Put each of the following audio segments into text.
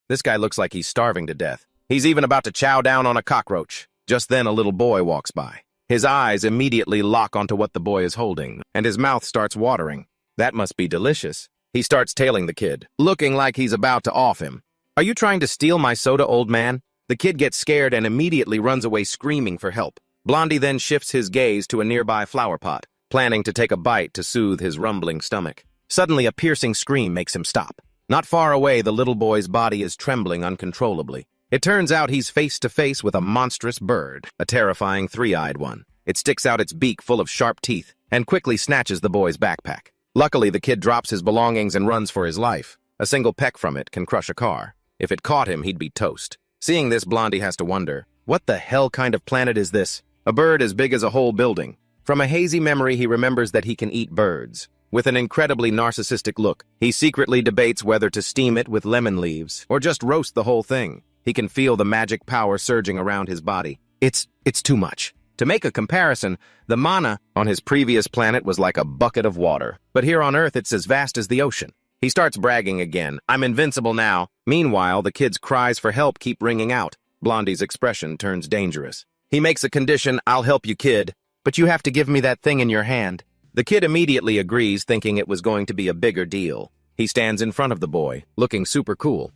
This guy looks like he's starving to death. He's even about to chow down on a cockroach. Just then a little boy walks by. His eyes immediately lock onto what the boy is holding, and his mouth starts watering. That must be delicious. He starts tailing the kid, looking like he's about to off him. "Are you trying to steal my soda, old man?" The kid gets scared and immediately runs away screaming for help. Blondie then shifts his gaze to a nearby flower pot, planning to take a bite to soothe his rumbling stomach. Suddenly, a piercing scream makes him stop. Not far away, the little boy's body is trembling uncontrollably. It turns out he's face to face with a monstrous bird, a terrifying three-eyed one. It sticks out its beak full of sharp teeth and quickly snatches the boy's backpack. Luckily, the kid drops his belongings and runs for his life. A single peck from it can crush a car. If it caught him, he'd be toast. Seeing this, Blondie has to wonder, what the hell kind of planet is this? A bird as big as a whole building. From a hazy memory, he remembers that he can eat birds. With an incredibly narcissistic look, he secretly debates whether to steam it with lemon leaves or just roast the whole thing. He can feel the magic power surging around his body. It's too much. To make a comparison, the mana on his previous planet was like a bucket of water, but here on Earth it's as vast as the ocean. He starts bragging again. "I'm invincible now." Meanwhile, the kid's cries for help keep ringing out. Blondie's expression turns dangerous. He makes a condition, "I'll help you, kid, but you have to give me that thing in your hand." The kid immediately agrees, thinking it was going to be a bigger deal. He stands in front of the boy, looking super cool.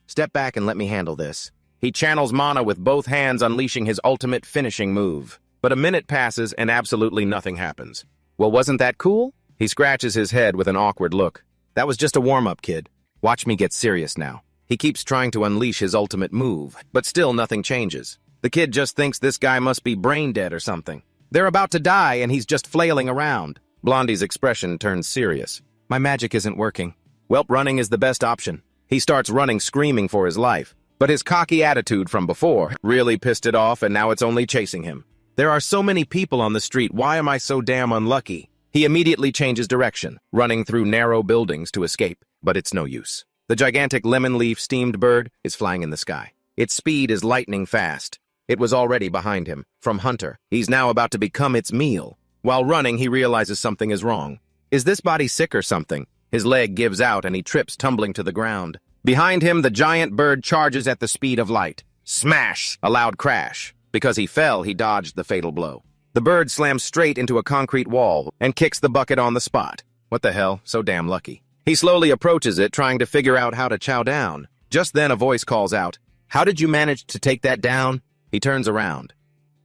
"Step back and let me handle this." He channels mana with both hands, unleashing his ultimate finishing move. But a minute passes and absolutely nothing happens. "Well, wasn't that cool?" He scratches his head with an awkward look. "That was just a warm-up, kid. Watch me get serious now." He keeps trying to unleash his ultimate move, but still nothing changes. The kid just thinks this guy must be brain dead or something. They're about to die and he's just flailing around. Blondie's expression turns serious. "My magic isn't working." Welp, running is the best option. He starts running, screaming for his life. But his cocky attitude from before really pissed it off, and now it's only chasing him. "There are so many people on the street. Why am I so damn unlucky?" He immediately changes direction, running through narrow buildings to escape, but it's no use. The gigantic lemon leaf steamed bird is flying in the sky. Its speed is lightning fast. It was already behind him. From Hunter, he's now about to become its meal. While running, he realizes something is wrong. Is this body sick or something? His leg gives out and he trips, tumbling to the ground. Behind him, the giant bird charges at the speed of light. Smash! A loud crash. Because he fell, he dodged the fatal blow. The bird slams straight into a concrete wall and kicks the bucket on the spot. What the hell? So damn lucky. He slowly approaches it, trying to figure out how to chow down. Just then, a voice calls out, "How did you manage to take that down?" He turns around.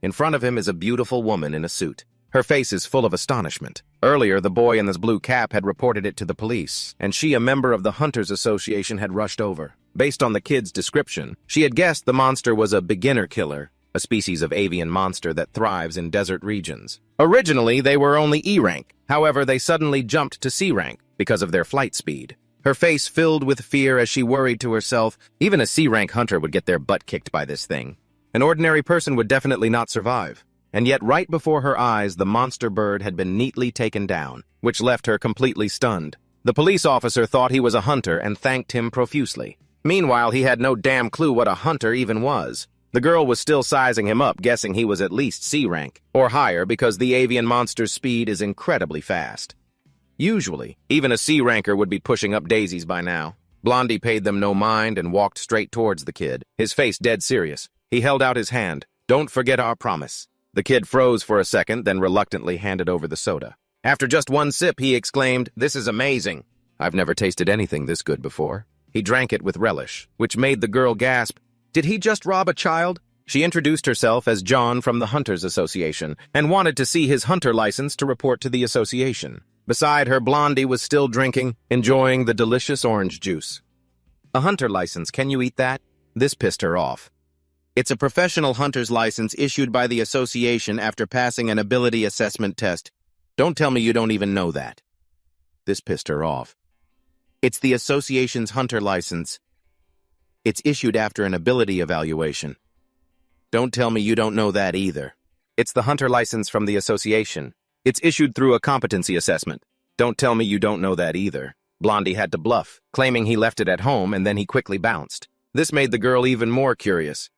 In front of him is a beautiful woman in a suit. Her face is full of astonishment. Earlier, the boy in this blue cap had reported it to the police, and she, a member of the Hunters Association, had rushed over. Based on the kid's description, she had guessed the monster was a beginner killer, a species of avian monster that thrives in desert regions. Originally, they were only E rank. However, they suddenly jumped to C rank because of their flight speed. Her face filled with fear as she worried to herself, even a C rank hunter would get their butt kicked by this thing. An ordinary person would definitely not survive. And yet, right before her eyes, the monster bird had been neatly taken down, which left her completely stunned. The police officer thought he was a hunter and thanked him profusely. Meanwhile, he had no damn clue what a hunter even was. The girl was still sizing him up, guessing he was at least C rank, or higher, because the avian monster's speed is incredibly fast. Usually, even a C ranker would be pushing up daisies by now. Blondie paid them no mind and walked straight towards the kid, his face dead serious. He held out his hand. "Don't forget our promise." The kid froze for a second, then reluctantly handed over the soda. After just one sip, he exclaimed, "This is amazing. I've never tasted anything this good before." He drank it with relish, which made the girl gasp. Did he just rob a child? She introduced herself as Jon from the Hunters Association and wanted to see his hunter license to report to the association. Beside her, Blondie was still drinking, enjoying the delicious orange juice. "A hunter license, can you eat that?" This pissed her off. "It's a professional hunter's license issued by the association after passing an ability assessment test. Don't tell me you don't even know that." This pissed her off. "It's the association's hunter license. It's issued after an ability evaluation." "Don't tell me you don't know that either." "It's the hunter license from the association. It's issued through a competency assessment." "Don't tell me you don't know that either." Blondie had to bluff, claiming he left it at home, and then he quickly bounced. This made the girl even more curious.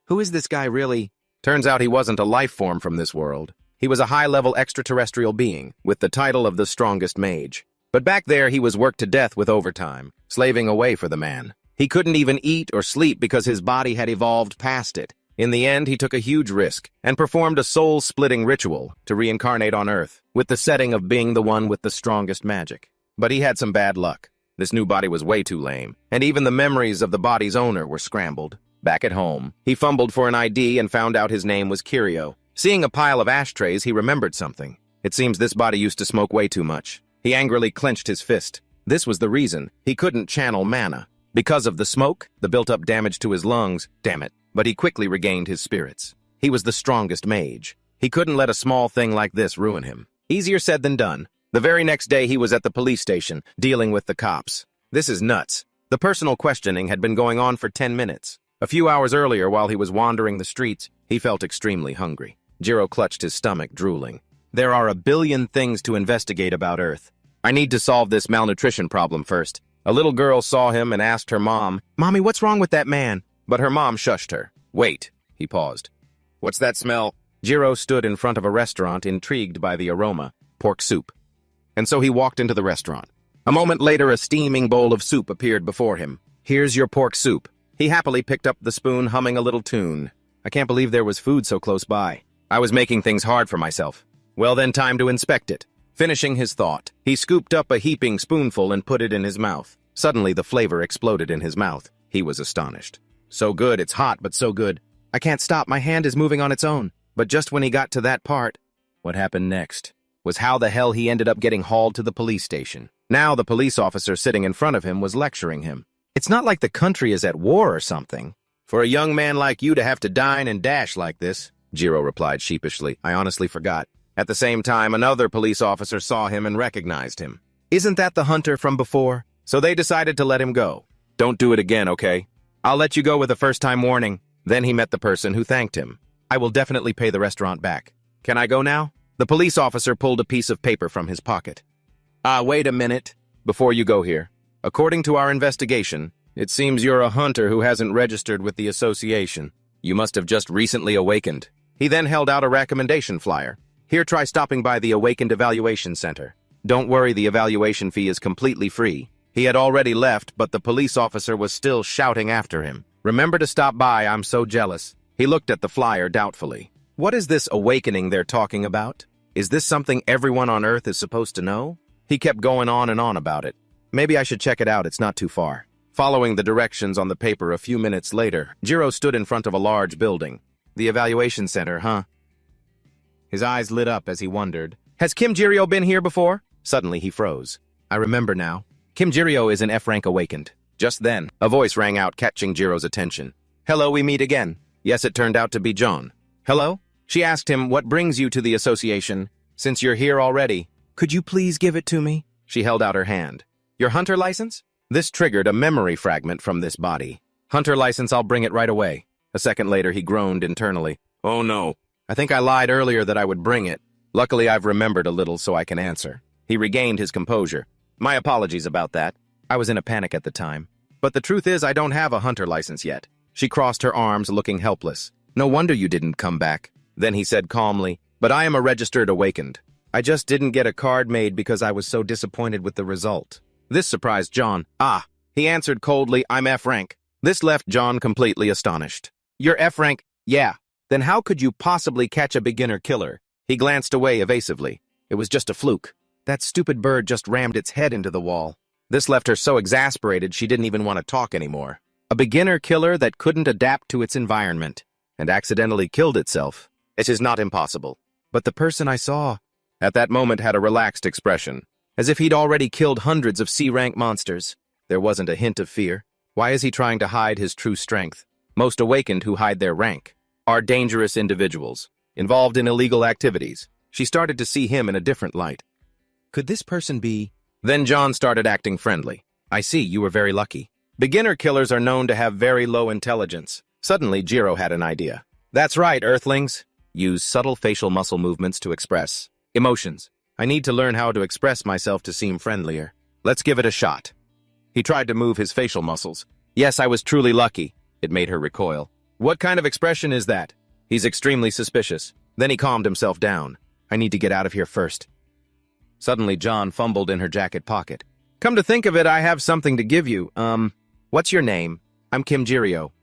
Who is this guy really? Turns out he wasn't a life form from this world. He was a high-level extraterrestrial being, with the title of the strongest mage. But back there he was worked to death with overtime, slaving away for the man. He couldn't even eat or sleep because his body had evolved past it. In the end, he took a huge risk and performed a soul-splitting ritual to reincarnate on Earth, with the setting of being the one with the strongest magic. But he had some bad luck. This new body was way too lame, and even the memories of the body's owner were scrambled. Back at home, he fumbled for an ID and found out his name was Kirio. Seeing a pile of ashtrays, he remembered something. It seems this body used to smoke way too much. He angrily clenched his fist. This was the reason he couldn't channel mana. Because of the smoke, the built-up damage to his lungs, damn it. But he quickly regained his spirits. He was the strongest mage. He couldn't let a small thing like this ruin him. Easier said than done. The very next day he was at the police station, dealing with the cops. This is nuts. The personal questioning had been going on for 10 minutes. A few hours earlier, while he was wandering the streets, he felt extremely hungry. Jiro clutched his stomach, drooling. There are a billion things to investigate about Earth. I need to solve this malnutrition problem first. A little girl saw him and asked her mom, "Mommy, what's wrong with that man?" But her mom shushed her. Wait, he paused. What's that smell? Jiro stood in front of a restaurant, intrigued by the aroma, pork soup. And so he walked into the restaurant. A moment later, a steaming bowl of soup appeared before him. Here's your pork soup. He happily picked up the spoon, humming a little tune. I can't believe there was food so close by. I was making things hard for myself. Well then, time to inspect it. Finishing his thought, he scooped up a heaping spoonful and put it in his mouth. Suddenly, the flavor exploded in his mouth. He was astonished. So good, it's hot, but so good. I can't stop, my hand is moving on its own. But just when he got to that part, what happened next was how the hell he ended up getting hauled to the police station. Now the police officer sitting in front of him was lecturing him. It's not like the country is at war or something. For a young man like you to have to dine and dash like this, Jiro replied sheepishly. I honestly forgot. At the same time, another police officer saw him and recognized him. Isn't that the hunter from before? So they decided to let him go. Don't do it again, okay? I'll let you go with a first-time warning. Then he met the person who thanked him. I will definitely pay the restaurant back. Can I go now? The police officer pulled a piece of paper from his pocket. Wait a minute. Before you go here. According to our investigation, it seems you're a hunter who hasn't registered with the association. You must have just recently awakened. He then held out a recommendation flyer. Here, try stopping by the Awakened Evaluation Center. Don't worry, the evaluation fee is completely free. He had already left, but the police officer was still shouting after him. Remember to stop by, I'm so jealous. He looked at the flyer doubtfully. What is this awakening they're talking about? Is this something everyone on Earth is supposed to know? He kept going on and on about it. Maybe I should check it out, it's not too far. Following the directions on the paper a few minutes later, Jiro stood in front of a large building. The evaluation center, huh? His eyes lit up as he wondered, has Kim Jiro been here before? Suddenly he froze. I remember now. Kim Jiro is an F-rank awakened. Just then, a voice rang out, catching Jiro's attention. Hello, we meet again. Yes, it turned out to be Jon. Hello? She asked him, what brings you to the association? Since you're here already, could you please give it to me? She held out her hand. Your hunter license? This triggered a memory fragment from this body. Hunter license, I'll bring it right away. A second later, he groaned internally. Oh no. I think I lied earlier that I would bring it. Luckily, I've remembered a little so I can answer. He regained his composure. My apologies about that. I was in a panic at the time. But the truth is, I don't have a hunter license yet. She crossed her arms, looking helpless. No wonder you didn't come back. Then he said calmly, but I am a registered awakened. I just didn't get a card made because I was so disappointed with the result. This surprised Jon. He answered coldly, I'm F-rank. This left Jon completely astonished. You're F-rank? Yeah. Then how could you possibly catch a beginner killer? He glanced away evasively. It was just a fluke. That stupid bird just rammed its head into the wall. This left her so exasperated she didn't even want to talk anymore. A beginner killer that couldn't adapt to its environment and accidentally killed itself. It is not impossible. But the person I saw at that moment had a relaxed expression, as if he'd already killed hundreds of C-rank monsters. There wasn't a hint of fear. Why is he trying to hide his true strength? Most awakened who hide their rank are dangerous individuals, involved in illegal activities. She started to see him in a different light. Could this person be? Then Jon started acting friendly. I see, you were very lucky. Beginner killers are known to have very low intelligence. Suddenly, Jiro had an idea. That's right, Earthlings. Use subtle facial muscle movements to express emotions. I need to learn how to express myself to seem friendlier. Let's give it a shot. He tried to move his facial muscles. Yes, I was truly lucky. It made her recoil. What kind of expression is that? He's extremely suspicious. Then he calmed himself down. I need to get out of here first. Suddenly, Jon fumbled in her jacket pocket. Come to think of it, I have something to give you. "What's your name?" "I'm Kim Jiro."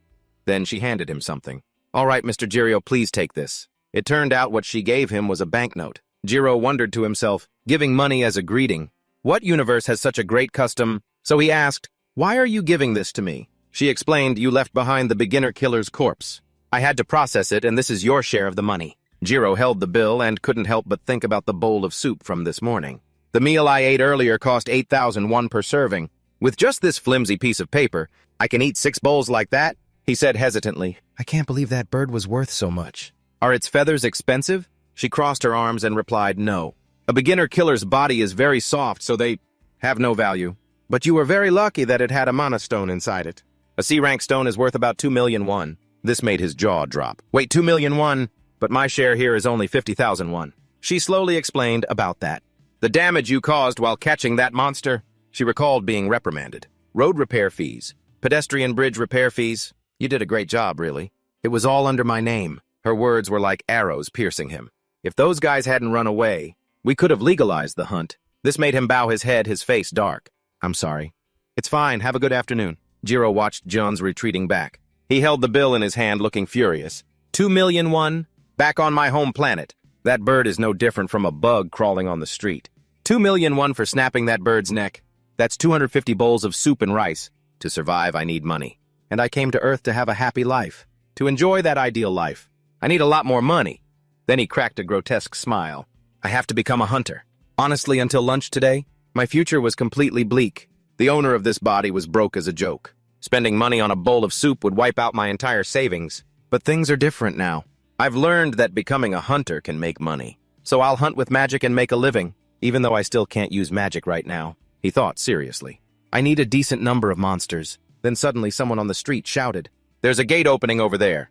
Then she handed him something. "All right, Mr. Jiro, please take this." It turned out what she gave him was a banknote. Jiro wondered to himself, giving money as a greeting. What universe has such a great custom? So he asked, "Why are you giving this to me?" She explained, "You left behind the beginner killer's corpse. I had to process it, and this is your share of the money." Jiro held the bill and couldn't help but think about the bowl of soup from this morning. The meal I ate earlier cost 8,001 per serving. With just this flimsy piece of paper, I can eat 6 bowls like that? He said hesitantly. I can't believe that bird was worth so much. Are its feathers expensive? She crossed her arms and replied, no. A beginner killer's body is very soft, so they have no value. But you were very lucky that it had a mana stone inside it. A C-rank stone is worth about 2,000,001. This made his jaw drop. Wait, 2,000,001? But my share here is only 50,001. She slowly explained about that. The damage you caused while catching that monster. She recalled being reprimanded. Road repair fees. Pedestrian bridge repair fees. You did a great job, really. It was all under my name. Her words were like arrows piercing him. If those guys hadn't run away, we could have legalized the hunt. This made him bow his head, his face dark. I'm sorry. It's fine. Have a good afternoon. Jiro watched Jon's retreating back. He held the bill in his hand, looking furious. 2,000,001? Back on my home planet. That bird is no different from a bug crawling on the street. 2,000,001 for snapping that bird's neck. That's 250 bowls of soup and rice. To survive, I need money. And I came to Earth to have a happy life. To enjoy that ideal life. I need a lot more money. Then he cracked a grotesque smile. I have to become a hunter. Honestly, until lunch today, my future was completely bleak. The owner of this body was broke as a joke. Spending money on a bowl of soup would wipe out my entire savings. But things are different now. I've learned that becoming a hunter can make money. So I'll hunt with magic and make a living, even though I still can't use magic right now. He thought seriously. I need a decent number of monsters. Then suddenly someone on the street shouted, There's a gate opening over there.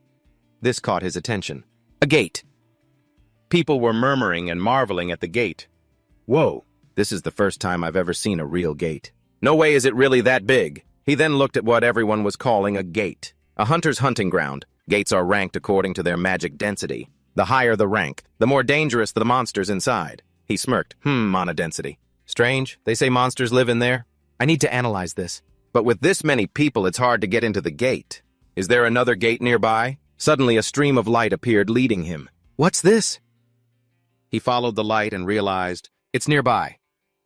This caught his attention. A gate. People were murmuring and marveling at the gate. Whoa, this is the first time I've ever seen a real gate. No way is it really that big. He then looked at what everyone was calling a gate. A hunter's hunting ground. Gates are ranked according to their magic density. The higher the rank, the more dangerous the monsters inside. He smirked. Mana density. Strange, they say monsters live in there. I need to analyze this. But with this many people, it's hard to get into the gate. Is there another gate nearby? Suddenly, a stream of light appeared, leading him. What's this? He followed the light and realized it's nearby.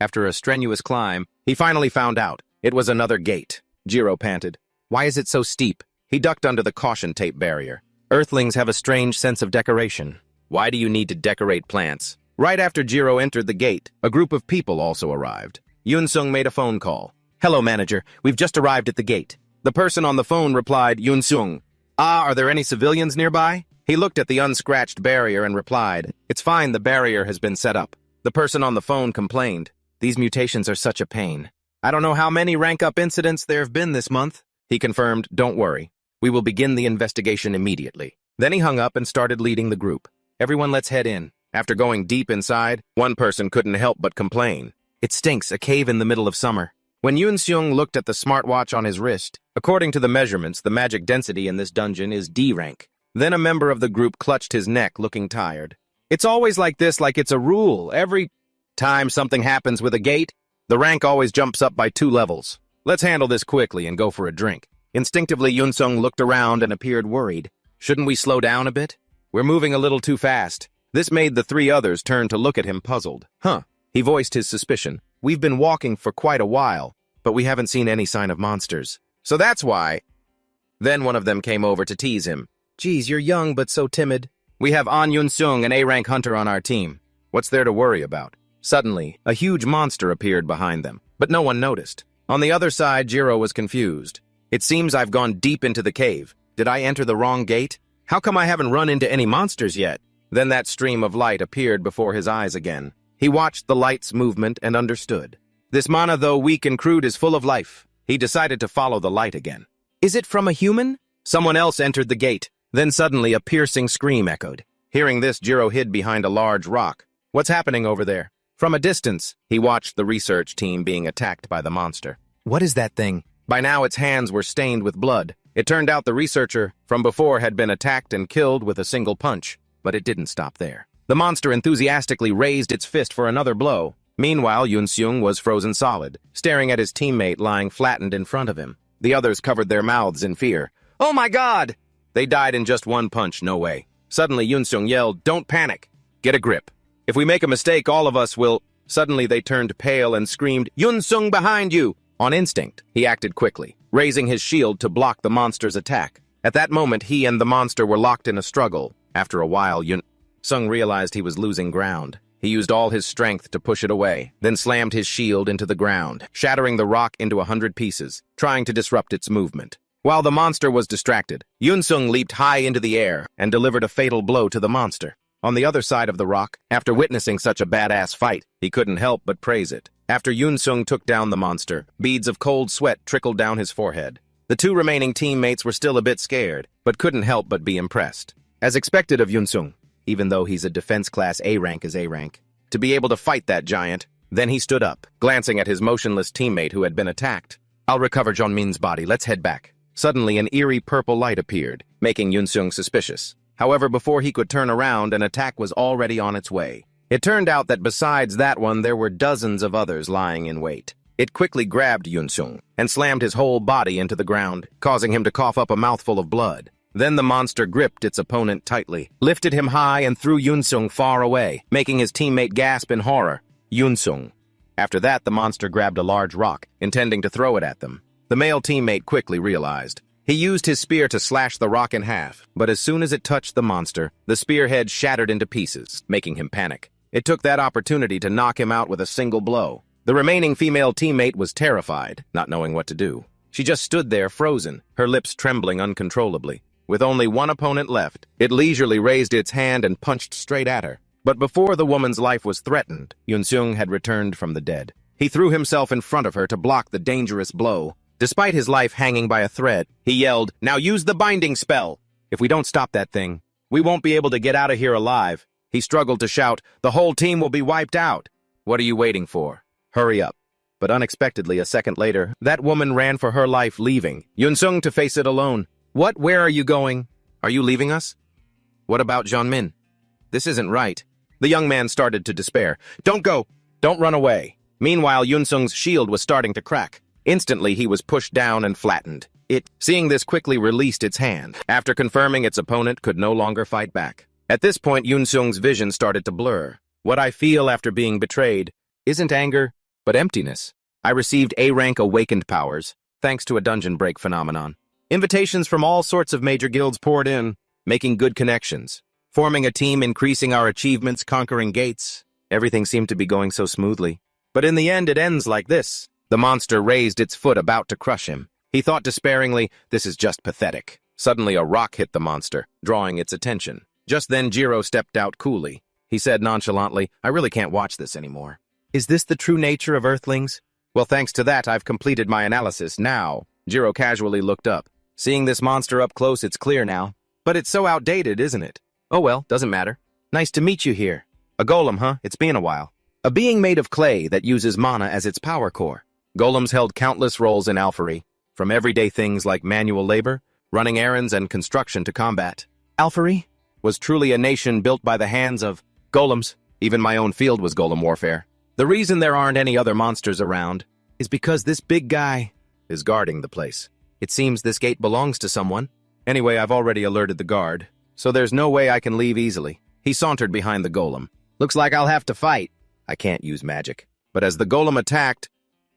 After a strenuous climb, he finally found out. It was another gate. Jiro panted. Why is it so steep? He ducked under the caution tape barrier. Earthlings have a strange sense of decoration. Why do you need to decorate plants? Right after Jiro entered the gate, a group of people also arrived. Yunsung made a phone call. Hello, manager. We've just arrived at the gate. The person on the phone replied, Yunsung. Are there any civilians nearby? He looked at the unscratched barrier and replied, It's fine, the barrier has been set up. The person on the phone complained. These mutations are such a pain. I don't know how many rank-up incidents there have been this month. He confirmed, Don't worry. We will begin the investigation immediately. Then he hung up and started leading the group. Everyone, let's head in. After going deep inside, one person couldn't help but complain. It stinks, a cave in the middle of summer. When Yunsung looked at the smartwatch on his wrist, according to the measurements, the magic density in this dungeon is D rank. Then a member of the group clutched his neck, looking tired. It's always like this, like it's a rule. Every time something happens with a gate, the rank always jumps up by 2 levels. Let's handle this quickly and go for a drink. Instinctively, Yunsung looked around and appeared worried. Shouldn't we slow down a bit? We're moving a little too fast. This made the 3 others turn to look at him puzzled. He voiced his suspicion. We've been walking for quite a while, but we haven't seen any sign of monsters. So that's why. Then one of them came over to tease him. Geez, you're young but so timid. We have An Yunsung, an A-rank hunter on our team. What's there to worry about? Suddenly, a huge monster appeared behind them, but no one noticed. On the other side, Jiro was confused. It seems I've gone deep into the cave. Did I enter the wrong gate? How come I haven't run into any monsters yet? Then that stream of light appeared before his eyes again. He watched the light's movement and understood. This mana, though weak and crude, is full of life. He decided to follow the light again. Is it from a human? Someone else entered the gate. Then suddenly a piercing scream echoed. Hearing this, Jiro hid behind a large rock. What's happening over there? From a distance, he watched the research team being attacked by the monster. What is that thing? By now its hands were stained with blood. It turned out the researcher from before had been attacked and killed with a single punch. But it didn't stop there. The monster enthusiastically raised its fist for another blow. Meanwhile, Yunsung was frozen solid, staring at his teammate lying flattened in front of him. The others covered their mouths in fear. "Oh my God!" They died in just one punch, no way. Suddenly, Yunsung yelled, "Don't panic. Get a grip. If we make a mistake, all of us will—" Suddenly, they turned pale and screamed, "Yunsung behind you!" On instinct, he acted quickly, raising his shield to block the monster's attack. At that moment, he and the monster were locked in a struggle. After a while, Yunsung realized he was losing ground. He used all his strength to push it away, then slammed his shield into the ground, shattering the rock into 100 pieces, trying to disrupt its movement. While the monster was distracted, Yunsung leaped high into the air and delivered a fatal blow to the monster. On the other side of the rock, after witnessing such a badass fight, he couldn't help but praise it. After Yunsung took down the monster, beads of cold sweat trickled down his forehead. The two remaining teammates were still a bit scared, but couldn't help but be impressed. As expected of Yunsung, even though he's a defense class A rank as A rank, to be able to fight that giant. Then he stood up, glancing at his motionless teammate who had been attacked. "I'll recover Jeonmin's body, let's head back." Suddenly, an eerie purple light appeared, making Yunsung suspicious. However, before he could turn around, an attack was already on its way. It turned out that besides that one, there were dozens of others lying in wait. It quickly grabbed Yunsung and slammed his whole body into the ground, causing him to cough up a mouthful of blood. Then the monster gripped its opponent tightly, lifted him high, and threw Yunsung far away, making his teammate gasp in horror. Yunsung. After that, the monster grabbed a large rock, intending to throw it at them. The male teammate quickly realized. He used his spear to slash the rock in half, but as soon as it touched the monster, the spearhead shattered into pieces, making him panic. It took that opportunity to knock him out with a single blow. The remaining female teammate was terrified, not knowing what to do. She just stood there frozen, her lips trembling uncontrollably. With only one opponent left, it leisurely raised its hand and punched straight at her. But before the woman's life was threatened, Yunsung had returned from the dead. He threw himself in front of her to block the dangerous blow. Despite his life hanging by a thread, he yelled, "Now use the binding spell! If we don't stop that thing, we won't be able to get out of here alive." He struggled to shout, "The whole team will be wiped out." "What are you waiting for? Hurry up." But unexpectedly, a second later, that woman ran for her life, leaving Yunsung to face it alone. "What? Where are you going? Are you leaving us? What about Jeonmin? This isn't right." The young man started to despair. "Don't go! Don't run away." Meanwhile, Yunsung's shield was starting to crack. Instantly, he was pushed down and flattened. Seeing this, quickly released its hand, after confirming its opponent could no longer fight back. At this point, Yunsung's vision started to blur. "What I feel after being betrayed isn't anger, but emptiness. I received A-rank awakened powers, thanks to a dungeon break phenomenon. Invitations from all sorts of major guilds poured in, making good connections. Forming a team, increasing our achievements, conquering gates. Everything seemed to be going so smoothly. But in the end, it ends like this." The monster raised its foot, about to crush him. He thought despairingly, "This is just pathetic." Suddenly, a rock hit the monster, drawing its attention. Just then, Jiro stepped out coolly. He said nonchalantly, "I really can't watch this anymore." "Is this the true nature of Earthlings?" "Well, thanks to that, I've completed my analysis now." Jiro casually looked up. "Seeing this monster up close, it's clear now. But it's so outdated, isn't it? Oh well, doesn't matter. Nice to meet you here. A golem, huh? It's been a while." A being made of clay that uses mana as its power core. Golems held countless roles in Alphery, from everyday things like manual labor, running errands, and construction to combat. Alphery was truly a nation built by the hands of golems. Even my own field was golem warfare. The reason there aren't any other monsters around is because this big guy is guarding the place. It seems this gate belongs to someone. Anyway, I've already alerted the guard, so there's no way I can leave easily. He sauntered behind the golem. "Looks like I'll have to fight. I can't use magic." But as the golem attacked,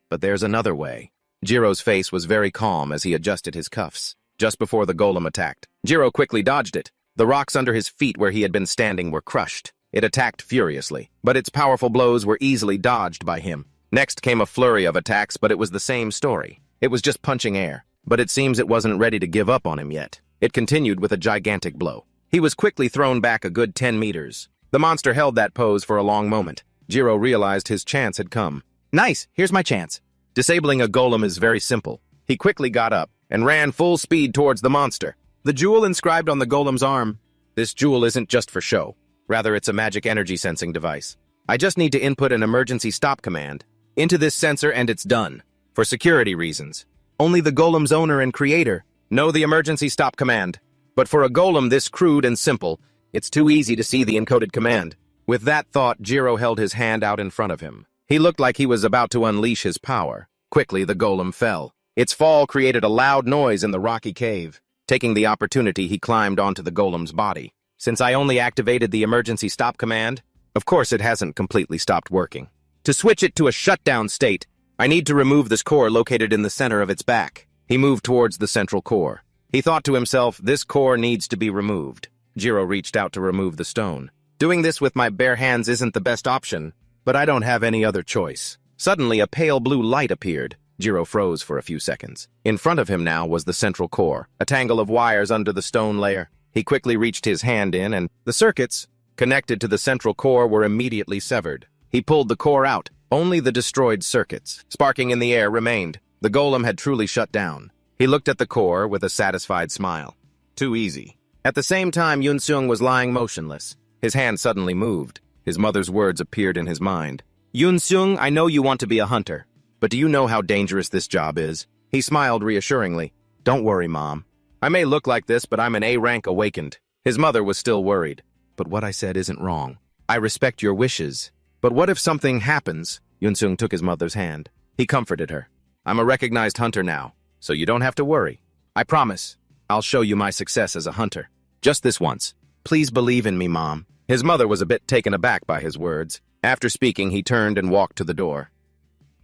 "But there's another way." Jiro's face was very calm as he adjusted his cuffs. Just before the golem attacked, Jiro quickly dodged it. The rocks under his feet where he had been standing were crushed. It attacked furiously, but its powerful blows were easily dodged by him. Next came a flurry of attacks, but it was the same story. It was just punching air, but it seems it wasn't ready to give up on him yet. It continued with a gigantic blow. He was quickly thrown back a good 10 meters. The monster held that pose for a long moment. Jiro realized his chance had come. "Nice, here's my chance." Disabling a golem is very simple. He quickly got up and ran full speed towards the monster. The jewel inscribed on the golem's arm. This jewel isn't just for show. Rather, it's a magic energy sensing device. I just need to input an emergency stop command into this sensor and it's done. For security reasons, only the golem's owner and creator know the emergency stop command. But for a golem this crude and simple, it's too easy to see the encoded command. With that thought, Jiro held his hand out in front of him. He looked like he was about to unleash his power. Quickly, the golem fell. Its fall created a loud noise in the rocky cave. Taking the opportunity, he climbed onto the golem's body. Since I only activated the emergency stop command, of course it hasn't completely stopped working. To switch it to a shutdown state, I need to remove this core located in the center of its back. He moved towards the central core. He thought to himself, this core needs to be removed. Jiro reached out to remove the stone. Doing this with my bare hands isn't the best option, but I don't have any other choice. Suddenly, a pale blue light appeared. Jiro froze for a few seconds. In front of him now was the central core, a tangle of wires under the stone layer. He quickly reached his hand in, and the circuits connected to the central core were immediately severed. He pulled the core out. Only the destroyed circuits, sparking in the air, remained. The golem had truly shut down. He looked at the core with a satisfied smile. Too easy. At the same time, Yunsung was lying motionless. His hand suddenly moved. His mother's words appeared in his mind. Yunsung, I know you want to be a hunter, but do you know how dangerous this job is? He smiled reassuringly. Don't worry, Mom. I may look like this, but I'm an A-rank awakened. His mother was still worried. But what I said isn't wrong. I respect your wishes. But what if something happens? Yunsung took his mother's hand. He comforted her. I'm a recognized hunter now, so you don't have to worry. I promise. I'll show you my success as a hunter. Just this once. Please believe in me, Mom. His mother was a bit taken aback by his words. After speaking, he turned and walked to the door.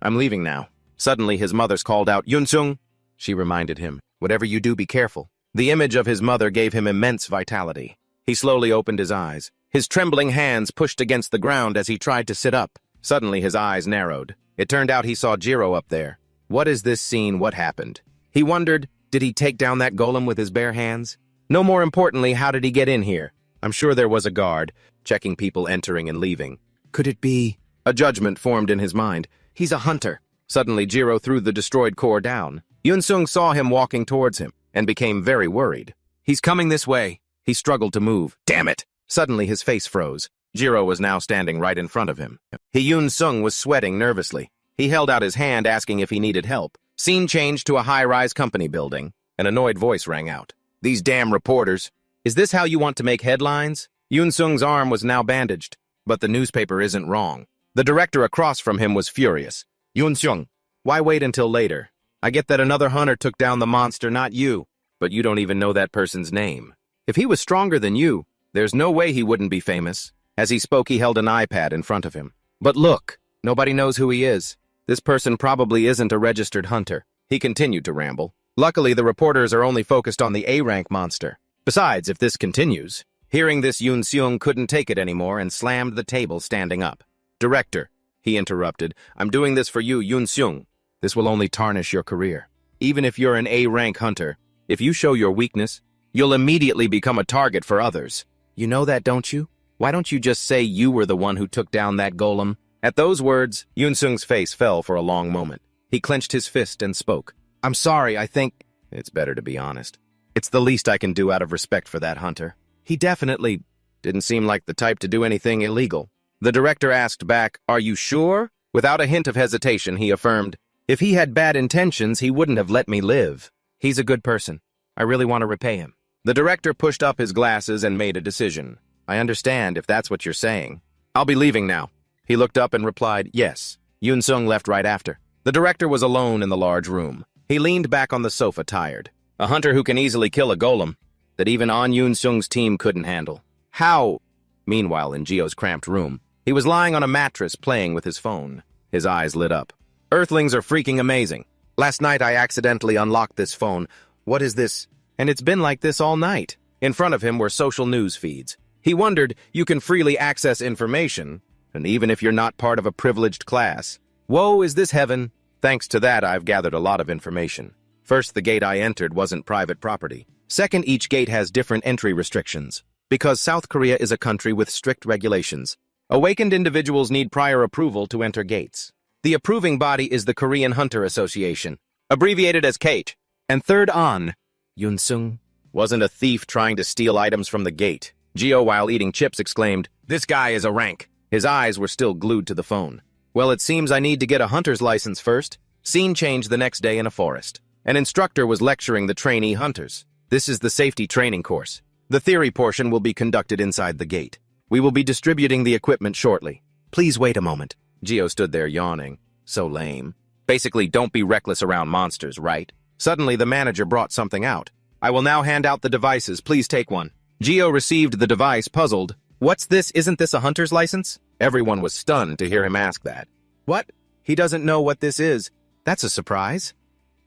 I'm leaving now. Suddenly, his mother's called out, Yunsung! She reminded him, whatever you do, be careful. The image of his mother gave him immense vitality. He slowly opened his eyes. His trembling hands pushed against the ground as he tried to sit up. Suddenly, his eyes narrowed. It turned out he saw Jiro up there. What is this scene? What happened? He wondered, did he take down that golem with his bare hands? No more importantly, how did he get in here? I'm sure there was a guard, checking people entering and leaving. Could it be? A judgment formed in his mind. He's a hunter. Suddenly, Jiro threw the destroyed core down. Yunsung saw him walking towards him and became very worried. He's coming this way. He struggled to move. Damn it! Suddenly, his face froze. Jiro was now standing right in front of him. Yunsung was sweating nervously. He held out his hand asking if he needed help. Scene changed to a high-rise company building. An annoyed voice rang out. These damn reporters. Is this how you want to make headlines? Yunsung's arm was now bandaged, but the newspaper isn't wrong. The director across from him was furious. Yunsung, why wait until later? I get that another hunter took down the monster, not you, but you don't even know that person's name. If he was stronger than you, there's no way he wouldn't be famous. As he spoke, he held an iPad in front of him. But look, nobody knows who he is. This person probably isn't a registered hunter. He continued to ramble. Luckily, the reporters are only focused on the A-rank monster. Besides, if this continues... Hearing this, Yunsung couldn't take it anymore and slammed the table, standing up. Director, he interrupted, I'm doing this for you, Yunsung. This will only tarnish your career. Even if you're an A-rank hunter, if you show your weakness, you'll immediately become a target for others. You know that, don't you? Why don't you just say you were the one who took down that golem? At those words, Yunsung's face fell for a long moment. He clenched his fist and spoke. I'm sorry, I think... It's better to be honest. It's the least I can do out of respect for that hunter. He definitely didn't seem like the type to do anything illegal. The director asked back, Are you sure? Without a hint of hesitation, he affirmed, If he had bad intentions, he wouldn't have let me live. He's a good person. I really want to repay him. The director pushed up his glasses and made a decision. I understand if that's what you're saying. I'll be leaving now. He looked up and replied, Yes. Yunsung left right after. The director was alone in the large room. He leaned back on the sofa, tired. A hunter who can easily kill a golem that even on Yunsung's team couldn't handle. How? Meanwhile, in Gio's cramped room, he was lying on a mattress playing with his phone. His eyes lit up. Earthlings are freaking amazing. Last night I accidentally unlocked this phone. What is this? And it's been like this all night. In front of him were social news feeds. He wondered, you can freely access information, and even if you're not part of a privileged class. Whoa, is this heaven? Thanks to that, I've gathered a lot of information. First, the gate I entered wasn't private property. Second, each gate has different entry restrictions, because South Korea is a country with strict regulations. Awakened individuals need prior approval to enter gates. The approving body is the Korean Hunter Association, abbreviated as KATE. And third on, Yunsung wasn't a thief trying to steal items from the gate. Gio, while eating chips, exclaimed, This guy is a rank. His eyes were still glued to the phone. Well, it seems I need to get a hunter's license first. Scene changed the next day in a forest. An instructor was lecturing the trainee hunters. This is the safety training course. The theory portion will be conducted inside the gate. We will be distributing the equipment shortly. Please wait a moment. Gio stood there yawning. So lame. Basically, don't be reckless around monsters, right? Suddenly, the manager brought something out. I will now hand out the devices. Please take one. Gio received the device, puzzled. What's this? Isn't this a hunter's license? Everyone was stunned to hear him ask that. What? He doesn't know what this is. That's a surprise.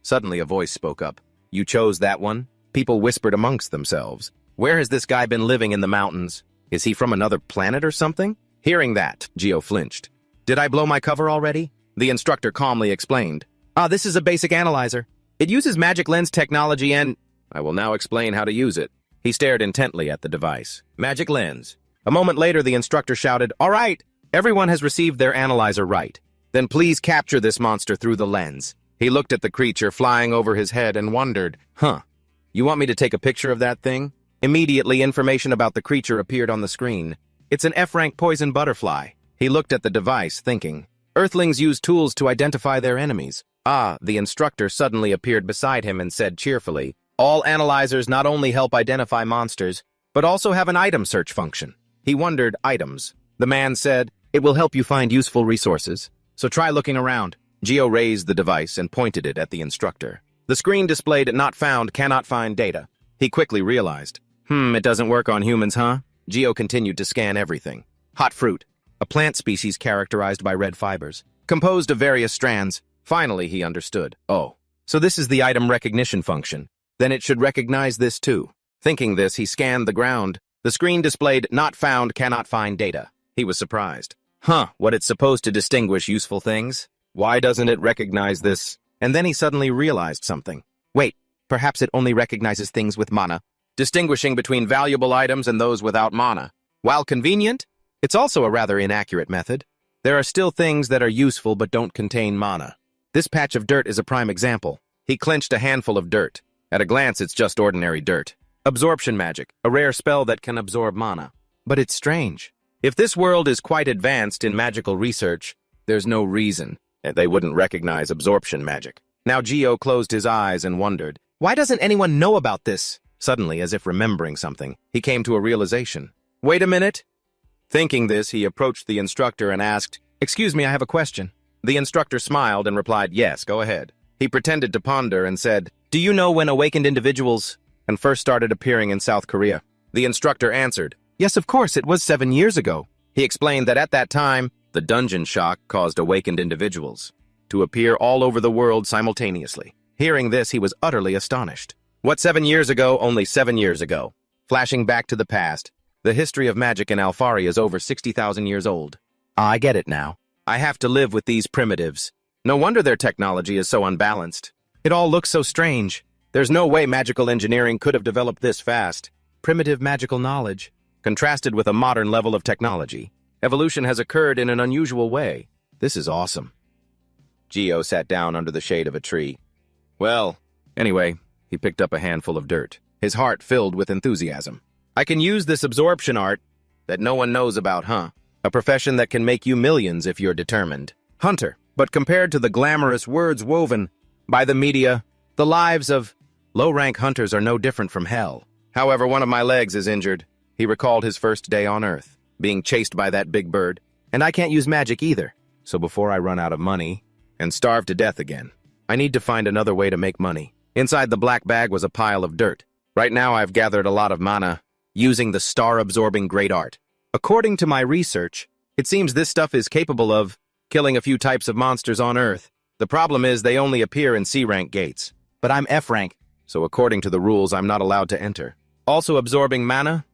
Suddenly, a voice spoke up. You chose that one? People whispered amongst themselves. Where has this guy been living in the mountains? Is he from another planet or something? Hearing that, Gio flinched. Did I blow my cover already? The instructor calmly explained. This is a basic analyzer. It uses magic lens technology and... I will now explain how to use it. He stared intently at the device. Magic lens. A moment later, the instructor shouted, All right, everyone has received their analyzer right. Then please capture this monster through the lens. He looked at the creature flying over his head and wondered, You want me to take a picture of that thing? Immediately, information about the creature appeared on the screen. It's an F-rank poison butterfly. He looked at the device, thinking. Earthlings use tools to identify their enemies. The instructor suddenly appeared beside him and said cheerfully, All analyzers not only help identify monsters, but also have an item search function. He wondered, items. The man said, It will help you find useful resources. So try looking around. Gio raised the device and pointed it at the instructor. The screen displayed not found, cannot find data. He quickly realized. It doesn't work on humans, huh? Gio continued to scan everything. Hot fruit, a plant species characterized by red fibers, composed of various strands. Finally, he understood. Oh, so this is the item recognition function. Then it should recognize this too. Thinking this, he scanned the ground. The screen displayed not found, cannot find data. He was surprised. What it's supposed to distinguish useful things? Why doesn't it recognize this? And then he suddenly realized something. Wait, perhaps it only recognizes things with mana, distinguishing between valuable items and those without mana. While convenient, it's also a rather inaccurate method. There are still things that are useful but don't contain mana. This patch of dirt is a prime example. He clenched a handful of dirt. At a glance, it's just ordinary dirt. Absorption magic, a rare spell that can absorb mana. But it's strange. If this world is quite advanced in magical research, there's no reason they wouldn't recognize absorption magic. Now Gio closed his eyes and wondered, why doesn't anyone know about this? Suddenly, as if remembering something, he came to a realization. Wait a minute. Thinking this, he approached the instructor and asked, Excuse me, I have a question. The instructor smiled and replied, Yes, go ahead. He pretended to ponder and said, Do you know when awakened individuals first started appearing in South Korea? The instructor answered, Yes, of course, it was 7 years ago. He explained that at that time, the dungeon shock caused awakened individuals to appear all over the world simultaneously. Hearing this, he was utterly astonished. What 7 years ago? Only 7 years ago. Flashing back to the past, the history of magic in Alfari is over 60,000 years old. I get it now. I have to live with these primitives. No wonder their technology is so unbalanced. It all looks so strange. There's no way magical engineering could have developed this fast. Primitive magical knowledge, contrasted with a modern level of technology. Evolution has occurred in an unusual way. This is awesome. Gio sat down under the shade of a tree. Well, anyway, he picked up a handful of dirt, his heart filled with enthusiasm. I can use this absorption art that no one knows about, huh? A profession that can make you millions if you're determined. Hunter. But compared to the glamorous words woven by the media, the lives of low-rank hunters are no different from hell. However, one of my legs is injured. He recalled his first day on Earth, being chased by that big bird. And I can't use magic either. So before I run out of money and starve to death again, I need to find another way to make money. Inside the black bag was a pile of dirt. Right now I've gathered a lot of mana using the star-absorbing great art. According to my research, it seems this stuff is capable of killing a few types of monsters on Earth. The problem is they only appear in C-rank gates. But I'm F-rank, so according to the rules, I'm not allowed to enter. Also absorbing mana,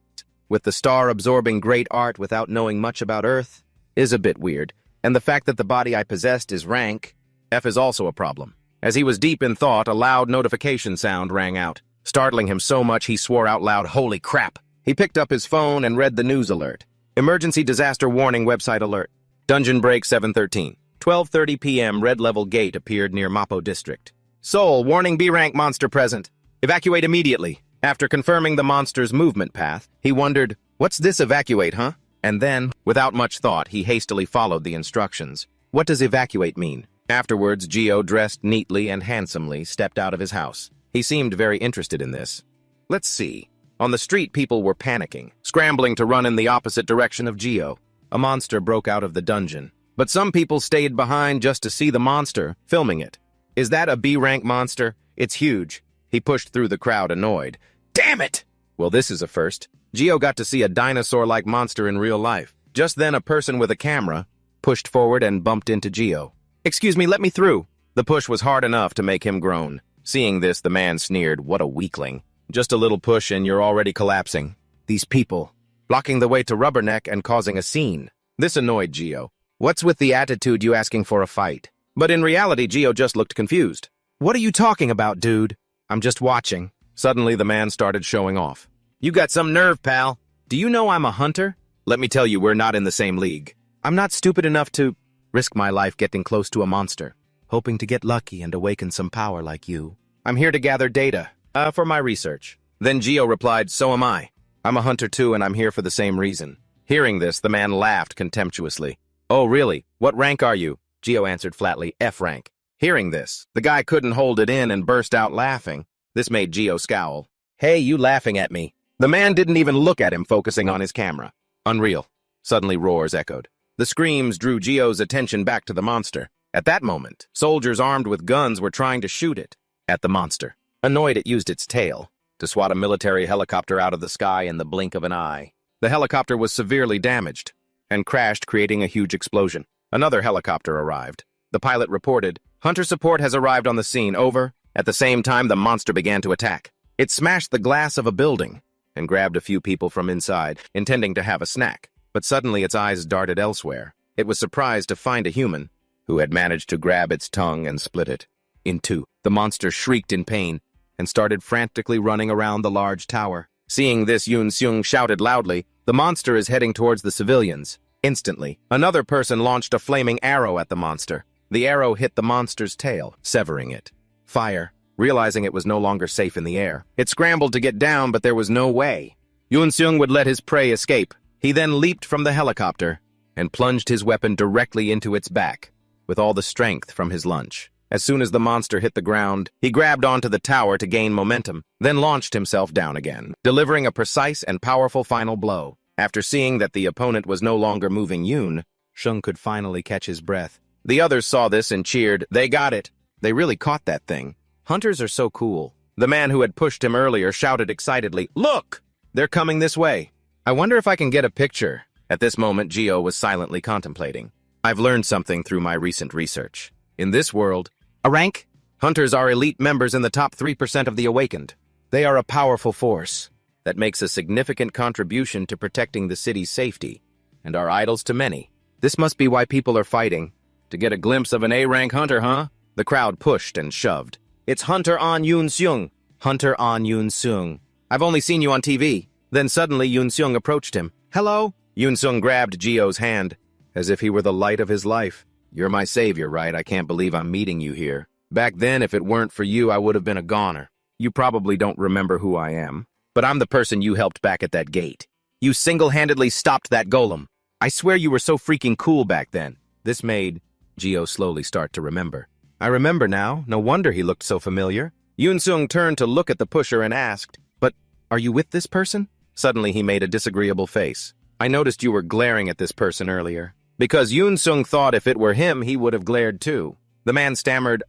with the star absorbing great art without knowing much about Earth, is a bit weird. And the fact that the body I possessed is rank F is also a problem. As he was deep in thought, a loud notification sound rang out, startling him so much he swore out loud, "Holy crap!" He picked up his phone and read the news alert. Emergency disaster warning website alert. Dungeon break 713. 12:30 p.m. red level gate appeared near Mapo district. Seoul, warning B-rank monster present. Evacuate immediately. After confirming the monster's movement path, he wondered, what's this evacuate, huh? And then, without much thought, he hastily followed the instructions. What does evacuate mean? Afterwards, Gio, dressed neatly and handsomely, stepped out of his house. He seemed very interested in this. Let's see. On the street, people were panicking, scrambling to run in the opposite direction of Gio. A monster broke out of the dungeon. But some people stayed behind just to see the monster, filming it. Is that a B-rank monster? It's huge. He pushed through the crowd, annoyed. Damn it! Well, this is a first. Gio got to see a dinosaur-like monster in real life. Just then, a person with a camera pushed forward and bumped into Gio. Excuse me, let me through. The push was hard enough to make him groan. Seeing this, the man sneered, what a weakling. Just a little push and you're already collapsing. These people, blocking the way to Rubberneck and causing a scene. This annoyed Gio. What's with the attitude you asking for a fight? But in reality, Gio just looked confused. What are you talking about, dude? I'm just watching. Suddenly, the man started showing off. You got some nerve, pal. Do you know I'm a hunter? Let me tell you, we're not in the same league. I'm not stupid enough to risk my life getting close to a monster, hoping to get lucky and awaken some power like you. I'm here to gather data, for my research. Then Gio replied, so am I. I'm a hunter too, and I'm here for the same reason. Hearing this, the man laughed contemptuously. Oh, really? What rank are you? Gio answered flatly, F rank. Hearing this, the guy couldn't hold it in and burst out laughing. This made Gio scowl. Hey, you laughing at me? The man didn't even look at him, focusing on his camera. Unreal. Suddenly roars echoed. The screams drew Gio's attention back to the monster. At that moment, soldiers armed with guns were trying to shoot it at the monster. Annoyed, it used its tail to swat a military helicopter out of the sky in the blink of an eye. The helicopter was severely damaged and crashed, creating a huge explosion. Another helicopter arrived. The pilot reported, Hunter support has arrived on the scene, over. At the same time, the monster began to attack. It smashed the glass of a building and grabbed a few people from inside, intending to have a snack. But suddenly its eyes darted elsewhere. It was surprised to find a human who had managed to grab its tongue and split it in two. The monster shrieked in pain and started frantically running around the large tower. Seeing this, Yunsung shouted loudly, the monster is heading towards the civilians. Instantly, another person launched a flaming arrow at the monster. The arrow hit the monster's tail, severing it. Fire. Realizing it was no longer safe in the air, it scrambled to get down, but there was no way Yunsung would let his prey escape. He then leaped from the helicopter and plunged his weapon directly into its back, with all the strength from his lunge. As soon as the monster hit the ground, he grabbed onto the tower to gain momentum, then launched himself down again, delivering a precise and powerful final blow. After seeing that the opponent was no longer moving, Yunsung could finally catch his breath. The others saw this and cheered, they got it. They really caught that thing. Hunters are so cool. The man who had pushed him earlier shouted excitedly, look! They're coming this way. I wonder if I can get a picture. At this moment, Gio was silently contemplating. I've learned something through my recent research. In this world, a rank? Hunters are elite members in the top 3% of the awakened. They are a powerful force that makes a significant contribution to protecting the city's safety and are idols to many. This must be why people are fighting. To get a glimpse of an A-rank hunter, huh? The crowd pushed and shoved. It's Hunter on Yunsung. Hunter on Yunsung. I've only seen you on TV. Then suddenly Yunsung approached him. Hello? Yunsung grabbed Gio's hand, as if he were the light of his life. You're my savior, right? I can't believe I'm meeting you here. Back then, if it weren't for you, I would have been a goner. You probably don't remember who I am, but I'm the person you helped back at that gate. You single-handedly stopped that golem. I swear you were so freaking cool back then. This made Gio slowly start to remember. I remember now. No wonder he looked so familiar. Yunsung turned to look at the pusher and asked, but are you with this person? Suddenly he made a disagreeable face. I noticed you were glaring at this person earlier. Because Yunsung thought if it were him, he would have glared too. The man stammered,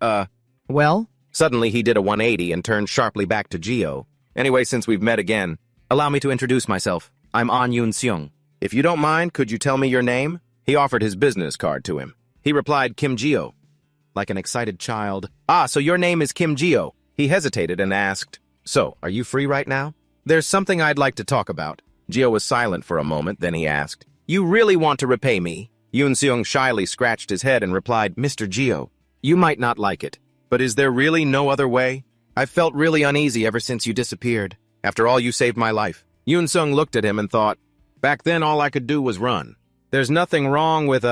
well? Suddenly he did a 180 and turned sharply back to Gio. Anyway, since we've met again, allow me to introduce myself. I'm An Yunsung. If you don't mind, could you tell me your name? He offered his business card to him. He replied, Kim Gio. Like an excited child. Ah, so your name is Kim Gio. He hesitated and asked, so, are you free right now? There's something I'd like to talk about. Gio was silent for a moment, then he asked, you really want to repay me? Yunsung shyly scratched his head and replied, Mr. Gio, you might not like it, but is there really no other way? I've felt really uneasy ever since you disappeared. After all, you saved my life. Yunsung looked at him and thought, back then all I could do was run. There's nothing wrong with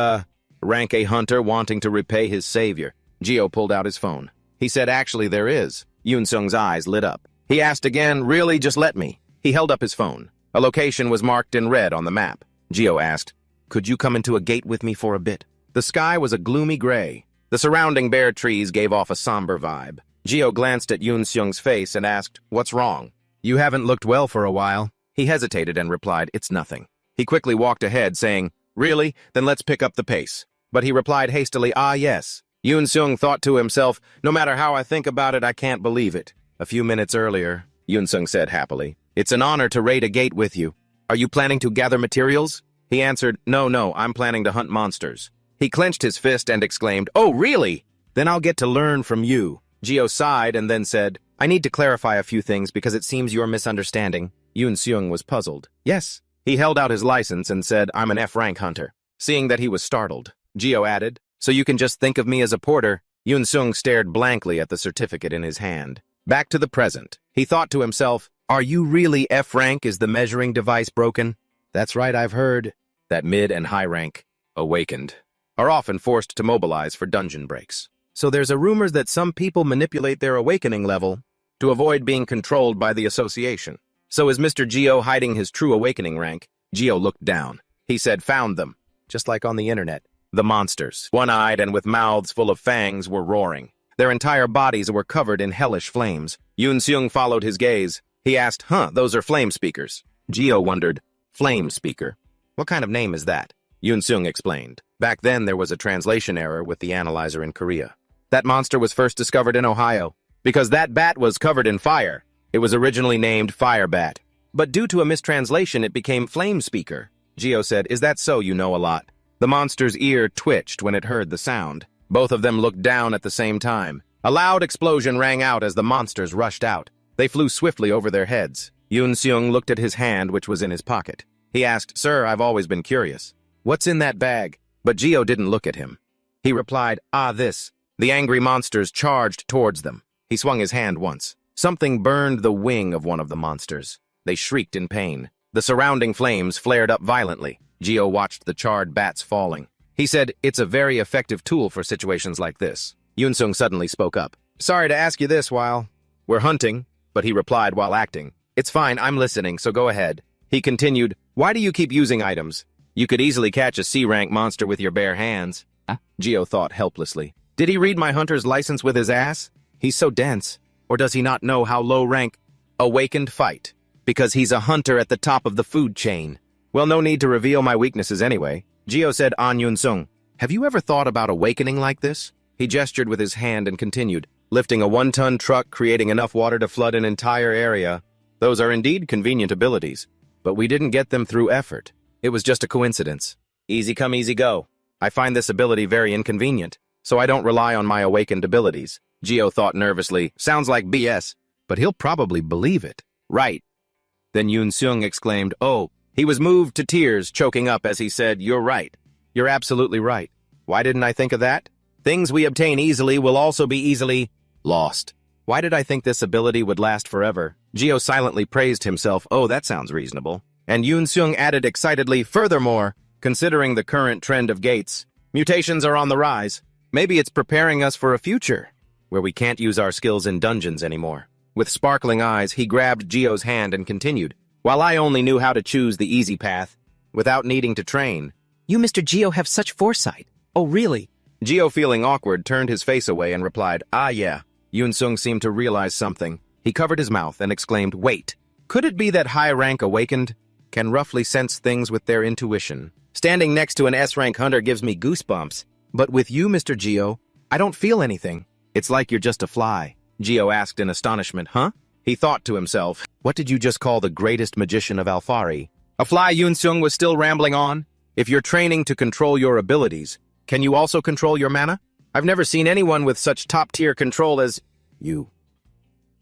rank A hunter wanting to repay his savior. Gio pulled out his phone. He said, actually there is. Yunsung's eyes lit up. He asked again, really, just let me. He held up his phone. A location was marked in red on the map. Gio asked, could you come into a gate with me for a bit? The sky was a gloomy gray. The surrounding bare trees gave off a somber vibe. Gio glanced at Yunsung's face and asked, what's wrong? You haven't looked well for a while. He hesitated and replied, it's nothing. He quickly walked ahead, saying, really? Then let's pick up the pace. but he replied hastily, "Ah, yes." Yunsung thought to himself, "No matter how I think about it, I can't believe it." A few minutes earlier, Yunsung said happily, "It's an honor to raid a gate with you. Are you planning to gather materials?" He answered, No, I'm planning to hunt monsters." He clenched his fist and exclaimed, "Oh, really? Then I'll get to learn from you." Gio sighed and then said, "I need to clarify a few things because it seems you're misunderstanding." Yunsung was puzzled. "Yes." He held out his license and said, "I'm an F-rank hunter." Seeing that he was startled, Gio added, "So you can just think of me as a porter?" Yunsung stared blankly at the certificate in his hand. Back to the present. He thought to himself, "Are you really F-rank? Is the measuring device broken?" That's right, I've heard that mid and high rank, awakened, are often forced to mobilize for dungeon breaks. So there's a rumor that some people manipulate their awakening level to avoid being controlled by the association. So is Mr. Gio hiding his true awakening rank? Gio looked down. He said, "Found them." Just like on the internet. The monsters, one-eyed and with mouths full of fangs, were roaring. Their entire bodies were covered in hellish flames. Yunsung followed his gaze. He asked, Those are flame speakers." Gio wondered, "Flame speaker? What kind of name is that?" Yunsung explained. Back then, there was a translation error with the analyzer in Korea. That monster was first discovered in Ohio. Because that bat was covered in fire, it was originally named Fire Bat. But due to a mistranslation, it became Flame Speaker. Gio said, "Is that so? You know a lot." The monster's ear twitched when it heard the sound. Both of them looked down at the same time. A loud explosion rang out as the monsters rushed out. They flew swiftly over their heads. Yunsung looked at his hand, which was in his pocket. He asked, "Sir, I've always been curious. What's in that bag?" But Gio didn't look at him. He replied, "This." The angry monsters charged towards them. He swung his hand once. Something burned the wing of one of the monsters. They shrieked in pain. The surrounding flames flared up violently. Gio watched the charred bats falling. He said, "It's a very effective tool for situations like this." Yunsung suddenly spoke up. "Sorry to ask you this while we're hunting," but he replied while acting, "It's fine, I'm listening, so go ahead." He continued, "Why do you keep using items? You could easily catch a C-rank monster with your bare hands." Gio thought helplessly. Did he read my hunter's license with his ass? He's so dense. Or does he not know how low rank awakened fight? Because he's a hunter at the top of the food chain. Well, no need to reveal my weaknesses anyway. Gio said, "An Yunsung, have you ever thought about awakening like this?" He gestured with his hand and continued, "Lifting a 1-ton truck, creating enough water to flood an entire area. Those are indeed convenient abilities, but we didn't get them through effort. It was just a coincidence. Easy come, easy go. I find this ability very inconvenient, so I don't rely on my awakened abilities." Gio thought nervously, "Sounds like BS, but he'll probably believe it." "Right." Then Yunsung exclaimed, "Oh." He was moved to tears, choking up as he said, "You're right. You're absolutely right. Why didn't I think of that? Things we obtain easily will also be easily lost. Why did I think this ability would last forever?" Gio silently praised himself. "Oh, that sounds reasonable." And Yunsung added excitedly, "Furthermore, considering the current trend of gates, mutations are on the rise. Maybe it's preparing us for a future where we can't use our skills in dungeons anymore." With sparkling eyes, he grabbed Gio's hand and continued, "While I only knew how to choose the easy path, without needing to train." "You, Mr. Gio, have such foresight." "Oh, really?" Gio, feeling awkward, turned his face away and replied, Yeah." Yunsung seemed to realize something. He covered his mouth and exclaimed, "Wait. Could it be that high-rank awakened can roughly sense things with their intuition? Standing next to an S-rank hunter gives me goosebumps. But with you, Mr. Gio, I don't feel anything. It's like you're just a fly." Gio asked in astonishment, "Huh?" He thought to himself, "What did you just call the greatest magician of Alfari?" A fly. Yunsung was still rambling on. "If you're training to control your abilities, can you also control your mana? I've never seen anyone with such top-tier control as you."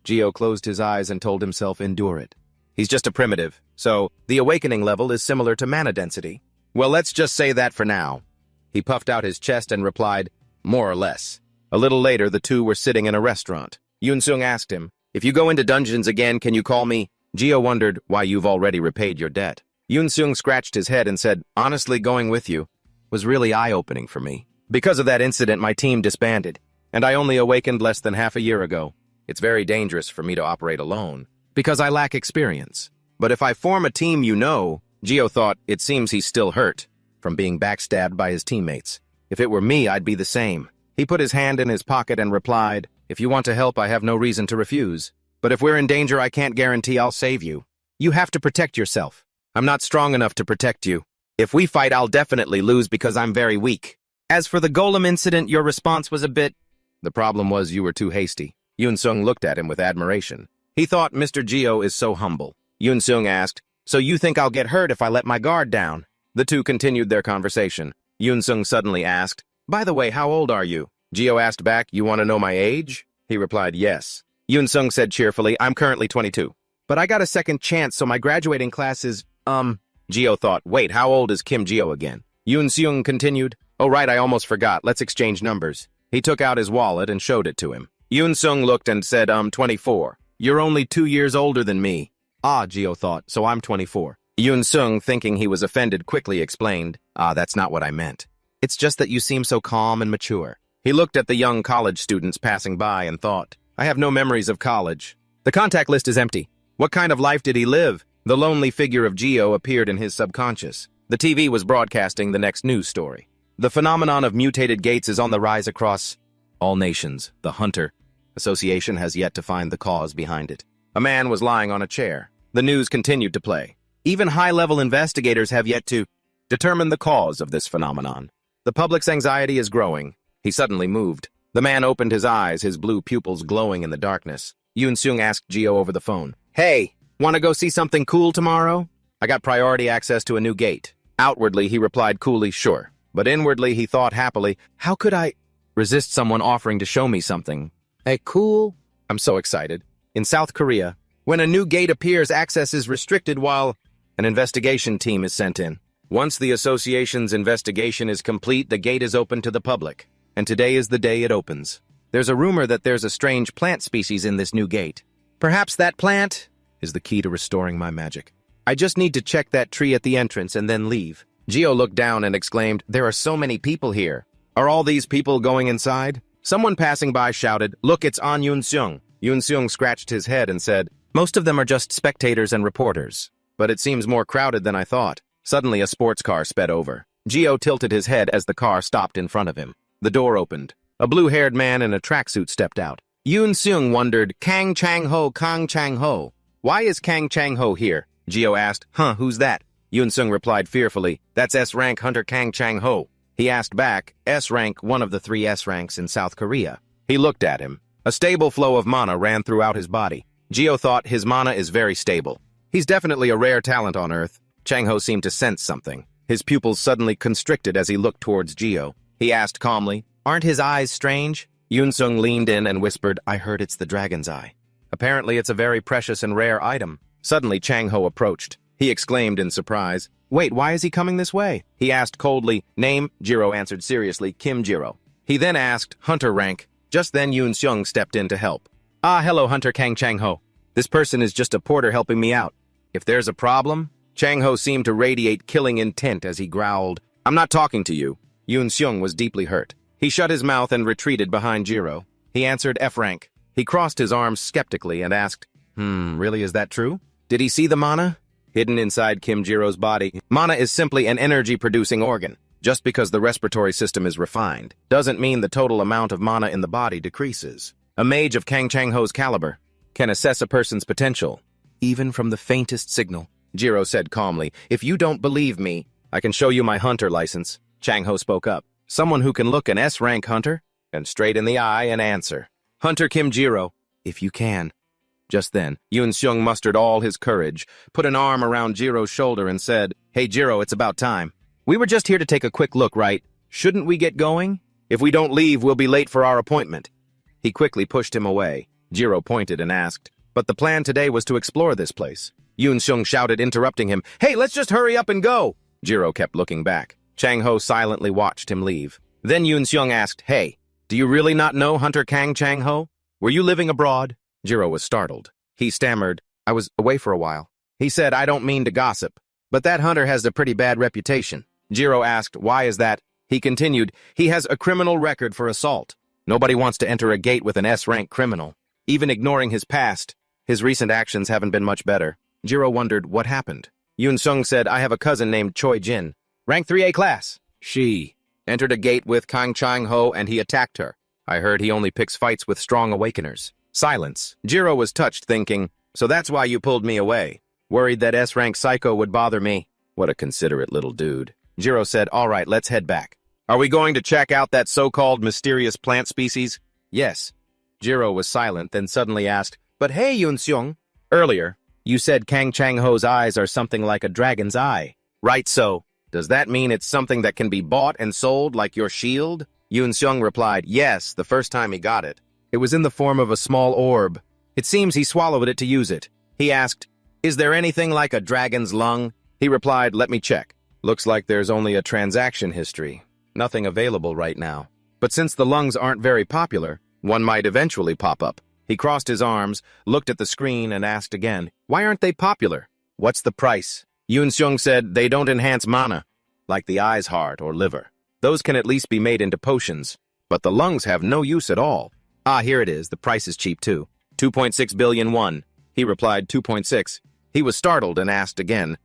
Gio closed his eyes and told himself, "Endure it. He's just a primitive, so the awakening level is similar to mana density. Well, let's just say that for now." He puffed out his chest and replied, "More or less." A little later, the two were sitting in a restaurant. Yunsung asked him, "If you go into dungeons again, can you call me?" Gio wondered why you've already repaid your debt. Yunsung scratched his head and said, "Honestly, going with you was really eye-opening for me. Because of that incident, my team disbanded, and I only awakened less than half a year ago. It's very dangerous for me to operate alone, because I lack experience. But if I form a team Gio thought, it seems he's still hurt from being backstabbed by his teammates. If it were me, I'd be the same." He put his hand in his pocket and replied, "If you want to help, I have no reason to refuse. But if we're in danger, I can't guarantee I'll save you. You have to protect yourself. I'm not strong enough to protect you. If we fight, I'll definitely lose because I'm very weak." As for the golem incident, your response was a bit... The problem was you were too hasty. Yunsung looked at him with admiration. He thought Mr. Gio is so humble. Yunsung asked, so you think I'll get hurt if I let my guard down? The two continued their conversation. Yunsung suddenly asked, by the way, how old are you? Gio asked back, you want to know my age? He replied, yes. Yunsung said cheerfully, I'm currently 22. But I got a second chance, so my graduating class is, Gio thought, wait, how old is Kim Gio again? Yunsung continued, oh right, I almost forgot, let's exchange numbers. He took out his wallet and showed it to him. Yunsung looked and said, 24. You're only 2 years older than me. Ah, Gio thought, so I'm 24. Yunsung, thinking he was offended, quickly explained, that's not what I meant. It's just that you seem so calm and mature. He looked at the young college students passing by and thought, I have no memories of college. The contact list is empty. What kind of life did he live? The lonely figure of Gio appeared in his subconscious. The TV was broadcasting the next news story. The phenomenon of mutated gates is on the rise across all nations. The Hunter Association has yet to find the cause behind it. A man was lying on a chair. The news continued to play. Even high-level investigators have yet to determine the cause of this phenomenon. The public's anxiety is growing. He suddenly moved. The man opened his eyes, his blue pupils glowing in the darkness. Yunsung asked Gio over the phone, hey, want to go see something cool tomorrow? I got priority access to a new gate. Outwardly, he replied coolly, sure. But inwardly, he thought happily, how could I resist someone offering to show me something? Hey, cool. I'm so excited. In South Korea, when a new gate appears, access is restricted while an investigation team is sent in. Once the association's investigation is complete, the gate is open to the public. And today is the day it opens. There's a rumor that there's a strange plant species in this new gate. Perhaps that plant is the key to restoring my magic. I just need to check that tree at the entrance and then leave. Gio looked down and exclaimed, there are so many people here. Are all these people going inside? Someone passing by shouted, look, it's An Yunsung. Yunsung scratched his head and said, most of them are just spectators and reporters. But it seems more crowded than I thought. Suddenly a sports car sped over. Gio tilted his head as the car stopped in front of him. The door opened. A blue-haired man in a tracksuit stepped out. Yunsung wondered, Kang Changho. Why is Kang Changho here? Gio asked, who's that? Yunsung replied fearfully, that's S-rank Hunter Kang Changho. He asked back, S-rank, one of the 3 S-ranks in South Korea. He looked at him. A stable flow of mana ran throughout his body. Gio thought his mana is very stable. He's definitely a rare talent on Earth. Changho seemed to sense something. His pupils suddenly constricted as he looked towards Gio. He asked calmly, aren't his eyes strange? Yunsung leaned in and whispered, I heard it's the dragon's eye. Apparently it's a very precious and rare item. Suddenly Changho approached. He exclaimed in surprise, wait, why is he coming this way? He asked coldly, name? Jiro answered seriously, Kim Jiro. He then asked, Hunter rank. Just then Yunsung stepped in to help. Hello Hunter Kang Changho. This person is just a porter helping me out. If there's a problem? Changho seemed to radiate killing intent as he growled, I'm not talking to you. Yunsung was deeply hurt. He shut his mouth and retreated behind Jiro. He answered F-rank. He crossed his arms skeptically and asked, really is that true? Did he see the mana? Hidden inside Kim Jiro's body, mana is simply an energy-producing organ. Just because the respiratory system is refined, doesn't mean the total amount of mana in the body decreases. A mage of Kang Changho's caliber can assess a person's potential, even from the faintest signal. Jiro said calmly, if you don't believe me, I can show you my hunter license. Changho spoke up. Someone who can look an S-rank hunter and straight in the eye and answer. Hunter Kim Jiro, if you can. Just then, Yunsung mustered all his courage, put an arm around Jiro's shoulder and said, hey Jiro, it's about time. We were just here to take a quick look, right? Shouldn't we get going? If we don't leave, we'll be late for our appointment. He quickly pushed him away. Jiro pointed and asked, but the plan today was to explore this place. Yunsung shouted, interrupting him, hey, let's just hurry up and go. Jiro kept looking back. Changho silently watched him leave. Then Yunsung asked, hey, do you really not know Hunter Kang Changho? Were you living abroad? Jiro was startled. He stammered, I was away for a while. He said, I don't mean to gossip, but that hunter has a pretty bad reputation. Jiro asked, why is that? He continued, he has a criminal record for assault. Nobody wants to enter a gate with an S-rank criminal. Even ignoring his past, his recent actions haven't been much better. Jiro wondered what happened. Yunsung said, I have a cousin named Choi Jin, rank 3A class. She entered a gate with Kang Changho and he attacked her. I heard he only picks fights with strong awakeners. Silence. Jiro was touched, thinking, so that's why you pulled me away. Worried that S-rank psycho would bother me. What a considerate little dude. Jiro said, all right, let's head back. Are we going to check out that so-called mysterious plant species? Yes. Jiro was silent, then suddenly asked, But hey, Yunsung. Earlier, you said Kang Changho's eyes are something like a dragon's eye. Right so. Does that mean it's something that can be bought and sold like your shield? Yunsung replied, yes, the first time he got it. It was in the form of a small orb. It seems he swallowed it to use it. He asked, Is there anything like a dragon's lung? He replied, Let me check. Looks like there's only a transaction history. Nothing available right now. But since the lungs aren't very popular, one might eventually pop up. He crossed his arms, looked at the screen, and asked again, Why aren't they popular? What's the price? Yunsung said, They don't enhance mana, like the eye's heart or liver. Those can at least be made into potions, but the lungs have no use at all. Ah, here it is. The price is cheap too. 2.6 billion won. He replied 2.6. He was startled and asked again,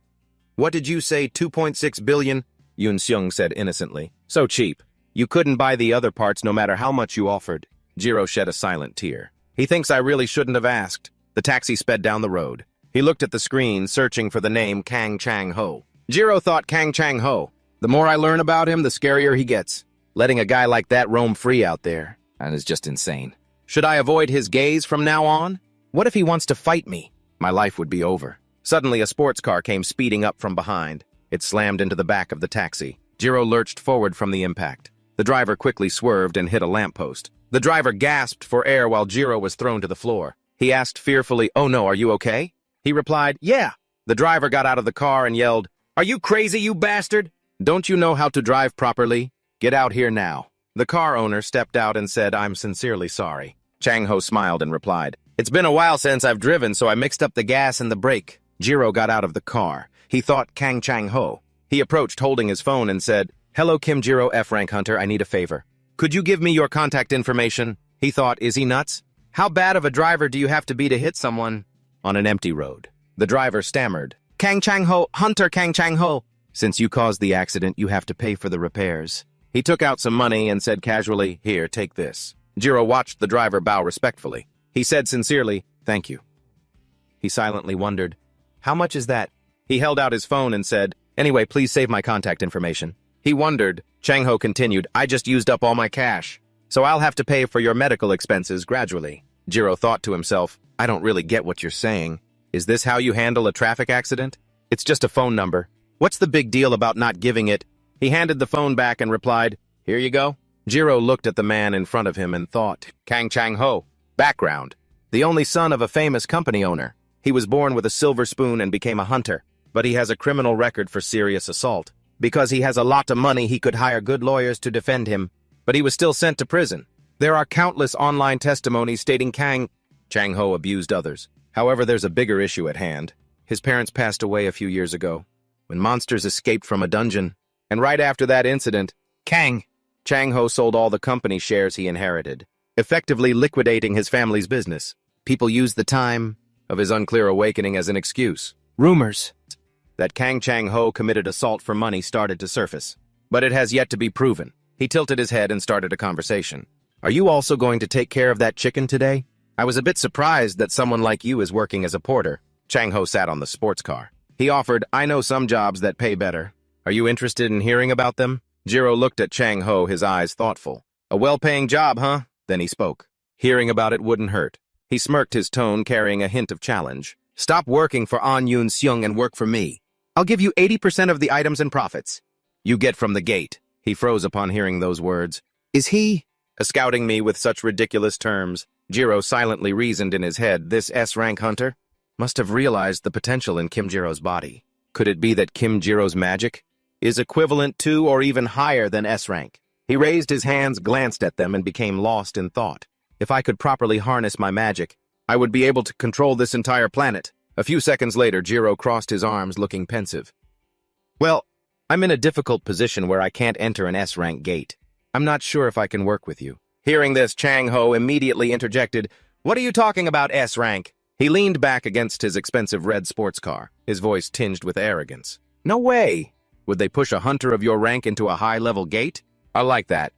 What did you say, 2.6 billion? Yunsung said innocently. So cheap. You couldn't buy the other parts no matter how much you offered. Jiro shed a silent tear. He thinks I really shouldn't have asked. The taxi sped down the road. He looked at the screen, searching for the name Kang Changho. Jiro thought Kang Changho. The more I learn about him, the scarier he gets. Letting a guy like that roam free out there, that is just insane. Should I avoid his gaze from now on? What if he wants to fight me? My life would be over. Suddenly, a sports car came speeding up from behind. It slammed into the back of the taxi. Jiro lurched forward from the impact. The driver quickly swerved and hit a lamppost. The driver gasped for air while Jiro was thrown to the floor. He asked fearfully, Oh no, are you okay? He replied, Yeah. The driver got out of the car and yelled, Are you crazy, you bastard? Don't you know how to drive properly? Get out here now. The car owner stepped out and said, I'm sincerely sorry. Changho smiled and replied, It's been a while since I've driven, so I mixed up the gas and the brake. Jiro got out of the car. He thought Kang Changho. He approached holding his phone and said, Hello, Kim Jiro F-Rank Hunter, I need a favor. Could you give me your contact information? He thought, Is he nuts? How bad of a driver do you have to be to hit someone on an empty road? The driver stammered, Kang Changho, Hunter Kang Changho. Since you caused the accident, you have to pay for the repairs. He took out some money and said casually, Here, take this. Jiro watched the driver bow respectfully. He said sincerely, Thank you. He silently wondered, How much is that? He held out his phone and said, Anyway, please save my contact information. He wondered. Changho continued, I just used up all my cash, so I'll have to pay for your medical expenses gradually. Jiro thought to himself, I don't really get what you're saying. Is this how you handle a traffic accident? It's just a phone number. What's the big deal about not giving it? He handed the phone back and replied, Here you go. Jiro looked at the man in front of him and thought, Kang Changho. Background. The only son of a famous company owner. He was born with a silver spoon and became a hunter, but he has a criminal record for serious assault. Because he has a lot of money, he could hire good lawyers to defend him, but he was still sent to prison. There are countless online testimonies stating Kang Changho abused others. However, there's a bigger issue at hand. His parents passed away a few years ago, when monsters escaped from a dungeon. And right after that incident, Kang Changho sold all the company shares he inherited, effectively liquidating his family's business. People used the time of his unclear awakening as an excuse. Rumors that Kang Changho committed assault for money started to surface, but it has yet to be proven. He tilted his head and started a conversation. Are you also going to take care of that chicken today? I was a bit surprised that someone like you is working as a porter. Changho sat on the sports car. He offered, I know some jobs that pay better. Are you interested in hearing about them? Jiro looked at Changho, his eyes thoughtful. A well-paying job, huh? Then he spoke. Hearing about it wouldn't hurt. He smirked, his tone carrying a hint of challenge. Stop working for An Yunsung and work for me. I'll give you 80% of the items and profits you get from the gate. He froze upon hearing those words. Is he scouting me with such ridiculous terms? Jiro silently reasoned in his head, this S-rank hunter must have realized the potential in Kim Jiro's body. Could it be that Kim Jiro's magic is equivalent to or even higher than S-rank? He raised his hands, glanced at them, and became lost in thought. If I could properly harness my magic, I would be able to control this entire planet. A few seconds later, Jiro crossed his arms, looking pensive. Well, I'm in a difficult position where I can't enter an S-rank gate. I'm not sure if I can work with you. Hearing this, Changho immediately interjected, What are you talking about, S-rank? He leaned back against his expensive red sports car, his voice tinged with arrogance. No way! Would they push a hunter of your rank into a high-level gate? I like that.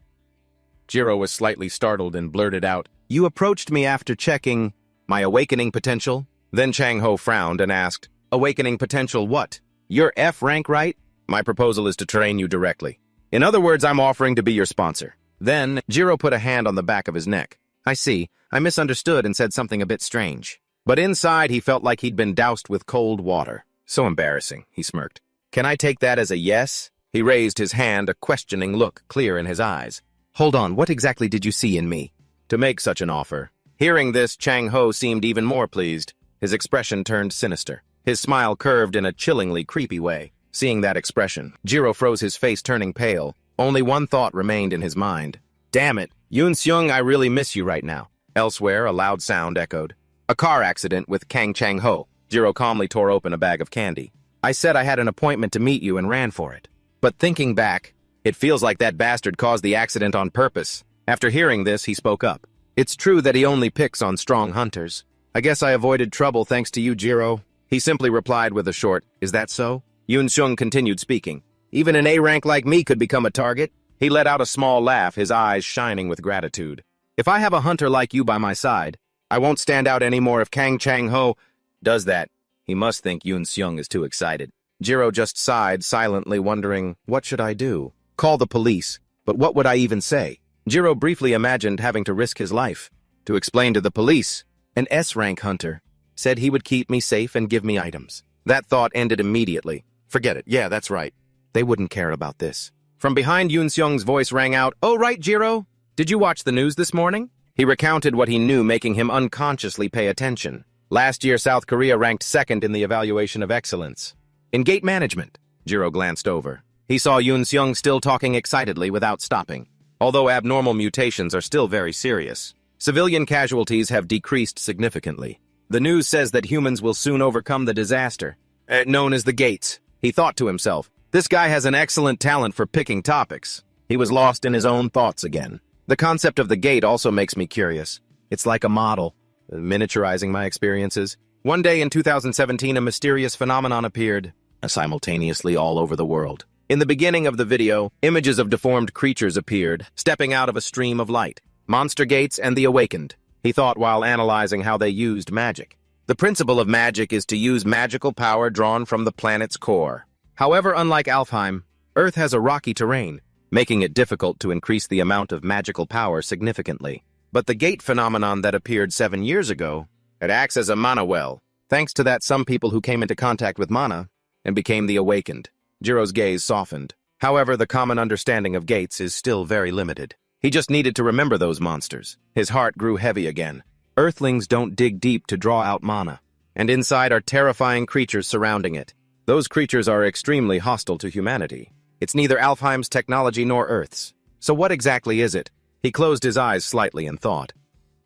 Jiro was slightly startled and blurted out, You approached me after checking my awakening potential? Then Changho frowned and asked, Awakening potential what? You're F rank, right? My proposal is to train you directly. In other words, I'm offering to be your sponsor. Then, Jiro put a hand on the back of his neck. I see. I misunderstood and said something a bit strange. But inside, he felt like he'd been doused with cold water. So embarrassing, he smirked. Can I take that as a yes? He raised his hand, a questioning look clear in his eyes. Hold on, what exactly did you see in me? To make such an offer. Hearing this, Changho seemed even more pleased. His expression turned sinister. His smile curved in a chillingly creepy way. Seeing that expression, Jiro froze his face, turning pale. Only one thought remained in his mind. Damn it, Yunsung, I really miss you right now. Elsewhere, a loud sound echoed. A car accident with Kang Changho. Jiro calmly tore open a bag of candy. I said I had an appointment to meet you and ran for it. But thinking back, it feels like that bastard caused the accident on purpose. After hearing this, he spoke up. It's true that he only picks on strong hunters. I guess I avoided trouble thanks to you, Jiro. He simply replied with a short, is that so? Yunsung continued speaking. Even an A-rank like me could become a target. He let out a small laugh, his eyes shining with gratitude. If I have a hunter like you by my side, I won't stand out anymore if Kang Changho does that. He must think Yunsung is too excited. Jiro just sighed, silently wondering, what should I do? Call the police. But what would I even say? Jiro briefly imagined having to risk his life. To explain to the police, an S-rank hunter said he would keep me safe and give me items. That thought ended immediately. Forget it. Yeah, that's right. They wouldn't care about this. From behind, Yunsung's voice rang out, Oh, right, Jiro. Did you watch the news this morning? He recounted what he knew, making him unconsciously pay attention. Last year, South Korea ranked second in the evaluation of excellence. In gate management, Jiro glanced over. He saw Yunsung still talking excitedly without stopping. Although abnormal mutations are still very serious, civilian casualties have decreased significantly. The news says that humans will soon overcome the disaster, known as the gates. He thought to himself, this guy has an excellent talent for picking topics. He was lost in his own thoughts again. The concept of the gate also makes me curious. It's like a model, miniaturizing my experiences. One day in 2017, a mysterious phenomenon appeared, simultaneously all over the world. In the beginning of the video, images of deformed creatures appeared, stepping out of a stream of light. Monster gates and the awakened, he thought while analyzing how they used magic. The principle of magic is to use magical power drawn from the planet's core. However, unlike Alfheim, Earth has a rocky terrain, making it difficult to increase the amount of magical power significantly. But the gate phenomenon that appeared 7 years ago, it acts as a mana well. Thanks to that, some people who came into contact with mana and became the awakened. Jiro's gaze softened. However, the common understanding of gates is still very limited. He just needed to remember those monsters. His heart grew heavy again. Earthlings don't dig deep to draw out mana, and inside are terrifying creatures surrounding it. Those creatures are extremely hostile to humanity. It's neither Alfheim's technology nor Earth's. So what exactly is it? He closed his eyes slightly and thought.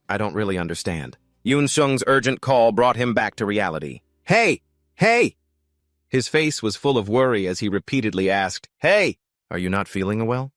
I don't really understand. Yunsung's urgent call brought him back to reality. Hey! Hey! His face was full of worry as he repeatedly asked, Hey! Are you not feeling well?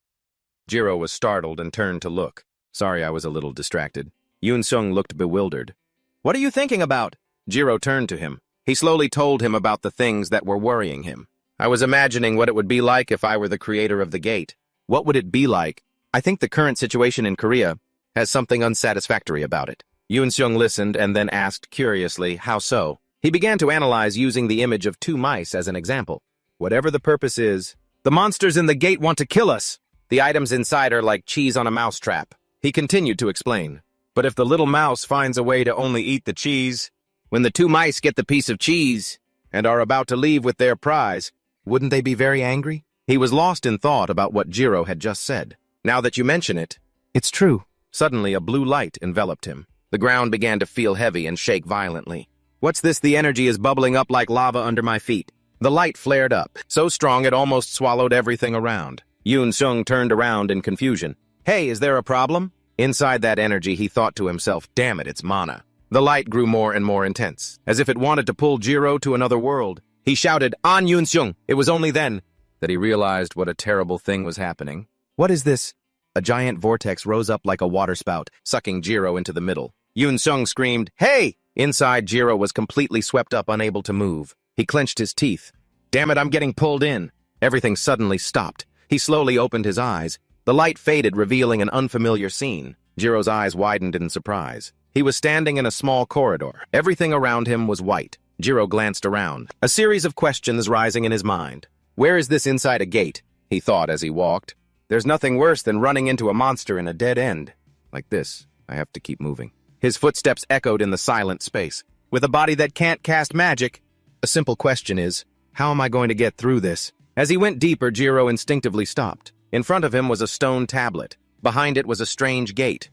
Jiro was startled and turned to look. Sorry, I was a little distracted. Yunsung looked bewildered. What are you thinking about? Jiro turned to him. He slowly told him about the things that were worrying him. I was imagining what it would be like if I were the creator of the gate. What would it be like? I think the current situation in Korea has something unsatisfactory about it. Yunsung listened and then asked curiously, how so? He began to analyze using the image of 2 mice as an example. Whatever the purpose is, the monsters in the gate want to kill us. The items inside are like cheese on a mousetrap. He continued to explain. But if the little mouse finds a way to only eat the cheese, when the 2 mice get the piece of cheese and are about to leave with their prize, wouldn't they be very angry? He was lost in thought about what Jiro had just said. Now that you mention it, it's true. Suddenly, a blue light enveloped him. The ground began to feel heavy and shake violently. What's this? The energy is bubbling up like lava under my feet. The light flared up, so strong it almost swallowed everything around. Yunsung turned around in confusion. Hey, is there a problem? Inside that energy, he thought to himself, damn it, it's mana. The light grew more and more intense, as if it wanted to pull Jiro to another world. He shouted, On Yunsung! It was only then that he realized what a terrible thing was happening. What is this? A giant vortex rose up like a waterspout, sucking Jiro into the middle. Yunsung screamed, Hey! Inside, Jiro was completely swept up, unable to move. He clenched his teeth. Damn it, I'm getting pulled in. Everything suddenly stopped. He slowly opened his eyes. The light faded, revealing an unfamiliar scene. Jiro's eyes widened in surprise. He was standing in a small corridor. Everything around him was white. Jiro glanced around, a series of questions rising in his mind. Where is this inside a gate? He thought as he walked. There's nothing worse than running into a monster in a dead end. Like this, I have to keep moving. His footsteps echoed in the silent space. With a body that can't cast magic, a simple question is, how am I going to get through this? As he went deeper, Jiro instinctively stopped. In front of him was a stone tablet. Behind it was a strange gate.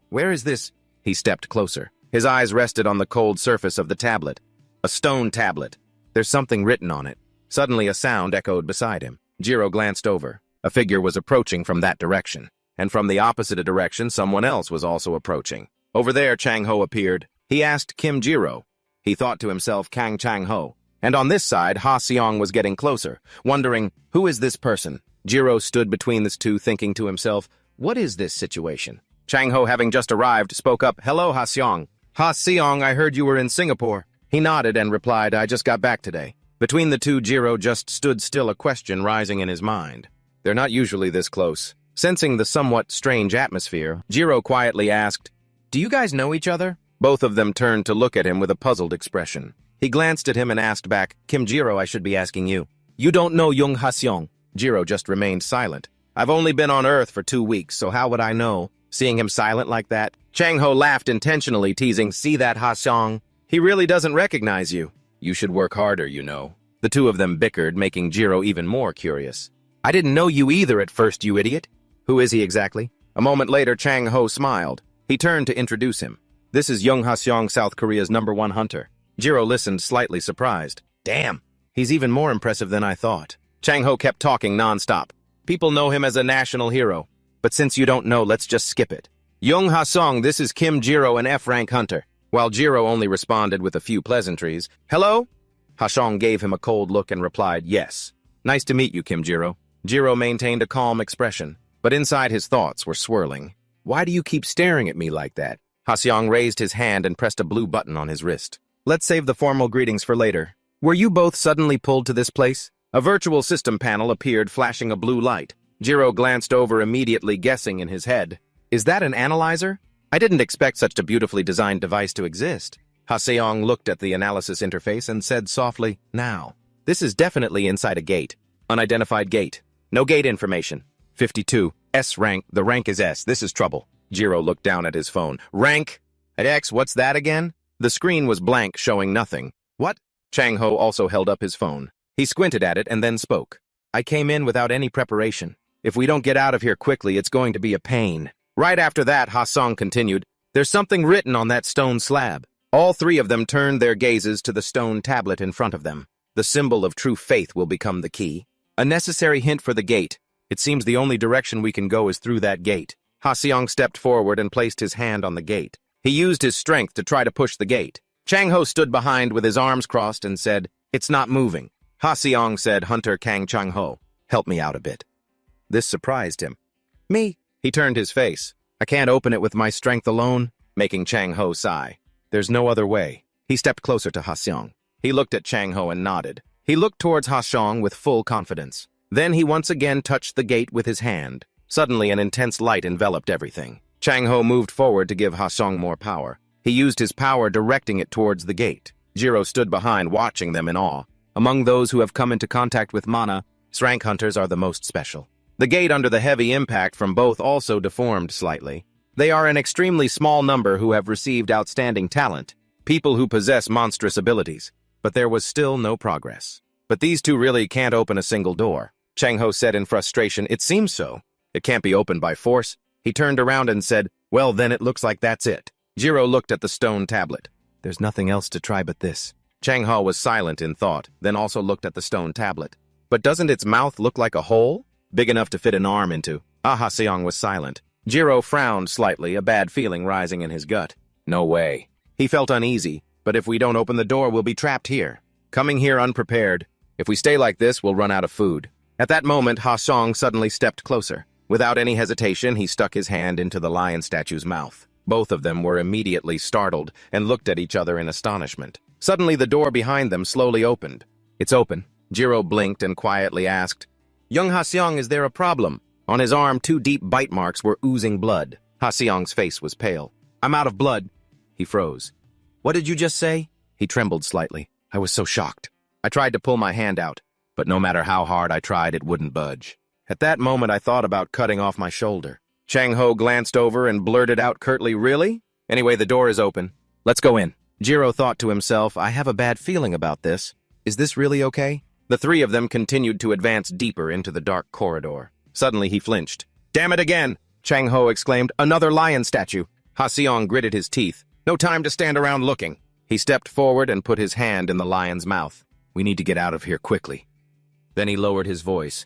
Where is this? He stepped closer. His eyes rested on the cold surface of the tablet. A stone tablet. There's something written on it. Suddenly, a sound echoed beside him. Jiro glanced over. A figure was approaching from that direction. And from the opposite direction, someone else was also approaching. Over there, Changho appeared. He asked Kim Jiro. He thought to himself, Kang Changho. And on this side, Ha Seong was getting closer, wondering, who is this person? Jiro stood between the two, thinking to himself, what is this situation? Changho, having just arrived, spoke up, hello, Ha Seong. Ha Seong, I heard you were in Singapore. He nodded and replied, I just got back today. Between the two, Jiro just stood still, a question rising in his mind. They're not usually this close. Sensing the somewhat strange atmosphere, Jiro quietly asked, do you guys know each other? Both of them turned to look at him with a puzzled expression. He glanced at him and asked back, Kim Jiro, I should be asking you. You don't know Young Ha Seong. Jiro just remained silent. I've only been on Earth for 2 weeks, so how would I know? Seeing him silent like that, Changho laughed intentionally, teasing, see that, Ha Seong? He really doesn't recognize you. You should work harder, you know. The two of them bickered, making Jiro even more curious. I didn't know you either at first, you idiot. Who is he exactly? A moment later, Changho smiled. He turned to introduce him. This is Young Ha Seong, South Korea's #1 hunter. Jiro listened, slightly surprised. Damn, he's even more impressive than I thought. Changho kept talking non-stop. People know him as a national hero. But since you don't know, let's just skip it. Young Ha Seong, this is Kim Jiro, an F-rank hunter. While Jiro only responded with a few pleasantries. Hello? Ha Seong gave him a cold look and replied, yes. Nice to meet you, Kim Jiro. Jiro maintained a calm expression, but inside his thoughts were swirling. Why do you keep staring at me like that? Ha Seong raised his hand and pressed a blue button on his wrist. Let's save the formal greetings for later. Were you both suddenly pulled to this place? A virtual system panel appeared, flashing a blue light. Jiro glanced over, immediately guessing in his head. Is that an analyzer? I didn't expect such a beautifully designed device to exist. Ha Seong looked at the analysis interface and said softly, now. This is definitely inside a gate. Unidentified gate. No gate information. 52. S rank. The rank is S. This is trouble. Jiro looked down at his phone. Rank? At X, what's that again? The screen was blank, showing nothing. What? Changho also held up his phone. He squinted at it and then spoke. I came in without any preparation. If we don't get out of here quickly, it's going to be a pain. Right after that, Ha Seong continued, there's something written on that stone slab. All three of them turned their gazes to the stone tablet in front of them. The symbol of true faith will become the key. A necessary hint for the gate. It seems the only direction we can go is through that gate. Ha Seong stepped forward and placed his hand on the gate. He used his strength to try to push the gate. Changho stood behind with his arms crossed and said, it's not moving. Ha Seong said, Hunter Kang Changho, help me out a bit. This surprised him. Me? He turned his face. I can't open it with my strength alone, making Changho sigh. There's no other way. He stepped closer to Ha Seong. He looked at Changho and nodded. He looked towards Ha Seong with full confidence. Then he once again touched the gate with his hand. Suddenly, an intense light enveloped everything. Changho moved forward to give Ha Seong more power. He used his power, directing it towards the gate. Jiro stood behind, watching them in awe. Among those who have come into contact with mana, S-rank hunters are the most special. The gate, under the heavy impact from both, also deformed slightly. They are an extremely small number who have received outstanding talent, people who possess monstrous abilities. But there was still no progress. But these two really can't open a single door. Changho said in frustration, it seems so. It can't be opened by force. He turned around and said, well, then it looks like that's it. Jiro looked at the stone tablet. There's nothing else to try but this. Changho was silent in thought, then also looked at the stone tablet. But doesn't its mouth look like a hole? Big enough to fit an arm into. Ha Seong was silent. Jiro frowned slightly, a bad feeling rising in his gut. No way. He felt uneasy, but if we don't open the door, we'll be trapped here. Coming here unprepared. If we stay like this, we'll run out of food. At that moment, Ha Seong suddenly stepped closer. Without any hesitation, he stuck his hand into the lion statue's mouth. Both of them were immediately startled and looked at each other in astonishment. Suddenly, the door behind them slowly opened. It's open. Jiro blinked and quietly asked, Young Ha Seong, is there a problem? On his arm, 2 deep bite marks were oozing blood. Ha Seong's face was pale. I'm out of blood. He froze. What did you just say? He trembled slightly. I was so shocked. I tried to pull my hand out, but no matter how hard I tried, it wouldn't budge. At that moment, I thought about cutting off my shoulder. Changho glanced over and blurted out curtly, "Really? Anyway, the door is open. Let's go in." Jiro thought to himself, "I have a bad feeling about this. Is this really okay?" The three of them continued to advance deeper into the dark corridor. Suddenly, he flinched. "Damn it again!" Changho exclaimed. "Another lion statue." Ha-seong gritted his teeth. "No time to stand around looking." He stepped forward and put his hand in the lion's mouth. "We need to get out of here quickly." Then he lowered his voice.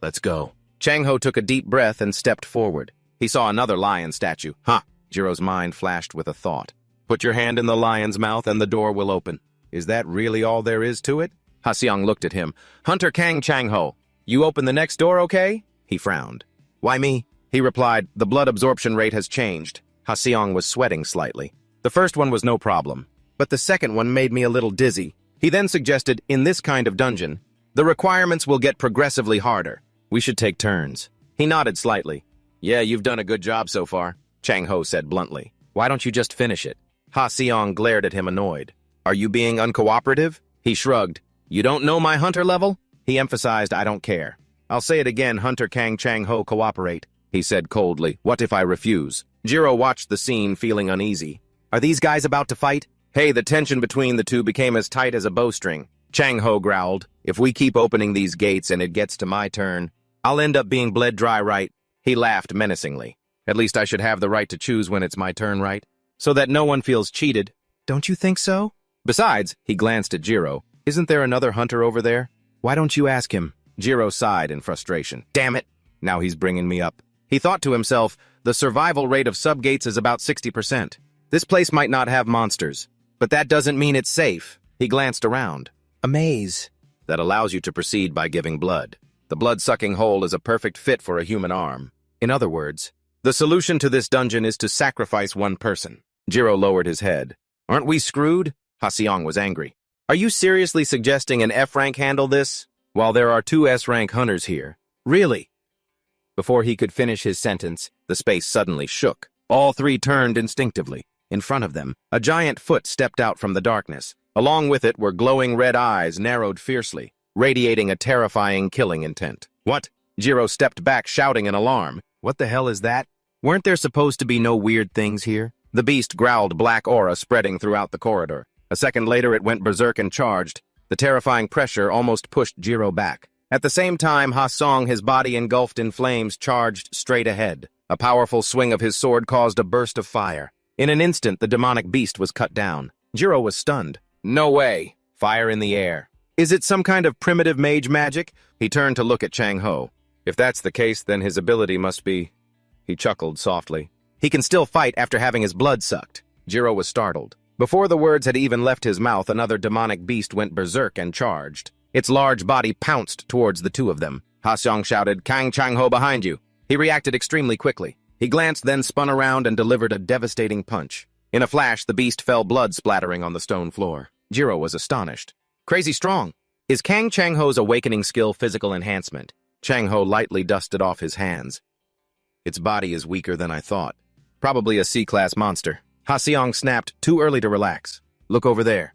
"Let's go." Changho took a deep breath and stepped forward. He saw another lion statue. "Huh." Jiro's mind flashed with a thought. "Put your hand in the lion's mouth and the door will open." "Is that really all there is to it?" Ha-seong looked at him. "Hunter Kang Changho, you open the next door, okay?" He frowned. "Why me?" He replied, "The blood absorption rate has changed." Ha-seong was sweating slightly. "The first one was no problem, but the second one made me a little dizzy." He then suggested, "In this kind of dungeon, the requirements will get progressively harder. We should take turns." He nodded slightly. "Yeah, you've done a good job so far," Changho said bluntly. "Why don't you just finish it?" Ha-seong glared at him annoyed. "Are you being uncooperative?" He shrugged. "You don't know my hunter level?" He emphasized, "I don't care." "I'll say it again, Hunter Kang Changho, cooperate," he said coldly. "What if I refuse?" Jiro watched the scene, feeling uneasy. "Are these guys about to fight?" Hey, the tension between the two became as tight as a bowstring. Changho growled, "If we keep opening these gates and it gets to my turn, I'll end up being bled dry, right?" He laughed menacingly. "At least I should have the right to choose when it's my turn, right? So that no one feels cheated. Don't you think so? Besides," he glanced at Jiro, "isn't there another hunter over there? Why don't you ask him?" Jiro sighed in frustration. "Damn it! Now he's bringing me up." He thought to himself, the survival rate of subgates is about 60%. This place might not have monsters, but that doesn't mean it's safe. He glanced around. A maze that allows you to proceed by giving blood. The blood-sucking hole is a perfect fit for a human arm. In other words, the solution to this dungeon is to sacrifice one person. Jiro lowered his head. "Aren't we screwed?" Ha-seong was angry. "Are you seriously suggesting an F-rank handle this? While there are 2 S-rank hunters here. Really?" Before he could finish his sentence, the space suddenly shook. All three turned instinctively. In front of them, a giant foot stepped out from the darkness. Along with it were glowing red eyes narrowed fiercely, radiating a terrifying killing intent. "What?" Jiro stepped back, shouting in alarm. "What the hell is that? Weren't there supposed to be no weird things here?" The beast growled, black aura spreading throughout the corridor. A second later, it went berserk and charged. The terrifying pressure almost pushed Jiro back. At the same time, Ha-seong, his body engulfed in flames, charged straight ahead. A powerful swing of his sword caused a burst of fire. In an instant, the demonic beast was cut down. Jiro was stunned. "No way!" Fire in the air. "Is it some kind of primitive mage magic?" He turned to look at Changho. "If that's the case, then his ability must be..." He chuckled softly. "He can still fight after having his blood sucked." Jiro was startled. Before the words had even left his mouth, another demonic beast went berserk and charged. Its large body pounced towards the two of them. Ha-seong shouted, "Kang Changho behind you!" He reacted extremely quickly. He glanced, then spun around and delivered a devastating punch. In a flash, the beast fell, blood splattering on the stone floor. Jiro was astonished. "Crazy strong. Is Kang Changho's awakening skill physical enhancement?" Changho lightly dusted off his hands. "Its body is weaker than I thought. Probably a C-class monster." Ha-seong snapped, "Too early to relax. Look over there."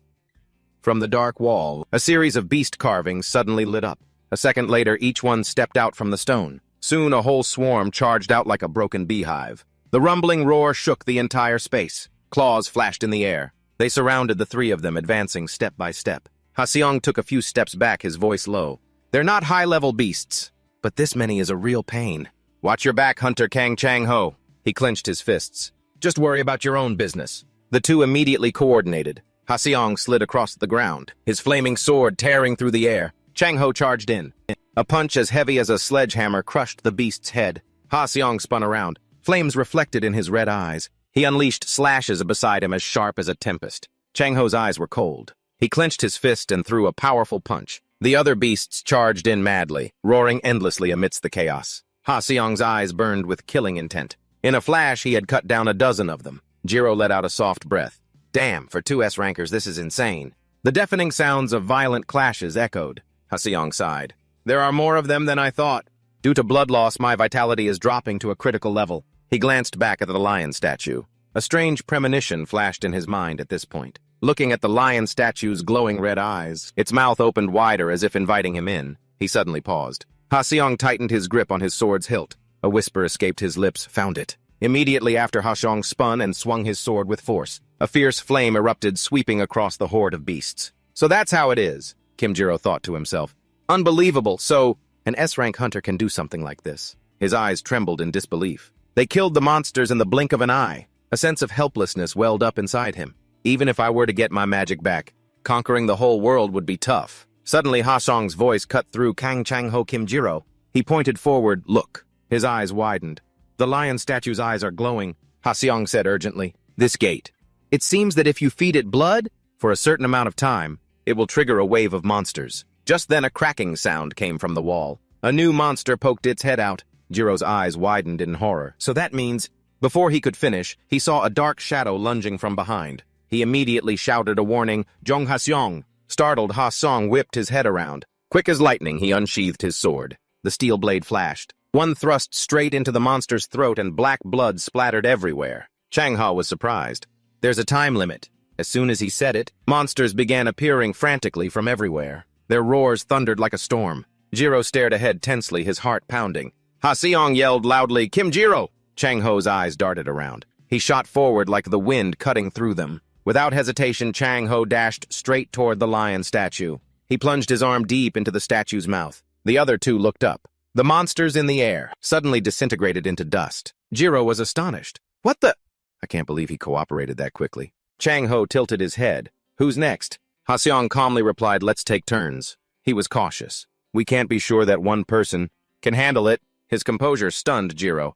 From the dark wall, a series of beast carvings suddenly lit up. A second later, each one stepped out from the stone. Soon, a whole swarm charged out like a broken beehive. The rumbling roar shook the entire space. Claws flashed in the air. They surrounded the three of them, advancing step by step. Ha-seong took a few steps back, his voice low. "They're not high-level beasts, but this many is a real pain. Watch your back, Hunter Kang Changho." He clenched his fists. "Just worry about your own business." The two immediately coordinated. Ha-seong slid across the ground, his flaming sword tearing through the air. Changho charged in. A punch as heavy as a sledgehammer crushed the beast's head. Ha-seong spun around. Flames reflected in his red eyes. He unleashed slashes beside him as sharp as a tempest. Changho's eyes were cold. He clenched his fist and threw a powerful punch. The other beasts charged in madly, roaring endlessly amidst the chaos. Ha-seong's eyes burned with killing intent. In a flash, he had cut down a dozen of them. Jiro let out a soft breath. "Damn, for 2 S-rankers, this is insane." The deafening sounds of violent clashes echoed. Ha-seong sighed. "There are more of them than I thought. Due to blood loss, my vitality is dropping to a critical level." He glanced back at the lion statue. A strange premonition flashed in his mind at this point. Looking at the lion statue's glowing red eyes, its mouth opened wider as if inviting him in, he suddenly paused. Ha tightened his grip on his sword's hilt. A whisper escaped his lips, found it. Immediately after, Ha spun and swung his sword with force. A fierce flame erupted, sweeping across the horde of beasts. So that's how it is, Kim Jiro thought to himself. Unbelievable, so an S-rank hunter can do something like this. His eyes trembled in disbelief. They killed the monsters in the blink of an eye. A sense of helplessness welled up inside him. Even if I were to get my magic back, conquering the whole world would be tough. Suddenly, Ha voice cut through Kang Changho Kim Jiro. He pointed forward. Look. His eyes widened. The lion statue's eyes are glowing, Ha said urgently. This gate. It seems that if you feed it blood, for a certain amount of time, it will trigger a wave of monsters. Just then a cracking sound came from the wall. A new monster poked its head out. Jiro's eyes widened in horror. So that means... Before he could finish, he saw a dark shadow lunging from behind. He immediately shouted a warning, Jong Ha-seong. Startled, Ha-seong whipped his head around. Quick as lightning, he unsheathed his sword. The steel blade flashed. One thrust straight into the monster's throat and black blood splattered everywhere. Changho was surprised. There's a time limit. As soon as he said it, monsters began appearing frantically from everywhere. Their roars thundered like a storm. Jiro stared ahead tensely, his heart pounding. Ha-seong yelled loudly, Kim Jiro! Changho's eyes darted around. He shot forward like the wind cutting through them. Without hesitation, Changho dashed straight toward the lion statue. He plunged his arm deep into the statue's mouth. The other two looked up. The monsters in the air suddenly disintegrated into dust. Jiro was astonished. What the? I can't believe he cooperated that quickly. Changho tilted his head. Who's next? Ha-seong calmly replied, let's take turns. He was cautious. We can't be sure that one person can handle it. His composure stunned Jiro.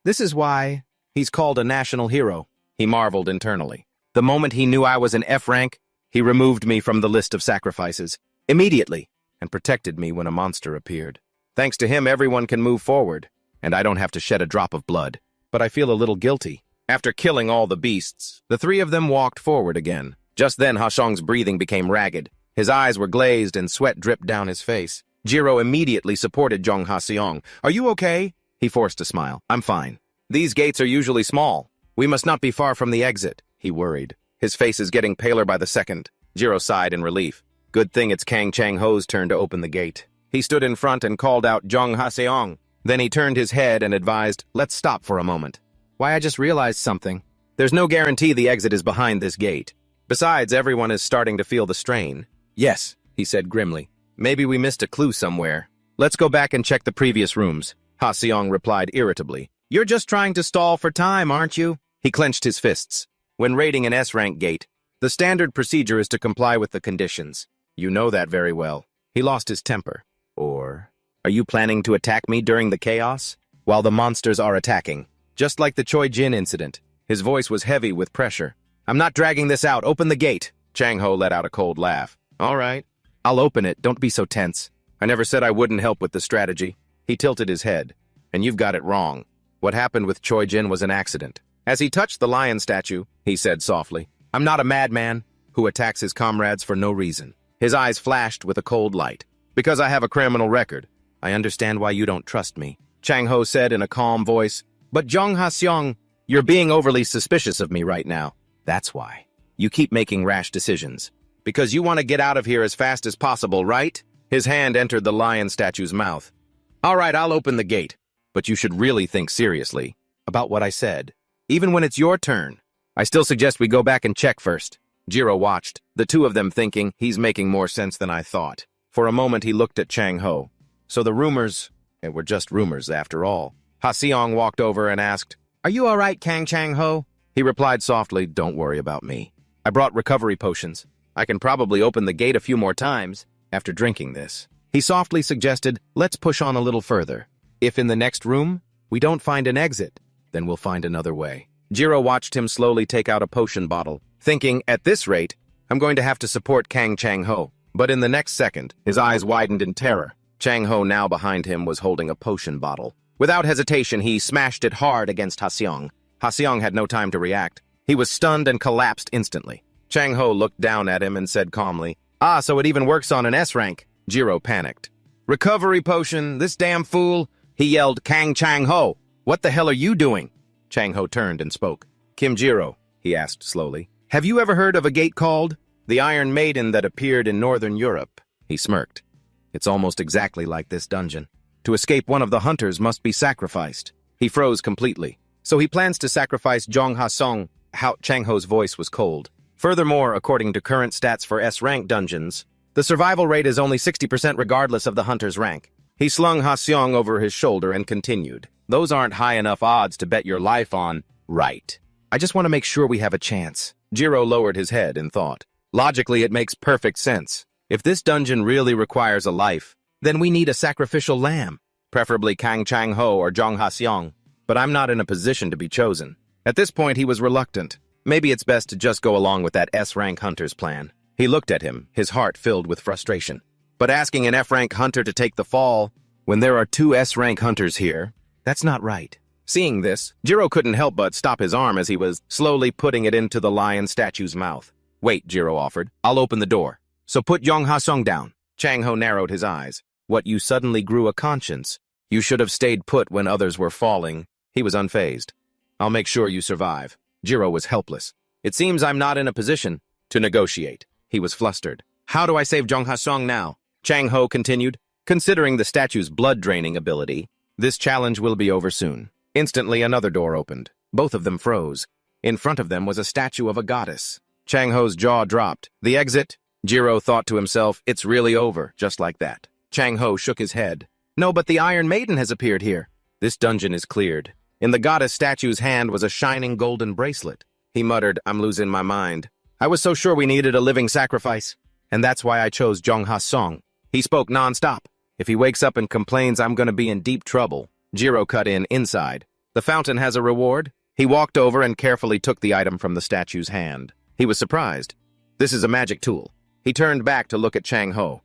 This is why he's called a national hero, he marveled internally. The moment he knew I was an F rank, he removed me from the list of sacrifices, immediately, and protected me when a monster appeared. Thanks to him, everyone can move forward, and I don't have to shed a drop of blood. But I feel a little guilty. After killing all the beasts, the three of them walked forward again. Just then, Ha-seong's breathing became ragged. His eyes were glazed and sweat dripped down his face. Jiro immediately supported Jong Ha-seong. Are you okay? He forced a smile. I'm fine. These gates are usually small. We must not be far from the exit, he worried. His face is getting paler by the second. Jiro sighed in relief. Good thing it's Kang Changho's turn to open the gate. He stood in front and called out Jong Ha-seong. Then he turned his head and advised, let's stop for a moment. Why, I just realized something. There's no guarantee the exit is behind this gate. Besides, everyone is starting to feel the strain. Yes, he said grimly. Maybe we missed a clue somewhere. Let's go back and check the previous rooms. Ha-seong replied irritably. You're just trying to stall for time, aren't you? He clenched his fists. When raiding an S-rank gate, the standard procedure is to comply with the conditions. You know that very well. He lost his temper. Or, are you planning to attack me during the chaos? While the monsters are attacking. Just like the Choi Jin incident. His voice was heavy with pressure. I'm not dragging this out. Open the gate. Changho let out a cold laugh. All right. I'll open it. Don't be so tense. I never said I wouldn't help with the strategy. He tilted his head. And you've got it wrong. What happened with Choi Jin was an accident. As he touched the lion statue, he said softly, I'm not a madman who attacks his comrades for no reason. His eyes flashed with a cold light. Because I have a criminal record. I understand why you don't trust me. Changho said in a calm voice. But Jong Ha-seong, you're being overly suspicious of me right now. That's why. You keep making rash decisions. Because you want to get out of here as fast as possible, right? His hand entered the lion statue's mouth. All right, I'll open the gate. But you should really think seriously about what I said. Even when it's your turn. I still suggest we go back and check first. Jiro watched, the two of them thinking he's making more sense than I thought. For a moment he looked at Changho. So the rumors, it were just rumors after all. Ha-seong walked over and asked, Are you all right, Kang Changho? He replied softly, Don't worry about me. I brought recovery potions. I can probably open the gate a few more times after drinking this. He softly suggested, Let's push on a little further. If in the next room, we don't find an exit, then we'll find another way. Jiro watched him slowly take out a potion bottle, thinking, at this rate, I'm going to have to support Kang Changho. But in the next second, his eyes widened in terror. Changho, now behind him, was holding a potion bottle. Without hesitation, he smashed it hard against Ha-seong. Ha-seong had no time to react. He was stunned and collapsed instantly. Changho looked down at him and said calmly, So it even works on an S rank. Jiro panicked. Recovery potion, this damn fool! He yelled, Kang Changho, what the hell are you doing? Changho turned and spoke. Kim Jiro, he asked slowly, have you ever heard of a gate called the Iron Maiden that appeared in Northern Europe? He smirked. It's almost exactly like this dungeon. To escape, one of the hunters must be sacrificed. He froze completely. So he plans to sacrifice Jong Ha-sung. Changho's voice was cold. Furthermore, according to current stats for S-rank dungeons, the survival rate is only 60% regardless of the hunter's rank. He slung Ha-seong over his shoulder and continued. Those aren't high enough odds to bet your life on. Right. I just want to make sure we have a chance. Jiro lowered his head in thought. Logically, it makes perfect sense. If this dungeon really requires a life, then we need a sacrificial lamb, preferably Kang Changho or Jong Ha-seong. But I'm not in a position to be chosen. At this point, he was reluctant. Maybe it's best to just go along with that S-rank hunter's plan. He looked at him, his heart filled with frustration. But asking an F-rank hunter to take the fall, when there are 2 S-rank hunters here, that's not right. Seeing this, Jiro couldn't help but stop his arm as he was slowly putting it into the lion statue's mouth. Wait, Jiro offered. I'll open the door. So put Jong Ha-sung down. Changho narrowed his eyes. What, you suddenly grew a conscience? You should have stayed put when others were falling. He was unfazed. I'll make sure you survive. Jiro was helpless. It seems I'm not in a position to negotiate. He was flustered. How do I save Jong Ha-sung now? Changho continued. Considering the statue's blood-draining ability, this challenge will be over soon. Instantly, another door opened. Both of them froze. In front of them was a statue of a goddess. Changho's jaw dropped. The exit? Jiro thought to himself, it's really over, just like that. Changho shook his head. No, but the Iron Maiden has appeared here. This dungeon is cleared. In the goddess statue's hand was a shining golden bracelet. He muttered, I'm losing my mind. I was so sure we needed a living sacrifice. And that's why I chose Jong Ha-sung. He spoke non-stop. If he wakes up and complains, I'm going to be in deep trouble. Jiro cut in inside. The fountain has a reward. He walked over and carefully took the item from the statue's hand. He was surprised. This is a magic tool. He turned back to look at Changho.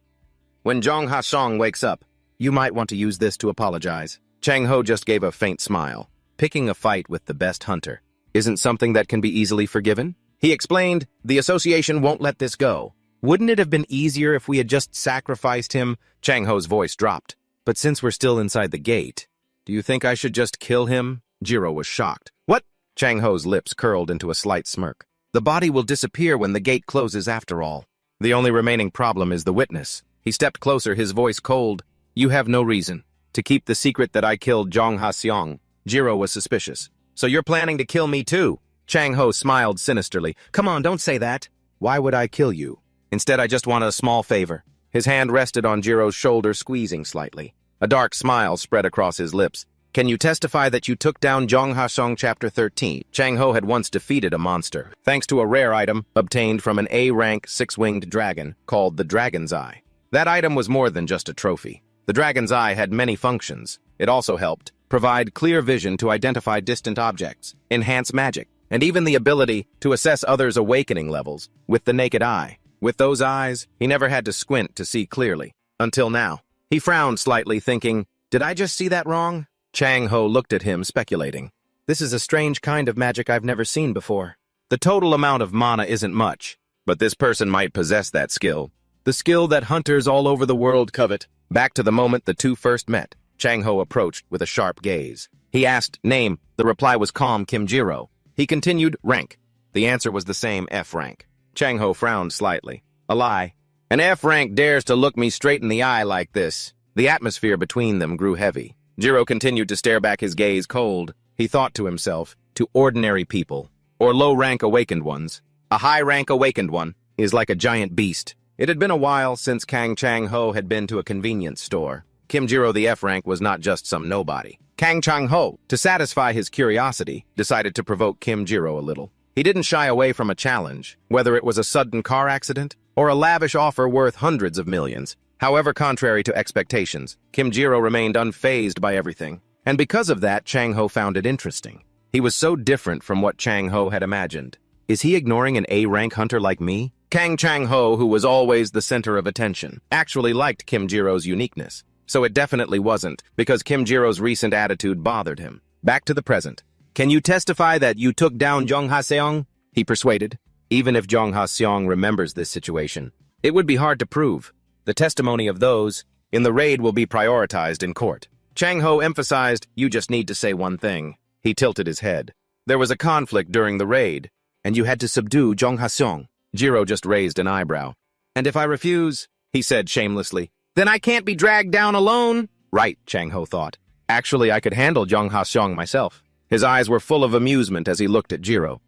When Jong Ha-sung wakes up, you might want to use this to apologize. Changho just gave a faint smile. Picking a fight with the best hunter isn't something that can be easily forgiven. He explained, the association won't let this go. Wouldn't it have been easier if we had just sacrificed him? Changho's voice dropped. But since we're still inside the gate, do you think I should just kill him? Jiro was shocked. What? Changho's lips curled into a slight smirk. The body will disappear when the gate closes after all. The only remaining problem is the witness. He stepped closer, his voice cold. You have no reason to keep the secret that I killed Jong Ha-seong. Jiro was suspicious. So you're planning to kill me too? Changho smiled sinisterly. Come on, don't say that. Why would I kill you? Instead, I just want a small favor. His hand rested on Jiro's shoulder, squeezing slightly. A dark smile spread across his lips. Can you testify that you took down Jong Ha-sung Chapter 13? Changho had once defeated a monster, thanks to a rare item obtained from an A-rank 6-winged dragon called the Dragon's Eye. That item was more than just a trophy. The Dragon's Eye had many functions. It also helped provide clear vision to identify distant objects, enhance magic, and even the ability to assess others' awakening levels with the naked eye. With those eyes, he never had to squint to see clearly. Until now. He frowned slightly, thinking, did I just see that wrong? Changho looked at him, speculating. This is a strange kind of magic I've never seen before. The total amount of mana isn't much, but this person might possess that skill. The skill that hunters all over the world covet. Back to the moment the two first met, Changho approached with a sharp gaze. He asked, name. The reply was calm, Kim Jiro. He continued, rank. The answer was the same, F rank. Changho frowned slightly. A lie. An F rank dares to look me straight in the eye like this. The atmosphere between them grew heavy. Jiro continued to stare back, his gaze cold. He thought to himself, to ordinary people, or low-rank awakened ones. A high-rank awakened one is like a giant beast. It had been a while since Kang Changho had been to a convenience store. Kim Jiro the F-rank was not just some nobody. Kang Changho, to satisfy his curiosity, decided to provoke Kim Jiro a little. He didn't shy away from a challenge, whether it was a sudden car accident or a lavish offer worth hundreds of millions. However, contrary to expectations, Kim Jiro remained unfazed by everything. And because of that, Changho found it interesting. He was so different from what Changho had imagined. Is he ignoring an A-rank hunter like me? Kang Changho, who was always the center of attention, actually liked Kim Jiro's uniqueness. So it definitely wasn't, because Kim Jiro's recent attitude bothered him. Back to the present. Can you testify that you took down Jong Ha-seong? He persuaded. Even if Jong Ha-seong remembers this situation, it would be hard to prove. The testimony of those in the raid will be prioritized in court. Changho emphasized, you just need to say one thing. He tilted his head. There was a conflict during the raid, and you had to subdue Jong Ha-seong. Jiro just raised an eyebrow. And if I refuse, he said shamelessly, then I can't be dragged down alone. Right, Changho thought. Actually, I could handle Jong Ha-seong myself. His eyes were full of amusement as he looked at Jiro.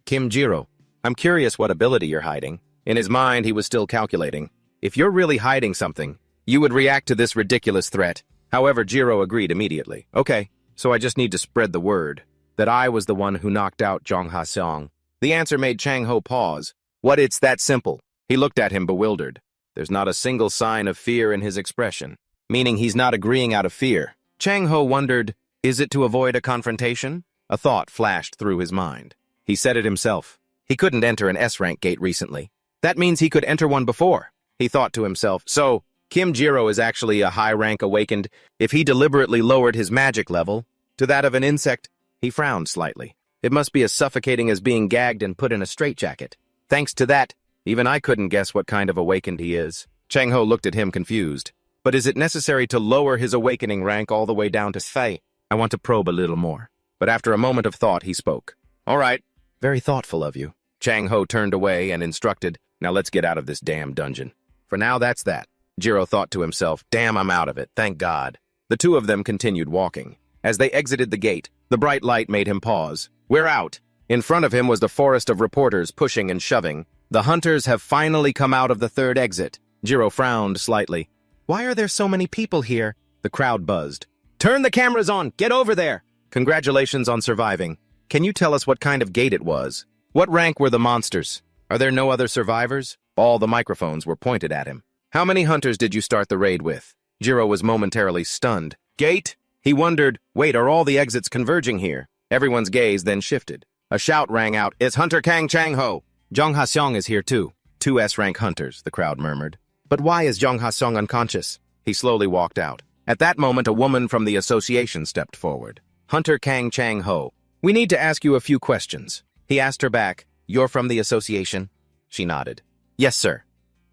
Kim Jiro, I'm curious what ability you're hiding. In his mind, he was still calculating. If you're really hiding something, you would react to this ridiculous threat. However, Jiro agreed immediately. Okay, so I just need to spread the word that I was the one who knocked out Jong Ha-seong. The answer made Changho pause. What, it's that simple? He looked at him bewildered. There's not a single sign of fear in his expression, meaning he's not agreeing out of fear. Changho wondered, is it to avoid a confrontation? A thought flashed through his mind. He said it himself. He couldn't enter an S-rank gate recently. That means he could enter one before. He thought to himself, so Kim Jiro is actually a high-rank awakened. If he deliberately lowered his magic level to that of an insect, he frowned slightly. It must be as suffocating as being gagged and put in a straitjacket. Thanks to that, even I couldn't guess what kind of awakened he is. Changho looked at him confused. But is it necessary to lower his awakening rank all the way down to Fae? I want to probe a little more. But after a moment of thought, he spoke. All right. Very thoughtful of you. Changho turned away and instructed, now let's get out of this damn dungeon. For now, that's that. Jiro thought to himself, damn, I'm out of it, thank God. The two of them continued walking. As they exited the gate, the bright light made him pause. We're out. In front of him was the forest of reporters pushing and shoving. The hunters have finally come out of the third exit. Jiro frowned slightly. Why are there so many people here? The crowd buzzed. Turn the cameras on! Get over there! Congratulations on surviving. Can you tell us what kind of gate it was? What rank were the monsters? Are there no other survivors? All the microphones were pointed at him. How many hunters did you start the raid with? Jiro was momentarily stunned. Gate? He wondered, wait, are all the exits converging here? Everyone's gaze then shifted. A shout rang out, it's Hunter Kang Changho! Jong Ha-seong is here too. 2 S-rank hunters, the crowd murmured. But why is Jong Ha-seong unconscious? He slowly walked out. At that moment, a woman from the association stepped forward. Hunter Kang Changho. We need to ask you a few questions. He asked her back, you're from the association? She nodded. Yes, sir.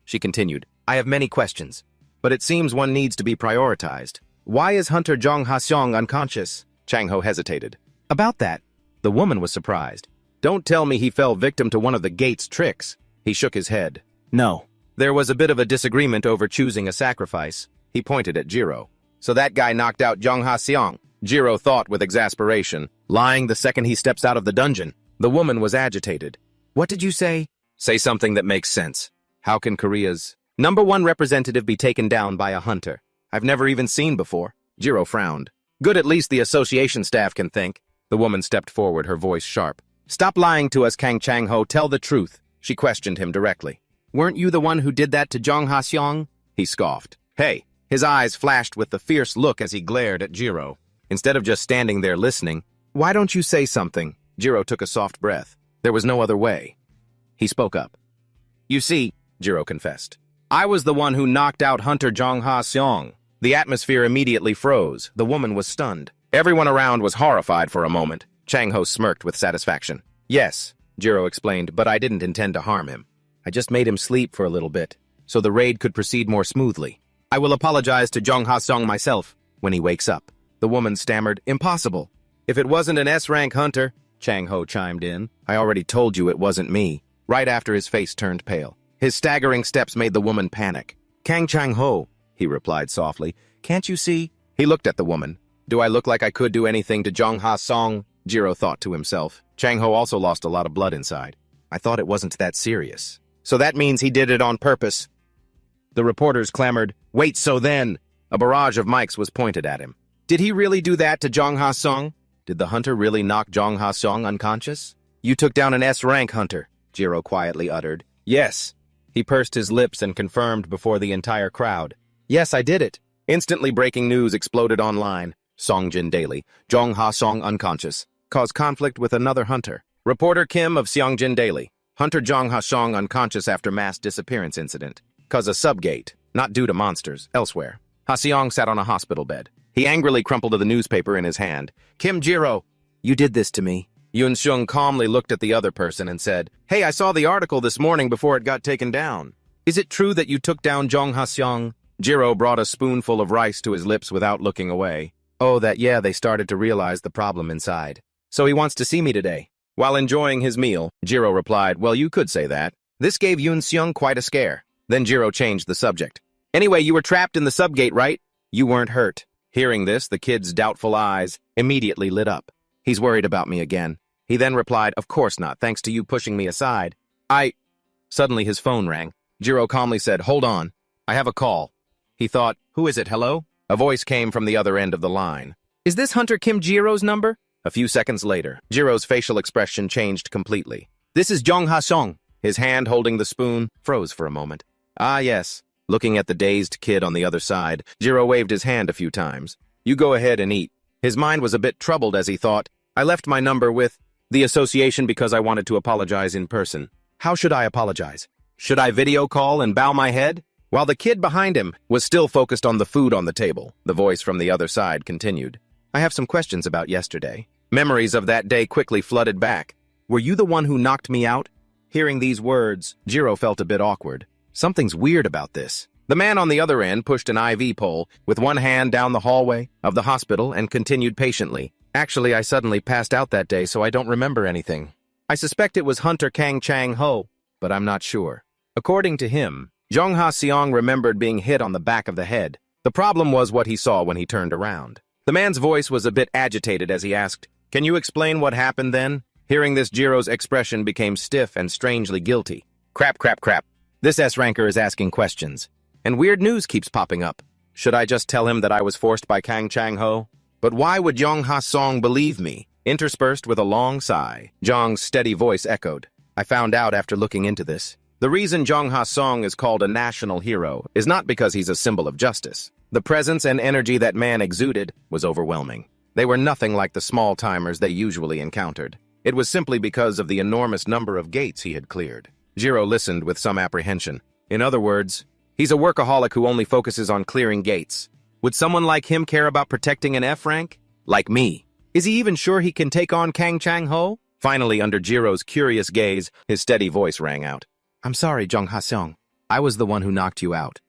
She continued, I have many questions, but it seems one needs to be prioritized. Why is Hunter Jong Ha-seong unconscious? Changho hesitated. About that, the woman was surprised. Don't tell me he fell victim to one of the gate's tricks. He shook his head. No. There was a bit of a disagreement over choosing a sacrifice. He pointed at Jiro. So that guy knocked out Jong Ha-seong. Jiro thought with exasperation, lying the second he steps out of the dungeon. The woman was agitated. What did you say? Say something that makes sense. How can Korea's #1 representative be taken down by a hunter? I've never even seen before. Jiro frowned. Good, at least the association staff can think. The woman stepped forward, her voice sharp. Stop lying to us, Kang Changho. Tell the truth. She questioned him directly. Weren't you the one who did that to Jong Ha-seong? He scoffed. Hey. His eyes flashed with the fierce look as he glared at Jiro. Instead of just standing there listening, why don't you say something? Jiro took a soft breath. There was no other way. He spoke up. You see, Jiro confessed, I was the one who knocked out Hunter Jong Ha-seong. The atmosphere immediately froze. The woman was stunned. Everyone around was horrified for a moment. Changho smirked with satisfaction. Yes, Jiro explained, but I didn't intend to harm him. I just made him sleep for a little bit, so the raid could proceed more smoothly. I will apologize to Jong Ha-seong myself when he wakes up. The woman stammered, impossible. If it wasn't an S-rank hunter, Changho chimed in. I already told you it wasn't me. Right after his face turned pale. His staggering steps made the woman panic. Kang Changho, he replied softly. Can't you see? He looked at the woman. Do I look like I could do anything to Jong Ha-seong? Jiro thought to himself. Changho also lost a lot of blood inside. I thought it wasn't that serious. So that means he did it on purpose. The reporters clamored, wait, so then? A barrage of mics was pointed at him. Did he really do that to Jong Ha-seong? Did the hunter really knock Jong Ha-seong unconscious? You took down an S-rank hunter, Jiro quietly uttered. Yes. He pursed his lips and confirmed before the entire crowd. Yes, I did it. Instantly breaking news exploded online. Songjin Daily, Jong Ha-seong unconscious. Caused conflict with another hunter. Reporter Kim of Seongjin Daily. Hunter Jong Ha-seong unconscious after mass disappearance incident. Cause a subgate, not due to monsters, elsewhere. Ha-seong sat on a hospital bed. He angrily crumpled the newspaper in his hand. Kim Jiro, you did this to me. Yunsung calmly looked at the other person and said, Hey, I saw the article this morning before it got taken down. Is it true that you took down Jong Ha-seong? Jiro brought a spoonful of rice to his lips without looking away. Oh, yeah, they started to realize the problem inside. So he wants to see me today. While enjoying his meal, Jiro replied, Well, you could say that. This gave Yunsung quite a scare. Then Jiro changed the subject. Anyway, you were trapped in the subgate, right? You weren't hurt. Hearing this, the kid's doubtful eyes immediately lit up. He's worried about me again. He then replied, of course not, thanks to you pushing me aside. Suddenly his phone rang. Jiro calmly said, hold on. I have a call. He thought, who is it, hello? A voice came from the other end of the line. Is this Hunter Kim Jiro's number? A few seconds later, Jiro's facial expression changed completely. This is Jong Ha-sung. His hand holding the spoon froze for a moment. Ah, yes. Looking at the dazed kid on the other side, Jiro waved his hand a few times. You go ahead and eat. His mind was a bit troubled as he thought, I left my number with the association because I wanted to apologize in person. How should I apologize? Should I video call and bow my head? While the kid behind him was still focused on the food on the table, the voice from the other side continued. I have some questions about yesterday. Memories of that day quickly flooded back. Were you the one who knocked me out? Hearing these words, Jiro felt a bit awkward. Something's weird about this. The man on the other end pushed an IV pole with one hand down the hallway of the hospital and continued patiently. Actually, I suddenly passed out that day, so I don't remember anything. I suspect it was Hunter Kang Changho, but I'm not sure. According to him, Jong Ha-seong remembered being hit on the back of the head. The problem was what he saw when he turned around. The man's voice was a bit agitated as he asked, can you explain what happened then? Hearing this, Jiro's expression became stiff and strangely guilty. Crap. This S-ranker is asking questions, and weird news keeps popping up. Should I just tell him that I was forced by Kang Changho? But why would Jong Ha-seong believe me? Interspersed with a long sigh, Jong's steady voice echoed. I found out after looking into this. The reason Jong Ha-seong is called a national hero is not because he's a symbol of justice. The presence and energy that man exuded was overwhelming. They were nothing like the small-timers they usually encountered. It was simply because of the enormous number of gates he had cleared. Jiro listened with some apprehension. In other words, he's a workaholic who only focuses on clearing gates. Would someone like him care about protecting an F rank? Like me. Is he even sure he can take on Kang Changho? Finally, under Jiro's curious gaze, his steady voice rang out. I'm sorry, Jong Ha-seong. I was the one who knocked you out.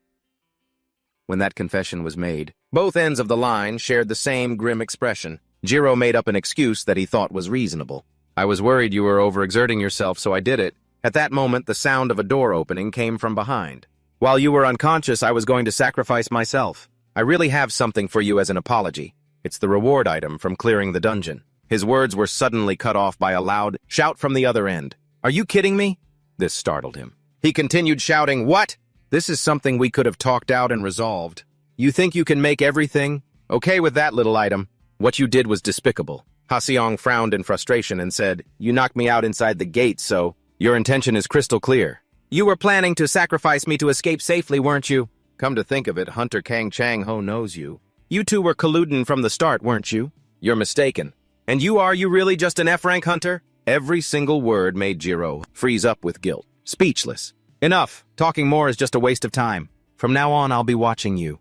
When that confession was made, both ends of the line shared the same grim expression. Jiro made up an excuse that he thought was reasonable. I was worried you were overexerting yourself, so I did it. At that moment, the sound of a door opening came from behind. While you were unconscious, I was going to sacrifice myself. I really have something for you as an apology. It's the reward item from clearing the dungeon. His words were suddenly cut off by a loud shout from the other end. Are you kidding me? This startled him. He continued shouting, what? This is something we could have talked out and resolved. You think you can make everything? Okay with that little item. What you did was despicable. Ha-seong frowned in frustration and said, you knocked me out inside the gate, so your intention is crystal clear. You were planning to sacrifice me to escape safely, weren't you? Come to think of it, Hunter Kang Changho knows you. You two were colluding from the start, weren't you? You're mistaken. And you really just an F-rank hunter? Every single word made Jiro freeze up with guilt. Speechless. Enough. Talking more is just a waste of time. From now on, I'll be watching you.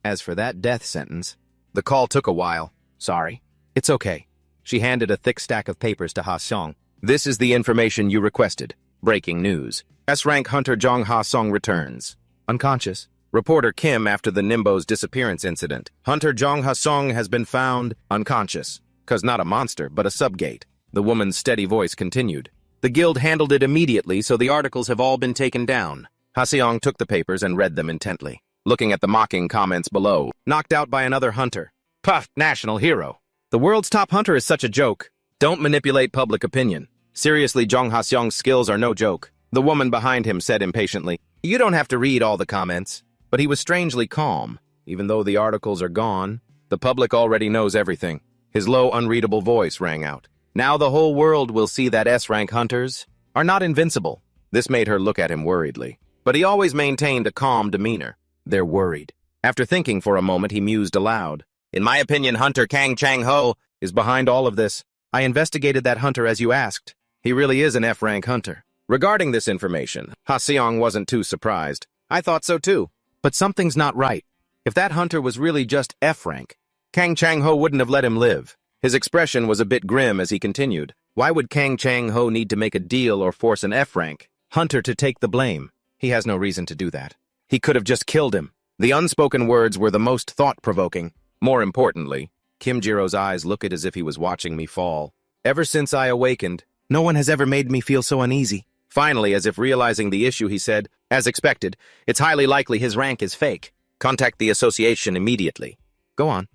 As for that death sentence, the call took a while. Sorry. It's okay. She handed a thick stack of papers to Ha-seong. This is the information you requested. Breaking news. S-rank hunter Jong Ha-seong returns. Unconscious. Reporter Kim after the Nimbo's disappearance incident. Hunter Jong Ha-seong has been found unconscious. 'Cause not a monster, but a subgate. The woman's steady voice continued. The guild handled it immediately, so the articles have all been taken down. Ha-seong took the papers and read them intently, looking at the mocking comments below. Knocked out by another hunter. Puff, national hero. The world's top hunter is such a joke. Don't manipulate public opinion. Seriously, Jong Ha-seong's skills are no joke. The woman behind him said impatiently, you don't have to read all the comments. But he was strangely calm. Even though the articles are gone, the public already knows everything. His low, unreadable voice rang out. Now the whole world will see that S-rank hunters are not invincible. This made her look at him worriedly. But he always maintained a calm demeanor. They're worried. After thinking for a moment, he mused aloud. In my opinion, Hunter Kang Changho is behind all of this. I investigated that hunter as you asked. He really is an F-rank hunter. Regarding this information, Ha-seong wasn't too surprised. I thought so too. But something's not right. If that hunter was really just F-rank, Kang Changho wouldn't have let him live. His expression was a bit grim as he continued. Why would Kang Changho need to make a deal or force an F-rank hunter to take the blame? He has no reason to do that. He could have just killed him. The unspoken words were the most thought-provoking. More importantly, Kim Jiro's eyes looked as if he was watching me fall. Ever since I awakened, no one has ever made me feel so uneasy. Finally, as if realizing the issue, he said, as expected, it's highly likely his rank is fake. Contact the association immediately. Go on.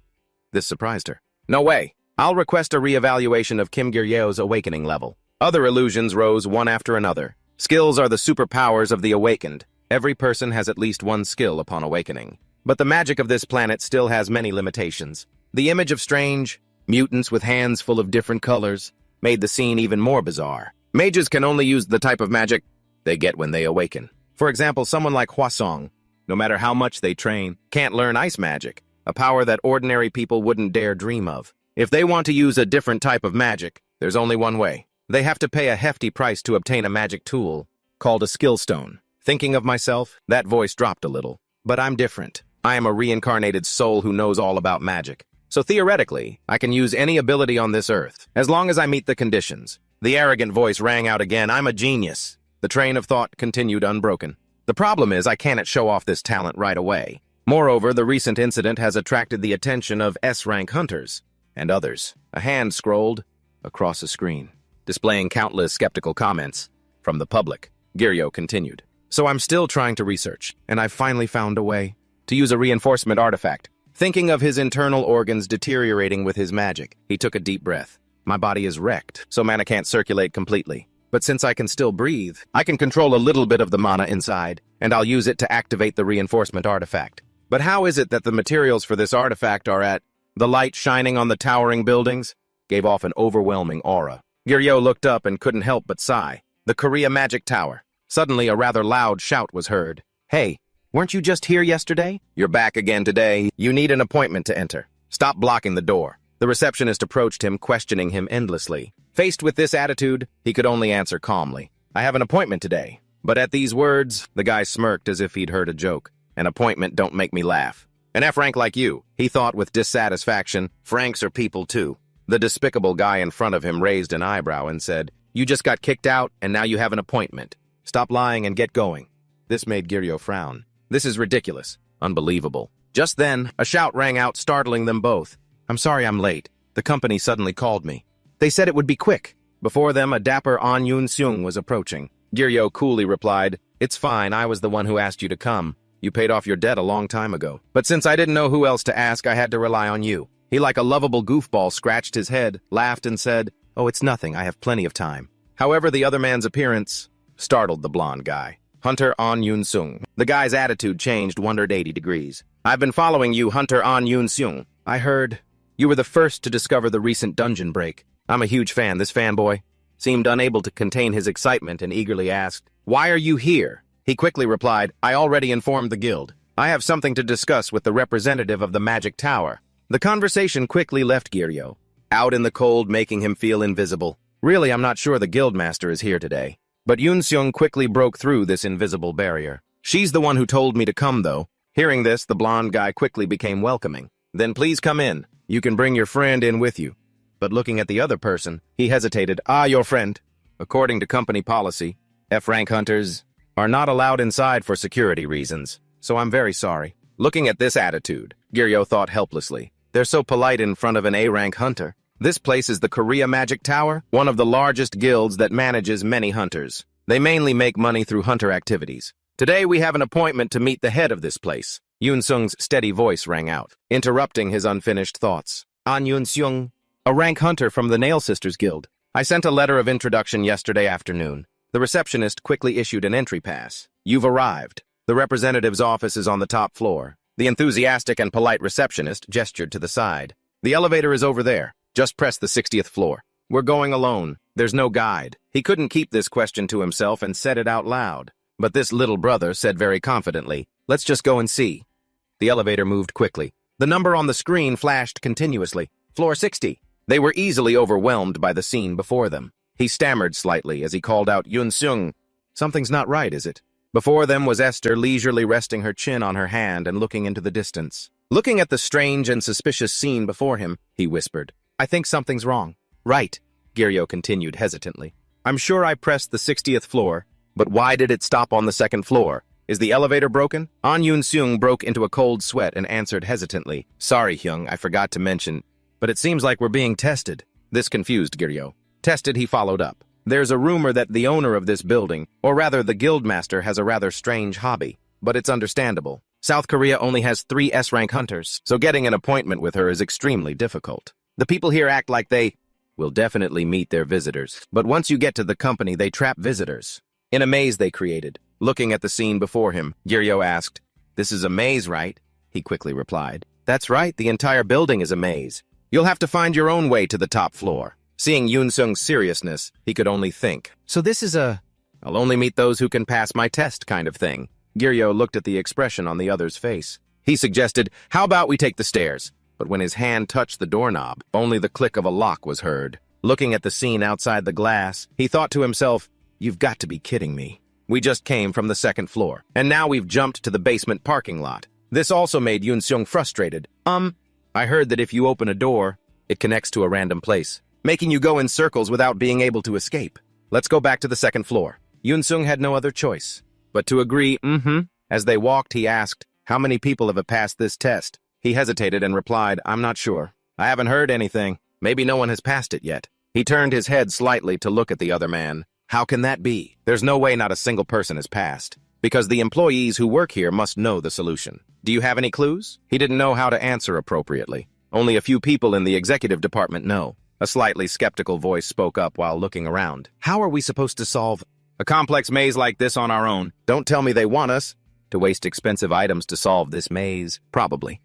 This surprised her. No way. I'll request a reevaluation of Kim Giryeo's awakening level. Other illusions rose one after another. Skills are the superpowers of the awakened. Every person has at least one skill upon awakening. But the magic of this planet still has many limitations. The image of strange mutants with hands full of different colors made the scene even more bizarre. Mages can only use the type of magic they get when they awaken. For example, someone like Hwasong, no matter how much they train, can't learn ice magic, a power that ordinary people wouldn't dare dream of. If they want to use a different type of magic, there's only one way. They have to pay a hefty price to obtain a magic tool called a skill stone. Thinking of myself, that voice dropped a little. But I'm different. I am a reincarnated soul who knows all about magic. So theoretically, I can use any ability on this earth, as long as I meet the conditions. The arrogant voice rang out again. I'm a genius. The train of thought continued unbroken. The problem is I can't show off this talent right away. Moreover, the recent incident has attracted the attention of S-rank hunters and others. A hand scrolled across a screen, displaying countless skeptical comments from the public. Giryo continued. So I'm still trying to research, and I've finally found a way to use a reinforcement artifact. Thinking of his internal organs deteriorating with his magic, he took a deep breath. My body is wrecked, so mana can't circulate completely. But since I can still breathe, I can control a little bit of the mana inside, and I'll use it to activate the reinforcement artifact. But how is it that the materials for this artifact are at? The light shining on the towering buildings gave off an overwhelming aura. Giryo looked up and couldn't help but sigh. The Korea Magic Tower. Suddenly, a rather loud shout was heard. Hey, weren't you just here yesterday? You're back again today. You need an appointment to enter. Stop blocking the door. The receptionist approached him, questioning him endlessly. Faced with this attitude, he could only answer calmly. I have an appointment today. But at these words, the guy smirked as if he'd heard a joke. An appointment don't make me laugh. An F-rank like you, he thought with dissatisfaction. Franks are people too. The despicable guy in front of him raised an eyebrow and said, You just got kicked out, and now you have an appointment. Stop lying and get going. This made Giryo frown. This is ridiculous. Unbelievable. Just then, a shout rang out, startling them both. I'm sorry I'm late. The company suddenly called me. They said it would be quick. Before them, a dapper An Yunsung was approaching. Giryo coolly replied, It's fine, I was the one who asked you to come. You paid off your debt a long time ago. But since I didn't know who else to ask, I had to rely on you. He, like a lovable goofball, scratched his head, laughed, and said, Oh, it's nothing, I have plenty of time. However, the other man's appearance startled the blonde guy. Hunter An Yunsung. The guy's attitude changed 180 degrees. I've been following you, Hunter An Yunsung. I heard you were the first to discover the recent dungeon break. I'm a huge fan. This fanboy seemed unable to contain his excitement and eagerly asked, Why are you here? He quickly replied, I already informed the guild. I have something to discuss with the representative of the Magic Tower. The conversation quickly left Giryo, out in the cold, making him feel invisible. Really, I'm not sure the guildmaster is here today. But Yunsung quickly broke through this invisible barrier. She's the one who told me to come, though. Hearing this, the blonde guy quickly became welcoming. Then please come in. You can bring your friend in with you. But looking at the other person, he hesitated. Your friend. According to company policy, F-rank hunters are not allowed inside for security reasons. So I'm very sorry. Looking at this attitude, Giryo thought helplessly. They're so polite in front of an A-rank hunter. This place is the Korea Magic Tower, one of the largest guilds that manages many hunters. They mainly make money through hunter activities. Today we have an appointment to meet the head of this place. Yunsung's steady voice rang out, interrupting his unfinished thoughts. An Yunsung, a rank hunter from the Nail Sisters Guild. I sent a letter of introduction yesterday afternoon. The receptionist quickly issued an entry pass. You've arrived. The representative's office is on the top floor. The enthusiastic and polite receptionist gestured to the side. The elevator is over there. Just press the 60th floor. We're going alone. There's no guide. He couldn't keep this question to himself and said it out loud. But this little brother said very confidently, Let's just go and see. The elevator moved quickly. The number on the screen flashed continuously. Floor 60. They were easily overwhelmed by the scene before them. He stammered slightly as he called out, Yunsung. Something's not right, is it? Before them was Esther, leisurely resting her chin on her hand and looking into the distance. Looking at the strange and suspicious scene before him, he whispered, I think something's wrong. Right, Giryo continued hesitantly. I'm sure I pressed the 60th floor, but why did it stop on the second floor? Is the elevator broken? An Yunsung broke into a cold sweat and answered hesitantly, Sorry, Hyung, I forgot to mention, but it seems like we're being tested. This confused Giryo. Tested, he followed up. There's a rumor that the owner of this building, or rather the guildmaster, has a rather strange hobby, but it's understandable. South Korea only has 3 S-rank hunters, so getting an appointment with her is extremely difficult. The people here act like they will definitely meet their visitors, but once you get to the company, they trap visitors. In a maze they created. Looking at the scene before him, Giryo asked, "This is a maze, right?" He quickly replied, "That's right, the entire building is a maze. You'll have to find your own way to the top floor." Seeing Yunsung's seriousness, he could only think, "So this is a I'll only meet those who can pass my test kind of thing." Giryo looked at the expression on the other's face. He suggested, "How about we take the stairs?" But when his hand touched the doorknob, only the click of a lock was heard. Looking at the scene outside the glass, he thought to himself, "You've got to be kidding me. We just came from the 2nd floor, and now we've jumped to the basement parking lot." This also made Yunsung frustrated. I heard that if you open a door, it connects to a random place, making you go in circles without being able to escape. Let's go back to the 2nd floor." Yunsung had no other choice but to agree, As they walked, he asked, "How many people have passed this test?" He hesitated and replied, "I'm not sure. I haven't heard anything. Maybe no one has passed it yet." He turned his head slightly to look at the other man. "How can that be? There's no way not a single person has passed, because the employees who work here must know the solution. Do you have any clues?" He didn't know how to answer appropriately. "Only a few people in the executive department know." A slightly skeptical voice spoke up while looking around. "How are we supposed to solve a complex maze like this on our own? Don't tell me they want us to waste expensive items to solve this maze." Probably.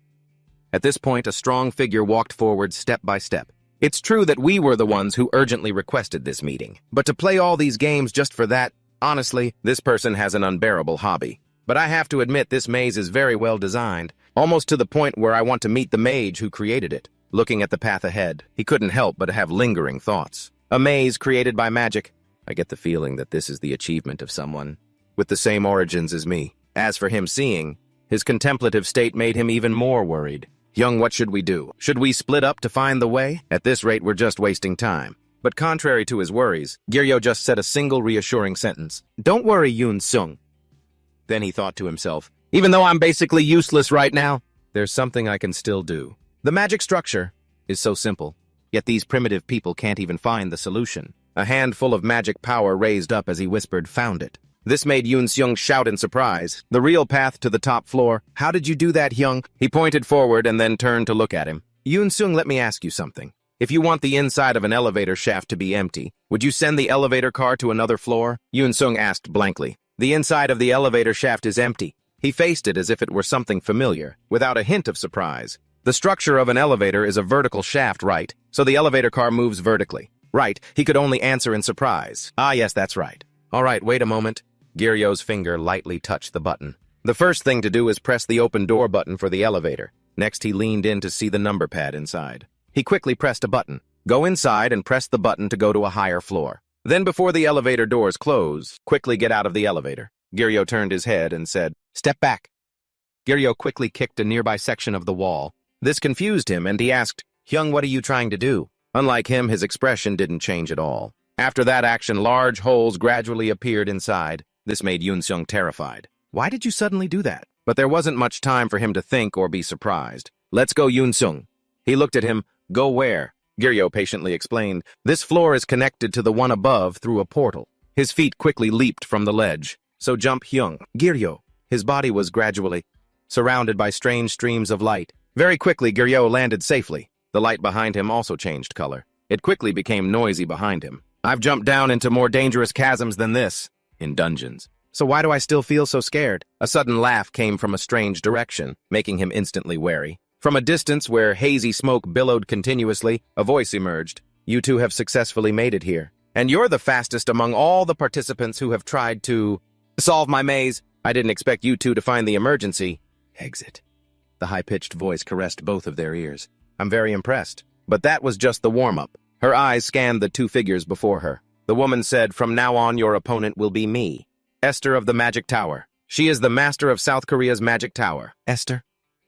At this point, a strong figure walked forward step by step. "It's true that we were the ones who urgently requested this meeting, but to play all these games just for that, honestly, this person has an unbearable hobby. But I have to admit this maze is very well designed, almost to the point where I want to meet the mage who created it." Looking at the path ahead, he couldn't help but have lingering thoughts. A maze created by magic. I get the feeling that this is the achievement of someone with the same origins as me. As for him seeing, his contemplative state made him even more worried. "Young, what should we do? Should we split up to find the way? At this rate, we're just wasting time." But contrary to his worries, Giryo just said a single reassuring sentence. "Don't worry, Yunsung." Then he thought to himself, "Even though I'm basically useless right now, there's something I can still do. The magic structure is so simple, yet these primitive people can't even find the solution." A handful of magic power raised up as he whispered, "Found it." This made Yunsung shout in surprise. "The real path to the top floor. How did you do that, Young?" He pointed forward and then turned to look at him. "Yunsung, let me ask you something. If you want the inside of an elevator shaft to be empty, would you send the elevator car to another floor?" Yunsung asked blankly. "The inside of the elevator shaft is empty." He faced it as if it were something familiar, without a hint of surprise. "The structure of an elevator is a vertical shaft, right? So the elevator car moves vertically." "Right," he could only answer in surprise. "Ah, yes, that's right." "All right, wait a moment." Giryo's finger lightly touched the button. The first thing to do is press the open door button for the elevator. Next, he leaned in to see the number pad inside. He quickly pressed a button. Go inside and press the button to go to a higher floor. Then, before the elevator doors close, quickly get out of the elevator. Giryo turned his head and said, "Step back." Giryo quickly kicked a nearby section of the wall. This confused him, and he asked, "Hyung, what are you trying to do?" Unlike him, his expression didn't change at all. After that action, large holes gradually appeared inside. This made Yunsung terrified. Why did you suddenly do that? But there wasn't much time for him to think or be surprised. "Let's go, Yunsung." He looked at him. "Go where?" Giryo patiently explained. "This floor is connected to the one above through a portal." His feet quickly leaped from the ledge. "So jump, Hyung." Giryo. His body was gradually surrounded by strange streams of light. Very quickly, Giryo landed safely. The light behind him also changed color. It quickly became noisy behind him. "I've jumped down into more dangerous chasms than this in dungeons. So why do I still feel so scared?" A sudden laugh came from a strange direction, making him instantly wary. From a distance where hazy smoke billowed continuously, a voice emerged. "You two have successfully made it here. And you're the fastest among all the participants who have tried to solve my maze. I didn't expect you two to find the emergency exit." The high-pitched voice caressed both of their ears. "I'm very impressed." But that was just the warm-up. Her eyes scanned the two figures before her. The woman said, "From now on, your opponent will be me, Esther of the Magic Tower. She is the master of South Korea's Magic Tower." "Esther?"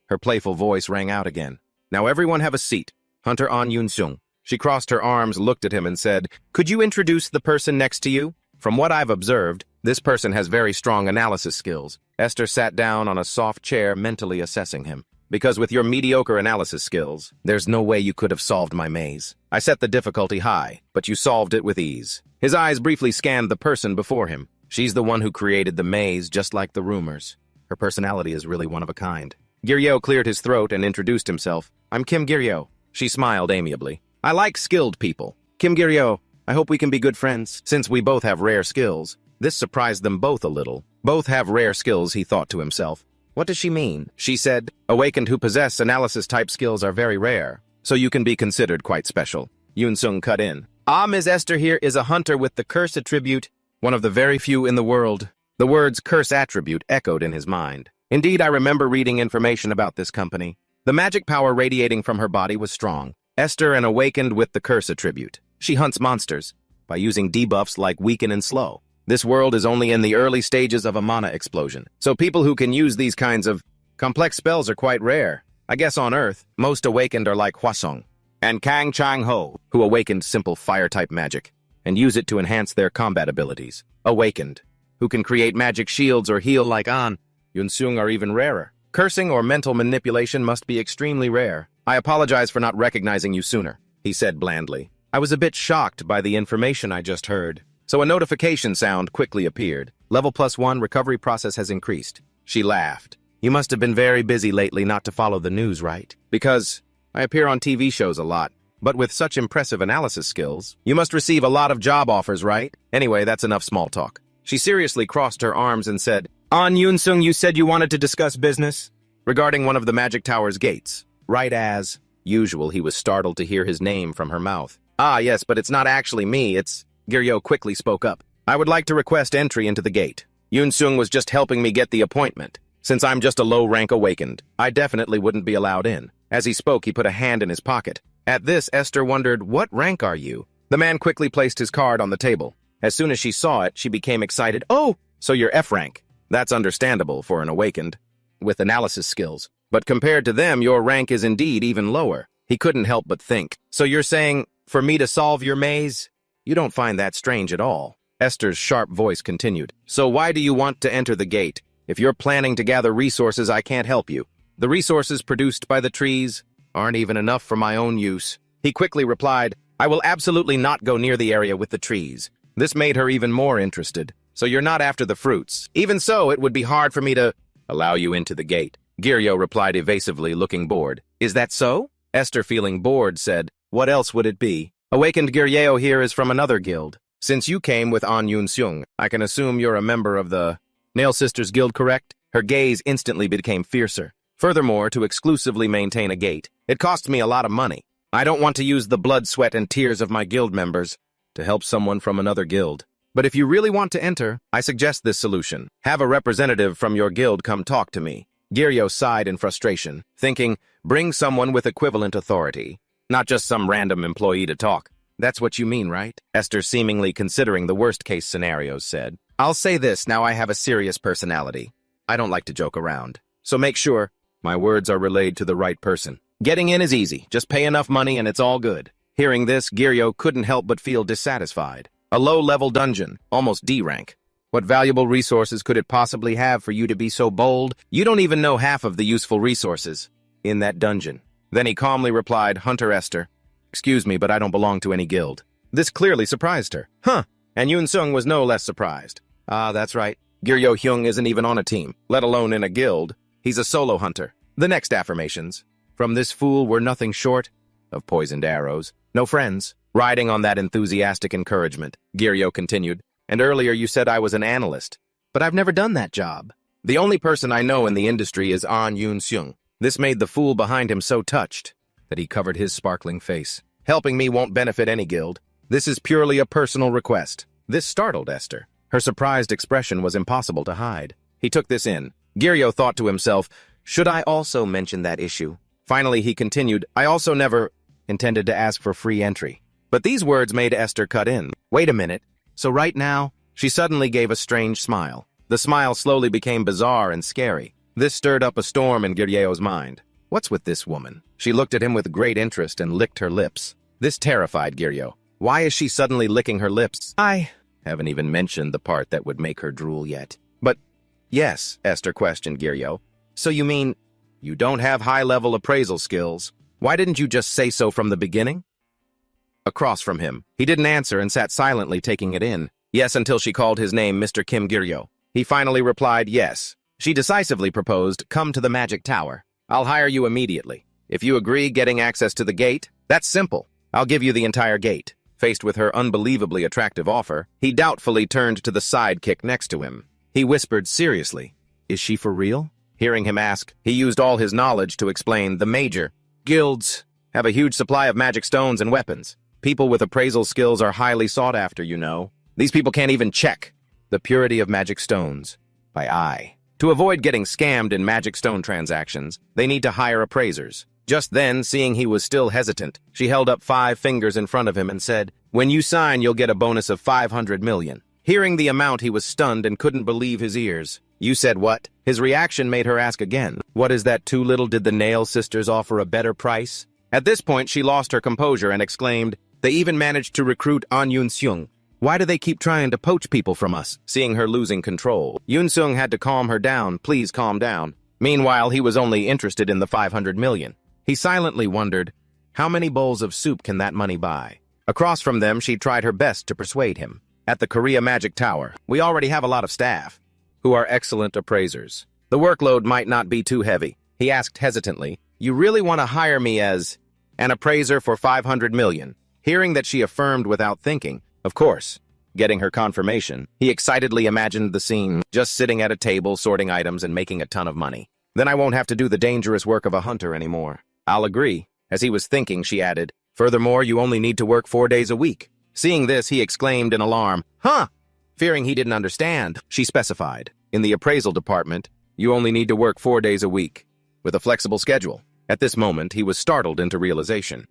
Her playful voice rang out again. "Now everyone have a seat. Hunter An Yunsung." She crossed her arms, looked at him, and said, "Could you introduce the person next to you? From what I've observed, this person has very strong analysis skills." Esther sat down on a soft chair, mentally assessing him. "Because with your mediocre analysis skills, there's no way you could have solved my maze. I set the difficulty high, but you solved it with ease." His eyes briefly scanned the person before him. "She's the one who created the maze, just like the rumors." Her personality is really one of a kind. Giryo cleared his throat and introduced himself. I'm Kim Giryo. She smiled amiably. I like skilled people. Kim Giryo, I hope we can be good friends. Since we both have rare skills. This surprised them both a little. Both have rare skills, he thought to himself. What does she mean? She said, awakened who possess analysis-type skills are very rare, so you can be considered quite special. Yunsung cut in. Ms. Esther here is a hunter with the curse attribute, one of the very few in the world. The words curse attribute echoed in his mind. Indeed, I remember reading information about this company. The magic power radiating from her body was strong. Esther, an awakened with the curse attribute. She hunts monsters by using debuffs like weaken and slow. This world is only in the early stages of a mana explosion, so people who can use these kinds of complex spells are quite rare. I guess on Earth, most awakened are like Hwasong and Kang Changho, who awakened simple fire-type magic and use it to enhance their combat abilities. Awakened, who can create magic shields or heal like An, Yunsung are even rarer. Cursing or mental manipulation must be extremely rare. I apologize for not recognizing you sooner, he said blandly. I was a bit shocked by the information I just heard. So a notification sound quickly appeared. Level +1 recovery process has increased. She laughed. You must have been very busy lately not to follow the news, right? Because I appear on TV shows a lot. But with such impressive analysis skills, you must receive a lot of job offers, right? Anyway, that's enough small talk. She seriously crossed her arms and said, On Yunsung, you said you wanted to discuss business? Regarding one of the Magic Tower's gates. Right as usual, he was startled to hear his name from her mouth. Ah, yes, but it's not actually me, it's... Giryo quickly spoke up. I would like to request entry into the gate. Yunsung was just helping me get the appointment. Since I'm just a low-rank awakened, I definitely wouldn't be allowed in. As he spoke, he put a hand in his pocket. At this, Esther wondered, what rank are you? The man quickly placed his card on the table. As soon as she saw it, she became excited. Oh, so you're F rank. That's understandable for an awakened, with analysis skills. But compared to them, your rank is indeed even lower. He couldn't help but think. So you're saying, for me to solve your maze? You don't find that strange at all. Esther's sharp voice continued. So why do you want to enter the gate? If you're planning to gather resources, I can't help you. The resources produced by the trees aren't even enough for my own use. He quickly replied, I will absolutely not go near the area with the trees. This made her even more interested. So you're not after the fruits. Even so, it would be hard for me to allow you into the gate. Giryo replied evasively, looking bored. Is that so? Esther, feeling bored, said, What else would it be? Awakened Giryo here is from another guild. Since you came with An Yunsung, I can assume you're a member of the Nail Sisters Guild, correct? Her gaze instantly became fiercer. Furthermore, to exclusively maintain a gate, it costs me a lot of money. I don't want to use the blood, sweat, and tears of my guild members to help someone from another guild. But if you really want to enter, I suggest this solution. Have a representative from your guild come talk to me. Giryo sighed in frustration, thinking, bring someone with equivalent authority. Not just some random employee to talk. That's what you mean, right? Esther, seemingly considering the worst-case scenarios, said. I'll say this, now I have a serious personality. I don't like to joke around. So make sure my words are relayed to the right person. Getting in is easy. Just pay enough money and it's all good. Hearing this, Giryo couldn't help but feel dissatisfied. A low-level dungeon, almost D rank. What valuable resources could it possibly have for you to be so bold? You don't even know half of the useful resources in that dungeon. Then he calmly replied, Hunter Esther, excuse me, but I don't belong to any guild. This clearly surprised her. Huh, and Yunsung was no less surprised. Ah, that's right. Giryo Hyung isn't even on a team, let alone in a guild. He's a solo hunter. The next affirmations from this fool were nothing short of poisoned arrows. No friends. Riding on that enthusiastic encouragement, Giryo continued, and earlier you said I was an analyst, but I've never done that job. The only person I know in the industry is An Yunsung. This made the fool behind him so touched that he covered his sparkling face. Helping me won't benefit any guild. This is purely a personal request. This startled Esther. Her surprised expression was impossible to hide. He took this in. Giryo thought to himself, should I also mention that issue? Finally, he continued, I also never intended to ask for free entry. But these words made Esther cut in. Wait a minute. So right now, she suddenly gave a strange smile. The smile slowly became bizarre and scary. This stirred up a storm in Giryeo's mind. What's with this woman? She looked at him with great interest and licked her lips. This terrified Giryo. Why is she suddenly licking her lips? I haven't even mentioned the part that would make her drool yet. But, yes, Esther questioned Giryo. So you mean you don't have high-level appraisal skills? Why didn't you just say so from the beginning? Across from him, he didn't answer and sat silently taking it in. Yes, until she called his name Mr. Kim Giryo. He finally replied, yes. She decisively proposed, "Come to the magic tower. I'll hire you immediately. If you agree getting access to the gate, that's simple. I'll give you the entire gate." Faced with her unbelievably attractive offer, he doubtfully turned to the sidekick next to him. He whispered seriously, "Is she for real?" Hearing him ask, he used all his knowledge to explain the major guilds have a huge supply of magic stones and weapons. People with appraisal skills are highly sought after, you know. These people can't even check the purity of magic stones by eye. To avoid getting scammed in magic stone transactions, they need to hire appraisers. Just then, seeing he was still hesitant, she held up 5 fingers in front of him and said, "When you sign, you'll get a bonus of 500 million. Hearing the amount, he was stunned and couldn't believe his ears. "You said what?" His reaction made her ask again, "What is that too little? Did the Nail sisters offer a better price?" At this point, she lost her composure and exclaimed, "They even managed to recruit Yunsung. Why do they keep trying to poach people from us?" Seeing her losing control, Yunsung had to calm her down. "Please calm down." Meanwhile, he was only interested in the 500 million. He silently wondered, how many bowls of soup can that money buy? Across from them, she tried her best to persuade him. "At the Korea Magic Tower, we already have a lot of staff who are excellent appraisers. The workload might not be too heavy." He asked hesitantly, "You really want to hire me as an appraiser for 500 million? Hearing that she affirmed without thinking, of course. Getting her confirmation, he excitedly imagined the scene, just sitting at a table, sorting items and making a ton of money. Then I won't have to do the dangerous work of a hunter anymore. I'll agree. As he was thinking, she added, "Furthermore, you only need to work 4 days a week." Seeing this, he exclaimed in alarm, "Huh?" Fearing he didn't understand, she specified, "In the appraisal department, you only need to work 4 days a week, with a flexible schedule." At this moment, he was startled into realization.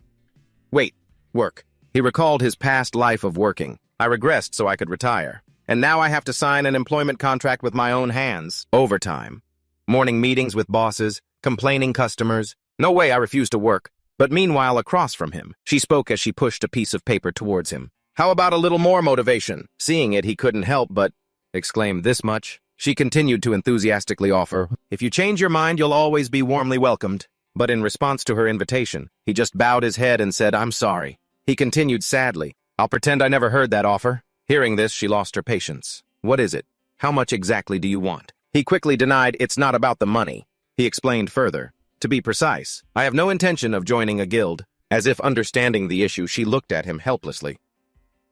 Wait, work. He recalled his past life of working. "I regressed so I could retire. And now I have to sign an employment contract with my own hands. Overtime. Morning meetings with bosses, complaining customers. No way, I refuse to work." But meanwhile, across from him, she spoke as she pushed a piece of paper towards him. "How about a little more motivation?" Seeing it, he couldn't help but exclaim, "This much?" She continued to enthusiastically offer, "If you change your mind, you'll always be warmly welcomed." But in response to her invitation, he just bowed his head and said, "I'm sorry." He continued sadly, "I'll pretend I never heard that offer." Hearing this, she lost her patience. "What is it? How much exactly do you want?" He quickly denied, "It's not about the money." He explained further, "To be precise, I have no intention of joining a guild." As if understanding the issue, she looked at him helplessly.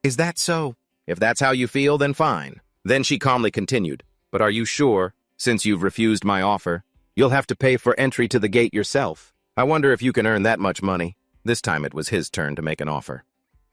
"Is that so?" "If that's how you feel, then fine." Then she calmly continued, "But are you sure, since you've refused my offer, you'll have to pay for entry to the gate yourself? I wonder if you can earn that much money." This time it was his turn to make an offer.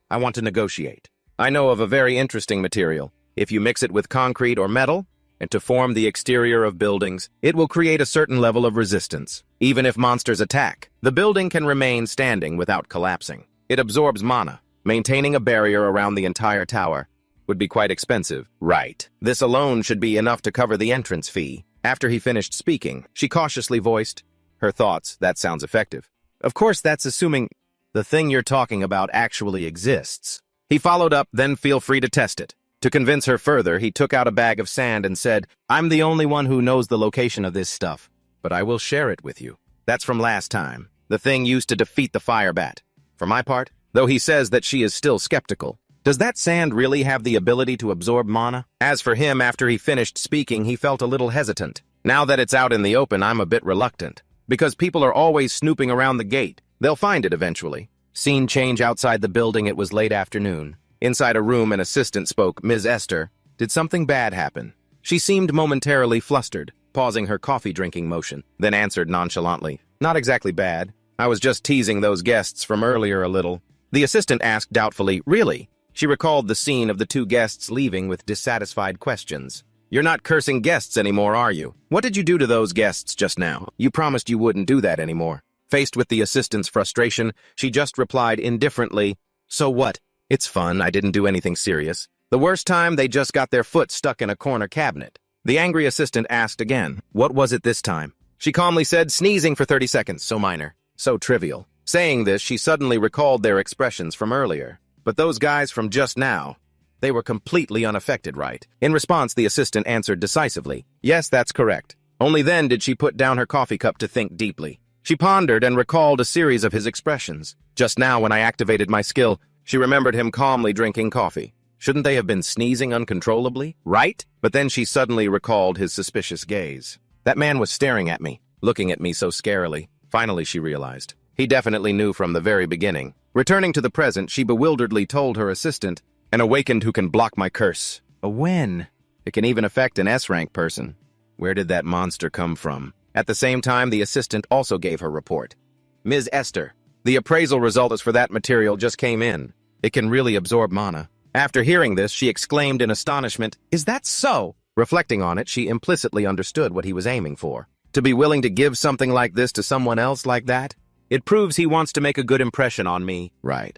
"I want to negotiate. I know of a very interesting material. If you mix it with concrete or metal, and to form the exterior of buildings, it will create a certain level of resistance. Even if monsters attack, the building can remain standing without collapsing. It absorbs mana. Maintaining a barrier around the entire tower would be quite expensive." "Right. This alone should be enough to cover the entrance fee." After he finished speaking, she cautiously voiced her thoughts. "That sounds effective. Of course, that's assuming the thing you're talking about actually exists." He followed up, "Then feel free to test it." To convince her further, he took out a bag of sand and said, "I'm the only one who knows the location of this stuff, but I will share it with you. That's from last time. The thing used to defeat the fire bat. For my part, though he says that she is still skeptical, does that sand really have the ability to absorb mana?" As for him, after he finished speaking, he felt a little hesitant. "Now that it's out in the open, I'm a bit reluctant, because people are always snooping around the gate. They'll find it eventually." Scene change outside the building. It was late afternoon. Inside a room, an assistant spoke. "Ms. Esther, did something bad happen?" She seemed momentarily flustered, pausing her coffee-drinking motion, then answered nonchalantly, "Not exactly bad. I was just teasing those guests from earlier a little." The assistant asked doubtfully, "Really?" She recalled the scene of the 2 guests leaving with dissatisfied questions. "You're not cursing guests anymore, are you? What did you do to those guests just now? You promised you wouldn't do that anymore." Faced with the assistant's frustration, she just replied indifferently, "So what? It's fun. I didn't do anything serious. The worst time, they just got their foot stuck in a corner cabinet." The angry assistant asked again, "What was it this time?" She calmly said, "Sneezing for 30 seconds. So minor. So trivial." Saying this, she suddenly recalled their expressions from earlier. But those guys from just now, they were completely unaffected, right? In response, the assistant answered decisively, "Yes, that's correct." Only then did she put down her coffee cup to think deeply. She pondered and recalled a series of his expressions. Just now, when I activated my skill, she remembered him calmly drinking coffee. Shouldn't they have been sneezing uncontrollably, right? But then she suddenly recalled his suspicious gaze. That man was staring at me, looking at me so scarily. Finally, she realized. He definitely knew from the very beginning. Returning to the present, she bewilderedly told her assistant, "An awakened who can block my curse." A when? It can even affect an S-rank person. Where did that monster come from? At the same time, the assistant also gave her report. Ms. Esther, the appraisal results for that material just came in. It can really absorb mana. After hearing this, she exclaimed in astonishment, "Is that so?" Reflecting on it, she implicitly understood what he was aiming for. To be willing to give something like this to someone else like that? It proves he wants to make a good impression on me. Right.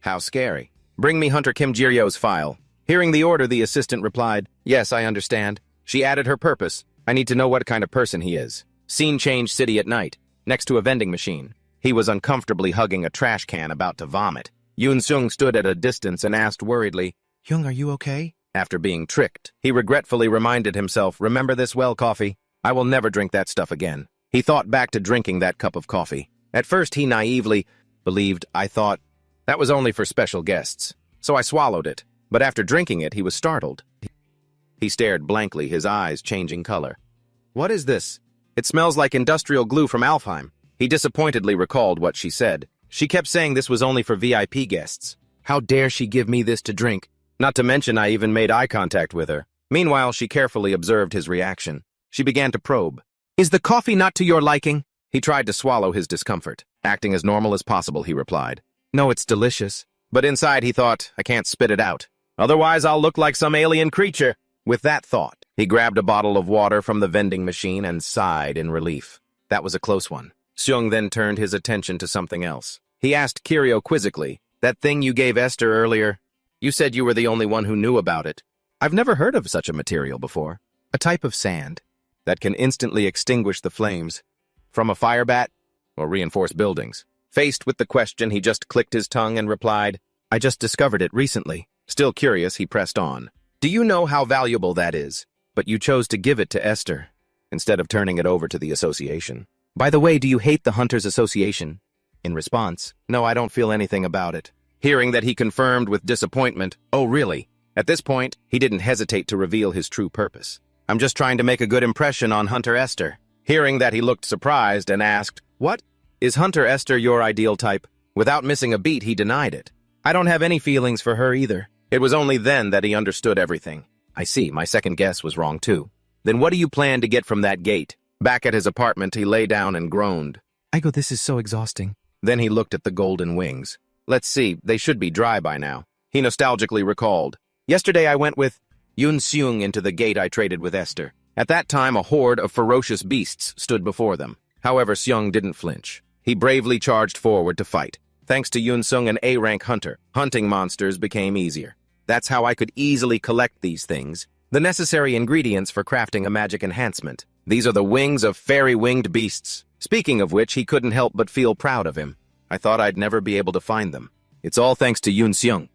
How scary. Bring me Hunter Kim Jiryo's file. Hearing the order, the assistant replied, "Yes, I understand." She added her purpose. "I need to know what kind of person he is." Scene change city at night, next to a vending machine. He was uncomfortably hugging a trash can about to vomit. Yunsung stood at a distance and asked worriedly, "Young, are you okay?" After being tricked, he regretfully reminded himself, "Remember this well, coffee? I will never drink that stuff again." He thought back to drinking that cup of coffee. At first, he naively believed, "I thought that was only for special guests." So I swallowed it. But after drinking it, he was startled. He stared blankly, his eyes changing color. "What is this? It smells like industrial glue from Alfheim." He disappointedly recalled what she said. She kept saying this was only for VIP guests. How dare she give me this to drink? Not to mention I even made eye contact with her. Meanwhile, she carefully observed his reaction. She began to probe. "Is the coffee not to your liking?" He tried to swallow his discomfort. Acting as normal as possible, he replied, "No, it's delicious." But inside he thought, "I can't spit it out. Otherwise, I'll look like some alien creature." With that thought, he grabbed a bottle of water from the vending machine and sighed in relief. That was a close one. Seung then turned his attention to something else. He asked Kiryu quizzically, "That thing you gave Esther earlier? You said you were the only one who knew about it. I've never heard of such a material before. A type of sand that can instantly extinguish the flames. From a fire bat or reinforce buildings?" Faced with the question, he just clicked his tongue and replied, "I just discovered it recently." Still curious, he pressed on. "Do you know how valuable that is? But you chose to give it to Esther, instead of turning it over to the association. By the way, do you hate the Hunters Association?" In response, "No, I don't feel anything about it." Hearing that, he confirmed with disappointment, "Oh, really?" At this point, he didn't hesitate to reveal his true purpose. "I'm just trying to make a good impression on Hunter Esther." Hearing that, he looked surprised and asked, "What? Is Hunter Esther your ideal type?" Without missing a beat, he denied it. "I don't have any feelings for her either." It was only then that he understood everything. "I see, my second guess was wrong too. Then what do you plan to get from that gate?" Back at his apartment, he lay down and groaned. This is so exhausting." Then he looked at the golden wings. "Let's see, they should be dry by now." He nostalgically recalled, "Yesterday I went with Yunsung into the gate I traded with Esther. At that time, a horde of ferocious beasts stood before them. However, Seung didn't flinch. He bravely charged forward to fight. Thanks to Yunsung, an A-rank hunter, hunting monsters became easier. That's how I could easily collect these things, the necessary ingredients for crafting a magic enhancement. These are the wings of fairy-winged beasts. Speaking of which, he couldn't help but feel proud of him. I thought I'd never be able to find them. It's all thanks to Yunsung."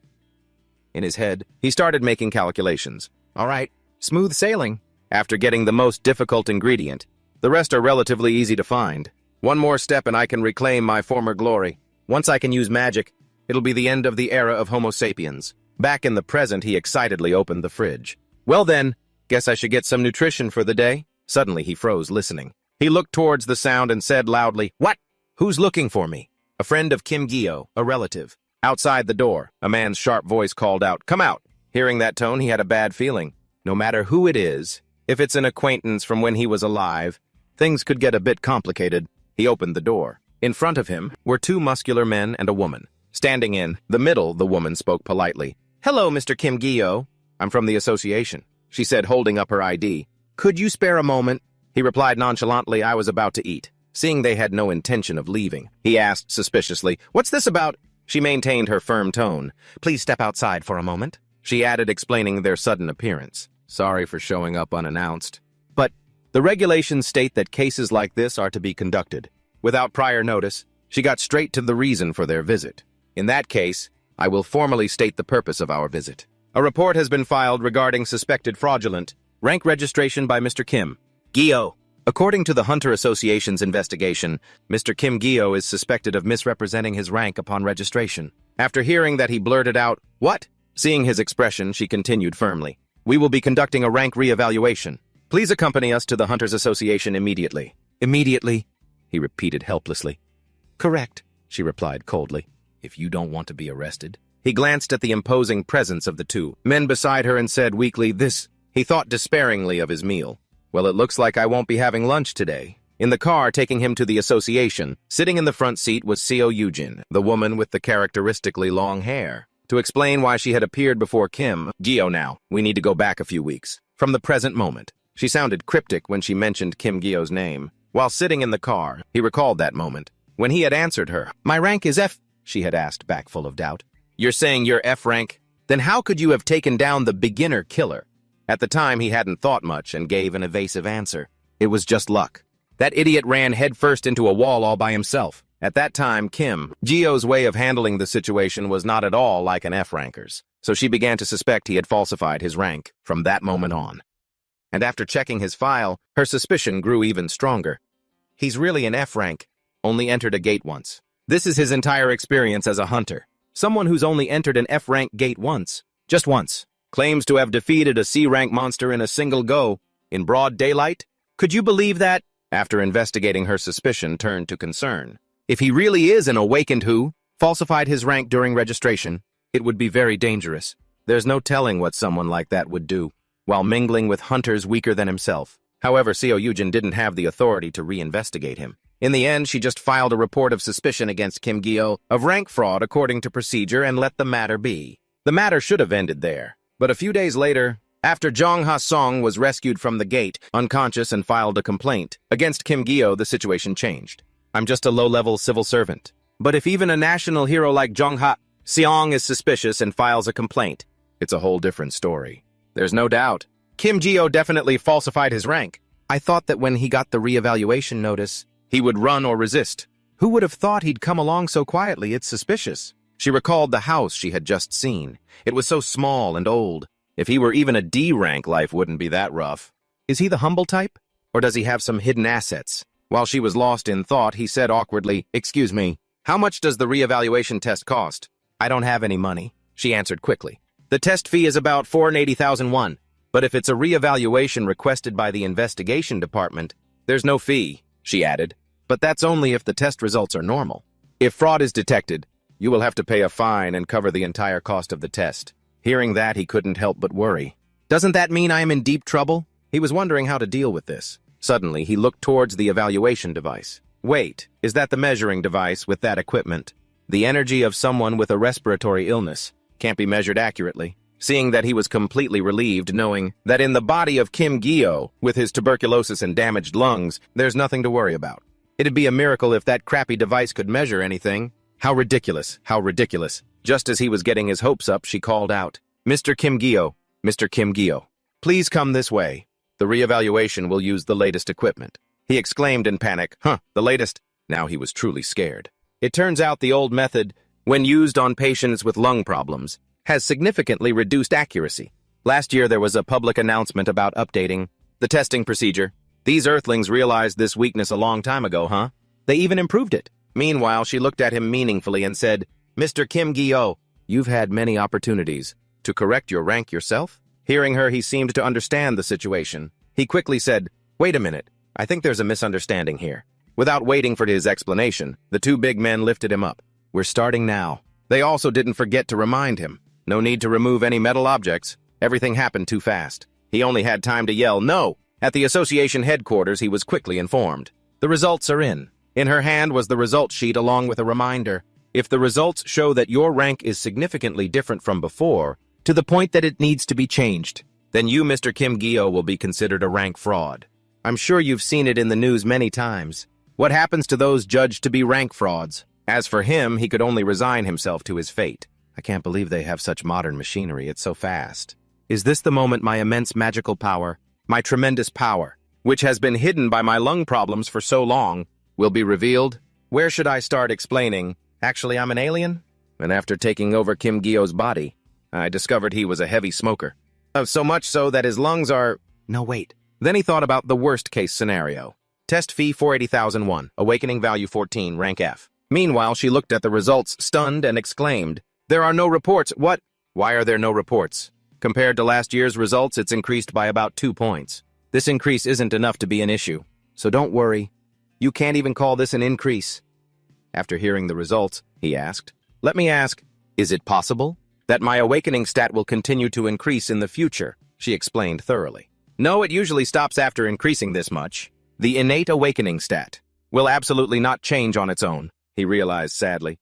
In his head, he started making calculations. All right, smooth sailing. After getting the most difficult ingredient, the rest are relatively easy to find. One more step and I can reclaim my former glory. Once I can use magic, it'll be the end of the era of Homo sapiens. Back in the present, he excitedly opened the fridge. "Well then, guess I should get some nutrition for the day." Suddenly, he froze, listening. He looked towards the sound and said loudly, "What? Who's looking for me?" "A friend of Kim Gyo, a relative." Outside the door, a man's sharp voice called out, "Come out." Hearing that tone, he had a bad feeling. No matter who it is, if it's an acquaintance from when he was alive, things could get a bit complicated. He opened the door. In front of him were two muscular men and a woman. Standing in the middle, the woman spoke politely. "Hello, Mr. Kim Gyo. I'm from the association," she said, holding up her ID. "Could you spare a moment?" He replied nonchalantly, "I was about to eat." Seeing they had no intention of leaving, he asked suspiciously, "What's this about?" She maintained her firm tone. "Please step outside for a moment," she added, explaining their sudden appearance. "Sorry for showing up unannounced. But the regulations state that cases like this are to be conducted without prior notice." She got straight to the reason for their visit. "In that case, I will formally state the purpose of our visit. A report has been filed regarding suspected fraudulent rank registration by Mr. Kim Gyo. According to the Hunter Association's investigation, Mr. Kim Gyo is suspected of misrepresenting his rank upon registration." After hearing that, he blurted out, "What?" Seeing his expression, she continued firmly, "We will be conducting a rank re-evaluation. Please accompany us to the Hunters Association immediately. Immediately, he repeated helplessly. Correct, she replied coldly. If you don't want to be arrested. He glanced at the imposing presence of the two men beside her and said weakly, this. He thought despairingly of his meal. Well, it looks like I won't be having lunch today. In the car taking him to the association, sitting in the front seat was Seo Yujin, the woman with the characteristically long hair. To explain why she had appeared before Kim, Gyo now, we need to go back a few weeks. From the present moment. She sounded cryptic when she mentioned Kim Gyo's name. While sitting in the car, he recalled that moment. When he had answered her, my rank is F, she had asked back full of doubt. You're saying you're F rank? Then how could you have taken down the beginner killer? At the time, he hadn't thought much and gave an evasive answer. It was just luck. That idiot ran headfirst into a wall all by himself. At that time, Kim, Gio's way of handling the situation was not at all like an F-ranker's, so she began to suspect he had falsified his rank from that moment on. And after checking his file, her suspicion grew even stronger. He's really an F rank, only entered a gate once. This is his entire experience as a hunter. Someone who's only entered an F rank gate once, just once, claims to have defeated a C rank monster in a single go, in broad daylight? Could you believe that? After investigating, her suspicion turned to concern. If he really is an awakened who falsified his rank during registration, it would be very dangerous. There's no telling what someone like that would do, while mingling with hunters weaker than himself. However, Seo Yujin didn't have the authority to reinvestigate him. In the end, she just filed a report of suspicion against Kim Gyo of rank fraud according to procedure and let the matter be. The matter should have ended there. But a few days later, after Jong Ha-song was rescued from the gate, unconscious, and filed a complaint against Kim Gyo, the situation changed. I'm just a low-level civil servant. But if even a national hero like Jong Ha-seong is suspicious and files a complaint, it's a whole different story. There's no doubt. Kim Gyo definitely falsified his rank. I thought that when he got the reevaluation notice, he would run or resist. Who would have thought he'd come along so quietly? It's suspicious. She recalled the house she had just seen. It was so small and old. If he were even a D rank, life wouldn't be that rough. Is he the humble type? Or does he have some hidden assets? While she was lost in thought, he said awkwardly, excuse me, how much does the reevaluation test cost? I don't have any money, she answered quickly. The test fee is about 480,000 won. But if it's a reevaluation requested by the investigation department, there's no fee, she added. But that's only if the test results are normal. If fraud is detected, you will have to pay a fine and cover the entire cost of the test. Hearing that, he couldn't help but worry. Doesn't that mean I am in deep trouble? He was wondering how to deal with this. Suddenly, he looked towards the evaluation device. Wait, is that the measuring device with that equipment? The energy of someone with a respiratory illness can't be measured accurately. Seeing that he was completely relieved, knowing that in the body of Kim Gyo, with his tuberculosis and damaged lungs, there's nothing to worry about. It'd be a miracle if that crappy device could measure anything. How ridiculous, how ridiculous. Just as he was getting his hopes up, she called out, Mr. Kim Gyo, Mr. Kim Gyo, please come this way. The reevaluation will use the latest equipment. He exclaimed in panic, the latest? Now he was truly scared. It turns out the old method, when used on patients with lung problems, has significantly reduced accuracy. Last year there was a public announcement about updating the testing procedure. These earthlings realized this weakness a long time ago, They even improved it. Meanwhile, she looked at him meaningfully and said, Mr. Kim Gyo, you've had many opportunities to correct your rank yourself? Hearing her, he seemed to understand the situation. He quickly said, wait a minute, I think there's a misunderstanding here. Without waiting for his explanation, the two big men lifted him up. We're starting now. They also didn't forget to remind him. No need to remove any metal objects. Everything happened too fast. He only had time to yell, no! At the association headquarters, he was quickly informed. The results are in. In her hand was the result sheet along with a reminder. If the results show that your rank is significantly different from before, to the point that it needs to be changed, then you, Mr. Kim Gyo, will be considered a rank fraud. I'm sure you've seen it in the news many times. What happens to those judged to be rank frauds? As for him, he could only resign himself to his fate. I can't believe they have such modern machinery. It's so fast. Is this the moment my immense magical power, my tremendous power, which has been hidden by my lung problems for so long, will be revealed? Where should I start explaining? Actually, I'm an alien? And after taking over Kim Gyo's body, I discovered he was a heavy smoker. So much so that his lungs are... No, wait. Then he thought about the worst-case scenario. Test fee 480,000 won, awakening value 14, rank F. Meanwhile, she looked at the results, stunned, and exclaimed, there are no reports. What? Why are there no reports? Compared to last year's results, it's increased by about 2 points. This increase isn't enough to be an issue, so don't worry. You can't even call this an increase. After hearing the results, he asked, "Let me ask, is it possible that my awakening stat will continue to increase in the future?" She explained thoroughly. "No, it usually stops after increasing this much. The innate awakening stat will absolutely not change on its own," he realized sadly.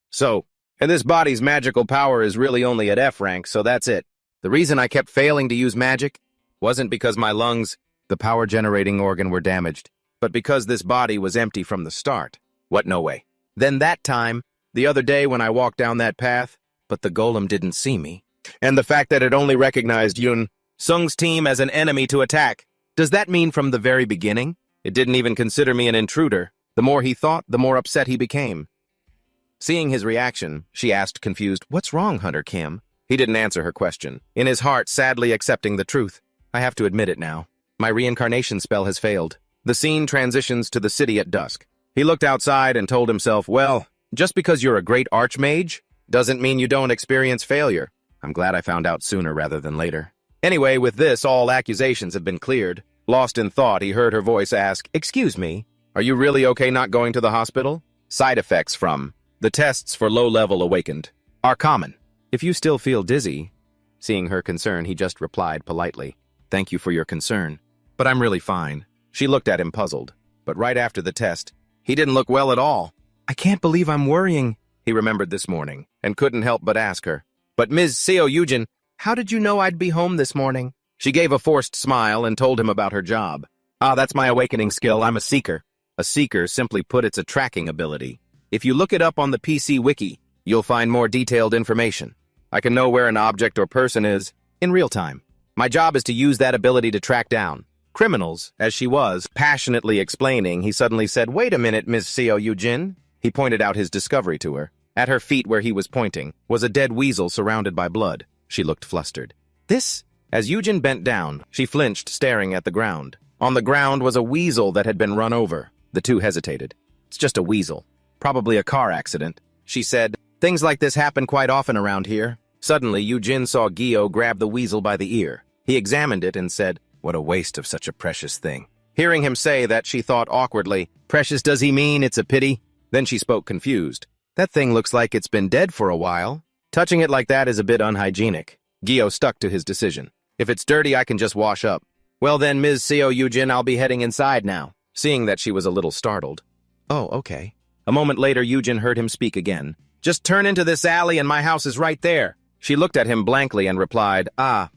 And this body's magical power is really only at F rank, so that's it. The reason I kept failing to use magic wasn't because my lungs, the power-generating organ, were damaged, but because this body was empty from the start. What, no way. Then that time, the other day when I walked down that path, but the golem didn't see me. And the fact that it only recognized Yunsung's team as an enemy to attack. Does that mean from the very beginning? It didn't even consider me an intruder. The more he thought, the more upset he became. Seeing his reaction, she asked, confused, "What's wrong, Hunter Kim?" He didn't answer her question, in his heart sadly accepting the truth. I have to admit it now. My reincarnation spell has failed. The scene transitions to the city at dusk. He looked outside and told himself, well, just because you're a great archmage doesn't mean you don't experience failure. I'm glad I found out sooner rather than later. Anyway, with this, all accusations have been cleared. Lost in thought, he heard her voice ask, "Excuse me, are you really okay not going to the hospital?" Side effects from the tests for low-level awakened are common. If you still feel dizzy, seeing her concern, he just replied politely, "Thank you for your concern, but I'm really fine." She looked at him puzzled, but right after the test, he didn't look well at all. "I can't believe I'm worrying," he remembered this morning, and couldn't help but ask her, "But Ms. Seo Yujin, how did you know I'd be home this morning?" She gave a forced smile and told him about her job. That's my awakening skill. I'm a seeker." A seeker, simply put, it's a tracking ability. If you look it up on the PC Wiki, you'll find more detailed information. I can know where an object or person is in real time. My job is to use that ability to track down criminals. As she was passionately explaining, he suddenly said, "Wait a minute, Miss Seo Yujin." He pointed out his discovery to her. At her feet, where he was pointing, was a dead weasel surrounded by blood. She looked flustered. "This?" As Yujin bent down, she flinched, staring at the ground. On the ground was a weasel that had been run over. The two hesitated. "It's just a weasel. Probably a car accident," she said. "Things like this happen quite often around here." Suddenly, Yujin saw Gyo grab the weasel by the ear. He examined it and said, "What a waste of such a precious thing." Hearing him say that, she thought awkwardly, "Precious, does he mean it's a pity?" Then she spoke confused. "That thing looks like it's been dead for a while. Touching it like that is a bit unhygienic." Gyo stuck to his decision. "If it's dirty, I can just wash up." "Well then, Ms. Seo Yujin, I'll be heading inside now," seeing that she was a little startled. "Oh, okay." A moment later, Yujin heard him speak again. "Just turn into this alley and my house is right there." She looked at him blankly and replied,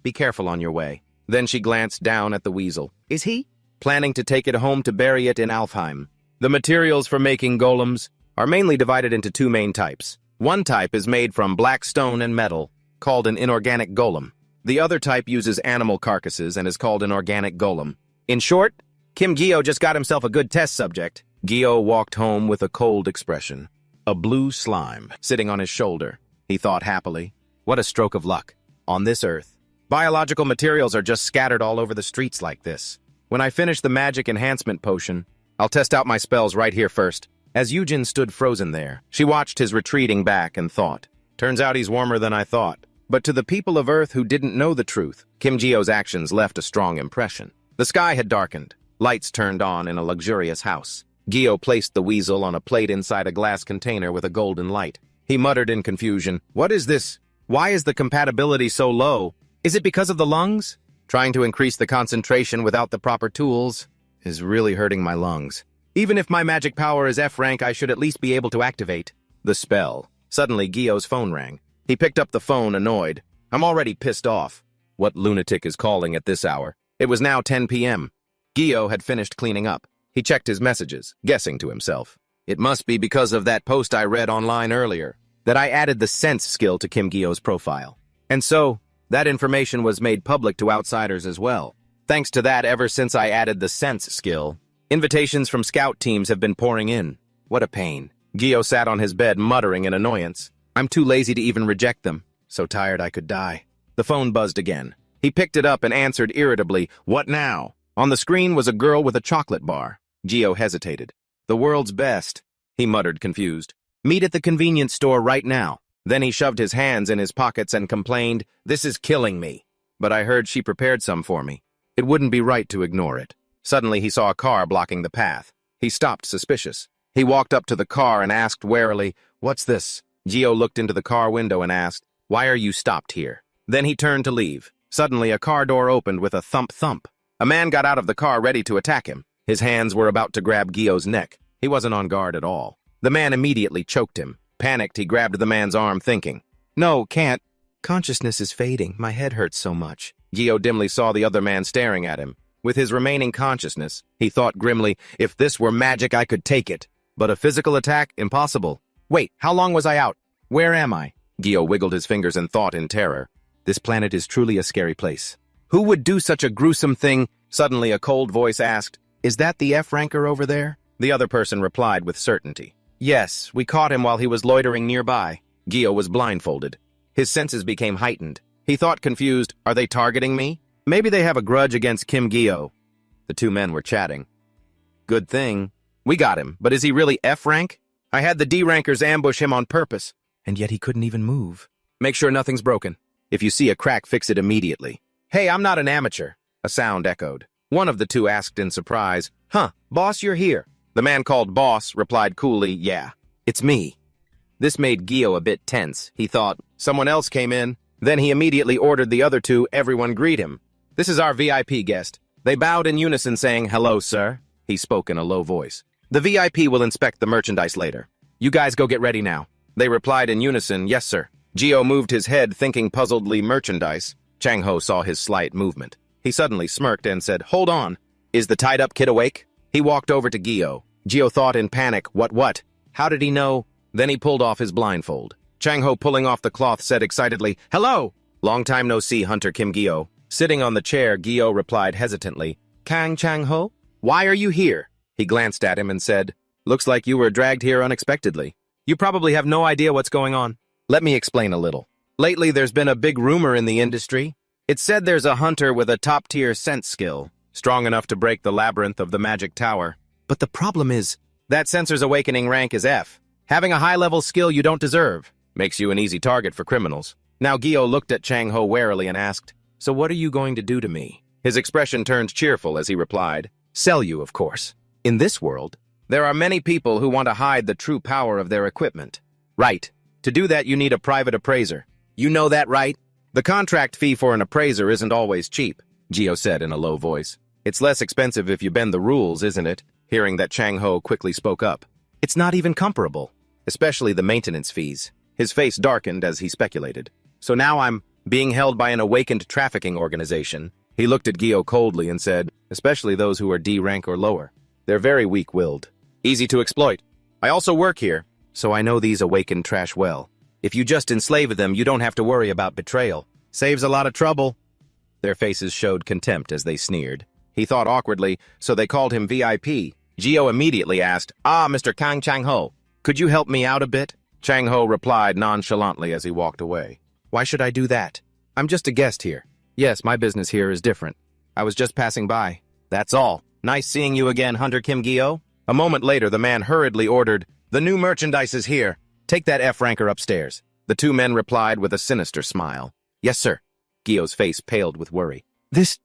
"Be careful on your way." Then she glanced down at the weasel. "Is he planning to take it home to bury it in Alfheim?" The materials for making golems are mainly divided into two main types. One type is made from black stone and metal, called an inorganic golem. The other type uses animal carcasses and is called an organic golem. In short, Kim Gyo just got himself a good test subject. Gyo walked home with a cold expression. A blue slime sitting on his shoulder. He thought happily, what a stroke of luck. On this earth, biological materials are just scattered all over the streets like this. When I finish the magic enhancement potion, I'll test out my spells right here first. As Yujin stood frozen there, she watched his retreating back and thought, turns out he's warmer than I thought. But to the people of Earth who didn't know the truth, Kim Gyo's actions left a strong impression. The sky had darkened. Lights turned on in a luxurious house. Gyo placed the weasel on a plate inside a glass container with a golden light. He muttered in confusion, "What is this? Why is the compatibility so low? Is it because of the lungs? Trying to increase the concentration without the proper tools is really hurting my lungs. Even if my magic power is F rank, I should at least be able to activate the spell." Suddenly, Gyo's phone rang. He picked up the phone, annoyed. "I'm already pissed off. What lunatic is calling at this hour?" It was now 10 p.m. Gyo had finished cleaning up. He checked his messages, guessing to himself, "It must be because of that post I read online earlier that I added the sense skill to Kim Gyo's profile. And so, that information was made public to outsiders as well. Thanks to that, ever since I added the sense skill, invitations from scout teams have been pouring in. What a pain." Gyo sat on his bed, muttering in annoyance. "I'm too lazy to even reject them. So tired I could die." The phone buzzed again. He picked it up and answered irritably, "What now?" On the screen was a girl with a chocolate bar. Gyo hesitated. "The world's best," he muttered, confused. "Meet at the convenience store right now." Then he shoved his hands in his pockets and complained, "This is killing me. But I heard she prepared some for me. It wouldn't be right to ignore it." Suddenly, he saw a car blocking the path. He stopped, suspicious. He walked up to the car and asked warily, "What's this?" Gio looked into the car window and asked, "Why are you stopped here?" Then he turned to leave. Suddenly, a car door opened with a thump-thump. A man got out of the car ready to attack him. His hands were about to grab Gio's neck. He wasn't on guard at all. The man immediately choked him. Panicked, he grabbed the man's arm, thinking, "No, can't. Consciousness is fading. My head hurts so much." Gio dimly saw the other man staring at him. With his remaining consciousness, he thought grimly, "If this were magic, I could take it. But a physical attack? Impossible. Wait, how long was I out? Where am I?" Gio wiggled his fingers and thought in terror. This planet is truly a scary place. Who would do such a gruesome thing? Suddenly, a cold voice asked, "Is that the F-ranker over there?" The other person replied with certainty. "Yes, we caught him while he was loitering nearby." Gio was blindfolded. His senses became heightened. He thought confused, "Are they targeting me? Maybe they have a grudge against Kim Gio." The two men were chatting. "Good thing. We got him, but is he really F-rank? I had the D-rankers ambush him on purpose, and yet he couldn't even move. Make sure nothing's broken. If you see a crack, fix it immediately." "Hey, I'm not an amateur," a sound echoed. One of the two asked in surprise, "Huh, boss, you're here." The man called boss replied coolly, "Yeah, it's me." This made Gio a bit tense. He thought, someone else came in. Then he immediately ordered the other two, "Everyone greet him. This is our VIP guest." They bowed in unison, saying, "Hello, sir." He spoke in a low voice. "The VIP will inspect the merchandise later. You guys go get ready now." They replied in unison, "Yes, sir." Gio moved his head, thinking puzzledly, merchandise. Changho saw his slight movement. He suddenly smirked and said, "Hold on. Is the tied-up kid awake?" He walked over to Gio. Gio thought in panic, What? How did he know? Then he pulled off his blindfold. Changho, pulling off the cloth, said excitedly, "Hello! Long time no see, Hunter Kim Gio." Sitting on the chair, Gio replied hesitantly, "Kang Changho? Why are you here?" He glanced at him and said, "Looks like you were dragged here unexpectedly. You probably have no idea what's going on. Let me explain a little. Lately, there's been a big rumor in the industry. It's said there's a hunter with a top-tier sense skill, strong enough to break the labyrinth of the magic tower. But the problem is, that sensor's awakening rank is F. Having a high-level skill you don't deserve. Makes you an easy target for criminals." Now Gio looked at Changho warily and asked, "So what are you going to do to me?" His expression turned cheerful as he replied, "Sell you, of course. In this world, there are many people who want to hide the true power of their equipment. Right. To do that, you need a private appraiser. You know that, right? The contract fee for an appraiser isn't always cheap," Gio said in a low voice. "It's less expensive if you bend the rules, isn't it?" Hearing that, Changho quickly spoke up. "It's not even comparable, especially the maintenance fees." His face darkened as he speculated. "So now I'm being held by an awakened trafficking organization." He looked at Gio coldly and said, "Especially those who are D rank or lower. They're very weak-willed. Easy to exploit. I also work here, so I know these awakened trash well. If you just enslave them, you don't have to worry about betrayal. Saves a lot of trouble." Their faces showed contempt as they sneered. He thought awkwardly, so they called him VIP. Gio immediately asked, Mr. Kang Changho, could you help me out a bit?" Changho replied nonchalantly as he walked away. "Why should I do that? I'm just a guest here. Yes, my business here is different. I was just passing by. That's all. Nice seeing you again, Hunter Kim Gio." A moment later, the man hurriedly ordered, "The new merchandise is here. Take that F-ranker upstairs." The two men replied with a sinister smile. "Yes, sir." Gio's face paled with worry. This...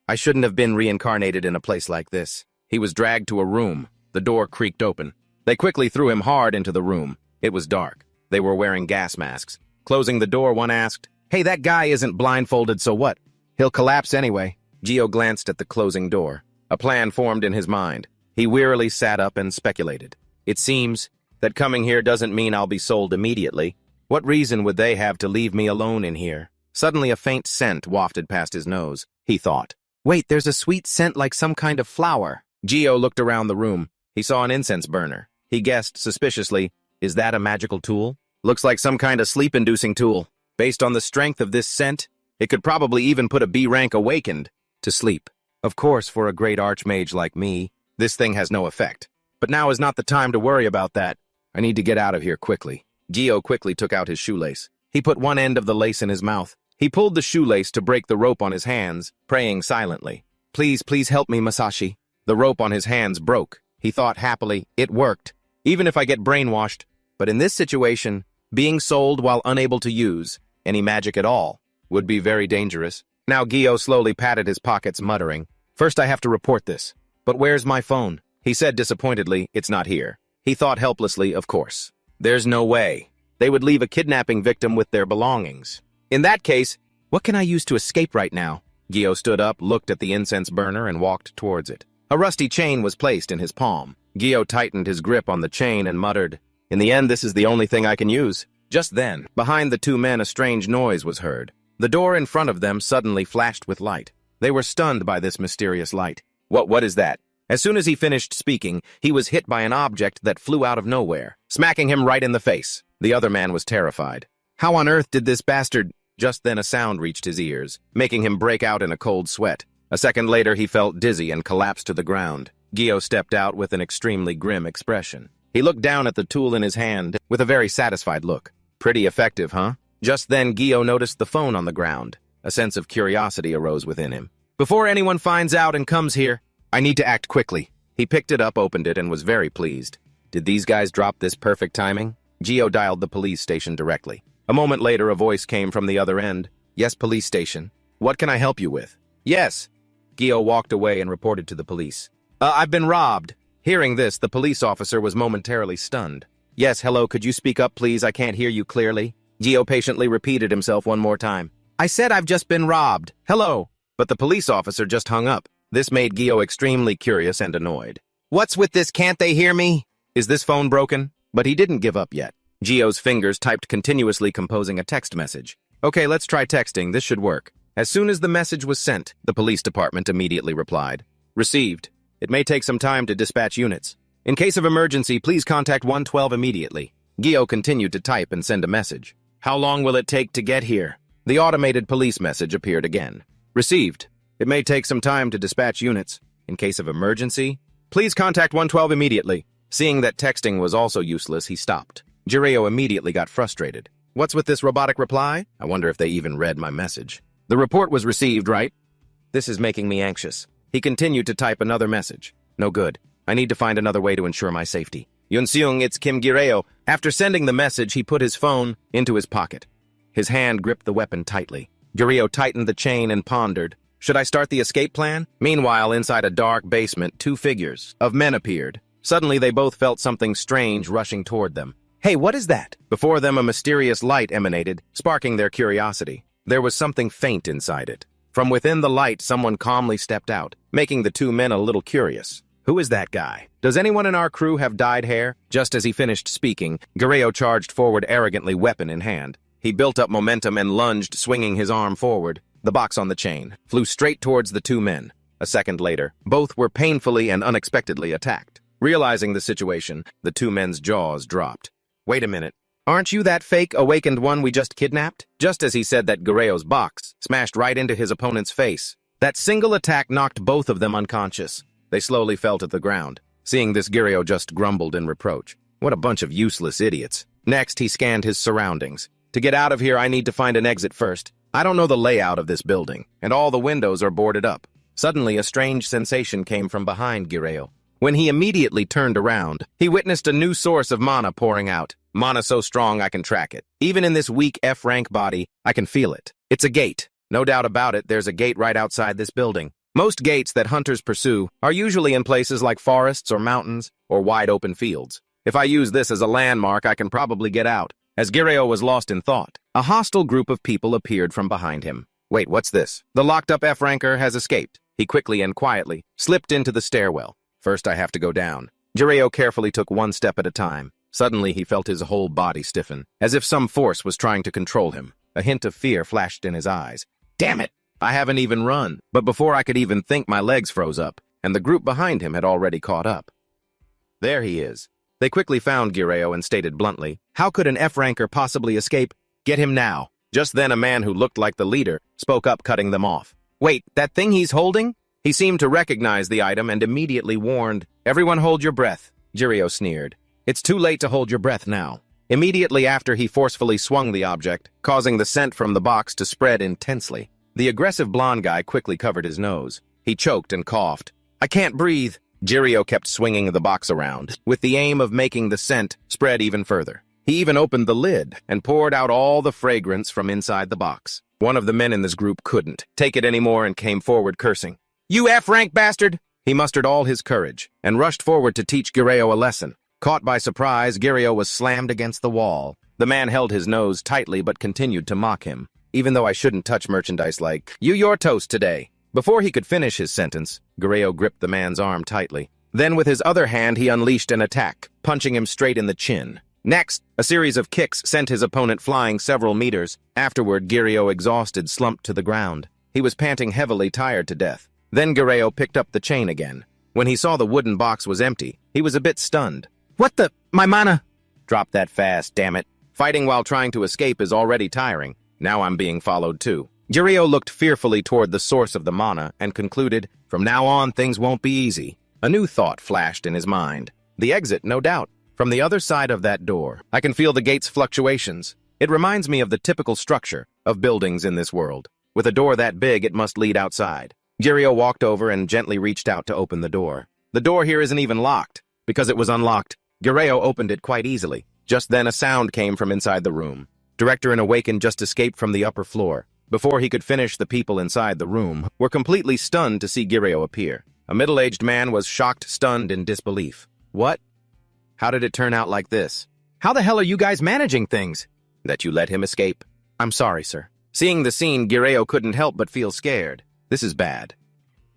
I shouldn't have been reincarnated in a place like this." He was dragged to a room. The door creaked open. They quickly threw him hard into the room. It was dark. They were wearing gas masks. Closing the door, one asked, "Hey, that guy isn't blindfolded, so what? He'll collapse anyway." Gio glanced at the closing door. A plan formed in his mind. He wearily sat up and speculated. "It seems that coming here doesn't mean I'll be sold immediately. What reason would they have to leave me alone in here?" Suddenly a faint scent wafted past his nose. He thought, "Wait, there's a sweet scent like some kind of flower." Gio looked around the room. He saw an incense burner. He guessed suspiciously, "Is that a magical tool? Looks like some kind of sleep-inducing tool. Based on the strength of this scent, it could probably even put a B rank awakened to sleep. Of course, for a great archmage like me, this thing has no effect. But now is not the time to worry about that. I need to get out of here quickly." Gio quickly took out his shoelace. He put one end of the lace in his mouth. He pulled the shoelace to break the rope on his hands, praying silently. Please help me, Masashi." The rope on his hands broke. He thought happily, "It worked. Even if I get brainwashed. But in this situation, being sold while unable to use any magic at all would be very dangerous." Now Gio slowly patted his pockets, muttering, First I have to report this. But where's my phone? He said disappointedly, it's not here. He thought helplessly, of course. There's no way. They would leave a kidnapping victim with their belongings. In that case, what can I use to escape right now? Gio stood up, looked at the incense burner, and walked towards it. A rusty chain was placed in his palm. Gio tightened his grip on the chain and muttered, "In the end, this is the only thing I can use." Just then, behind the two men, a strange noise was heard. The door in front of them suddenly flashed with light. They were stunned by this mysterious light. What is that? As soon as he finished speaking, he was hit by an object that flew out of nowhere, smacking him right in the face. The other man was terrified. How on earth did this bastard... Just then a sound reached his ears, making him break out in a cold sweat. A second later, he felt dizzy and collapsed to the ground. Gio stepped out with an extremely grim expression. He looked down at the tool in his hand with a very satisfied look. Pretty effective, huh? Just then, Gio noticed the phone on the ground. A sense of curiosity arose within him. Before anyone finds out and comes here, I need to act quickly. He picked it up, opened it, and was very pleased. Did these guys drop this perfect timing? Gio dialed the police station directly. A moment later, a voice came from the other end. Yes, police station. What can I help you with? Yes. Gio walked away and reported to the police. I've been robbed. Hearing this, the police officer was momentarily stunned. Yes, hello, could you speak up, please? I can't hear you clearly. Gio patiently repeated himself one more time. I said I've just been robbed. Hello. But the police officer just hung up. This made Gio extremely curious and annoyed. What's with this? Can't they hear me? Is this phone broken? But he didn't give up yet. Gio's fingers typed continuously, composing a text message. Okay, let's try texting. This should work. As soon as the message was sent, the police department immediately replied. Received. It may take some time to dispatch units. In case of emergency, please contact 112 immediately. Gio continued to type and send a message. How long will it take to get here? The automated police message appeared again. Received. It may take some time to dispatch units. In case of emergency, please contact 112 immediately. Seeing that texting was also useless, he stopped. Jiro immediately got frustrated. What's with this robotic reply? I wonder if they even read my message. The report was received, right? This is making me anxious. He continued to type another message. No good. I need to find another way to ensure my safety. Yunsung, it's Kim Gireo. After sending the message, he put his phone into his pocket. His hand gripped the weapon tightly. Gireo tightened the chain and pondered. Should I start the escape plan? Meanwhile, inside a dark basement, two figures of men appeared. Suddenly, they both felt something strange rushing toward them. Hey, what is that? Before them, a mysterious light emanated, sparking their curiosity. There was something faint inside it. From within the light, someone calmly stepped out, making the two men a little curious. Who is that guy? Does anyone in our crew have dyed hair? Just as he finished speaking, Gireo charged forward arrogantly, weapon in hand. He built up momentum and lunged, swinging his arm forward. The box on the chain flew straight towards the two men. A second later, both were painfully and unexpectedly attacked. Realizing the situation, the two men's jaws dropped. Wait a minute. Aren't you that fake, awakened one we just kidnapped? Just as he said that, Guerrero's box smashed right into his opponent's face. That single attack knocked both of them unconscious. They slowly fell to the ground. Seeing this, Gireo just grumbled in reproach. What a bunch of useless idiots. Next, he scanned his surroundings. To get out of here, I need to find an exit first. I don't know the layout of this building, and all the windows are boarded up. Suddenly, a strange sensation came from behind Gireo. When he immediately turned around, he witnessed a new source of mana pouring out. Mana so strong I can track it. Even in this weak F-rank body, I can feel it. It's a gate. No doubt about it, there's a gate right outside this building. Most gates that hunters pursue are usually in places like forests or mountains or wide open fields. If I use this as a landmark, I can probably get out. As Gireo was lost in thought, a hostile group of people appeared from behind him. Wait, what's this? The locked-up F-ranker has escaped. He quickly and quietly slipped into the stairwell. First, I have to go down. Gireo carefully took one step at a time. Suddenly, he felt his whole body stiffen, as if some force was trying to control him. A hint of fear flashed in his eyes. Damn it! I haven't even run. But before I could even think, my legs froze up, and the group behind him had already caught up. There he is. They quickly found Gireo and stated bluntly, how could an F-ranker possibly escape? Get him now. Just then, a man who looked like the leader spoke up, cutting them off. Wait, that thing he's holding? He seemed to recognize the item and immediately warned, everyone hold your breath. Gireo sneered. It's too late to hold your breath now. Immediately after, he forcefully swung the object, causing the scent from the box to spread intensely. The aggressive blonde guy quickly covered his nose. He choked and coughed. I can't breathe. Gireo kept swinging the box around, with the aim of making the scent spread even further. He even opened the lid and poured out all the fragrance from inside the box. One of the men in this group couldn't take it anymore and came forward cursing. You F-rank bastard! He mustered all his courage and rushed forward to teach Gireo a lesson. Caught by surprise, Gireo was slammed against the wall. The man held his nose tightly but continued to mock him. Even though I shouldn't touch merchandise like, you're toast today. Before he could finish his sentence, Gireo gripped the man's arm tightly. Then with his other hand he unleashed an attack, punching him straight in the chin. Next, a series of kicks sent his opponent flying several meters. Afterward, Gireo, exhausted, slumped to the ground. He was panting heavily, tired to death. Then Gireo picked up the chain again. When he saw the wooden box was empty, he was a bit stunned. What the? My mana? Drop that fast, damn it. Fighting while trying to escape is already tiring. Now I'm being followed too. Gireo looked fearfully toward the source of the mana and concluded, from now on things won't be easy. A new thought flashed in his mind. The exit, no doubt. From the other side of that door, I can feel the gate's fluctuations. It reminds me of the typical structure of buildings in this world. With a door that big, it must lead outside. Gireo walked over and gently reached out to open the door. The door here isn't even locked. Because it was unlocked, Gireo opened it quite easily. Just then a sound came from inside the room. Director and Awakened just escaped from the upper floor. Before he could finish, the people inside the room were completely stunned to see Gireo appear. A middle-aged man was shocked, stunned, in disbelief. What? How did it turn out like this? How the hell are you guys managing things? That you let him escape? I'm sorry, sir. Seeing the scene, Gireo couldn't help but feel scared. This is bad.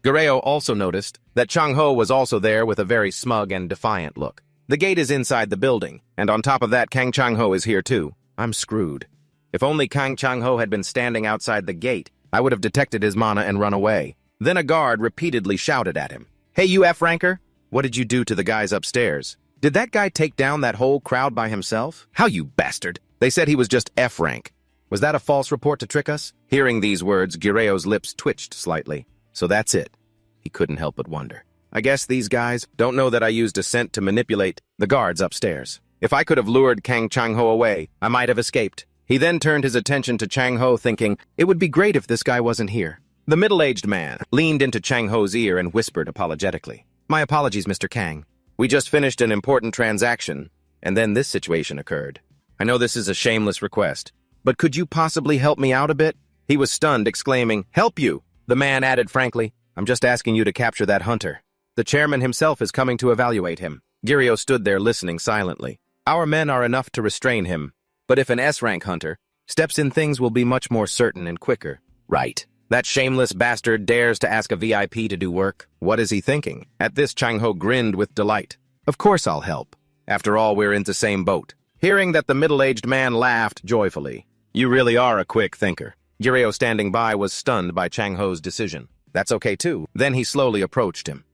Gireo also noticed that Changho was also there with a very smug and defiant look. The gate is inside the building, and on top of that, Kang Changho is here too. I'm screwed. If only Kang Changho had been standing outside the gate, I would have detected his mana and run away. Then a guard repeatedly shouted at him. Hey, you F-ranker! What did you do to the guys upstairs? Did that guy take down that whole crowd by himself? How, you bastard? They said he was just F-rank. Was that a false report to trick us? Hearing these words, Gireo's lips twitched slightly. So that's it. He couldn't help but wonder. I guess these guys don't know that I used a scent to manipulate the guards upstairs. If I could have lured Kang Changho away, I might have escaped. He then turned his attention to Changho, thinking, it would be great if this guy wasn't here. The middle-aged man leaned into Changho's ear and whispered apologetically. My apologies, Mr. Kang. We just finished an important transaction, and then this situation occurred. I know this is a shameless request, but could you possibly help me out a bit? He was stunned, exclaiming, help you! The man added frankly, I'm just asking you to capture that hunter. The chairman himself is coming to evaluate him. Gireo stood there listening silently. Our men are enough to restrain him, but if an S-rank hunter steps in, things will be much more certain and quicker. Right. That shameless bastard dares to ask a VIP to do work. What is he thinking? At this, Changho grinned with delight. Of course I'll help. After all, we're in the same boat. Hearing that, the middle-aged man laughed joyfully. You really are a quick thinker. Gireo, standing by, was stunned by Changho's decision. That's okay too. Then he slowly approached him.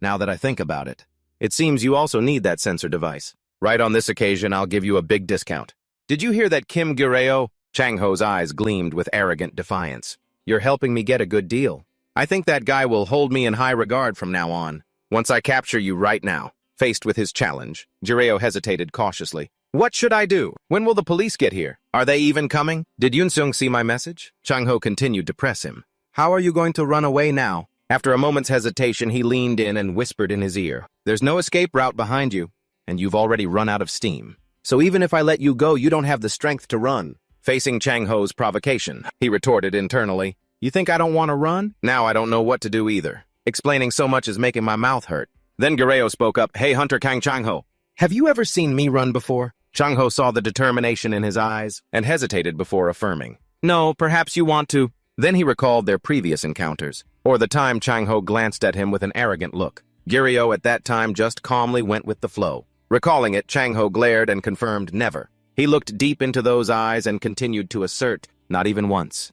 Now that I think about it, it seems you also need that sensor device. Right on this occasion, I'll give you a big discount. Did you hear that, Kim Gireo? Changho's eyes gleamed with arrogant defiance. You're helping me get a good deal. I think that guy will hold me in high regard from now on. Once I capture you right now. Faced with his challenge, Gireo hesitated cautiously. What should I do? When will the police get here? Are they even coming? Did Yunsung see my message? Changho continued to press him. How are you going to run away now? After a moment's hesitation, he leaned in and whispered in his ear. There's no escape route behind you, and you've already run out of steam. So even if I let you go, you don't have the strength to run. Facing Changho's provocation, he retorted internally. You think I don't want to run? Now I don't know what to do either. Explaining so much is making my mouth hurt. Then Gireo spoke up. Hey, Hunter Kang Changho. Have you ever seen me run before? Changho saw the determination in his eyes and hesitated before affirming. No, perhaps you want to. Then he recalled their previous encounters, or the time Changho glanced at him with an arrogant look. Gireo at that time just calmly went with the flow. Recalling it, Changho glared and confirmed never. He looked deep into those eyes and continued to assert, not even once.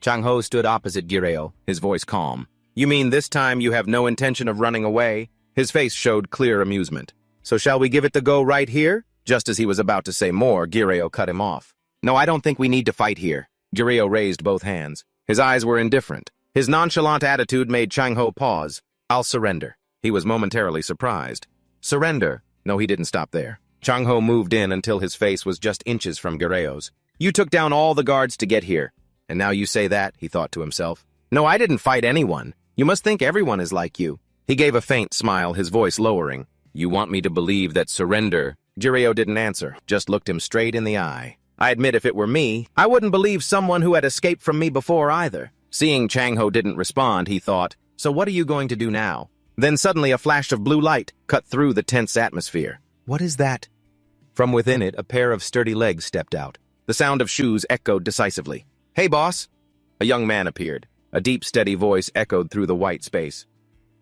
Changho stood opposite Gireo, his voice calm. You mean this time you have no intention of running away? His face showed clear amusement. So shall we give it the go right here? Just as he was about to say more, Gireo cut him off. No, I don't think we need to fight here. Gireo raised both hands. His eyes were indifferent. His nonchalant attitude made Changho pause. I'll surrender. He was momentarily surprised. Surrender? No, he didn't stop there. Changho moved in until his face was just inches from Gireo's. You took down all the guards to get here. And now you say that, he thought to himself. No, I didn't fight anyone. You must think everyone is like you. He gave a faint smile, his voice lowering. You want me to believe that surrender? Gireo didn't answer, just looked him straight in the eye. I admit if it were me, I wouldn't believe someone who had escaped from me before either. Seeing Changho didn't respond, he thought, So what are you going to do now? Then suddenly a flash of blue light cut through the tense atmosphere. What is that? From within it, a pair of sturdy legs stepped out. The sound of shoes echoed decisively. Hey, boss! A young man appeared. A deep, steady voice echoed through the white space.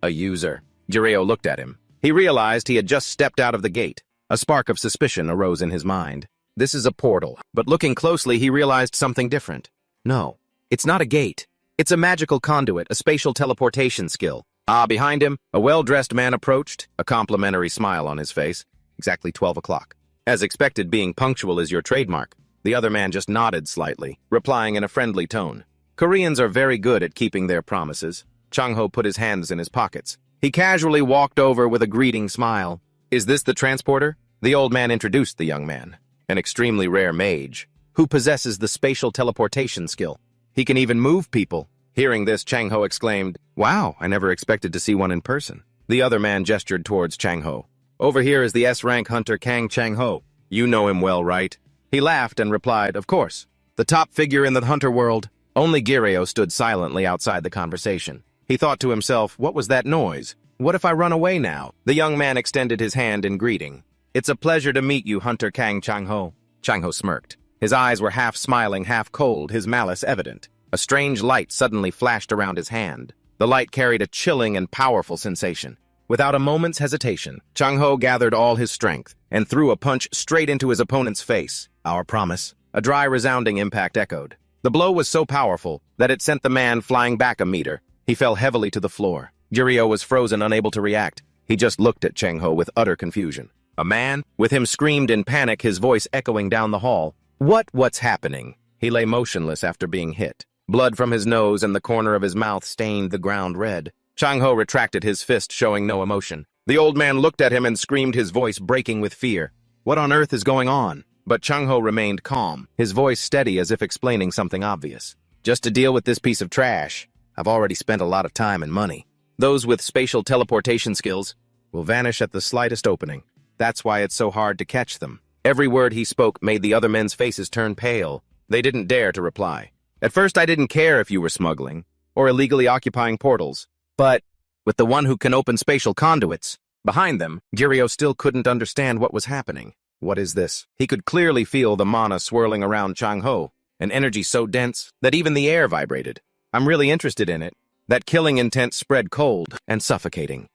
A user. Jiro looked at him. He realized he had just stepped out of the gate. A spark of suspicion arose in his mind. This is a portal, but looking closely, he realized something different. No, it's not a gate. It's a magical conduit, a spatial teleportation skill. Behind him, a well-dressed man approached, a complimentary smile on his face. Exactly 12 o'clock. As expected, being punctual is your trademark. The other man just nodded slightly, replying in a friendly tone. Koreans are very good at keeping their promises. Changho put his hands in his pockets. He casually walked over with a greeting smile. Is this the transporter? The old man introduced the young man, an extremely rare mage, who possesses the spatial teleportation skill. He can even move people. Hearing this, Changho exclaimed, Wow, I never expected to see one in person. The other man gestured towards Changho. Over here is the S-rank hunter Kang Changho. You know him well, right? He laughed and replied, Of course. The top figure in the hunter world. Only Jiro stood silently outside the conversation. He thought to himself, what was that noise? What if I run away now? The young man extended his hand in greeting. It's a pleasure to meet you, Hunter Kang Changho. Changho smirked. His eyes were half smiling, half cold, his malice evident. A strange light suddenly flashed around his hand. The light carried a chilling and powerful sensation. Without a moment's hesitation, Changho gathered all his strength and threw a punch straight into his opponent's face. Our promise. A dry, resounding impact echoed. The blow was so powerful that it sent the man flying back a meter. He fell heavily to the floor. Jiro was frozen, unable to react. He just looked at Changho with utter confusion. A man with him screamed in panic, his voice echoing down the hall. What's happening? He lay motionless after being hit. Blood from his nose and the corner of his mouth stained the ground red. Changho retracted his fist, showing no emotion. The old man looked at him and screamed, his voice breaking with fear. What on earth is going on? But Changho remained calm, his voice steady as if explaining something obvious. Just to deal with this piece of trash, I've already spent a lot of time and money. Those with spatial teleportation skills will vanish at the slightest opening. That's why it's so hard to catch them. Every word he spoke made the other men's faces turn pale. They didn't dare to reply. At first, I didn't care if you were smuggling or illegally occupying portals, but with the one who can open spatial conduits behind them, Jiro still couldn't understand what was happening. What is this? He could clearly feel the mana swirling around Changho, an energy so dense that even the air vibrated. I'm really interested in it. That killing intent spread cold and suffocating.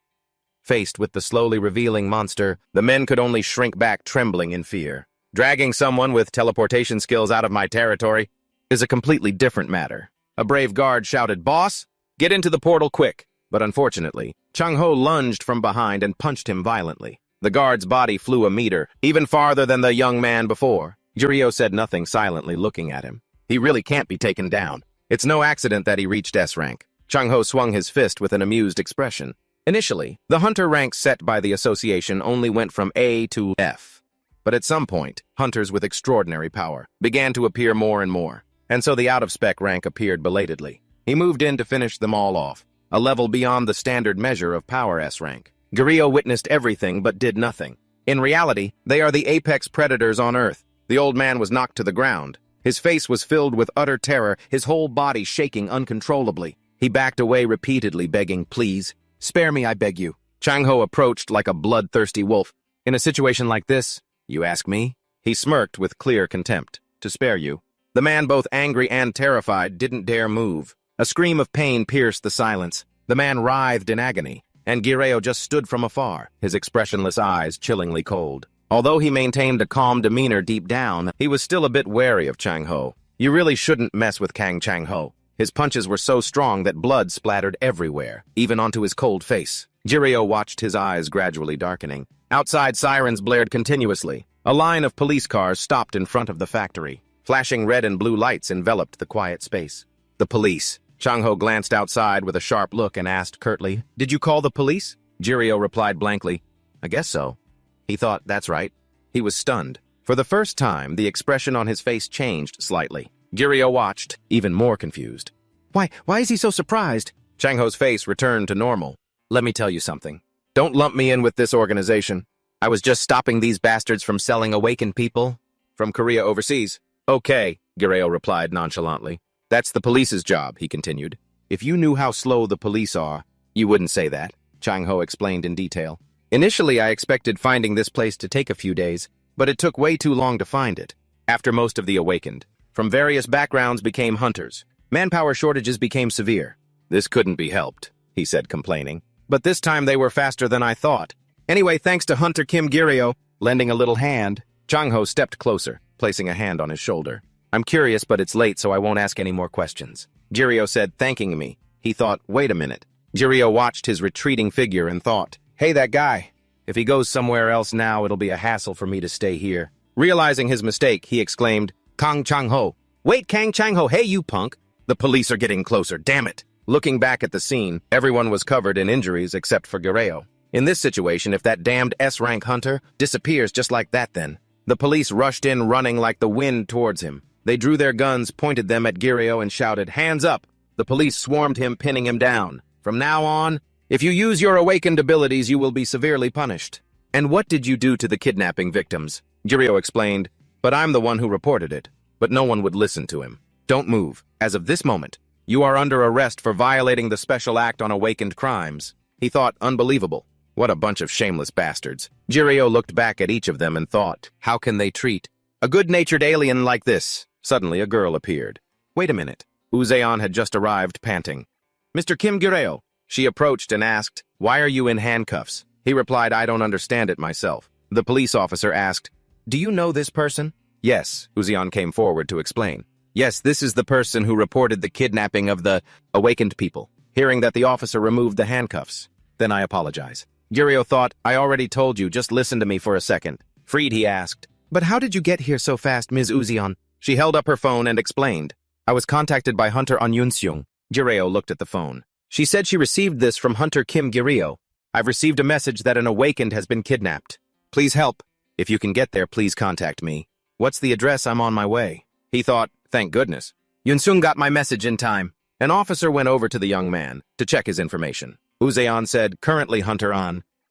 Faced with the slowly revealing monster, the men could only shrink back, trembling in fear. Dragging someone with teleportation skills out of my territory is a completely different matter. A brave guard shouted, Boss, get into the portal quick. But unfortunately, Changho lunged from behind and punched him violently. The guard's body flew a meter, even farther than the young man before. Jiro said nothing, silently looking at him. He really can't be taken down. It's no accident that he reached S rank. Changho swung his fist with an amused expression. Initially, the hunter ranks set by the association only went from A to F. But at some point, hunters with extraordinary power began to appear more and more, and so the out-of-spec rank appeared belatedly. He moved in to finish them all off, a level beyond the standard measure of power S rank. Jiro witnessed everything but did nothing. In reality, they are the apex predators on Earth. The old man was knocked to the ground. His face was filled with utter terror, his whole body shaking uncontrollably. He backed away repeatedly, begging, Please, spare me, I beg you. Changho approached like a bloodthirsty wolf. In a situation like this, you ask me? He smirked with clear contempt. To spare you. The man, both angry and terrified, didn't dare move. A scream of pain pierced the silence. The man writhed in agony, and Jiro just stood from afar, his expressionless eyes chillingly cold. Although he maintained a calm demeanor deep down, he was still a bit wary of Changho. You really shouldn't mess with Kang Changho. His punches were so strong that blood splattered everywhere, even onto his cold face. Jiro watched, his eyes gradually darkening. Outside, sirens blared continuously. A line of police cars stopped in front of the factory. Flashing red and blue lights enveloped the quiet space. The police. Changho glanced outside with a sharp look and asked curtly, Did you call the police? Jiro replied blankly, I guess so. He thought, that's right. He was stunned. For the first time, the expression on his face changed slightly. Jiro watched, even more confused. Why is he so surprised? Changho's face returned to normal. Let me tell you something. Don't lump me in with this organization. I was just stopping these bastards from selling awakened people from Korea overseas. Okay, Jiro replied nonchalantly. That's the police's job, he continued. If you knew how slow the police are, You wouldn't say that, Changho explained in detail. Initially, I expected finding this place to take a few days, but it took way too long to find it. After most of the awakened, from various backgrounds became hunters. Manpower shortages became severe. This couldn't be helped, he said, complaining. But this time they were faster than I thought. Anyway, thanks to Hunter Kim Giryo, lending a little hand, Changho stepped closer, placing a hand on his shoulder. I'm curious, but it's late, so I won't ask any more questions. Giryo said, thanking me. He thought, wait a minute. Giryo watched his retreating figure and thought, hey, that guy. If he goes somewhere else now, it'll be a hassle for me to stay here. Realizing his mistake, he exclaimed, Kang Changho. Wait, Kang Changho, hey, you punk. The police are getting closer, damn it. Looking back at the scene, everyone was covered in injuries except for Giryo. In this situation, if that damned S-rank hunter disappears just like that then. The police rushed in running like the wind towards him. They drew their guns, pointed them at Giryo, and shouted, hands up! The police swarmed him, pinning him down. From now on, if you use your awakened abilities, you will be severely punished. And what did you do to the kidnapping victims? Giryo explained, but I'm the one who reported it. But no one would listen to him. Don't move. As of this moment, you are under arrest for violating the Special Act on Awakened Crimes. He thought, unbelievable. What a bunch of shameless bastards. Giryo looked back at each of them and thought, how can they treat a good-natured alien like this? Suddenly, a girl appeared. Wait a minute. Uzeon had just arrived, panting. Mr. Kim Giryo. She approached and asked, why are you in handcuffs? He replied, I don't understand it myself. The police officer asked, do you know this person? Yes, Uzeon came forward to explain. Yes, this is the person who reported the kidnapping of the awakened people. Hearing that the officer removed the handcuffs. Then I apologize. Giryo thought, I already told you, just listen to me for a second. Freed, he asked, but how did you get here so fast, Ms. Uzeon? She held up her phone and explained. I was contacted by Hunter Yunsung. Giryo looked at the phone. She said she received this from Hunter Kim Giryo. I've received a message that an awakened has been kidnapped. Please help. If you can get there, please contact me. What's the address? I'm on my way. He thought, thank goodness. Yunsung got my message in time. An officer went over to the young man to check his information. Uzeon said, currently Hunter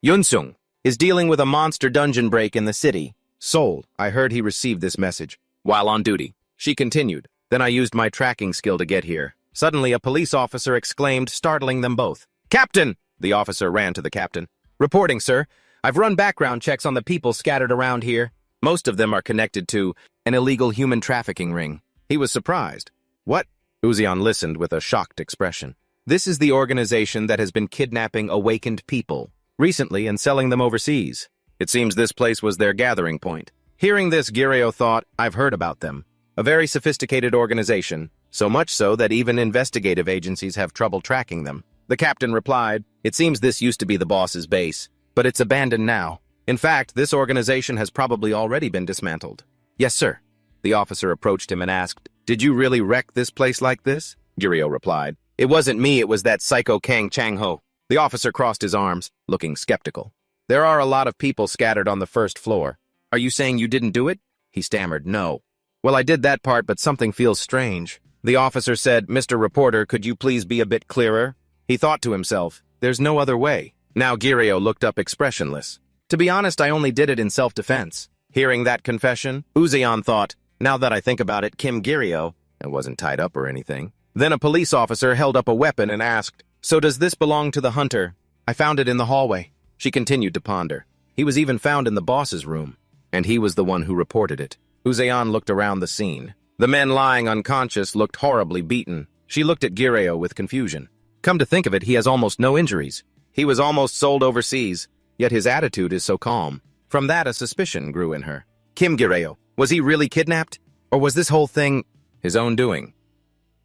Yunsung is dealing with a monster dungeon break in the city. Seoul, I heard he received this message while on duty. She continued, then I used my tracking skill to get here. Suddenly, a police officer exclaimed, startling them both. Captain! The officer ran to the captain. Reporting, sir. I've run background checks on the people scattered around here. Most of them are connected to an illegal human trafficking ring. He was surprised. What? Uzeon listened with a shocked expression. This is the organization that has been kidnapping awakened people recently and selling them overseas. It seems this place was their gathering point. Hearing this, Giryo thought, I've heard about them. A very sophisticated organization, so much so that even investigative agencies have trouble tracking them. The captain replied, it seems this used to be the boss's base, but it's abandoned now. In fact, this organization has probably already been dismantled. Yes, sir. The officer approached him and asked, did you really wreck this place like this? Giryo replied, it wasn't me, it was that psycho Kang Changho. The officer crossed his arms, looking skeptical. There are a lot of people scattered on the first floor. Are you saying you didn't do it? He stammered, no. Well, I did that part, but something feels strange. The officer said, Mr. Reporter, could you please be a bit clearer? He thought to himself, there's no other way. Now Giryo looked up expressionless. To be honest, I only did it in self-defense. Hearing that confession, Uzeon thought, now that I think about it, Kim Giryo, I wasn't tied up or anything. Then a police officer held up a weapon and asked, so does this belong to the hunter? I found it in the hallway. She continued to ponder. He was even found in the boss's room, and he was the one who reported it. Uzeon looked around the scene. The men lying unconscious looked horribly beaten. She looked at Giryo with confusion. Come to think of it, he has almost no injuries. He was almost sold overseas, yet his attitude is so calm. From that, a suspicion grew in her. Kim Giryo, was he really kidnapped? Or was this whole thing his own doing?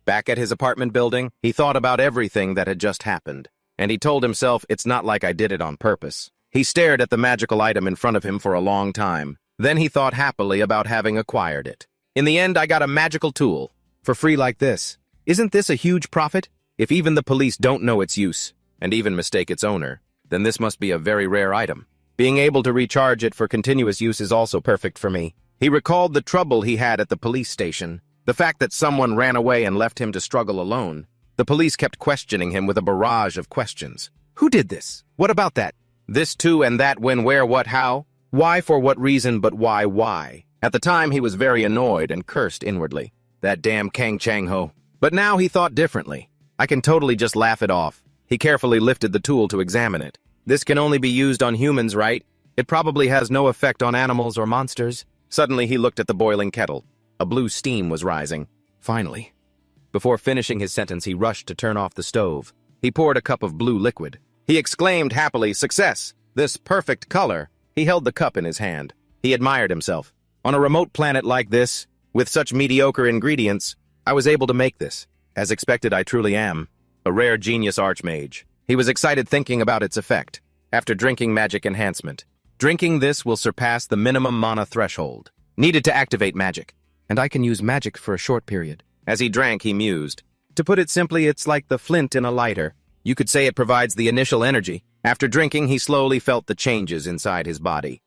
Back at his apartment building, he thought about everything that had just happened. And he told himself, it's not like I did it on purpose. He stared at the magical item in front of him for a long time. Then he thought happily about having acquired it. In the end, I got a magical tool. For free like this. Isn't this a huge profit? If even the police don't know its use, and even mistake its owner, then this must be a very rare item. Being able to recharge it for continuous use is also perfect for me. He recalled the trouble he had at the police station. The fact that someone ran away and left him to struggle alone. The police kept questioning him with a barrage of questions. Who did this? What about that? This too and that, when, where, what, how? Why, for what reason, but why? At the time, he was very annoyed and cursed inwardly. That damn Kang Changho. But now he thought differently. I can totally just laugh it off. He carefully lifted the tool to examine it. This can only be used on humans, right? It probably has no effect on animals or monsters. Suddenly, he looked at the boiling kettle. A blue steam was rising. Finally. Before finishing his sentence, he rushed to turn off the stove. He poured a cup of blue liquid. He exclaimed happily, "Success! This perfect color!" He held the cup in his hand. He admired himself. On a remote planet like this, with such mediocre ingredients, I was able to make this. As expected, I truly am. A rare genius archmage. He was excited thinking about its effect. After drinking magic enhancement. Drinking this will surpass the minimum mana threshold. Needed to activate magic. And I can use magic for a short period. As he drank, he mused. To put it simply, it's like the flint in a lighter. You could say it provides the initial energy. After drinking, he slowly felt the changes inside his body.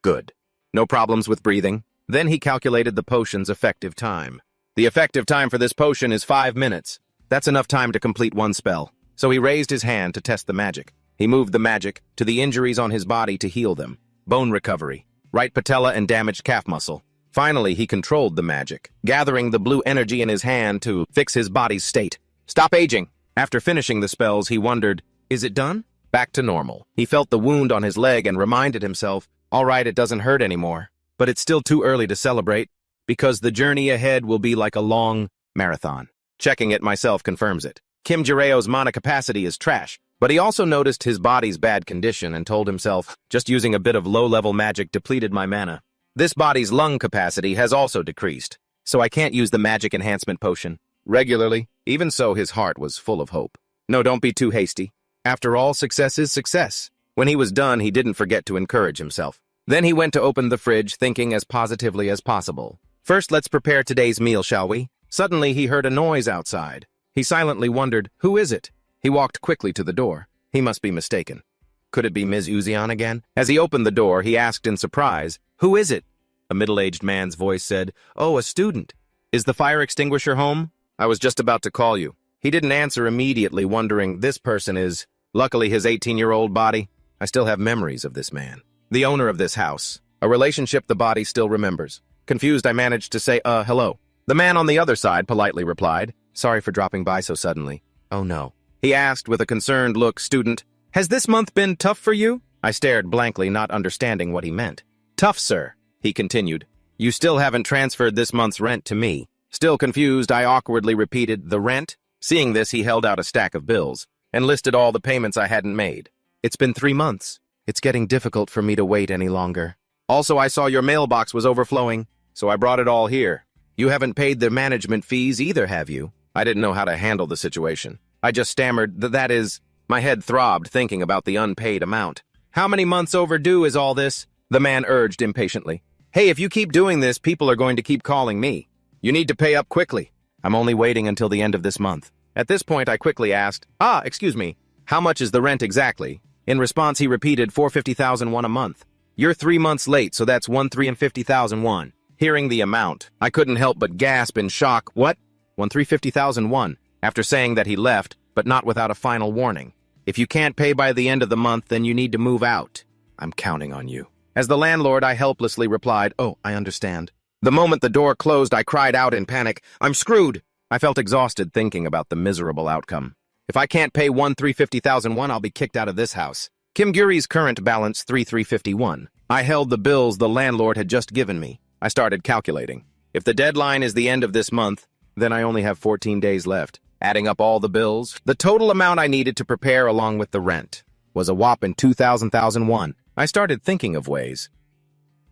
Good. No problems with breathing. Then he calculated the potion's effective time. The effective time for this potion is 5 minutes. That's enough time to complete one spell. So he raised his hand to test the magic. He moved the magic to the injuries on his body to heal them. Bone recovery, right patella and damaged calf muscle. Finally, he controlled the magic, gathering the blue energy in his hand to fix his body's state. Stop aging. After finishing the spells, he wondered, is it done? Back to normal. He felt the wound on his leg and reminded himself, all right, it doesn't hurt anymore. But it's still too early to celebrate, because the journey ahead will be like a long marathon. Checking it myself confirms it. Kim Jireo's mana capacity is trash, but he also noticed his body's bad condition and told himself, just using a bit of low-level magic depleted my mana. This body's lung capacity has also decreased, so I can't use the magic enhancement potion regularly. Even so, his heart was full of hope. No, don't be too hasty. After all, success is success. When he was done, he didn't forget to encourage himself. Then he went to open the fridge, thinking as positively as possible. First, let's prepare today's meal, shall we? Suddenly, he heard a noise outside. He silently wondered, who is it? He walked quickly to the door. He must be mistaken. Could it be Ms. Uzion again? As he opened the door, he asked in surprise, who is it? A middle-aged man's voice said, oh, a student. Is the fire extinguisher home? I was just about to call you. He didn't answer immediately, wondering, this person is... Luckily, his 18-year-old body. I still have memories of this man. The owner of this house. A relationship the body still remembers. Confused, I managed to say, hello. The man on the other side politely replied, sorry for dropping by so suddenly. Oh, no. He asked with a concerned look, student, has this month been tough for you? I stared blankly, not understanding what he meant. Tough, sir, he continued. You still haven't transferred this month's rent to me. Still confused, I awkwardly repeated, the rent? Seeing this, he held out a stack of bills and listed all the payments I hadn't made. It's been 3 months. It's getting difficult for me to wait any longer. Also, I saw your mailbox was overflowing, so I brought it all here. You haven't paid the management fees either, have you? I didn't know how to handle the situation. I just stammered, that is... My head throbbed thinking about the unpaid amount. How many months overdue is all this? The man urged impatiently. Hey, if you keep doing this, people are going to keep calling me. You need to pay up quickly. I'm only waiting until the end of this month. At this point, I quickly asked, excuse me, how much is the rent exactly? In response, he repeated 450,000 won a month. You're 3 months late, so that's 1,350,000 won. Hearing the amount, I couldn't help but gasp in shock. What? 1,350,000 won. After saying that, he left, but not without a final warning. If you can't pay by the end of the month, then you need to move out. I'm counting on you. As the landlord, I helplessly replied, oh, I understand. The moment the door closed, I cried out in panic, I'm screwed! I felt exhausted thinking about the miserable outcome. If I can't pay 1,350,000 won, I'll be kicked out of this house. Kim Guri's current balance 3,351. I held the bills the landlord had just given me. I started calculating. If the deadline is the end of this month, then I only have 14 days left. Adding up all the bills, the total amount I needed to prepare along with the rent was a whopping 2,000 won. I started thinking of ways.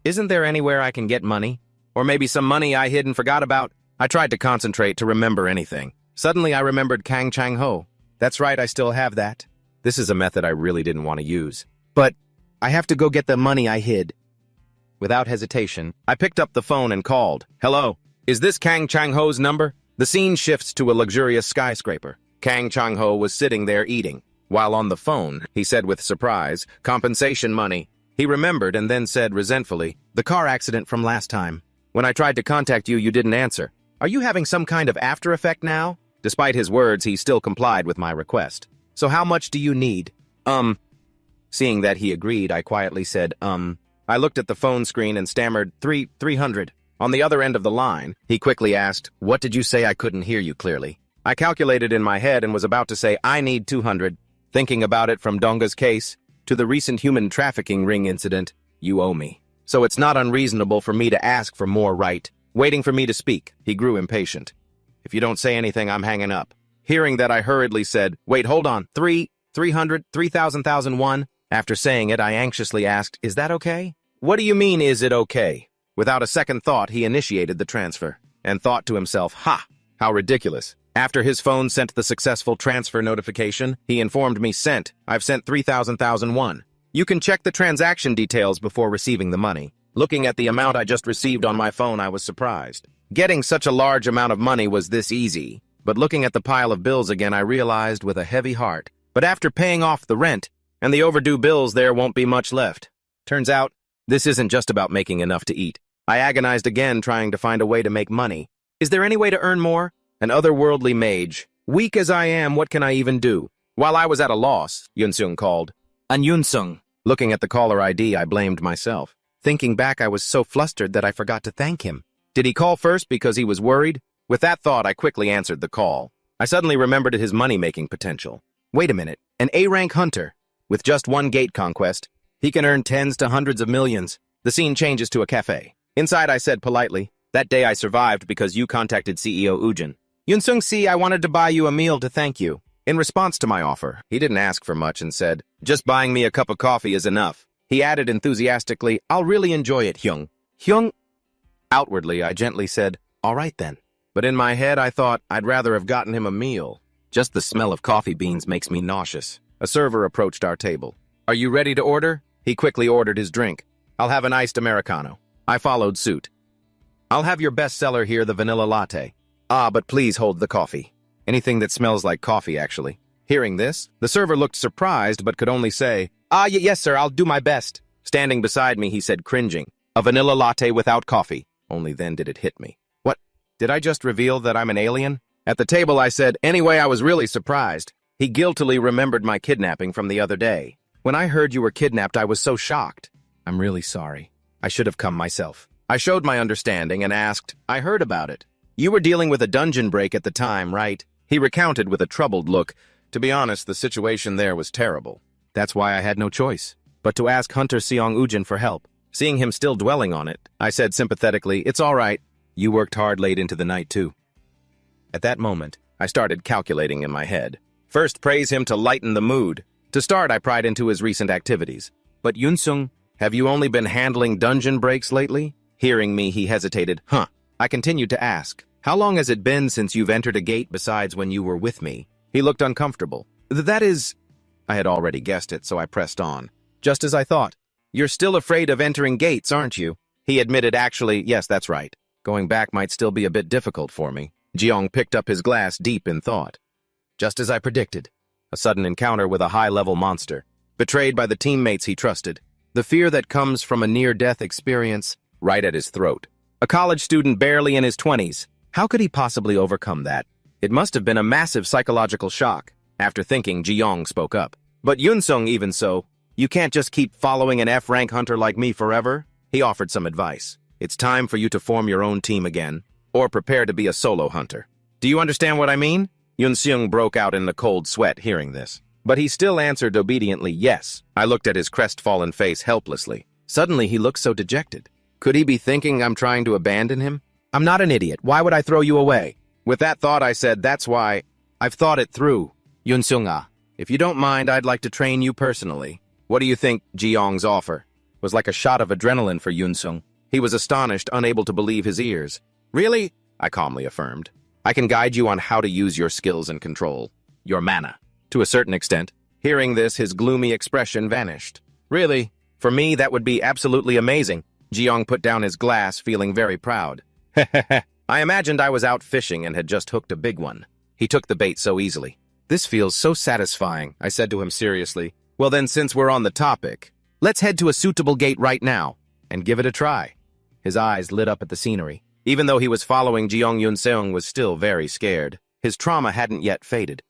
Isn't there anywhere I can get money? Or maybe some money I hid and forgot about? I tried to concentrate to remember anything. Suddenly I remembered Kang Changho. That's right, I still have that. This is a method I really didn't want to use. But I have to go get the money I hid. Without hesitation, I picked up the phone and called. Hello, is this Kang Changho's number? The scene shifts to a luxurious skyscraper. Kang Changho was sitting there eating. While on the phone, he said with surprise, compensation money. He remembered and then said resentfully, the car accident from last time. When I tried to contact you, you didn't answer. Are you having some kind of after effect now? Despite his words, he still complied with my request. So how much do you need? Seeing that he agreed, I quietly said, I looked at the phone screen and stammered, 300. On the other end of the line, he quickly asked, what did you say? I couldn't hear you clearly. I calculated in my head and was about to say, I need 200. Thinking about it from Donga's case to the recent human trafficking ring incident, you owe me. So it's not unreasonable for me to ask for more, right? Waiting for me to speak, he grew impatient. If you don't say anything, I'm hanging up. Hearing that, I hurriedly said, wait, hold on, 300, 3,000,001. After saying it, I anxiously asked, is that okay? What do you mean, is it okay? Without a second thought, he initiated the transfer, and thought to himself, ha, how ridiculous. After his phone sent the successful transfer notification, he informed me, I've sent 3,000,001. You can check the transaction details before receiving the money. Looking at the amount I just received on my phone, I was surprised. Getting such a large amount of money was this easy, but looking at the pile of bills again, I realized with a heavy heart. But after paying off the rent and the overdue bills, there won't be much left. Turns out, this isn't just about making enough to eat. I agonized again, trying to find a way to make money. Is there any way to earn more? An otherworldly mage. Weak as I am, what can I even do? While I was at a loss, Yunsung called. And Yunsung. Looking at the caller ID, I blamed myself. Thinking back, I was so flustered that I forgot to thank him. Did he call first because he was worried? With that thought, I quickly answered the call. I suddenly remembered his money-making potential. Wait a minute, an A-rank hunter. With just one gate conquest, he can earn tens to hundreds of millions. The scene changes to a cafe. Inside, I said politely, that day I survived because you contacted CEO Ujin. Yunsung see, I wanted to buy you a meal to thank you. In response to my offer, he didn't ask for much and said, just buying me a cup of coffee is enough. He added enthusiastically, I'll really enjoy it, Hyung. Hyung? Outwardly, I gently said, all right then. But in my head, I thought I'd rather have gotten him a meal. Just the smell of coffee beans makes me nauseous. A server approached our table. Are you ready to order? He quickly ordered his drink. I'll have an iced Americano. I followed suit. I'll have your bestseller here, the vanilla latte. Ah, but please hold the coffee. Anything that smells like coffee, actually. Hearing this, the server looked surprised but could only say, yes, sir, I'll do my best. Standing beside me, he said, cringing, a vanilla latte without coffee. Only then did it hit me. What? Did I just reveal that I'm an alien? At the table, I said, anyway, I was really surprised. He guiltily remembered my kidnapping from the other day. When I heard you were kidnapped, I was so shocked. I'm really sorry. I should have come myself. I showed my understanding and asked, I heard about it. You were dealing with a dungeon break at the time, right? He recounted with a troubled look. To be honest, the situation there was terrible. That's why I had no choice but to ask Hunter Seong Ujin for help. Seeing him still dwelling on it, I said sympathetically, it's all right. You worked hard late into the night, too. At that moment, I started calculating in my head. First, praise him to lighten the mood. To start, I pried into his recent activities. But Yunsung, have you only been handling dungeon breaks lately? Hearing me, he hesitated. I continued to ask, how long has it been since you've entered a gate besides when you were with me? He looked uncomfortable. That is... I had already guessed it, so I pressed on. Just as I thought. You're still afraid of entering gates, aren't you? He admitted, actually, yes, that's right. Going back might still be a bit difficult for me. Jeong picked up his glass deep in thought. Just as I predicted. A sudden encounter with a high-level monster. Betrayed by the teammates he trusted. The fear that comes from a near-death experience right at his throat. A college student barely in his 20s. How could he possibly overcome that? It must have been a massive psychological shock. After thinking, Jeong spoke up. But Yunsung, even so, you can't just keep following an F-rank hunter like me forever. He offered some advice. It's time for you to form your own team again, or prepare to be a solo hunter. Do you understand what I mean? Yunsung broke out in a cold sweat hearing this. But he still answered obediently, yes. I looked at his crestfallen face helplessly. Suddenly, he looked so dejected. Could he be thinking I'm trying to abandon him? I'm not an idiot. Why would I throw you away? With that thought, I said, that's why I've thought it through. Yunsung, if you don't mind, I'd like to train you personally. What do you think? Jeong's offer was like a shot of adrenaline for Yunsung. He was astonished, unable to believe his ears. Really? I calmly affirmed. I can guide you on how to use your skills and control your mana. To a certain extent. Hearing this, his gloomy expression vanished. Really? For me, that would be absolutely amazing. Jeong put down his glass, feeling very proud. I imagined I was out fishing and had just hooked a big one. He took the bait so easily. This feels so satisfying, I said to him seriously. Well then, since we're on the topic, let's head to a suitable gate right now and give it a try. His eyes lit up at the scenery. Even though he was following, Jeong Yunseong was still very scared. His trauma hadn't yet faded.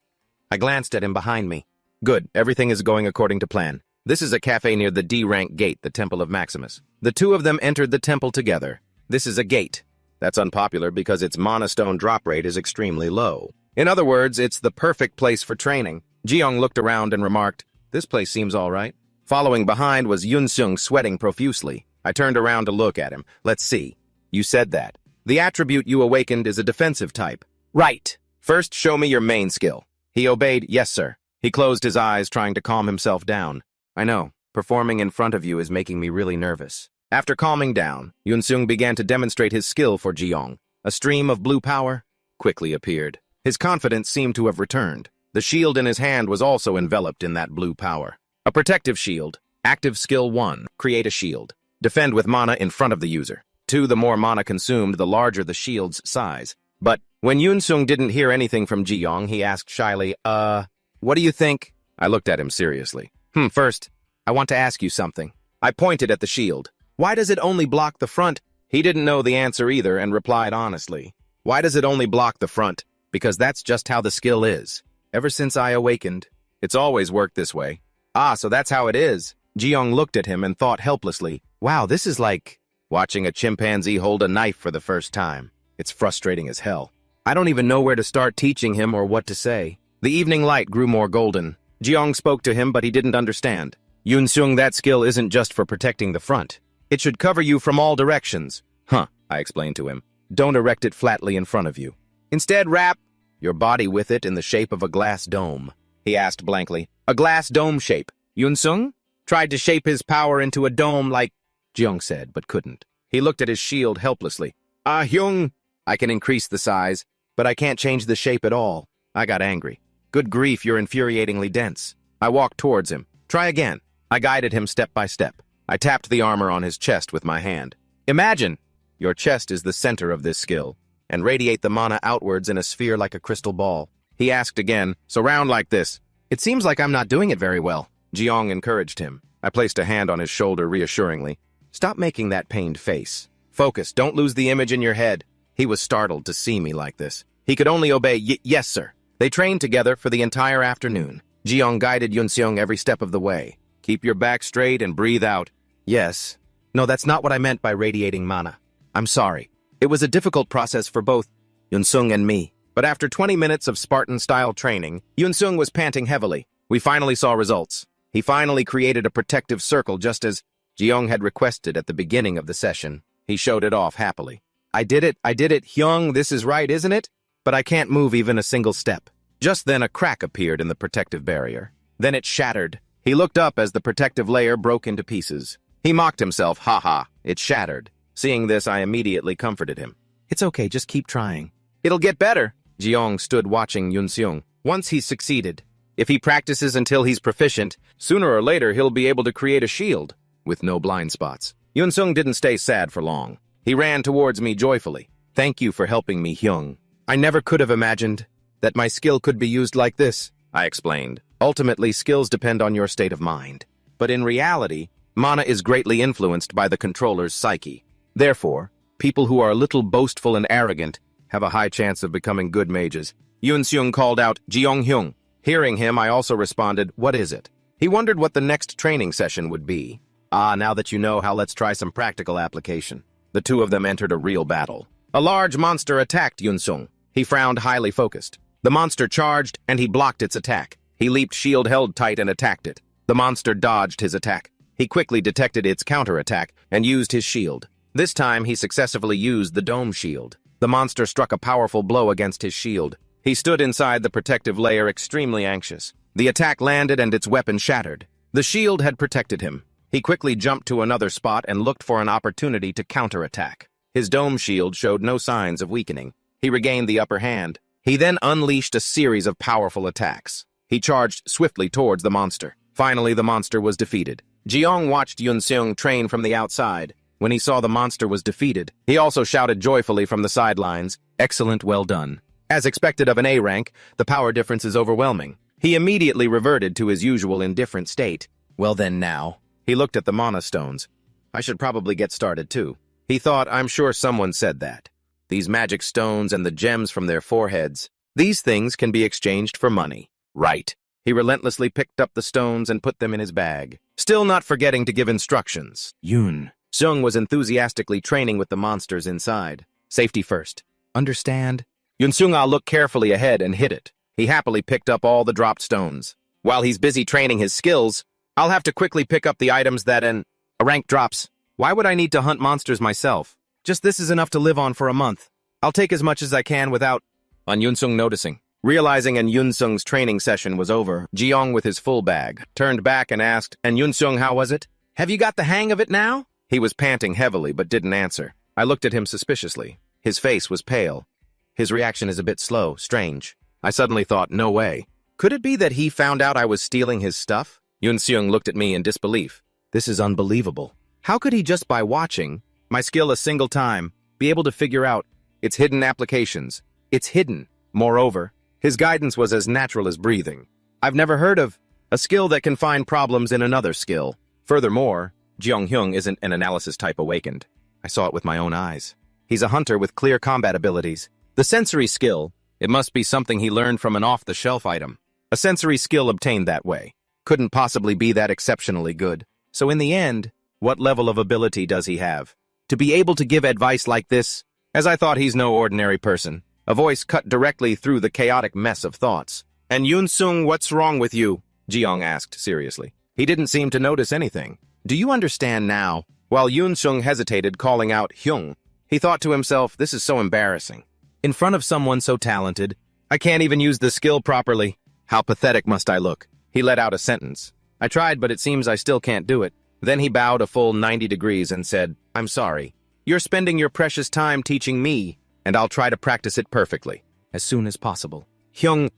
I glanced at him behind me. Good, everything is going according to plan. This is a cafe near the D-rank gate, the Temple of Maximus. The two of them entered the temple together. This is a gate. That's unpopular because its monostone drop rate is extremely low. In other words, it's the perfect place for training. Jiyoung looked around and remarked, "This place seems all right." Following behind was Yunsung, sweating profusely. I turned around to look at him. "Let's see. You said that. The attribute you awakened is a defensive type." "Right. First, show me your main skill." He obeyed. "Yes, sir." He closed his eyes, trying to calm himself down. "I know. Performing in front of you is making me really nervous." After calming down, Yunsung began to demonstrate his skill for Jiyoung. A stream of blue power quickly appeared. His confidence seemed to have returned. The shield in his hand was also enveloped in that blue power. A protective shield. Active skill 1. Create a shield. Defend with mana in front of the user. 2. The more mana consumed, the larger the shield's size. But when Yunsung didn't hear anything from Jiyoung, he asked shyly, what do you think?" I looked at him seriously. First, I want to ask you something." I pointed at the shield. "Why does it only block the front?" He didn't know the answer either and replied honestly. "Why does it only block the front? Because that's just how the skill is. Ever since I awakened, it's always worked this way." "Ah, so that's how it is." Jiyoung looked at him and thought helplessly, "Wow, this is like watching a chimpanzee hold a knife for the first time. It's frustrating as hell. I don't even know where to start teaching him or what to say." The evening light grew more golden. Jiyoung spoke to him, but he didn't understand. "Yunsung, that skill isn't just for protecting the front. It should cover you from all directions." "Huh," I explained to him. "Don't erect it flatly in front of you. Instead, wrap your body with it in the shape of a glass dome." He asked blankly, "A glass dome shape?" Yunsung tried to shape his power into a dome like Jiyoung said, but couldn't. He looked at his shield helplessly. Hyung, I can increase the size, but I can't change the shape at all." I got angry. "Good grief, you're infuriatingly dense." I walked towards him. "Try again." I guided him step by step. I tapped the armor on his chest with my hand. "Imagine your chest is the center of this skill, and radiate the mana outwards in a sphere like a crystal ball." He asked again, "So round like this." "It seems like I'm not doing it very well." Jiyoung encouraged him. I placed a hand on his shoulder reassuringly. "Stop making that pained face. Focus, don't lose the image in your head." He was startled to see me like this. He could only obey, "Yes, sir." They trained together for the entire afternoon. Jiyoung guided Yunsung every step of the way. "Keep your back straight and breathe out." "Yes. No, that's not what I meant by radiating mana. I'm sorry. It was a difficult process for both Yunsung and me." But after 20 minutes of Spartan-style training, Yunsung was panting heavily. We finally saw results. He finally created a protective circle just as Jiyoung had requested at the beginning of the session. He showed it off happily. I did it, Hyung, this is right, isn't it? But I can't move even a single step." Just then a crack appeared in the protective barrier. Then it shattered. He looked up as the protective layer broke into pieces. He mocked himself, "Ha, it shattered." Seeing this, I immediately comforted him. "It's okay, just keep trying. It'll get better." Jiyoung stood watching Yunsung. "Once he's succeeded, if he practices until he's proficient, sooner or later he'll be able to create a shield with no blind spots." Yunsung didn't stay sad for long. He ran towards me joyfully. "Thank you for helping me, Hyung. I never could have imagined that my skill could be used like this," I explained. "Ultimately, skills depend on your state of mind. But in reality, mana is greatly influenced by the controller's psyche. Therefore, people who are a little boastful and arrogant have a high chance of becoming good mages." Yunsung called out, "Jiyoung Hyung." Hearing him, I also responded, "What is it?" He wondered what the next training session would be. Now that you know how, let's try some practical application." The two of them entered a real battle. A large monster attacked Yunsung. He frowned, highly focused. The monster charged, and he blocked its attack. He leaped, shield held tight, and attacked it. The monster dodged his attack. He quickly detected its counterattack and used his shield. This time, he successfully used the dome shield. The monster struck a powerful blow against his shield. He stood inside the protective layer, extremely anxious. The attack landed and its weapon shattered. The shield had protected him. He quickly jumped to another spot and looked for an opportunity to counterattack. His dome shield showed no signs of weakening. He regained the upper hand. He then unleashed a series of powerful attacks. He charged swiftly towards the monster. Finally, the monster was defeated. Jiyoung watched Yunsung train from the outside. When he saw the monster was defeated, he also shouted joyfully from the sidelines, "Excellent, well done." As expected of an A rank, the power difference is overwhelming. He immediately reverted to his usual indifferent state. "Well then now." He looked at the mana stones. "I should probably get started too." He thought, "I'm sure someone said that. These magic stones and the gems from their foreheads, these things can be exchanged for money." Right. He relentlessly picked up the stones and put them in his bag, still not forgetting to give instructions. Yunsung was enthusiastically training with the monsters inside. "Safety first. Understand?" Yunsung looked carefully ahead and hit it. He happily picked up all the dropped stones. While he's busy training his skills, I'll have to quickly pick up the items that a rank drops. Why would I need to hunt monsters myself? Just this is enough to live on for a month. I'll take as much as I can without Yunsung noticing. Realizing Yunsung's training session was over, Jiong with his full bag turned back and asked, Yunsung, how was it? Have you got the hang of it now? He was panting heavily but didn't answer. I looked at him suspiciously. His face was pale. His reaction is a bit slow, strange. I suddenly thought, no way. Could it be that he found out I was stealing his stuff? Yunsung looked at me in disbelief. This is unbelievable. How could he just by watching my skill a single time be able to figure out its hidden applications? It's hidden. Moreover, his guidance was as natural as breathing. I've never heard of a skill that can find problems in another skill. Furthermore, Jeong-hyung isn't an analysis type awakened. I saw it with my own eyes. He's a hunter with clear combat abilities. The sensory skill, it must be something he learned from an off-the-shelf item. A sensory skill obtained that way. Couldn't possibly be that exceptionally good. So in the end, what level of ability does he have? To be able to give advice like this, as I thought he's no ordinary person. A voice cut directly through the chaotic mess of thoughts. And Yunsung, what's wrong with you? Jiong asked seriously. He didn't seem to notice anything. Do you understand now? While Yunsung hesitated, calling out Hyung, he thought to himself, this is so embarrassing. In front of someone so talented, I can't even use the skill properly. How pathetic must I look? He let out a sentence. I tried, but it seems I still can't do it. Then he bowed a full 90 degrees and said, I'm sorry. You're spending your precious time teaching me, and I'll try to practice it perfectly, as soon as possible. Hyung.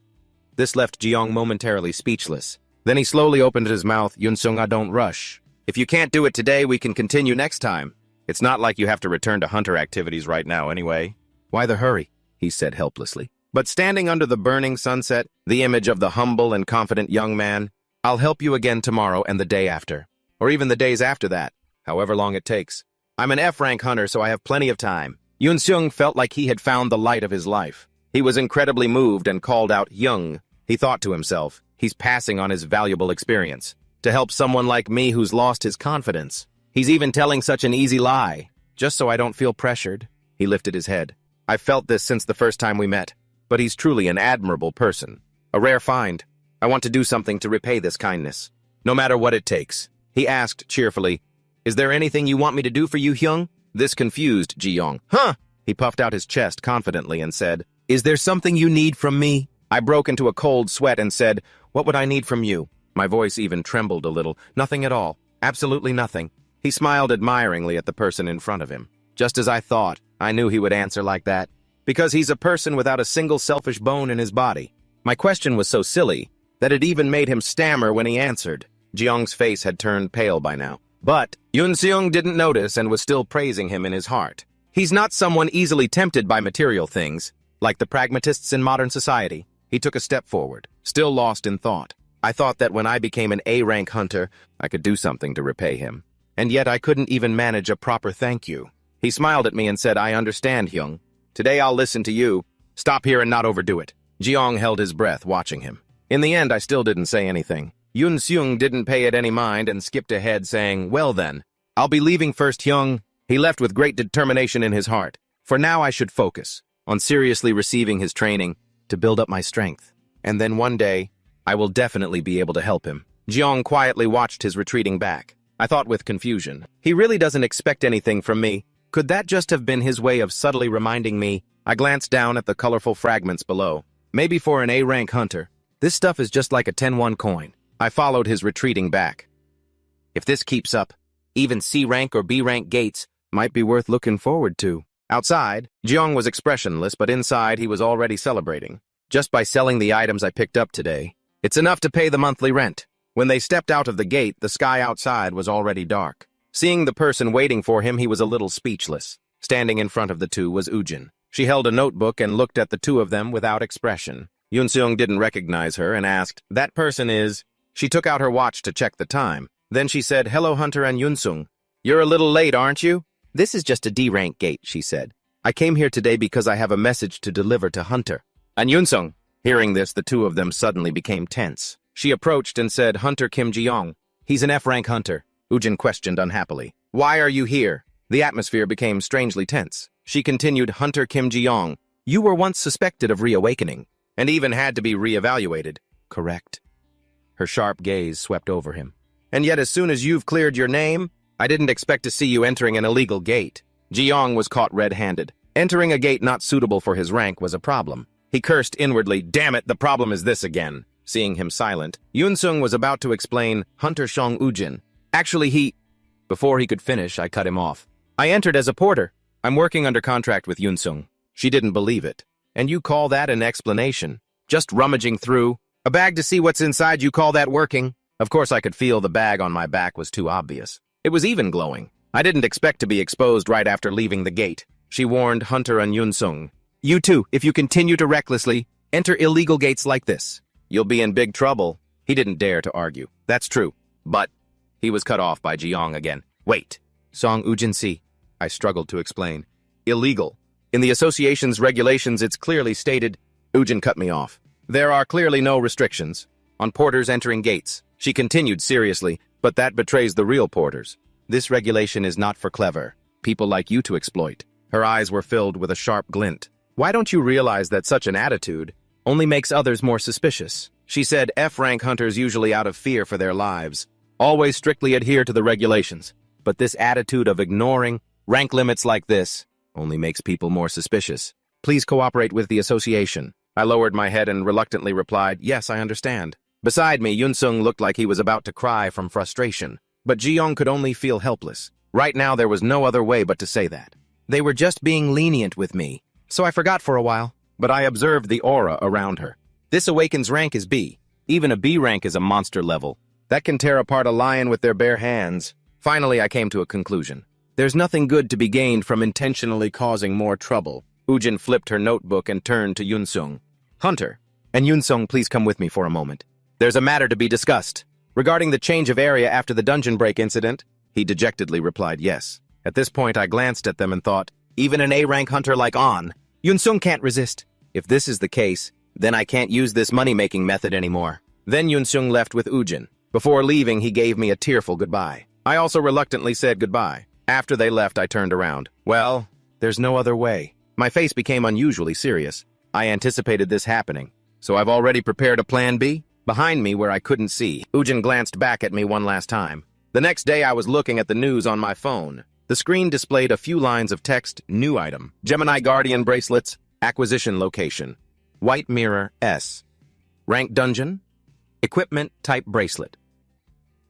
This left Jiong momentarily speechless. Then he slowly opened his mouth. Yunsung, don't rush. If you can't do it today, we can continue next time. It's not like you have to return to hunter activities right now anyway. Why the hurry? He said helplessly. But standing under the burning sunset, the image of the humble and confident young man, I'll help you again tomorrow and the day after. Or even the days after that, however long it takes. I'm an F-rank hunter, so I have plenty of time. Yunsung felt like he had found the light of his life. He was incredibly moved and called out, Young. He thought to himself, he's passing on his valuable experience to help someone like me who's lost his confidence. He's even telling such an easy lie, just so I don't feel pressured. He lifted his head. I've felt this since the first time we met, but he's truly an admirable person. A rare find. I want to do something to repay this kindness, no matter what it takes. He asked cheerfully, Is there anything you want me to do for you, Hyung? This confused Ji-young. Huh! He puffed out his chest confidently and said, Is there something you need from me? I broke into a cold sweat and said, What would I need from you? My voice even trembled a little. Nothing at all. Absolutely nothing. He smiled admiringly at the person in front of him. Just as I thought, I knew he would answer like that. Because he's a person without a single selfish bone in his body. My question was so silly that it even made him stammer when he answered. Jiyoung's face had turned pale by now. But Yunsung didn't notice and was still praising him in his heart. He's not someone easily tempted by material things, like the pragmatists in modern society. He took a step forward, still lost in thought. I thought that when I became an A-rank hunter, I could do something to repay him. And yet I couldn't even manage a proper thank you. He smiled at me and said, I understand, Hyung. Today I'll listen to you. Stop here and not overdo it. Jiong held his breath, watching him. In the end, I still didn't say anything. Yunsung didn't pay it any mind and skipped ahead, saying, Well then, I'll be leaving first, Hyung. He left with great determination in his heart. For now I should focus on seriously receiving his training to build up my strength. And then one day, I will definitely be able to help him. Jiong quietly watched his retreating back. I thought with confusion. He really doesn't expect anything from me. Could that just have been his way of subtly reminding me? I glanced down at the colorful fragments below. Maybe for an A-rank hunter, this stuff is just like a 10-1 coin. I followed his retreating back. If this keeps up, even C-rank or B-rank gates might be worth looking forward to. Outside, Jiong was expressionless, but inside he was already celebrating. Just by selling the items I picked up today, it's enough to pay the monthly rent. When they stepped out of the gate, the sky outside was already dark. Seeing the person waiting for him, he was a little speechless. Standing in front of the two was Ujin. She held a notebook and looked at the two of them without expression. Yunsung didn't recognize her and asked, That person is... She took out her watch to check the time. Then she said, Hello, Hunter and Yunsung. You're a little late, aren't you? This is just a D-rank gate, she said. I came here today because I have a message to deliver to Hunter. And Yunsung. Hearing this, the two of them suddenly became tense. She approached and said, Hunter Kim Ji-young. He's an F-rank hunter. Ujin questioned unhappily. Why are you here? The atmosphere became strangely tense. She continued, Hunter Kim Ji-young. You were once suspected of reawakening, and even had to be reevaluated. Correct. Her sharp gaze swept over him. And yet as soon as you've cleared your name, I didn't expect to see you entering an illegal gate. Jiang was caught red-handed. Entering a gate not suitable for his rank was a problem. He cursed inwardly, "Damn it, the problem is this again." Seeing him silent, Yunsung was about to explain Hunter Shong Ujin. Actually, Before he could finish, I cut him off. I entered as a porter. I'm working under contract with Yunsung. She didn't believe it. And you call that an explanation? Just rummaging through? A bag to see what's inside, you call that working? Of course I could feel the bag on my back was too obvious. It was even glowing. I didn't expect to be exposed right after leaving the gate. She warned Hunter and Yunsung. You too, if you continue to recklessly enter illegal gates like this, you'll be in big trouble. He didn't dare to argue. That's true. But he was cut off by Jiang again. Wait. Song Ujin-si. I struggled to explain. Illegal. In the association's regulations, it's clearly stated. Ujin cut me off. There are clearly no restrictions on porters entering gates. She continued seriously, but that betrays the real porters. This regulation is not for clever people like you to exploit. Her eyes were filled with a sharp glint. Why don't you realize that such an attitude only makes others more suspicious? She said F-rank hunters usually out of fear for their lives always strictly adhere to the regulations. But this attitude of ignoring rank limits like this only makes people more suspicious. Please cooperate with the association. I lowered my head and reluctantly replied, yes, I understand. Beside me, Yunsung looked like he was about to cry from frustration. But Jiang could only feel helpless. Right now, there was no other way but to say that. They were just being lenient with me, so I forgot for a while. But I observed the aura around her. This awaken's rank is B. Even a B rank is a monster level that can tear apart a lion with their bare hands. Finally, I came to a conclusion. There's nothing good to be gained from intentionally causing more trouble. Ujin flipped her notebook and turned to Yunsung. Hunter, and Yunsung, please come with me for a moment. There's a matter to be discussed. Regarding the change of area after the dungeon break incident, he dejectedly replied yes. At this point, I glanced at them and thought, even an A-rank hunter like On, Yunsung can't resist. If this is the case, then I can't use this money-making method anymore. Then Yunsung left with Ujin. Before leaving, he gave me a tearful goodbye. I also reluctantly said goodbye. After they left, I turned around. Well, there's no other way. My face became unusually serious. I anticipated this happening, so I've already prepared a plan B. Behind me, where I couldn't see, Ujin glanced back at me one last time. The next day, I was looking at the news on my phone. The screen displayed a few lines of text, new item, Gemini Guardian bracelets, acquisition location, white mirror S, rank dungeon, equipment type bracelet.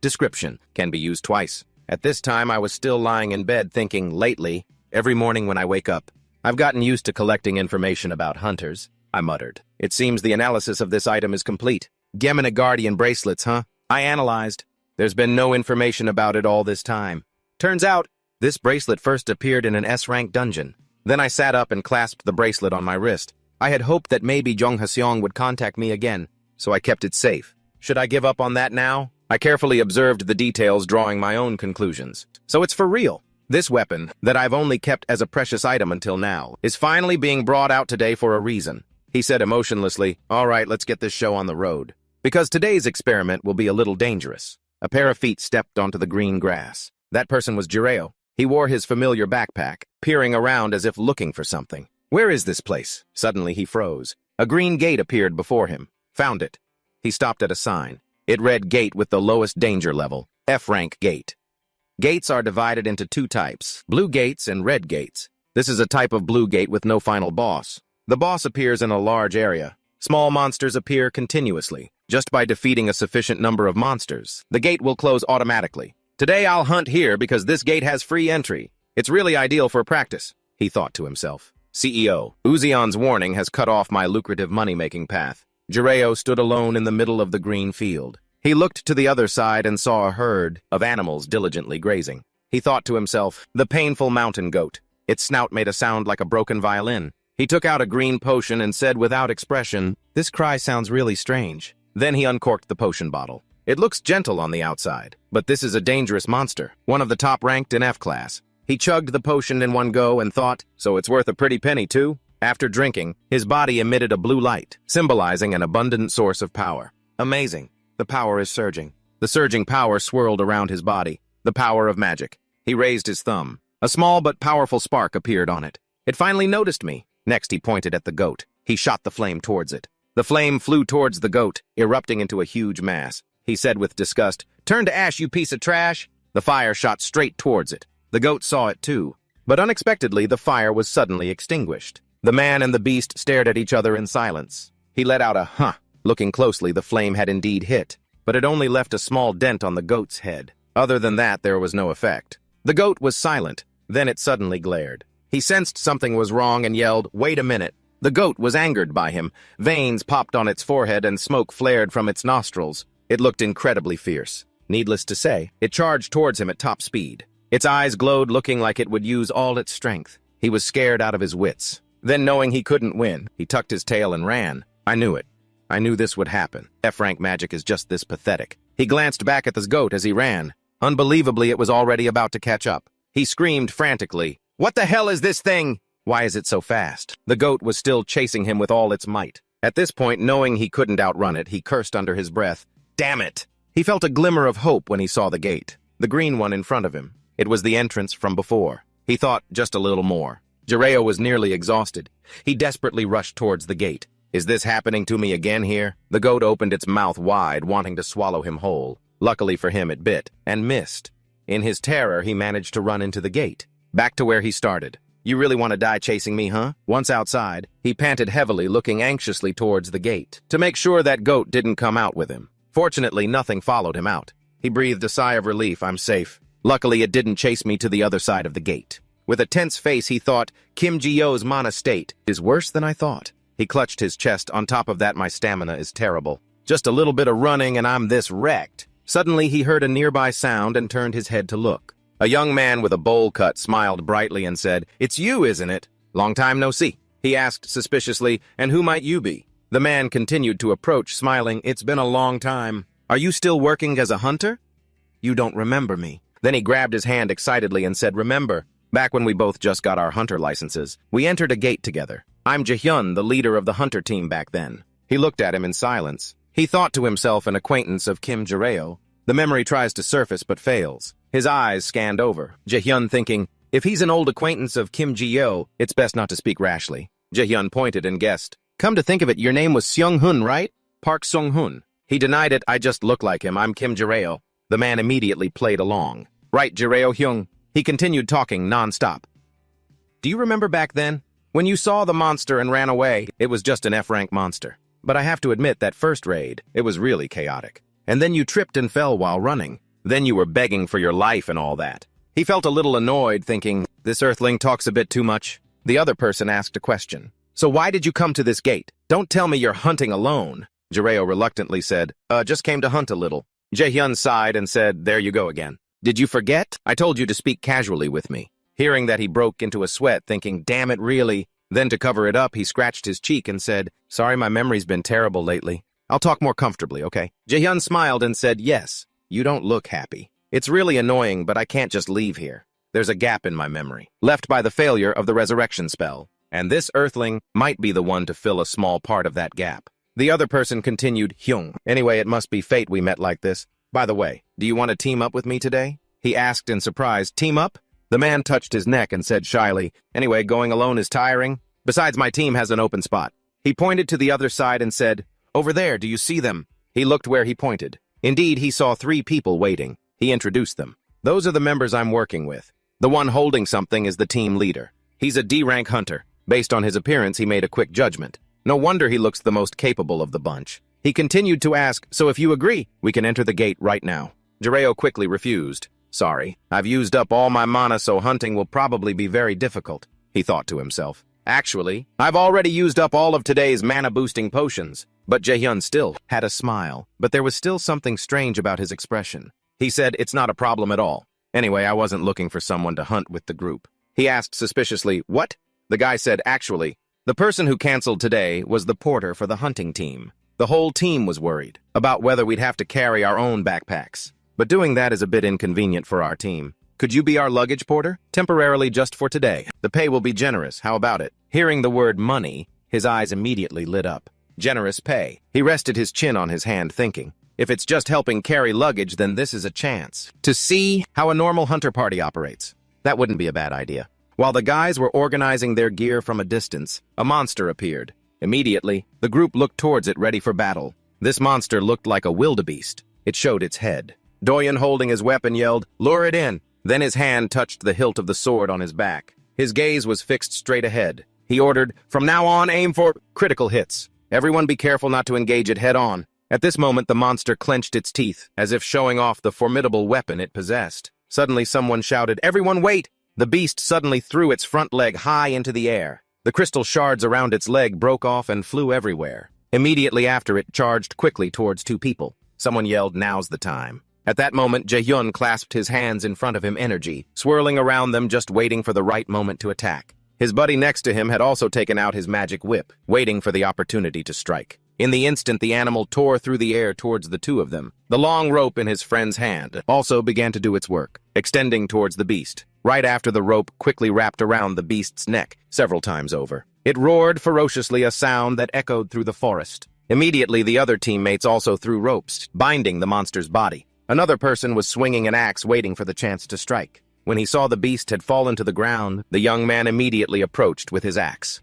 Description, can be used twice. At this time, I was still lying in bed thinking, lately, every morning when I wake up, I've gotten used to collecting information about hunters, I muttered. It seems the analysis of this item is complete. Gemini Guardian bracelets, huh? I analyzed. There's been no information about it all this time. Turns out, this bracelet first appeared in an S-rank dungeon. Then I sat up and clasped the bracelet on my wrist. I had hoped that maybe Jong Haseong would contact me again, so I kept it safe. Should I give up on that now? I carefully observed the details, drawing my own conclusions. So it's for real. This weapon, that I've only kept as a precious item until now, is finally being brought out today for a reason. He said emotionlessly, all right, let's get this show on the road. Because today's experiment will be a little dangerous. A pair of feet stepped onto the green grass. That person was Jireo. He wore his familiar backpack, peering around as if looking for something. Where is this place? Suddenly he froze. A green gate appeared before him. Found it. He stopped at a sign. It read gate with the lowest danger level, F-rank gate. Gates are divided into two types, blue gates and red gates. This is a type of blue gate with no final boss. The boss appears in a large area. Small monsters appear continuously. Just by defeating a sufficient number of monsters, the gate will close automatically. Today I'll hunt here because this gate has free entry. It's really ideal for practice, he thought to himself. CEO, Uzion's warning has cut off my lucrative money-making path. Jireo stood alone in the middle of the green field. He looked to the other side and saw a herd of animals diligently grazing. He thought to himself, the painful mountain goat. Its snout made a sound like a broken violin. He took out a green potion and said without expression, this cry sounds really strange. Then he uncorked the potion bottle. It looks gentle on the outside, but this is a dangerous monster, one of the top ranked in F-class. He chugged the potion in one go and thought, so it's worth a pretty penny too? After drinking, his body emitted a blue light, symbolizing an abundant source of power. Amazing. The power is surging. The surging power swirled around his body. The power of magic. He raised his thumb. A small but powerful spark appeared on it. It finally noticed me. Next, he pointed at the goat. He shot the flame towards it. The flame flew towards the goat, erupting into a huge mass. He said with disgust, "Turn to ash, you piece of trash!" The fire shot straight towards it. The goat saw it too. But unexpectedly, the fire was suddenly extinguished. The man and the beast stared at each other in silence. He let out a "huh." Looking closely, the flame had indeed hit, but it only left a small dent on the goat's head. Other than that, there was no effect. The goat was silent. Then it suddenly glared. He sensed something was wrong and yelled, "Wait a minute." The goat was angered by him. Veins popped on its forehead and smoke flared from its nostrils. It looked incredibly fierce. Needless to say, it charged towards him at top speed. Its eyes glowed, looking like it would use all its strength. He was scared out of his wits. Then, knowing he couldn't win, he tucked his tail and ran. I knew it. I knew this would happen. F-rank magic is just this pathetic. He glanced back at the goat as he ran. Unbelievably, it was already about to catch up. He screamed frantically, "What the hell is this thing? Why is it so fast?" The goat was still chasing him with all its might. At this point, knowing he couldn't outrun it, he cursed under his breath, "Damn it!" He felt a glimmer of hope when he saw the gate, the green one in front of him. It was the entrance from before. He thought just a little more. Jiro was nearly exhausted. He desperately rushed towards the gate. "Is this happening to me again here?" The goat opened its mouth wide, wanting to swallow him whole. Luckily for him, it bit, and missed. In his terror, he managed to run into the gate, back to where he started. "You really want to die chasing me, huh?" Once outside, he panted heavily, looking anxiously towards the gate, to make sure that goat didn't come out with him. Fortunately, nothing followed him out. He breathed a sigh of relief. "I'm safe. Luckily, it didn't chase me to the other side of the gate." With a tense face, he thought, Kim Ji-yo's mana state is worse than I thought. He clutched his chest. On top of that, my stamina is terrible. Just a little bit of running and I'm this wrecked. Suddenly, he heard a nearby sound and turned his head to look. A young man with a bowl cut smiled brightly and said, "It's you, isn't it? Long time no see." He asked suspiciously, "And who might you be?" The man continued to approach, smiling, "It's been a long time. Are you still working as a hunter? You don't remember me." Then he grabbed his hand excitedly and said, "Remember, back when we both just got our hunter licenses, we entered a gate together. I'm Jaehyun, the leader of the hunter team back then." He looked at him in silence. He thought to himself an acquaintance of Kim Jiro. The memory tries to surface but fails. His eyes scanned over. Jaehyun thinking, if he's an old acquaintance of Kim Ji-yo, it's best not to speak rashly. Jaehyun pointed and guessed. "Come to think of it, your name was Seung-hun, right? Park Seung-hun." He denied it. "I just look like him. I'm Kim Jiro." The man immediately played along. "Right, Jiro Hyung." He continued talking non-stop. "Do you remember back then? When you saw the monster and ran away, it was just an F-rank monster. But I have to admit that first raid, it was really chaotic. And then you tripped and fell while running. Then you were begging for your life and all that." He felt a little annoyed, thinking, this earthling talks a bit too much. The other person asked a question. "So why did you come to this gate? Don't tell me you're hunting alone." Jiro reluctantly said, Just came to hunt a little." Jaehyun sighed and said, "There you go again. Did you forget? I told you to speak casually with me." Hearing that, he broke into a sweat, thinking, damn it, really? Then to cover it up, he scratched his cheek and said, "Sorry, my memory's been terrible lately. I'll talk more comfortably, okay?" Jaehyun smiled and said, "Yes, you don't look happy. It's really annoying, but I can't just leave here. There's a gap in my memory, left by the failure of the resurrection spell, and this earthling might be the one to fill a small part of that gap." The other person continued, "Hyung, anyway, it must be fate we met like this. By the way, do you want to team up with me today?" He asked in surprise. "Team up?" The man touched his neck and said shyly, "Anyway, going alone is tiring. Besides, my team has an open spot." He pointed to the other side and said, "Over there, do you see them?" He looked where he pointed. Indeed, he saw 3 people waiting. He introduced them. "Those are the members I'm working with. The one holding something is the team leader. He's a D-rank hunter. Based on his appearance, he made a quick judgment. No wonder he looks the most capable of the bunch." He continued to ask, "So if you agree, we can enter the gate right now." Jiro quickly refused. "Sorry, I've used up all my mana, so hunting will probably be very difficult," he thought to himself. "Actually, I've already used up all of today's mana-boosting potions." But Jaehyun still had a smile, but there was still something strange about his expression. He said, "It's not a problem at all. Anyway, I wasn't looking for someone to hunt with the group." He asked suspiciously, "What?" The guy said, "Actually, the person who canceled today was the porter for the hunting team. The whole team was worried about whether we'd have to carry our own backpacks. But doing that is a bit inconvenient for our team. Could you be our luggage porter? Temporarily, just for today. The pay will be generous. How about it?" Hearing the word money, his eyes immediately lit up. Generous pay. He rested his chin on his hand, thinking, if it's just helping carry luggage, then this is a chance to see how a normal hunter party operates. That wouldn't be a bad idea. While the guys were organizing their gear from a distance, a monster appeared. Immediately, the group looked towards it ready for battle. This monster looked like a wildebeest. It showed its head. Doyen, holding his weapon, yelled, "Lure it in!" Then his hand touched the hilt of the sword on his back. His gaze was fixed straight ahead. He ordered, "From now on, aim for critical hits. Everyone be careful not to engage it head-on." At this moment, the monster clenched its teeth, as if showing off the formidable weapon it possessed. Suddenly, someone shouted, "Everyone wait!" The beast suddenly threw its front leg high into the air. The crystal shards around its leg broke off and flew everywhere. Immediately after, it charged quickly towards two people. Someone yelled, "Now's the time." At that moment, Jae-hyun clasped his hands in front of him, energy swirling around them, just waiting for the right moment to attack. His buddy next to him had also taken out his magic whip, waiting for the opportunity to strike. In the instant, the animal tore through the air towards the two of them. The long rope in his friend's hand also began to do its work, extending towards the beast. Right after, the rope quickly wrapped around the beast's neck several times over. It roared ferociously, a sound that echoed through the forest. Immediately, the other teammates also threw ropes, binding the monster's body. Another person was swinging an axe, waiting for the chance to strike. When he saw the beast had fallen to the ground, the young man immediately approached with his axe.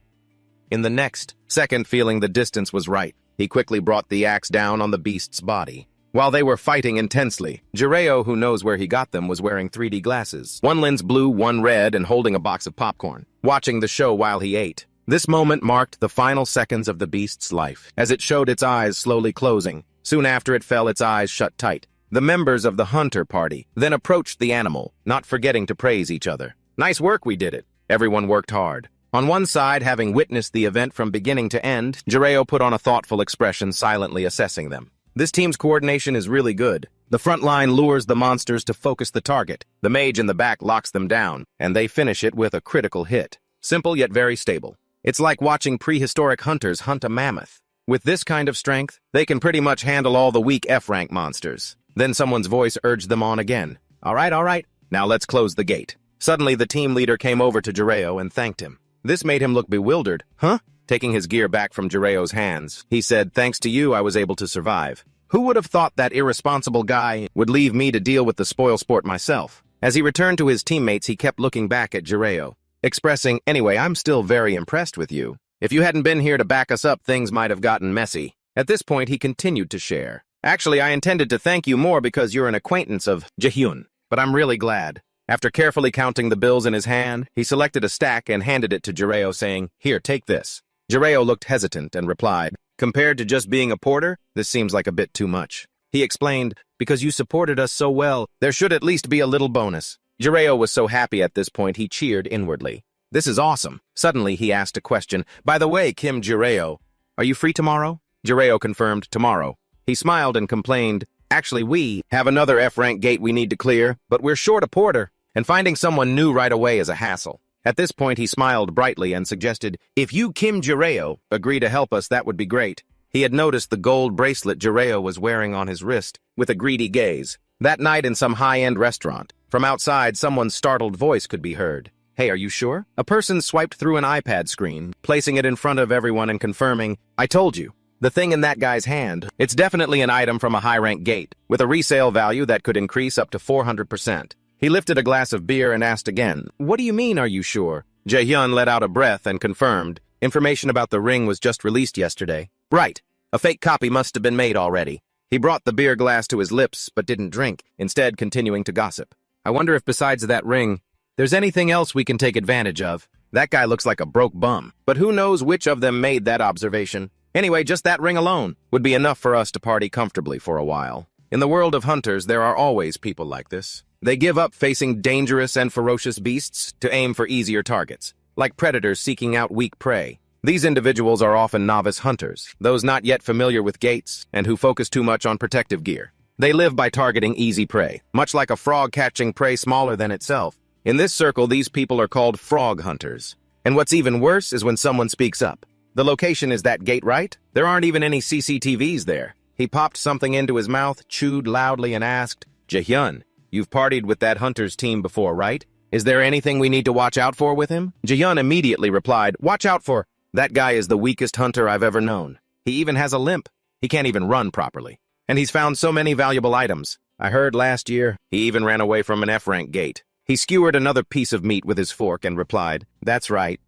In the next second, feeling the distance was right, he quickly brought the axe down on the beast's body. While they were fighting intensely, Jireo, who knows where he got them, was wearing 3D glasses. One lens blue, one red, and holding a box of popcorn, watching the show while he ate. This moment marked the final seconds of the beast's life, as it showed its eyes slowly closing. Soon after, it fell, its eyes shut tight. The members of the hunter party then approached the animal, not forgetting to praise each other. "Nice work, we did it." Everyone worked hard. On one side, having witnessed the event from beginning to end, Jireo put on a thoughtful expression, silently assessing them. "This team's coordination is really good. The front line lures the monsters to focus the target. The mage in the back locks them down, and they finish it with a critical hit. Simple yet very stable. It's like watching prehistoric hunters hunt a mammoth. With this kind of strength, they can pretty much handle all the weak F-rank monsters." Then someone's voice urged them on again. All right, now let's close the gate." Suddenly, the team leader came over to Jireo and thanked him. This made him look bewildered. "Huh?" Taking his gear back from Jireo's hands, he said, "Thanks to you, I was able to survive. Who would have thought that irresponsible guy would leave me to deal with the spoil sport myself?" As he returned to his teammates, he kept looking back at Jireo, expressing, "Anyway, I'm still very impressed with you. If you hadn't been here to back us up, things might have gotten messy." At this point, he continued to share. "Actually, I intended to thank you more because you're an acquaintance of Jae-hyun, but I'm really glad." After carefully counting the bills in his hand, he selected a stack and handed it to Jireo, saying, "Here, take this." Jireo looked hesitant and replied, "Compared to just being a porter, this seems like a bit too much." He explained, "Because you supported us so well, there should at least be a little bonus." Jireo was so happy at this point he cheered inwardly. "This is awesome." Suddenly, he asked a question. "By the way, Kim Jireo, are you free tomorrow?" Jireo confirmed, "Tomorrow." He smiled and complained, "Actually, we have another F-rank gate we need to clear, but we're short a porter, and finding someone new right away is a hassle." At this point, he smiled brightly and suggested, "If you, Kim Jireo, agree to help us, that would be great." He had noticed the gold bracelet Jireo was wearing on his wrist, with a greedy gaze. That night in some high-end restaurant, from outside, someone's startled voice could be heard. "Hey, are you sure?" A person swiped through an iPad screen, placing it in front of everyone and confirming, "I told you. The thing in that guy's hand, it's definitely an item from a high-rank gate, with a resale value that could increase up to 400%. He lifted a glass of beer and asked again, "What do you mean, are you sure?" Jae-hyun let out a breath and confirmed, "Information about the ring was just released yesterday." "Right. A fake copy must have been made already." He brought the beer glass to his lips but didn't drink, instead continuing to gossip. "I wonder if besides that ring, there's anything else we can take advantage of. That guy looks like a broke bum, but who knows which of them made that observation. Anyway, just that ring alone would be enough for us to party comfortably for a while." In the world of hunters, there are always people like this. They give up facing dangerous and ferocious beasts to aim for easier targets, like predators seeking out weak prey. These individuals are often novice hunters, those not yet familiar with gates and who focus too much on protective gear. They live by targeting easy prey, much like a frog catching prey smaller than itself. In this circle, these people are called frog hunters. And what's even worse is when someone speaks up. "The location is that gate, right? There aren't even any CCTVs there." He popped something into his mouth, chewed loudly, and asked, "Jae-hyun, you've partied with that hunter's team before, right? Is there anything we need to watch out for with him?" Jae-hyun immediately replied, "Watch out for... That guy is the weakest hunter I've ever known. He even has a limp. He can't even run properly. And he's found so many valuable items. I heard last year he even ran away from an F-rank gate." He skewered another piece of meat with his fork and replied, "That's right."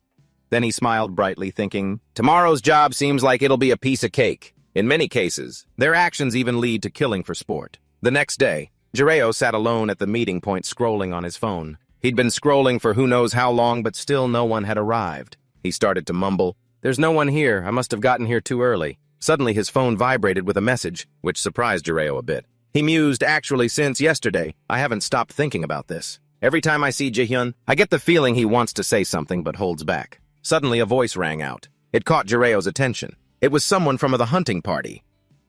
Then he smiled brightly, thinking, "Tomorrow's job seems like it'll be a piece of cake." In many cases, their actions even lead to killing for sport. The next day, Jireo sat alone at the meeting point scrolling on his phone. He'd been scrolling for who knows how long, but still no one had arrived. He started to mumble, "There's no one here. I must have gotten here too early." Suddenly his phone vibrated with a message, which surprised Jireo a bit. He mused, "Actually, since yesterday, I haven't stopped thinking about this. Every time I see Jaehyun, I get the feeling he wants to say something but holds back." Suddenly a voice rang out. It caught Jireo's attention. It was someone from the hunting party.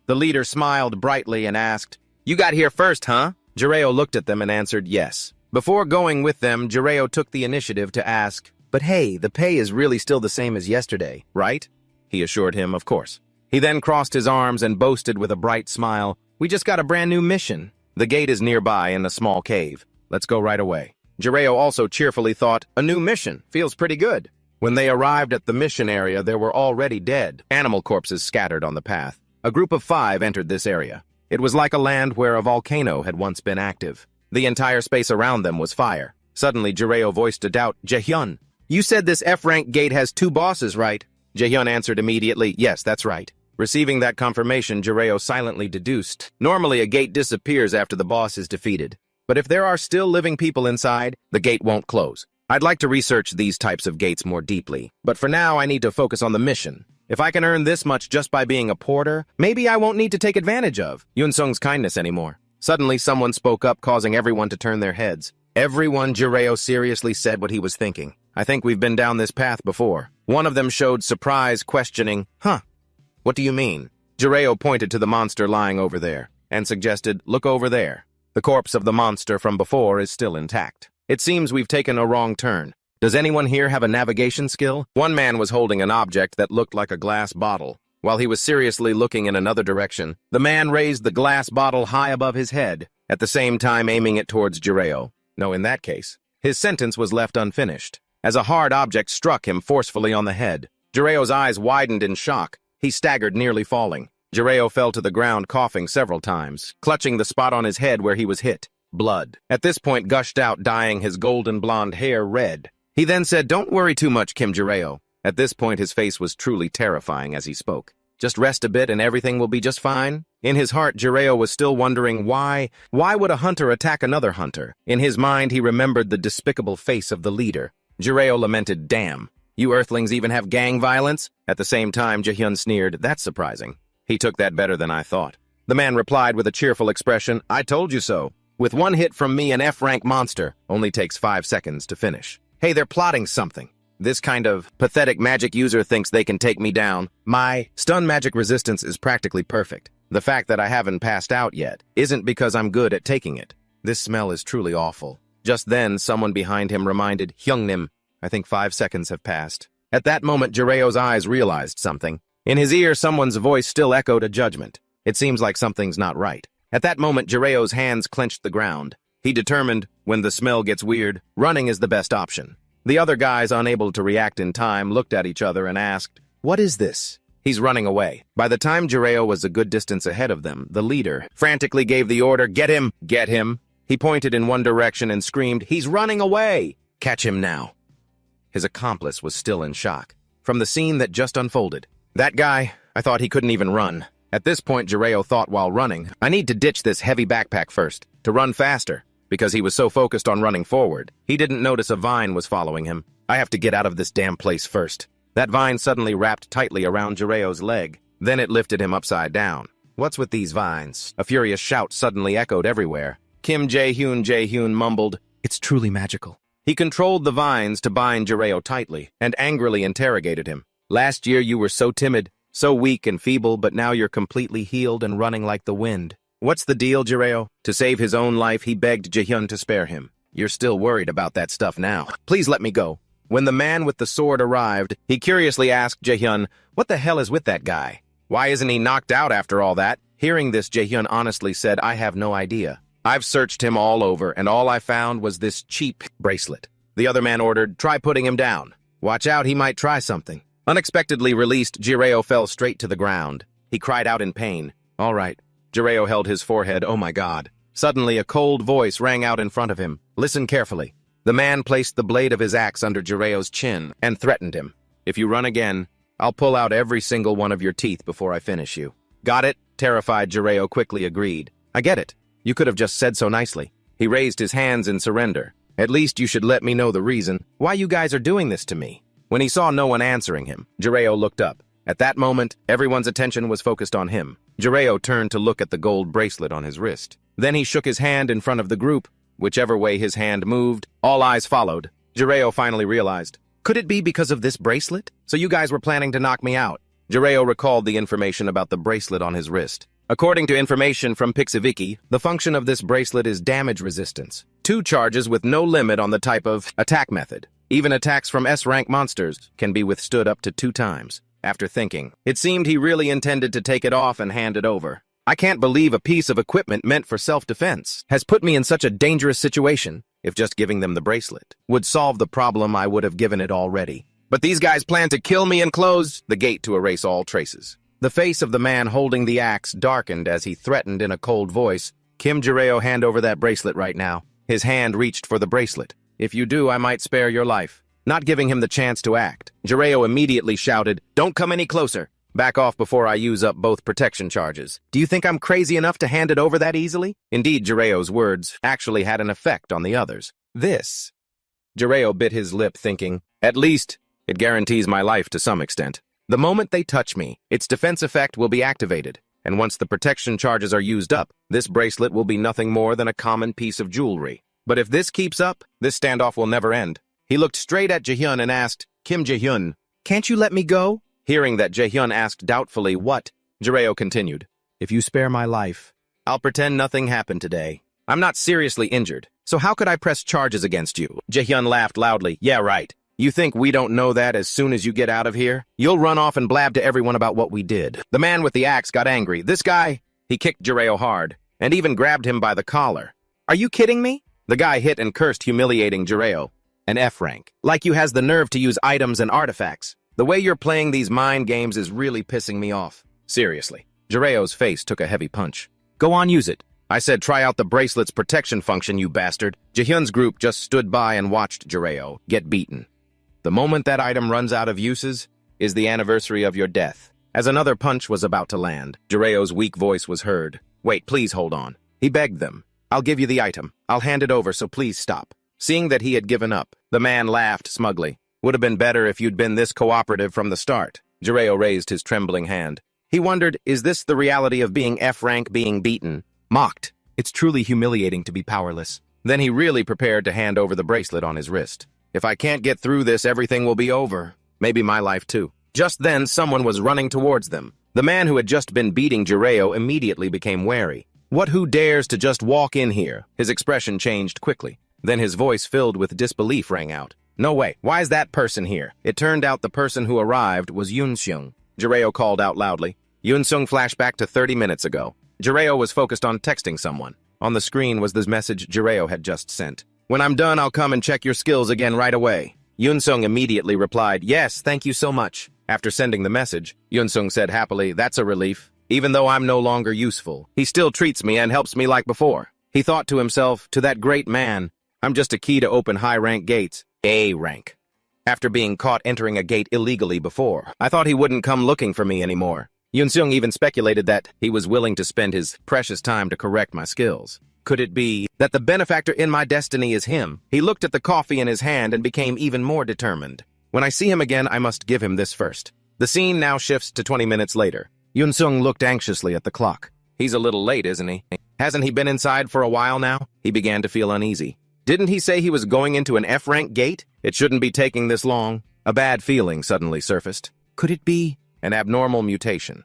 The leader smiled brightly and asked, "You got here first, huh?" Jireo looked at them and answered yes. Before going with them, Jireo took the initiative to ask, "But hey, the pay is really still the same as yesterday, right?" He assured him, of course. He then crossed his arms and boasted with a bright smile, "We just got a brand new mission. The gate is nearby in a small cave. Let's go right away." Jireo also cheerfully thought, "A new mission. Feels pretty good." When they arrived at the mission area, there were already dead animal corpses scattered on the path. A group of 5 entered this area. It was like a land where a volcano had once been active. The entire space around them was fire. Suddenly, Jireo voiced a doubt, "Jaehyun, you said this F-rank gate has 2 bosses, right?" Jaehyun answered immediately, "Yes, that's right." Receiving that confirmation, Jireo silently deduced, "Normally a gate disappears after the boss is defeated. But if there are still living people inside, the gate won't close. I'd like to research these types of gates more deeply, but for now I need to focus on the mission. If I can earn this much just by being a porter, maybe I won't need to take advantage of Yunsung's kindness anymore." Suddenly someone spoke up, causing everyone to turn their heads. "Everyone," Jireo seriously said what he was thinking. "I think we've been down this path before." One of them showed surprise, questioning, "Huh, what do you mean?" Jireo pointed to the monster lying over there and suggested, "Look over there. The corpse of the monster from before is still intact. It seems we've taken a wrong turn. Does anyone here have a navigation skill?" One man was holding an object that looked like a glass bottle. While he was seriously looking in another direction, the man raised the glass bottle high above his head, at the same time aiming it towards Jireo. No, in that case, his sentence was left unfinished, as a hard object struck him forcefully on the head. Jireo's eyes widened in shock. He staggered, nearly falling. Jireo fell to the ground, coughing several times, clutching the spot on his head where he was hit. Blood at this point gushed out, dyeing his golden blonde hair red. He then said, "Don't worry too much, Kim Jireo." At this point, his face was truly terrifying as he spoke. "Just rest a bit and everything will be just fine." In his heart, Jireo was still wondering why would a hunter attack another hunter? In his mind, he remembered the despicable face of the leader. Jireo lamented, "Damn, you earthlings even have gang violence?" At the same time, Jaehyun sneered, "That's surprising. He took that better than I thought." The man replied with a cheerful expression, "I told you so. With one hit from me, an F-rank monster only takes 5 seconds to finish. Hey, they're plotting something. This kind of pathetic magic user thinks they can take me down. My stun magic resistance is practically perfect. The fact that I haven't passed out yet isn't because I'm good at taking it. This smell is truly awful." Just then, someone behind him reminded Hyungnim, "I think 5 seconds have passed." At that moment, Jireo's eyes realized something. In his ear, someone's voice still echoed a judgment. It seems like something's not right. At that moment, Jireo's hands clenched the ground. He determined, when the smell gets weird, running is the best option. The other guys, unable to react in time, looked at each other and asked, "What is this?" "He's running away." By the time Jireo was a good distance ahead of them, the leader frantically gave the order, "Get him! Get him!" He pointed in one direction and screamed, "He's running away! Catch him now!" His accomplice was still in shock from the scene that just unfolded. "That guy, I thought he couldn't even run." At this point, Jireo thought while running, "I need to ditch this heavy backpack first, to run faster." Because he was so focused on running forward, he didn't notice a vine was following him. "I have to get out of this damn place first." That vine suddenly wrapped tightly around Jireo's leg. Then it lifted him upside down. "What's with these vines?" A furious shout suddenly echoed everywhere. Kim Jaehyun mumbled, "It's truly magical." He controlled the vines to bind Jireo tightly and angrily interrogated him. "Last year you were so timid, so weak and feeble, but now you're completely healed and running like the wind. What's the deal, Jireo?" To save his own life, he begged Jaehyun to spare him. "You're still worried about that stuff now. Please let me go." When the man with the sword arrived, he curiously asked Jaehyun, "What the hell is with that guy? Why isn't he knocked out after all that?" Hearing this, Jaehyun honestly said, "I have no idea. I've searched him all over, and all I found was this cheap bracelet." The other man ordered, "Try putting him down. Watch out, he might try something." Unexpectedly released, Jireo fell straight to the ground. He cried out in pain. "All right." Jireo held his forehead. "Oh my God. Suddenly, a cold voice rang out in front of him. Listen carefully. The man placed the blade of his axe under Jireo's chin and threatened him. If you run again, I'll pull out every single one of your teeth before I finish you. Got it? Terrified, Jireo quickly agreed. I get it. You could have just said so nicely. He raised his hands in surrender. At least you should let me know the reason why you guys are doing this to me. When he saw no one answering him, Jireo looked up. At that moment, everyone's attention was focused on him. Jireo turned to look at the gold bracelet on his wrist. Then he shook his hand in front of the group. Whichever way his hand moved, all eyes followed. Jireo finally realized. Could it be because of this bracelet? So you guys were planning to knock me out? Jireo recalled the information about the bracelet on his wrist. According to information from Pixiviki, the function of this bracelet is damage resistance. 2 charges with no limit on the type of attack method. Even attacks from S-rank monsters can be withstood up to 2 times. After thinking, it seemed he really intended to take it off and hand it over. I can't believe a piece of equipment meant for self-defense has put me in such a dangerous situation. If just giving them the bracelet would solve the problem, I would have given it already. But these guys plan to kill me and close the gate to erase all traces. The face of the man holding the axe darkened as he threatened in a cold voice. Kim Jireo, hand over that bracelet right now. His hand reached for the bracelet. If you do, I might spare your life. Not giving him the chance to act, Jireo immediately shouted, Don't come any closer. Back off before I use up both protection charges. Do you think I'm crazy enough to hand it over that easily? Indeed, Jireo's words actually had an effect on the others. Jireo bit his lip, thinking, at least it guarantees my life to some extent. The moment they touch me, its defense effect will be activated, and once the protection charges are used up, this bracelet will be nothing more than a common piece of jewelry. But if this keeps up, this standoff will never end. He looked straight at Jaehyun and asked, Kim Jaehyun, can't you let me go? Hearing that Jaehyun asked doubtfully what, Jireo continued, If you spare my life, I'll pretend nothing happened today. I'm not seriously injured, so how could I press charges against you? Jaehyun laughed loudly. Yeah, right. You think we don't know that as soon as you get out of here? You'll run off and blab to everyone about what we did. The man with the axe got angry. This guy, he kicked Jireo hard, and even grabbed him by the collar. Are you kidding me? The guy hit and cursed, humiliating Jireo. An F rank. Like you has the nerve to use items and artifacts. The way you're playing these mind games is really pissing me off. Seriously. Jireo's face took a heavy punch. Go on, use it. I said try out the bracelet's protection function, you bastard. Jaehyun's group just stood by and watched Jireo get beaten. The moment that item runs out of uses is the anniversary of your death. As another punch was about to land, Jireo's weak voice was heard. Wait, please hold on. He begged them. I'll give you the item. I'll hand it over, so please stop. Seeing that he had given up, the man laughed smugly. Would have been better if you'd been this cooperative from the start. Jireo raised his trembling hand. He wondered, is this the reality of being F-rank, being beaten? Mocked. It's truly humiliating to be powerless. Then he really prepared to hand over the bracelet on his wrist. If I can't get through this, everything will be over. Maybe my life too. Just then, someone was running towards them. The man who had just been beating Jireo immediately became wary. Who dares to just walk in here? His expression changed quickly. Then his voice filled with disbelief rang out. No way, why is that person here? It turned out the person who arrived was Yunsung. Jireo called out loudly. Yunsung flashed back to 30 minutes ago. Jireo was focused on texting someone. On the screen was the message Jireo had just sent. When I'm done, I'll come and check your skills again right away. Yunsung immediately replied, Yes, thank you so much. After sending the message, Yunsung said happily, That's a relief. Even though I'm no longer useful, he still treats me and helps me like before. He thought to himself, to that great man, I'm just a key to open high-rank gates. A rank. After being caught entering a gate illegally before, I thought he wouldn't come looking for me anymore. Yunsung even speculated that he was willing to spend his precious time to correct my skills. Could it be that the benefactor in my destiny is him? He looked at the coffee in his hand and became even more determined. When I see him again, I must give him this first. The scene now shifts to 20 minutes later. Yunsung looked anxiously at the clock. He's a little late, isn't he? Hasn't he been inside for a while now? He began to feel uneasy. Didn't he say he was going into an F-rank gate? It shouldn't be taking this long. A bad feeling suddenly surfaced. Could it be an abnormal mutation?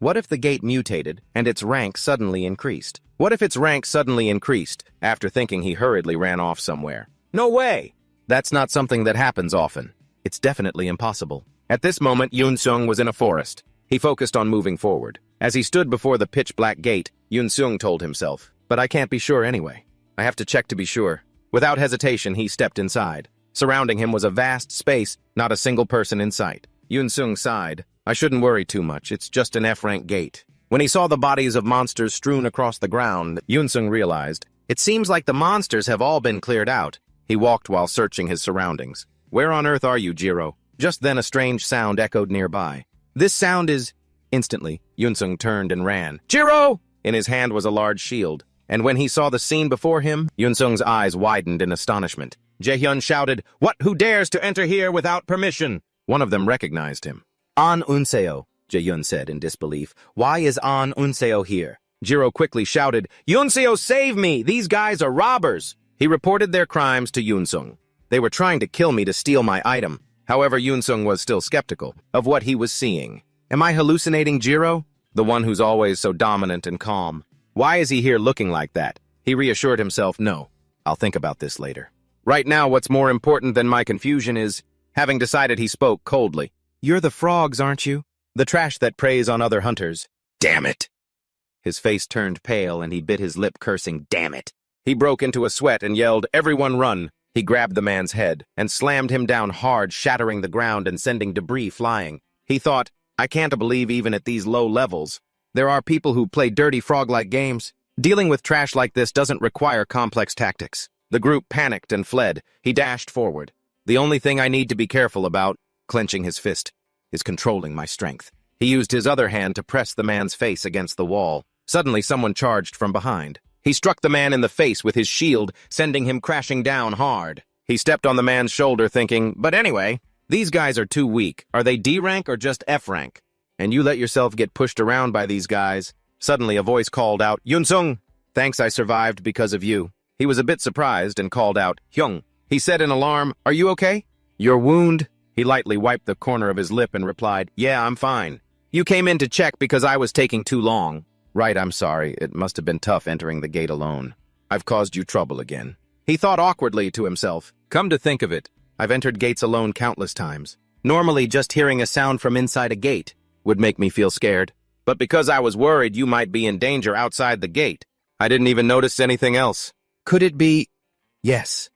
What if the gate mutated and its rank suddenly increased? What if its rank suddenly increased? After thinking, he hurriedly ran off somewhere. No way! That's not something that happens often. It's definitely impossible. At this moment, Yunsung was in a forest. He focused on moving forward. As he stood before the pitch-black gate, Yunsung told himself, But I can't be sure anyway. I have to check to be sure. Without hesitation, he stepped inside. Surrounding him was a vast space, not a single person in sight. Yunsung sighed. I shouldn't worry too much, it's just an F-rank gate. When he saw the bodies of monsters strewn across the ground, Yunsung realized, it seems like the monsters have all been cleared out. He walked while searching his surroundings. Where on earth are you, Jiro? Just then a strange sound echoed nearby. This sound is... Instantly, Yunsung turned and ran. Jiro! In his hand was a large shield, and when he saw the scene before him, Yunsung's eyes widened in astonishment. Jaehyun shouted, "What? Who dares to enter here without permission?" One of them recognized him. "An Unseo," Jaehyun said in disbelief. "Why is An Unseo here?" Jiro quickly shouted, "Yunseo, save me! These guys are robbers!" He reported their crimes to Yunsung. They were trying to kill me to steal my item. However, Yunsung was still skeptical of what he was seeing. Am I hallucinating Jiro? The one who's always so dominant and calm. Why is he here looking like that? He reassured himself, no, I'll think about this later. Right now, what's more important than my confusion is, having decided, he spoke coldly. You're the frogs, aren't you? The trash that preys on other hunters. Damn it! His face turned pale and he bit his lip, cursing, damn it. He broke into a sweat and yelled, everyone run. He grabbed the man's head and slammed him down hard, shattering the ground and sending debris flying. He thought, I can't believe even at these low levels, there are people who play dirty frog-like games. Dealing with trash like this doesn't require complex tactics. The group panicked and fled. He dashed forward. The only thing I need to be careful about, clenching his fist, is controlling my strength. He used his other hand to press the man's face against the wall. Suddenly, someone charged from behind. He struck the man in the face with his shield, sending him crashing down hard. He stepped on the man's shoulder thinking, but anyway, these guys are too weak. Are they D rank or just F rank? And you let yourself get pushed around by these guys. Suddenly, a voice called out, Yunsung! Thanks, I survived because of you. He was a bit surprised and called out, Hyung. He said in alarm, are you okay? Your wound? He lightly wiped the corner of his lip and replied, yeah, I'm fine. You came in to check because I was taking too long. Right, I'm sorry. It must have been tough entering the gate alone. I've caused you trouble again. He thought awkwardly to himself, come to think of it, I've entered gates alone countless times. Normally, just hearing a sound from inside a gate would make me feel scared. But because I was worried you might be in danger outside the gate, I didn't even notice anything else. Could it be? Yes.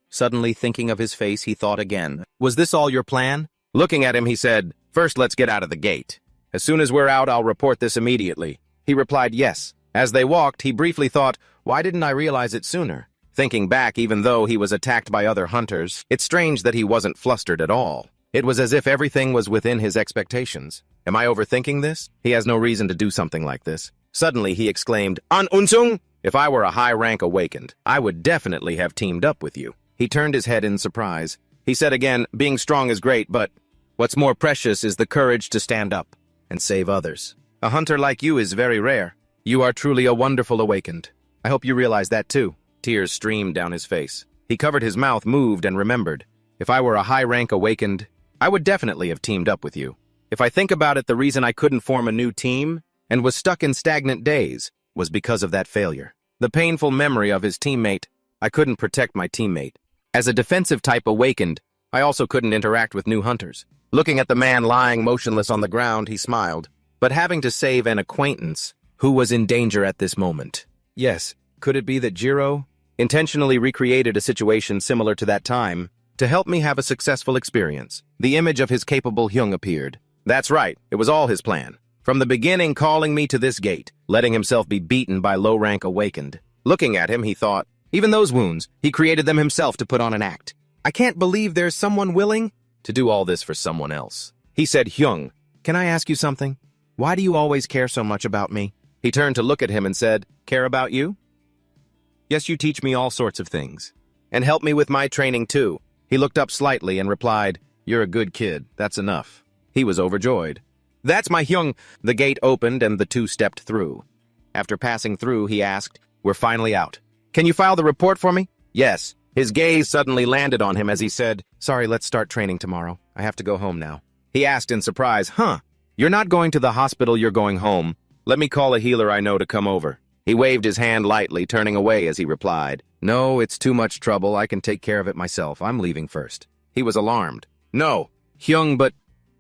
Suddenly thinking of his face, he thought again. Was this all your plan? Looking at him, he said, first let's get out of the gate. As soon as we're out, I'll report this immediately. He replied yes. As they walked, he briefly thought, why didn't I realize it sooner? Thinking back, even though he was attacked by other hunters, it's strange that he wasn't flustered at all. It was as if everything was within his expectations. Am I overthinking this? He has no reason to do something like this. Suddenly, he exclaimed, An Unsung! If I were a high rank awakened, I would definitely have teamed up with you. He turned his head in surprise. He said again, being strong is great, but what's more precious is the courage to stand up and save others. A hunter like you is very rare. You are truly a wonderful awakened. I hope you realize that too. Tears streamed down his face. He covered his mouth, moved, and remembered. If I were a high rank awakened, I would definitely have teamed up with you. If I think about it, the reason I couldn't form a new team and was stuck in stagnant days was because of that failure. The painful memory of his teammate. I couldn't protect my teammate. As a defensive type awakened, I also couldn't interact with new hunters. Looking at the man lying motionless on the ground, he smiled. But having to save an acquaintance who was in danger at this moment. Yes, could it be that Jiro intentionally recreated a situation similar to that time to help me have a successful experience? The image of his capable Hyung appeared. That's right, it was all his plan. From the beginning, calling me to this gate, letting himself be beaten by low-rank awakened. Looking at him, he thought, even those wounds, he created them himself to put on an act. I can't believe there's someone willing to do all this for someone else. He said, Hyung, can I ask you something? Why do you always care so much about me? He turned to look at him and said, care about you? Yes, you teach me all sorts of things. And help me with my training too. He looked up slightly and replied, you're a good kid, that's enough. He was overjoyed. That's my Hyung. The gate opened and the two stepped through. After passing through, he asked, we're finally out. Can you file the report for me? Yes. His gaze suddenly landed on him as he said, sorry, let's start training tomorrow. I have to go home now. He asked in surprise, huh? You're not going to the hospital, you're going home. Let me call a healer I know to come over. He waved his hand lightly, turning away as he replied, no, it's too much trouble. I can take care of it myself. I'm leaving first. He was alarmed. No, Hyung, but...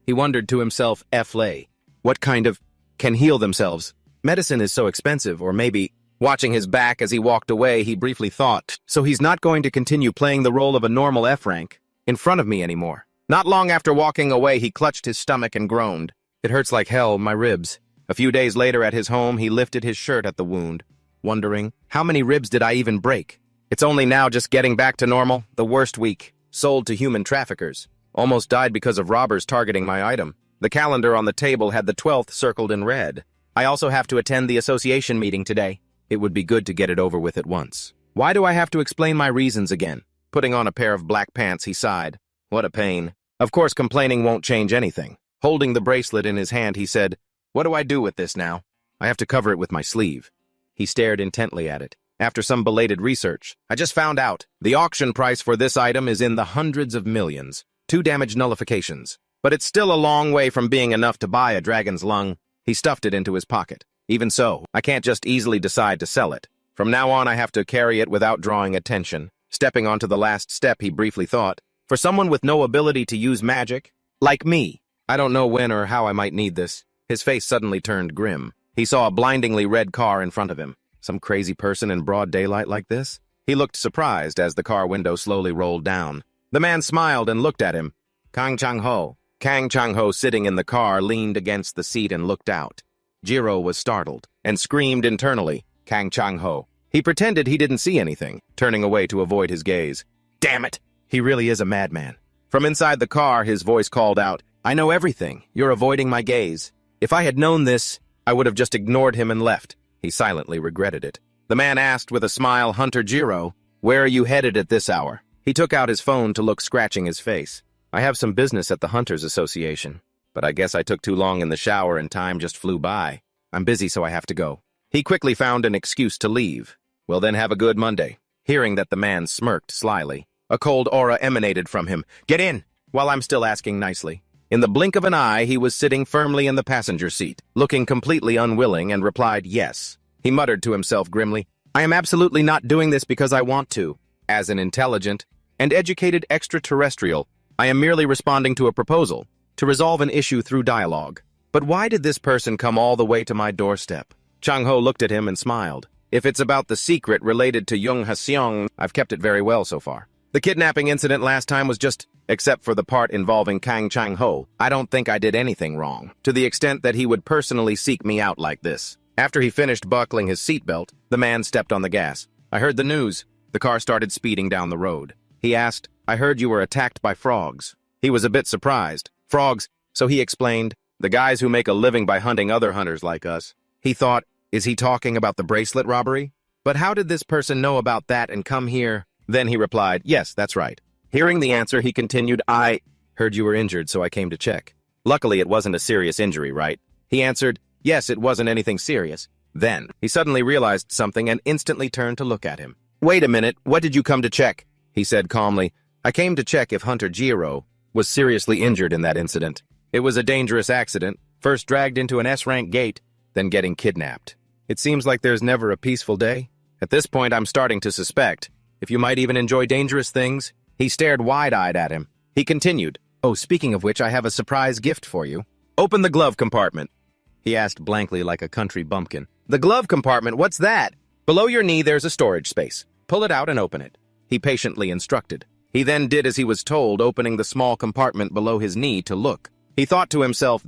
He wondered to himself, F-lay. What kind of... can heal themselves? Medicine is so expensive, or maybe... Watching his back as he walked away, he briefly thought, so he's not going to continue playing the role of a normal F-rank in front of me anymore. Not long after walking away, he clutched his stomach and groaned. It hurts like hell, my ribs. A few days later at his home, he lifted his shirt at the wound, wondering, how many ribs did I even break? It's only now just getting back to normal, the worst week. Sold to human traffickers. Almost died because of robbers targeting my item. The calendar on the table had the 12th circled in red. I also have to attend the association meeting today. It would be good to get it over with at once. Why do I have to explain my reasons again? Putting on a pair of black pants, he sighed. What a pain. Of course, complaining won't change anything. Holding the bracelet in his hand, he said, "What do I do with this now? I have to cover it with my sleeve." He stared intently at it. After some belated research, I just found out the auction price for this item is in the hundreds of millions. 2 damage nullifications. But it's still a long way from being enough to buy a dragon's lung. He stuffed it into his pocket. Even so, I can't just easily decide to sell it. From now on, I have to carry it without drawing attention. Stepping onto the last step, he briefly thought, for someone with no ability to use magic, like me, I don't know when or how I might need this. His face suddenly turned grim. He saw a blindingly red car in front of him. Some crazy person in broad daylight like this? He looked surprised as the car window slowly rolled down. The man smiled and looked at him. Kang Changho. Kang Changho, sitting in the car, leaned against the seat and looked out. Jiro was startled and screamed internally, Kang Changho. He pretended he didn't see anything, turning away to avoid his gaze. Damn it! He really is a madman. From inside the car, his voice called out, I know everything. You're avoiding my gaze. If I had known this, I would have just ignored him and left. He silently regretted it. The man asked with a smile, Hunter Jiro, where are you headed at this hour? He took out his phone to look, scratching his face. I have some business at the Hunters Association, but I guess I took too long in the shower and time just flew by. I'm busy, so I have to go. He quickly found an excuse to leave. Well, then have a good Monday. Hearing that the man smirked slyly, a cold aura emanated from him. Get in, while I'm still asking nicely. In the blink of an eye, he was sitting firmly in the passenger seat, looking completely unwilling, and replied yes. He muttered to himself grimly, I am absolutely not doing this because I want to. As an intelligent and educated extraterrestrial, I am merely responding to a proposal to resolve an issue through dialogue. But why did this person come all the way to my doorstep? Changho looked at him and smiled. If it's about the secret related to Yung Haseong, I've kept it very well so far. The kidnapping incident last time was just, except for the part involving Kang Changho, I don't think I did anything wrong, to the extent that he would personally seek me out like this. After he finished buckling his seatbelt, the man stepped on the gas. I heard the news. The car started speeding down the road. He asked, I heard you were attacked by frogs. He was a bit surprised. Frogs, so he explained, the guys who make a living by hunting other hunters like us. He thought, is he talking about the bracelet robbery? But how did this person know about that and come here? Then he replied, yes, that's right. Hearing the answer, he continued, I heard you were injured, so I came to check. Luckily, it wasn't a serious injury, right? He answered, yes, it wasn't anything serious. Then, he suddenly realized something and instantly turned to look at him. Wait a minute, what did you come to check? He said calmly, I came to check if Hunter Jiro was seriously injured in that incident. It was a dangerous accident, first dragged into an S-rank gate, then getting kidnapped. It seems like there's never a peaceful day. At this point, I'm starting to suspect if you might even enjoy dangerous things. He stared wide-eyed at him. He continued, oh, speaking of which, I have a surprise gift for you. Open the glove compartment. He asked blankly like a country bumpkin. The glove compartment, what's that? Below your knee, there's a storage space. Pull it out and open it. He patiently instructed. He then did as he was told, opening the small compartment below his knee to look. He thought to himself,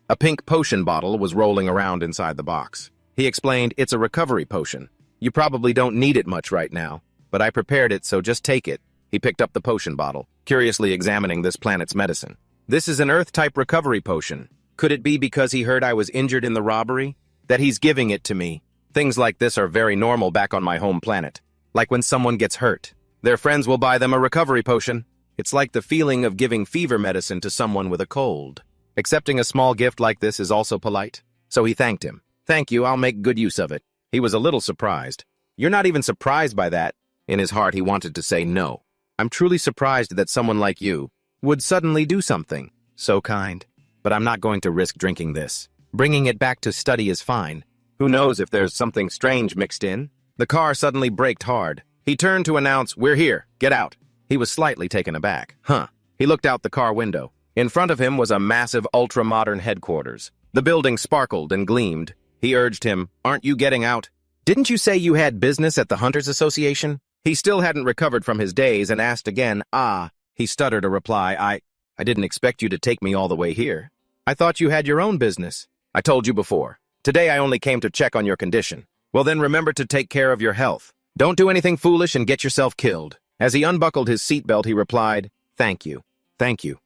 a pink potion bottle was rolling around inside the box. He explained, it's a recovery potion. You probably don't need it much right now, but I prepared it, so just take it. He picked up the potion bottle, curiously examining this planet's medicine. This is an Earth-type recovery potion. Could it be because he heard I was injured in the robbery? That he's giving it to me? Things like this are very normal back on my home planet. Like when someone gets hurt, their friends will buy them a recovery potion. It's like the feeling of giving fever medicine to someone with a cold. Accepting a small gift like this is also polite, so he thanked him. Thank you, I'll make good use of it. He was a little surprised. You're not even surprised by that. In his heart, he wanted to say no. I'm truly surprised that someone like you would suddenly do something so kind. But I'm not going to risk drinking this. Bringing it back to study is fine. Who knows if there's something strange mixed in? The car suddenly braked hard. He turned to announce, we're here, get out. He was slightly taken aback. He looked out the car window. In front of him was a massive ultra-modern headquarters. The building sparkled and gleamed. He urged him, aren't you getting out? Didn't you say you had business at the Hunters Association? He still hadn't recovered from his daze and asked again, He stuttered a reply, I didn't expect you to take me all the way here. I thought you had your own business. I told you before. Today I only came to check on your condition. Well then remember to take care of your health. Don't do anything foolish and get yourself killed. As he unbuckled his seatbelt, he replied, "Thank you. Thank you."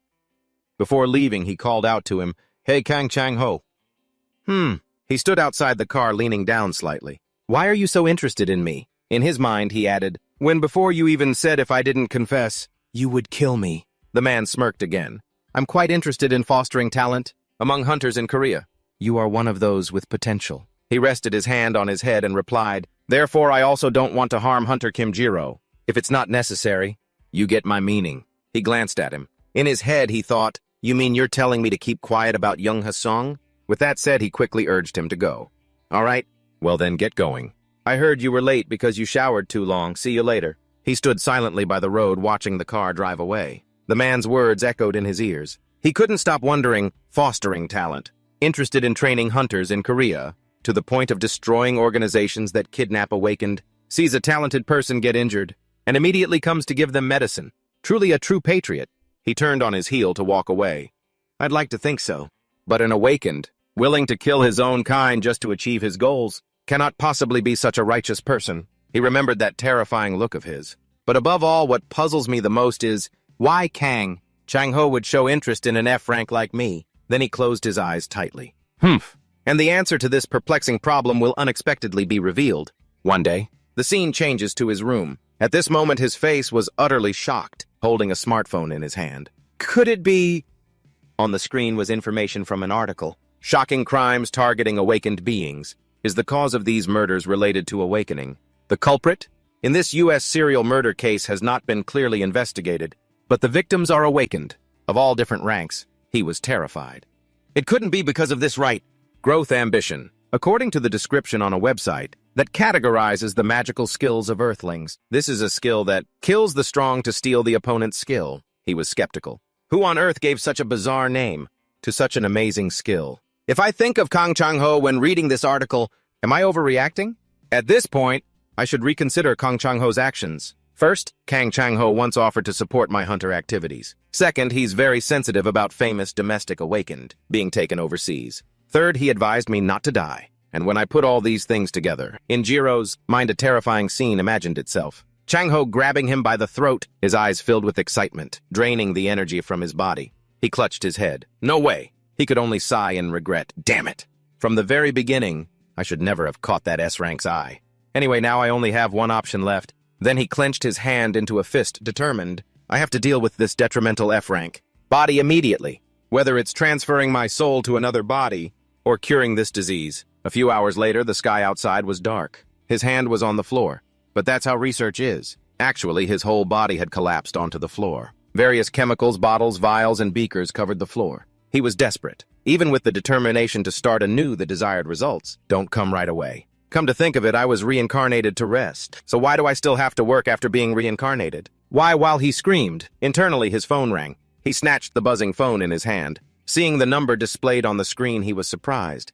Before leaving, he called out to him, "Hey, Kang Changho." He stood outside the car, leaning down slightly. "Why are you so interested in me?" In his mind, he added, "When before you even said if I didn't confess, you would kill me." The man smirked again. "I'm quite interested in fostering talent among hunters in Korea. You are one of those with potential." He rested his hand on his head and replied, "Therefore, I also don't want to harm Hunter Kim Jiro. If it's not necessary, you get my meaning." He glanced at him. In his head, he thought, "You mean you're telling me to keep quiet about Young Ha-sung?" With that said, he quickly urged him to go. "All right, well then get going. I heard you were late because you showered too long. See you later." He stood silently by the road, watching the car drive away. The man's words echoed in his ears. He couldn't stop wondering, fostering talent, interested in training hunters in Korea, to the point of destroying organizations that kidnap awakened, sees a talented person get injured, and immediately comes to give them medicine. Truly a true patriot. He turned on his heel to walk away. I'd like to think so. But an awakened, willing to kill his own kind just to achieve his goals, cannot possibly be such a righteous person. He remembered that terrifying look of his. But above all, what puzzles me the most is, why Kang Changho would show interest in an F rank like me? Then he closed his eyes tightly. And the answer to this perplexing problem will unexpectedly be revealed. One day, the scene changes to his room. At this moment, his face was utterly shocked, holding a smartphone in his hand. Could it be? On the screen was information from an article. Shocking crimes targeting awakened beings. Is the cause of these murders related to awakening? The culprit? In this U.S. serial murder case has not been clearly investigated, but the victims are awakened, of all different ranks. He was terrified. It couldn't be because of this right. Growth ambition. According to the description on a website that categorizes the magical skills of Earthlings, this is a skill that kills the strong to steal the opponent's skill. He was skeptical. Who on earth gave such a bizarre name to such an amazing skill? If I think of Kang Changho when reading this article, am I overreacting? At this point, I should reconsider Kang Changho's actions. First, Kang Changho once offered to support my hunter activities. Second, he's very sensitive about famous domestic awakened being taken overseas. Third, he advised me not to die. And when I put all these things together, in Jiro's mind a terrifying scene imagined itself. Changho grabbing him by the throat, his eyes filled with excitement, draining the energy from his body. He clutched his head. No way. He could only sigh in regret. Damn it. From the very beginning, I should never have caught that S-rank's eye. Anyway, now I only have one option left. Then he clenched his hand into a fist, determined. I have to deal with this detrimental F-rank. Body immediately. Whether it's transferring my soul to another body or curing this disease. A few hours later, the sky outside was dark. His hand was on the floor. But that's how research is. Actually, his whole body had collapsed onto the floor. Various chemicals, bottles, vials, and beakers covered the floor. He was desperate. Even with the determination to start anew, the desired results don't come right away. Come to think of it, I was reincarnated to rest. So why do I still have to work after being reincarnated? Why, while he screamed, internally his phone rang. He snatched the buzzing phone in his hand. Seeing the number displayed on the screen, he was surprised.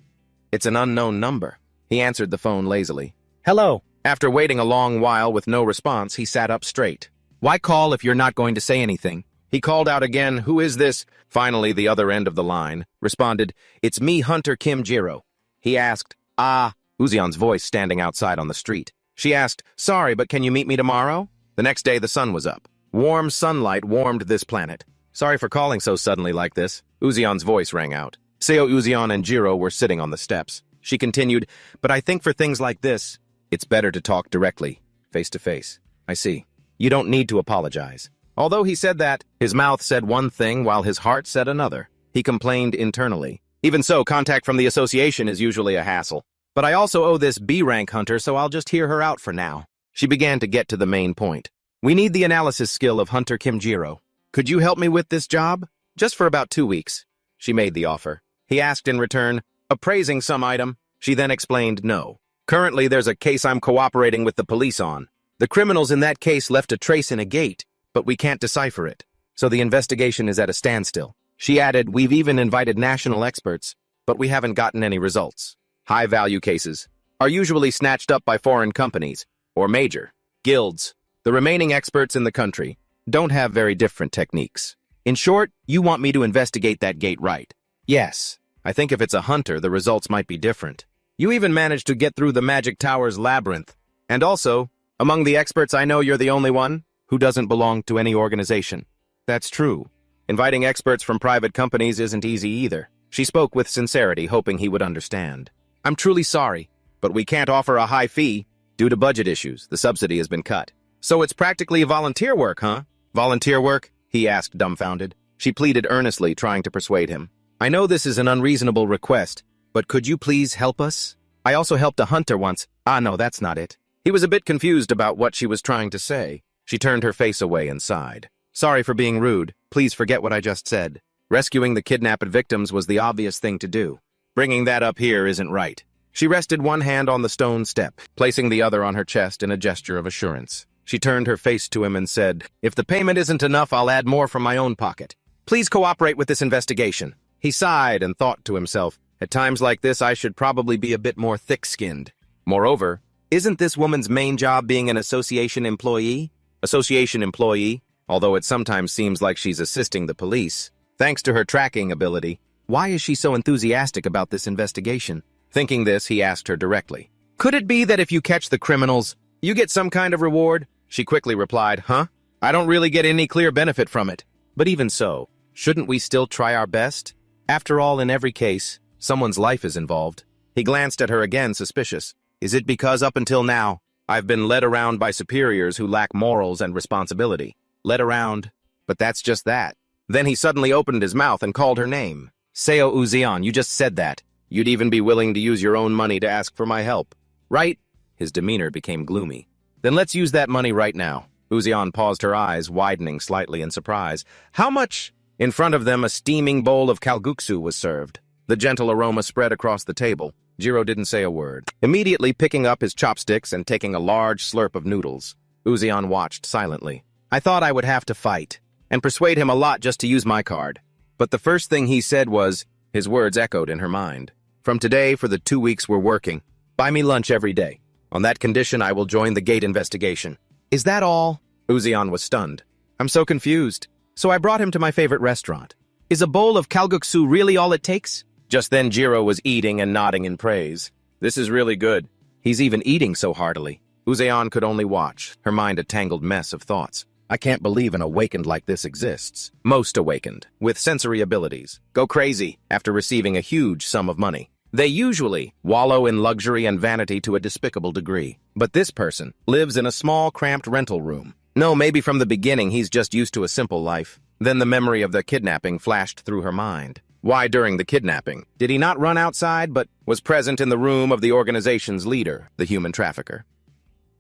It's an unknown number. He answered the phone lazily. Hello. After waiting a long while with no response, he sat up straight. Why call if you're not going to say anything? He called out again, who is this? Finally, the other end of the line responded, it's me, Hunter Kim Jiro. He asked, Uzion's voice standing outside on the street. She asked, sorry, but can you meet me tomorrow? The next day, the sun was up. Warm sunlight warmed this planet. Sorry for calling so suddenly like this. Uzion's voice rang out. Seo, Uzion, and Jiro were sitting on the steps. She continued, but I think for things like this, it's better to talk directly, face to face. I see. You don't need to apologize. Although he said that, his mouth said one thing while his heart said another. He complained internally. Even so, contact from the association is usually a hassle. But I also owe this B-rank hunter, so I'll just hear her out for now. She began to get to the main point. We need the analysis skill of Hunter Kim Jiro. Could you help me with this job? Just for about 2 weeks. She made the offer. He asked in return, appraising some item. She then explained no. Currently, there's a case I'm cooperating with the police on. The criminals in that case left a trace in a gate, but we can't decipher it. So the investigation is at a standstill. She added, we've even invited national experts, but we haven't gotten any results. High-value cases are usually snatched up by foreign companies or major guilds. The remaining experts in the country don't have very different techniques. In short, you want me to investigate that gate, right? Yes. I think if it's a hunter, the results might be different. You even managed to get through the Magic Tower's labyrinth. And also, among the experts I know, you're the only one who doesn't belong to any organization. That's true. Inviting experts from private companies isn't easy either. She spoke with sincerity, hoping he would understand. I'm truly sorry, but we can't offer a high fee. Due to budget issues, the subsidy has been cut. So it's practically volunteer work, huh? Volunteer work? He asked, dumbfounded. She pleaded earnestly, trying to persuade him. I know this is an unreasonable request, but could you please help us? I also helped a hunter once. No, that's not it. He was a bit confused about what she was trying to say. She turned her face away and sighed. Sorry for being rude. Please forget what I just said. Rescuing the kidnapped victims was the obvious thing to do. Bringing that up here isn't right. She rested one hand on the stone step, placing the other on her chest in a gesture of assurance. She turned her face to him and said, If the payment isn't enough, I'll add more from my own pocket. Please cooperate with this investigation. He sighed and thought to himself, At times like this, I should probably be a bit more thick-skinned. Moreover, isn't this woman's main job being an association employee? Association employee, although it sometimes seems like she's assisting the police. Thanks to her tracking ability, why is she so enthusiastic about this investigation? Thinking this, he asked her directly. Could it be that if you catch the criminals, you get some kind of reward? She quickly replied, I don't really get any clear benefit from it. But even so, shouldn't we still try our best? After all, in every case, someone's life is involved. He glanced at her again, suspicious. Is it because up until now, I've been led around by superiors who lack morals and responsibility? Led around, but that's just that. Then he suddenly opened his mouth and called her name. Seo Uzion, you just said that. You'd even be willing to use your own money to ask for my help, right? His demeanor became gloomy. Then let's use that money right now. Uzion paused, her eyes widening slightly in surprise. How much? In front of them, a steaming bowl of kalguksu was served. The gentle aroma spread across the table. Jiro didn't say a word. Immediately picking up his chopsticks and taking a large slurp of noodles, Uzion watched silently. I thought I would have to fight and persuade him a lot just to use my card. But the first thing he said was, his words echoed in her mind. From today, for the 2 weeks we're working, buy me lunch every day. On that condition, I will join the gate investigation. Is that all? Uzion was stunned. I'm so confused. So I brought him to my favorite restaurant. Is a bowl of kalguksu really all it takes? Just then Jiro was eating and nodding in praise. This is really good. He's even eating so heartily. Uzion could only watch, her mind a tangled mess of thoughts. I can't believe an awakened like this exists. Most awakened, with sensory abilities, go crazy after receiving a huge sum of money. They usually wallow in luxury and vanity to a despicable degree. But this person lives in a small, cramped rental room. No, maybe from the beginning he's just used to a simple life. Then the memory of the kidnapping flashed through her mind. Why during the kidnapping? Did he not run outside but was present in the room of the organization's leader, the human trafficker?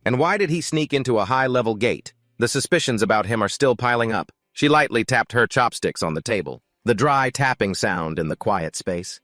And why did he sneak into a high-level gate? The suspicions about him are still piling up. She lightly tapped her chopsticks on the table, the dry tapping sound in the quiet space.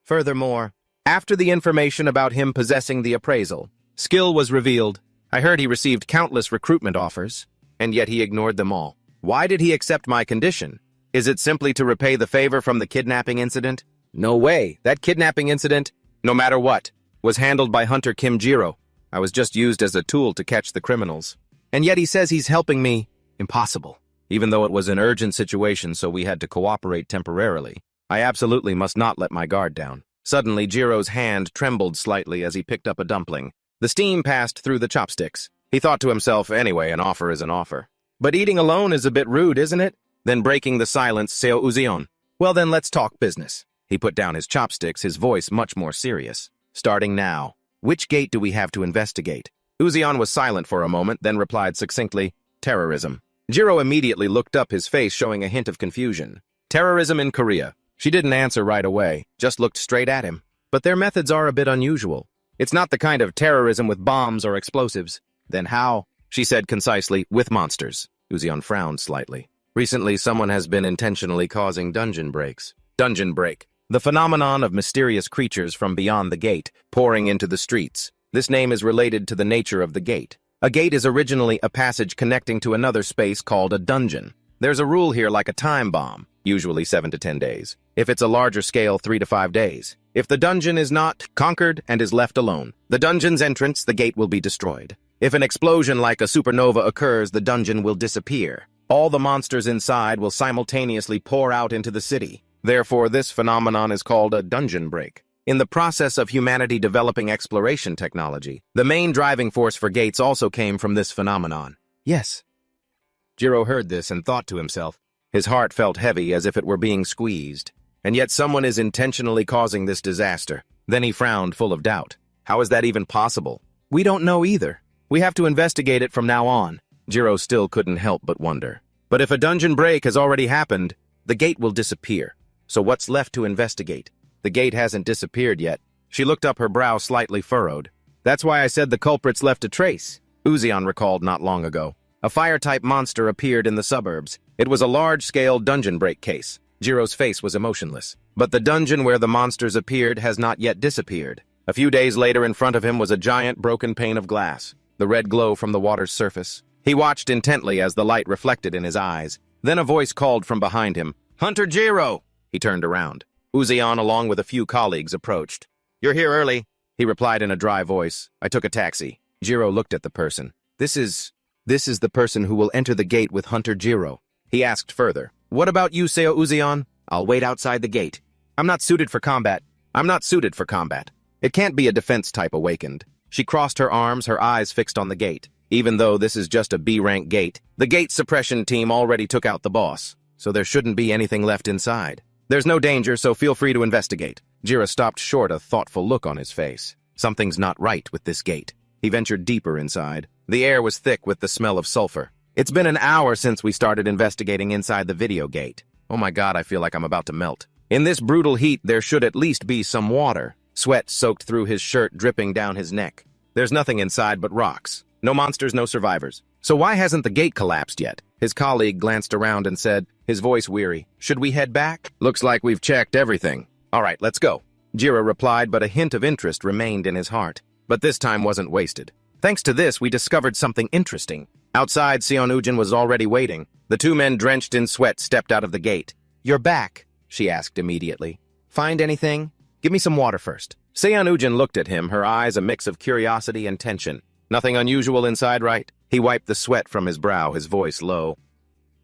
Furthermore, after the information about him possessing the appraisal, skill was revealed. I heard he received countless recruitment offers, and yet he ignored them all. Why did he accept my condition? Is it simply to repay the favor from the kidnapping incident? No way. That kidnapping incident, no matter what, was handled by Hunter Kim Jiro. I was just used as a tool to catch the criminals. And yet he says he's helping me. Impossible. Even though it was an urgent situation, so we had to cooperate temporarily. I absolutely must not let my guard down. Suddenly, Jiro's hand trembled slightly as he picked up a dumpling. The steam passed through the chopsticks. He thought to himself, anyway, an offer is an offer. But eating alone is a bit rude, isn't it? Then breaking the silence, Seo Uzion. Well then, let's talk business. He put down his chopsticks, his voice much more serious. Starting now. Which gate do we have to investigate? Uzion was silent for a moment, then replied succinctly, terrorism. Jiro immediately looked up, his face showing a hint of confusion. Terrorism in Korea. She didn't answer right away, just looked straight at him. But their methods are a bit unusual. It's not the kind of terrorism with bombs or explosives. Then how? She said concisely, with monsters. Uzion frowned slightly. Recently, someone has been intentionally causing dungeon breaks. Dungeon break. The phenomenon of mysterious creatures from beyond the gate, pouring into the streets. This name is related to the nature of the gate. A gate is originally a passage connecting to another space called a dungeon. There's a rule here like a time bomb, usually 7 to 10 days. If it's a larger scale, 3 to 5 days. If the dungeon is not conquered and is left alone, the dungeon's entrance, the gate will be destroyed. If an explosion like a supernova occurs, the dungeon will disappear. All the monsters inside will simultaneously pour out into the city. Therefore, this phenomenon is called a dungeon break. In the process of humanity developing exploration technology, the main driving force for gates also came from this phenomenon. Yes. Jiro heard this and thought to himself. His heart felt heavy as if it were being squeezed. And yet someone is intentionally causing this disaster. Then he frowned, full of doubt. How is that even possible? We don't know either. We have to investigate it from now on. Jiro still couldn't help but wonder. But if a dungeon break has already happened, the gate will disappear. So what's left to investigate? The gate hasn't disappeared yet. She looked up, her brow slightly furrowed. That's why I said the culprits left a trace, Uzion recalled not long ago. A fire-type monster appeared in the suburbs. It was a large-scale dungeon break case. Jiro's face was emotionless. But the dungeon where the monsters appeared has not yet disappeared. A few days later, in front of him was a giant broken pane of glass, the red glow from the water's surface. He watched intently as the light reflected in his eyes. Then a voice called from behind him, "Hunter Jiro!" He turned around. Uzion, along with a few colleagues, approached. "You're here early," he replied in a dry voice. "I took a taxi." Jiro looked at the person. This is the person who will enter the gate with Hunter Jiro. He asked further, "What about you, Seo Uzion?" "I'll wait outside the gate. I'm not suited for combat. It can't be a defense type awakened." She crossed her arms, her eyes fixed on the gate. Even though this is just a B-rank gate, the gate suppression team already took out the boss, so there shouldn't be anything left inside. There's no danger, so feel free to investigate. Jiro stopped short, a thoughtful look on his face. Something's not right with this gate. He ventured deeper inside. The air was thick with the smell of sulfur. It's been an hour since we started investigating inside the video gate. Oh my god, I feel like I'm about to melt. In this brutal heat, there should at least be some water. Sweat soaked through his shirt, dripping down his neck. There's nothing inside but rocks. No monsters, no survivors. So why hasn't the gate collapsed yet? His colleague glanced around and said, his voice weary, "Should we head back? Looks like we've checked everything." "All right, let's go." Jiro replied, but a hint of interest remained in his heart. But this time wasn't wasted. Thanks to this, we discovered something interesting. Outside, Seon-Ujin was already waiting. The two men, drenched in sweat, stepped out of the gate. "You're back?" she asked immediately. "Find anything? Give me some water first." Seon-Ujin looked at him, her eyes a mix of curiosity and tension. "Nothing unusual inside, right?" He wiped the sweat from his brow, his voice low.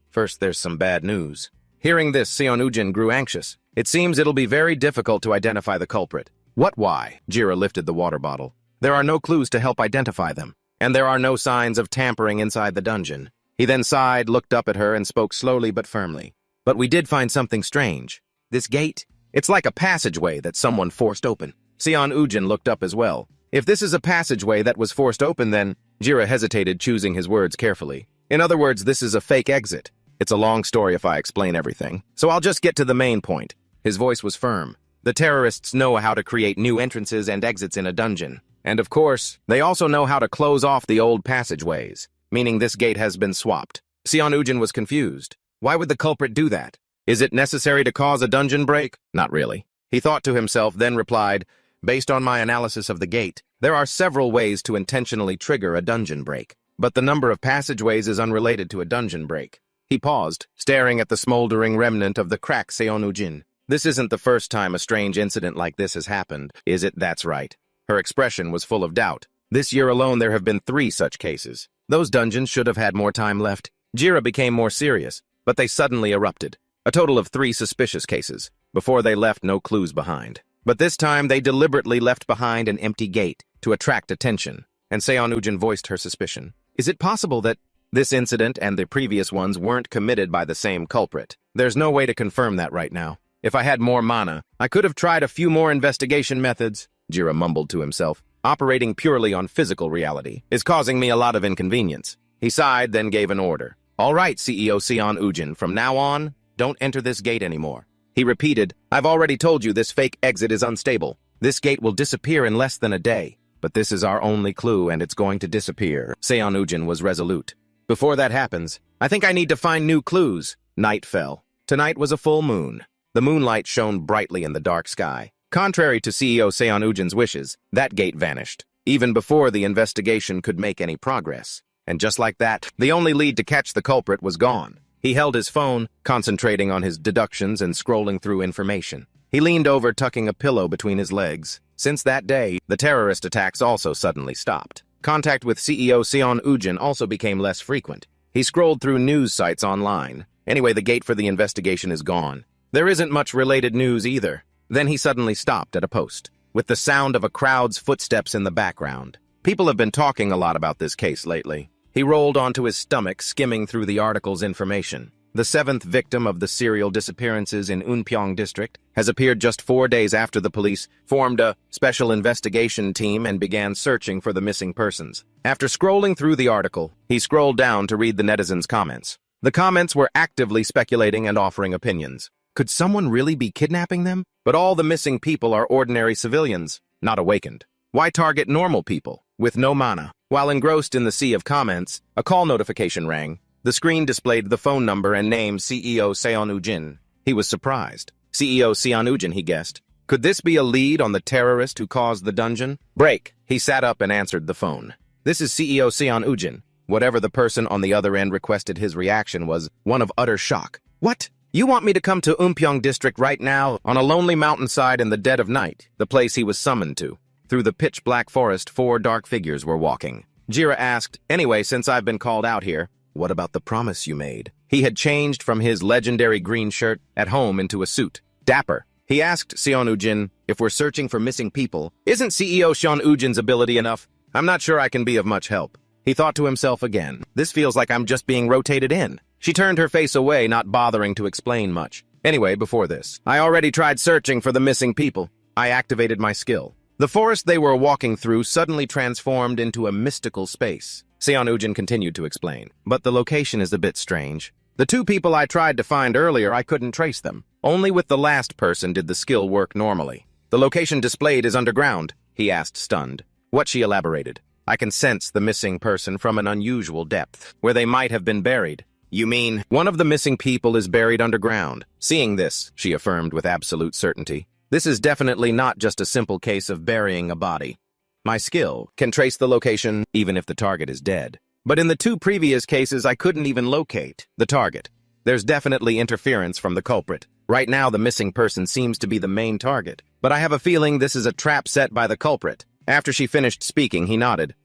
"First, there's some bad news." Hearing this, Seon-Ujin grew anxious. "It seems it'll be very difficult to identify the culprit." "What, why?" Jiro lifted the water bottle. "There are no clues to help identify them, and there are no signs of tampering inside the dungeon." He then sighed, looked up at her, and spoke slowly but firmly. "But we did find something strange. This gate, it's like a passageway that someone forced open." Seon-Ujin looked up as well. "If this is a passageway that was forced open, then—" Jiro hesitated, choosing his words carefully. "In other words, this is a fake exit. It's a long story if I explain everything, so I'll just get to the main point." His voice was firm. "The terrorists know how to create new entrances and exits in a dungeon. And of course, they also know how to close off the old passageways, meaning this gate has been swapped." Seon-Ujin was confused. Why would the culprit do that? Is it necessary to cause a dungeon break? Not really. He thought to himself, then replied, "Based on my analysis of the gate, there are several ways to intentionally trigger a dungeon break. But the number of passageways is unrelated to a dungeon break." He paused, staring at the smoldering remnant of the crack Seon-Ujin. "This isn't the first time a strange incident like this has happened, is it?" "That's right." Her expression was full of doubt. "This year alone there have been 3 such cases. Those dungeons should have had more time left." Jiro became more serious, but they suddenly erupted. A total of 3 suspicious cases. Before they left no clues behind. But this time they deliberately left behind an empty gate to attract attention, and Seon-Ujin voiced her suspicion. "Is it possible that this incident and the previous ones weren't committed by the same culprit? There's no way to confirm that right now. If I had more mana, I could have tried a few more investigation methods," Jiro mumbled to himself. "Operating purely on physical reality is causing me a lot of inconvenience." He sighed, then gave an order. "All right, CEO Seon-Ujin, from now on, don't enter this gate anymore." He repeated, "I've already told you this fake exit is unstable. This gate will disappear in less than a day. But this is our only clue, and it's going to disappear." Seon-Ujin was resolute. "Before that happens, I think I need to find new clues." Night fell. Tonight was a full moon. The moonlight shone brightly in the dark sky. Contrary to CEO Seon-Ujin's wishes, that gate vanished, even before the investigation could make any progress. And just like that, the only lead to catch the culprit was gone. He held his phone, concentrating on his deductions and scrolling through information. He leaned over, tucking a pillow between his legs. Since that day, the terrorist attacks also suddenly stopped. Contact with CEO Seon-Ujin also became less frequent. He scrolled through news sites online. Anyway, the gate for the investigation is gone. There isn't much related news either. Then he suddenly stopped at a post, with the sound of a crowd's footsteps in the background. People have been talking a lot about this case lately. He rolled onto his stomach, skimming through the article's information. The seventh victim of the serial disappearances in Unpyeong district has appeared just 4 days after the police formed a special investigation team and began searching for the missing persons. After scrolling through the article, he scrolled down to read the netizens' comments. The comments were actively speculating and offering opinions. Could someone really be kidnapping them? But all the missing people are ordinary civilians, not awakened. Why target normal people, with no mana? While engrossed in the sea of comments, a call notification rang. The screen displayed the phone number and name CEO Seon Ujin. He was surprised. CEO Seon Ujin, he guessed. Could this be a lead on the terrorist who caused the dungeon? Break. He sat up and answered the phone. This is CEO Seon Ujin. Whatever the person on the other end requested, his reaction was one of utter shock. What? You want me to come to Unpyeong district right now, on a lonely mountainside in the dead of night, the place he was summoned to? Through the pitch-black forest, 4 dark figures were walking. Jiro asked, anyway, since I've been called out here, what about the promise you made? He had changed from his legendary green shirt at home into a suit. Dapper. He asked Seon Ujin, if we're searching for missing people, isn't CEO Seon Ujin's ability enough? I'm not sure I can be of much help. He thought to himself again, this feels like I'm just being rotated in. She turned her face away, not bothering to explain much. Anyway, before this, I already tried searching for the missing people. I activated my skill. The forest they were walking through suddenly transformed into a mystical space. Seon Ujin continued to explain, but the location is a bit strange. The 2 people I tried to find earlier, I couldn't trace them. Only with the last person did the skill work normally. The location displayed is underground, he asked, stunned. What? She elaborated. I can sense the missing person from an unusual depth, where they might have been buried. You mean, one of the missing people is buried underground? Seeing this, she affirmed with absolute certainty, this is definitely not just a simple case of burying a body. My skill can trace the location even if the target is dead. But in the 2 previous cases, I couldn't even locate the target. There's definitely interference from the culprit. Right now, the missing person seems to be the main target. But I have a feeling this is a trap set by the culprit. After she finished speaking, he nodded.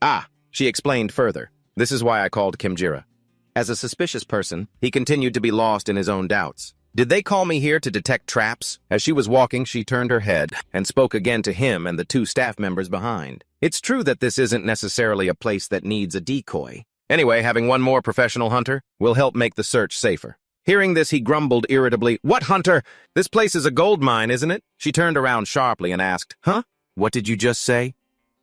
She explained further. This is why I called Kim Jira. As a suspicious person, he continued to be lost in his own doubts. Did they call me here to detect traps? As she was walking, she turned her head and spoke again to him and the 2 staff members behind. It's true that this isn't necessarily a place that needs a decoy. Anyway, having one more professional hunter will help make the search safer. Hearing this, he grumbled irritably, What hunter? This place is a gold mine, isn't it? She turned around sharply and asked, Huh? What did you just say?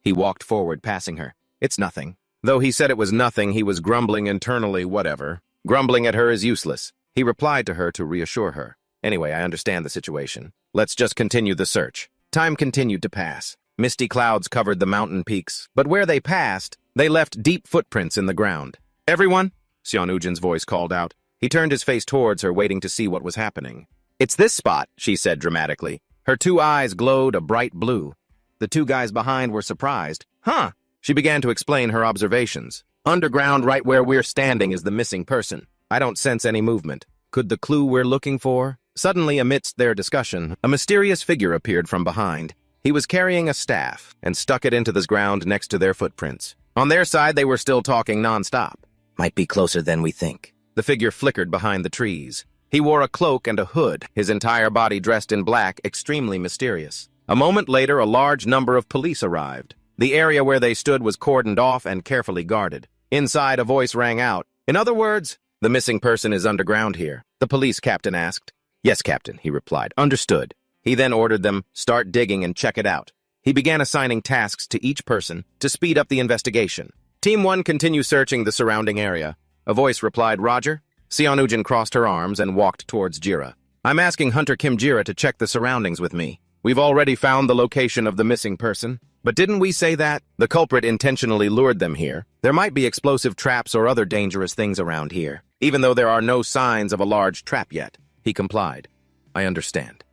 He walked forward, passing her. It's nothing. Though he said it was nothing, he was grumbling internally, whatever. Grumbling at her is useless. He replied to her to reassure her. Anyway, I understand the situation. Let's just continue the search. Time continued to pass. Misty clouds covered the mountain peaks, but where they passed, they left deep footprints in the ground. Everyone? Seon Ujin's voice called out. He turned his face towards her, waiting to see what was happening. It's this spot, she said dramatically. Her 2 eyes glowed a bright blue. The 2 guys behind were surprised. Huh? She began to explain her observations. Underground, right where we're standing, is the missing person. I don't sense any movement. Could the clue we're looking for? Suddenly, amidst their discussion, a mysterious figure appeared from behind. He was carrying a staff and stuck it into the ground next to their footprints. On their side, they were still talking nonstop. Might be closer than we think. The figure flickered behind the trees. He wore a cloak and a hood, his entire body dressed in black, extremely mysterious. A moment later, a large number of police arrived. The area where they stood was cordoned off and carefully guarded. Inside, a voice rang out. In other words, the missing person is underground here. The police captain asked. Yes, Captain, he replied. Understood. He then ordered them, start digging and check it out. He began assigning tasks to each person to speed up the investigation. Team 1 continue searching the surrounding area. A voice replied, Roger. Seon Ujin crossed her arms and walked towards Jira. I'm asking Hunter Kim Jira to check the surroundings with me. We've already found the location of the missing person. But didn't we say that? The culprit intentionally lured them here. There might be explosive traps or other dangerous things around here, even though there are no signs of a large trap yet. He complied. I understand.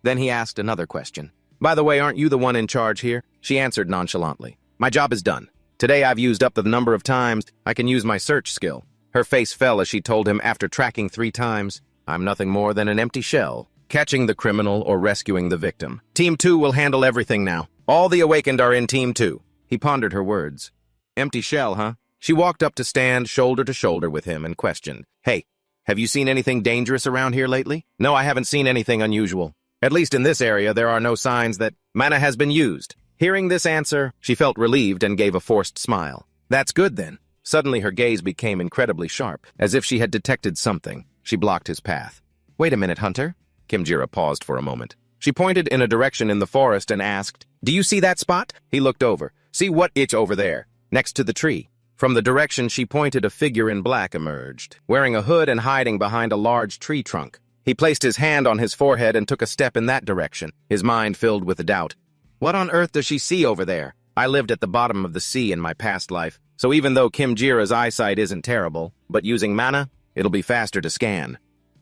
Then he asked another question. By the way, aren't you the one in charge here? She answered nonchalantly. My job is done. Today I've used up the number of times I can use my search skill. Her face fell as she told him after tracking 3 times, I'm nothing more than an empty shell, catching the criminal or rescuing the victim. Team 2 will handle everything now. All the awakened are in Team 2. He pondered her words. Empty shell, huh? She walked up to stand shoulder to shoulder with him and questioned. Hey, Have you seen anything dangerous around here lately? No, I haven't seen anything unusual. At least in this area, there are no signs that mana has been used. Hearing this answer, she felt relieved and gave a forced smile. That's good then. Suddenly her gaze became incredibly sharp, as if she had detected something. She blocked his path. Wait a minute, Hunter. Kim Jiro paused for a moment. She pointed in a direction in the forest and asked, Do you see that spot? He looked over. See what it's over there, next to the tree. From the direction she pointed, a figure in black emerged, wearing a hood and hiding behind a large tree trunk. He placed his hand on his forehead and took a step in that direction, his mind filled with doubt. What on earth does she see over there? I lived at the bottom of the sea in my past life, so even though Kim Jiro's eyesight isn't terrible, but using mana, it'll be faster to scan.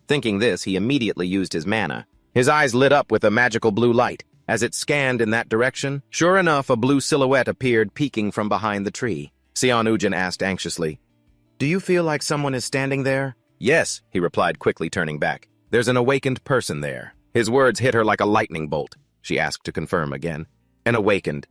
Thinking this, he immediately used his mana. His eyes lit up with a magical blue light. As it scanned in that direction, sure enough, a blue silhouette appeared peeking from behind the tree. Seon-Ujin asked anxiously, Do you feel like someone is standing there? Yes, he replied quickly, turning back. There's an awakened person there. His words hit her like a lightning bolt. She asked to confirm again. An awakened.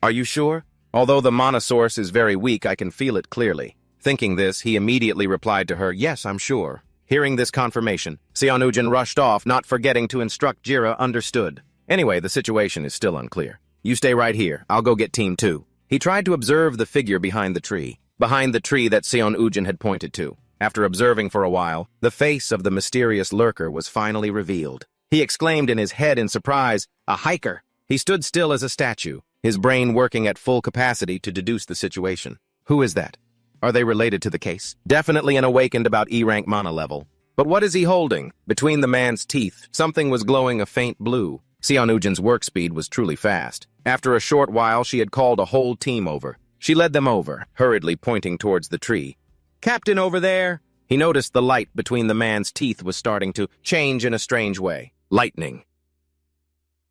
Are you sure? Although the mana source is very weak, I can feel it clearly. Thinking this, he immediately replied to her, Yes, I'm sure. Hearing this confirmation, Seon-Ujin rushed off, not forgetting to instruct Jiro understood. Anyway, the situation is still unclear. You stay right here. I'll go get Team 2. He tried to observe the figure behind the tree that Seon-Ujin had pointed to. After observing for a while, the face of the mysterious lurker was finally revealed. He exclaimed in his head in surprise, A hiker! He stood still as a statue, his brain working at full capacity to deduce the situation. Who is that? Are they related to the case? Definitely an awakened about E-rank mana level. But what is he holding? Between the man's teeth, something was glowing a faint blue. Seon-Ujin's work speed was truly fast. After a short while, she had called a whole team over. She led them over, hurriedly pointing towards the tree. Captain over there! He noticed the light between the man's teeth was starting to change in a strange way. Lightning.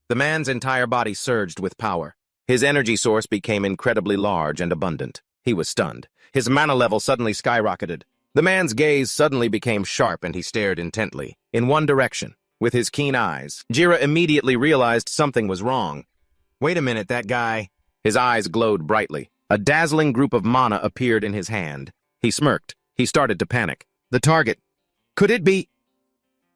The man's entire body surged with power. His energy source became incredibly large and abundant. He was stunned. His mana level suddenly skyrocketed. The man's gaze suddenly became sharp and he stared intently, in one direction. With his keen eyes, Jiro immediately realized something was wrong. Wait a minute, that guy... His eyes glowed brightly. A dazzling group of mana appeared in his hand. He smirked. He started to panic. The target. Could it be...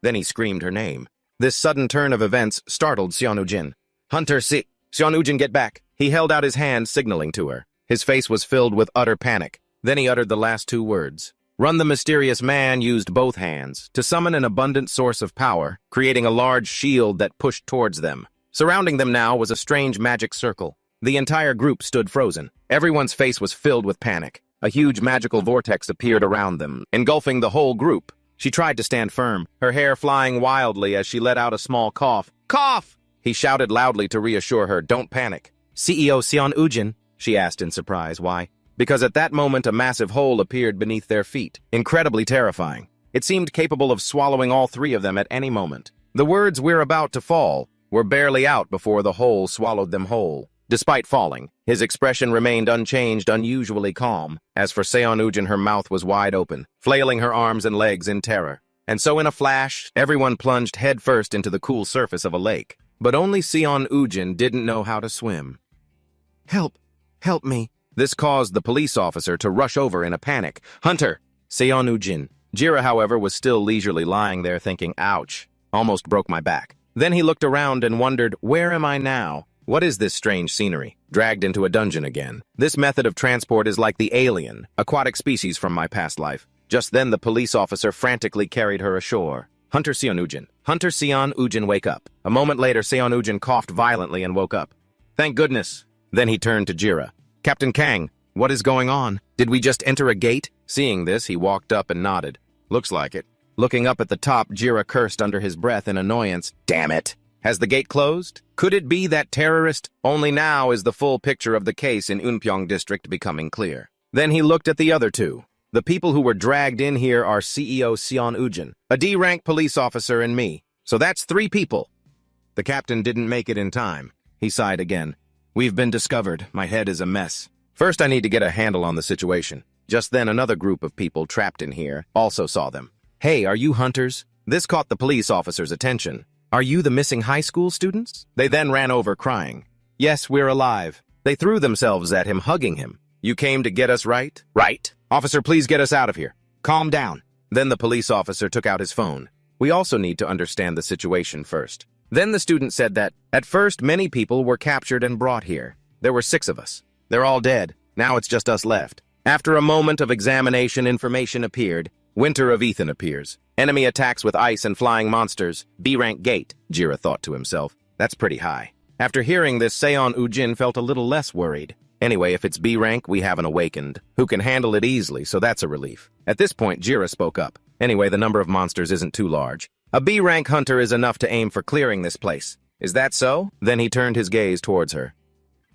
Then he screamed her name. This sudden turn of events startled Seon-Ujin. Hunter, see... Seon-Ujin, get back. He held out his hand, signaling to her. His face was filled with utter panic. Then he uttered the last two words. Run. The mysterious man used both hands to summon an abundant source of power, creating a large shield that pushed towards them. Surrounding them now was a strange magic circle. The entire group stood frozen. Everyone's face was filled with panic. A huge magical vortex appeared around them, engulfing the whole group. She tried to stand firm, her hair flying wildly as she let out a small cough. Cough! He shouted loudly to reassure her, Don't panic. CEO Seon-Ujin, she asked in surprise. Why? Because at that moment a massive hole appeared beneath their feet, incredibly terrifying. It seemed capable of swallowing all three of them at any moment. The words "we're about to fall" were barely out before the hole swallowed them whole. Despite falling, his expression remained unchanged, unusually calm. As for Seon-Ujin, her mouth was wide open, flailing her arms and legs in terror. And so in a flash, everyone plunged headfirst into the cool surface of a lake. But only Seon-Ujin didn't know how to swim. Help! Help me! This caused the police officer to rush over in a panic. Hunter! Seon-Ujin. Jiro, however, was still leisurely lying there thinking, Ouch! Almost broke my back. Then he looked around and wondered, Where am I now? What is this strange scenery? Dragged into a dungeon again. This method of transport is like the alien, aquatic species from my past life. Just then the police officer frantically carried her ashore. Hunter Seon-Ujin. Hunter Seon-Ujin, wake up. A moment later, Seon-Ujin coughed violently and woke up. Thank goodness. Then he turned to Jiro. Captain Kang, what is going on? Did we just enter a gate? Seeing this, he walked up and nodded. Looks like it. Looking up at the top, Jiro cursed under his breath in annoyance. Damn it! Has the gate closed? Could it be that terrorist? Only now is the full picture of the case in Unpyeong district becoming clear. Then he looked at the other two. The people who were dragged in here are CEO Seon-Ujin, a D-rank police officer, and me. So that's 3 people. The captain didn't make it in time. He sighed again. We've been discovered. My head is a mess. First, I need to get a handle on the situation. Just then, another group of people trapped in here also saw them. Hey, are you hunters? This caught the police officer's attention. Are you the missing high school students? They then ran over crying. Yes, we're alive. They threw themselves at him, hugging him. You came to get us, right? Right. Officer, please get us out of here. Calm down. Then the police officer took out his phone. We also need to understand the situation first. Then the student said that, at first, many people were captured and brought here. There were 6 of us. They're all dead. Now it's just us left. After a moment of examination, information appeared. Winter of Ethan appears. Enemy attacks with ice and flying monsters. B-rank gate, Jiro thought to himself. That's pretty high. After hearing this, Seon Ujin felt a little less worried. Anyway, if it's B rank, we have an awakened, who can handle it easily, so that's a relief. At this point, Jiro spoke up. Anyway, the number of monsters isn't too large. A B rank hunter is enough to aim for clearing this place. Is that so? Then he turned his gaze towards her.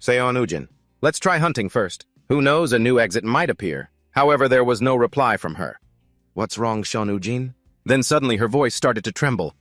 Seon Ujin, let's try hunting first. Who knows, a new exit might appear. However, there was no reply from her. What's wrong, Seon Ujin? Then suddenly her voice started to tremble.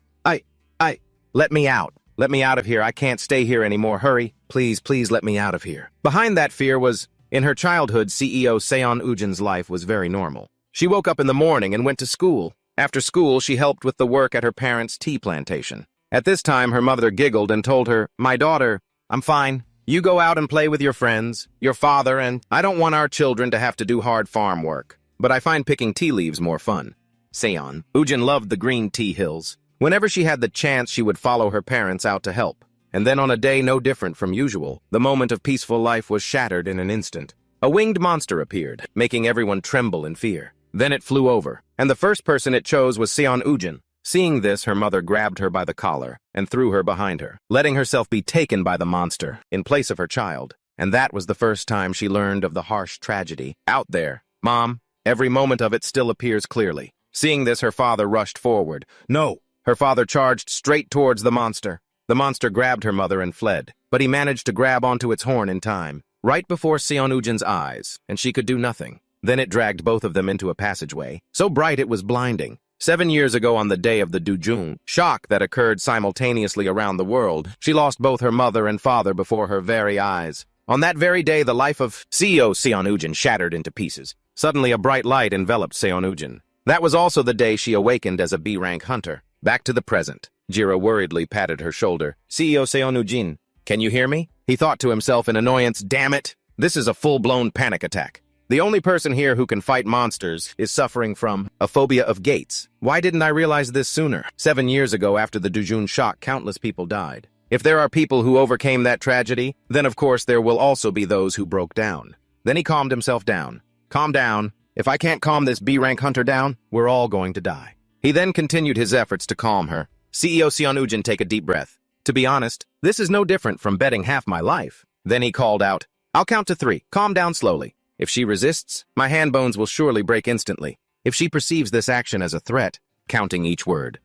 Let me out. Let me out of here. I can't stay here anymore. Hurry. Please, please let me out of here. Behind that fear was, in her childhood, CEO Seon Ujin's life was very normal. She woke up in the morning and went to school. After school, she helped with the work at her parents' tea plantation. At this time, her mother giggled and told her, "My daughter, I'm fine. You go out and play with your friends, your father, and I don't want our children to have to do hard farm work. But I find picking tea leaves more fun." Seon Ujin loved the green tea hills. Whenever she had the chance, she would follow her parents out to help. And then on a day no different from usual, the moment of peaceful life was shattered in an instant. A winged monster appeared, making everyone tremble in fear. Then it flew over, and the first person it chose was Seon Ujin. Seeing this, her mother grabbed her by the collar and threw her behind her, letting herself be taken by the monster in place of her child. And that was the first time she learned of the harsh tragedy out there. Mom, every moment of it still appears clearly. Seeing this, her father rushed forward. No! Her father charged straight towards the monster. The monster grabbed her mother and fled, but he managed to grab onto its horn in time, right before Seon Ujin's eyes, and she could do nothing. Then it dragged both of them into a passageway, so bright it was blinding. 7 years ago on the day of the Dujung shock that occurred simultaneously around the world, she lost both her mother and father before her very eyes. On that very day, the life of CEO Seon Ujin shattered into pieces. Suddenly, a bright light enveloped Seon Ujin. That was also the day she awakened as a B-rank hunter. Back to the present. Jiro worriedly patted her shoulder. CEO Seon Ujin, can you hear me? He thought to himself in annoyance, damn it! This is a full-blown panic attack. The only person here who can fight monsters is suffering from a phobia of gates. Why didn't I realize this sooner? 7 years ago, after the Dujun shock, countless people died. If there are people who overcame that tragedy, then of course there will also be those who broke down. Then he calmed himself down. Calm down. If I can't calm this B-rank hunter down, we're all going to die. He then continued his efforts to calm her. CEO Seon Ujin, take a deep breath. To be honest, this is no different from betting half my life. Then he called out, I'll count to 3. Calm down slowly. If she resists, my hand bones will surely break instantly. If she perceives this action as a threat, counting each word.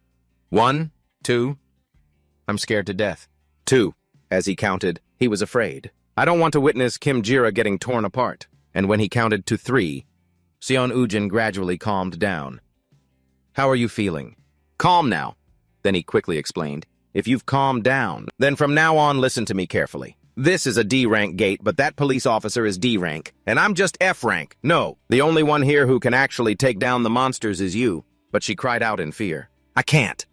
1, 2. I'm scared to death. 2. As he counted, he was afraid. I don't want to witness Kim Jira getting torn apart. And when he counted to 3, Seon Ujin gradually calmed down. How are you feeling? Calm now. Then he quickly explained, if you've calmed down, then from now on listen to me carefully. This is a D-rank gate, but that police officer is D-rank, and I'm just F-rank. No, the only one here who can actually take down the monsters is you. But she cried out in fear. I can't.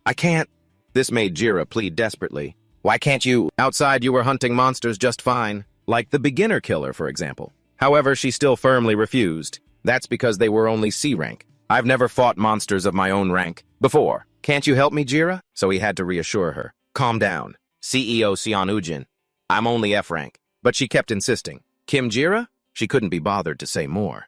This made Jira plead desperately. Why can't you? Outside you were hunting monsters just fine, like the beginner killer, for example. However, she still firmly refused. That's because they were only C-rank. I've never fought monsters of my own rank before. Can't you help me, Jira? So he had to reassure her. Calm down. CEO Seon Ujin. I'm only F-rank. But she kept insisting. Kim Jira? She couldn't be bothered to say more.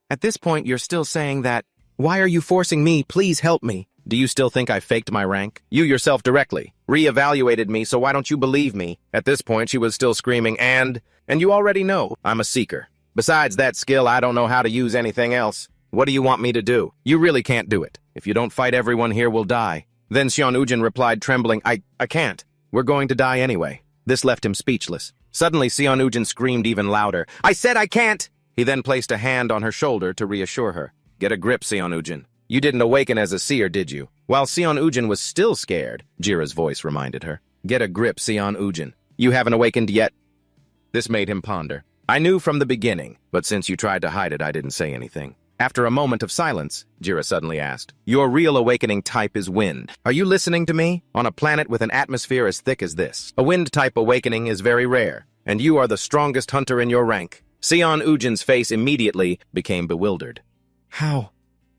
At this point, you're still saying that. Why are you forcing me? Please help me. Do you still think I faked my rank? You yourself directly re-evaluated me, so why don't you believe me? At this point, she was still screaming, and you already know I'm a seeker. Besides that skill, I don't know how to use anything else. What do you want me to do? You really can't do it. If you don't fight, everyone here will die. Then Seon Ujin replied, trembling, I can't. We're going to die anyway. This left him speechless. Suddenly, Seon Ujin screamed even louder. I said I can't! He then placed a hand on her shoulder to reassure her. Get a grip, Seon Ujin. You didn't awaken as a seer, did you? While Seon Ujin was still scared, Jira's voice reminded her. Get a grip, Seon Ujin. You haven't awakened yet. This made him ponder. I knew from the beginning, but since you tried to hide it, I didn't say anything. After a moment of silence, Jira suddenly asked, your real awakening type is wind. Are you listening to me? On a planet with an atmosphere as thick as this, a wind-type awakening is very rare, and you are the strongest hunter in your rank. Seon Ujin's face immediately became bewildered. How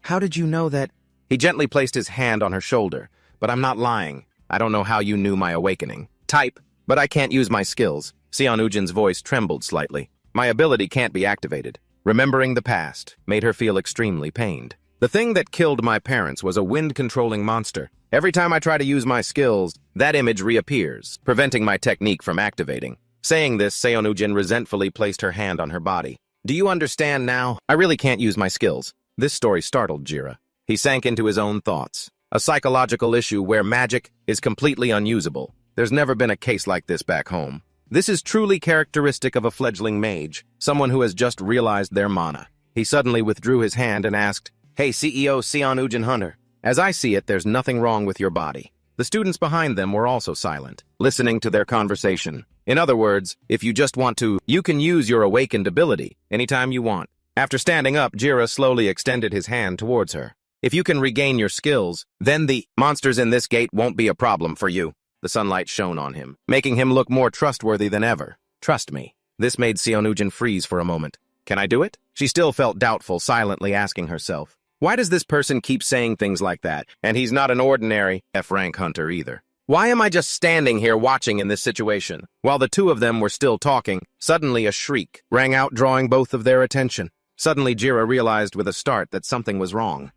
How did you know that? He gently placed his hand on her shoulder. But I'm not lying. I don't know how you knew my awakening. Type, but I can't use my skills. Seon Ujin's voice trembled slightly. My ability can't be activated. Remembering the past made her feel extremely pained. The thing that killed my parents was a wind-controlling monster. Every time I try to use my skills, that image reappears, preventing my technique from activating. Saying this, Seon Ujin resentfully placed her hand on her body. Do you understand now? I really can't use my skills. This story startled Jiro. He sank into his own thoughts. A psychological issue where magic is completely unusable. There's never been a case like this back home. This is truly characteristic of a fledgling mage, someone who has just realized their mana. He suddenly withdrew his hand and asked, Hey, CEO Seon Ujin Hunter. As I see it, there's nothing wrong with your body. The students behind them were also silent, listening to their conversation. In other words, if you just want to, you can use your awakened ability anytime you want. After standing up, Jiro slowly extended his hand towards her. If you can regain your skills, then the monsters in this gate won't be a problem for you. The sunlight shone on him, making him look more trustworthy than ever. Trust me. This made Seon Ujin freeze for a moment. Can I do it? She still felt doubtful, silently asking herself. Why does this person keep saying things like that? And he's not an ordinary F-rank hunter either. Why am I just standing here watching in this situation? While the two of them were still talking, suddenly a shriek rang out, drawing both of their attention. Suddenly Jiro realized with a start that something was wrong.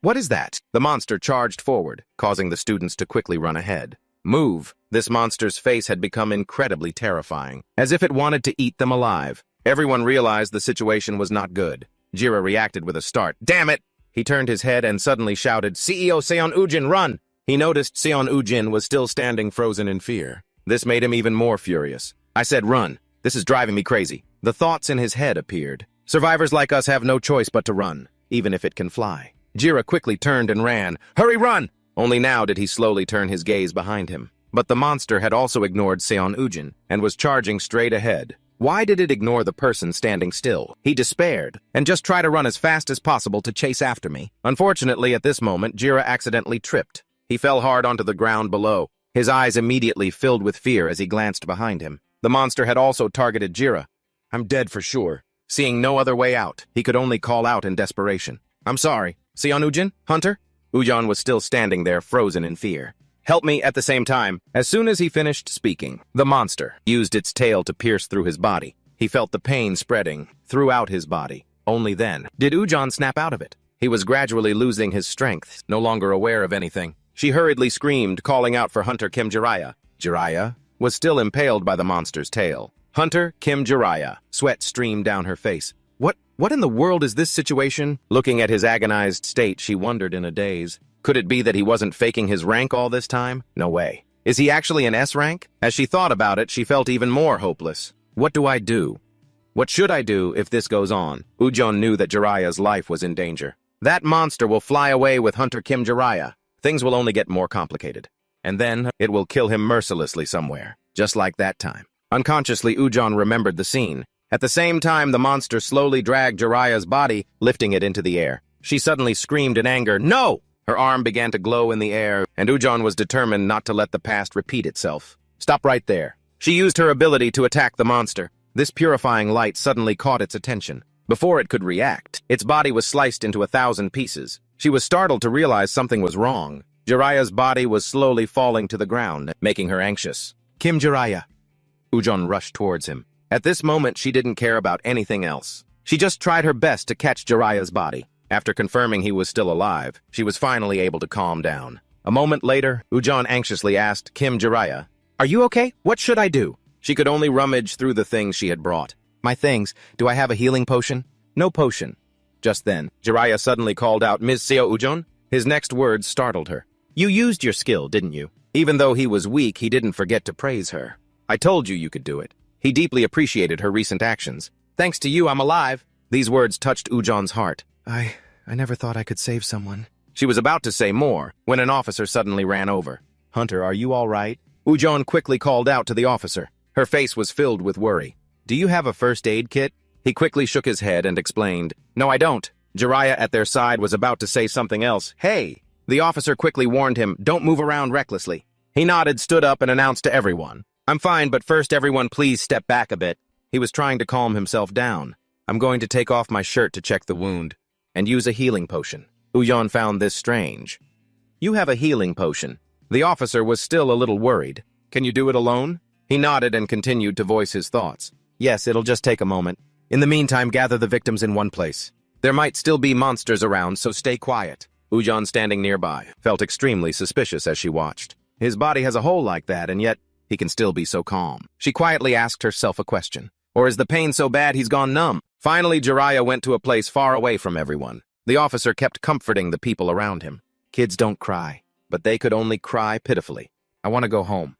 What is that? The monster charged forward, causing the students to quickly run ahead. Move! This monster's face had become incredibly terrifying, as if it wanted to eat them alive. Everyone realized the situation was not good. Jiro reacted with a start. Damn it! He turned his head and suddenly shouted, CEO Seon Ujin, run! He noticed Seon Ujin was still standing frozen in fear. This made him even more furious. I said run. This is driving me crazy. The thoughts in his head appeared. Survivors like us have no choice but to run, even if it can fly. Jiro quickly turned and ran. Hurry, run! Only now did he slowly turn his gaze behind him. But the monster had also ignored Seon Ujin and was charging straight ahead. Why did it ignore the person standing still? He despaired, and just try to run as fast as possible to chase after me. Unfortunately, at this moment, Jiro accidentally tripped. He fell hard onto the ground below. His eyes immediately filled with fear as he glanced behind him. The monster had also targeted Jiro. I'm dead for sure. Seeing no other way out, he could only call out in desperation. I'm sorry. Seon Ujin? Hunter? Ujin was still standing there, frozen in fear. Help me at the same time. As soon as he finished speaking, the monster used its tail to pierce through his body. He felt the pain spreading throughout his body. Only then did Ujin snap out of it. He was gradually losing his strength, no longer aware of anything. She hurriedly screamed, calling out for Hunter Kim Jiraiya. Jiraiya was still impaled by the monster's tail. Hunter Kim Jiraiya. Sweat streamed down her face. What in the world is this situation? Looking at his agonized state, she wondered in a daze. Could it be that he wasn't faking his rank all this time? No way. Is he actually an S rank? As she thought about it, she felt even more hopeless. What do I do? What should I do if this goes on? Ujin knew that Jiraiya's life was in danger. That monster will fly away with Hunter Kim Jiraiya. Things will only get more complicated. And then it will kill him mercilessly somewhere, just like that time. Unconsciously, Ujin remembered the scene. At the same time, the monster slowly dragged Jiraiya's body, lifting it into the air. She suddenly screamed in anger, No! Her arm began to glow in the air, and Ujin was determined not to let the past repeat itself. Stop right there. She used her ability to attack the monster. This purifying light suddenly caught its attention. Before it could react, its body was sliced into 1,000 pieces. She was startled to realize something was wrong. Jiraiya's body was slowly falling to the ground, making her anxious. Kim Jiraiya. Ujin rushed towards him. At this moment, she didn't care about anything else. She just tried her best to catch Jiraiya's body. After confirming he was still alive, she was finally able to calm down. A moment later, Ujin anxiously asked Kim Jiraiya, Are you okay? What should I do? She could only rummage through the things she had brought. My things. Do I have a healing potion? No potion. Just then, Jiraiya suddenly called out, Ms. Seo Ujin? His next words startled her. You used your skill, didn't you? Even though he was weak, he didn't forget to praise her. I told you could do it. He deeply appreciated her recent actions. Thanks to you, I'm alive. These words touched Ujin's heart. I never thought I could save someone. She was about to say more when an officer suddenly ran over. Hunter, are you all right? Ujin quickly called out to the officer. Her face was filled with worry. Do you have a first aid kit? He quickly shook his head and explained. No, I don't. Jiraiya at their side was about to say something else. Hey! The officer quickly warned him, don't move around recklessly. He nodded, stood up, and announced to everyone. I'm fine, but first everyone please step back a bit. He was trying to calm himself down. I'm going to take off my shirt to check the wound and use a healing potion. Uyon found this strange. You have a healing potion. The officer was still a little worried. Can you do it alone? He nodded and continued to voice his thoughts. Yes, it'll just take a moment. In the meantime, gather the victims in one place. There might still be monsters around, so stay quiet. Uyon, standing nearby, felt extremely suspicious as she watched. His body has a hole like that, and yet he can still be so calm. She quietly asked herself a question. Or is the pain so bad he's gone numb? Finally, Jiraiya went to a place far away from everyone. The officer kept comforting the people around him. Kids don't cry, but they could only cry pitifully. I want to go home.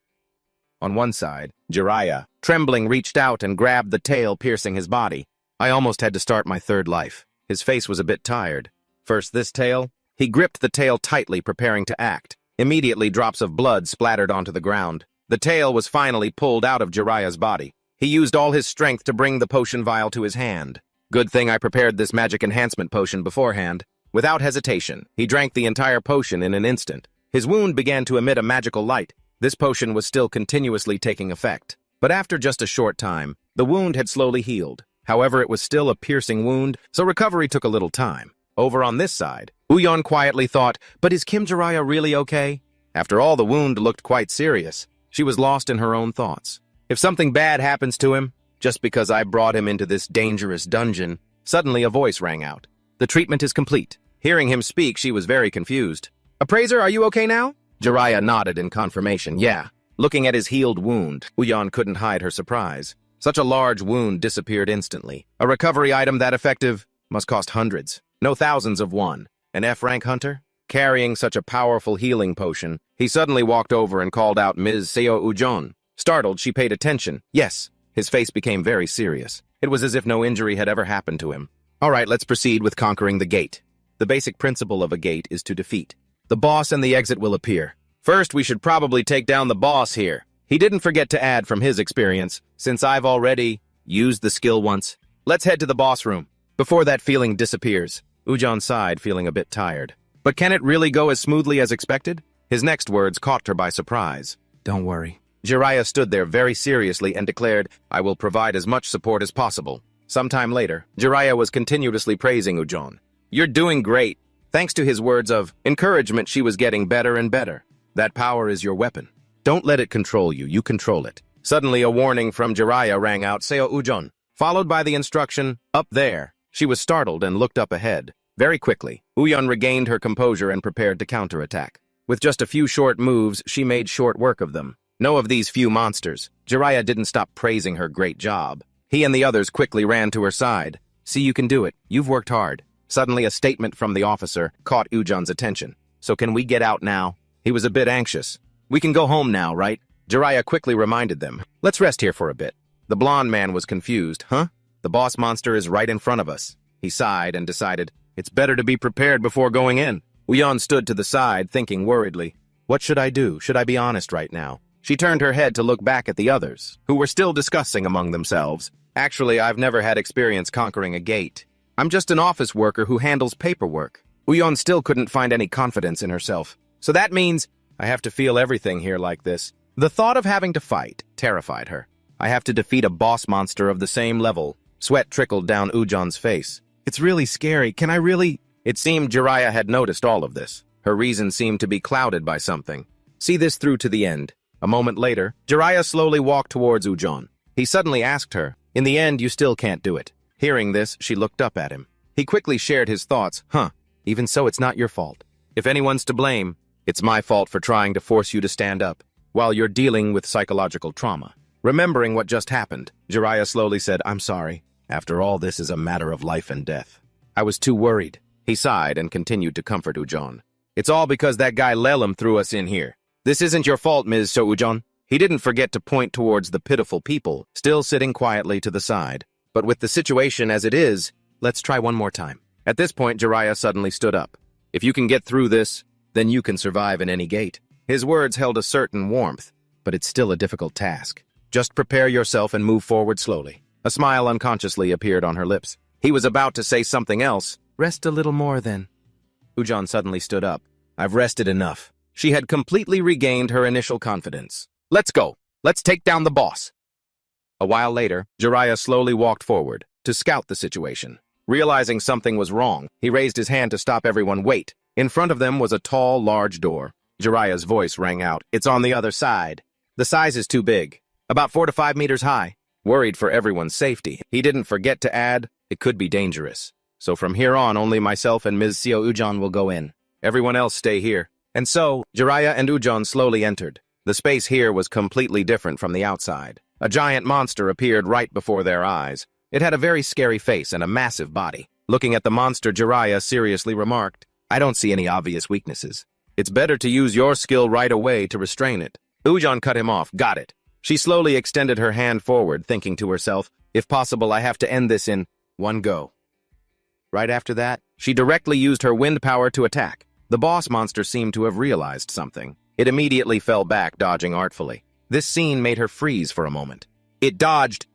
On one side, Jiraiya, trembling, reached out and grabbed the tail piercing his body. I almost had to start my third life. His face was a bit tired. First this tail. He gripped the tail tightly, preparing to act. Immediately, drops of blood splattered onto the ground. The tail was finally pulled out of Jiraiya's body. He used all his strength to bring the potion vial to his hand. Good thing I prepared this magic enhancement potion beforehand. Without hesitation, he drank the entire potion in an instant. His wound began to emit a magical light. This potion was still continuously taking effect. But after just a short time, the wound had slowly healed. However, it was still a piercing wound, so recovery took a little time. Over on this side, Uyon quietly thought, but is Kim Jiraiya really okay? After all, the wound looked quite serious. She was lost in her own thoughts. If something bad happens to him, just because I brought him into this dangerous dungeon, suddenly a voice rang out. The treatment is complete. Hearing him speak, she was very confused. Appraiser, are you okay now? Jiraiya nodded in confirmation. Yeah. Looking at his healed wound, Uyon couldn't hide her surprise. Such a large wound disappeared instantly. A recovery item that effective must cost hundreds, no thousands of one. An F-rank hunter? Carrying such a powerful healing potion, he suddenly walked over and called out Ms. Seo Ujon. Startled, she paid attention. Yes. His face became very serious. It was as if no injury had ever happened to him. All right, let's proceed with conquering the gate. The basic principle of a gate is to defeat. The boss and the exit will appear. First, we should probably take down the boss here. He didn't forget to add from his experience, since I've already used the skill once. Let's head to the boss room. Before that feeling disappears, Ujon sighed, feeling a bit tired. But can it really go as smoothly as expected? His next words caught her by surprise. Don't worry. Jiraiya stood there very seriously and declared, I will provide as much support as possible. Sometime later, Jiraiya was continuously praising Ujon. You're doing great. Thanks to his words of encouragement, she was getting better and better. That power is your weapon. Don't let it control you, you control it. Suddenly, a warning from Jiraiya rang out, Seo Ujon, followed by the instruction, up there. She was startled and looked up ahead. Very quickly, Uyon regained her composure and prepared to counterattack. With just a few short moves, she made short work of them. No of these few monsters. Jiraiya didn't stop praising her great job. He and the others quickly ran to her side. See, you can do it. You've worked hard. Suddenly, a statement from the officer caught Ujon's attention. So can we get out now? He was a bit anxious. We can go home now, right? Jiraiya quickly reminded them. Let's rest here for a bit. The blonde man was confused. Huh? The boss monster is right in front of us. He sighed and decided, it's better to be prepared before going in. Uyon stood to the side, thinking worriedly. What should I do? Should I be honest right now? She turned her head to look back at the others, who were still discussing among themselves. Actually, I've never had experience conquering a gate. I'm just an office worker who handles paperwork. Uyon still couldn't find any confidence in herself. So that means I have to feel everything here like this. The thought of having to fight terrified her. I have to defeat a boss monster of the same level. Sweat trickled down Ujon's face. It's really scary. Can I really? It seemed Jiraiya had noticed all of this. Her reason seemed to be clouded by something. See this through to the end. A moment later, Jiraiya slowly walked towards Ujon. He suddenly asked her, in the end, you still can't do it. Hearing this, she looked up at him. He quickly shared his thoughts. Even so, it's not your fault. If anyone's to blame, it's my fault for trying to force you to stand up while you're dealing with psychological trauma. Remembering what just happened, Jiraiya slowly said, I'm sorry. After all, this is a matter of life and death. I was too worried. He sighed and continued to comfort Ujon. It's all because that guy Lelum threw us in here. This isn't your fault, Ms. Ujon. He didn't forget to point towards the pitiful people, still sitting quietly to the side. But with the situation as it is, let's try one more time. At this point, Jiraiya suddenly stood up. If you can get through this, then you can survive in any gate. His words held a certain warmth, but it's still a difficult task. Just prepare yourself and move forward slowly. A smile unconsciously appeared on her lips. He was about to say something else. Rest a little more, then. Ujon suddenly stood up. I've rested enough. She had completely regained her initial confidence. Let's go. Let's take down the boss. A while later, Jiraiya slowly walked forward to scout the situation. Realizing something was wrong, he raised his hand to stop everyone. Wait. In front of them was a tall, large door. Jiraiya's voice rang out. It's on the other side. The size is too big. About 4 to 5 meters high. Worried for everyone's safety, he didn't forget to add, it could be dangerous. So from here on, only myself and Ms. Seo Ujon will go in. Everyone else stay here. And so, Jiraiya and Ujon slowly entered. The space here was completely different from the outside. A giant monster appeared right before their eyes. It had a very scary face and a massive body. Looking at the monster, Jiraiya seriously remarked, I don't see any obvious weaknesses. It's better to use your skill right away to restrain it. Ujon cut him off. Got it. She slowly extended her hand forward, thinking to herself, if possible, I have to end this in one go. Right after that, she directly used her wind power to attack. The boss monster seemed to have realized something. It immediately fell back, dodging artfully. This scene made her freeze for a moment. It dodged!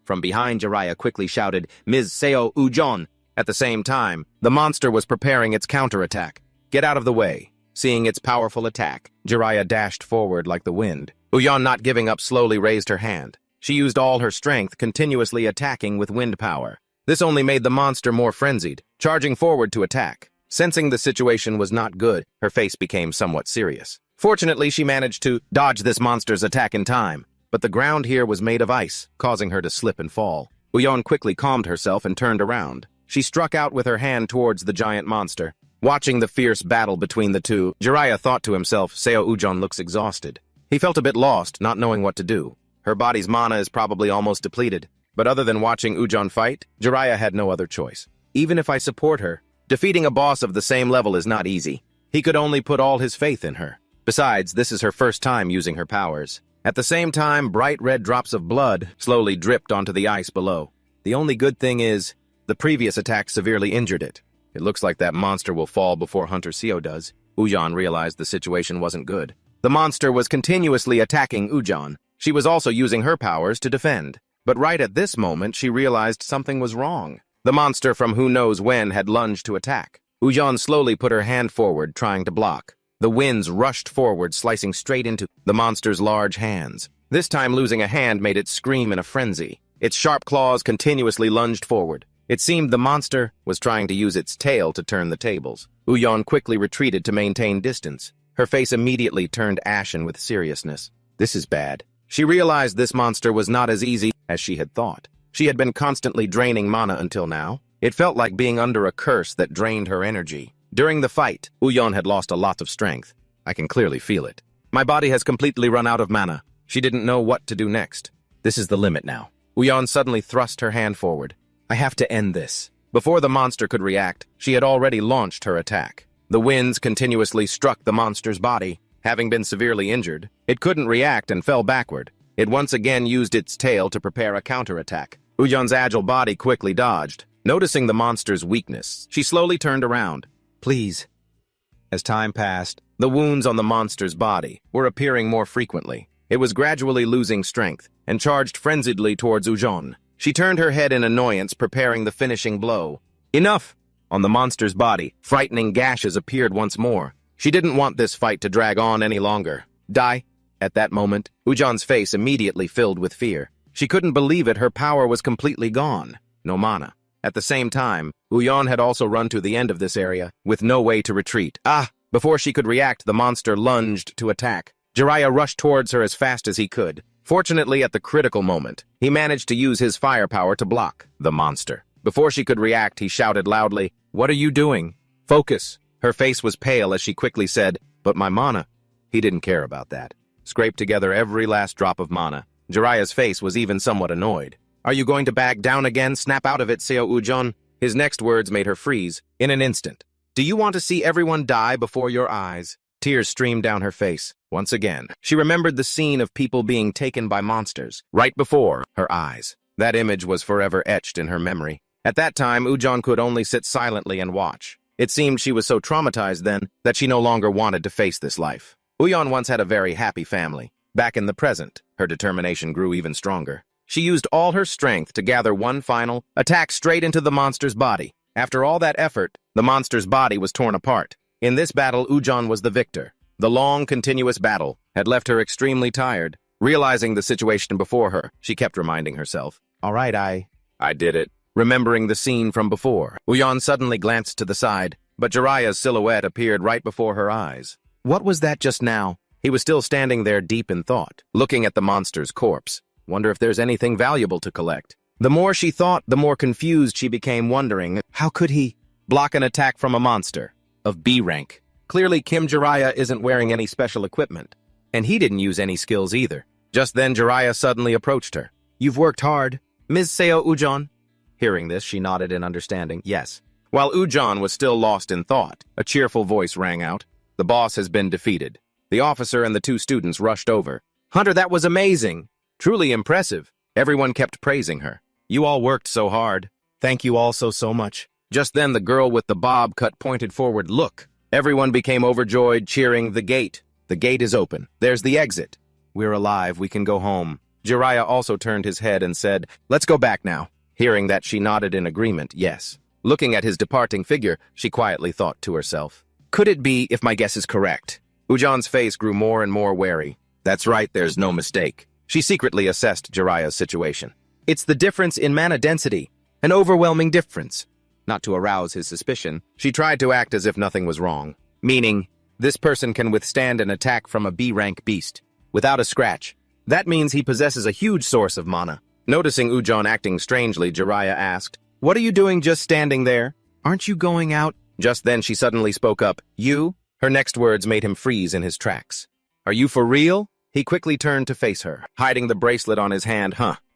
From behind, Jiraiya quickly shouted, Ms. Seo Ujon. At the same time, the monster was preparing its counterattack. Get out of the way. Seeing its powerful attack, Jiraiya dashed forward like the wind. Ujon, not giving up, slowly raised her hand. She used all her strength, continuously attacking with wind power. This only made the monster more frenzied, charging forward to attack. Sensing the situation was not good, her face became somewhat serious. Fortunately, she managed to dodge this monster's attack in time, but the ground here was made of ice, causing her to slip and fall. Ujon quickly calmed herself and turned around. She struck out with her hand towards the giant monster. Watching the fierce battle between the two, Jiraiya thought to himself, Seo Ujon looks exhausted. He felt a bit lost, not knowing what to do. Her body's mana is probably almost depleted, but other than watching Ujon fight, Jiraiya had no other choice. Even if I support her, defeating a boss of the same level is not easy. He could only put all his faith in her. Besides, this is her first time using her powers. At the same time, bright red drops of blood slowly dripped onto the ice below. The only good thing is, the previous attack severely injured it. It looks like that monster will fall before Hunter Seo does. Ujon realized the situation wasn't good. The monster was continuously attacking Ujon. She was also using her powers to defend. But right at this moment, she realized something was wrong. The monster from who knows when had lunged to attack. Ujon slowly put her hand forward, trying to block. The winds rushed forward, slicing straight into the monster's large hands. This time, losing a hand made it scream in a frenzy. Its sharp claws continuously lunged forward. It seemed the monster was trying to use its tail to turn the tables. Ujon quickly retreated to maintain distance. Her face immediately turned ashen with seriousness. This is bad. She realized this monster was not as easy as she had thought. She had been constantly draining mana until now. It felt like being under a curse that drained her energy. During the fight, Ujon had lost a lot of strength. I can clearly feel it. My body has completely run out of mana. She didn't know what to do next. This is the limit now. Ujon suddenly thrust her hand forward. I have to end this. Before the monster could react, she had already launched her attack. The winds continuously struck the monster's body. Having been severely injured, it couldn't react and fell backward. It once again used its tail to prepare a counterattack. Ujon's agile body quickly dodged. Noticing the monster's weakness, she slowly turned around. Please. As time passed, the wounds on the monster's body were appearing more frequently. It was gradually losing strength and charged frenziedly towards Ujon. She turned her head in annoyance, preparing the finishing blow. Enough! On the monster's body, frightening gashes appeared once more. She didn't want this fight to drag on any longer. Die! At that moment, Ujon's face immediately filled with fear. She couldn't believe it, her power was completely gone. No mana. At the same time, Ujon had also run to the end of this area, with no way to retreat. Before she could react, the monster lunged to attack. Jiraiya rushed towards her as fast as he could. Fortunately, at the critical moment, he managed to use his firepower to block the monster. Before she could react, he shouted loudly, "What are you doing? Focus!" Her face was pale as she quickly said, "But my mana." He didn't care about that. Scraped together every last drop of mana. Jiraiya's face was even somewhat annoyed. "Are you going to back down again? Snap out of it, Seo Ujon." His next words made her freeze in an instant. "Do you want to see everyone die before your eyes?" Tears streamed down her face. Once again, she remembered the scene of people being taken by monsters, right before her eyes. That image was forever etched in her memory. At that time, Ujon could only sit silently and watch. It seemed she was so traumatized then that she no longer wanted to face this life. Ujon once had a very happy family. Back in the present, her determination grew even stronger. She used all her strength to gather one final attack straight into the monster's body. After all that effort, the monster's body was torn apart. In this battle, Ujon was the victor. The long, continuous battle had left her extremely tired. Realizing the situation before her, she kept reminding herself, "All right, I did it." remembering the scene from before. Uyon suddenly glanced to the side, but Jiraya's silhouette appeared right before her eyes. What was that just now? He was still standing there deep in thought, looking at the monster's corpse. Wonder if there's anything valuable to collect. The more she thought, the more confused she became, wondering, how could he block an attack from a monster of B rank? Clearly, Kim Jiraiya isn't wearing any special equipment, and he didn't use any skills either. Just then, Jiraiya suddenly approached her. You've worked hard, Ms. Seo Ujon. Hearing this, she nodded in understanding, yes. While Ujon was still lost in thought, a cheerful voice rang out. The boss has been defeated. The officer and the two students rushed over. Hunter, that was amazing. Truly impressive. Everyone kept praising her. You all worked so hard. Thank you all so much. Just then the girl with the bob cut pointed forward. Look. Everyone became overjoyed, cheering, the gate. The gate is open. There's the exit. We're alive. We can go home. Jiraiya also turned his head and said, let's go back now. Hearing that, she nodded in agreement, yes. Looking at his departing figure, she quietly thought to herself, could it be if my guess is correct? Ujon's face grew more and more wary. That's right, there's no mistake. She secretly assessed Jiraiya's situation. It's the difference in mana density, an overwhelming difference. Not to arouse his suspicion, she tried to act as if nothing was wrong, meaning, this person can withstand an attack from a B-rank beast, without a scratch. That means he possesses a huge source of mana. Noticing Ujon acting strangely, Jiraiya asked, what are you doing just standing there? Aren't you going out? Just then she suddenly spoke up, you? Her next words made him freeze in his tracks. Are you for real? He quickly turned to face her, hiding the bracelet on his hand,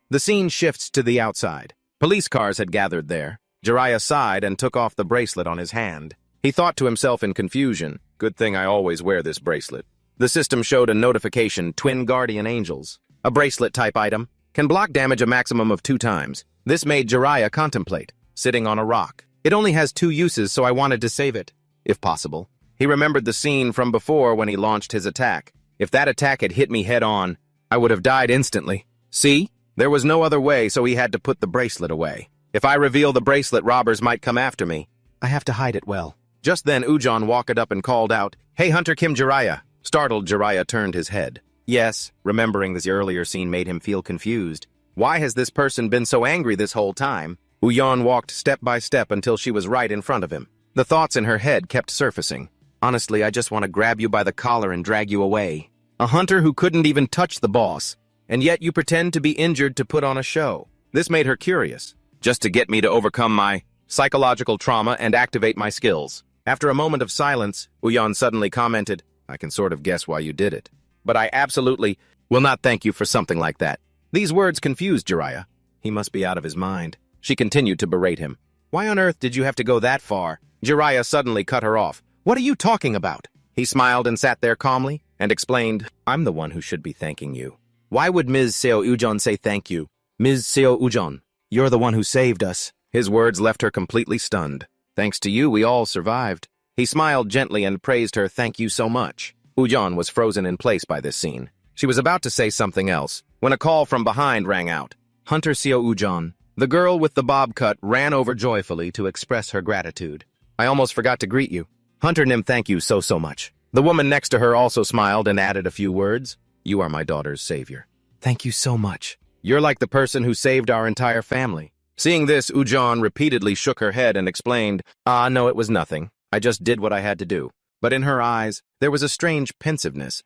The scene shifts to the outside. Police cars had gathered there. Jiraiya sighed and took off the bracelet on his hand. He thought to himself in confusion, good thing I always wear this bracelet. The system showed a notification, Twin Guardian Angels. A bracelet-type item can block damage a maximum of 2 times. This made Jiraiya contemplate, sitting on a rock. It only has 2 uses, so I wanted to save it, if possible. He remembered the scene from before when he launched his attack. If that attack had hit me head-on, I would have died instantly. See? There was no other way, so he had to put the bracelet away. If I reveal the bracelet, robbers might come after me. I have to hide it well. Just then, Ujon walked up and called out, Hey, Hunter Kim Jiraiya. Startled, Jiraiya turned his head. Yes, remembering this earlier scene made him feel confused. Why has this person been so angry this whole time? Uyon walked step by step until she was right in front of him. The thoughts in her head kept surfacing. Honestly, I just want to grab you by the collar and drag you away. A hunter who couldn't even touch the boss, and yet you pretend to be injured to put on a show. This made her curious, just to get me to overcome my psychological trauma and activate my skills. After a moment of silence, Uyon suddenly commented, I can sort of guess why you did it. But I absolutely will not thank you for something like that. These words confused Jiraiya. He must be out of his mind. She continued to berate him. Why on earth did you have to go that far? Jiraiya suddenly cut her off. What are you talking about? He smiled and sat there calmly and explained, I'm the one who should be thanking you. Why would Ms. Seo Ujon say thank you? Ms. Seo Ujon, you're the one who saved us. His words left her completely stunned. Thanks to you, we all survived. He smiled gently and praised her, thank you so much. Ujon was frozen in place by this scene. She was about to say something else, when a call from behind rang out. Hunter Seo Ujon. The girl with the bob cut ran over joyfully to express her gratitude. I almost forgot to greet you. Hunter Nim, thank you so much. The woman next to her also smiled and added a few words. You are my daughter's savior. Thank you so much. You're like the person who saved our entire family. Seeing this, Ujon repeatedly shook her head and explained, no, it was nothing. I just did what I had to do. But in her eyes, there was a strange pensiveness.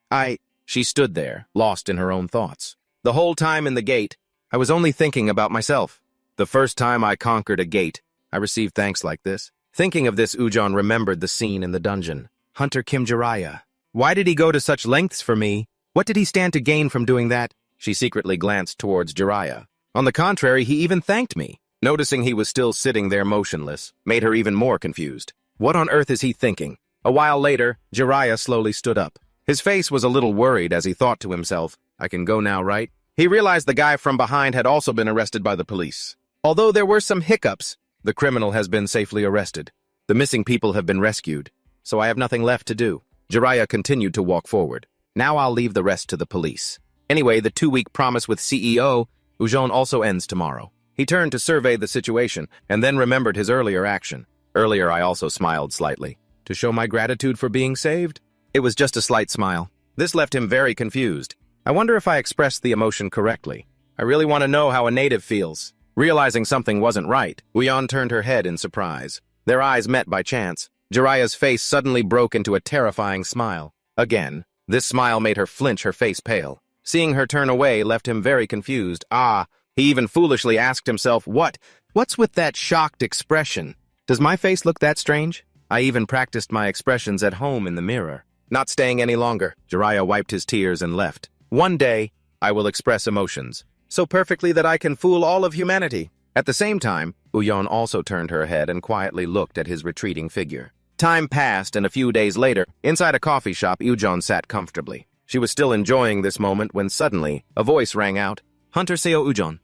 She stood there, lost in her own thoughts. The whole time in the gate, I was only thinking about myself. The first time I conquered a gate, I received thanks like this. Thinking of this, Ujon remembered the scene in the dungeon. Hunter Kim Jiraiya. Why did he go to such lengths for me? What did he stand to gain from doing that? She secretly glanced towards Jiraiya. On the contrary, he even thanked me. Noticing he was still sitting there motionless, made her even more confused. What on earth is he thinking? A while later, Jiraiya slowly stood up. His face was a little worried as he thought to himself, I can go now, right? He realized the guy from behind had also been arrested by the police. Although there were some hiccups, the criminal has been safely arrested. The missing people have been rescued, so I have nothing left to do. Jiraiya continued to walk forward. Now I'll leave the rest to the police. Anyway, the 2-week promise with CEO, Ujon also ends tomorrow. He turned to survey the situation and then remembered his earlier action. Earlier, I also smiled slightly. To show my gratitude for being saved? It was just a slight smile. This left him very confused. I wonder if I expressed the emotion correctly. I really want to know how a native feels. Realizing something wasn't right, Uyon turned her head in surprise. Their eyes met by chance. Jiraiya's face suddenly broke into a terrifying smile. Again, this smile made her flinch, her face pale. Seeing her turn away left him very confused. He even foolishly asked himself, what's with that shocked expression? Does my face look that strange? I even practiced my expressions at home in the mirror. Not staying any longer, Jiraiya wiped his tears and left. One day, I will express emotions, so perfectly that I can fool all of humanity. At the same time, Uyon also turned her head and quietly looked at his retreating figure. Time passed, and a few days later, inside a coffee shop, Ujon sat comfortably. She was still enjoying this moment when suddenly, a voice rang out, "Hunter Seo Ujon."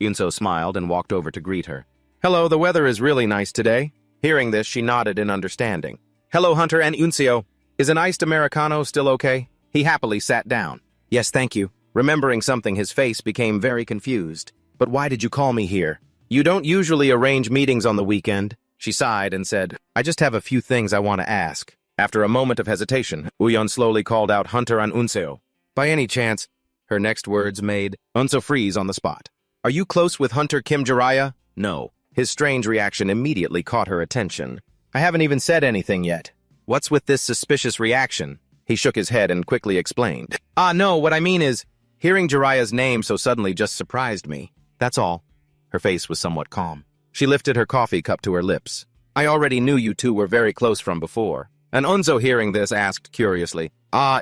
Yunso smiled and walked over to greet her. "Hello, the weather is really nice today." Hearing this, she nodded in understanding. "Hello, Hunter and Unseo. Is an iced Americano still okay?" He happily sat down. "Yes, thank you." Remembering something, his face became very confused. "But why did you call me here? You don't usually arrange meetings on the weekend." She sighed and said, "I just have a few things I want to ask." After a moment of hesitation, Uyon slowly called out Hunter and Unseo. "By any chance," her next words made Unseo freeze on the spot. "Are you close with Hunter Kim Jiraiya?" "No." His strange reaction immediately caught her attention. "I haven't even said anything yet. What's with this suspicious reaction?" He shook his head and quickly explained. No, what I mean is, hearing Jiraiya's name so suddenly just surprised me. That's all." Her face was somewhat calm. She lifted her coffee cup to her lips. "I already knew you two were very close from before." And Unzo, hearing this, asked curiously,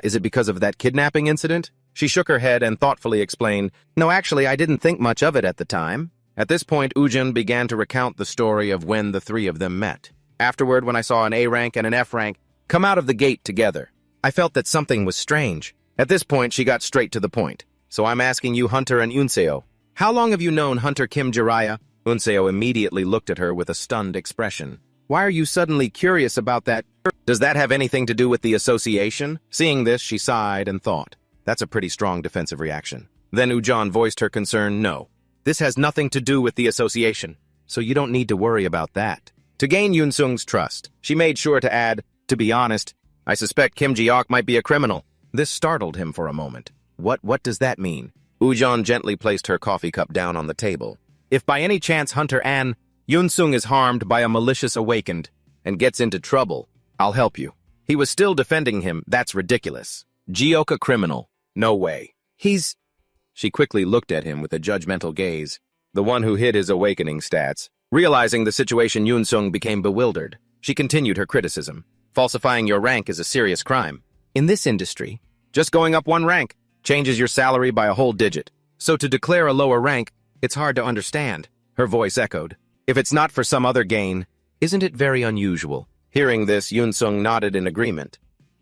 Is it because of that kidnapping incident?" She shook her head and thoughtfully explained, "No, actually, I didn't think much of it at the time." At this point, Ujin began to recount the story of when the three of them met. "Afterward, when I saw an A rank and an F rank come out of the gate together, I felt that something was strange." At this point, she got straight to the point. "So I'm asking you, Hunter and Unseo, how long have you known Hunter Kim Jiraiya?" Unseo immediately looked at her with a stunned expression. "Why are you suddenly curious about that? Does that have anything to do with the association?" Seeing this, she sighed and thought, "That's a pretty strong defensive reaction." Then Ujon voiced her concern, "No, this has nothing to do with the association, so you don't need to worry about that." To gain Yunsung's trust, she made sure to add, "To be honest, I suspect Kim Ji-ok might be a criminal." This startled him for a moment. What does that mean?" Ujon gently placed her coffee cup down on the table. "If by any chance Hunter An Yunsung is harmed by a malicious awakened and gets into trouble, I'll help you." He was still defending him. "That's ridiculous. Ji-ok a criminal? No way. He's..." She quickly looked at him with a judgmental gaze. The one who hid his awakening stats. Realizing the situation, Yunsung became bewildered. She continued her criticism. "Falsifying your rank is a serious crime. In this industry, just going up one rank changes your salary by a whole digit. So to declare a lower rank, it's hard to understand." Her voice echoed. "If it's not for some other gain, isn't it very unusual?" Hearing this, Yunsung nodded in agreement.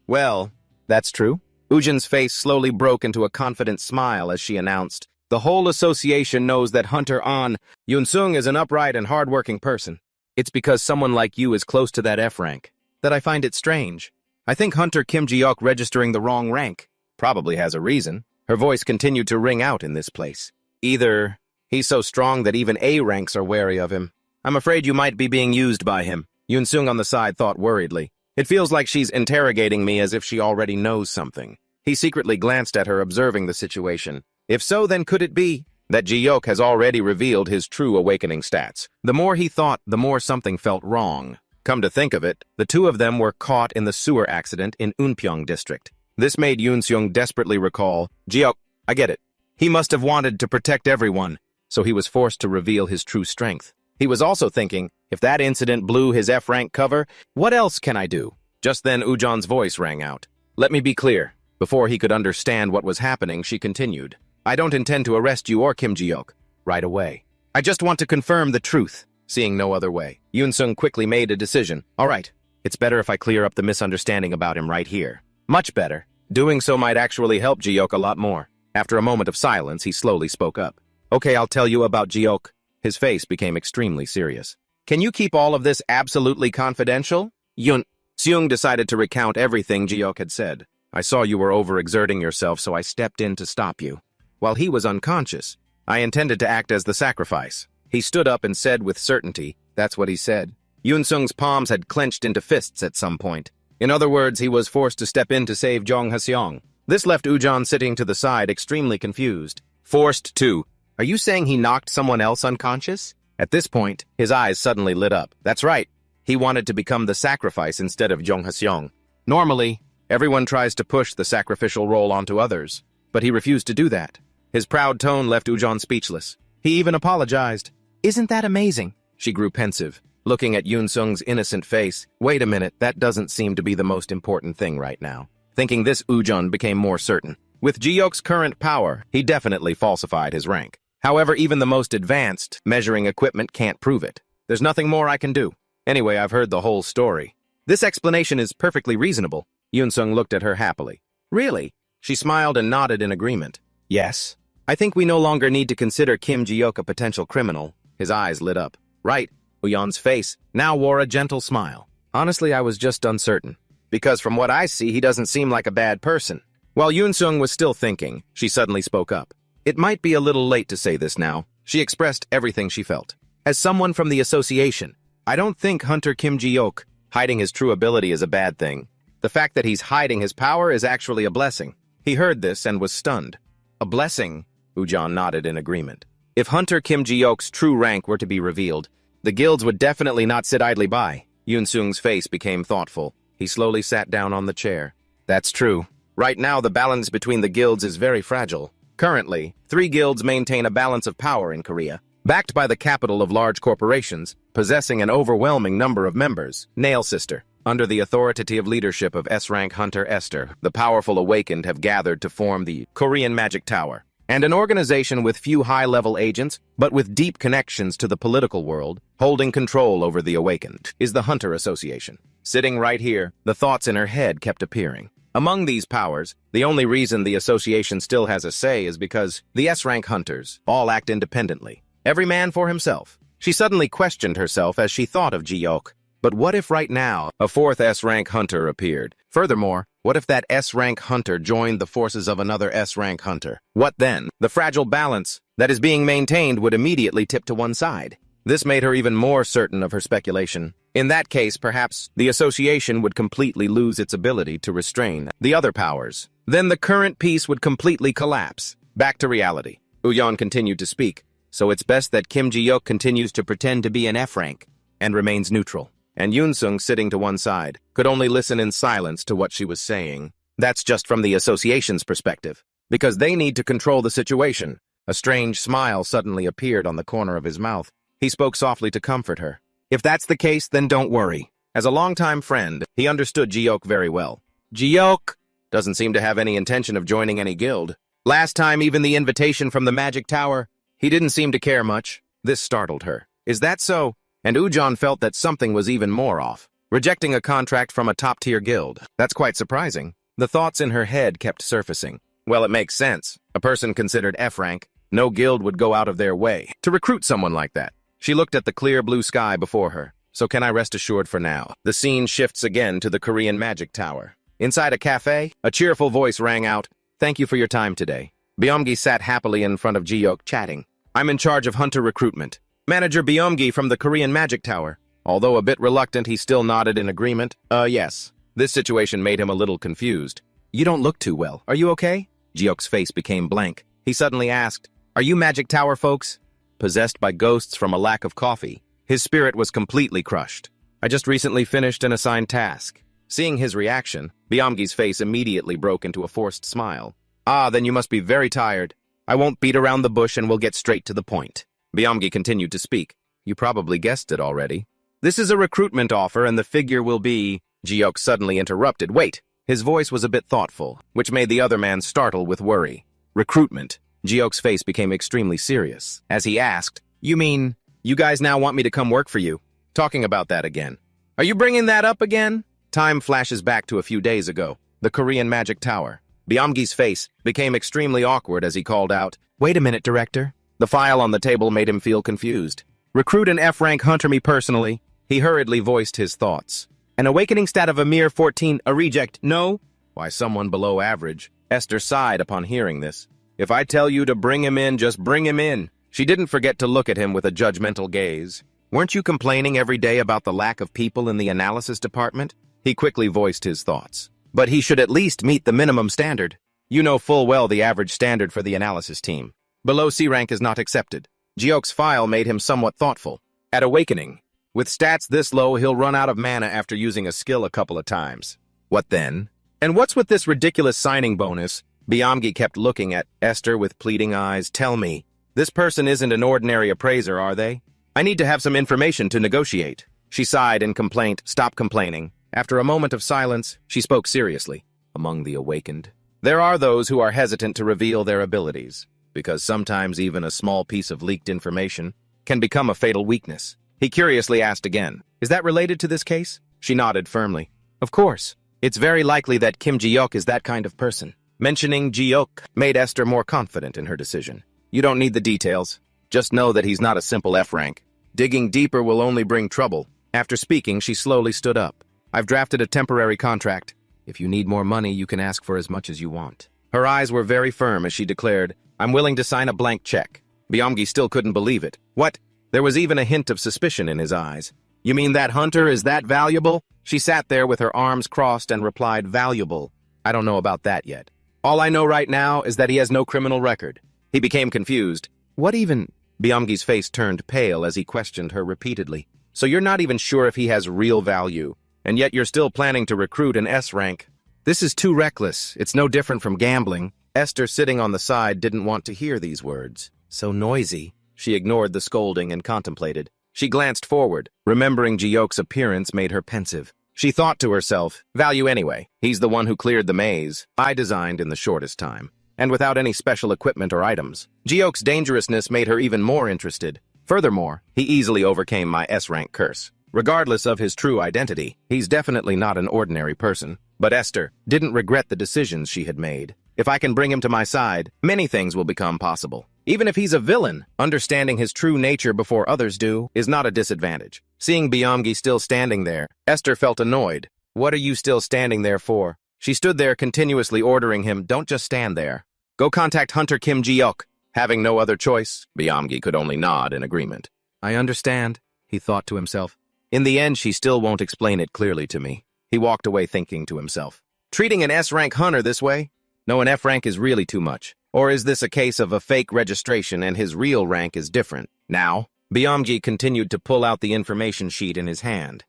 "Well, that's true." Ujin's face slowly broke into a confident smile as she announced, "The whole association knows that Hunter An Yunsung is an upright and hard-working person. It's because someone like you is close to that F rank that I find it strange. I think Hunter Kim Ji-ok registering the wrong rank probably has a reason." Her voice continued to ring out in this place. "Either he's so strong that even A ranks are wary of him. I'm afraid you might be being used by him." Yunsung on the side thought worriedly. "It feels like she's interrogating me as if she already knows something." He secretly glanced at her, observing the situation. If so, then could it be that Ji-ok has already revealed his true awakening stats? The more he thought, the more something felt wrong. Come to think of it, the two of them were caught in the sewer accident in Unpyeong district. This made Yunsung desperately recall, Ji-ok, I get it. He must have wanted to protect everyone, so he was forced to reveal his true strength. He was also thinking, if that incident blew his F-rank cover, what else can I do? Just then Ujon's voice rang out. "Let me be clear." Before he could understand what was happening, she continued, "I don't intend to arrest you or Kim Ji-ok right away. I just want to confirm the truth." Seeing no other way, Yunsung quickly made a decision. "All right, it's better if I clear up the misunderstanding about him right here." Much better. Doing so might actually help Ji-ok a lot more. After a moment of silence, he slowly spoke up. "Okay, I'll tell you about Ji-ok." His face became extremely serious. "Can you keep all of this absolutely confidential?" Yunsung decided to recount everything Ji-ok had said. "I saw you were overexerting yourself, so I stepped in to stop you. While he was unconscious, I intended to act as the sacrifice." He stood up and said with certainty, "That's what he said." Yunsung's palms had clenched into fists at some point. In other words, he was forced to step in to save Jong Haseong. This left Ujon sitting to the side extremely confused. "Forced to," Are you saying he knocked someone else unconscious? At this point, his eyes suddenly lit up. That's right. He wanted to become the sacrifice instead of Jong Haseong. Normally, everyone tries to push the sacrificial role onto others, but he refused to do that. His proud tone left Ujon speechless. He even apologized. Isn't that amazing? She grew pensive, looking at Yunsung's innocent face. Wait a minute, that doesn't seem to be the most important thing right now. Thinking this, Ujon became more certain. With Jiok's current power, he definitely falsified his rank. However, even the most advanced measuring equipment can't prove it. There's nothing more I can do. Anyway, I've heard the whole story. This explanation is perfectly reasonable. Yunsung looked at her happily. Really? She smiled and nodded in agreement. Yes. I think we no longer need to consider Kim Jiok a potential criminal. His eyes lit up. Right. Uyeon's face now wore a gentle smile. Honestly, I was just uncertain. Because from what I see, he doesn't seem like a bad person. While Yunsung was still thinking, she suddenly spoke up. It might be a little late to say this now. She expressed everything she felt. As someone from the association, I don't think Hunter Kim Jiok hiding his true ability is a bad thing. The fact that he's hiding his power is actually a blessing. He heard this and was stunned. A blessing? Ujon nodded in agreement. If Hunter Kim Jiok's true rank were to be revealed, the guilds would definitely not sit idly by. Yunsung's face became thoughtful. He slowly sat down on the chair. That's true. Right now, the balance between the guilds is very fragile. Currently, 3 guilds maintain a balance of power in Korea, backed by the capital of large corporations, possessing an overwhelming number of members. Nail Sister. Under the authoritative leadership of S-rank hunter Esther, the powerful awakened have gathered to form the Korean Magic Tower. And an organization with few high-level agents, but with deep connections to the political world, holding control over the awakened, is the Hunter Association. Sitting right here, the thoughts in her head kept appearing. Among these powers, the only reason the association still has a say is because the S-rank hunters all act independently. Every man for himself. She suddenly questioned herself as she thought of Jiok. But what if right now, a 4th S-rank hunter appeared? Furthermore, what if that S-rank hunter joined the forces of another S-rank hunter? What then? The fragile balance that is being maintained would immediately tip to one side. This made her even more certain of her speculation. In that case, perhaps the association would completely lose its ability to restrain the other powers. Then the current peace would completely collapse. Back to reality. Uyeon continued to speak. So it's best that Kim Jiok continues to pretend to be an F-rank and remains neutral. And Yunsung, sitting to one side, could only listen in silence to what she was saying. That's just from the association's perspective. Because they need to control the situation. A strange smile suddenly appeared on the corner of his mouth. He spoke softly to comfort her. If that's the case, then don't worry. As a longtime friend, he understood Jiok very well. Jiok doesn't seem to have any intention of joining any guild. Last time, even the invitation from the Magic Tower, he didn't seem to care much. This startled her. Is that so? And Ujon felt that something was even more off. Rejecting a contract from a top-tier guild. That's quite surprising. The thoughts in her head kept surfacing. Well, it makes sense. A person considered F-rank, no guild would go out of their way to recruit someone like that. She looked at the clear blue sky before her. So can I rest assured for now? The scene shifts again to the Korean Magic Tower. Inside a cafe, a cheerful voice rang out, "Thank you for your time today." Byomgi sat happily in front of Jiok, chatting. "I'm in charge of hunter recruitment. Manager Byomgi from the Korean Magic Tower." Although a bit reluctant, he still nodded in agreement. Yes. This situation made him a little confused. "You don't look too well. Are you okay?" Jiok's face became blank. He suddenly asked, "Are you Magic Tower folks?" Possessed by ghosts from a lack of coffee, his spirit was completely crushed. "I just recently finished an assigned task." Seeing his reaction, Byomgi's face immediately broke into a forced smile. "Ah, then you must be very tired. I won't beat around the bush and we'll get straight to the point." Byomgi continued to speak. "You probably guessed it already. This is a recruitment offer and the figure will be..." Jiok suddenly interrupted. "Wait!" His voice was a bit thoughtful, which made the other man startle with worry. "Recruitment?" Jiok's face became extremely serious as he asked, "You mean, you guys now want me to come work for you?" Talking about that again. "Are you bringing that up again?" Time flashes back to a few days ago, the Korean Magic Tower. Byomgi's face became extremely awkward as he called out, "Wait a minute, Director." The file on the table made him feel confused. "Recruit an F-rank hunter me personally." He hurriedly voiced his thoughts. "An awakening stat of a mere 14, a reject, no?" "Why, someone below average." Esther sighed upon hearing this. "If I tell you to bring him in, just bring him in." She didn't forget to look at him with a judgmental gaze. "Weren't you complaining every day about the lack of people in the analysis department?" He quickly voiced his thoughts. "But he should at least meet the minimum standard. You know full well the average standard for the analysis team." Below C rank is not accepted. Jiok's file made him somewhat thoughtful. At Awakening, with stats this low, he'll run out of mana after using a skill a couple of times. What then? And what's with this ridiculous signing bonus? Byamgi kept looking at Esther with pleading eyes. Tell me, this person isn't an ordinary appraiser, are they? I need to have some information to negotiate. She sighed in complaint. Stop complaining. After a moment of silence, she spoke seriously. Among the awakened, there are those who are hesitant to reveal their abilities, because sometimes even a small piece of leaked information can become a fatal weakness. He curiously asked again, is that related to this case? She nodded firmly. Of course. It's very likely that Kim Ji-ok is that kind of person. Mentioning Ji-ok made Esther more confident in her decision. You don't need the details. Just know that he's not a simple F rank. Digging deeper will only bring trouble. After speaking, she slowly stood up. I've drafted a temporary contract. If you need more money, you can ask for as much as you want. Her eyes were very firm as she declared, I'm willing to sign a blank check. Byamgi still couldn't believe it. What? There was even a hint of suspicion in his eyes. You mean that hunter is that valuable? She sat there with her arms crossed and replied, valuable. I don't know about that yet. All I know right now is that he has no criminal record. He became confused. What even? Byamgi's face turned pale as he questioned her repeatedly. So you're not even sure if he has real value, and yet you're still planning to recruit an S rank. This is too reckless. It's no different from gambling. Esther, sitting on the side, didn't want to hear these words. So noisy. She ignored the scolding and contemplated. She glanced forward. Remembering Ji-ok's appearance made her pensive. She thought to herself, value anyway. He's the one who cleared the maze I designed in the shortest time, and without any special equipment or items. Ji-ok's dangerousness made her even more interested. Furthermore, he easily overcame my S-rank curse. Regardless of his true identity, he's definitely not an ordinary person. But Esther didn't regret the decisions she had made. If I can bring him to my side, many things will become possible. Even if he's a villain, understanding his true nature before others do is not a disadvantage. Seeing Byamgi still standing there, Esther felt annoyed. What are you still standing there for? She stood there continuously ordering him, don't just stand there. Go contact Hunter Kim Ji-ok. Having no other choice, Byamgi could only nod in agreement. I understand, he thought to himself. In the end, she still won't explain it clearly to me. He walked away thinking to himself. Treating an S-rank hunter this way? No, an F rank is really too much. Or is this a case of a fake registration and his real rank is different? Now, Byamgi continued to pull out the information sheet in his hand.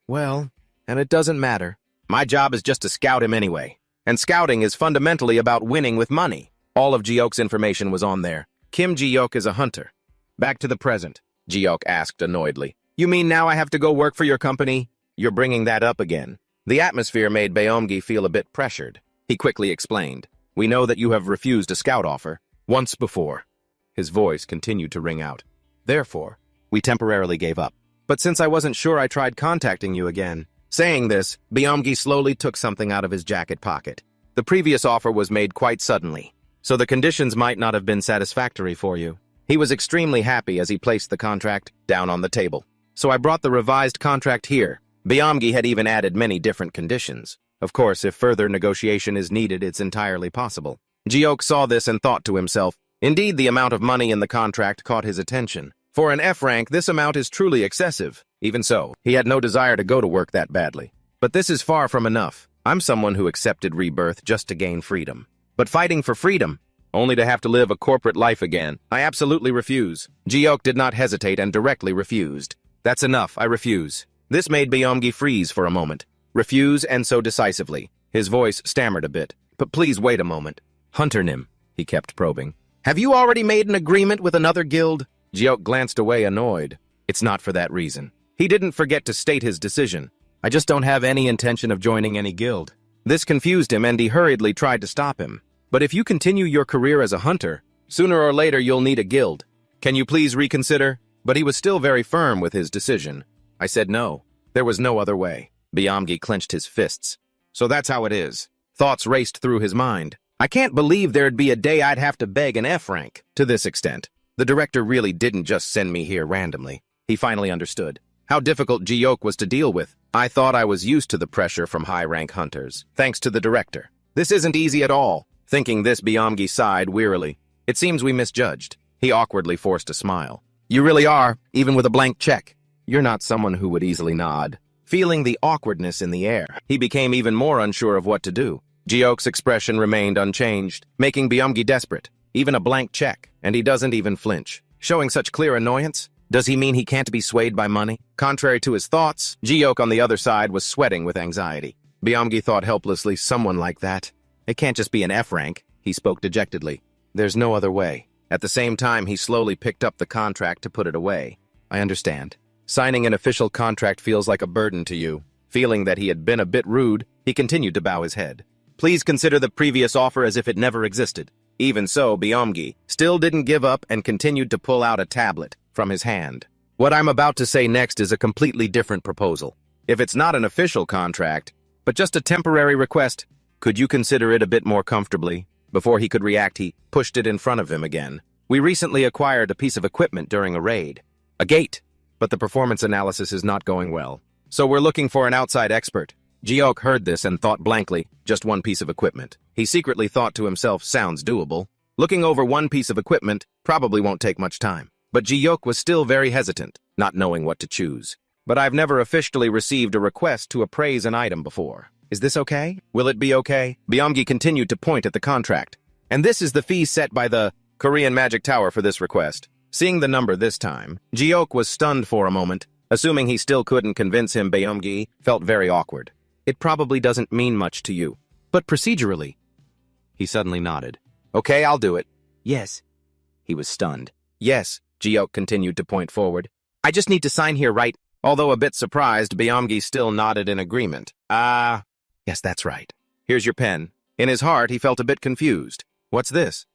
Well, and it doesn't matter. My job is just to scout him anyway. And scouting is fundamentally about winning with money. All of Ji-ok's information was on there. Kim Ji-ok is a hunter. Back to the present, Ji-ok asked annoyedly. You mean now I have to go work for your company? You're bringing that up again. The atmosphere made Byamgi feel a bit pressured. He quickly explained. We know that you have refused a scout offer once before. His voice continued to ring out. Therefore, we temporarily gave up. But since I wasn't sure, I tried contacting you again. Saying this, Byamgi slowly took something out of his jacket pocket. The previous offer was made quite suddenly, so the conditions might not have been satisfactory for you. He was extremely happy as he placed the contract down on the table. So I brought the revised contract here. Byamgi had even added many different conditions. Of course, if further negotiation is needed, it's entirely possible. Ji-ok saw this and thought to himself, indeed the amount of money in the contract caught his attention. For an F rank, this amount is truly excessive. Even so, he had no desire to go to work that badly. But this is far from enough. I'm someone who accepted rebirth just to gain freedom. But fighting for freedom, only to have to live a corporate life again, I absolutely refuse. Ji-ok did not hesitate and directly refused. That's enough, I refuse. This made Byamgi freeze for a moment. Refuse, and so decisively. His voice stammered a bit. But please wait a moment. Hunter Nim, he kept probing. Have you already made an agreement with another guild? Ji-ok glanced away annoyed. It's not for that reason. He didn't forget to state his decision. I just don't have any intention of joining any guild. This confused him and he hurriedly tried to stop him. But if you continue your career as a hunter, sooner or later you'll need a guild. Can you please reconsider? But he was still very firm with his decision. I said no. There was no other way. Byamgi clenched his fists. So that's how it is. Thoughts raced through his mind. I can't believe there'd be a day I'd have to beg an F rank to this extent. The director really didn't just send me here randomly. He finally understood how difficult Ji-ok was to deal with. I thought I was used to the pressure from high-rank hunters, thanks to the director. This isn't easy at all. Thinking this, Byamgi sighed wearily. It seems we misjudged. He awkwardly forced a smile. You really are, even with a blank check. You're not someone who would easily nod. Feeling the awkwardness in the air, he became even more unsure of what to do. Ji-ok's expression remained unchanged, making Byamgi desperate. even a blank check, and he doesn't even flinch. Showing such clear annoyance? Does he mean he can't be swayed by money? Contrary to his thoughts, Ji-ok on the other side was sweating with anxiety. Byung-gi thought helplessly, someone like that. It can't just be an F rank, he spoke dejectedly. There's no other way. At the same time, he slowly picked up the contract to put it away. I understand. Signing an official contract feels like a burden to you. Feeling that he had been a bit rude, he continued to bow his head. Please consider the previous offer as if it never existed. Even so, Byung-gi still didn't give up and continued to pull out a tablet from his hand. What I'm about to say next is a completely different proposal. If it's not an official contract, but just a temporary request, could you consider it a bit more comfortably? Before he could react, he pushed it in front of him again. We recently acquired a piece of equipment during a raid. A gate. But the performance analysis is not going well. So we're looking for an outside expert. Ji-ok heard this and thought blankly, just one piece of equipment. He secretly thought to himself, sounds doable. Looking over one piece of equipment probably won't take much time. But Ji-ok was still very hesitant, not knowing what to choose. But I've never officially received a request to appraise an item before. Is this okay? Will it be okay? Byung-gi continued to point at the contract. And this is the fee set by the Korean Magic Tower for this request. Seeing the number this time, Ji-ok was stunned for a moment. Assuming he still couldn't convince him, Byung-gi felt very awkward. It probably doesn't mean much to you. But procedurally. He suddenly nodded. Okay, I'll do it. Yes. He was stunned. Yes, Ji-ok continued to point forward. I just need to sign here, right? Although a bit surprised, Byung-gi still nodded in agreement. Yes, that's right. Here's your pen. In his heart, he felt a bit confused. What's this?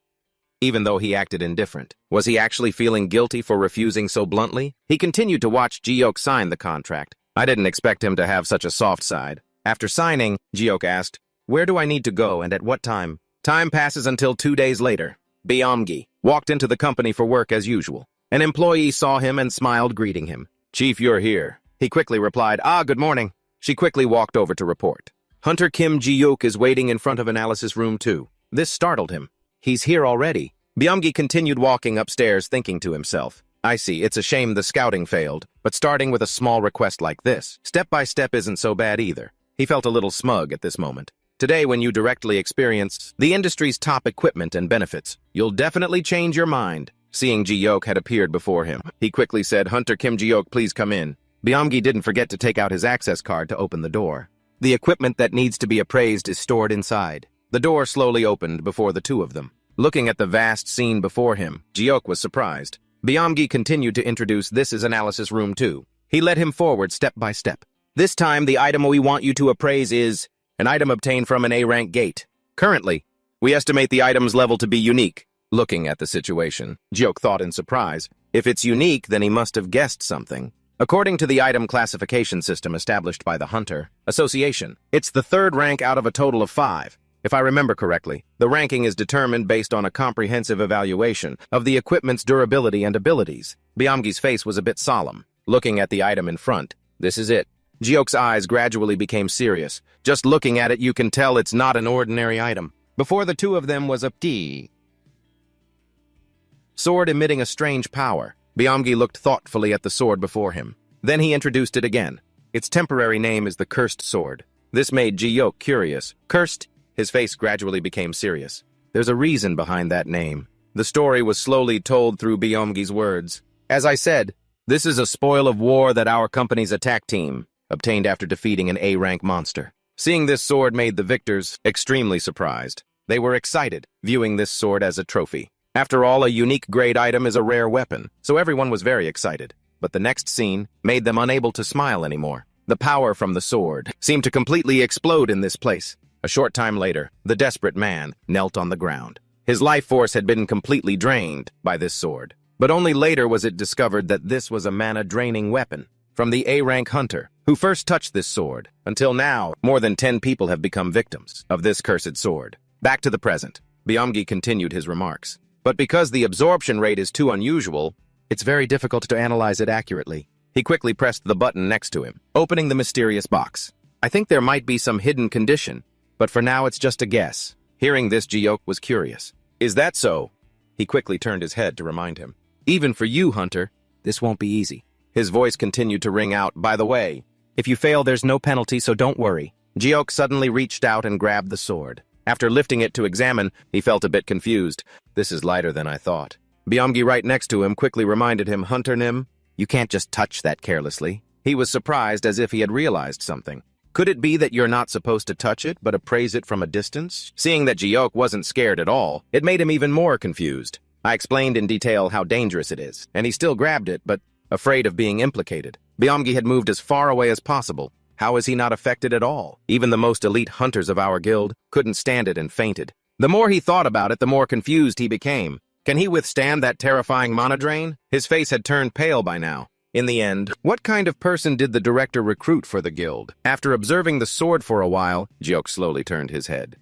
Even though he acted indifferent, was he actually feeling guilty for refusing so bluntly? He continued to watch Ji-ok sign the contract. I didn't expect him to have such a soft side. After signing, Ji-ok asked, where do I need to go and at what time? Time passes until 2 days later. Byung-gi walked into the company for work as usual. An employee saw him and smiled, greeting him. Chief, you're here. He quickly replied, good morning. She quickly walked over to report. Hunter Kim Ji-ok is waiting in front of analysis room 2. This startled him. He's here already. Byung-gi continued walking upstairs, thinking to himself, I see, it's a shame the scouting failed, but starting with a small request like this, step by step isn't so bad either. He felt a little smug at this moment. Today, when you directly experience the industry's top equipment and benefits, you'll definitely change your mind. Seeing Ji-ok had appeared before him, he quickly said, Hunter Kim Ji-ok, please come in. Byung-gi didn't forget to take out his access card to open the door. The equipment that needs to be appraised is stored inside. The door slowly opened before the two of them. Looking at the vast scene before him, Ji-ok was surprised. Byung-gi continued to introduce this as analysis room 2. He led him forward step by step. This time, the item we want you to appraise is an item obtained from an A-rank gate. Currently, we estimate the item's level to be unique. Looking at the situation, Ji-ok thought in surprise. If it's unique, then he must have guessed something. According to the item classification system established by the Hunter Association, it's the 3rd rank out of a total of 5. If I remember correctly, the ranking is determined based on a comprehensive evaluation of the equipment's durability and abilities. Byung-gi's face was a bit solemn. Looking at the item in front, this is it. Ji-ok's eyes gradually became serious. Just looking at it, you can tell it's not an ordinary item. Before the two of them was a sword emitting a strange power. Byung-gi looked thoughtfully at the sword before him. Then he introduced it again. Its temporary name is the Cursed Sword. This made Ji-ok curious. Cursed? His face gradually became serious. There's a reason behind that name. The story was slowly told through Byung-gi's words. As I said, this is a spoil of war that our company's attack team obtained after defeating an A-rank monster. Seeing this sword made the victors extremely surprised. They were excited, viewing this sword as a trophy. After all, a unique grade item is a rare weapon, so everyone was very excited. But the next scene made them unable to smile anymore. The power from the sword seemed to completely explode in this place. A short time later, the desperate man knelt on the ground. His life force had been completely drained by this sword. But only later was it discovered that this was a mana-draining weapon from the A-rank hunter who first touched this sword. Until now, more than 10 people have become victims of this cursed sword. Back to the present, Byung-gi continued his remarks. But because the absorption rate is too unusual, it's very difficult to analyze it accurately. He quickly pressed the button next to him, opening the mysterious box. I think there might be some hidden condition, but for now it's just a guess. Hearing this, Ji-ok was curious. Is that so? He quickly turned his head to remind him. Even for you, Hunter, this won't be easy. His voice continued to ring out, by the way. If you fail, there's no penalty, so don't worry. Ji-ok suddenly reached out and grabbed the sword. After lifting it to examine, he felt a bit confused. This is lighter than I thought. Byung-gi right next to him quickly reminded him, Hunter Nim, you can't just touch that carelessly. He was surprised as if he had realized something. Could it be that you're not supposed to touch it, but appraise it from a distance? Seeing that Jiok wasn't scared at all, it made him even more confused. I explained in detail how dangerous it is, and he still grabbed it, but afraid of being implicated. Byung-gi had moved as far away as possible. How is he not affected at all? Even the most elite hunters of our guild couldn't stand it and fainted. The more he thought about it, the more confused he became. Can he withstand that terrifying mana drain? His face had turned pale by now. In the end, what kind of person did the director recruit for the guild? After observing the sword for a while, Jiok slowly turned his head.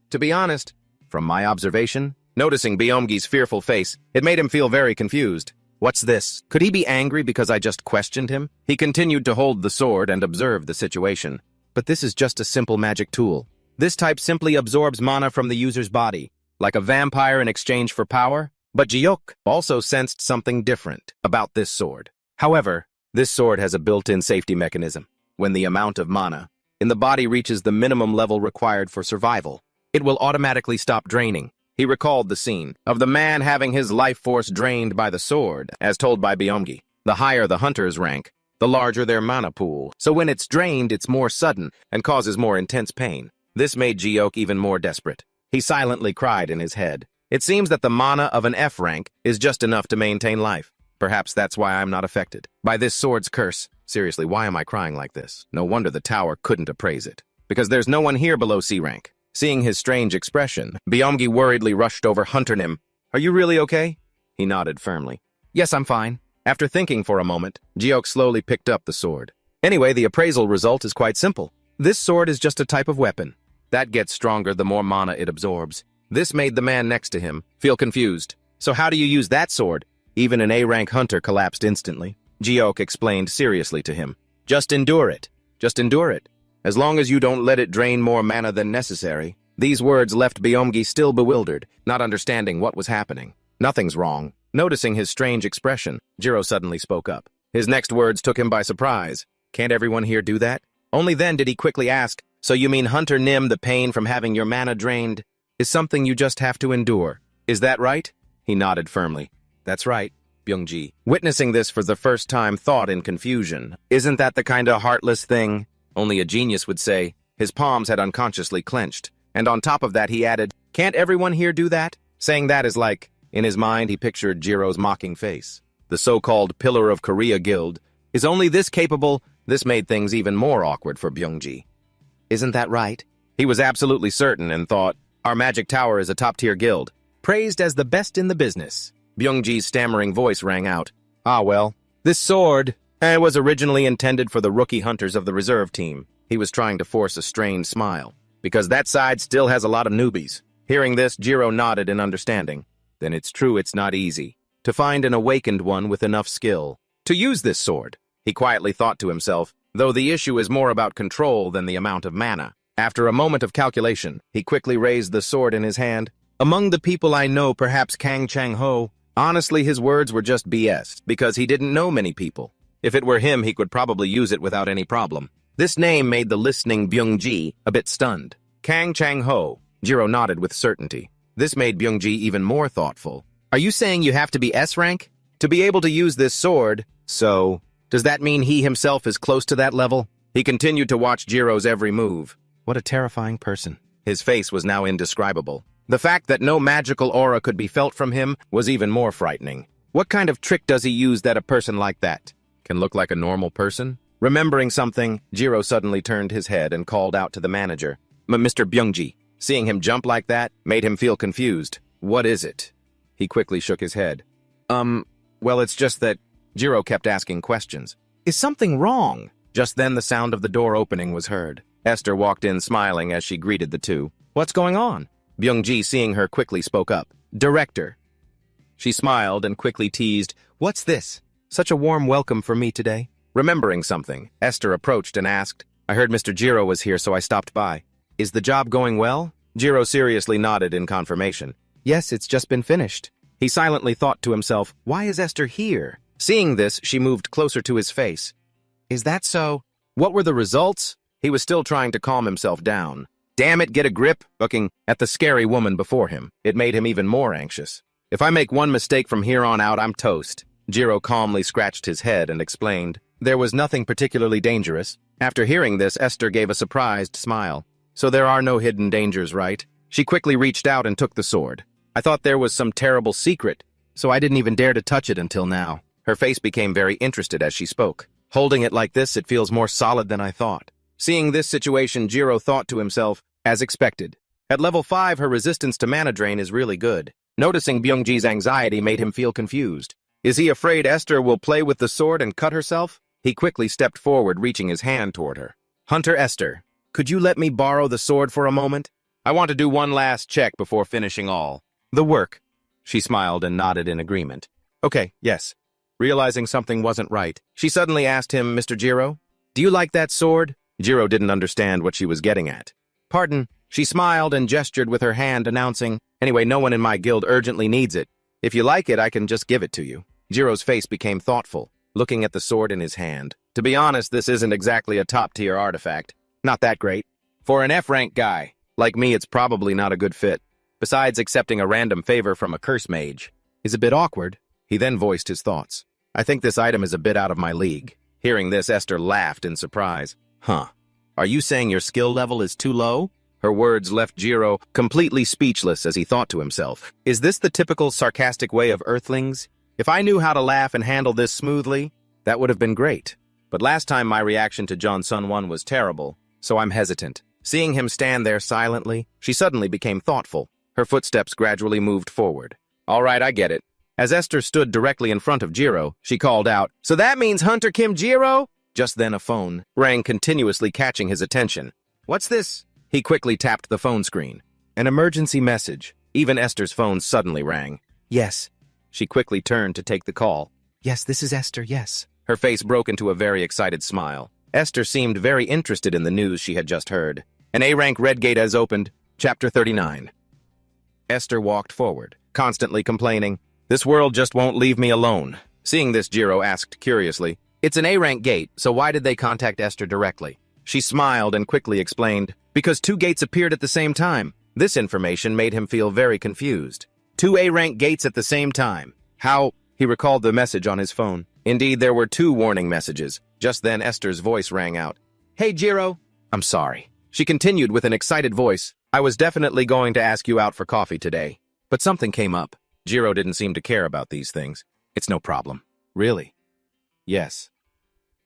To be honest, from my observation, noticing Byung-gi's fearful face, it made him feel very confused. What's this? Could he be angry because I just questioned him? He continued to hold the sword and observe the situation. But this is just a simple magic tool. This type simply absorbs mana from the user's body, like a vampire in exchange for power. But Jiok also sensed something different about this sword. However, this sword has a built-in safety mechanism. When the amount of mana in the body reaches the minimum level required for survival, it will automatically stop draining. He recalled the scene of the man having his life force drained by the sword, as told by Byung-gi. The higher the hunter's rank, the larger their mana pool. So when it's drained, it's more sudden and causes more intense pain. This made Jiok even more desperate. He silently cried in his head. It seems that the mana of an F rank is just enough to maintain life. Perhaps that's why I'm not affected by this sword's curse. Seriously, why am I crying like this? No wonder the tower couldn't appraise it. Because there's no one here below C rank. Seeing his strange expression, Byung-gi worriedly rushed over Hunter Nim. Are you really okay? He nodded firmly. Yes, I'm fine. After thinking for a moment, Jiok slowly picked up the sword. Anyway, the appraisal result is quite simple. This sword is just a type of weapon. That gets stronger the more mana it absorbs. This made the man next to him feel confused. So how do you use that sword? Even an A-rank hunter collapsed instantly. Jiok explained seriously to him. Just endure it. Just endure it. As long as you don't let it drain more mana than necessary. These words left Byung-gi still bewildered, not understanding what was happening. Nothing's wrong. Noticing his strange expression, Jiro suddenly spoke up. His next words took him by surprise. Can't everyone here do that? Only then did he quickly ask, so you mean Hunter Nim, the pain from having your mana drained, is something you just have to endure. Is that right? He nodded firmly. That's right, Byung-gi. Witnessing this for the first time thought in confusion. Isn't that the kind of heartless thing only a genius would say? His palms had unconsciously clenched. And on top of that he added, can't everyone here do that? Saying that is like, in his mind he pictured Jiro's mocking face. The so-called Pillar of Korea Guild is only this capable. This made things even more awkward for Byung-gi. Isn't that right? He was absolutely certain and thought, our magic tower is a top-tier guild, praised as the best in the business. Byung-gi's stammering voice rang out. Ah well, this sword was originally intended for the rookie hunters of the reserve team. He was trying to force a strained smile, because that side still has a lot of newbies. Hearing this, Jiro nodded in understanding. Then it's true it's not easy to find an awakened one with enough skill to use this sword. He quietly thought to himself, though the issue is more about control than the amount of mana. After a moment of calculation, he quickly raised the sword in his hand. Among the people I know, perhaps Kang Changho. Honestly, his words were just BS, because he didn't know many people. If it were him, he could probably use it without any problem. This name made the listening Byung-gi a bit stunned. Kang Changho. Jiro nodded with certainty. This made Byung-gi even more thoughtful. Are you saying you have to be S rank to be able to use this sword? So, does that mean he himself is close to that level? He continued to watch Jiro's every move. What a terrifying person. His face was now indescribable. The fact that no magical aura could be felt from him was even more frightening. What kind of trick does he use that a person like that can look like a normal person? Remembering something, Jiro suddenly turned his head and called out to the manager. Mr. Byung-gi. Seeing him jump like that made him feel confused. What is it? He quickly shook his head. Well, it's just that Jiro kept asking questions. Is something wrong? Just then the sound of the door opening was heard. Esther walked in smiling as she greeted the two. What's going on? Byung-gi, seeing her, quickly spoke up. Director. She smiled and quickly teased, what's this? Such a warm welcome for me today. Remembering something, Esther approached and asked, I heard Mr. Jiro was here, so I stopped by. Is the job going well? Jiro seriously nodded in confirmation. Yes, it's just been finished. He silently thought to himself, why is Esther here? Seeing this, she moved closer to his face. Is that so? What were the results? He was still trying to calm himself down. Damn it, get a grip, looking at the scary woman before him. It made him even more anxious. If I make one mistake from here on out, I'm toast. Jiro calmly scratched his head and explained. There was nothing particularly dangerous. After hearing this, Esther gave a surprised smile. So there are no hidden dangers, right? She quickly reached out and took the sword. I thought there was some terrible secret, so I didn't even dare to touch it until now. Her face became very interested as she spoke. Holding it like this, it feels more solid than I thought. Seeing this situation, Jiro thought to himself, as expected. At level 5, her resistance to mana drain is really good. Noticing Byungji's anxiety made him feel confused. Is he afraid Esther will play with the sword and cut herself? He quickly stepped forward, reaching his hand toward her. Hunter Esther, could you let me borrow the sword for a moment? I want to do one last check before finishing all the work. She smiled and nodded in agreement. Okay, yes. Realizing something wasn't right, she suddenly asked him, Mr. Jiro, do you like that sword? Jiro didn't understand what she was getting at. Pardon. She smiled and gestured with her hand, announcing, anyway, no one in my guild urgently needs it. If you like it, I can just give it to you. Jiro's face became thoughtful, looking at the sword in his hand. To be honest, this isn't exactly a top-tier artifact. Not that great. For an F-rank guy, like me, it's probably not a good fit. Besides, accepting a random favor from a curse mage is a bit awkward. He then voiced his thoughts. I think this item is a bit out of my league. Hearing this, Esther laughed in surprise. Huh. Are you saying your skill level is too low? Her words left Jiro completely speechless as he thought to himself. Is this the typical sarcastic way of Earthlings? If I knew how to laugh and handle this smoothly, that would have been great. But last time my reaction to Jon Sun-won was terrible, so I'm hesitant. Seeing him stand there silently, she suddenly became thoughtful. Her footsteps gradually moved forward. All right, I get it. As Esther stood directly in front of Jiro, she called out, So that means Hunter Kim Jiro? Just then a phone rang, continuously catching his attention. What's this? He quickly tapped the phone screen. An emergency message. Even Esther's phone suddenly rang. Yes. She quickly turned to take the call. Yes, this is Esther, yes. Her face broke into a very excited smile. Esther seemed very interested in the news she had just heard. An A-rank red gate has opened. Chapter 39. Esther walked forward, constantly complaining. This world just won't leave me alone. Seeing this, Jiro asked curiously, It's an A-rank gate, so why did they contact Esther directly? She smiled and quickly explained, Because 2 gates appeared at the same time. This information made him feel very confused. 2 A-rank gates at the same time. How? He recalled the message on his phone. Indeed, there were 2 warning messages. Just then, Esther's voice rang out. Hey, Jiro. I'm sorry. She continued with an excited voice. I was definitely going to ask you out for coffee today, but something came up. Jiro didn't seem to care about these things. It's no problem. Really? Yes.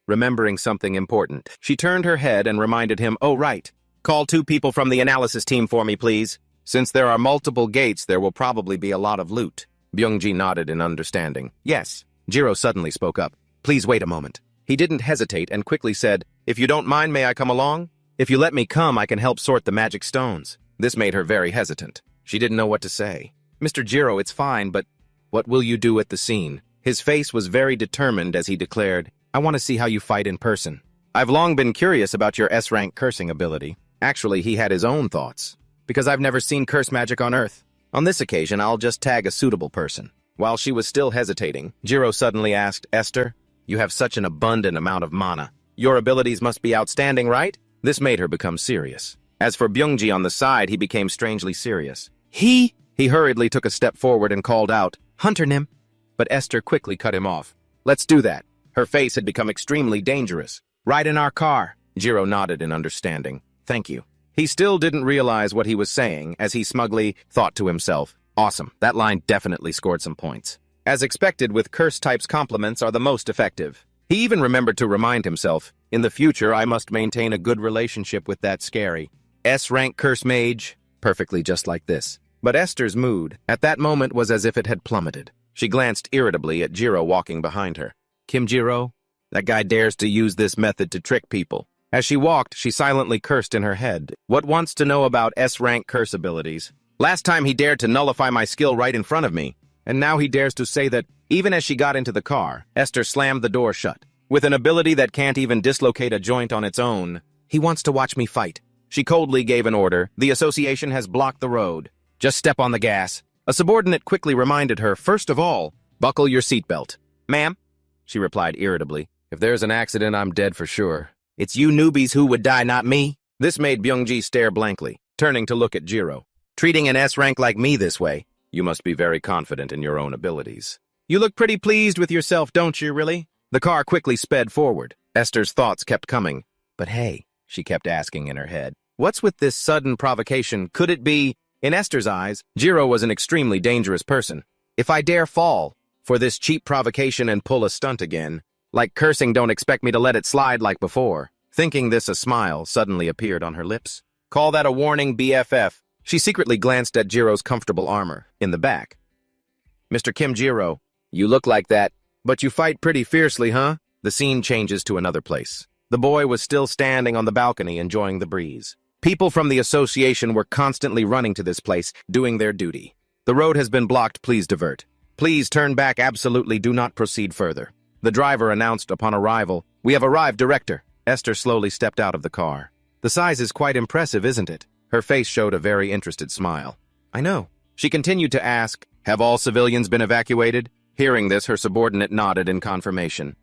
Remembering something important, she turned her head and reminded him, Oh, right. Call 2 people from the analysis team for me, please. Since there are multiple gates, there will probably be a lot of loot. Byungji nodded in understanding. Yes. Jiro suddenly spoke up. Please wait a moment. He didn't hesitate and quickly said, If you don't mind, may I come along? If you let me come, I can help sort the magic stones. This made her very hesitant. She didn't know what to say. Mr. Jiro, it's fine, but what will you do at the scene? His face was very determined as he declared, I want to see how you fight in person. I've long been curious about your S-rank cursing ability. Actually, he had his own thoughts. Because I've never seen curse magic on Earth. On this occasion, I'll just tag a suitable person. While she was still hesitating, Jiro suddenly asked, Esther, you have such an abundant amount of mana. Your abilities must be outstanding, right? This made her become serious. As for Byungji on the side, he became strangely serious. He hurriedly took a step forward and called out, Hunter Nim. But Esther quickly cut him off. Let's do that. Her face had become extremely dangerous. Ride in our car. Jiro nodded in understanding. Thank you. He still didn't realize what he was saying as he smugly thought to himself, Awesome, that line definitely scored some points. As expected, with curse types, compliments are the most effective. He even remembered to remind himself, in the future I must maintain a good relationship with that scary S-rank curse mage, perfectly just like this. But Esther's mood at that moment was as if it had plummeted. She glanced irritably at Jiro walking behind her. Kim Jiro? That guy dares to use this method to trick people. As she walked, she silently cursed in her head. What wants to know about S-rank curse abilities? Last time he dared to nullify my skill right in front of me, and now he dares to say that. Even as she got into the car, Esther slammed the door shut. With an ability that can't even dislocate a joint on its own, he wants to watch me fight. She coldly gave an order. The association has blocked the road. Just step on the gas. A subordinate quickly reminded her, first of all, buckle your seatbelt. Ma'am? She replied irritably. If there's an accident, I'm dead for sure. It's you newbies who would die, not me. This made Byungji stare blankly, turning to look at Jiro. Treating an S rank like me this way, you must be very confident in your own abilities. You look pretty pleased with yourself, don't you, really? The car quickly sped forward. Esther's thoughts kept coming. But hey, she kept asking in her head, what's with this sudden provocation? Could it be? In Esther's eyes, Jiro was an extremely dangerous person. If I dare fall for this cheap provocation and pull a stunt again, like cursing, don't expect me to let it slide like before. Thinking this, a smile suddenly appeared on her lips. Call that a warning, BFF. She secretly glanced at Jiro's comfortable armor in the back. Mr. Kim Jiro, you look like that, but you fight pretty fiercely, huh? The scene changes to another place. The boy was still standing on the balcony enjoying the breeze. People from the association were constantly running to this place, doing their duty. The road has been blocked, please divert. Please turn back, absolutely do not proceed further. The driver announced upon arrival, we have arrived, director. Esther slowly stepped out of the car. The size is quite impressive, isn't it? Her face showed a very interested smile. I know. She continued to ask, have all civilians been evacuated? Hearing this, her subordinate nodded in confirmation.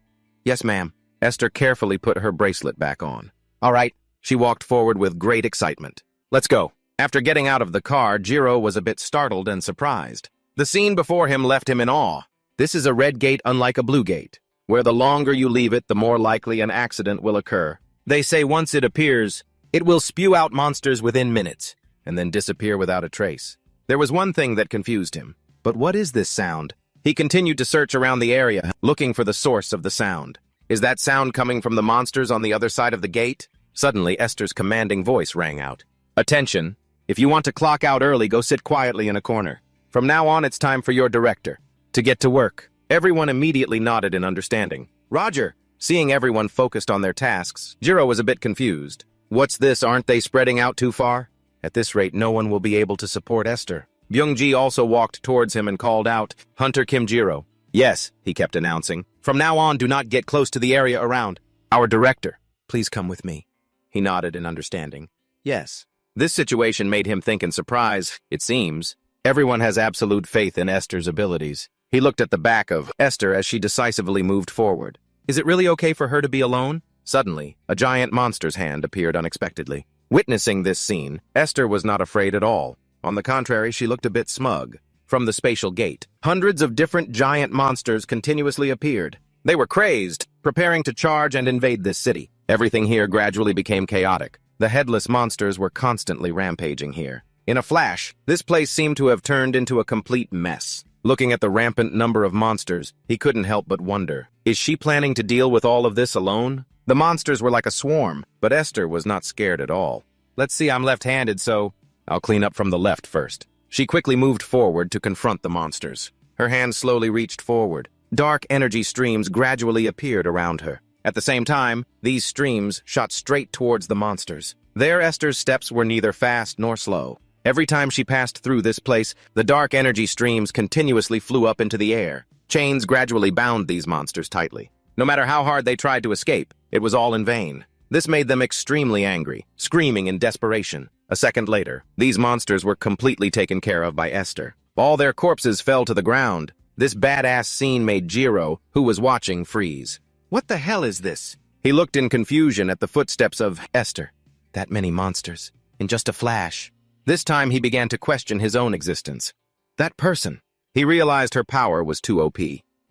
Yes, ma'am. Esther carefully put her bracelet back on. All right. She walked forward with great excitement. Let's go. After getting out of the car, Jiro was a bit startled and surprised. The scene before him left him in awe. This is a red gate unlike a blue gate, where the longer you leave it, the more likely an accident will occur. They say once it appears, it will spew out monsters within minutes, and then disappear without a trace. There was one thing that confused him. But what is this sound? He continued to search around the area, looking for the source of the sound. Is that sound coming from the monsters on the other side of the gate? Suddenly, Esther's commanding voice rang out. Attention! If you want to clock out early, go sit quietly in a corner. From now on, it's time for your director to get to work. Everyone immediately nodded in understanding. Roger! Seeing everyone focused on their tasks, Jiro was a bit confused. What's this? Aren't they spreading out too far? At this rate, no one will be able to support Esther. Byungji also walked towards him and called out, Hunter Kim Jiro. Yes, he kept announcing. From now on, do not get close to the area around. Our director, please come with me. He nodded in understanding. Yes. This situation made him think in surprise, it seems. Everyone has absolute faith in Esther's abilities. He looked at the back of Esther as she decisively moved forward. Is it really okay for her to be alone? Suddenly, a giant monster's hand appeared unexpectedly. Witnessing this scene, Esther was not afraid at all. On the contrary, she looked a bit smug. From the spatial gate, hundreds of different giant monsters continuously appeared. They were crazed, preparing to charge and invade this city. Everything here gradually became chaotic. The headless monsters were constantly rampaging here. In a flash, this place seemed to have turned into a complete mess. Looking at the rampant number of monsters, he couldn't help but wonder, is she planning to deal with all of this alone? The monsters were like a swarm, but Esther was not scared at all. Let's see, I'm left-handed, so I'll clean up from the left first. She quickly moved forward to confront the monsters. Her hand slowly reached forward. Dark energy streams gradually appeared around her. At the same time, these streams shot straight towards the monsters. There, Esther's steps were neither fast nor slow. Every time she passed through this place, the dark energy streams continuously flew up into the air. Chains gradually bound these monsters tightly. No matter how hard they tried to escape, it was all in vain. This made them extremely angry, screaming in desperation. A second later, these monsters were completely taken care of by Esther. All their corpses fell to the ground. This badass scene made Jiro, who was watching, freeze. What the hell is this? He looked in confusion at the footsteps of Esther. That many monsters, in just a flash. This time he began to question his own existence. That person. He realized her power was too OP.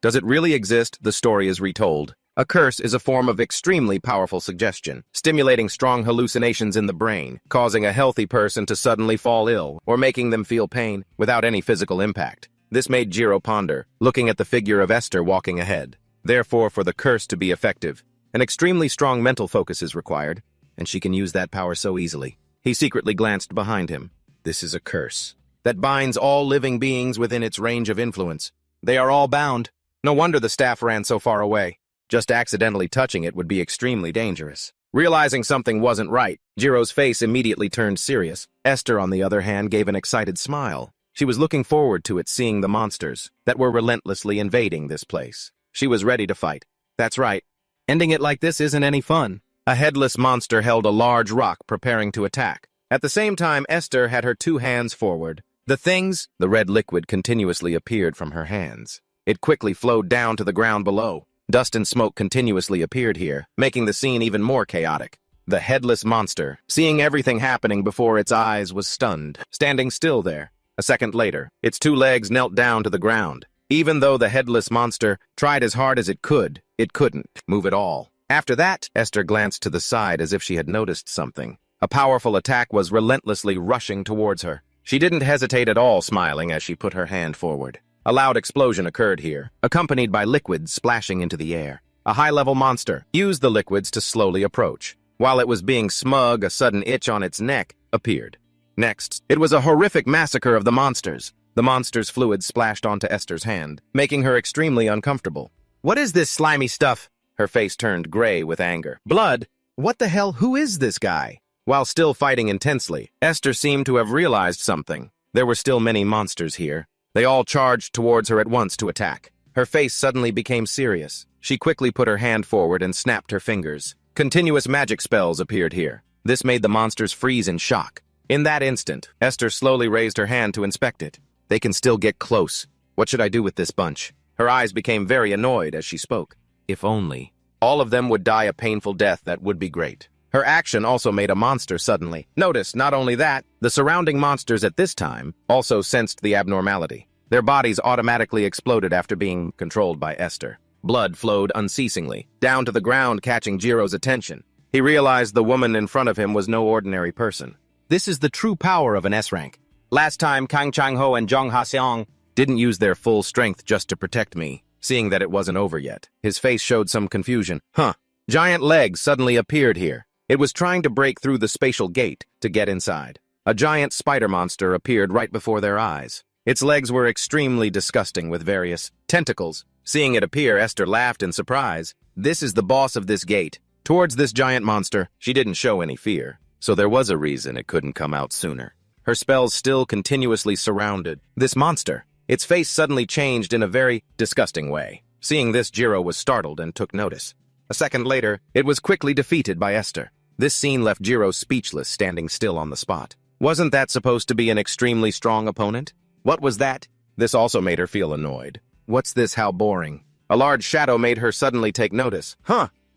Does it really exist? The story is retold. A curse is a form of extremely powerful suggestion, stimulating strong hallucinations in the brain, causing a healthy person to suddenly fall ill, or making them feel pain without any physical impact. This made Jiro ponder, looking at the figure of Esther walking ahead. Therefore, for the curse to be effective, an extremely strong mental focus is required, and she can use that power so easily. He secretly glanced behind him. This is a curse that binds all living beings within its range of influence. They are all bound. No wonder the staff ran so far away. Just accidentally touching it would be extremely dangerous. Realizing something wasn't right, Jiro's face immediately turned serious. Esther, on the other hand, gave an excited smile. She was looking forward to it, seeing the monsters that were relentlessly invading this place. She was ready to fight. That's right. Ending it like this isn't any fun. A headless monster held a large rock, preparing to attack. At the same time, Esther had her two hands forward. The red liquid continuously appeared from her hands. It quickly flowed down to the ground below. Dust and smoke continuously appeared here, making the scene even more chaotic. The headless monster, seeing everything happening before its eyes, was stunned, standing still there. A second later, its two legs knelt down to the ground. Even though the headless monster tried as hard as it couldn't move at all. After that, Esther glanced to the side as if she had noticed something. A powerful attack was relentlessly rushing towards her. She didn't hesitate at all, smiling as she put her hand forward. A loud explosion occurred here, accompanied by liquids splashing into the air. A high-level monster used the liquids to slowly approach. While it was being smug, a sudden itch on its neck appeared. Next, it was a horrific massacre of the monsters. The monster's fluid splashed onto Esther's hand, making her extremely uncomfortable. What is this slimy stuff? Her face turned gray with anger. Blood? What the hell? Who is this guy? While still fighting intensely, Esther seemed to have realized something. There were still many monsters here. They all charged towards her at once to attack. Her face suddenly became serious. She quickly put her hand forward and snapped her fingers. Continuous magic spells appeared here. This made the monsters freeze in shock. In that instant, Esther slowly raised her hand to inspect it. They can still get close. What should I do with this bunch? Her eyes became very annoyed as she spoke. If only all of them would die a painful death, that would be great. Her action also made a monster suddenly. Notice, not only that, the surrounding monsters at this time also sensed the abnormality. Their bodies automatically exploded after being controlled by Esther. Blood flowed unceasingly, down to the ground, catching Jiro's attention. He realized the woman in front of him was no ordinary person. This is the true power of an S-rank. Last time, Kang Changho and Jong Ha-seong didn't use their full strength just to protect me. Seeing that it wasn't over yet, his face showed some confusion. Giant legs suddenly appeared here. It was trying to break through the spatial gate to get inside. A giant spider monster appeared right before their eyes. Its legs were extremely disgusting with various tentacles. Seeing it appear, Esther laughed in surprise. This is the boss of this gate. Towards this giant monster, she didn't show any fear, so there was a reason it couldn't come out sooner. Her spells still continuously surrounded this monster. Its face suddenly changed in a very disgusting way. Seeing this, Jiro was startled and took notice. A second later, it was quickly defeated by Esther. This scene left Jiro speechless, standing still on the spot. Wasn't that supposed to be an extremely strong opponent? What was that? This also made her feel annoyed. What's this? How boring. A large shadow made her suddenly take notice.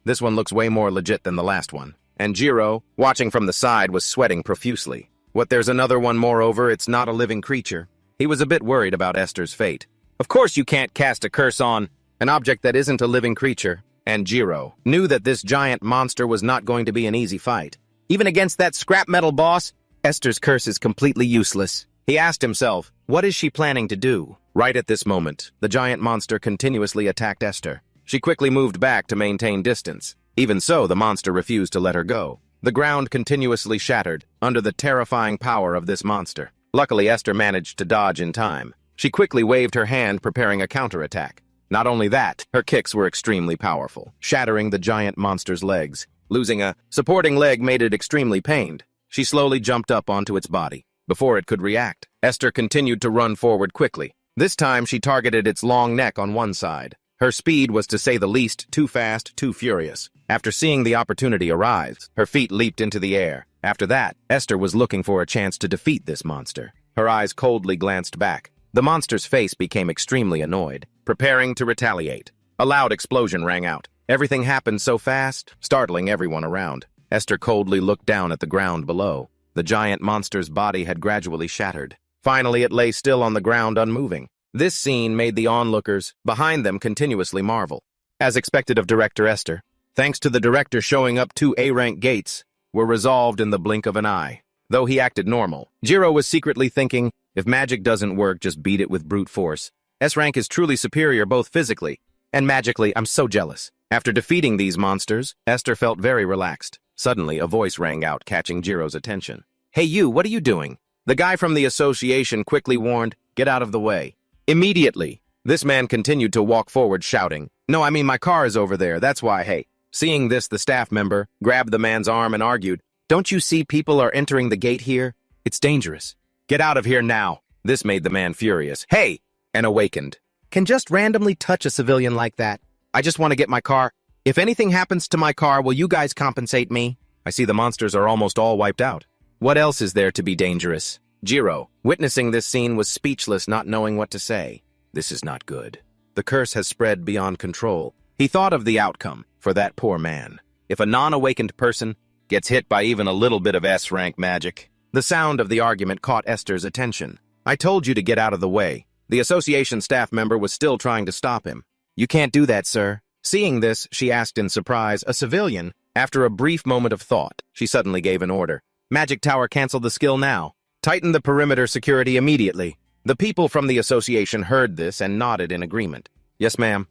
This one looks way more legit than the last one. And Jiro, watching from the side, was sweating profusely. What, there's another one? Moreover, it's not a living creature. He was a bit worried about Esther's fate. Of course you can't cast a curse on an object that isn't a living creature. And Jiro knew that this giant monster was not going to be an easy fight. Even against that scrap metal boss, Esther's curse is completely useless. He asked himself, what is she planning to do? Right at this moment, the giant monster continuously attacked Esther. She quickly moved back to maintain distance. Even so, the monster refused to let her go. The ground continuously shattered under the terrifying power of this monster. Luckily, Esther managed to dodge in time. She quickly waved her hand, preparing a counterattack. Not only that, her kicks were extremely powerful, shattering the giant monster's legs. Losing a supporting leg made it extremely pained. She slowly jumped up onto its body. Before it could react, Esther continued to run forward quickly. This time, she targeted its long neck on one side. Her speed was, to say the least, too fast, too furious. After seeing the opportunity arise, her feet leaped into the air. After that, Esther was looking for a chance to defeat this monster. Her eyes coldly glanced back. The monster's face became extremely annoyed, preparing to retaliate. A loud explosion rang out. Everything happened so fast, startling everyone around. Esther coldly looked down at the ground below. The giant monster's body had gradually shattered. Finally, it lay still on the ground, unmoving. This scene made the onlookers behind them continuously marvel. As expected of Director Esther, thanks to the director showing up, 2 A-rank gates were resolved in the blink of an eye. Though he acted normal, Jiro was secretly thinking, if magic doesn't work, just beat it with brute force. S-rank is truly superior both physically and magically. I'm so jealous. After defeating these monsters, Esther felt very relaxed. Suddenly, a voice rang out, catching Jiro's attention. Hey you, what are you doing? The guy from the association quickly warned, get out of the way. Immediately, this man continued to walk forward, shouting, no, I mean my car is over there, that's why. Hey. Seeing this, the staff member grabbed the man's arm and argued, don't you see people are entering the gate here? It's dangerous. Get out of here now. This made the man furious. Hey! And awakened. Can just randomly touch a civilian like that? I just want to get my car. If anything happens to my car, will you guys compensate me? I see the monsters are almost all wiped out. What else is there to be dangerous? Jiro, witnessing this scene, was speechless, not knowing what to say. This is not good. The curse has spread beyond control. He thought of the outcome for that poor man. If a non-awakened person gets hit by even a little bit of S-rank magic. The sound of the argument caught Esther's attention. I told you to get out of the way. The association staff member was still trying to stop him. You can't do that, sir. Seeing this, she asked in surprise, a civilian. After a brief moment of thought, she suddenly gave an order. Magic Tower, cancel the skill now. Tighten the perimeter security immediately. The people from the association heard this and nodded in agreement. Yes, ma'am.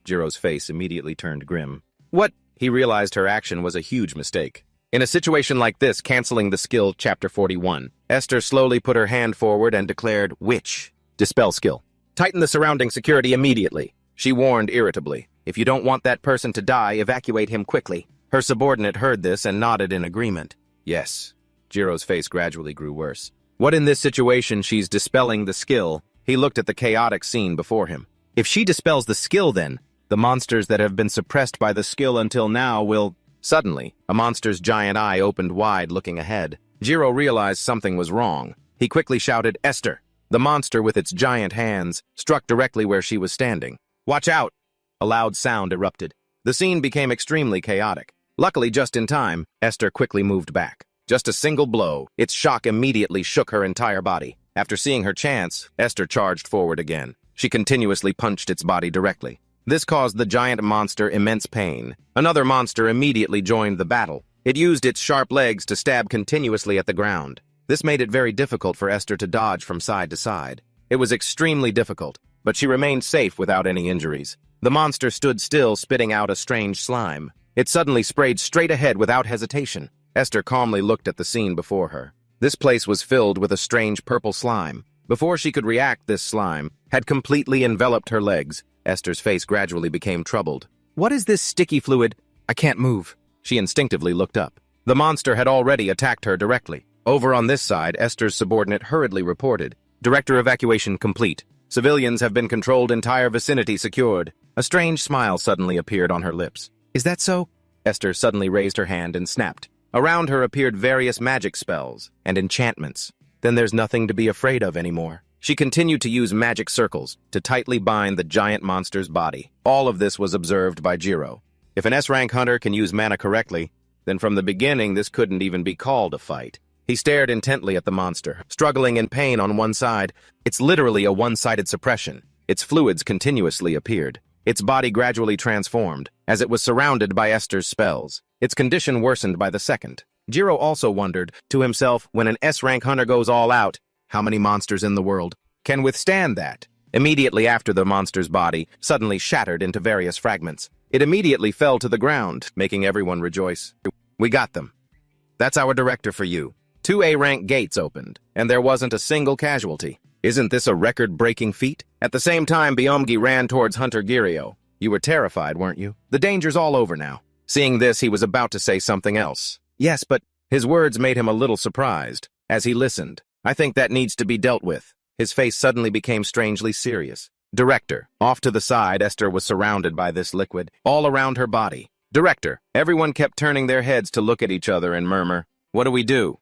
Jiro's face immediately turned grim. What? He realized her action was a huge mistake. In a situation like this, canceling the skill, Chapter 41, Esther slowly put her hand forward and declared, Witch. Dispel skill. Tighten the surrounding security immediately. She warned irritably. If you don't want that person to die, evacuate him quickly. Her subordinate heard this and nodded in agreement. Yes. Jiro's face gradually grew worse. What in this situation she's dispelling the skill? He looked at the chaotic scene before him. If she dispels the skill then, the monsters that have been suppressed by the skill until now will... Suddenly, a monster's giant eye opened wide, looking ahead. Jiro realized something was wrong. He quickly shouted, Esther! The monster, with its giant hands, struck directly where she was standing. Watch out! A loud sound erupted. The scene became extremely chaotic. Luckily, just in time, Esther quickly moved back. Just a single blow, its shock immediately shook her entire body. After seeing her chance, Esther charged forward again. She continuously punched its body directly. This caused the giant monster immense pain. Another monster immediately joined the battle. It used its sharp legs to stab continuously at the ground. This made it very difficult for Esther to dodge from side to side. It was extremely difficult, but she remained safe without any injuries. The monster stood still, spitting out a strange slime. It suddenly sprayed straight ahead without hesitation. Esther calmly looked at the scene before her. This place was filled with a strange purple slime. Before she could react, this slime had completely enveloped her legs. Esther's face gradually became troubled. What is this sticky fluid? I can't move. She instinctively looked up. The monster had already attacked her directly. Over on this side, Esther's subordinate hurriedly reported. Director evacuation complete. Civilians have been controlled, entire vicinity secured. A strange smile suddenly appeared on her lips. Is that so? Esther suddenly raised her hand and snapped. Around her appeared various magic spells and enchantments. Then there's nothing to be afraid of anymore. She continued to use magic circles to tightly bind the giant monster's body. All of this was observed by Jiro. If an S-rank hunter can use mana correctly, then from the beginning this couldn't even be called a fight. He stared intently at the monster, struggling in pain on one side. It's literally a one-sided suppression. Its fluids continuously appeared. Its body gradually transformed, as it was surrounded by Esther's spells. Its condition worsened by the second. Jiro also wondered to himself, when an S-rank hunter goes all out, how many monsters in the world can withstand that? Immediately after, the monster's body suddenly shattered into various fragments. It immediately fell to the ground, making everyone rejoice. We got them. That's our director for you. 2 A-rank gates opened, and there wasn't a single casualty. Isn't this a record-breaking feat? At the same time, Byomgi ran towards Hunter Girio. You were terrified, weren't you? The danger's all over now. Seeing this, he was about to say something else. Yes, but his words made him a little surprised. As he listened, I think that needs to be dealt with. His face suddenly became strangely serious. Director. Off to the side, Esther was surrounded by this liquid, all around her body. Director. Everyone kept turning their heads to look at each other and murmur, what do we do?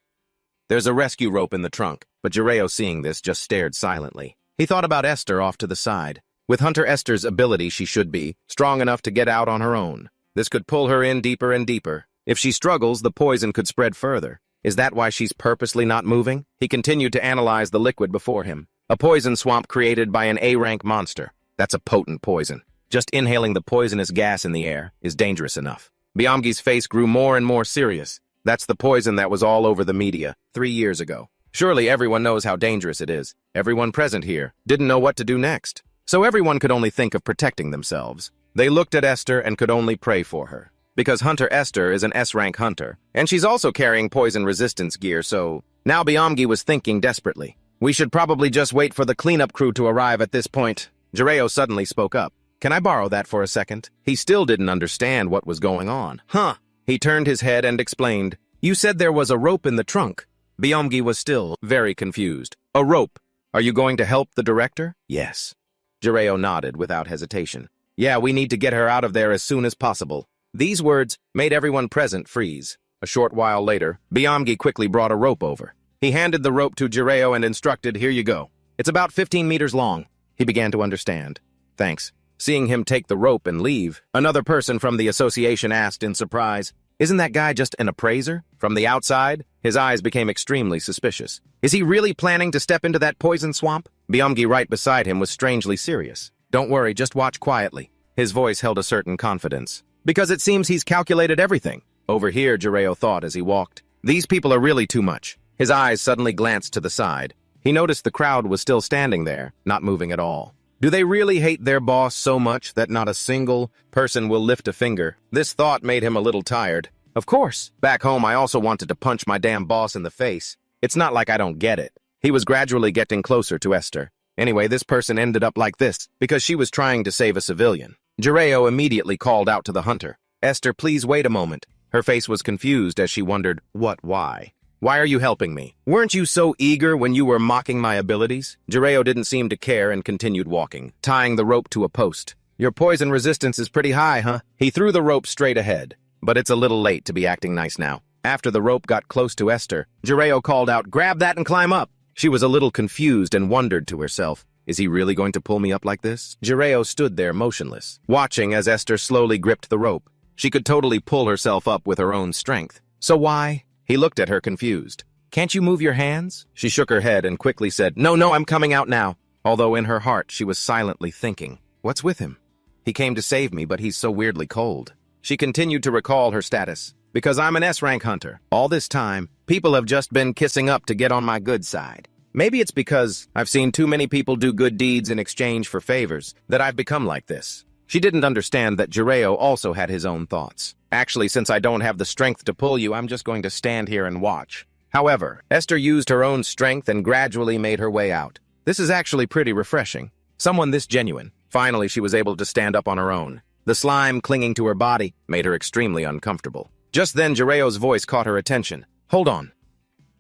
There's a rescue rope in the trunk, but Jiro, seeing this, just stared silently. He thought about Esther off to the side. With Hunter Esther's ability, she should be strong enough to get out on her own. This could pull her in deeper and deeper. If she struggles, the poison could spread further. Is that why she's purposely not moving? He continued to analyze the liquid before him. A poison swamp created by an A-rank monster. That's a potent poison. Just inhaling the poisonous gas in the air is dangerous enough. Byomgi's face grew more and more serious. That's the poison that was all over the media 3 years ago. Surely everyone knows how dangerous it is. Everyone present here didn't know what to do next. So everyone could only think of protecting themselves. They looked at Esther and could only pray for her. Because Hunter Esther is an S-rank hunter, and she's also carrying poison resistance gear, so... Now Byomgi was thinking desperately. We should probably just wait for the cleanup crew to arrive at this point. Jiro suddenly spoke up. Can I borrow that for a second? He still didn't understand what was going on. Huh. He turned his head and explained. You said there was a rope in the trunk. Byomgi was still very confused. A rope. Are you going to help the director? Yes. Jiro nodded without hesitation. Yeah, we need to get her out of there as soon as possible. These words made everyone present freeze. A short while later, Byomgi quickly brought a rope over. He handed the rope to Jiro and instructed, here you go. It's about 15 meters long. He began to understand. Thanks. Seeing him take the rope and leave, another person from the association asked in surprise, Isn't that guy just an appraiser? From the outside, his eyes became extremely suspicious. Is he really planning to step into that poison swamp? Byung-gi right beside him was strangely serious. Don't worry, just watch quietly. His voice held a certain confidence. Because it seems he's calculated everything. Over here, Jireo thought as he walked. These people are really too much. His eyes suddenly glanced to the side. He noticed the crowd was still standing there, not moving at all. Do they really hate their boss so much that not a single person will lift a finger? This thought made him a little tired. Of course, back home I also wanted to punch my damn boss in the face. It's not like I don't get it. He was gradually getting closer to Esther. Anyway, this person ended up like this because she was trying to save a civilian. Jireo immediately called out to the hunter. Esther, please wait a moment. Her face was confused as she wondered, why? Why are you helping me? Weren't you so eager when you were mocking my abilities? Jireo didn't seem to care and continued walking, tying the rope to a post. Your poison resistance is pretty high, huh? He threw the rope straight ahead. But it's a little late to be acting nice now. After the rope got close to Esther, Jireo called out, grab that and climb up. She was a little confused and wondered to herself, is he really going to pull me up like this? Jireo stood there motionless, watching as Esther slowly gripped the rope. She could totally pull herself up with her own strength. So why? He looked at her confused. Can't you move your hands? She shook her head and quickly said, No, I'm coming out now. Although in her heart she was silently thinking, what's with him? He came to save me, but he's so weirdly cold. She continued to recall her status. Because I'm an S-rank hunter. All this time, people have just been kissing up to get on my good side. Maybe it's because I've seen too many people do good deeds in exchange for favors that I've become like this. She didn't understand that Jireo also had his own thoughts. Actually, since I don't have the strength to pull you, I'm just going to stand here and watch. However, Esther used her own strength and gradually made her way out. This is actually pretty refreshing. Someone this genuine. Finally, she was able to stand up on her own. The slime clinging to her body made her extremely uncomfortable. Just then, Jireo's voice caught her attention. Hold on.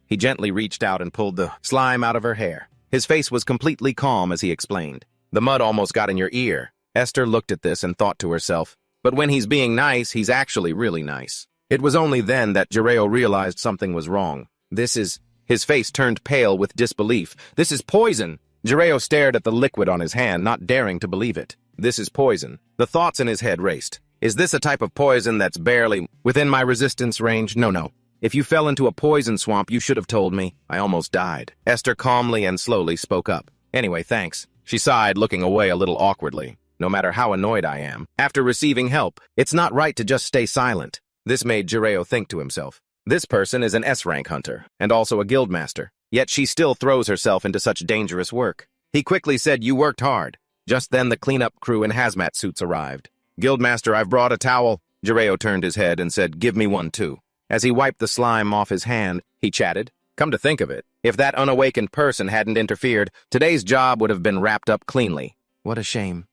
He gently reached out and pulled the slime out of her hair. His face was completely calm as he explained. The mud almost got in your ear. Esther looked at this and thought to herself, but when he's being nice, he's actually really nice. It was only then that Jireo realized something was wrong. His face turned pale with disbelief. This is poison! Jireo stared at the liquid on his hand, not daring to believe it. This is poison. The thoughts in his head raced. Is this a type of poison that's barely within my resistance range? No. If you fell into a poison swamp, you should have told me. I almost died. Esther calmly and slowly spoke up. Anyway, thanks. She sighed, looking away a little awkwardly. No matter how annoyed I am, after receiving help, it's not right to just stay silent. This made Jireo think to himself. This person is an S-rank hunter, and also a guildmaster. Yet she still throws herself into such dangerous work. He quickly said, you worked hard. Just then the cleanup crew in hazmat suits arrived. Guildmaster, I've brought a towel. Jireo turned his head and said, give me one too. As he wiped the slime off his hand, he chatted. Come to think of it, if that unawakened person hadn't interfered, today's job would have been wrapped up cleanly. What a shame.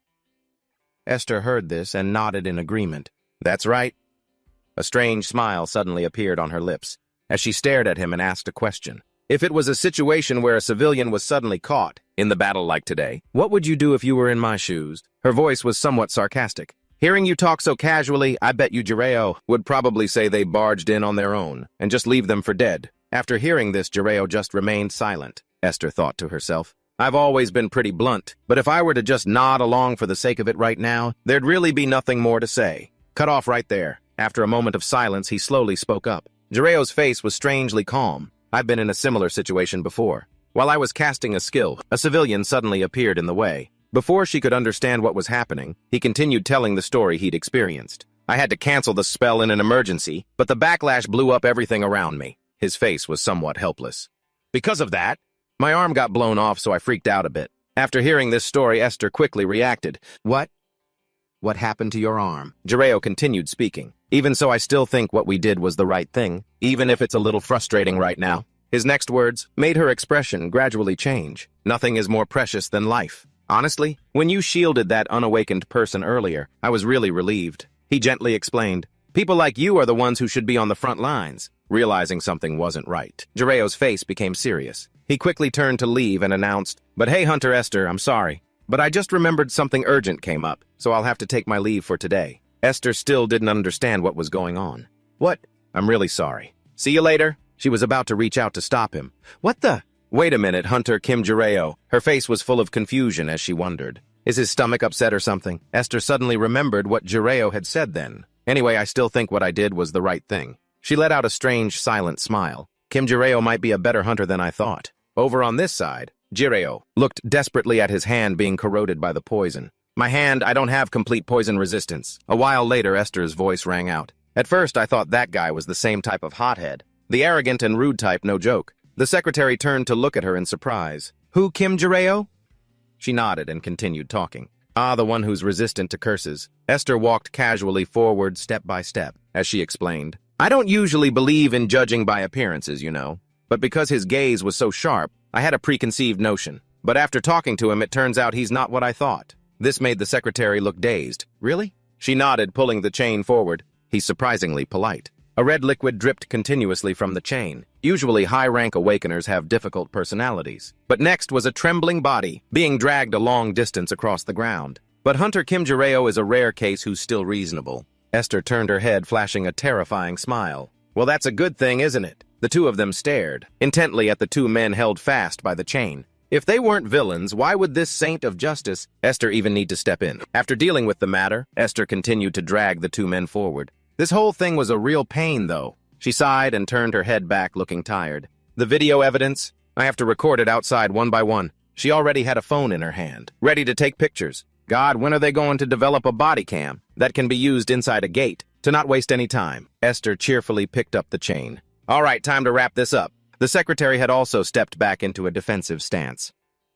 Esther heard this and nodded in agreement. That's right. A strange smile suddenly appeared on her lips as she stared at him and asked a question. If it was a situation where a civilian was suddenly caught in the battle like today, what would you do if you were in my shoes? Her voice was somewhat sarcastic. Hearing you talk so casually, I bet you Jireo would probably say they barged in on their own and just leave them for dead. After hearing this, Jireo just remained silent. Esther thought to herself. I've always been pretty blunt, but if I were to just nod along for the sake of it right now, there'd really be nothing more to say. Cut off right there. After a moment of silence, he slowly spoke up. Jireo's face was strangely calm. I've been in a similar situation before. While I was casting a skill, a civilian suddenly appeared in the way. Before she could understand what was happening, he continued telling the story he'd experienced. I had to cancel the spell in an emergency, but the backlash blew up everything around me. His face was somewhat helpless. Because of that, my arm got blown off, so I freaked out a bit. After hearing this story, Esther quickly reacted. What? What happened to your arm? Jireo continued speaking. Even so, I still think what we did was the right thing, even if it's a little frustrating right now. His next words made her expression gradually change. Nothing is more precious than life. Honestly, when you shielded that unawakened person earlier, I was really relieved. He gently explained. People like you are the ones who should be on the front lines. Realizing something wasn't right, Jireo's face became serious. He quickly turned to leave and announced, but hey, Hunter Esther, I'm sorry, but I just remembered something urgent came up, so I'll have to take my leave for today. Esther still didn't understand what was going on. What? I'm really sorry. See you later. She was about to reach out to stop him. What the? Wait a minute, Hunter Kim Jireo. Her face was full of confusion as she wondered. Is his stomach upset or something? Esther suddenly remembered what Jireo had said then. Anyway, I still think what I did was the right thing. She let out a strange, silent smile. Kim Jireo might be a better hunter than I thought. Over on this side, Jireo looked desperately at his hand being corroded by the poison. My hand, I don't have complete poison resistance. A while later, Esther's voice rang out. At first, I thought that guy was the same type of hothead. The arrogant and rude type, no joke. The secretary turned to look at her in surprise. Who, Kim Jireo? She nodded and continued talking. Ah, the one who's resistant to curses. Esther walked casually forward, step by step, as she explained. I don't usually believe in judging by appearances, you know. But because his gaze was so sharp, I had a preconceived notion. But after talking to him, it turns out he's not what I thought. This made the secretary look dazed. Really? She nodded, pulling the chain forward. He's surprisingly polite. A red liquid dripped continuously from the chain. Usually high-rank awakeners have difficult personalities. But next was a trembling body, being dragged a long distance across the ground. But Hunter Kim Jireo is a rare case who's still reasonable. Esther turned her head, flashing a terrifying smile. Well, that's a good thing, isn't it? The two of them stared, intently at the two men held fast by the chain. If they weren't villains, why would this saint of justice, Esther, even need to step in? After dealing with the matter, Esther continued to drag the two men forward. This whole thing was a real pain, though. She sighed and turned her head back, looking tired. The video evidence? I have to record it outside one by one. She already had a phone in her hand, ready to take pictures. God, when are they going to develop a body cam that can be used inside a gate? To not waste any time, Esther cheerfully picked up the chain. All right, time to wrap this up. The secretary had also stepped back into a defensive stance.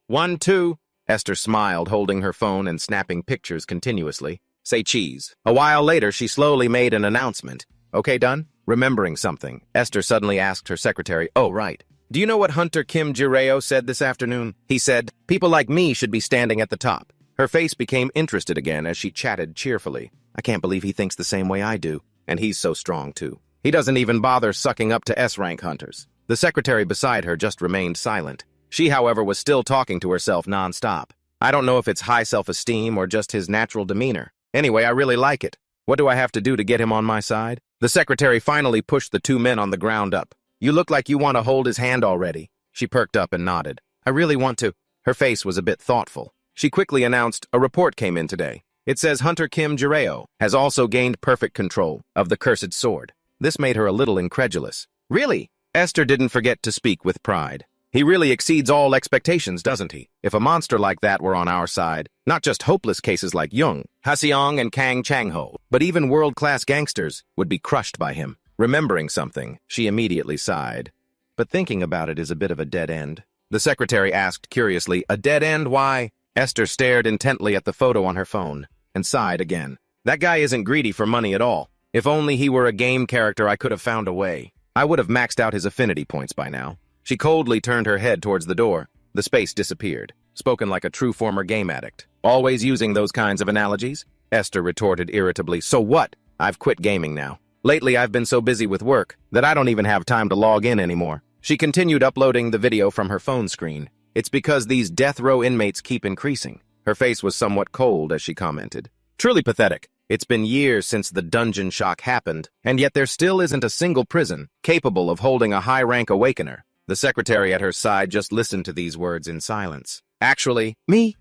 1, 2. Esther smiled, holding her phone and snapping pictures continuously. Say cheese. A while later, she slowly made an announcement. Okay, done? Remembering something, Esther suddenly asked her secretary, oh, right. Do you know what Hunter Kim Jireo said this afternoon? He said, people like me should be standing at the top. Her face became interested again as she chatted cheerfully. I can't believe he thinks the same way I do. And he's so strong, too. He doesn't even bother sucking up to S-rank hunters. The secretary beside her just remained silent. She, however, was still talking to herself non-stop. I don't know if it's high self-esteem or just his natural demeanor. Anyway, I really like it. What do I have to do to get him on my side? The secretary finally pushed the two men on the ground up. You look like you want to hold his hand already. She perked up and nodded. I really want to. Her face was a bit thoughtful. She quickly announced, a report came in today. It says Hunter Kim Jireo has also gained perfect control of the cursed sword. This made her a little incredulous. Really? Esther didn't forget to speak with pride. He really exceeds all expectations, doesn't he? If a monster like that were on our side, not just hopeless cases like Jung, Haseong, and Kang Changho, but even world-class gangsters would be crushed by him. Remembering something, she immediately sighed. But thinking about it is a bit of a dead end. The secretary asked curiously, a dead end, why? Esther stared intently at the photo on her phone and sighed again. That guy isn't greedy for money at all. If only he were a game character, I could have found a way. I would have maxed out his affinity points by now. She coldly turned her head towards the door. The space disappeared, spoken like a true former game addict. Always using those kinds of analogies? Esther retorted irritably. So what? I've quit gaming now. Lately, I've been so busy with work that I don't even have time to log in anymore. She continued uploading the video from her phone screen. It's because these death row inmates keep increasing. Her face was somewhat cold as she commented. Truly pathetic. It's been years since the dungeon shock happened, and yet there still isn't a single prison capable of holding a high-rank awakener. The secretary at her side just listened to these words in silence. Actually, me?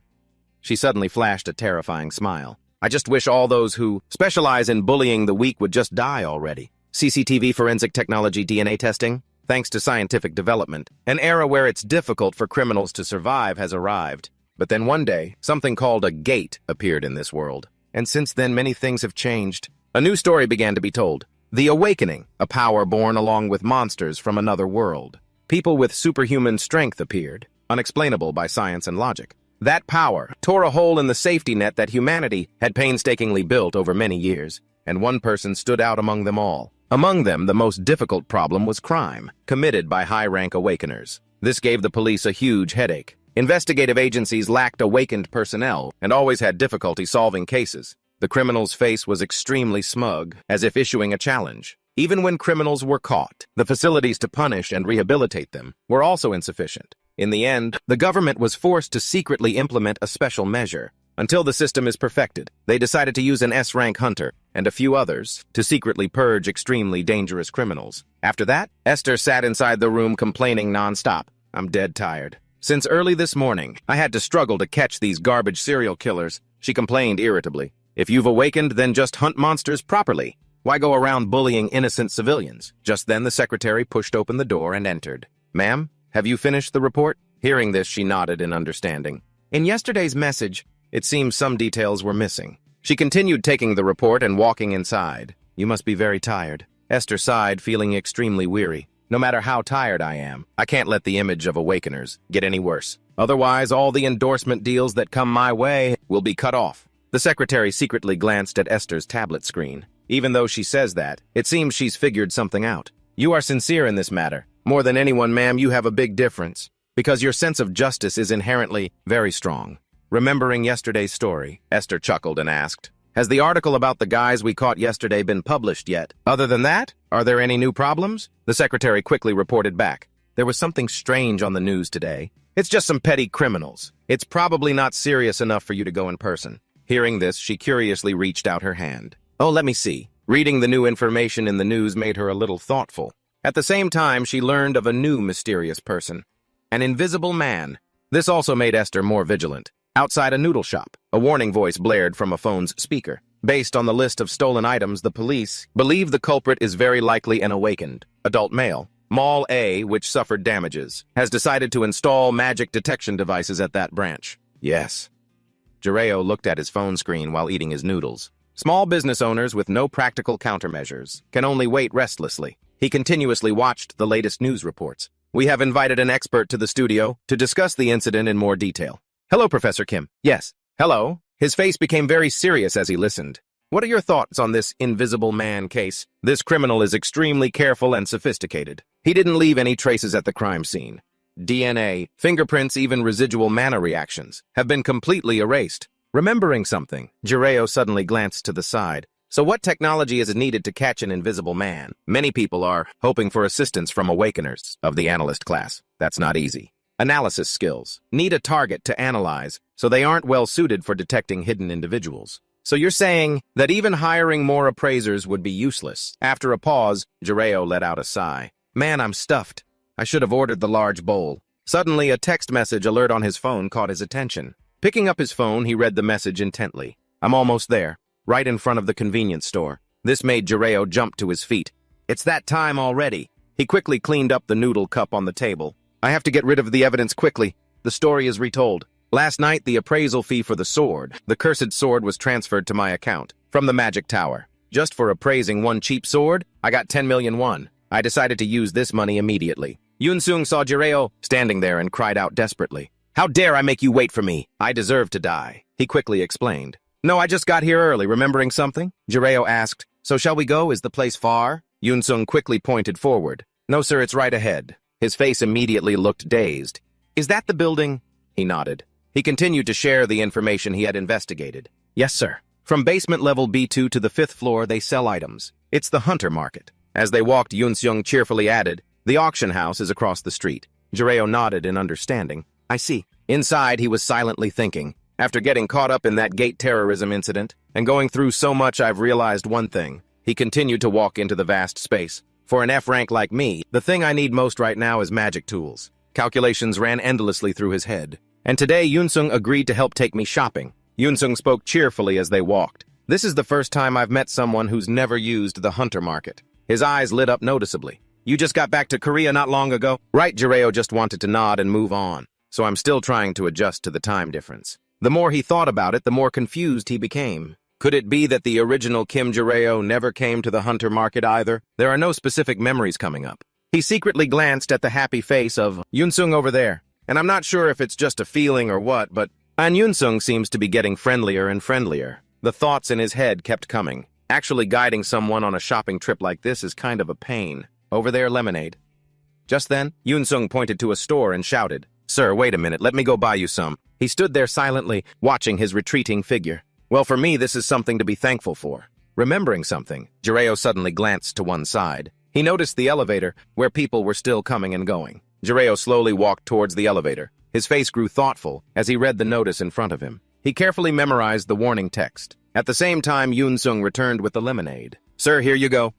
She suddenly flashed a terrifying smile. I just wish all those who specialize in bullying the weak would just die already. CCTV forensic technology DNA testing? Thanks to scientific development, an era where it's difficult for criminals to survive has arrived. But then one day, something called a gate appeared in this world. And since then, many things have changed. A new story began to be told. The Awakening, a power born along with monsters from another world. People with superhuman strength appeared, unexplainable by science and logic. That power tore a hole in the safety net that humanity had painstakingly built over many years, and one person stood out among them all. Among them, the most difficult problem was crime, committed by high-rank awakeners. This gave the police a huge headache. Investigative agencies lacked awakened personnel and always had difficulty solving cases. The criminal's face was extremely smug, as if issuing a challenge. Even when criminals were caught, the facilities to punish and rehabilitate them were also insufficient. In the end, the government was forced to secretly implement a special measure. Until the system is perfected, they decided to use an S-rank hunter and a few others to secretly purge extremely dangerous criminals. After that, Esther sat inside the room complaining nonstop. I'm dead tired. Since early this morning, I had to struggle to catch these garbage serial killers, she complained irritably. If you've awakened, then just hunt monsters properly. Why go around bullying innocent civilians? Just then the secretary pushed open the door and entered. Ma'am, have you finished the report? Hearing this, she nodded in understanding. In yesterday's message, it seems some details were missing. She continued taking the report and walking inside. You must be very tired. Esther sighed, feeling extremely weary. No matter how tired I am, I can't let the image of awakeners get any worse. Otherwise, all the endorsement deals that come my way will be cut off. The secretary secretly glanced at Esther's tablet screen. Even though she says that, it seems she's figured something out. You are sincere in this matter. More than anyone, ma'am, you have a big difference. Because your sense of justice is inherently very strong. Remembering yesterday's story, Esther chuckled and asked, has the article about the guys we caught yesterday been published yet? Other than that, are there any new problems? The secretary quickly reported back. There was something strange on the news today. It's just some petty criminals. It's probably not serious enough for you to go in person. Hearing this, she curiously reached out her hand. Oh, let me see. Reading the new information in the news made her a little thoughtful. At the same time, she learned of a new mysterious person. An invisible man. This also made Esther more vigilant. Outside a noodle shop, a warning voice blared from a phone's speaker. Based on the list of stolen items, the police believe the culprit is very likely an awakened adult male. Mall A, which suffered damages, has decided to install magic detection devices at that branch. Yes. Jireo looked at his phone screen while eating his noodles. Small business owners with no practical countermeasures can only wait restlessly. He continuously watched the latest news reports. We have invited an expert to the studio to discuss the incident in more detail. Hello, Professor Kim. Yes. Hello. His face became very serious as he listened. What are your thoughts on this invisible man case? This criminal is extremely careful and sophisticated. He didn't leave any traces at the crime scene. DNA, fingerprints, even residual mana reactions have been completely erased. Remembering something, Jireo suddenly glanced to the side. So what technology is needed to catch an invisible man? Many people are hoping for assistance from awakeners of the analyst class. That's not easy. Analysis skills need a target to analyze, so they aren't well suited for detecting hidden individuals. So you're saying that even hiring more appraisers would be useless? After a pause, Jireo let out a sigh. Man, I'm stuffed. I should have ordered the large bowl. Suddenly, a text message alert on his phone caught his attention. Picking up his phone, he read the message intently. I'm almost there, right in front of the convenience store. This made Jireo jump to his feet. It's that time already. He quickly cleaned up the noodle cup on the table. I have to get rid of the evidence quickly. The story is retold. Last night, the appraisal fee for the sword, the cursed sword, was transferred to my account from the magic tower. Just for appraising one cheap sword, I got 10 million won. I decided to use this money immediately. Yunsung saw Jireo standing there and cried out desperately. How dare I make you wait for me? I deserve to die, he quickly explained. No, I just got here early, remembering something? Jireo asked. So shall we go? Is the place far? Yunsung quickly pointed forward. No, sir, it's right ahead. His face immediately looked dazed. Is that the building? He nodded. He continued to share the information he had investigated. Yes, sir. From basement level B2 to the 5th floor, they sell items. It's the hunter market. As they walked, Yunsung cheerfully added, the auction house is across the street. Jireo nodded in understanding. I see. Inside, he was silently thinking. After getting caught up in that gate terrorism incident and going through so much, I've realized one thing. He continued to walk into the vast space. For an F rank like me, the thing I need most right now is magic tools. Calculations ran endlessly through his head. And today, Yunsung agreed to help take me shopping. Yunsung spoke cheerfully as they walked. This is the first time I've met someone who's never used the hunter market. His eyes lit up noticeably. You just got back to Korea not long ago? Right, Jireo just wanted to nod and move on. So I'm still trying to adjust to the time difference. The more he thought about it, the more confused he became. Could it be that the original Kim Jireo never came to the hunter market either? There are no specific memories coming up. He secretly glanced at the happy face of Yunsung over there. And I'm not sure if it's just a feeling or what, but Yunsung seems to be getting friendlier and friendlier. The thoughts in his head kept coming. Actually guiding someone on a shopping trip like this is kind of a pain. Over there, lemonade. Just then, Yunsung pointed to a store and shouted, Sir, wait a minute, let me go buy you some. He stood there silently, watching his retreating figure. Well, for me, this is something to be thankful for. Remembering something, Jireo suddenly glanced to one side. He noticed the elevator, where people were still coming and going. Jireo slowly walked towards the elevator. His face grew thoughtful as he read the notice in front of him. He carefully memorized the warning text. At the same time, Yunsung returned with the lemonade. Sir, here you go.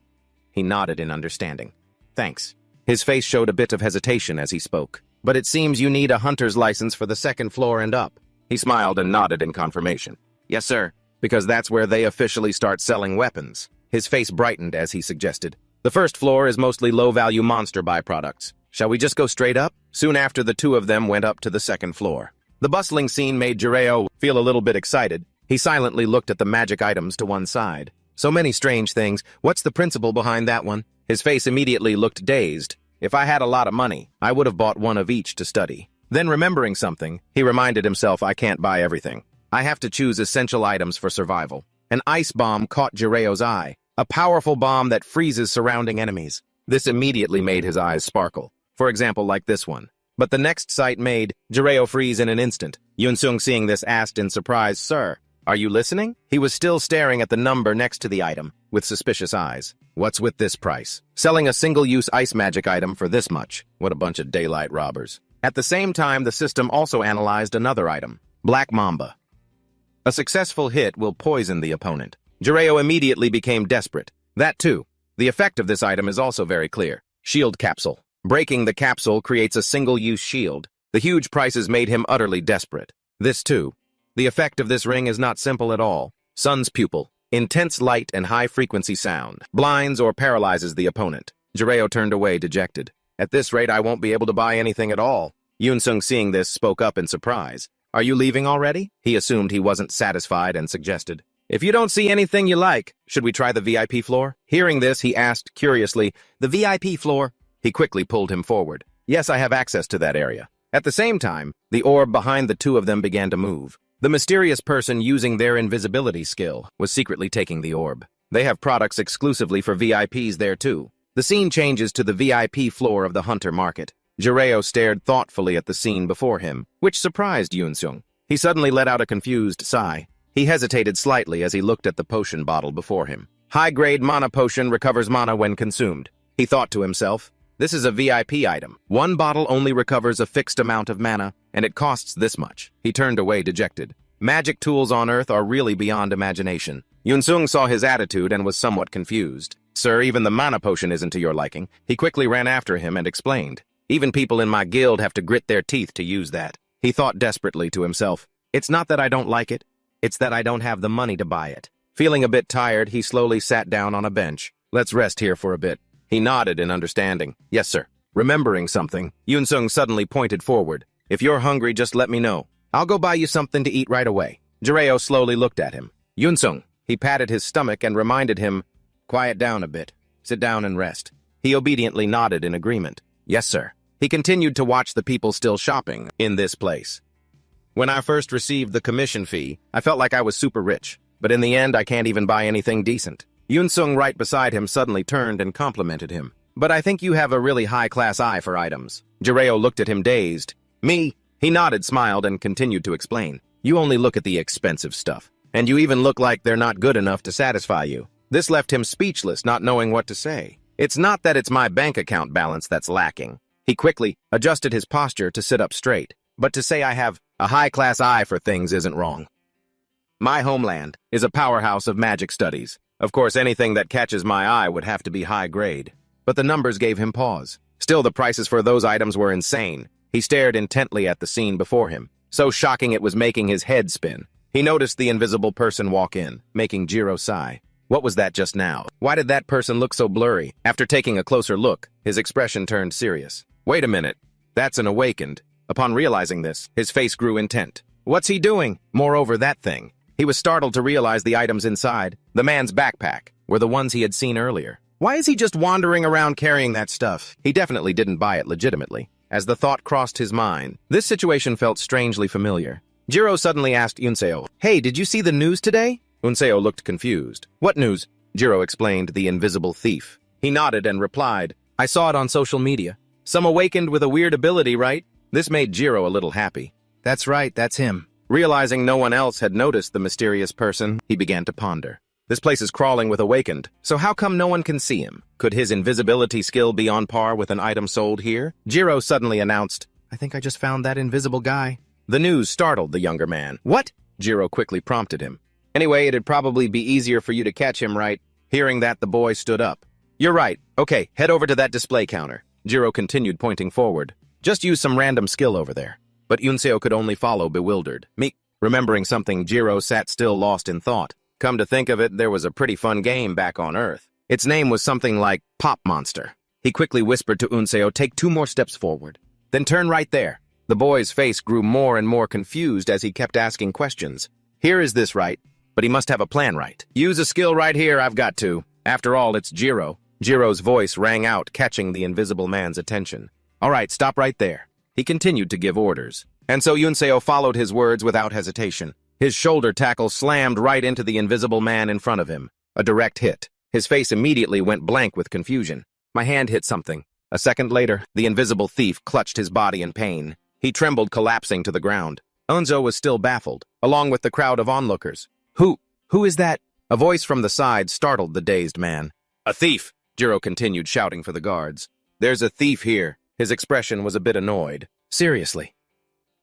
He nodded in understanding. Thanks. His face showed a bit of hesitation as he spoke. But it seems you need a hunter's license for the 2nd floor and up. He smiled and nodded in confirmation. Yes, sir. because that's where they officially start selling weapons. His face brightened as he suggested. The first floor is mostly low-value monster byproducts. Shall we just go straight up? Soon after, the two of them went up to the second floor. The bustling scene made Jiro feel a little bit excited. He silently looked at the magic items to one side. So many strange things. What's the principle behind that one? His face immediately looked dazed. If I had a lot of money, I would have bought one of each to study. Then remembering something, he reminded himself, I can't buy everything. I have to choose essential items for survival. An ice bomb caught Jireo's eye, a powerful bomb that freezes surrounding enemies. This immediately made his eyes sparkle. For example, like this one. But the next sight made Jireo freeze in an instant. Yunsung, seeing this, asked in surprise, Sir, are you listening? He was still staring at the number next to the item, with suspicious eyes. What's with this price? Selling a single-use ice magic item for this much. What a bunch of daylight robbers. At the same time, the system also analyzed another item, Black Mamba. A successful hit will poison the opponent. Jireo immediately became desperate. That too. The effect of this item is also very clear. Shield Capsule. Breaking the capsule creates a single-use shield. The huge prices made him utterly desperate. This too. The effect of this ring is not simple at all. Sun's pupil. Intense light and high-frequency sound. Blinds or paralyzes the opponent. Jireo turned away dejected. At this rate, I won't be able to buy anything at all. Yunsung, seeing this, spoke up in surprise. Are you leaving already? He assumed he wasn't satisfied and suggested. If you don't see anything you like, should we try the VIP floor? Hearing this, he asked curiously, the VIP floor? He quickly pulled him forward. Yes, I have access to that area. At the same time, the orb behind the two of them began to move. The mysterious person using their invisibility skill was secretly taking the orb. They have products exclusively for VIPs there too. The scene changes to the VIP floor of the Hunter market. Jireo stared thoughtfully at the scene before him, which surprised Yunsung. He suddenly let out a confused sigh. He hesitated slightly as he looked at the potion bottle before him. High-grade mana potion recovers mana when consumed. He thought to himself, this is a VIP item. One bottle only recovers a fixed amount of mana, and it costs this much. He turned away dejected. Magic tools on Earth are really beyond imagination. Yunsung saw his attitude and was somewhat confused. Sir, even the mana potion isn't to your liking. He quickly ran after him and explained. Even people in my guild have to grit their teeth to use that. He thought desperately to himself. It's not that I don't like it. It's that I don't have the money to buy it. Feeling a bit tired, he slowly sat down on a bench. Let's rest here for a bit. He nodded in understanding. Yes, sir. Remembering something, Yunsung suddenly pointed forward. If you're hungry, just let me know. I'll go buy you something to eat right away. Jireo slowly looked at him. Yunsung. He patted his stomach and reminded him, quiet down a bit. Sit down and rest. He obediently nodded in agreement. Yes, sir. He continued to watch the people still shopping in this place. When I first received the commission fee, I felt like I was super rich. But in the end, I can't even buy anything decent. Yunsung right beside him suddenly turned and complimented him. But I think you have a really high-class eye for items. Jireo looked at him dazed. Me? He nodded, smiled, and continued to explain. You only look at the expensive stuff. And you even look like they're not good enough to satisfy you. This left him speechless, not knowing what to say. It's not that it's my bank account balance that's lacking. He quickly adjusted his posture to sit up straight. But to say I have a high-class eye for things isn't wrong. My homeland is a powerhouse of magic studies. Of course, anything that catches my eye would have to be high grade. But the numbers gave him pause. Still, the prices for those items were insane. He stared intently at the scene before him, so shocking it was making his head spin. He noticed the invisible person walk in, making Jiro sigh. What was that just now? Why did that person look so blurry? After taking a closer look, his expression turned serious. Wait a minute. That's an awakened. Upon realizing this, his face grew intent. What's he doing? Moreover, that thing. He was startled to realize the items inside, the man's backpack, were the ones he had seen earlier. Why is he just wandering around carrying that stuff? He definitely didn't buy it legitimately. As the thought crossed his mind, this situation felt strangely familiar. Jiro suddenly asked Unseo, Hey, did you see the news today? Unseo looked confused. What news? Jiro explained the invisible thief. He nodded and replied, I saw it on social media. Some awakened with a weird ability, right? This made Jiro a little happy. That's right, that's him. Realizing no one else had noticed the mysterious person, he began to ponder. This place is crawling with awakened, so how come no one can see him? Could his invisibility skill be on par with an item sold here? Jiro suddenly announced, I think I just found that invisible guy. The news startled the younger man. What? Jiro quickly prompted him. Anyway, it'd probably be easier for you to catch him, right? Hearing that, the boy stood up. You're right. Okay, head over to that display counter. Jiro continued, pointing forward. Just use some random skill over there. But Unseo could only follow, bewildered. Me? Remembering something, Jiro sat still, lost in thought. Come to think of it, there was a pretty fun game back on Earth. Its name was something like Pop Monster. He quickly whispered to Unseo, "Take 2 more steps forward. Then turn right there." The boy's face grew more and more confused as he kept asking questions. Here is this right, but he must have a plan right. Use a skill right here, I've got to. After all, it's Jiro. Jiro's voice rang out, catching the invisible man's attention. All right, stop right there. He continued to give orders. And so Yunseo followed his words without hesitation. His shoulder tackle slammed right into the invisible man in front of him. A direct hit. His face immediately went blank with confusion. My hand hit something. A second later, the invisible thief clutched his body in pain. He trembled, collapsing to the ground. Unzo was still baffled, along with the crowd of onlookers. Who is that? A voice from the side startled the dazed man. A thief, Jiro continued, shouting for the guards. There's a thief here. His expression was a bit annoyed. Seriously.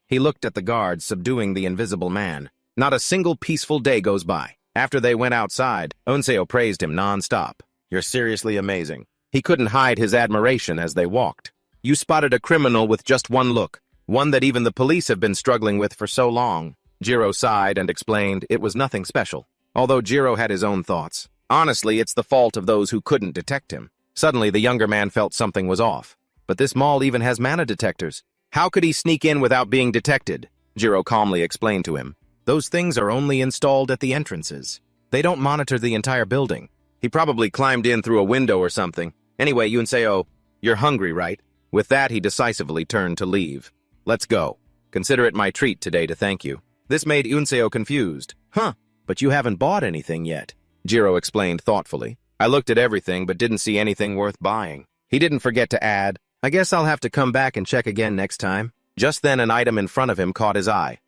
He looked at the guards, subduing the invisible man. Not a single peaceful day goes by. After they went outside, Unseo praised him non-stop. You're seriously amazing. He couldn't hide his admiration as they walked. You spotted a criminal with just one look, one that even the police have been struggling with for so long. Jiro sighed and explained it was nothing special, although Jiro had his own thoughts. Honestly, it's the fault of those who couldn't detect him. Suddenly, the younger man felt something was off. But this mall even has mana detectors. How could he sneak in without being detected? Jiro calmly explained to him. Those things are only installed at the entrances. They don't monitor the entire building. He probably climbed in through a window or something. Anyway, Yunseo, you're hungry, right? With that, he decisively turned to leave. Let's go. Consider it my treat today to thank you. This made Yunseo confused. But you haven't bought anything yet, Jiro explained thoughtfully. I looked at everything but didn't see anything worth buying. He didn't forget to add, I guess I'll have to come back and check again next time. Just then an item in front of him caught his eye.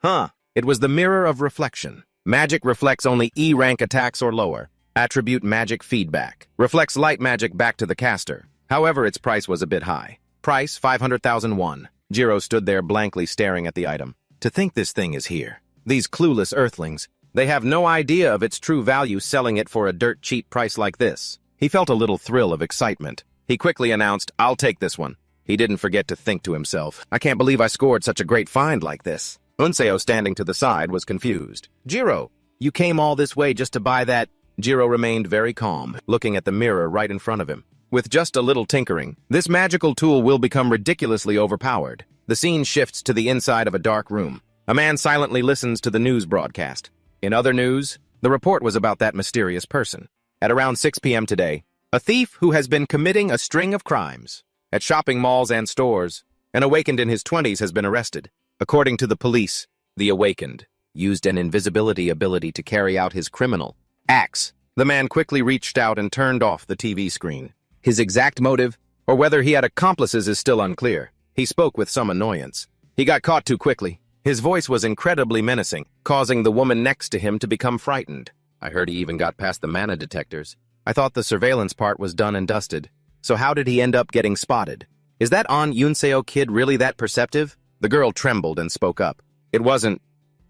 It was the Mirror of Reflection. Magic reflects only E-rank attacks or lower. Attribute magic feedback. Reflects light magic back to the caster. However, its price was a bit high. Price 500,000 won. Jiro stood there blankly staring at the item. To think this thing is here. These clueless earthlings. They have no idea of its true value, selling it for a dirt cheap price like this. He felt a little thrill of excitement. He quickly announced, I'll take this one. He didn't forget to think to himself, I can't believe I scored such a great find like this. Unseo, standing to the side, was confused. Jiro, you came all this way just to buy that? Jiro remained very calm, looking at the mirror right in front of him. With just a little tinkering, this magical tool will become ridiculously overpowered. The scene shifts to the inside of a dark room. A man silently listens to the news broadcast. In other news, the report was about that mysterious person. At around 6 p.m. today, a thief who has been committing a string of crimes at shopping malls and stores, an awakened in his 20s has been arrested. According to the police, the awakened used an invisibility ability to carry out his criminal acts. The man quickly reached out and turned off the TV screen. His exact motive, or whether he had accomplices, is still unclear. He spoke with some annoyance. He got caught too quickly. His voice was incredibly menacing, causing the woman next to him to become frightened. I heard he even got past the mana detectors. I thought the surveillance part was done and dusted. So how did he end up getting spotted? Is that Yunseo kid really that perceptive? The girl trembled and spoke up. It wasn't,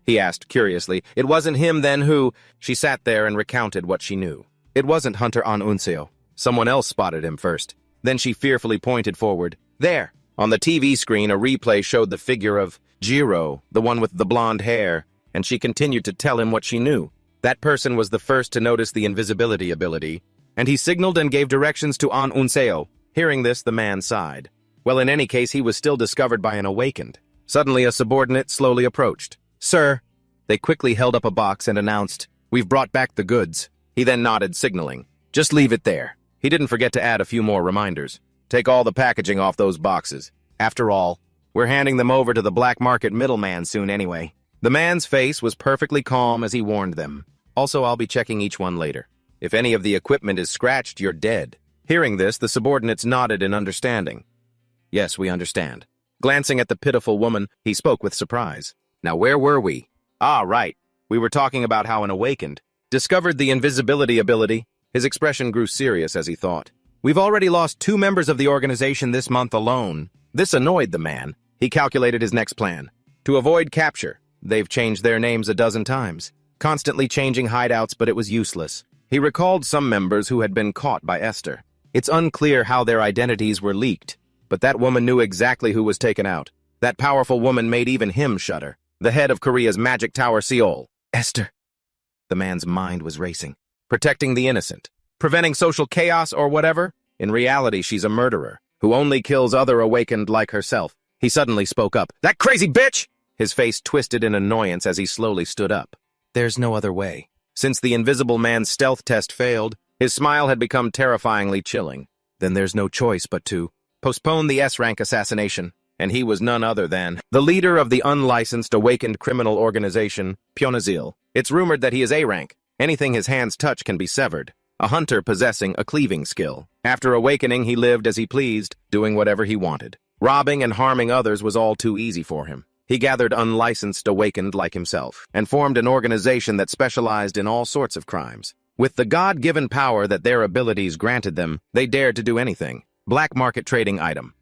he asked curiously. It wasn't him then who? She sat there and recounted what she knew. It wasn't Hunter Unseo. Someone else spotted him first. Then she fearfully pointed forward. There! On the TV screen, a replay showed the figure of Jiro, the one with the blonde hair, and she continued to tell him what she knew. That person was the first to notice the invisibility ability, and he signaled and gave directions to Unseo. Hearing this, the man sighed. Well, in any case, he was still discovered by an awakened. Suddenly, a subordinate slowly approached. Sir! They quickly held up a box and announced, We've brought back the goods. He then nodded, signaling. Just leave it there. He didn't forget to add a few more reminders. Take all the packaging off those boxes. After all, we're handing them over to the black market middleman soon anyway. The man's face was perfectly calm as he warned them. Also, I'll be checking each one later. If any of the equipment is scratched, you're dead. Hearing this, the subordinates nodded in understanding. Yes, we understand. Glancing at the pitiful woman, he spoke with surprise. Now where were we? Ah, right. We were talking about how an awakened discovered the invisibility ability. His expression grew serious as he thought. We've already lost 2 members of the organization this month alone. This annoyed the man. He calculated his next plan. To avoid capture, they've changed their names a dozen times, constantly changing hideouts, but it was useless. He recalled some members who had been caught by Esther. It's unclear how their identities were leaked, but that woman knew exactly who was taken out. That powerful woman made even him shudder. the head of Korea's Magic Tower Seoul. Esther. The man's mind was racing. Protecting the innocent. Preventing social chaos or whatever? In reality, she's a murderer, who only kills other awakened like herself. He suddenly spoke up. That crazy bitch! His face twisted in annoyance as he slowly stood up. There's no other way. Since the invisible man's stealth test failed, his smile had become terrifyingly chilling. Then there's no choice but to postpone the S-rank assassination. And he was none other than the leader of the unlicensed awakened criminal organization, Pyeonazil. It's rumored that he is A-rank. Anything his hands touch can be severed. A hunter possessing a cleaving skill. After awakening, he lived as he pleased, doing whatever he wanted. Robbing and harming others was all too easy for him. He gathered unlicensed awakened like himself, and formed an organization that specialized in all sorts of crimes. With the God-given power that their abilities granted them, they dared to do anything. Black market trading item.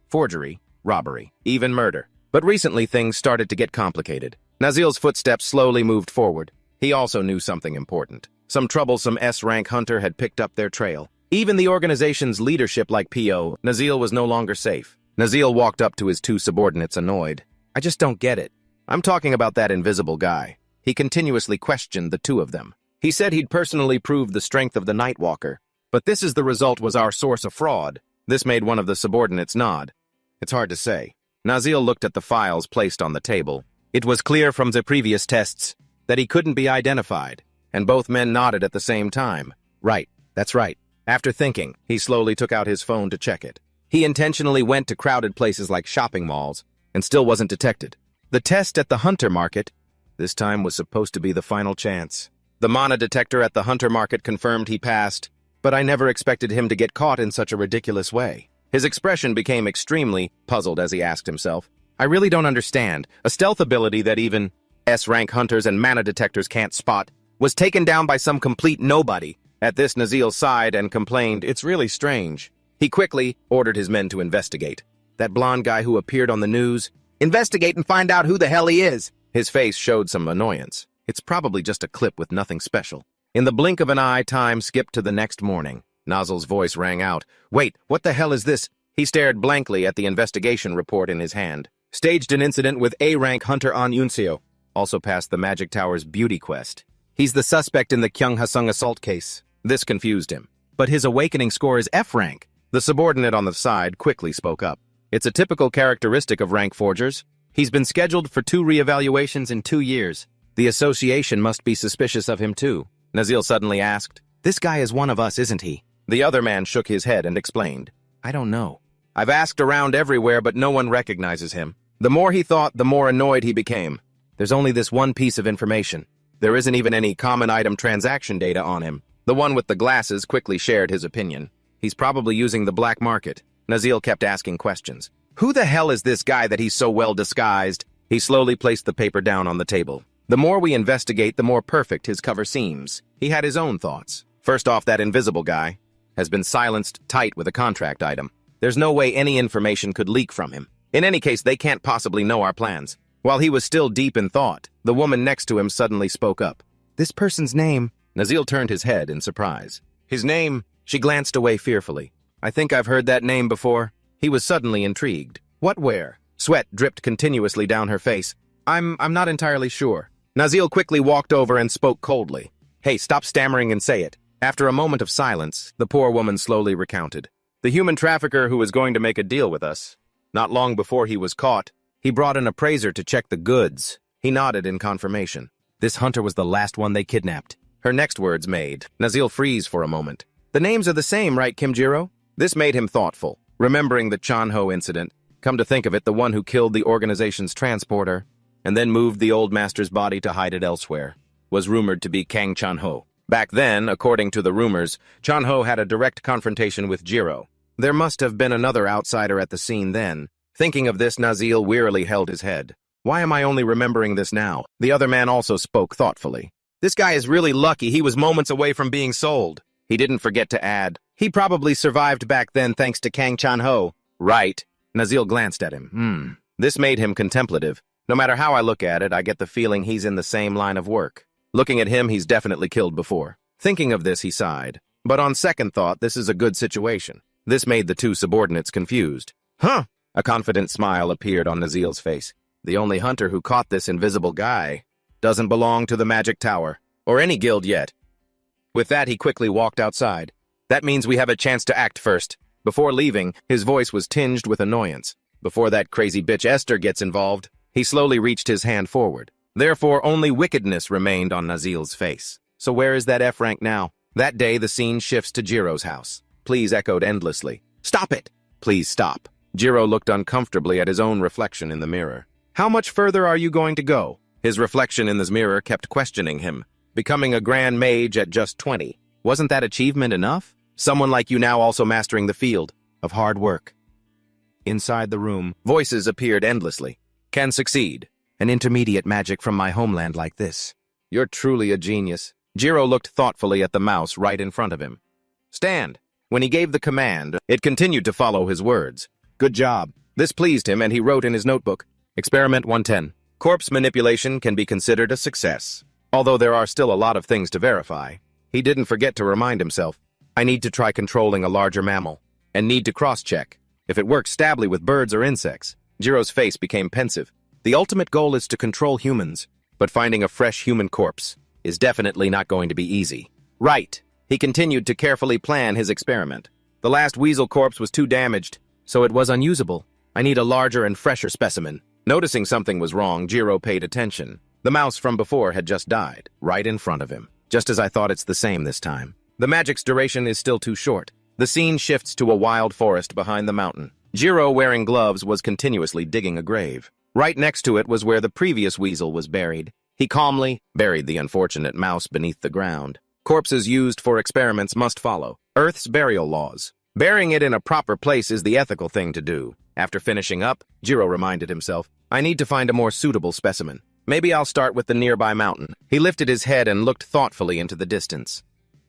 Forgery. Robbery, even murder. But recently things started to get complicated. Nazil's footsteps slowly moved forward. He also knew something important. Some troublesome S-rank hunter had picked up their trail. Even the organization's leadership like P.O., Nazil was no longer safe. Nazil walked up to his two subordinates annoyed. I just don't get it. I'm talking about that invisible guy. He continuously questioned the two of them. He said he'd personally proved the strength of the Nightwalker. But this is the result was our source of fraud. This made one of the subordinates nod. It's hard to say. Nazil looked at the files placed on the table. It was clear from the previous tests that he couldn't be identified, and both men nodded at the same time. Right, that's right. After thinking, he slowly took out his phone to check it. He intentionally went to crowded places like shopping malls, and still wasn't detected. The test at the Hunter Market, this time was supposed to be the final chance. The mana detector at the Hunter Market confirmed he passed, but I never expected him to get caught in such a ridiculous way. His expression became extremely puzzled as he asked himself, I really don't understand. A stealth ability that even S-rank hunters and mana detectors can't spot was taken down by some complete nobody. At this, Nazil sighed and complained, it's really strange. He quickly ordered his men to investigate. That blonde guy who appeared on the news, investigate and find out who the hell he is. His face showed some annoyance. It's probably just a clip with nothing special. In the blink of an eye, time skipped to the next morning. Nazil's voice rang out. Wait, what the hell is this? He stared blankly at the investigation report in his hand. Staged an incident with A-rank hunter An Yunseo. Also passed the Magic Tower's beauty quest. He's the suspect in the Kyung Hasung assault case. This confused him. But his awakening score is F-rank. The subordinate on the side quickly spoke up. It's a typical characteristic of rank forgers. He's been scheduled for 2 reevaluations in 2 years. The association must be suspicious of him too. Nazil suddenly asked, This guy is one of us, isn't he? The other man shook his head and explained, I don't know. I've asked around everywhere, but no one recognizes him. The more he thought, the more annoyed he became. There's only this one piece of information. There isn't even any common item transaction data on him. The one with the glasses quickly shared his opinion. He's probably using the black market. Nazil kept asking questions. Who the hell is this guy that he's so well disguised? He slowly placed the paper down on the table. The more we investigate, the more perfect his cover seems. He had his own thoughts. First off, that invisible guy has been silenced tight with a contract item. There's no way any information could leak from him. In any case, they can't possibly know our plans. While he was still deep in thought, the woman next to him suddenly spoke up. This person's name... Nazil turned his head in surprise. His name... She glanced away fearfully. I think I've heard that name before. He was suddenly intrigued. What where? Sweat dripped continuously down her face. I'm not entirely sure. Nazil quickly walked over and spoke coldly. Hey, stop stammering and say it. After a moment of silence, the poor woman slowly recounted. The human trafficker who was going to make a deal with us. Not long before he was caught, he brought an appraiser to check the goods. He nodded in confirmation. This hunter was the last one they kidnapped. Her next words made Nazil freeze for a moment. The names are the same, right, Kim Jiro? This made him thoughtful, remembering the Changho incident. Come to think of it, the one who killed the organization's transporter and then moved the old master's body to hide it elsewhere was rumored to be Kang Changho. Back then, according to the rumors, Changho had a direct confrontation with Jiro. There must have been another outsider at the scene then. Thinking of this, Nazil wearily held his head. Why am I only remembering this now? The other man also spoke thoughtfully. This guy is really lucky he was moments away from being sold. He didn't forget to add, he probably survived back then thanks to Kang Changho. Right. Nazil glanced at him. This made him contemplative. No matter how I look at it, I get the feeling he's in the same line of work. Looking at him, he's definitely killed before. Thinking of this, he sighed. But on second thought, this is a good situation. This made the two subordinates confused. Huh? A confident smile appeared on Nazil's face. The only hunter who caught this invisible guy doesn't belong to the Magic Tower, or any guild yet. With that, he quickly walked outside. That means we have a chance to act first. Before leaving, his voice was tinged with annoyance. Before that crazy bitch Esther gets involved, he slowly reached his hand forward. Therefore, only wickedness remained on Nazil's face. So where is that F rank now? That day, the scene shifts to Jiro's house. Please echoed endlessly. Stop it! Please stop. Jiro looked uncomfortably at his own reflection in the mirror. How much further are you going to go? His reflection in this mirror kept questioning him. Becoming a grand mage at just 20. Wasn't that achievement enough? Someone like you now also mastering the field of hard work. Inside the room, voices appeared endlessly. Can succeed. An intermediate magic from my homeland like this. You're truly a genius. Jiro looked thoughtfully at the mouse right in front of him. Stand. When he gave the command, it continued to follow his words. Good job. This pleased him, and he wrote in his notebook, Experiment 110. Corpse manipulation can be considered a success. Although there are still a lot of things to verify, he didn't forget to remind himself, I need to try controlling a larger mammal, and need to cross-check. If it works stably with birds or insects, Jiro's face became pensive. The ultimate goal is to control humans, but finding a fresh human corpse is definitely not going to be easy. Right. He continued to carefully plan his experiment. The last weasel corpse was too damaged, so it was unusable. I need a larger and fresher specimen. Noticing something was wrong, Jiro paid attention. The mouse from before had just died, right in front of him. Just as I thought, it's the same this time. The magic's duration is still too short. The scene shifts to a wild forest behind the mountain. Jiro, wearing gloves, was continuously digging a grave. Right next to it was where the previous weasel was buried. He calmly buried the unfortunate mouse beneath the ground. Corpses used for experiments must follow Earth's burial laws. Burying it in a proper place is the ethical thing to do. After finishing up, Jiro reminded himself, I need to find a more suitable specimen. Maybe I'll start with the nearby mountain. He lifted his head and looked thoughtfully into the distance.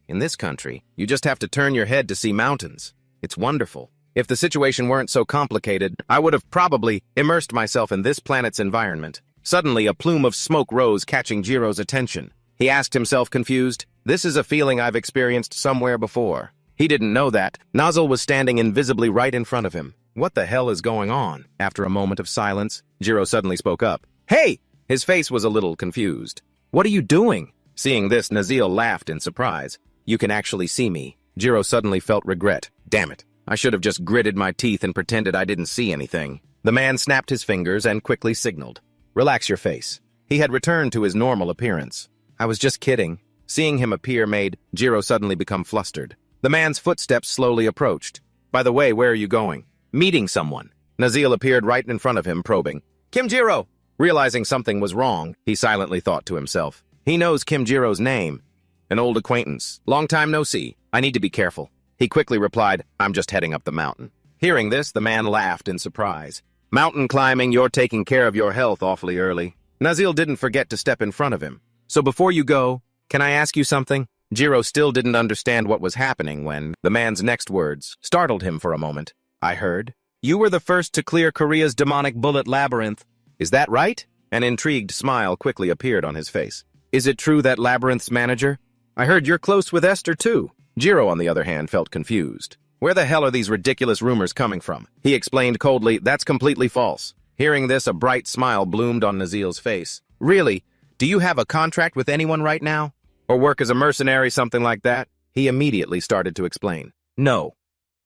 In this country, you just have to turn your head to see mountains. It's wonderful. If the situation weren't so complicated, I would have probably immersed myself in this planet's environment. Suddenly, a plume of smoke rose, catching Jiro's attention. He asked himself, confused, this is a feeling I've experienced somewhere before. He didn't know that. Nozzle was standing invisibly right in front of him. What the hell is going on? After a moment of silence, Jiro suddenly spoke up. Hey! His face was a little confused. What are you doing? Seeing this, Nazil laughed in surprise. You can actually see me. Jiro suddenly felt regret. Damn it. I should have just gritted my teeth and pretended I didn't see anything. The man snapped his fingers and quickly signaled. Relax your face. He had returned to his normal appearance. I was just kidding. Seeing him appear made Jiro suddenly become flustered. The man's footsteps slowly approached. By the way, where are you going? Meeting someone. Nazil appeared right in front of him, probing. Kim Jiro! Realizing something was wrong, he silently thought to himself. He knows Kim Jiro's name. An old acquaintance. Long time no see. I need to be careful. He quickly replied, I'm just heading up the mountain. Hearing this, the man laughed in surprise. Mountain climbing, you're taking care of your health awfully early. Nazil didn't forget to step in front of him. So before you go, can I ask you something? Jiro still didn't understand what was happening when the man's next words startled him for a moment. I heard. You were the first to clear Korea's demonic bullet labyrinth. Is that right? An intrigued smile quickly appeared on his face. Is it true that Labyrinth's manager? I heard you're close with Esther too. Jiro, on the other hand, felt confused. Where the hell are these ridiculous rumors coming from? He explained coldly, that's completely false. Hearing this, a bright smile bloomed on Nazil's face. Really? Do you have a contract with anyone right now? Or work as a mercenary, something like that? He immediately started to explain. No.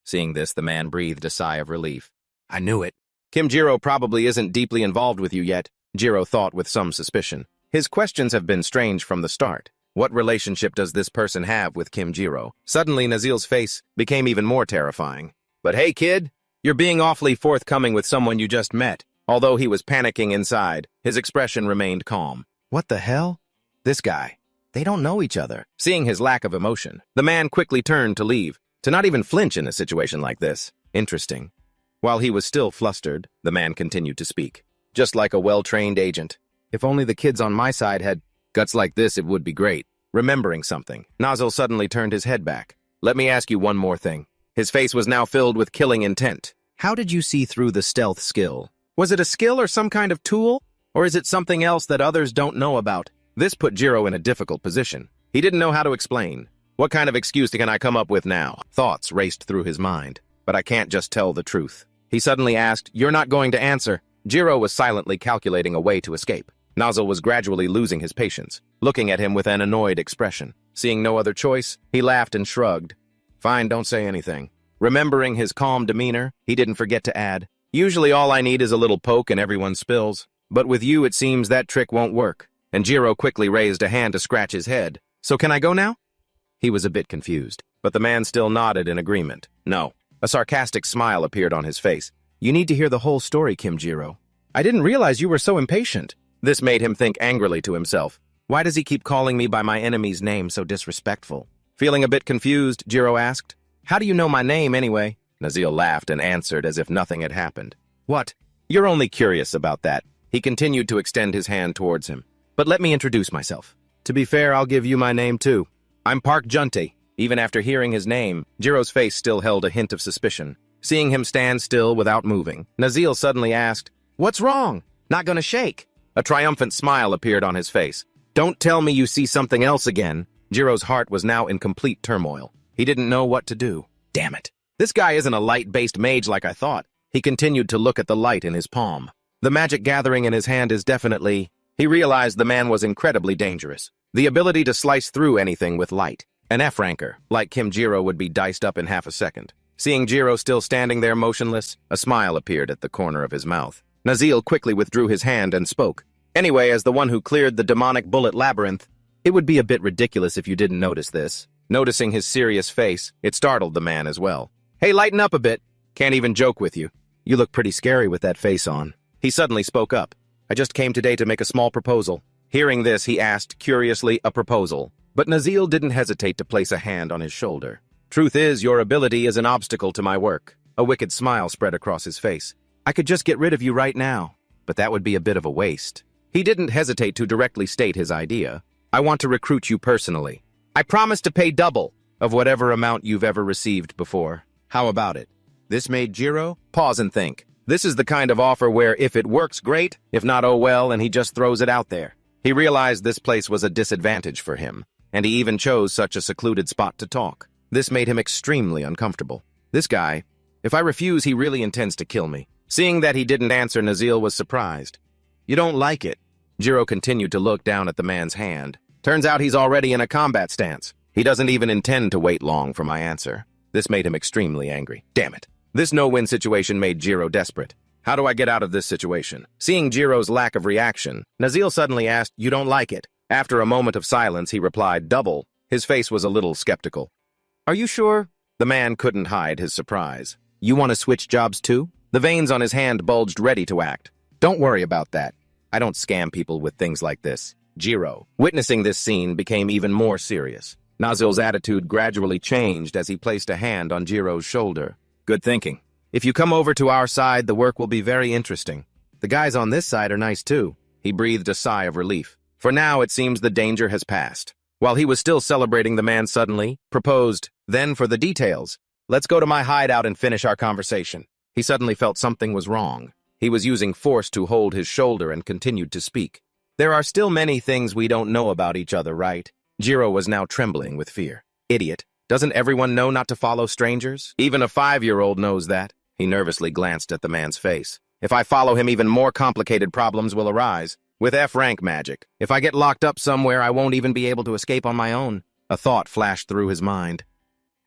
Seeing this, the man breathed a sigh of relief. I knew it. Kim Jiro probably isn't deeply involved with you yet, Jiro thought with some suspicion. His questions have been strange from the start. What relationship does this person have with Kim Jiro? Suddenly, Nazil's face became even more terrifying. But hey, kid, you're being awfully forthcoming with someone you just met. Although he was panicking inside, his expression remained calm. What the hell? This guy. They don't know each other. Seeing his lack of emotion, the man quickly turned to leave, to not even flinch in a situation like this. Interesting. While he was still flustered, the man continued to speak. Just like a well-trained agent. If only the kids on my side had guts like this, it would be great. Remembering something, Nozzle suddenly turned his head back. Let me ask you one more thing. His face was now filled with killing intent. How did you see through the stealth skill? Was it a skill or some kind of tool? Or is it something else that others don't know about? This put Jiro in a difficult position. He didn't know how to explain. What kind of excuse can I come up with now? Thoughts raced through his mind. But I can't just tell the truth. He suddenly asked, You're not going to answer. Jiro was silently calculating a way to escape. Nozzle was gradually losing his patience, looking at him with an annoyed expression. Seeing no other choice, he laughed and shrugged. Fine, don't say anything. Remembering his calm demeanor, he didn't forget to add, usually all I need is a little poke and everyone spills. But with you it seems that trick won't work. And Jiro quickly raised a hand to scratch his head. So can I go now? He was a bit confused, but the man still nodded in agreement. No. A sarcastic smile appeared on his face. You need to hear the whole story, Kim Jiro. I didn't realize you were so impatient. This made him think angrily to himself. Why does he keep calling me by my enemy's name so disrespectful? Feeling a bit confused, Jiro asked, How do you know my name anyway? Nazil laughed and answered as if nothing had happened. What? You're only curious about that. He continued to extend his hand towards him. But let me introduce myself. To be fair, I'll give you my name too. I'm Park Junti. Even after hearing his name, Jiro's face still held a hint of suspicion. Seeing him stand still without moving, Nazil suddenly asked, What's wrong? Not gonna shake? A triumphant smile appeared on his face. Don't tell me you see something else again. Jiro's heart was now in complete turmoil. He didn't know what to do. Damn it. This guy isn't a light-based mage like I thought. He continued to look at the light in his palm. The magic gathering in his hand is definitely... He realized the man was incredibly dangerous. The ability to slice through anything with light. An F-ranker, like Kim Jiro, would be diced up in half a second. Seeing Jiro still standing there motionless, a smile appeared at the corner of his mouth. Nazil quickly withdrew his hand and spoke. Anyway, as the one who cleared the demonic bullet labyrinth, it would be a bit ridiculous if you didn't notice this. Noticing his serious face, it startled the man as well. Hey, lighten up a bit. Can't even joke with you. You look pretty scary with that face on. He suddenly spoke up. I just came today to make a small proposal. Hearing this, he asked, curiously, a proposal. But Nazil didn't hesitate to place a hand on his shoulder. Truth is, your ability is an obstacle to my work. A wicked smile spread across his face. I could just get rid of you right now, but that would be a bit of a waste. He didn't hesitate to directly state his idea. I want to recruit you personally. I promise to pay double of whatever amount you've ever received before. How about it? This made Jiro pause and think. This is the kind of offer where if it works, great. If not, oh well, and he just throws it out there. He realized this place was a disadvantage for him, and he even chose such a secluded spot to talk. This made him extremely uncomfortable. This guy, if I refuse, he really intends to kill me. Seeing that he didn't answer, Nazil was surprised. You don't like it? Jiro continued to look down at the man's hand. Turns out he's already in a combat stance. He doesn't even intend to wait long for my answer. This made him extremely angry. Damn it. This no-win situation made Jiro desperate. How do I get out of this situation? Seeing Jiro's lack of reaction, Nazil suddenly asked, You don't like it? After a moment of silence, he replied, Double. His face was a little skeptical. Are you sure? The man couldn't hide his surprise. You want to switch jobs too? The veins on his hand bulged ready to act. Don't worry about that. I don't scam people with things like this. Jiro, witnessing this scene, became even more serious. Nazil's attitude gradually changed as he placed a hand on Jiro's shoulder. Good thinking. If you come over to our side, the work will be very interesting. The guys on this side are nice too. He breathed a sigh of relief. For now, it seems the danger has passed. While he was still celebrating, the man suddenly proposed, Then for the details. Let's go to my hideout and finish our conversation. He suddenly felt something was wrong. He was using force to hold his shoulder and continued to speak. There are still many things we don't know about each other, right? Jiro was now trembling with fear. Idiot. Doesn't everyone know not to follow strangers? Even a 5-year-old knows that. He nervously glanced at the man's face. If I follow him, even more complicated problems will arise. With F-rank magic. If I get locked up somewhere, I won't even be able to escape on my own. A thought flashed through his mind.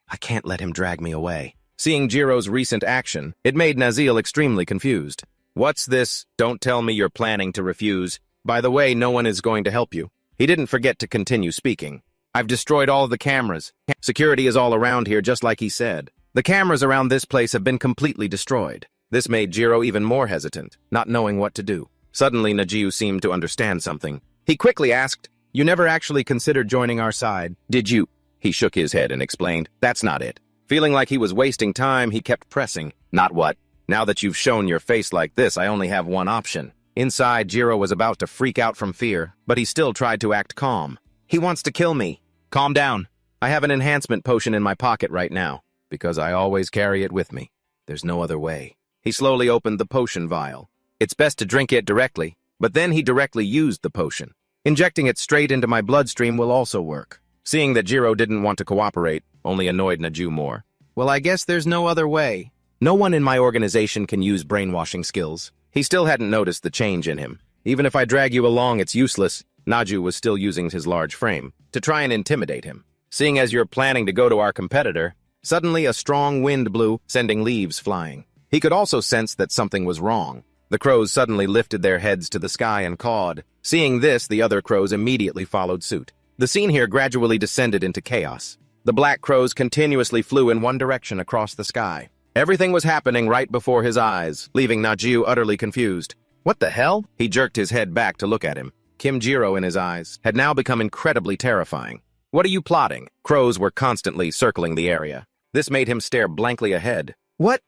I can't let him drag me away. Seeing Jiro's recent action, it made Nazil extremely confused. What's this? Don't tell me you're planning to refuse. By the way, no one is going to help you. He didn't forget to continue speaking. I've destroyed all of the cameras. Security is all around here, just like he said. The cameras around this place have been completely destroyed. This made Jiro even more hesitant, not knowing what to do. Suddenly, Najiu seemed to understand something. He quickly asked, You never actually considered joining our side, did you? He shook his head and explained, That's not it. Feeling like he was wasting time, he kept pressing. Not what? Now that you've shown your face like this, I only have one option. Inside, Jiro was about to freak out from fear, but he still tried to act calm. He wants to kill me. Calm down. I have an enhancement potion in my pocket right now, because I always carry it with me. There's no other way. He slowly opened the potion vial. It's best to drink it directly, but then he directly used the potion. Injecting it straight into my bloodstream will also work. Seeing that Jiro didn't want to cooperate, only annoyed Naju more. Well, I guess there's no other way. No one in my organization can use brainwashing skills. He still hadn't noticed the change in him. Even if I drag you along, it's useless. Naju was still using his large frame to try and intimidate him. Seeing as you're planning to go to our competitor, suddenly a strong wind blew, sending leaves flying. He could also sense that something was wrong. The crows suddenly lifted their heads to the sky and cawed. Seeing this, the other crows immediately followed suit. The scene here gradually descended into chaos. The black crows continuously flew in one direction across the sky. Everything was happening right before his eyes, leaving Naju utterly confused. What the hell? He jerked his head back to look at him. Kim Jiro in his eyes had now become incredibly terrifying. What are you plotting? Crows were constantly circling the area. This made him stare blankly ahead. What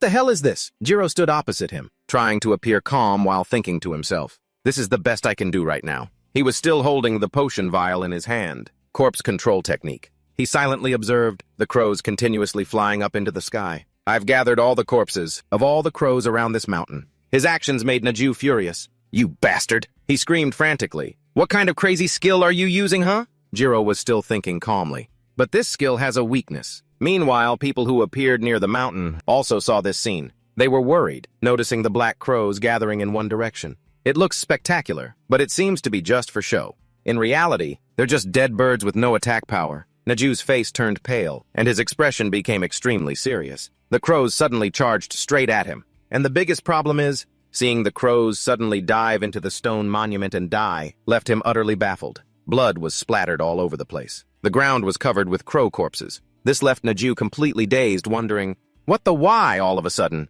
the hell is this? Jiro stood opposite him, trying to appear calm while thinking to himself. This is the best I can do right now. He was still holding the potion vial in his hand. Corpse control technique. He silently observed the crows continuously flying up into the sky. I've gathered all the corpses of all the crows around this mountain. His actions made Naju furious. You bastard! He screamed frantically. What kind of crazy skill are you using, huh? Jiro was still thinking calmly. But this skill has a weakness. Meanwhile, people who appeared near the mountain also saw this scene. They were worried, noticing the black crows gathering in one direction. It looks spectacular, but it seems to be just for show. In reality, they're just dead birds with no attack power. Naju's face turned pale, and his expression became extremely serious. The crows suddenly charged straight at him. And the biggest problem is, seeing the crows suddenly dive into the stone monument and die left him utterly baffled. Blood was splattered all over the place. The ground was covered with crow corpses. This left Naju completely dazed, wondering, what the why all of a sudden?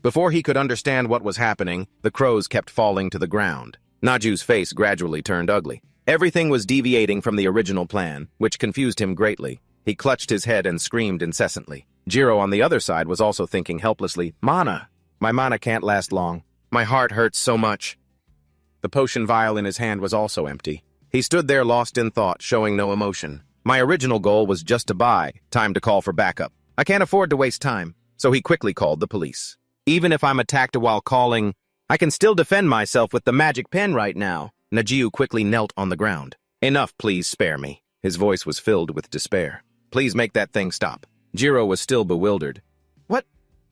Before he could understand what was happening, the crows kept falling to the ground. Naju's face gradually turned ugly. Everything was deviating from the original plan, which confused him greatly. He clutched his head and screamed incessantly. Jiro on the other side was also thinking helplessly, Mana! My mana can't last long. My heart hurts so much. The potion vial in his hand was also empty. He stood there lost in thought, showing no emotion. My original goal was just to buy, time to call for backup. I can't afford to waste time, so he quickly called the police. Even if I'm attacked while calling, I can still defend myself with the magic pen right now. Naju quickly knelt on the ground. Enough, please spare me. His voice was filled with despair. Please make that thing stop. Jiro was still bewildered.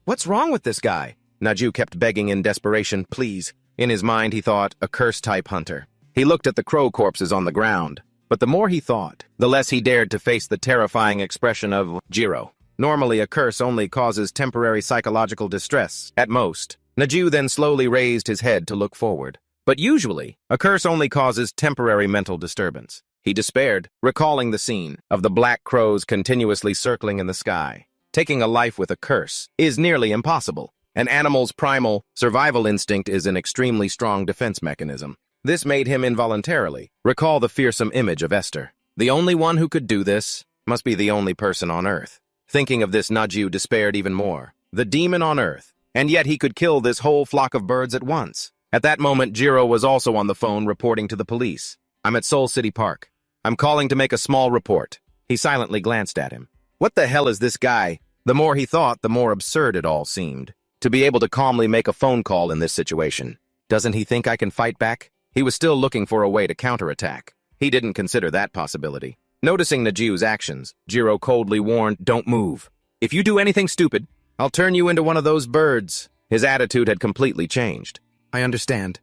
What's wrong with this guy? Naju kept begging in desperation, please. In his mind, he thought, a curse-type hunter. He looked at the crow corpses on the ground, but the more he thought, the less he dared to face the terrifying expression of Jiro. Normally, a curse only causes temporary psychological distress, at most. Naju then slowly raised his head to look forward. But usually, a curse only causes temporary mental disturbance. He despaired, recalling the scene of the black crows continuously circling in the sky. Taking a life with a curse is nearly impossible. An animal's primal survival instinct is an extremely strong defense mechanism. This made him involuntarily recall the fearsome image of Esther. The only one who could do this must be the only person on Earth. Thinking of this, Naju despaired even more. The demon on Earth. And yet he could kill this whole flock of birds at once. At that moment, Jiro was also on the phone reporting to the police. I'm at Seoul City Park. I'm calling to make a small report. He silently glanced at him. What the hell is this guy? The more he thought, the more absurd it all seemed. To be able to calmly make a phone call in this situation. Doesn't he think I can fight back? He was still looking for a way to counterattack. He didn't consider that possibility. Noticing Naju's actions, Jiro coldly warned, don't move. If you do anything stupid, I'll turn you into one of those birds. His attitude had completely changed. I understand.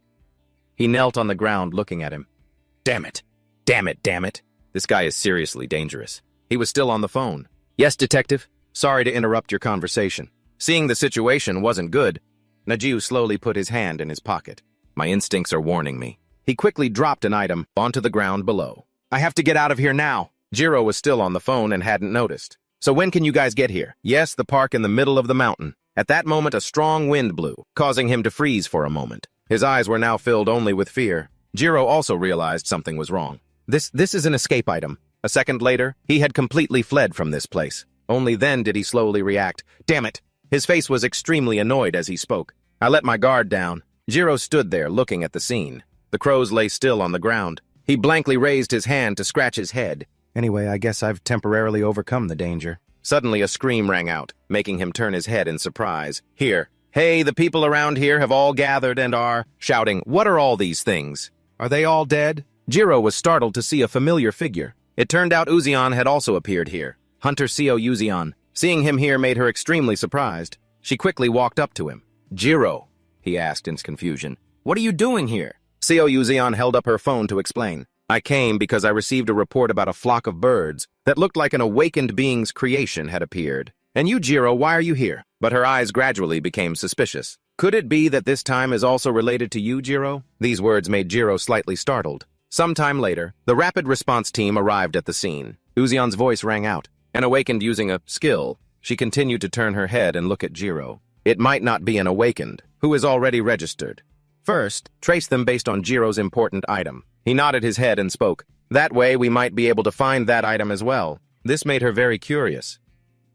He knelt on the ground looking at him. Damn it. Damn it, damn it. This guy is seriously dangerous. He was still on the phone. Yes, detective. Sorry to interrupt your conversation. Seeing the situation wasn't good, Naju slowly put his hand in his pocket. My instincts are warning me. He quickly dropped an item onto the ground below. I have to get out of here now. Jiro was still on the phone and hadn't noticed. So when can you guys get here? Yes, the park in the middle of the mountain. At that moment, a strong wind blew, causing him to freeze for a moment. His eyes were now filled only with fear. Jiro also realized something was wrong. This is an escape item. A second later, he had completely fled from this place. Only then did he slowly react. Damn it! His face was extremely annoyed as he spoke. I let my guard down. Jiro stood there looking at the scene. The crows lay still on the ground. He blankly raised his hand to scratch his head. Anyway, I guess I've temporarily overcome the danger. Suddenly a scream rang out, making him turn his head in surprise. Here. Hey, the people around here have all gathered and are shouting, what are all these things? Are they all dead? Jiro was startled to see a familiar figure. It turned out Uzion had also appeared here. Hunter Seo Uzion. Seeing him here made her extremely surprised. She quickly walked up to him. Jiro. he asked in confusion. What are you doing here? Seo Yuzian held up her phone to explain. I came because I received a report about a flock of birds that looked like an awakened being's creation had appeared. And you, Jiro, why are you here? But her eyes gradually became suspicious. Could it be that this time is also related to you, Jiro? These words made Jiro slightly startled. Sometime later, the rapid response team arrived at the scene. Uzian's voice rang out, and awakened using a skill. She continued to turn her head and look at Jiro. It might not be an awakened, who is already registered. First, trace them based on Jiro's important item. He nodded his head and spoke. That way, we might be able to find that item as well. This made her very curious.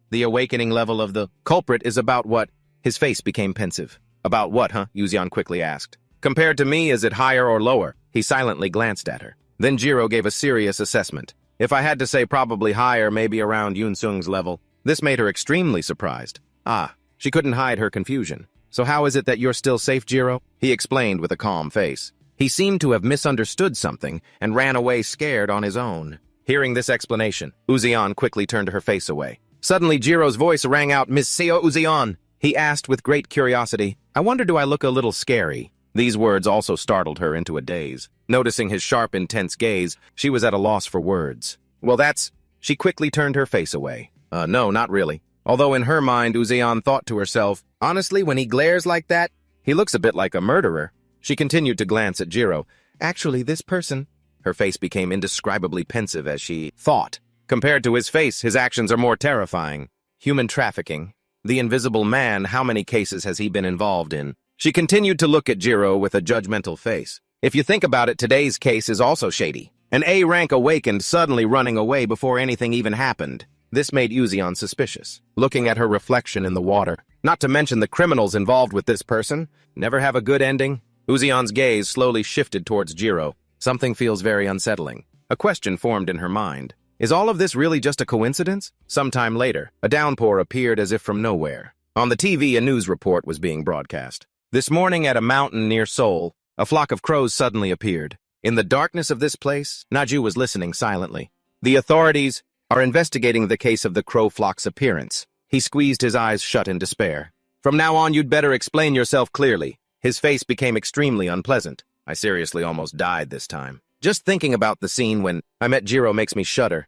The awakening level of the culprit is about what? His face became pensive. About what, huh? Yuzian quickly asked. Compared to me, is it higher or lower? He silently glanced at her. Then Jiro gave a serious assessment. If I had to say probably higher, maybe around Yunsung's level. This made her extremely surprised. Ah, she couldn't hide her confusion. So how is it that you're still safe, Jiro? He explained with a calm face. He seemed to have misunderstood something and ran away scared on his own. Hearing this explanation, Uzian quickly turned her face away. Suddenly, Jiro's voice rang out, Miss Seo Uzian. He asked with great curiosity, I wonder do I look a little scary? These words also startled her into a daze. Noticing his sharp, intense gaze, she was at a loss for words. Well, that's... She quickly turned her face away. No, not really. Although in her mind, Uzian thought to herself, honestly, when he glares like that, he looks a bit like a murderer. She continued to glance at Jiro. Actually, this person... Her face became indescribably pensive as she thought. Compared to his face, his actions are more terrifying. Human trafficking. The invisible man, how many cases has he been involved in? She continued to look at Jiro with a judgmental face. If you think about it, today's case is also shady. An A-rank awakened suddenly running away before anything even happened. This made Uzian suspicious, looking at her reflection in the water. Not to mention the criminals involved with this person. Never have a good ending. Uzian's gaze slowly shifted towards Jiro. Something feels very unsettling. A question formed in her mind. Is all of this really just a coincidence? Sometime later, a downpour appeared as if from nowhere. On the TV, a news report was being broadcast. This morning at a mountain near Seoul, a flock of crows suddenly appeared. In the darkness of this place, Naju was listening silently. The authorities are investigating the case of the crow flock's appearance. He squeezed his eyes shut in despair. From now on, you'd better explain yourself clearly. His face became extremely unpleasant. I seriously almost died this time. Just thinking about the scene when I met Jiro makes me shudder.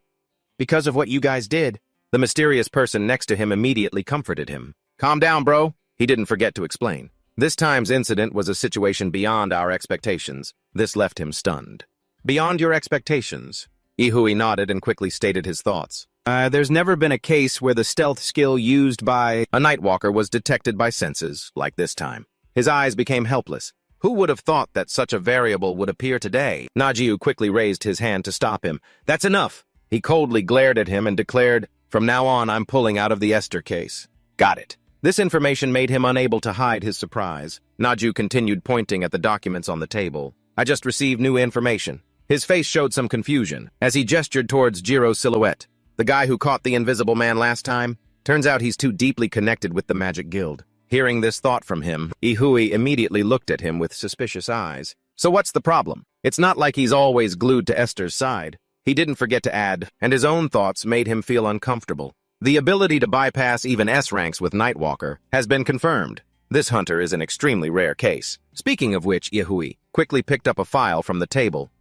Because of what you guys did, the mysterious person next to him immediately comforted him. Calm down, bro. He didn't forget to explain. This time's incident was a situation beyond our expectations. This left him stunned. Beyond your expectations? Ihui nodded and quickly stated his thoughts. There's never been a case where the stealth skill used by a Nightwalker was detected by senses, like this time. His eyes became helpless. Who would have thought that such a variable would appear today? Najiu quickly raised his hand to stop him. That's enough. He coldly glared at him and declared, from now on, I'm pulling out of the Esther case. Got it. This information made him unable to hide his surprise. Naju continued pointing at the documents on the table. I just received new information. His face showed some confusion as he gestured towards Jiro's silhouette. The guy who caught the invisible man last time? Turns out he's too deeply connected with the Magic Guild. Hearing this thought from him, Ihui immediately looked at him with suspicious eyes. So what's the problem? It's not like he's always glued to Esther's side. He didn't forget to add, and his own thoughts made him feel uncomfortable. The ability to bypass even S ranks with Nightwalker has been confirmed. This hunter is an extremely rare case. Speaking of which, Ihui quickly picked up a file from the table.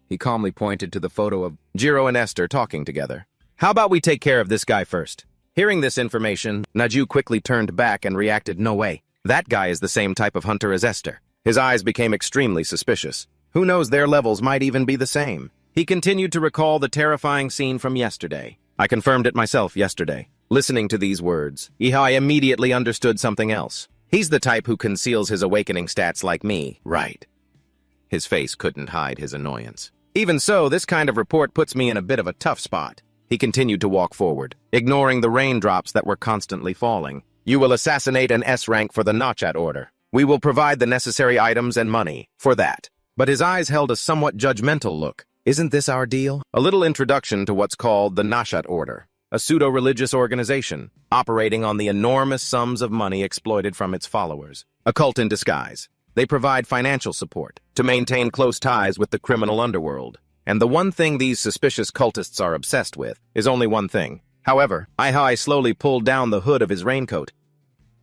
He calmly pointed to the photo of Jiro and Esther talking together. How about we take care of this guy first? Hearing this information, Naju quickly turned back and reacted, no way. That guy is the same type of hunter as Esther. His eyes became extremely suspicious. Who knows, their levels might even be the same. He continued to recall the terrifying scene from yesterday. I confirmed it myself yesterday. Listening to these words, Ihai immediately understood something else. He's the type who conceals his awakening stats like me, right? His face couldn't hide his annoyance. Even so, this kind of report puts me in a bit of a tough spot. He continued to walk forward, ignoring the raindrops that were constantly falling. You will assassinate an S-rank for the Notchat order. We will provide the necessary items and money for that. But his eyes held a somewhat judgmental look. Isn't this our deal? A little introduction to what's called the Notchat order, a pseudo-religious organization operating on the enormous sums of money exploited from its followers. A cult in disguise. They provide financial support to maintain close ties with the criminal underworld. And the one thing these suspicious cultists are obsessed with is only one thing. However, Ihai slowly pulled down the hood of his raincoat.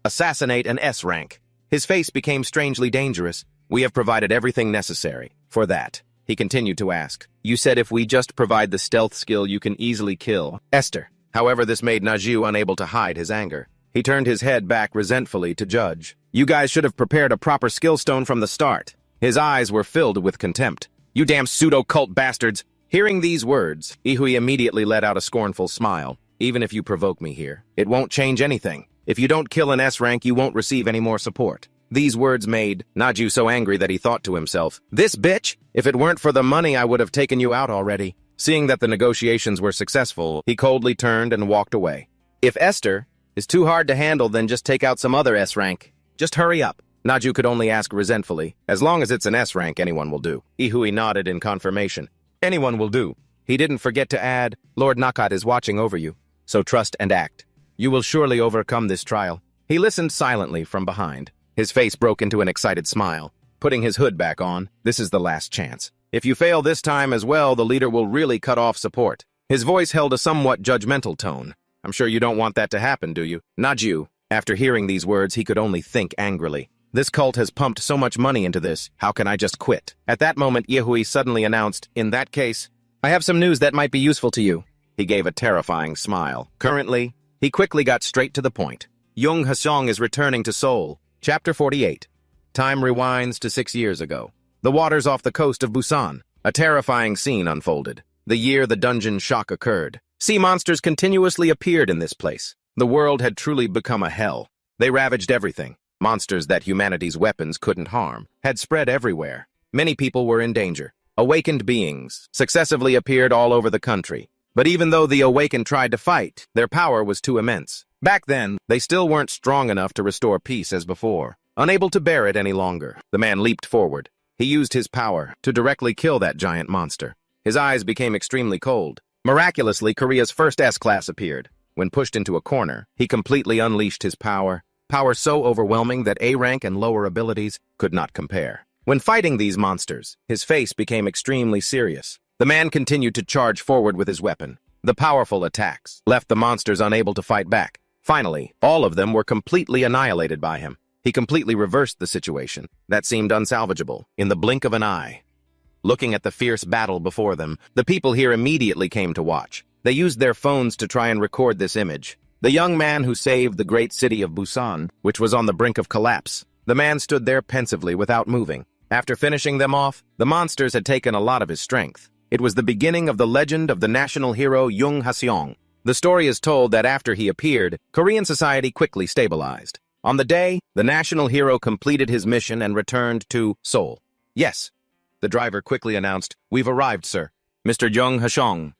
Assassinate an S-rank. His face became strangely dangerous. We have provided everything necessary for that. He continued to ask. You said if we just provide the stealth skill, you can easily kill Esther. However, this made Najee unable to hide his anger. He turned his head back resentfully to Judge. You guys should have prepared a proper skill stone from the start. His eyes were filled with contempt. You damn pseudo-cult bastards! Hearing these words, Ihui immediately let out a scornful smile. Even if you provoke me here, it won't change anything. If you don't kill an S rank, you won't receive any more support. These words made Najee so angry that he thought to himself, this bitch? If it weren't for the money, I would have taken you out already. Seeing that the negotiations were successful, he coldly turned and walked away. If Esther is too hard to handle, then just take out some other S rank. Just hurry up. Najee could only ask resentfully. As long as it's an S rank, anyone will do. Ihui nodded in confirmation. Anyone will do. He didn't forget to add, Lord Nakat is watching over you, so trust and act. You will surely overcome this trial. He listened silently from behind. His face broke into an excited smile. Putting his hood back on, this is the last chance. If you fail this time as well, the leader will really cut off support. His voice held a somewhat judgmental tone. I'm sure you don't want that to happen, do you? Najee. After hearing these words, he could only think angrily. This cult has pumped so much money into this. How can I just quit? At that moment, Ihui suddenly announced, in that case, I have some news that might be useful to you. He gave a terrifying smile. Currently, he quickly got straight to the point. Yung Hasong is returning to Seoul. Chapter 48. Time rewinds to 6 years ago. The waters off the coast of Busan. A terrifying scene unfolded. The year the dungeon shock occurred. Sea monsters continuously appeared in this place. The world had truly become a hell. They ravaged everything. Monsters that humanity's weapons couldn't harm had spread everywhere. Many people were in danger. Awakened beings successively appeared all over the country. But even though the awakened tried to fight, their power was too immense. Back then, they still weren't strong enough to restore peace as before. Unable to bear it any longer, the man leaped forward. He used his power to directly kill that giant monster. His eyes became extremely cold. Miraculously, Korea's first S-class appeared. When pushed into a corner, he completely unleashed his power. Power so overwhelming that A-rank and lower abilities could not compare. When fighting these monsters, his face became extremely serious. The man continued to charge forward with his weapon. The powerful attacks left the monsters unable to fight back. Finally, all of them were completely annihilated by him. He completely reversed the situation that seemed unsalvageable in the blink of an eye. Looking at the fierce battle before them, the people here immediately came to watch. They used their phones to try and record this image. The young man who saved the great city of Busan, which was on the brink of collapse. The man stood there pensively without moving. After finishing them off, the monsters had taken a lot of his strength. It was the beginning of the legend of the national hero Yung Haseong. The story is told that after he appeared, Korean society quickly stabilized. On the day, the national hero completed his mission and returned to Seoul. Yes, the driver quickly announced, "We've arrived, sir. Mr. Yung Haseong."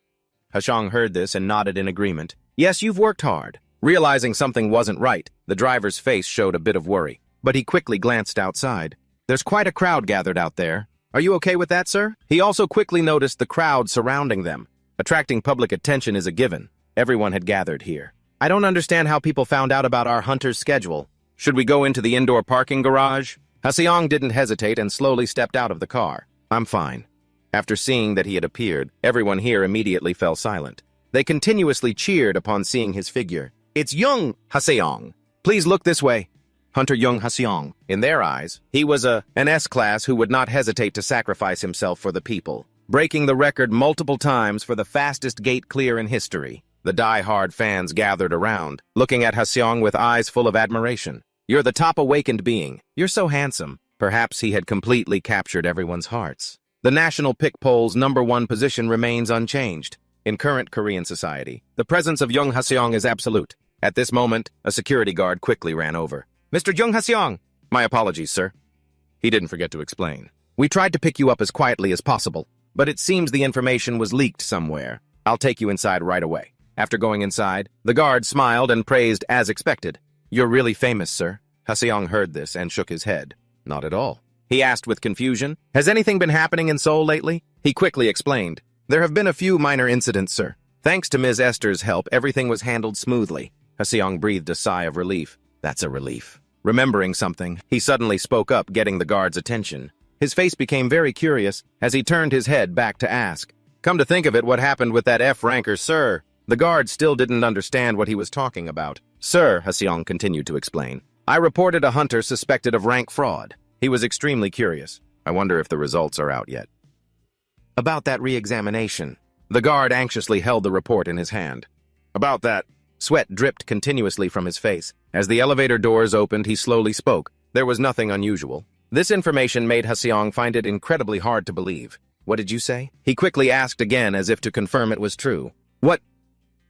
Haseong heard this and nodded in agreement. Yes, you've worked hard. Realizing something wasn't right, the driver's face showed a bit of worry, but he quickly glanced outside. There's quite a crowd gathered out there. Are you okay with that, sir? He also quickly noticed the crowd surrounding them. Attracting public attention is a given. Everyone had gathered here. I don't understand how people found out about our hunter's schedule. Should we go into the indoor parking garage? Haseong didn't hesitate and slowly stepped out of the car. I'm fine. After seeing that he had appeared, everyone here immediately fell silent. They continuously cheered upon seeing his figure. It's Yung Haseong. Please look this way. Hunter Yung Haseong. In their eyes, he was an S-class who would not hesitate to sacrifice himself for the people, breaking the record multiple times for the fastest gate clear in history. The die-hard fans gathered around, looking at Haseong with eyes full of admiration. You're the top awakened being. You're so handsome. Perhaps he had completely captured everyone's hearts. The national pick poll's #1 position remains unchanged. In current Korean society, the presence of Yung Haseong is absolute. At this moment, a security guard quickly ran over. Mr. Yung Haseong! My apologies, sir. He didn't forget to explain. We tried to pick you up as quietly as possible, but it seems the information was leaked somewhere. I'll take you inside right away. After going inside, the guard smiled and praised as expected. You're really famous, sir. Haseong heard this and shook his head. Not at all. He asked with confusion, has anything been happening in Seoul lately? He quickly explained. There have been a few minor incidents, sir. Thanks to Ms. Esther's help, everything was handled smoothly. Haseong breathed a sigh of relief. That's a relief. Remembering something, he suddenly spoke up, getting the guard's attention. His face became very curious as he turned his head back to ask, come to think of it, what happened with that F-ranker, sir? The guard still didn't understand what he was talking about. Sir, Haseong continued to explain, I reported a hunter suspected of rank fraud. He was extremely curious. I wonder if the results are out yet. About that re-examination. The guard anxiously held the report in his hand. About that. Sweat dripped continuously from his face. As the elevator doors opened, he slowly spoke. There was nothing unusual. This information made Haseong find it incredibly hard to believe. What did you say? He quickly asked again as if to confirm it was true. What?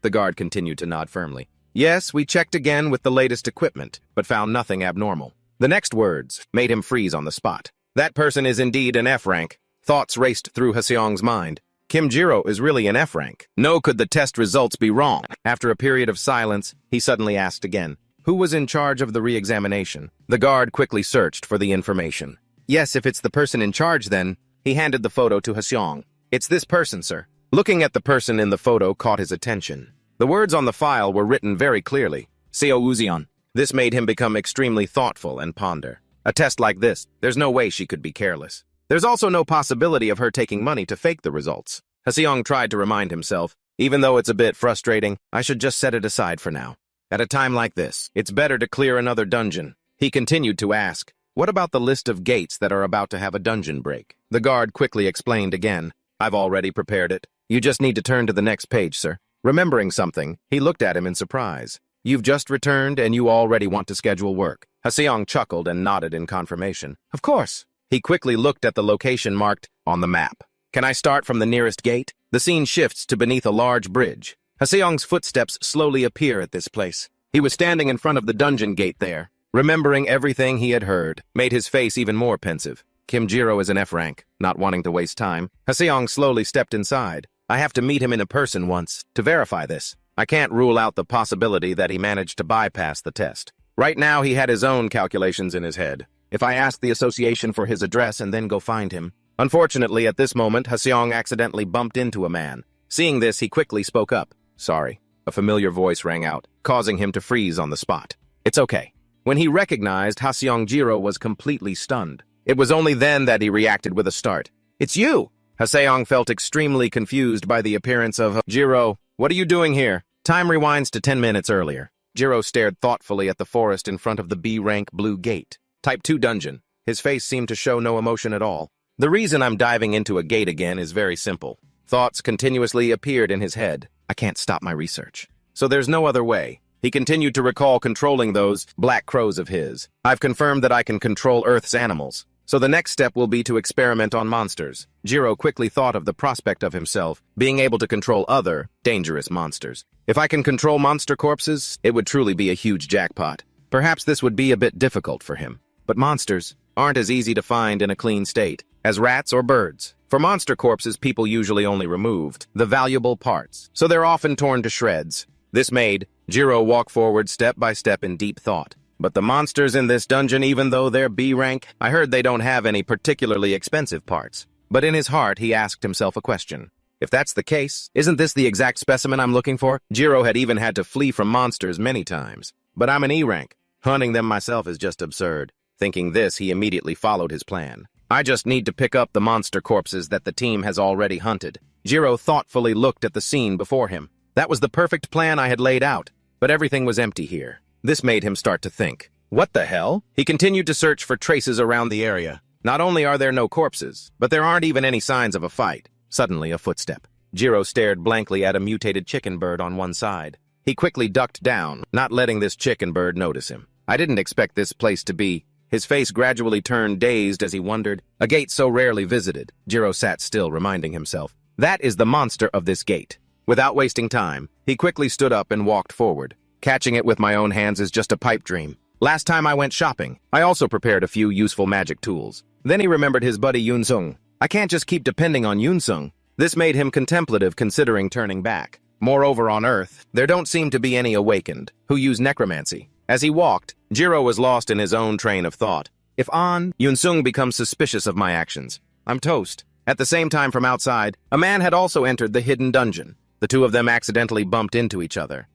The guard continued to nod firmly. Yes, we checked again with the latest equipment, but found nothing abnormal. The next words made him freeze on the spot. That person is indeed an F rank. Thoughts raced through Haseong's mind. Kim Jiro is really an F rank. No, could the test results be wrong? After a period of silence, he suddenly asked again. Who was in charge of the re-examination? The guard quickly searched for the information. Yes, if it's the person in charge then. He handed the photo to Haseong. It's this person, sir. Looking at the person in the photo caught his attention. The words on the file were written very clearly. Seo Uzion. This made him become extremely thoughtful and ponder. A test like this, there's no way she could be careless. There's also no possibility of her taking money to fake the results. Haseong tried to remind himself, even though it's a bit frustrating, I should just set it aside for now. At a time like this, it's better to clear another dungeon. He continued to ask, what about the list of gates that are about to have a dungeon break? The guard quickly explained again, I've already prepared it. You just need to turn to the next page, sir. Remembering something, he looked at him in surprise. You've just returned and you already want to schedule work. Haseong chuckled and nodded in confirmation. Of course. He quickly looked at the location marked on the map. Can I start from the nearest gate? The scene shifts to beneath a large bridge. Haseong's footsteps slowly appear at this place. He was standing in front of the dungeon gate there. Remembering everything he had heard, made his face even more pensive. Kim Jiro is an F rank, not wanting to waste time. Haseong slowly stepped inside. I have to meet him in person once, to verify this. I can't rule out the possibility that he managed to bypass the test. Right now he had his own calculations in his head. If I ask the association for his address and then go find him. Unfortunately, at this moment, Haseong accidentally bumped into a man. Seeing this, he quickly spoke up. Sorry. A familiar voice rang out, causing him to freeze on the spot. It's okay. When he recognized Haseong Jiro was completely stunned. It was only then that he reacted with a start. It's you! Haseong felt extremely confused by the appearance of Jiro. What are you doing here? Time rewinds to 10 minutes earlier. Jiro stared thoughtfully at the forest in front of the B-rank blue gate. Type 2 dungeon. His face seemed to show no emotion at all. The reason I'm diving into a gate again is very simple. Thoughts continuously appeared in his head. I can't stop my research. So there's no other way. He continued to recall controlling those black crows of his. I've confirmed that I can control Earth's animals. So the next step will be to experiment on monsters. Jiro quickly thought of the prospect of himself being able to control other, dangerous monsters. If I can control monster corpses, it would truly be a huge jackpot. Perhaps this would be a bit difficult for him. But monsters aren't as easy to find in a clean state as rats or birds. For monster corpses, people usually only removed the valuable parts, so they're often torn to shreds. This made Jiro walk forward step by step in deep thought. But the monsters in this dungeon, even though they're B-rank, I heard they don't have any particularly expensive parts. But in his heart, he asked himself a question. If that's the case, isn't this the exact specimen I'm looking for? Jiro had even had to flee from monsters many times. But I'm an E-rank. Hunting them myself is just absurd. Thinking this, he immediately followed his plan. I just need to pick up the monster corpses that the team has already hunted. Jiro thoughtfully looked at the scene before him. That was the perfect plan I had laid out. But everything was empty here. This made him start to think. What the hell? He continued to search for traces around the area. Not only are there no corpses, but there aren't even any signs of a fight. Suddenly, a footstep. Jiro stared blankly at a mutated chicken bird on one side. He quickly ducked down, not letting this chicken bird notice him. I didn't expect this place to be. His face gradually turned dazed as he wondered. A gate so rarely visited. Jiro sat still, reminding himself. That is the monster of this gate. Without wasting time, he quickly stood up and walked forward. Catching it with my own hands is just a pipe dream. Last time I went shopping, I also prepared a few useful magic tools. Then he remembered his buddy Yunsung. I can't just keep depending on Yunsung. This made him contemplative, considering turning back. Moreover, on Earth, there don't seem to be any awakened who use necromancy. As he walked, Jiro was lost in his own train of thought. If Yunsung becomes suspicious of my actions, I'm toast. At the same time, from outside, a man had also entered the hidden dungeon. The two of them accidentally bumped into each other.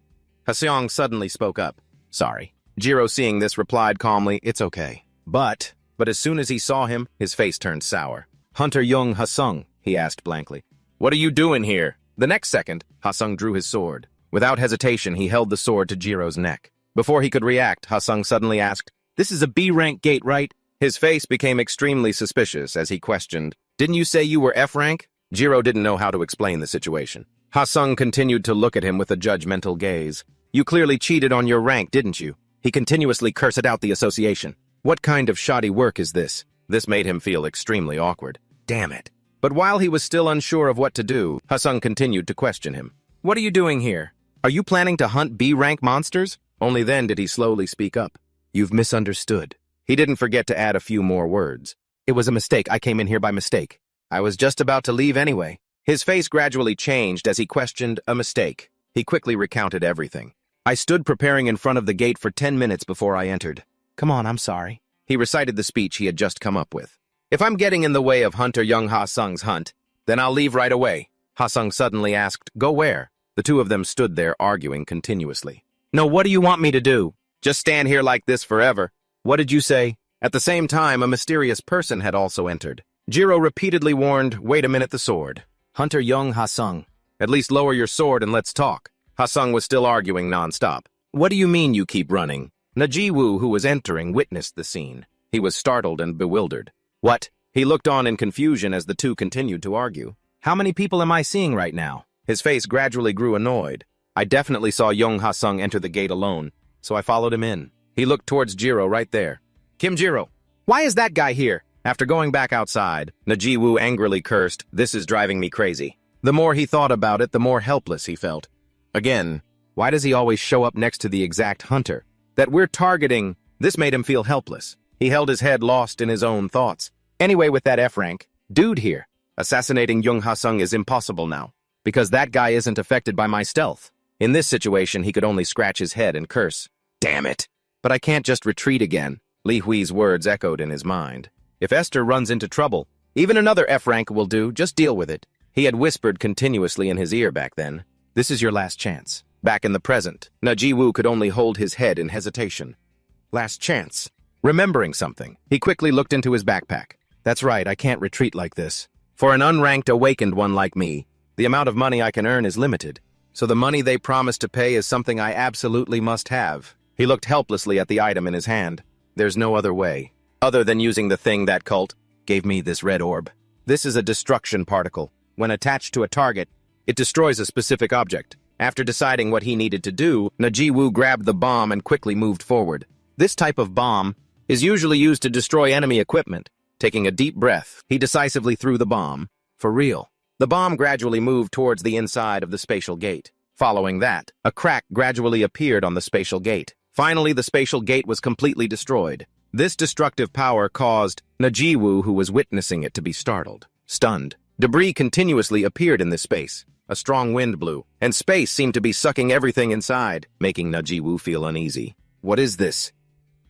Haseong suddenly spoke up. Sorry. Jiro, seeing this, replied calmly, it's okay. But as soon as he saw him, his face turned sour. Hunter Young Hasung, he asked blankly. What are you doing here? The next second, Hasung drew his sword. Without hesitation, he held the sword to Jiro's neck. Before he could react, Ha-sung suddenly asked, "This is a B-rank gate, right?" His face became extremely suspicious as he questioned, "Didn't you say you were F-rank?" Jiro didn't know how to explain the situation. Ha-sung continued to look at him with a judgmental gaze. "You clearly cheated on your rank, didn't you?" He continuously cursed out the association. What kind of shoddy work is this? This made him feel extremely awkward. Damn it. But while he was still unsure of what to do, Ha-sung continued to question him. "What are you doing here? Are you planning to hunt B-rank monsters?" Only then did he slowly speak up. "You've misunderstood." He didn't forget to add a few more words. "It was a mistake. I came in here by mistake. I was just about to leave anyway." His face gradually changed as he questioned a mistake. He quickly recounted everything. "I stood preparing in front of the gate for 10 minutes before I entered." "Come on, I'm sorry." He recited the speech he had just come up with. "If I'm getting in the way of Hunter Young Ha-sung's hunt, then I'll leave right away." Ha-sung suddenly asked, "Go where?" The two of them stood there arguing continuously. "No, what do you want me to do? Just stand here like this forever." "What did you say?" At the same time, a mysterious person had also entered. Jiro repeatedly warned, "Wait a minute, the sword." "Hunter Young Ha-sung, at least lower your sword and let's talk." Ha-sung was still arguing non-stop. "What do you mean you keep running?" Naji-woo, who was entering, witnessed the scene. He was startled and bewildered. "What?" He looked on in confusion as the two continued to argue. "How many people am I seeing right now?" His face gradually grew annoyed. "I definitely saw Young Ha-sung enter the gate alone, so I followed him in." He looked towards Jiro right there. "Kim Jiro, why is that guy here?" After going back outside, Naji-woo angrily cursed, "This is driving me crazy." The more he thought about it, the more helpless he felt. Again, why does he always show up next to the exact hunter that we're targeting? This made him feel helpless. He held his head lost in his own thoughts. Anyway, with that F-rank dude here, assassinating Young Ha-sung is impossible now, because that guy isn't affected by my stealth. In this situation, he could only scratch his head and curse. "Damn it! But I can't just retreat again." Li Hui's words echoed in his mind. "If Esther runs into trouble, even another F-rank will do, just deal with it." He had whispered continuously in his ear back then. "This is your last chance." Back in the present, Naji-woo could only hold his head in hesitation. Last chance. Remembering something, he quickly looked into his backpack. "That's right, I can't retreat like this. For an unranked awakened one like me, the amount of money I can earn is limited. So the money they promised to pay is something I absolutely must have." He looked helplessly at the item in his hand. "There's no other way, other than using the thing that cult gave me, this red orb. This is a destruction particle. When attached to a target, it destroys a specific object." After deciding what he needed to do, Naji-woo grabbed the bomb and quickly moved forward. This type of bomb is usually used to destroy enemy equipment. Taking a deep breath, he decisively threw the bomb. For real. The bomb gradually moved towards the inside of the spatial gate. Following that, a crack gradually appeared on the spatial gate. Finally, the spatial gate was completely destroyed. This destructive power caused Naji-woo, who was witnessing it, to be startled, stunned. Debris continuously appeared in this space. A strong wind blew, and space seemed to be sucking everything inside, making Naji-woo feel uneasy. "What is this?"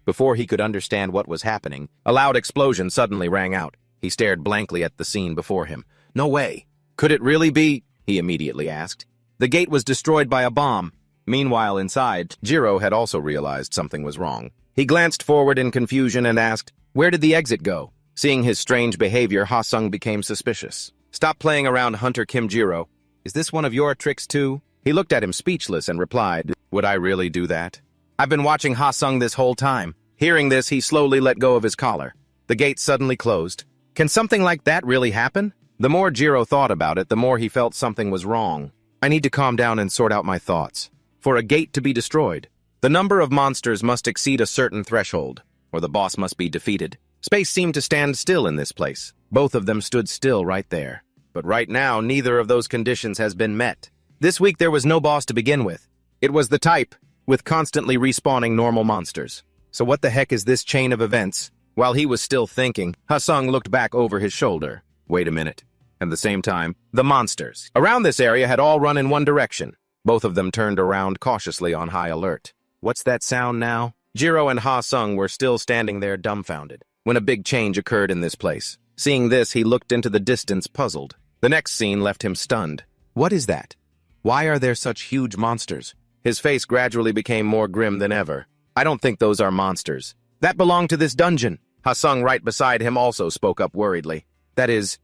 Before he could understand what was happening, a loud explosion suddenly rang out. He stared blankly at the scene before him. "No way. Could it really be?" he immediately asked. The gate was destroyed by a bomb. Meanwhile, inside, Jiro had also realized something was wrong. He glanced forward in confusion and asked, "Where did the exit go?" Seeing his strange behavior, Ha-sung became suspicious. "Stop playing around, Hunter Kim Jiro. Is this one of your tricks too?" He looked at him speechless and replied, "Would I really do that? I've been watching Ha-sung this whole time." Hearing this, he slowly let go of his collar. The gate suddenly closed. Can something like that really happen? The more Jiro thought about it, the more he felt something was wrong. I need to calm down and sort out my thoughts. For a gate to be destroyed, the number of monsters must exceed a certain threshold, or the boss must be defeated. Space seemed to stand still in this place. Both of them stood still right there. But right now, neither of those conditions has been met. This week there was no boss to begin with. It was the type, with constantly respawning normal monsters. So what the heck is this chain of events? While he was still thinking, Ha-sung looked back over his shoulder. Wait a minute. At the same time, the monsters around this area had all run in one direction. Both of them turned around cautiously on high alert. What's that sound now? Jiro and Ha-sung were still standing there dumbfounded when a big change occurred in this place. Seeing this, he looked into the distance puzzled. The next scene left him stunned. What is that? Why are there such huge monsters? His face gradually became more grim than ever. I don't think those are monsters. That belong to this dungeon. Ha-sung right beside him also spoke up worriedly. That is...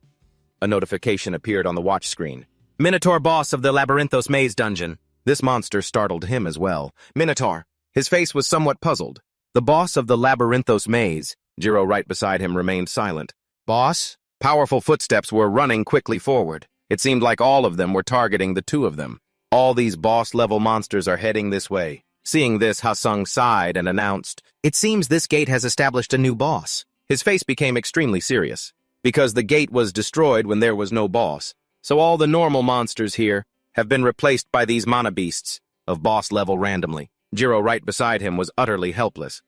A notification appeared on the watch screen. Minotaur boss of the Labyrinthos Maze dungeon. This monster startled him as well. Minotaur. His face was somewhat puzzled. The boss of the labyrinthos maze, Jiro right beside him, remained silent. Boss? Powerful footsteps were running quickly forward. It seemed like all of them were targeting the two of them. All these boss-level monsters are heading this way. Seeing this, Yunsung sighed and announced, "It seems this gate has established a new boss." His face became extremely serious, because the gate was destroyed when there was no boss. So all the normal monsters here have been replaced by these mana beasts of boss level randomly. Jiro right beside him was utterly helpless.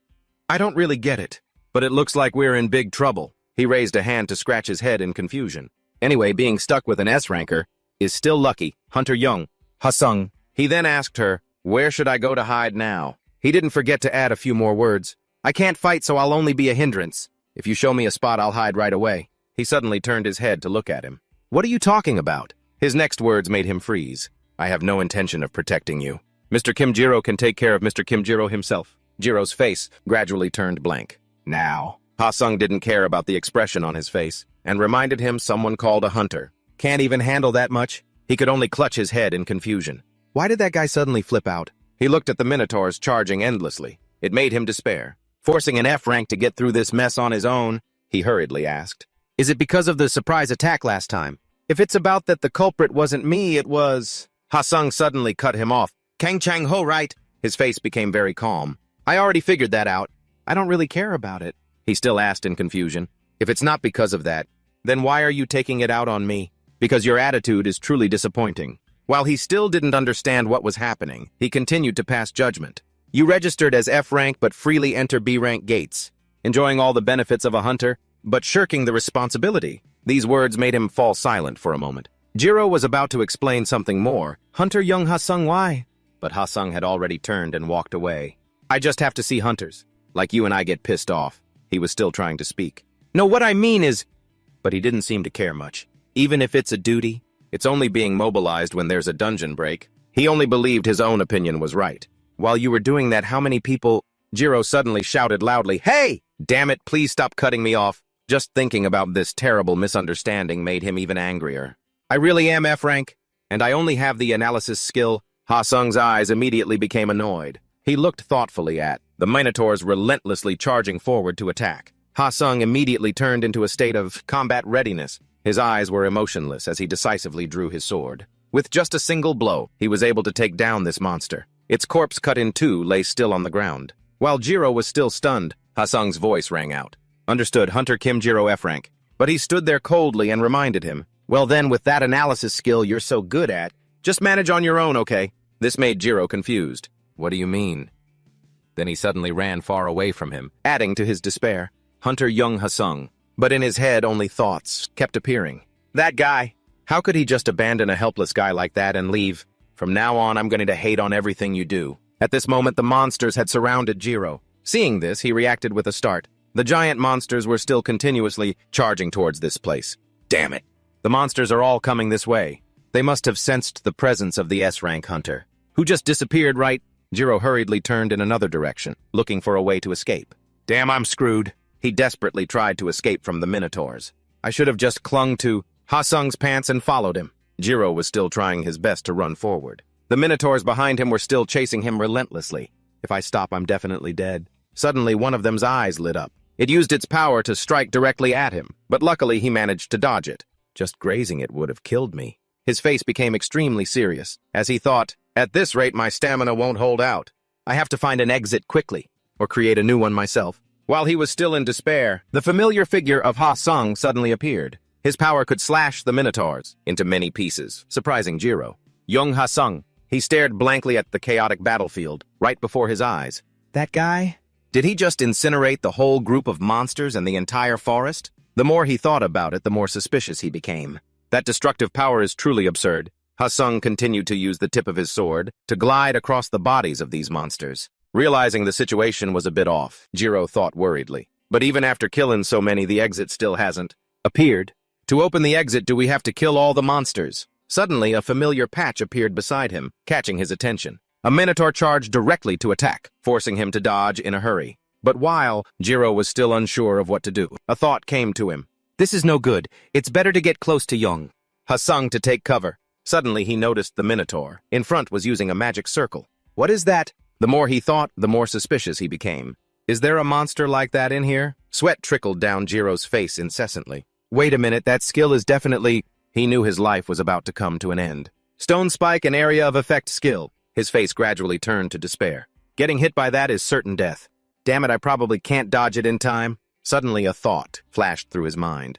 "I don't really get it, but it looks like we're in big trouble." He raised a hand to scratch his head in confusion. Anyway, being stuck with an S-ranker is still lucky. Hunter Young, Yunsung. He then asked her, "Where should I go to hide now?" He didn't forget to add a few more words. "I can't fight, so I'll only be a hindrance. If you show me a spot, I'll hide right away." He suddenly turned his head to look at him. "What are you talking about?" His next words made him freeze. "I have no intention of protecting you. Mr. Kim Jiro can take care of Mr. Kim Jiro himself." Jiro's face gradually turned blank. "Now." Yunsung didn't care about the expression on his face, and reminded him someone called a hunter. Can't even handle that much? He could only clutch his head in confusion. Why did that guy suddenly flip out? He looked at the minotaurs charging endlessly. It made him despair. Forcing an F rank to get through this mess on his own, he hurriedly asked, "Is it because of the surprise attack last time? If it's about that the culprit wasn't me, it was..." Yunsung suddenly cut him off. "Kang Changho, right?" His face became very calm. "I already figured that out. I don't really care about it." He still asked in confusion, "If it's not because of that, then why are you taking it out on me? Because your attitude is truly disappointing." While he still didn't understand what was happening, he continued to pass judgment. "You registered as F rank but freely enter B rank gates, enjoying all the benefits of a hunter, but shirking the responsibility." These words made him fall silent for a moment. Jiro was about to explain something more. "Hunter Young Yunsung, why?" But Yunsung had already turned and walked away. "I just have to see hunters. Like you and I get pissed off." He was still trying to speak. "No, what I mean is..." But he didn't seem to care much. Even if it's a duty, it's only being mobilized when there's a dungeon break. He only believed his own opinion was right. "While you were doing that, how many people..." Jiro suddenly shouted loudly, "Hey! Damn it, please stop cutting me off." Just thinking about this terrible misunderstanding made him even angrier. "I really am F rank, and I only have the analysis skill." Yunsung's eyes immediately became annoyed. He looked thoughtfully at the minotaurs relentlessly charging forward to attack. Yunsung immediately turned into a state of combat readiness. His eyes were emotionless as he decisively drew his sword. With just a single blow, he was able to take down this monster. Its corpse cut in two lay still on the ground. While Jiro was still stunned, Yunsung's voice rang out. "Understood, Hunter Kim Jiro F rank." But he stood there coldly and reminded him, "Well then, with that analysis skill you're so good at, just manage on your own, okay?" This made Jiro confused. "What do you mean?" Then he suddenly ran far away from him, adding to his despair. Hunter Young Yunsung. But in his head, only thoughts kept appearing. That guy. How could he just abandon a helpless guy like that and leave? "From now on, I'm going to hate on everything you do." At this moment, the monsters had surrounded Jiro. Seeing this, he reacted with a start. The giant monsters were still continuously charging towards this place. Damn it. The monsters are all coming this way. They must have sensed the presence of the S-rank hunter, who just disappeared, right? Jiro hurriedly turned in another direction, looking for a way to escape. Damn, I'm screwed. He desperately tried to escape from the minotaurs. I should have just clung to Yunsung's pants and followed him. Jiro was still trying his best to run forward. The minotaurs behind him were still chasing him relentlessly. If I stop, I'm definitely dead. Suddenly, one of them's eyes lit up. It used its power to strike directly at him, but luckily he managed to dodge it. Just grazing it would have killed me. His face became extremely serious, as he thought, at this rate my stamina won't hold out. I have to find an exit quickly, or create a new one myself. While he was still in despair, the familiar figure of Yunsung suddenly appeared. His power could slash the minotaurs into many pieces, surprising Jiro. Young Yunsung. He stared blankly at the chaotic battlefield, right before his eyes. That guy? Did he just incinerate the whole group of monsters and the entire forest? The more he thought about it, the more suspicious he became. That destructive power is truly absurd. Yunsung continued to use the tip of his sword to glide across the bodies of these monsters. Realizing the situation was a bit off, Jiro thought worriedly. But even after killing so many, the exit still hasn't appeared. To open the exit, do we have to kill all the monsters? Suddenly, a familiar patch appeared beside him, catching his attention. A minotaur charged directly to attack, forcing him to dodge in a hurry. But while Jiro was still unsure of what to do, a thought came to him. This is no good. It's better to get close to Young Yunsung to take cover. Suddenly, he noticed the minotaur. In front was using a magic circle. What is that? The more he thought, the more suspicious he became. Is there a monster like that in here? Sweat trickled down Jiro's face incessantly. Wait a minute, that skill is definitely... He knew his life was about to come to an end. Stone Spike, an area of effect skill. His face gradually turned to despair. Getting hit by that is certain death. Damn it, I probably can't dodge it in time. Suddenly a thought flashed through his mind.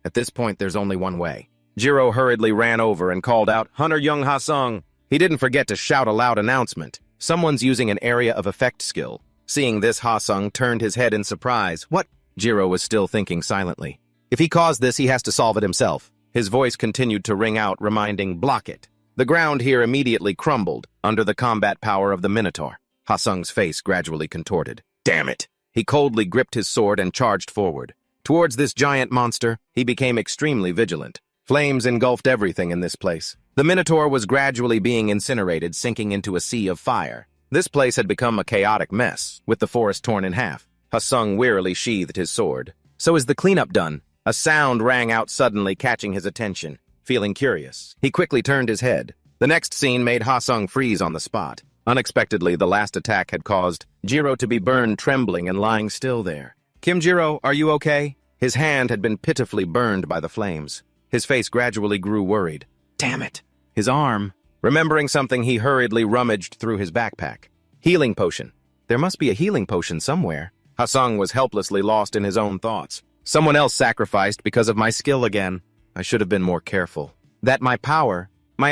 At this point, there's only one way. Jiro hurriedly ran over and called out, Hunter Young Ha-sung. He didn't forget to shout a loud announcement. Someone's using an area of effect skill. Seeing this, Ha-sung turned his head in surprise. What? Jiro was still thinking silently. If he caused this, he has to solve it himself. His voice continued to ring out, reminding, block it. The ground here immediately crumbled under the combat power of the Minotaur. Ha-sung's face gradually contorted. Damn it! He coldly gripped his sword and charged forward. Towards this giant monster, he became extremely vigilant. Flames engulfed everything in this place. The Minotaur was gradually being incinerated, sinking into a sea of fire. This place had become a chaotic mess, with the forest torn in half. Ha-sung wearily sheathed his sword. So is the cleanup done? A sound rang out suddenly, catching his attention. Feeling curious, he quickly turned his head. The next scene made Ha-sung freeze on the spot. Unexpectedly, the last attack had caused Jiro to be burned, trembling and lying still there. Kim Jiro, are you okay? His hand had been pitifully burned by the flames. His face gradually grew worried. Damn it! His arm. Remembering something, he hurriedly rummaged through his backpack. Healing potion. There must be a healing potion somewhere. Ha-sung was helplessly lost in his own thoughts. Someone else sacrificed because of my skill again. I should have been more careful. That my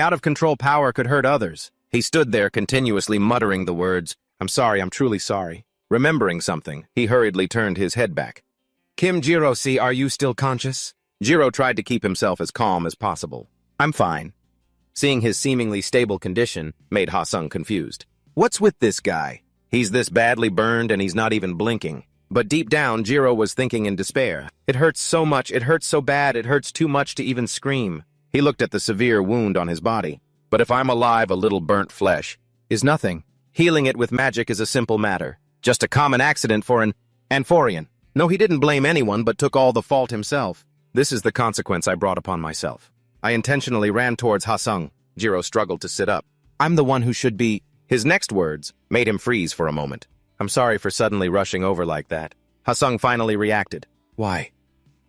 out-of-control power could hurt others. He stood there continuously muttering the words, I'm sorry, I'm truly sorry. Remembering something, he hurriedly turned his head back. Kim Jiro, see, are you still conscious? Jiro tried to keep himself as calm as possible. I'm fine. Seeing his seemingly stable condition made Ha-sung confused. What's with this guy? He's this badly burned and he's not even blinking. But deep down, Jiro was thinking in despair. It hurts so much, it hurts so bad, it hurts too much to even scream. He looked at the severe wound on his body. But if I'm alive, a little burnt flesh is nothing. Healing it with magic is a simple matter. Just a common accident for an Amphorian. No, he didn't blame anyone, but took all the fault himself. This is the consequence I brought upon myself. I intentionally ran towards Ha-sung. Jiro struggled to sit up. I'm the one who should be... His next words made him freeze for a moment. I'm sorry for suddenly rushing over like that. Ha-sung finally reacted. Why?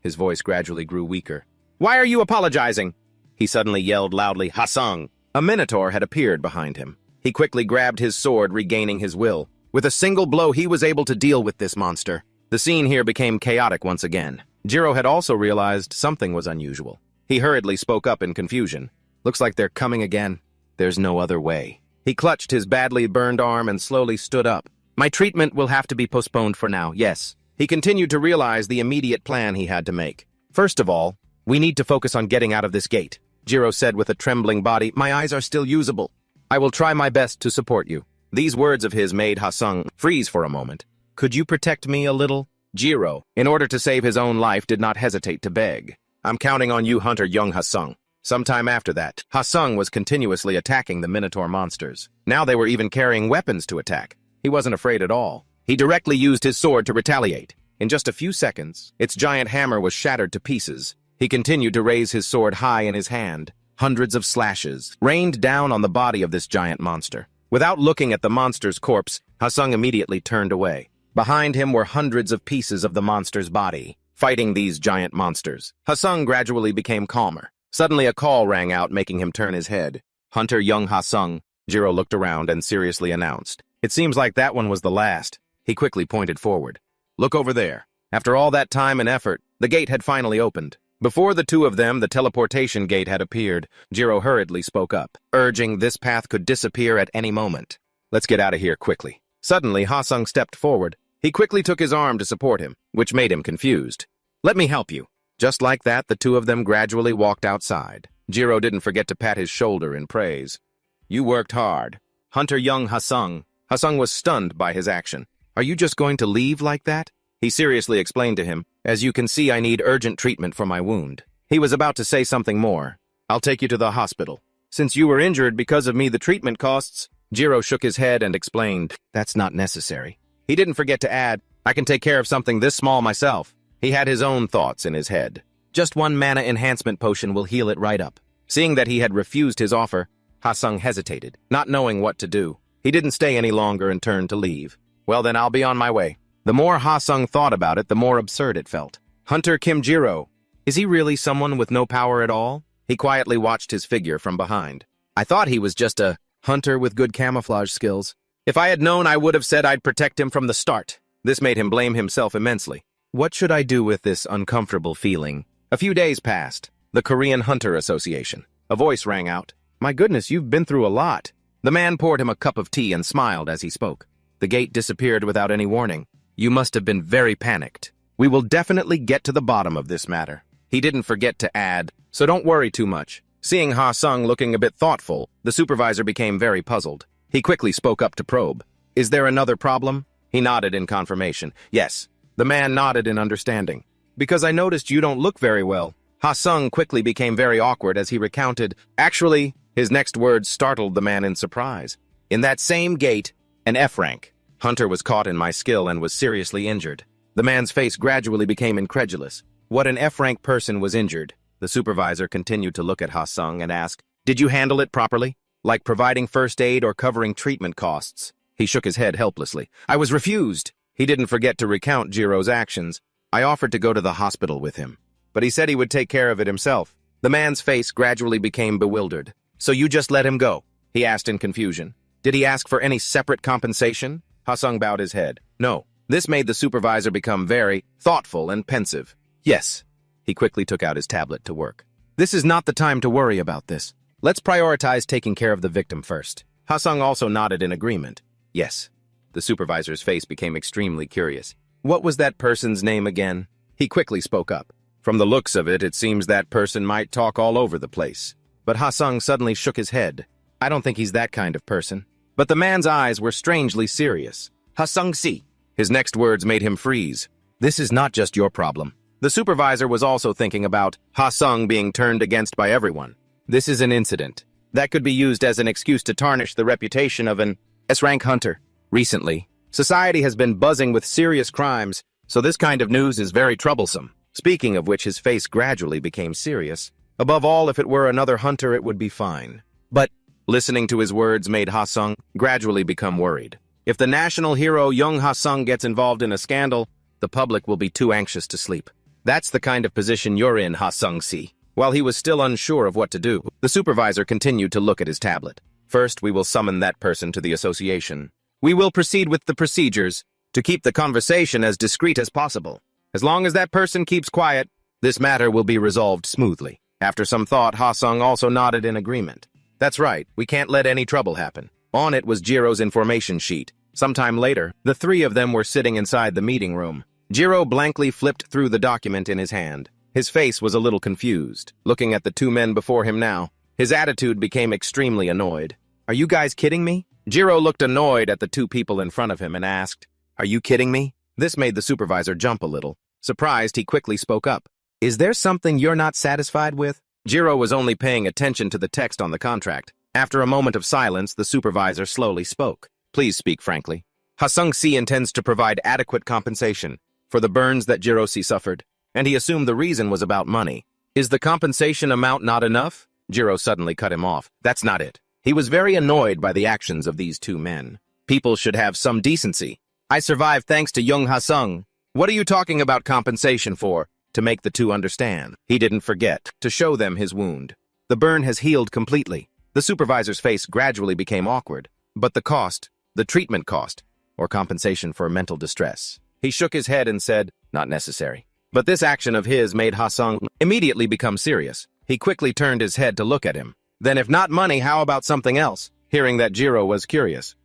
His voice gradually grew weaker. Why are you apologizing? He suddenly yelled loudly, Ha-sung. A Minotaur had appeared behind him. He quickly grabbed his sword, regaining his will. With a single blow, he was able to deal with this monster. The scene here became chaotic once again. Jiro had also realized something was unusual. He hurriedly spoke up in confusion. Looks like they're coming again. There's no other way. He clutched his badly burned arm and slowly stood up. My treatment will have to be postponed for now, yes. He continued to realize the immediate plan he had to make. First of all, we need to focus on getting out of this gate. Jiro said with a trembling body, my eyes are still usable. I will try my best to support you. These words of his made Ha-sung freeze for a moment. Could you protect me a little? Jiro, in order to save his own life, did not hesitate to beg. I'm counting on you, Hunter Young Ha-sung. Sometime after that, Ha-sung was continuously attacking the Minotaur monsters. Now they were even carrying weapons to attack. He wasn't afraid at all. He directly used his sword to retaliate. In just a few seconds, its giant hammer was shattered to pieces. He continued to raise his sword high in his hand. Hundreds of slashes rained down on the body of this giant monster. Without looking at the monster's corpse, Ha-sung immediately turned away. Behind him were hundreds of pieces of the monster's body. Fighting these giant monsters, Ha-sung gradually became calmer. Suddenly a call rang out, making him turn his head. Hunter Young Ha-sung. Jiro looked around and seriously announced. It seems like that one was the last. He quickly pointed forward. Look over there. After all that time and effort, the gate had finally opened. Before the two of them, the teleportation gate had appeared. Jiro hurriedly spoke up, urging this path could disappear at any moment. Let's get out of here quickly. Suddenly, Ha-sung stepped forward. He quickly took his arm to support him, which made him confused. Let me help you. Just like that, the two of them gradually walked outside. Jiro didn't forget to pat his shoulder in praise. You worked hard. Hunter Young Ha-sung. Ha-sung was stunned by his action. Are you just going to leave like that? He seriously explained to him, as you can see, I need urgent treatment for my wound. He was about to say something more. I'll take you to the hospital. Since you were injured because of me, the treatment costs. Jiro shook his head and explained, that's not necessary. He didn't forget to add, I can take care of something this small myself. He had his own thoughts in his head. Just one mana enhancement potion will heal it right up. Seeing that he had refused his offer, Ha-sung hesitated, not knowing what to do. He didn't stay any longer and turned to leave. Well, then I'll be on my way. The more Ha-sung thought about it, the more absurd it felt. Hunter Kim Jiro. Is he really someone with no power at all? He quietly watched his figure from behind. I thought he was just a hunter with good camouflage skills. If I had known, I would have said I'd protect him from the start. This made him blame himself immensely. What should I do with this uncomfortable feeling? A few days passed. The Korean Hunter Association. A voice rang out. My goodness, you've been through a lot. The man poured him a cup of tea and smiled as he spoke. The gate disappeared without any warning. You must have been very panicked. We will definitely get to the bottom of this matter. He didn't forget to add, so don't worry too much. Seeing Ha-sung looking a bit thoughtful, the supervisor became very puzzled. He quickly spoke up to probe. Is there another problem? He nodded in confirmation. Yes. The man nodded in understanding. Because I noticed you don't look very well. Ha-sung quickly became very awkward as he recounted. Actually, his next words startled the man in surprise. In that same gate, an F rank. Hunter was caught in my skill and was seriously injured. The man's face gradually became incredulous. What an F rank person was injured? The supervisor continued to look at Ha-sung and ask, did you handle it properly? Like providing first aid or covering treatment costs? He shook his head helplessly. I was refused. He didn't forget to recount Jiro's actions. I offered to go to the hospital with him, but he said he would take care of it himself. The man's face gradually became bewildered. So you just let him go? He asked in confusion. Did he ask for any separate compensation? Ha-sung bowed his head. No. This made the supervisor become very thoughtful and pensive. Yes. He quickly took out his tablet to work. This is not the time to worry about this. Let's prioritize taking care of the victim first. Ha-sung also nodded in agreement. Yes. The supervisor's face became extremely curious. What was that person's name again? He quickly spoke up. From the looks of it, it seems that person might talk all over the place. But Ha-sung suddenly shook his head. I don't think he's that kind of person. But the man's eyes were strangely serious. Ha-sung-si. His next words made him freeze. This is not just your problem. The supervisor was also thinking about Ha-sung being turned against by everyone. This is an incident that could be used as an excuse to tarnish the reputation of an S-rank hunter. Recently, society has been buzzing with serious crimes, so this kind of news is very troublesome. Speaking of which, his face gradually became serious. Above all, if it were another hunter, it would be fine. But listening to his words made Ha-sung gradually become worried. If the national hero Young Ha-sung gets involved in a scandal, the public will be too anxious to sleep. That's the kind of position you're in, Ha-sung-si. While he was still unsure of what to do, the supervisor continued to look at his tablet. First, we will summon that person to the association. We will proceed with the procedures to keep the conversation as discreet as possible. As long as that person keeps quiet, this matter will be resolved smoothly. After some thought, Ha-sung also nodded in agreement. That's right, we can't let any trouble happen. On it was Jiro's information sheet. Sometime later, the three of them were sitting inside the meeting room. Jiro blankly flipped through the document in his hand. His face was a little confused, looking at the two men before him now. His attitude became extremely annoyed. Are you guys kidding me? Jiro looked annoyed at the two people in front of him and asked, Are you kidding me? This made the supervisor jump a little. Surprised, he quickly spoke up. Is there something you're not satisfied with? Jiro was only paying attention to the text on the contract. After a moment of silence, the supervisor slowly spoke. Please speak frankly. Ha-sung-si intends to provide adequate compensation for the burns that Jiro-si suffered, and he assumed the reason was about money. Is the compensation amount not enough? Jiro suddenly cut him off. That's not it. He was very annoyed by the actions of these two men. People should have some decency. I survived thanks to Young Ha-sung. What are you talking about compensation for? To make the two understand. He didn't forget to show them his wound. The burn has healed completely. The supervisor's face gradually became awkward. But the cost, the treatment cost, or compensation for mental distress. He shook his head and said, not necessary. But this action of his made Ha-sung immediately become serious. He quickly turned his head to look at him. Then if not money, how about something else? Hearing that Jiro was curious.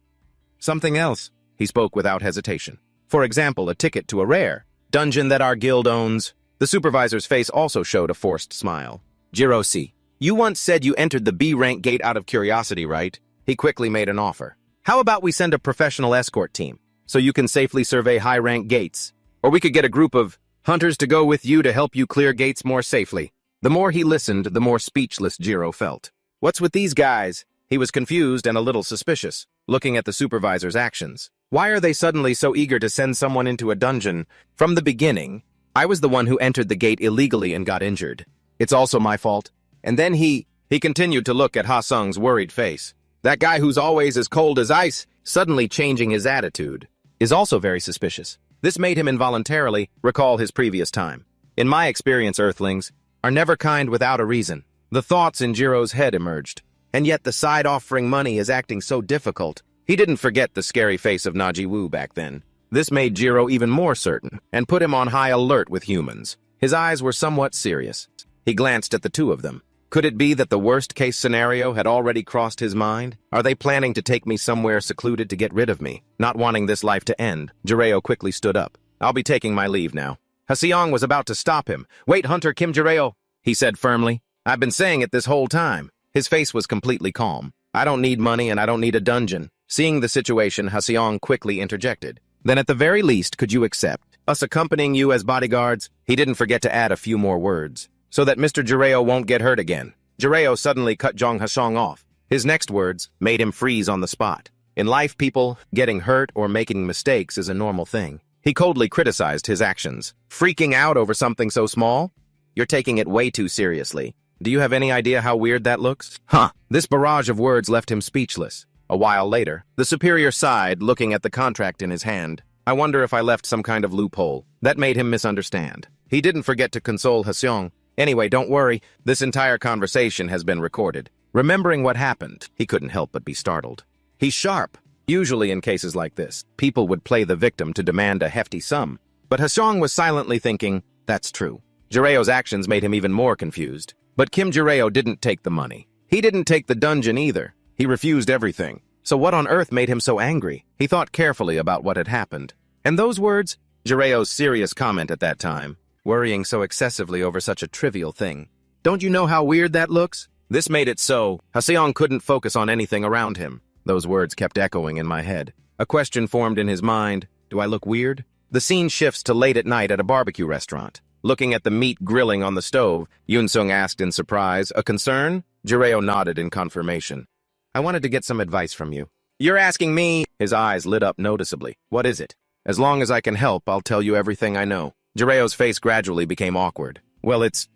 Something else, he spoke without hesitation. For example, a ticket to a rare dungeon that our guild owns. The supervisor's face also showed a forced smile. Jiro-si, you once said you entered the B-rank gate out of curiosity, right? He quickly made an offer. How about we send a professional escort team, so you can safely survey high-rank gates? Or we could get a group of hunters to go with you to help you clear gates more safely. The more he listened, the more speechless Jiro felt. What's with these guys? He was confused and a little suspicious, looking at the supervisor's actions. Why are they suddenly so eager to send someone into a dungeon? From the beginning, I was the one who entered the gate illegally and got injured. It's also my fault. And then he continued to look at Ha-sung's worried face. That guy who's always as cold as ice, suddenly changing his attitude, is also very suspicious. This made him involuntarily recall his previous time. In my experience, Earthlings are never kind without a reason. The thoughts in Jiro's head emerged. And yet the side offering money is acting so difficult. He didn't forget the scary face of Naji Wu back then. This made Jiro even more certain, and put him on high alert with humans. His eyes were somewhat serious. He glanced at the two of them. Could it be that the worst-case scenario had already crossed his mind? Are they planning to take me somewhere secluded to get rid of me? Not wanting this life to end, Jireo quickly stood up. I'll be taking my leave now. Haseong was about to stop him. Wait, Hunter Kim Jireo, he said firmly. I've been saying it this whole time. His face was completely calm. I don't need money and I don't need a dungeon. Seeing the situation, Haseong quickly interjected. Then at the very least, could you accept us accompanying you as bodyguards? He didn't forget to add a few more words, so that Mr. Jireo won't get hurt again. Jireo suddenly cut Jong Haseong off. His next words made him freeze on the spot. In life, people, getting hurt or making mistakes is a normal thing. He coldly criticized his actions. Freaking out over something so small? You're taking it way too seriously. Do you have any idea how weird that looks? Huh. This barrage of words left him speechless. A while later, the superior sighed, looking at the contract in his hand. I wonder if I left some kind of loophole. That made him misunderstand. He didn't forget to console Haseong. Anyway, don't worry. This entire conversation has been recorded. Remembering what happened, he couldn't help but be startled. He's sharp. Usually in cases like this, people would play the victim to demand a hefty sum. But Haseong was silently thinking, that's true. Jireo's actions made him even more confused. But Kim Jireo didn't take the money. He didn't take the dungeon either. He refused everything. So what on earth made him so angry? He thought carefully about what had happened. And those words? Jireo's serious comment at that time, worrying so excessively over such a trivial thing. Don't you know how weird that looks? This made it so Haseong couldn't focus on anything around him. Those words kept echoing in my head. A question formed in his mind. Do I look weird? The scene shifts to late at night at a barbecue restaurant. Looking at the meat grilling on the stove, Yunsung asked in surprise, a concern? Jireo nodded in confirmation. I wanted to get some advice from you. You're asking me? His eyes lit up noticeably. What is it? As long as I can help, I'll tell you everything I know. Jireo's face gradually became awkward. Well, it's...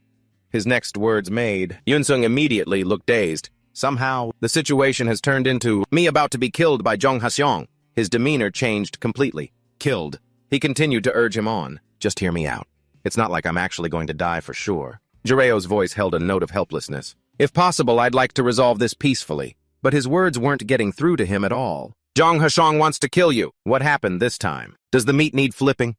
His next words made, Yunsung immediately looked dazed. Somehow, the situation has turned into me about to be killed by Jong Haseong. His demeanor changed completely. Killed. He continued to urge him on. Just hear me out. It's not like I'm actually going to die for sure. Jireo's voice held a note of helplessness. If possible, I'd like to resolve this peacefully. But his words weren't getting through to him at all. Jong Haseong wants to kill you. What happened this time? Does the meat need flipping?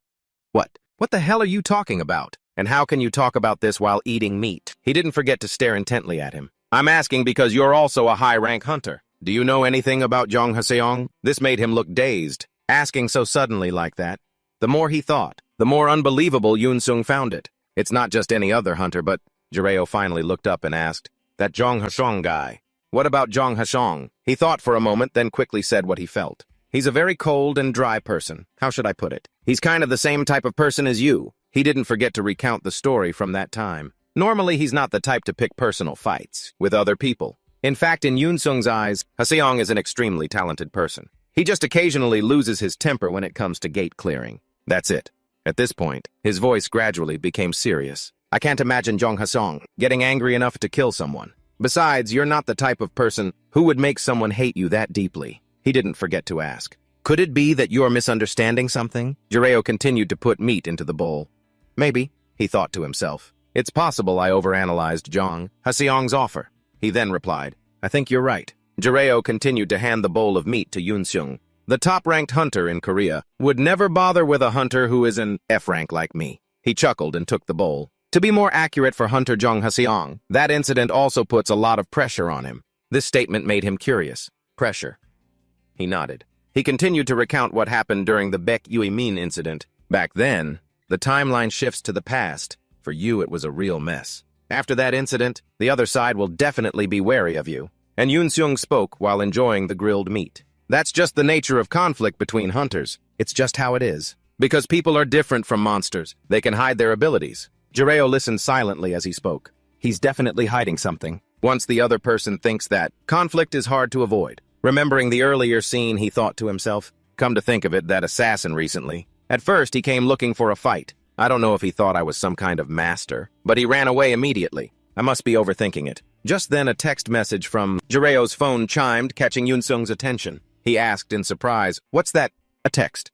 What? What the hell are you talking about? And how can you talk about this while eating meat? He didn't forget to stare intently at him. I'm asking because you're also a high-rank hunter. Do you know anything about Jong Haseong? This made him look dazed, asking so suddenly like that. The more he thought, the more unbelievable Yunsung found it. It's not just any other hunter, but... Jireo finally looked up and asked, that Jong Haseong guy. What about Jong Haseong? He thought for a moment, then quickly said what he felt. He's a very cold and dry person. How should I put it? He's kind of the same type of person as you. He didn't forget to recount the story from that time. Normally, he's not the type to pick personal fights with other people. In fact, in Yunsung's eyes, Haseong is an extremely talented person. He just occasionally loses his temper when it comes to gate clearing. That's it. At this point, his voice gradually became serious. I can't imagine Jong Haseong getting angry enough to kill someone. Besides, you're not the type of person who would make someone hate you that deeply. He didn't forget to ask. Could it be that you're misunderstanding something? Jireo continued to put meat into the bowl. Maybe, he thought to himself. It's possible I overanalyzed Jong Haseong's offer. He then replied, I think you're right. Jireo continued to hand the bowl of meat to Yunsung. The top-ranked hunter in Korea would never bother with a hunter who is an F-rank like me. He chuckled and took the bowl. To be more accurate for Hunter Jong Haseong, that incident also puts a lot of pressure on him. This statement made him curious. Pressure. He nodded. He continued to recount what happened during the Baek Yui Min incident. Back then, the timeline shifts to the past. For you, it was a real mess. After that incident, the other side will definitely be wary of you. And Yunsung spoke while enjoying the grilled meat. That's just the nature of conflict between hunters. It's just how it is. Because people are different from monsters. They can hide their abilities. Jireo listened silently as he spoke. He's definitely hiding something. Once the other person thinks that, conflict is hard to avoid. Remembering the earlier scene, he thought to himself, come to think of it, that assassin recently. At first, he came looking for a fight. I don't know if he thought I was some kind of master, but he ran away immediately. I must be overthinking it. Just then a text message from Jireo's phone chimed, catching Yunsung's attention. He asked in surprise, "What's that?" "A text."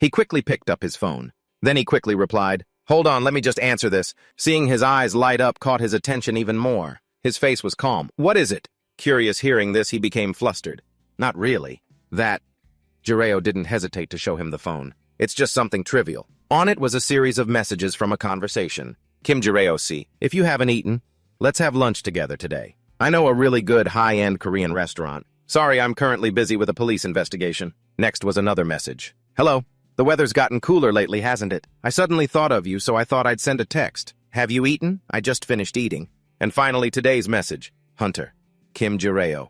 He quickly picked up his phone. Then he quickly replied, "Hold on, let me just answer this." Seeing his eyes light up caught his attention even more. His face was calm. "What is it?" Curious hearing this, he became flustered. "Not really. That..." Jireo didn't hesitate to show him the phone. "It's just something trivial." On it was a series of messages from a conversation. "Kim Jireo si, if you haven't eaten, let's have lunch together today. I know a really good high-end Korean restaurant. Sorry, I'm currently busy with a police investigation." Next was another message. "Hello. The weather's gotten cooler lately, hasn't it? I suddenly thought of you, so I thought I'd send a text. Have you eaten? I just finished eating." And finally, today's message. "Hunter. Kim Jireo.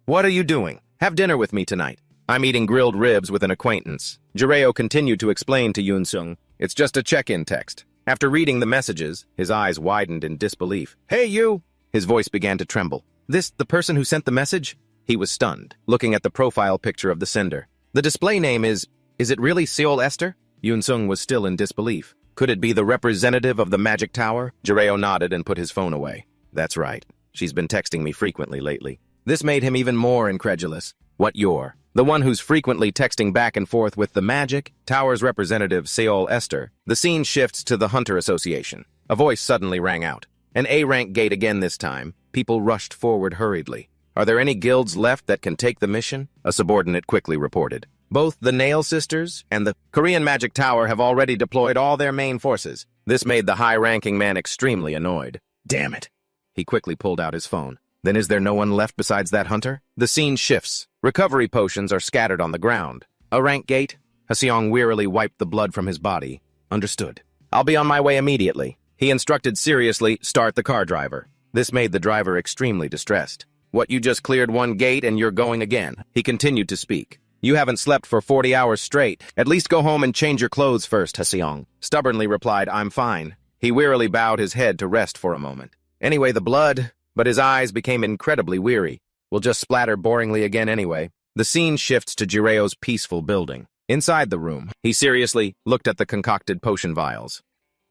What are you doing? Have dinner with me tonight. I'm eating grilled ribs with an acquaintance." Jireo continued to explain to Yunsung, "It's just a check-in text." After reading the messages, his eyes widened in disbelief. "Hey, you!" His voice began to tremble. "This the person who sent the message?" He was stunned, looking at the profile picture of the sender. "The display name is it really Seoul Esther?" Yunsung was still in disbelief. "Could it be the representative of the Magic Tower?" Jireo nodded and put his phone away. "That's right. She's been texting me frequently lately." This made him even more incredulous. "What you're? The one who's frequently texting back and forth with the Magic Tower's representative, Seoul Esther." The scene shifts to the Hunter Association. A voice suddenly rang out. An A-rank gate again this time. People rushed forward hurriedly. "Are there any guilds left that can take the mission?" A subordinate quickly reported. "Both the Nail Sisters and the Korean Magic Tower have already deployed all their main forces." This made the high-ranking man extremely annoyed. "Damn it." He quickly pulled out his phone. "Then is there no one left besides that hunter?" The scene shifts. Recovery potions are scattered on the ground. "A rank gate?" Haseong wearily wiped the blood from his body. "Understood. I'll be on my way immediately." He instructed seriously, "Start the car driver." This made the driver extremely distressed. "What, you just cleared one gate and you're going again?" He continued to speak. "You haven't slept for 40 hours straight. At least go home and change your clothes first," Haseong stubbornly replied. "I'm fine." He wearily bowed his head to rest for a moment. "Anyway, the blood..." But his eyes became incredibly weary. "We'll just splatter boringly again anyway." The scene shifts to Jireo's peaceful building. Inside the room, he seriously looked at the concocted potion vials.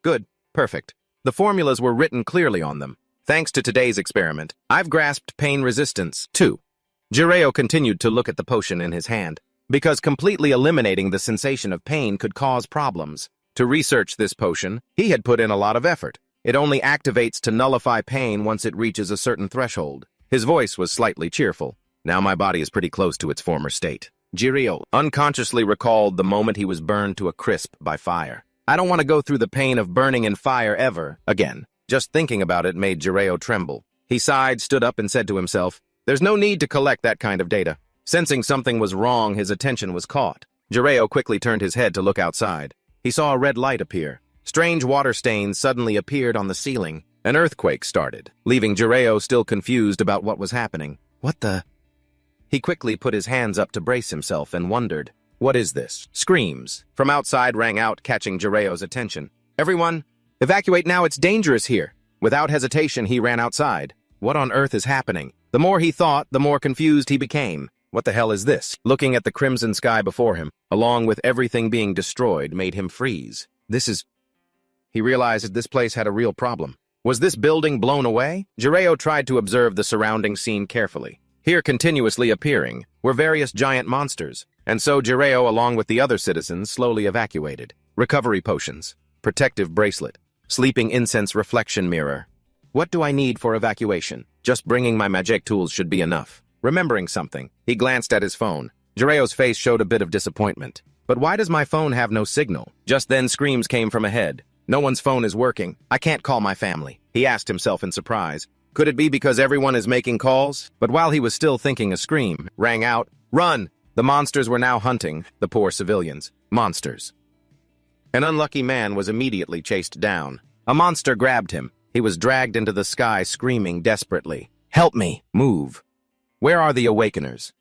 "Good. Perfect. The formulas were written clearly on them. Thanks to today's experiment, I've grasped pain resistance, too." Jireo continued to look at the potion in his hand, because completely eliminating the sensation of pain could cause problems. To research this potion, he had put in a lot of effort. It only activates to nullify pain once it reaches a certain threshold. His voice was slightly cheerful. "Now my body is pretty close to its former state." Jireo unconsciously recalled the moment he was burned to a crisp by fire. "I don't want to go through the pain of burning in fire ever again." Just thinking about it made Jireo tremble. He sighed, stood up, and said to himself, "There's no need to collect that kind of data." Sensing something was wrong, his attention was caught. Jireo quickly turned his head to look outside. He saw a red light appear. Strange water stains suddenly appeared on the ceiling. An earthquake started, leaving Jireo still confused about what was happening. "What the..." He quickly put his hands up to brace himself and wondered, "What is this?" Screams from outside rang out, catching Jireo's attention. "Everyone, evacuate now, it's dangerous here." Without hesitation, he ran outside. What on earth is happening? The more he thought, the more confused he became. What the hell is this? Looking at the crimson sky before him, along with everything being destroyed, made him freeze. This is... He realized that this place had a real problem. Was this building blown away? Jireo tried to observe the surrounding scene carefully. Here, continuously appearing, were various giant monsters, and so Jireo, along with the other citizens, slowly evacuated. Recovery potions, protective bracelet, sleeping incense reflection mirror. What do I need for evacuation? Just bringing my magic tools should be enough. Remembering something, he glanced at his phone. Jireo's face showed a bit of disappointment. But why does my phone have no signal? Just then screams came from ahead. "No one's phone is working. I can't call my family," he asked himself in surprise. Could it be because everyone is making calls? But while he was still thinking, a scream rang out. "Run!" The monsters were now hunting the poor civilians. Monsters. An unlucky man was immediately chased down. A monster grabbed him. He was dragged into the sky, screaming desperately. "Help me! Move! Where are the Awakeners?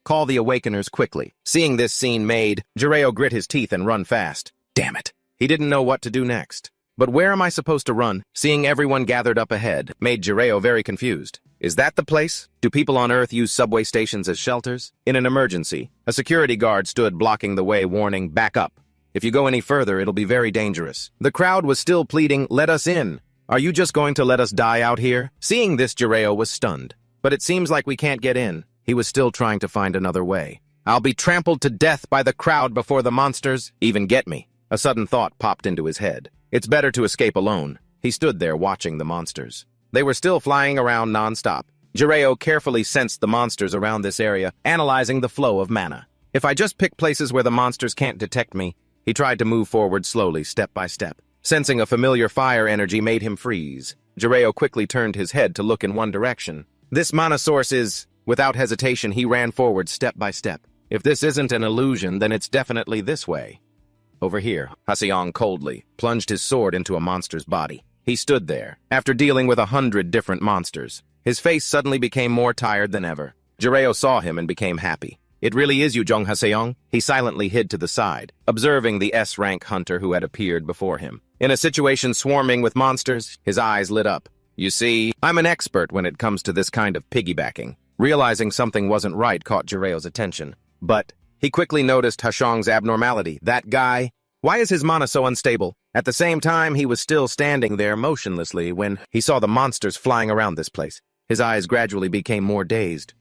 Call the Awakeners quickly." Seeing this scene made Jireo grit his teeth and run fast. Damn it! He didn't know what to do next. But where am I supposed to run? Seeing everyone gathered up ahead made Jireo very confused. Is that the place? Do people on Earth use subway stations as shelters? In an emergency, a security guard stood blocking the way, warning, "Back up. If you go any further, it'll be very dangerous." The crowd was still pleading, "Let us in." Are you just going to let us die out here? Seeing this, Jireo was stunned. But it seems like we can't get in. He was still trying to find another way. I'll be trampled to death by the crowd before the monsters even get me. A sudden thought popped into his head. It's better to escape alone. He stood there watching the monsters. They were still flying around non-stop. Jireo carefully sensed the monsters around this area, analyzing the flow of mana. If I just pick places where the monsters can't detect me, he tried to move forward slowly, step by step. Sensing a familiar fire energy made him freeze. Jireo quickly turned his head to look in one direction. This mana source is... Without hesitation, he ran forward step by step. If this isn't an illusion, then it's definitely this way. Over here, Haseong coldly plunged his sword into a monster's body. He stood there, after dealing with 100 different monsters. His face suddenly became more tired than ever. Jireo saw him and became happy. It really is you, Jong Haseong? He silently hid to the side, observing the S-rank hunter who had appeared before him. In a situation swarming with monsters, his eyes lit up. You see, I'm an expert when it comes to this kind of piggybacking. Realizing something wasn't right caught Jireo's attention. But he quickly noticed Haseong's abnormality. That guy, why is his mana so unstable? At the same time, he was still standing there motionlessly when he saw the monsters flying around this place. His eyes gradually became more dazed.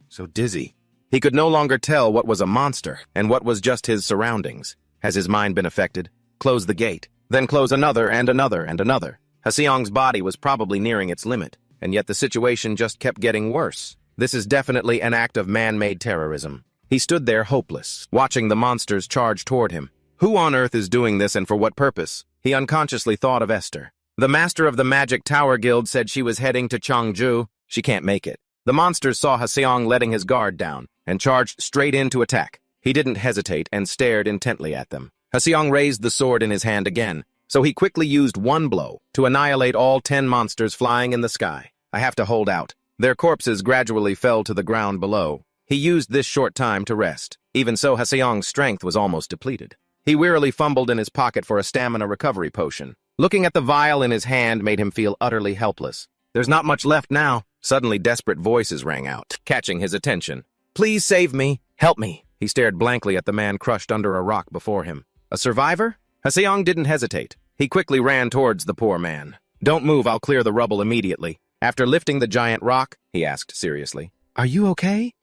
So dizzy. He could no longer tell what was a monster and what was just his surroundings. Has his mind been affected? Close the gate. Then close another and another and another. Haseong's body was probably nearing its limit, and yet the situation just kept getting worse. This is definitely an act of man-made terrorism. He stood there hopeless, watching the monsters charge toward him. Who on earth is doing this and for what purpose? He unconsciously thought of Esther. The master of the Magic Tower Guild said she was heading to Changju. She can't make it. The monsters saw Haseong letting his guard down and charged straight in to attack. He didn't hesitate and stared intently at them. Haseong raised the sword in his hand again, so he quickly used one blow to annihilate all 10 monsters flying in the sky. I have to hold out. Their corpses gradually fell to the ground below. He used this short time to rest. Even so, Haseong's strength was almost depleted. He wearily fumbled in his pocket for a stamina recovery potion. Looking at the vial in his hand made him feel utterly helpless. There's not much left now. Suddenly, desperate voices rang out, catching his attention. Please save me. Help me. He stared blankly at the man crushed under a rock before him. A survivor? Haseong didn't hesitate. He quickly ran towards the poor man. Don't move, I'll clear the rubble immediately. After lifting the giant rock, he asked seriously, Are you okay?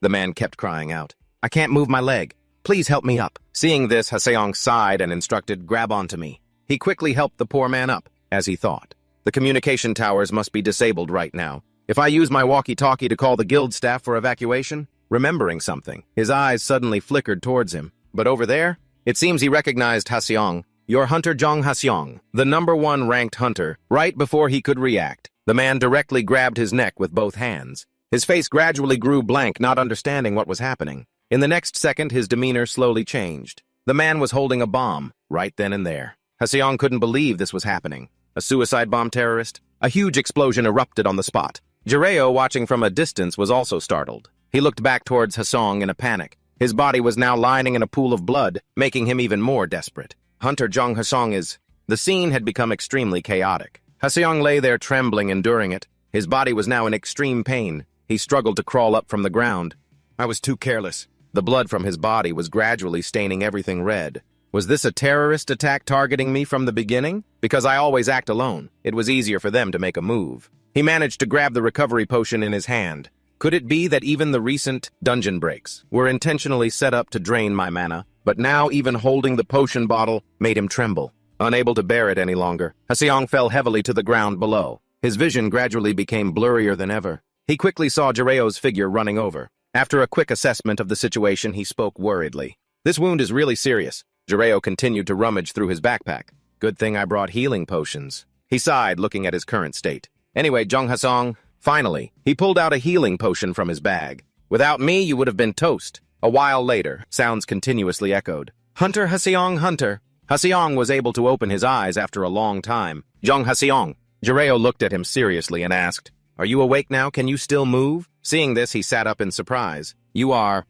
The man kept crying out, I can't move my leg. Please help me up. Seeing this, Haseong sighed and instructed, Grab onto me. He quickly helped the poor man up, as he thought. The communication towers must be disabled right now. If I use my walkie-talkie to call the guild staff for evacuation? Remembering something, his eyes suddenly flickered towards him. But over there, it seems he recognized Haseong, your hunter Jong Haseong, the #1 ranked hunter, right before he could react. The man directly grabbed his neck with both hands. His face gradually grew blank, not understanding what was happening. In the next second, his demeanor slowly changed. The man was holding a bomb, right then and there. Haseong couldn't believe this was happening. A suicide bomb terrorist? A huge explosion erupted on the spot. Jireo, watching from a distance, was also startled. He looked back towards Haseong in a panic. His body was now lying in a pool of blood, making him even more desperate. Hunter Jong Haseong is... The scene had become extremely chaotic. Haseong lay there trembling, enduring it. His body was now in extreme pain. He struggled to crawl up from the ground. I was too careless. The blood from his body was gradually staining everything red. Was this a terrorist attack targeting me from the beginning? Because I always act alone. It was easier for them to make a move. He managed to grab the recovery potion in his hand. Could it be that even the recent dungeon breaks were intentionally set up to drain my mana, but now even holding the potion bottle made him tremble? Unable to bear it any longer, Haseong fell heavily to the ground below. His vision gradually became blurrier than ever. He quickly saw Jireo's figure running over. After a quick assessment of the situation, he spoke worriedly. This wound is really serious. Jireo continued to rummage through his backpack. Good thing I brought healing potions. He sighed, looking at his current state. Anyway, Jong Haseong, finally, he pulled out a healing potion from his bag. Without me, you would have been toast. A while later, sounds continuously echoed. Hunter Haseong, Hunter. Haseong was able to open his eyes after a long time. Jong Haseong. Jireo looked at him seriously and asked, Are you awake now? Can you still move? Seeing this, he sat up in surprise. You are...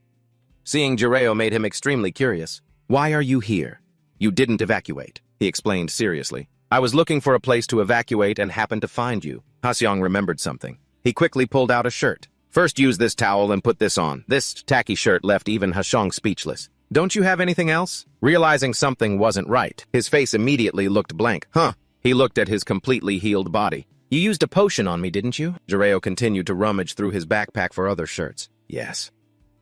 Seeing Jireo made him extremely curious. Why are you here? You didn't evacuate, he explained seriously. I was looking for a place to evacuate and happened to find you. Haseong remembered something. He quickly pulled out a shirt. First use this towel and put this on. This tacky shirt left even Haseong speechless. Don't you have anything else? Realizing something wasn't right, his face immediately looked blank. Huh? He looked at his completely healed body. You used a potion on me, didn't you? Jireo continued to rummage through his backpack for other shirts. Yes.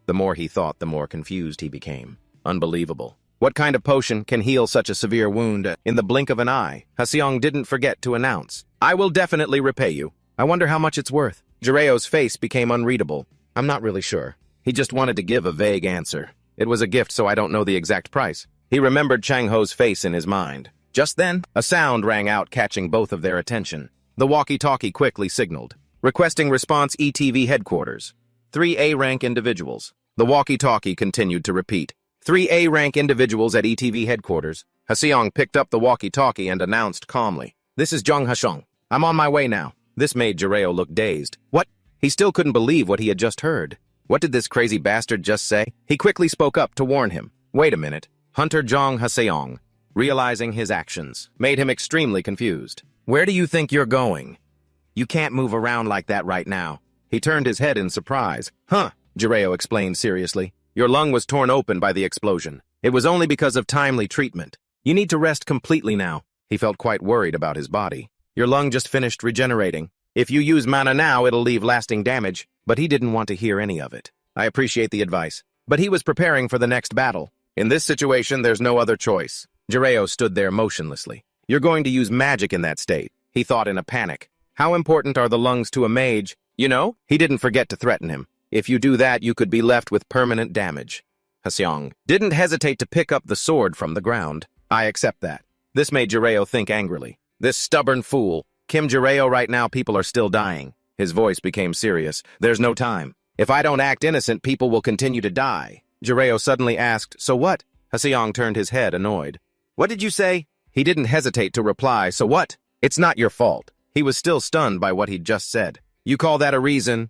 The more he thought, the more confused he became. Unbelievable. What kind of potion can heal such a severe wound in the blink of an eye? Haseong didn't forget to announce. I will definitely repay you. I wonder how much it's worth. Jireo's face became unreadable. I'm not really sure. He just wanted to give a vague answer. It was a gift, so I don't know the exact price. He remembered Changho's face in his mind. Just then, a sound rang out, catching both of their attention. The walkie-talkie quickly signaled, requesting response ETV headquarters. 3 A-rank individuals. The walkie-talkie continued to repeat. 3 A-rank individuals at ETV headquarters. Haseong picked up the walkie-talkie and announced calmly. This is Jung Hashong. I'm on my way now. This made Jireo look dazed. What? He still couldn't believe what he had just heard. What did this crazy bastard just say? He quickly spoke up to warn him. Wait a minute. Hunter Jong Haseong, realizing his actions, made him extremely confused. Where do you think you're going? You can't move around like that right now. He turned his head in surprise. Huh, Jireo explained seriously. Your lung was torn open by the explosion. It was only because of timely treatment. You need to rest completely now. He felt quite worried about his body. Your lung just finished regenerating. If you use mana now, it'll leave lasting damage, but he didn't want to hear any of it. I appreciate the advice, but he was preparing for the next battle. In this situation, there's no other choice. Jireo stood there motionlessly. You're going to use magic in that state, he thought in a panic. How important are the lungs to a mage? You know, he didn't forget to threaten him. If you do that, you could be left with permanent damage. Haseong didn't hesitate to pick up the sword from the ground. I accept that. This made Jireo think angrily. This stubborn fool. Kim Jireo, right now people are still dying. His voice became serious. There's no time. If I don't act innocent, people will continue to die. Jireo suddenly asked, so what? Haseong turned his head, annoyed. What did you say? He didn't hesitate to reply, so what? It's not your fault. He was still stunned by what he'd just said. You call that a reason?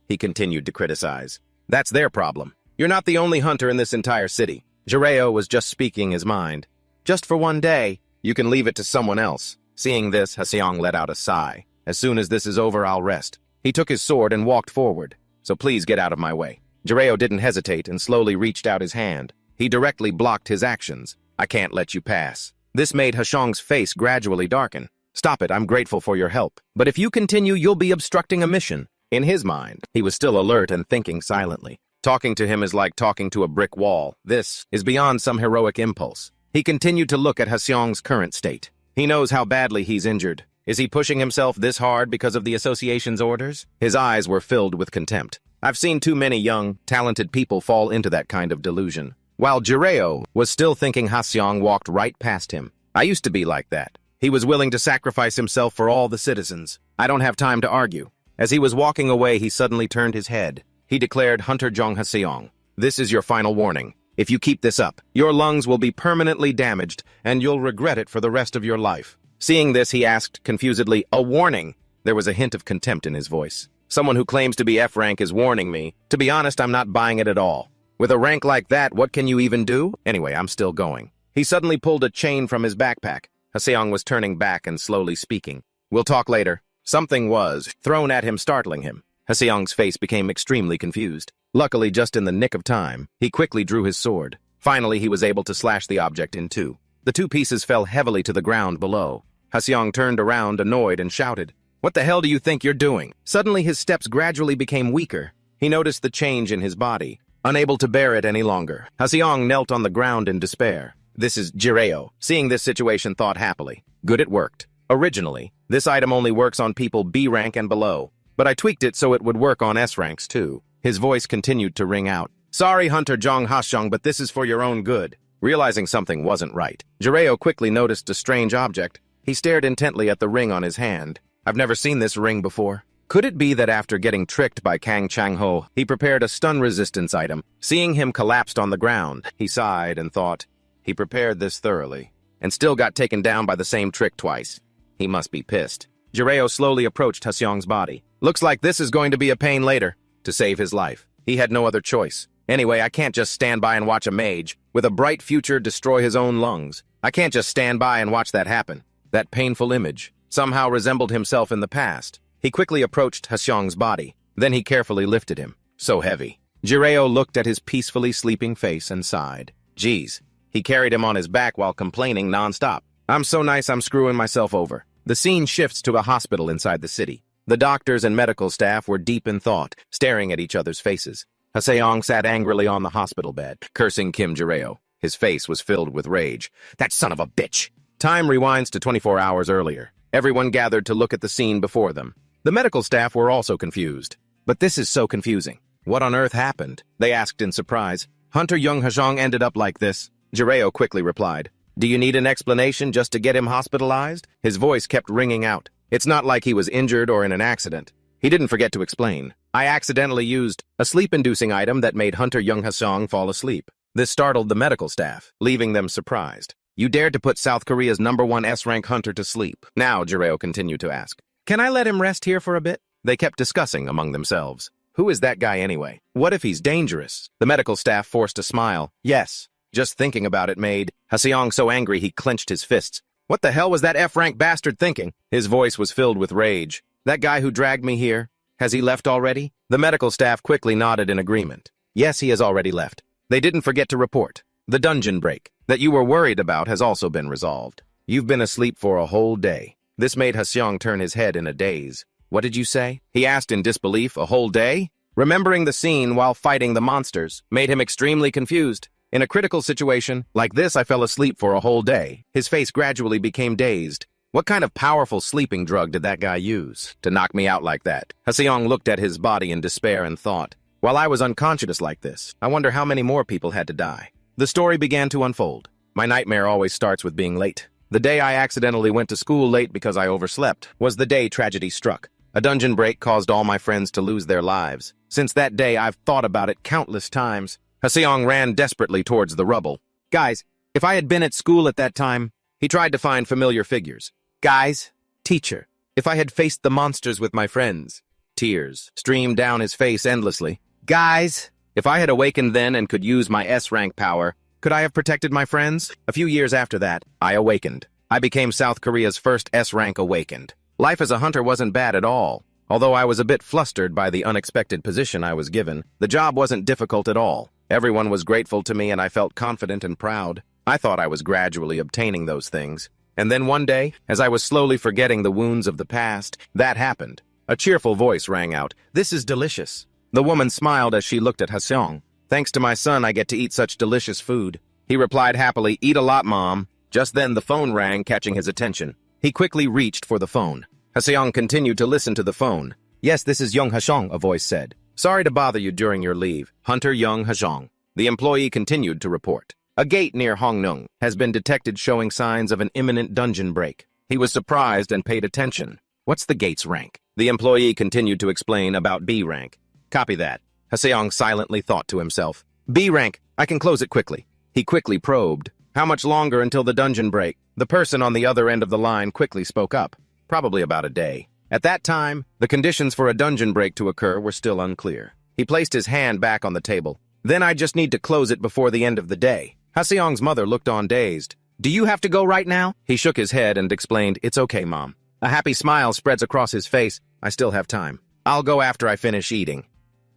He continued to criticize. That's their problem. You're not the only hunter in this entire city. Jireo was just speaking his mind. Just for one day, you can leave it to someone else. Seeing this, Haseong let out a sigh. As soon as this is over, I'll rest. He took his sword and walked forward. So please get out of my way. Jireo didn't hesitate and slowly reached out his hand. He directly blocked his actions. I can't let you pass. This made Hashong's face gradually darken. Stop it, I'm grateful for your help. But if you continue, you'll be obstructing a mission. In his mind, he was still alert and thinking silently. Talking to him is like talking to a brick wall. This is beyond some heroic impulse. He continued to look at Haseong's current state. He knows how badly he's injured. Is he pushing himself this hard because of the association's orders? His eyes were filled with contempt. I've seen too many young, talented people fall into that kind of delusion. While Jireo was still thinking, Haseong walked right past him. I used to be like that. He was willing to sacrifice himself for all the citizens. I don't have time to argue. As he was walking away, he suddenly turned his head. He declared, Hunter Jong Haseong, this is your final warning. If you keep this up, your lungs will be permanently damaged, and you'll regret it for the rest of your life. Seeing this, he asked confusedly, a warning? There was a hint of contempt in his voice. Someone who claims to be F rank is warning me. To be honest, I'm not buying it at all. With a rank like that, what can you even do? Anyway, I'm still going. He suddenly pulled a chain from his backpack. Haseong was turning back and slowly speaking. We'll talk later. Something was thrown at him, startling him. Haseong's face became extremely confused. Luckily, just in the nick of time, he quickly drew his sword. Finally, he was able to slash the object in two. The two pieces fell heavily to the ground below. Haseong turned around, annoyed, and shouted, What the hell do you think you're doing? Suddenly, his steps gradually became weaker. He noticed the change in his body. Unable to bear it any longer, Haseong knelt on the ground in despair. This is Jireo. Seeing this situation, thought happily. Good, it worked. Originally, this item only works on people B rank and below, but I tweaked it so it would work on S ranks too. His voice continued to ring out. Sorry, Hunter Jong Hashong, but this is for your own good. Realizing something wasn't right, Jireo quickly noticed a strange object. He stared intently at the ring on his hand. I've never seen this ring before. Could it be that after getting tricked by Kang Changho, he prepared a stun resistance item? Seeing him collapsed on the ground, he sighed and thought, he prepared this thoroughly, and still got taken down by the same trick twice. He must be pissed. Jireo slowly approached Haseong's body. Looks like this is going to be a pain later. To save his life, he had no other choice. Anyway, I can't just stand by and watch a mage with a bright future destroy his own lungs. I can't just stand by and watch that happen. That painful image somehow resembled himself in the past. He quickly approached Haseong's body. Then he carefully lifted him. So heavy. Jireo looked at his peacefully sleeping face and sighed. Geez, he carried him on his back while complaining nonstop. I'm so nice I'm screwing myself over. The scene shifts to a hospital inside the city. The doctors and medical staff were deep in thought, staring at each other's faces. Haseong sat angrily on the hospital bed, cursing Kim Jireo. His face was filled with rage. That son of a bitch! Time rewinds to 24 hours earlier. Everyone gathered to look at the scene before them. The medical staff were also confused. But this is so confusing. What on earth happened? They asked in surprise. Hunter Young Hajong ended up like this. Jireo quickly replied. Do you need an explanation just to get him hospitalized? His voice kept ringing out. It's not like he was injured or in an accident. He didn't forget to explain. I accidentally used a sleep-inducing item that made Hunter Young Hajong fall asleep. This startled the medical staff, leaving them surprised. You dared to put South Korea's #1 S-rank hunter to sleep. Now, Jireo continued to ask, can I let him rest here for a bit? They kept discussing among themselves. Who is that guy anyway? What if he's dangerous? The medical staff forced a smile. Yes. Just thinking about it made Haseong so angry he clenched his fists. What the hell was that F-rank bastard thinking? His voice was filled with rage. That guy who dragged me here, has he left already? The medical staff quickly nodded in agreement. Yes, he has already left. They didn't forget to report. The dungeon break that you were worried about has also been resolved. You've been asleep for a whole day. This made Haseong turn his head in a daze. What did you say? He asked in disbelief. A whole day? Remembering the scene while fighting the monsters made him extremely confused. In a critical situation like this, I fell asleep for a whole day. His face gradually became dazed. What kind of powerful sleeping drug did that guy use to knock me out like that? Haseong looked at his body in despair and thought, while I was unconscious like this, I wonder how many more people had to die. The story began to unfold. My nightmare always starts with being late. The day I accidentally went to school late because I overslept was the day tragedy struck. A dungeon break caused all my friends to lose their lives. Since that day, I've thought about it countless times. Haseong ran desperately towards the rubble. Guys, if I had been at school at that time, he tried to find familiar figures. Guys, teacher, if I had faced the monsters with my friends. Tears streamed down his face endlessly. Guys, if I had awakened then and could use my S-rank power, could I have protected my friends? A few years after that, I awakened. I became South Korea's first S-rank awakened. Life as a hunter wasn't bad at all. Although I was a bit flustered by the unexpected position I was given, the job wasn't difficult at all. Everyone was grateful to me and I felt confident and proud. I thought I was gradually obtaining those things. And then one day, as I was slowly forgetting the wounds of the past, that happened. A cheerful voice rang out, "This is delicious." The woman smiled as she looked at Haseong. "Thanks to my son, I get to eat such delicious food." He replied happily, "Eat a lot, Mom." Just then the phone rang, catching his attention. He quickly reached for the phone. Haseong continued to listen to the phone. "Yes, this is Young Hashong," a voice said. "Sorry to bother you during your leave. Hunter Young Hashong." The employee continued to report. "A gate near Hongnung has been detected showing signs of an imminent dungeon break." He was surprised and paid attention. "What's the gate's rank?" The employee continued to explain about B rank. "Copy that." Haseong silently thought to himself. "B rank, I can close it quickly." He quickly probed. "How much longer until the dungeon break?" The person on the other end of the line quickly spoke up. "Probably about a day." At that time, the conditions for a dungeon break to occur were still unclear. He placed his hand back on the table. "Then I just need to close it before the end of the day." Haseong's mother looked on dazed. "Do you have to go right now?" He shook his head and explained, "It's okay, Mom." A happy smile spreads across his face. "I still have time. I'll go after I finish eating."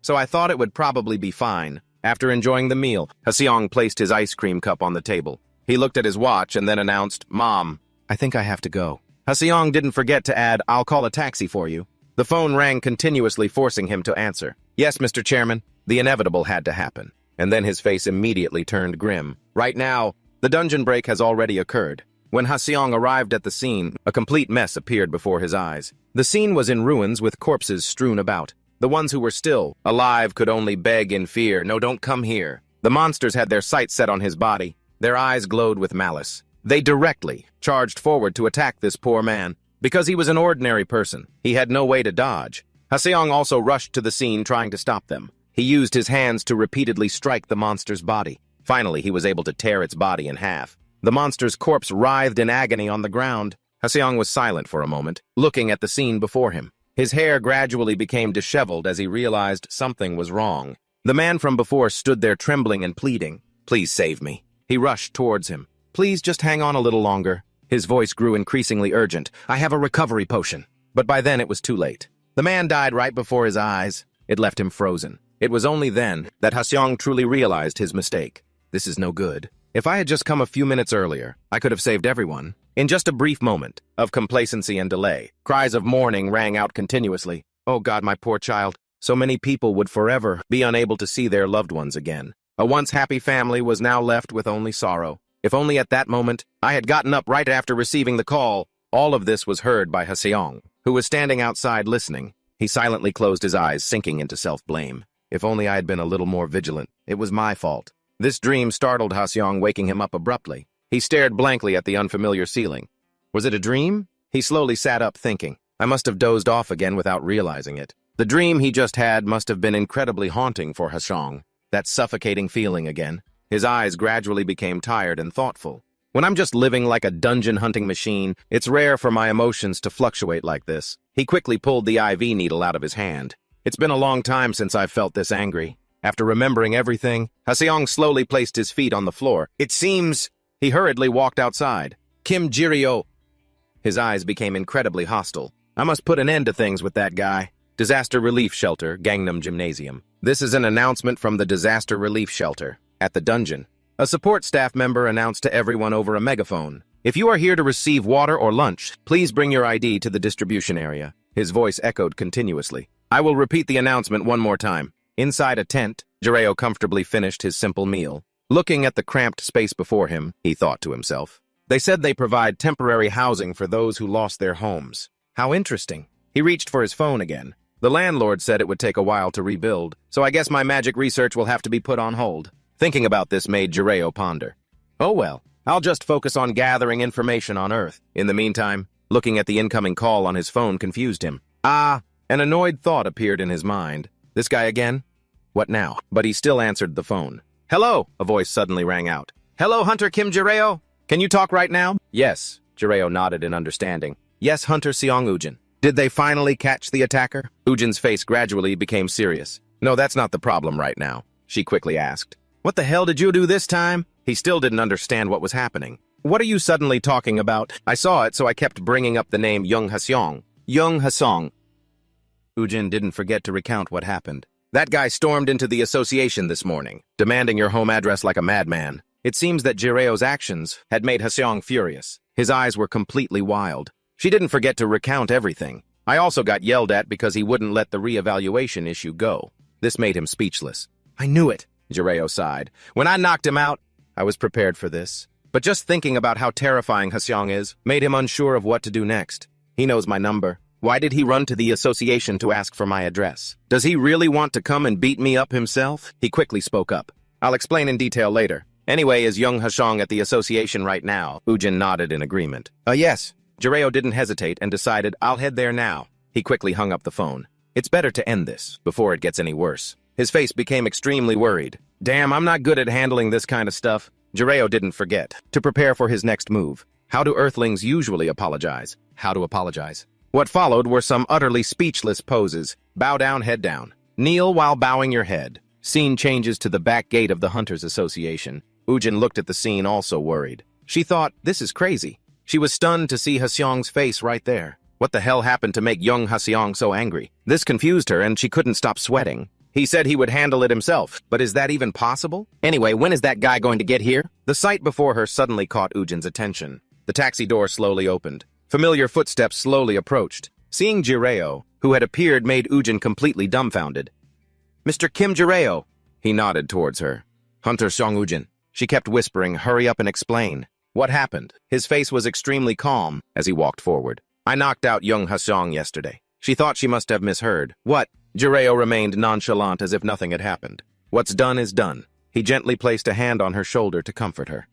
So I thought it would probably be fine. After enjoying the meal, Haseong placed his ice cream cup on the table. He looked at his watch and then announced, "Mom, I think I have to go." Haseong didn't forget to add, "I'll call a taxi for you." The phone rang continuously, forcing him to answer. "Yes, Mr. Chairman." The inevitable had to happen. And then his face immediately turned grim. Right now, the dungeon break has already occurred. When Haseong arrived at the scene, a complete mess appeared before his eyes. The scene was in ruins with corpses strewn about. The ones who were still alive could only beg in fear, "No, don't come here." The monsters had their sights set on his body. Their eyes glowed with malice. They directly charged forward to attack this poor man. Because he was an ordinary person, he had no way to dodge. Haseong also rushed to the scene trying to stop them. He used his hands to repeatedly strike the monster's body. Finally, he was able to tear its body in half. The monster's corpse writhed in agony on the ground. Haseong was silent for a moment, looking at the scene before him. His hair gradually became disheveled as he realized something was wrong. The man from before stood there trembling and pleading, "Please save me." He rushed towards him. "Please just hang on a little longer." His voice grew increasingly urgent. "I have a recovery potion." But by then it was too late. The man died right before his eyes. It left him frozen. It was only then that Haseong truly realized his mistake. This is no good. If I had just come a few minutes earlier, I could have saved everyone. In just a brief moment of complacency and delay, cries of mourning rang out continuously. Oh God, my poor child. So many people would forever be unable to see their loved ones again. A once happy family was now left with only sorrow. If only at that moment I had gotten up right after receiving the call. All of this was heard by Haseong, who was standing outside listening. He silently closed his eyes, sinking into self-blame. If only I had been a little more vigilant. It was my fault. This dream startled Haseong, waking him up abruptly. He stared blankly at the unfamiliar ceiling. Was it a dream? He slowly sat up, thinking. I must have dozed off again without realizing it. The dream he just had must have been incredibly haunting for Haseong. That suffocating feeling again. His eyes gradually became tired and thoughtful. When I'm just living like a dungeon hunting machine, it's rare for my emotions to fluctuate like this. He quickly pulled the IV needle out of his hand. It's been a long time since I've felt this angry. After remembering everything, Haseong slowly placed his feet on the floor. It seems... He hurriedly walked outside. Kim Jiro. His eyes became incredibly hostile. I must put an end to things with that guy. Disaster Relief Shelter, Gangnam Gymnasium. This is an announcement from the Disaster Relief Shelter. At the dungeon, a support staff member announced to everyone over a megaphone. If you are here to receive water or lunch, please bring your ID to the distribution area. His voice echoed continuously. I will repeat the announcement one more time. Inside a tent, Jiro comfortably finished his simple meal. Looking at the cramped space before him, he thought to himself. They said they provide temporary housing for those who lost their homes. How interesting. He reached for his phone again. The landlord said it would take a while to rebuild, so I guess my magic research will have to be put on hold. Thinking about this made Jiro ponder. Oh well, I'll just focus on gathering information on Earth. In the meantime, looking at the incoming call on his phone confused him. An annoyed thought appeared in his mind. This guy again? What now? But he still answered the phone. Hello, a voice suddenly rang out. Hello, Hunter Kim Jiro? Can you talk right now? Yes, Jiro nodded in understanding. Yes, Hunter Seong Ujin. Did they finally catch the attacker? Ujin's face gradually became serious. No, that's not the problem right now, she quickly asked. What the hell did you do this time? He still didn't understand what was happening. What are you suddenly talking about? I saw it, so I kept bringing up the name Young Haseong. Young Haseong. Ujin didn't forget to recount what happened. That guy stormed into the association this morning, demanding your home address like a madman. It seems that Jireo's actions had made Haseong furious. His eyes were completely wild. She didn't forget to recount everything. I also got yelled at because he wouldn't let the reevaluation issue go. This made him speechless. I knew it, Jireo sighed. When I knocked him out, I was prepared for this. But just thinking about how terrifying Haseong is made him unsure of what to do next. He knows my number. Why did he run to the association to ask for my address? Does he really want to come and beat me up himself? He quickly spoke up. I'll explain in detail later. Anyway, is Young Haseong at the association right now? Ujin nodded in agreement. Yes. Jireo didn't hesitate and decided, I'll head there now. He quickly hung up the phone. It's better to end this before it gets any worse. His face became extremely worried. Damn, I'm not good at handling this kind of stuff. Jireo didn't forget to prepare for his next move. How do Earthlings usually apologize? How to apologize? What followed were some utterly speechless poses. Bow down, head down. Kneel while bowing your head. Scene changes to the back gate of the Hunters Association. Ujin looked at the scene, also worried. She thought, this is crazy. She was stunned to see Haseong's face right there. What the hell happened to make young Haseong so angry? This confused her, and she couldn't stop sweating. He said he would handle it himself, but is that even possible? Anyway, when is that guy going to get here? The sight before her suddenly caught Ujin's attention. The taxi door slowly opened. Familiar footsteps slowly approached. Seeing Jireo, who had appeared, made Ujin completely dumbfounded. Mr. Kim Jireo. He nodded towards her. Hunter Seong Ujin. She kept whispering, hurry up and explain. What happened? His face was extremely calm as he walked forward. I knocked out young Haseong yesterday. She thought she must have misheard. What? Jireo remained nonchalant as if nothing had happened. What's done is done. He gently placed a hand on her shoulder to comfort her.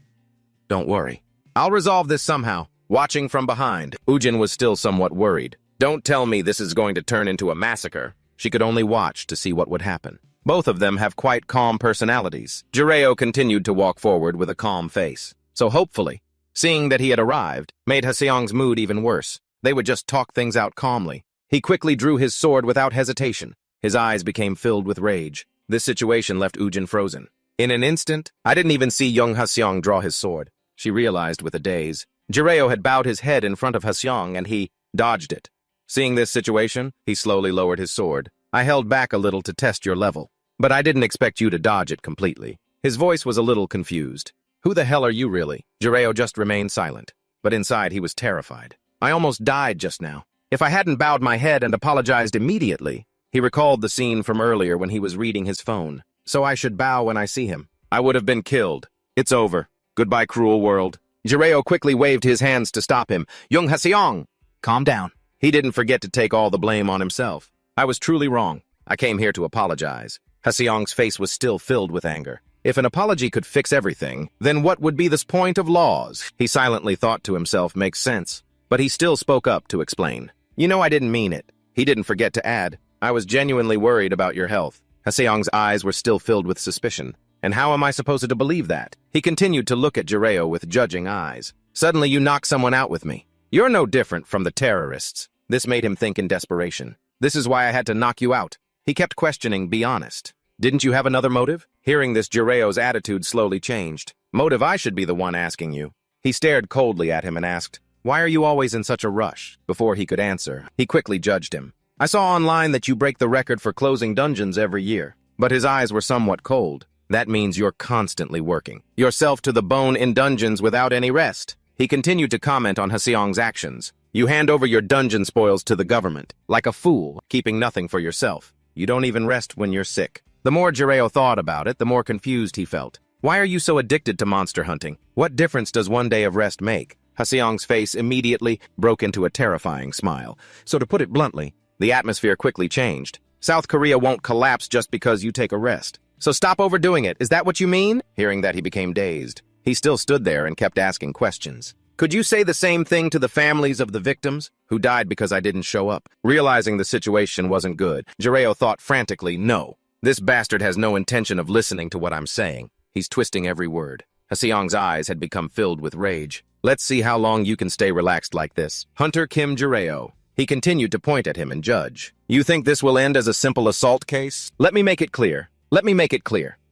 Don't worry. I'll resolve this somehow. Watching from behind, Ujin was still somewhat worried. Don't tell me this is going to turn into a massacre. She could only watch to see what would happen. Both of them have quite calm personalities. Jireo continued to walk forward with a calm face. So hopefully, seeing that he had arrived, made Haseong's mood even worse. They would just talk things out calmly. He quickly drew his sword without hesitation. His eyes became filled with rage. This situation left Ujin frozen. In an instant, I didn't even see young Haseong draw his sword. She realized with a daze. Jireo had bowed his head in front of Haseong, and he dodged it. Seeing this situation, he slowly lowered his sword. I held back a little to test your level, but I didn't expect you to dodge it completely. His voice was a little confused. Who the hell are you really? Jireo just remained silent, but inside he was terrified. I almost died just now. If I hadn't bowed my head and apologized immediately, he recalled the scene from earlier when he was reading his phone. So I should bow when I see him. I would have been killed. It's over. Goodbye, cruel world. Jireo quickly waved his hands to stop him. Young Haseong! Calm down. He didn't forget to take all the blame on himself. I was truly wrong. I came here to apologize. Haseong's face was still filled with anger. If an apology could fix everything, then what would be this point of laws? He silently thought to himself, makes sense. But he still spoke up to explain. You know I didn't mean it. He didn't forget to add, I was genuinely worried about your health. Haseong's eyes were still filled with suspicion. And how am I supposed to believe that? He continued to look at Jireo with judging eyes. Suddenly you knock someone out with me. You're no different from the terrorists. This made him think in desperation. This is why I had to knock you out. He kept questioning, be honest. Didn't you have another motive? Hearing this, Jireo's attitude slowly changed. Motive, I should be the one asking you. He stared coldly at him and asked, why are you always in such a rush? Before he could answer, he quickly judged him. I saw online that you break the record for closing dungeons every year. But his eyes were somewhat cold. That means you're constantly working yourself to the bone in dungeons without any rest. He continued to comment on Haseong's actions. You hand over your dungeon spoils to the government, like a fool, keeping nothing for yourself. You don't even rest when you're sick. The more Jireo thought about it, the more confused he felt. Why are you so addicted to monster hunting? What difference does one day of rest make? Haseong's face immediately broke into a terrifying smile. So to put it bluntly, the atmosphere quickly changed. South Korea won't collapse just because you take a rest. So stop overdoing it, is that what you mean? Hearing that, he became dazed. He still stood there and kept asking questions. Could you say the same thing to the families of the victims who died because I didn't show up? Realizing the situation wasn't good, Jireo thought frantically, no. This bastard has no intention of listening to what I'm saying. He's twisting every word. Haseong's eyes had become filled with rage. Let's see how long you can stay relaxed like this. Hunter Kim Jireo. He continued to point at him and judge. You think this will end as a simple assault case? Let me make it clear.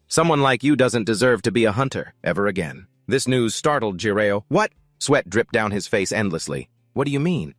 Someone like you doesn't deserve to be a hunter ever again. This news startled Jireo. What? Sweat dripped down his face endlessly. What do you mean?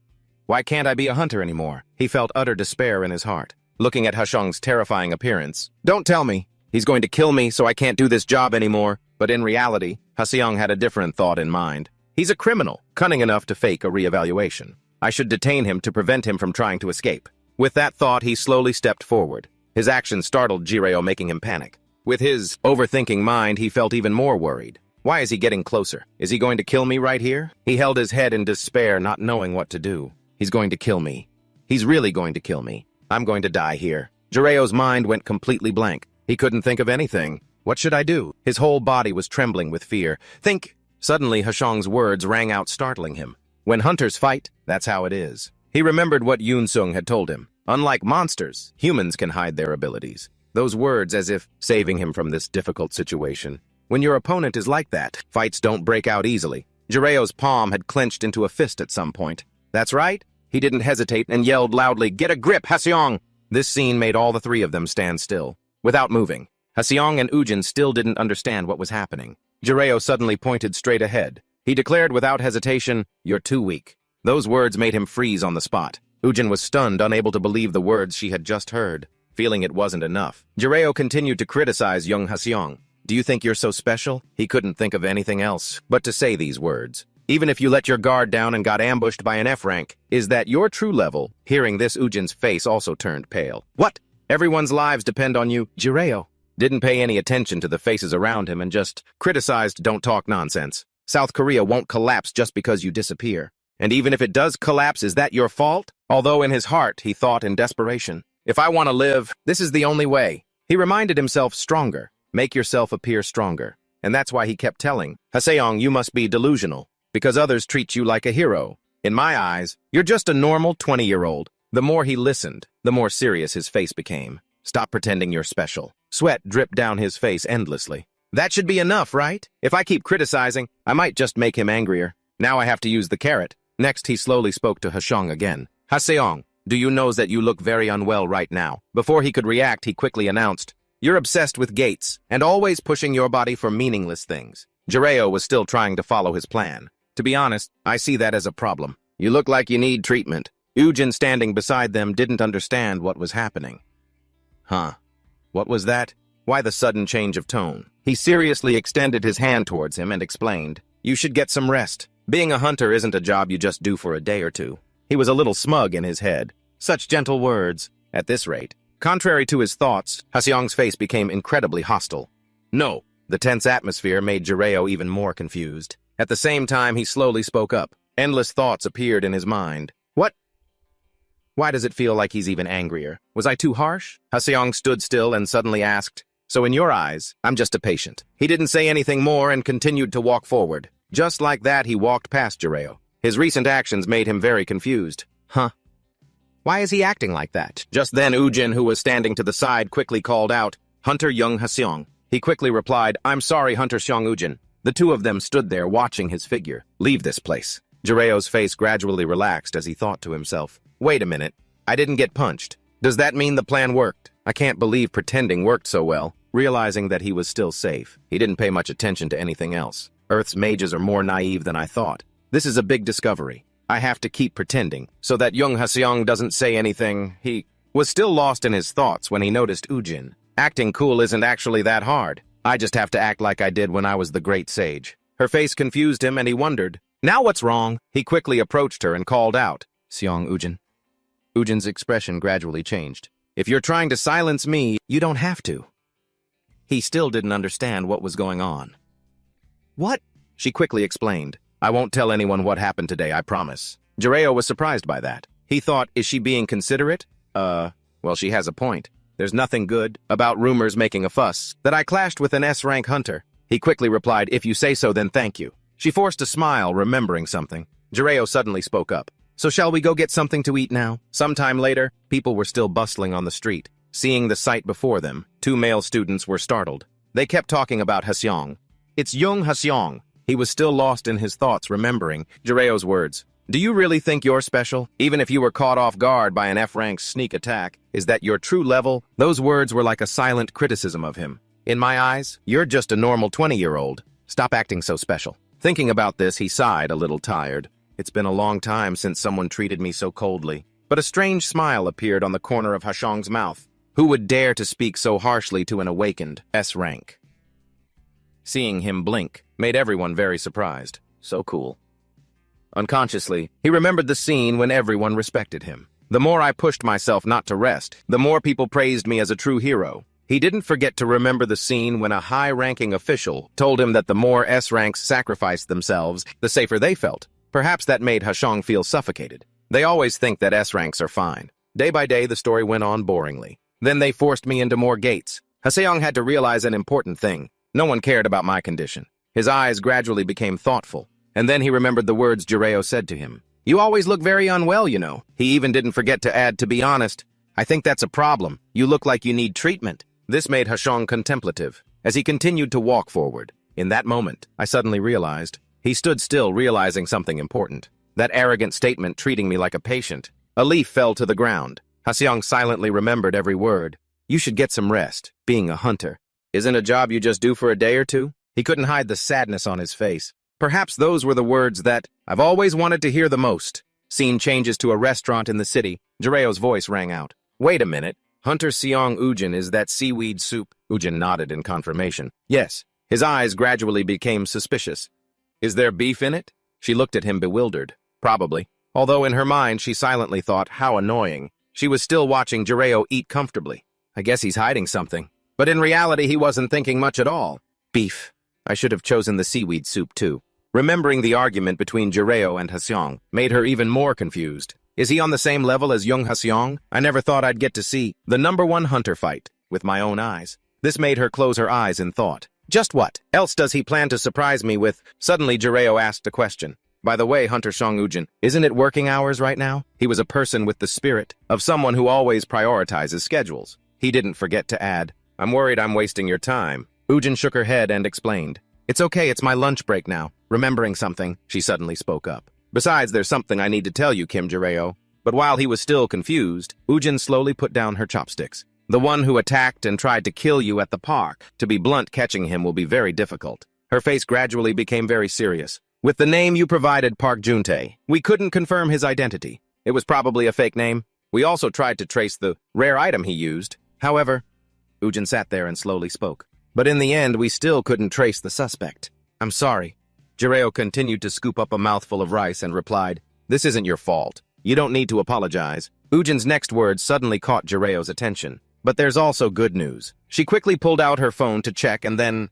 Why can't I be a hunter anymore? He felt utter despair in his heart. Looking at Haseong's terrifying appearance. Don't tell me. He's going to kill me so I can't do this job anymore. But in reality, Haseong had a different thought in mind. He's a criminal, cunning enough to fake a reevaluation. I should detain him to prevent him from trying to escape. With that thought, he slowly stepped forward. His action startled Jireo, making him panic. With his overthinking mind, he felt even more worried. Why is he getting closer? Is he going to kill me right here? He held his head in despair, not knowing what to do. He's going to kill me. He's really going to kill me. I'm going to die here. Jireo's mind went completely blank. He couldn't think of anything. What should I do? His whole body was trembling with fear. Think! Suddenly, Haseong's words rang out, startling him. When hunters fight, that's how it is. He remembered what Yunsung had told him. Unlike monsters, humans can hide their abilities. Those words as if saving him from this difficult situation. When your opponent is like that, fights don't break out easily. Jireo's palm had clenched into a fist at some point. That's right. He didn't hesitate and yelled loudly, "Get a grip, Haseong!" This scene made all the three of them stand still, without moving. Haseong and Ujin still didn't understand what was happening. Jireo suddenly pointed straight ahead. He declared without hesitation, "You're too weak." Those words made him freeze on the spot. Ujin was stunned, unable to believe the words she had just heard. Feeling it wasn't enough, Jireo continued to criticize young Haseong. Do you think you're so special? He couldn't think of anything else but to say these words. Even if you let your guard down and got ambushed by an F rank, is that your true level? Hearing this, Ujin's face also turned pale. What? Everyone's lives depend on you. Jireo didn't pay any attention to the faces around him and just criticized, don't talk nonsense. South Korea won't collapse just because you disappear. And even if it does collapse, is that your fault? Although in his heart, he thought in desperation, if I want to live, this is the only way. He reminded himself stronger. Make yourself appear stronger. And that's why he kept telling, Haseong, you must be delusional, because others treat you like a hero. In my eyes, you're just a normal 20-year-old. The more he listened, the more serious his face became. Stop pretending you're special. Sweat dripped down his face endlessly. That should be enough, right? If I keep criticizing, I might just make him angrier. Now I have to use the carrot. Next, he slowly spoke to Haseong again. Haseong, do you know that you look very unwell right now? Before he could react, he quickly announced, you're obsessed with gates and always pushing your body for meaningless things. Jireo was still trying to follow his plan. To be honest, I see that as a problem. You look like you need treatment. Ujin, standing beside them, didn't understand what was happening. Huh? What was that? Why the sudden change of tone? He seriously extended his hand towards him and explained, "You should get some rest. Being a hunter isn't a job you just do for a day or two." He was a little smug in his head. Such gentle words. At this rate. Contrary to his thoughts, Haseong's face became incredibly hostile. "No." The tense atmosphere made Jireo even more confused. At the same time, he slowly spoke up. Endless thoughts appeared in his mind. "What? Why does it feel like he's even angrier? Was I too harsh?" Haseong stood still and suddenly asked, "So in your eyes, I'm just a patient." He didn't say anything more and continued to walk forward. Just like that, he walked past Jireo. His recent actions made him very confused. Huh? Why is he acting like that? Just then, Ujin, who was standing to the side, quickly called out, "Hunter Young Haseong." He quickly replied, "I'm sorry, Hunter Seong Ujin." The two of them stood there watching his figure. "Leave this place." Jireo's face gradually relaxed as he thought to himself, "Wait a minute. I didn't get punched. Does that mean the plan worked? I can't believe pretending worked so well." Realizing that he was still safe, he didn't pay much attention to anything else. Earth's mages are more naive than I thought. This is a big discovery. I have to keep pretending, so that Young Haseong doesn't say anything. He was still lost in his thoughts when he noticed Ujin. Acting cool isn't actually that hard. I just have to act like I did when I was the great sage. Her face confused him and he wondered, "Now what's wrong?" He quickly approached her and called out, "Seong Ujin." Ujin's expression gradually changed. "If you're trying to silence me, you don't have to." He still didn't understand what was going on. "What?" She quickly explained. "I won't tell anyone what happened today, I promise." Jireo was surprised by that. He thought, is she being considerate? Well, she has a point. There's nothing good about rumors making a fuss. That I clashed with an S-rank hunter. He quickly replied, "If you say so, then thank you." She forced a smile, remembering something. Jireo suddenly spoke up. "So shall we go get something to eat now?" Sometime later, people were still bustling on the street. Seeing the sight before them, two male students were startled. They kept talking about Haseong. "It's Young Haseong." He was still lost in his thoughts, remembering Jireo's words. "Do you really think you're special? Even if you were caught off guard by an F-rank sneak attack, is that your true level?" Those words were like a silent criticism of him. "In my eyes, you're just a normal 20-year-old. Stop acting so special." Thinking about this, he sighed, a little tired. It's been a long time since someone treated me so coldly. But a strange smile appeared on the corner of Haseong's mouth. Who would dare to speak so harshly to an awakened S-rank? Seeing him blink made everyone very surprised. So cool. Unconsciously, he remembered the scene when everyone respected him. The more I pushed myself not to rest, the more people praised me as a true hero. He didn't forget to remember the scene when a high-ranking official told him that the more S-ranks sacrificed themselves, the safer they felt. Perhaps that made Haseong feel suffocated. They always think that S-ranks are fine. Day by day, the story went on boringly. Then they forced me into more gates. Haseong had to realize an important thing. No one cared about my condition. His eyes gradually became thoughtful. And then he remembered the words Jireo said to him. "You always look very unwell, you know." He even didn't forget to add, "To be honest, I think that's a problem. You look like you need treatment." This made Haseong contemplative, as he continued to walk forward. In that moment, I suddenly realized. He stood still, realizing something important. That arrogant statement treating me like a patient. A leaf fell to the ground. Haseong silently remembered every word. "You should get some rest, being a hunter. Isn't a job you just do for a day or two?" He couldn't hide the sadness on his face. Perhaps those were the words that I've always wanted to hear the most. Scene changes to a restaurant in the city. Jireo's voice rang out. "Wait a minute. Hunter Seong Ujin, is that seaweed soup?" Ujin nodded in confirmation. "Yes." His eyes gradually became suspicious. "Is there beef in it?" She looked at him bewildered. Probably. Although in her mind she silently thought, how annoying. She was still watching Jireo eat comfortably. I guess he's hiding something. But in reality, he wasn't thinking much at all. Beef. I should have chosen the seaweed soup too. Remembering the argument between Jireo and Haseong made her even more confused. Is he on the same level as young Haseong? I never thought I'd get to see the #1 hunter fight with my own eyes. This made her close her eyes in thought. Just what else does he plan to surprise me with? Suddenly Jireo asked a question. By the way, Hunter Seong Ujin, isn't it working hours right now? He was a person with the spirit of someone who always prioritizes schedules. He didn't forget to add, I'm worried I'm wasting your time. Ujin shook her head and explained, It's okay, it's my lunch break now. Remembering something, she suddenly spoke up. Besides, there's something I need to tell you, Kim Jireo. But while he was still confused, Ujin slowly put down her chopsticks. The one who attacked and tried to kill you at the park. To be blunt, catching him will be very difficult. Her face gradually became very serious. With the name you provided, Park Juntae, we couldn't confirm his identity. It was probably a fake name. We also tried to trace the rare item he used. However, Ujin sat there and slowly spoke. But in the end, we still couldn't trace the suspect. I'm sorry. Jireo continued to scoop up a mouthful of rice and replied, "This isn't your fault. You don't need to apologize." Ujin's next words suddenly caught Jireo's attention. But there's also good news. She quickly pulled out her phone to check and then...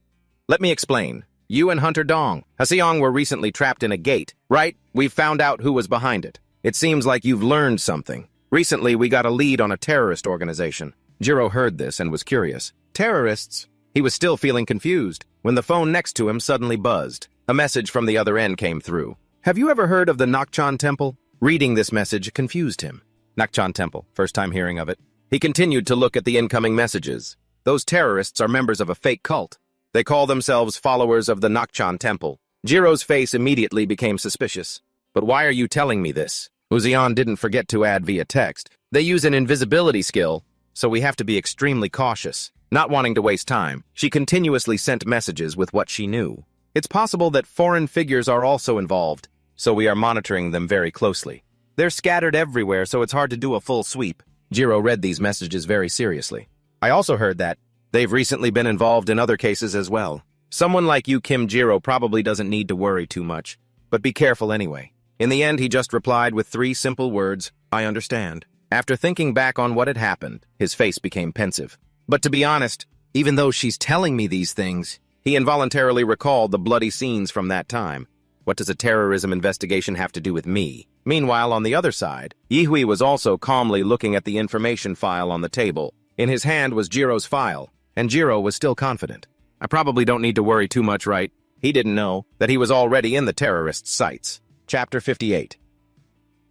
Let me explain. You and Hunter Dong, Haseong were recently trapped in a gate, right? We've found out who was behind it. It seems like you've learned something. Recently, we got a lead on a terrorist organization. Jiro heard this and was curious. Terrorists? He was still feeling confused when the phone next to him suddenly buzzed. A message from the other end came through. Have you ever heard of the Nakchan Temple? Reading this message confused him. Nakchan Temple, first time hearing of it. He continued to look at the incoming messages. Those terrorists are members of a fake cult. They call themselves followers of the Nakchan Temple. Jiro's face immediately became suspicious. But why are you telling me this? Uzion didn't forget to add via text. They use an invisibility skill, so we have to be extremely cautious. Not wanting to waste time, she continuously sent messages with what she knew. It's possible that foreign figures are also involved, so we are monitoring them very closely. They're scattered everywhere, so it's hard to do a full sweep. Jiro read these messages very seriously. I also heard that they've recently been involved in other cases as well. Someone like you, Kim Jiro, probably doesn't need to worry too much, but be careful anyway. In the end, he just replied with 3 simple words, I understand. After thinking back on what had happened, his face became pensive. But to be honest, even though she's telling me these things, he involuntarily recalled the bloody scenes from that time. What does a terrorism investigation have to do with me? Meanwhile, on the other side, Yihui was also calmly looking at the information file on the table. In his hand was Jiro's file, and Jiro was still confident. I probably don't need to worry too much, right? He didn't know that he was already in the terrorists' sights. Chapter 58.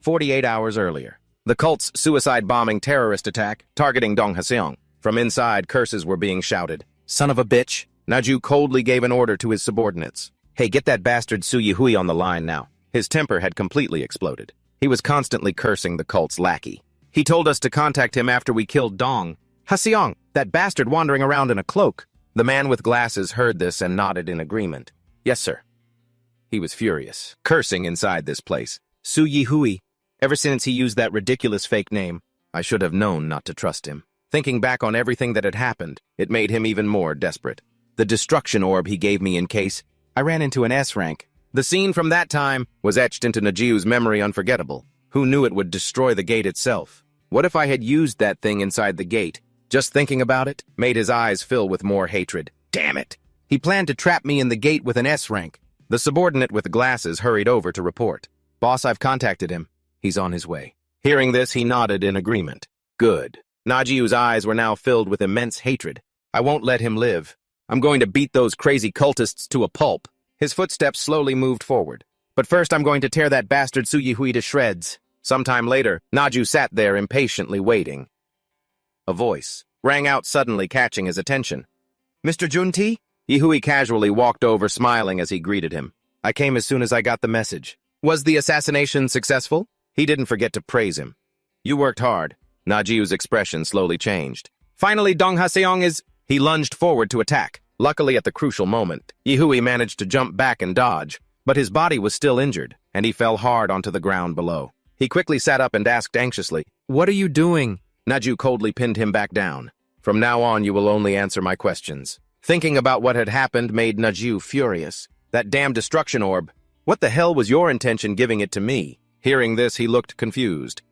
48 hours earlier. The cult's suicide-bombing terrorist attack targeting Dong Haseong. From inside, curses were being shouted. Son of a bitch! Naju coldly gave an order to his subordinates. Hey, get that bastard Su Yihui on the line now. His temper had completely exploded. He was constantly cursing the cult's lackey. He told us to contact him after we killed Dong. Haseong, that bastard wandering around in a cloak. The man with glasses heard this and nodded in agreement. Yes, sir. He was furious, cursing inside this place. Su Yihui. Ever since he used that ridiculous fake name, I should have known not to trust him. Thinking back on everything that had happened, it made him even more desperate. The destruction orb he gave me in case I ran into an S rank. The scene from that time was etched into Najiu's memory unforgettable. Who knew it would destroy the gate itself? What if I had used that thing inside the gate? Just thinking about it made his eyes fill with more hatred. Damn it! He planned to trap me in the gate with an S rank. The subordinate with glasses hurried over to report. Boss, I've contacted him. He's on his way. Hearing this, he nodded in agreement. Good. Najiu's eyes were now filled with immense hatred. I won't let him live. I'm going to beat those crazy cultists to a pulp. His footsteps slowly moved forward. But first I'm going to tear that bastard Su Yihui to shreds. Sometime later, Naju sat there impatiently waiting. A voice rang out suddenly, catching his attention. Mr. Junti? Yihui casually walked over, smiling as he greeted him. I came as soon as I got the message. Was the assassination successful? He didn't forget to praise him. You worked hard. Najiu's expression slowly changed. Finally, Dong Haseong is... He lunged forward to attack. Luckily, at the crucial moment, Yihui managed to jump back and dodge, but his body was still injured, and he fell hard onto the ground below. He quickly sat up and asked anxiously, What are you doing? Naju coldly pinned him back down. From now on, you will only answer my questions. Thinking about what had happened made Naju furious. That damn destruction orb. What the hell was your intention giving it to me? Hearing this, he looked confused.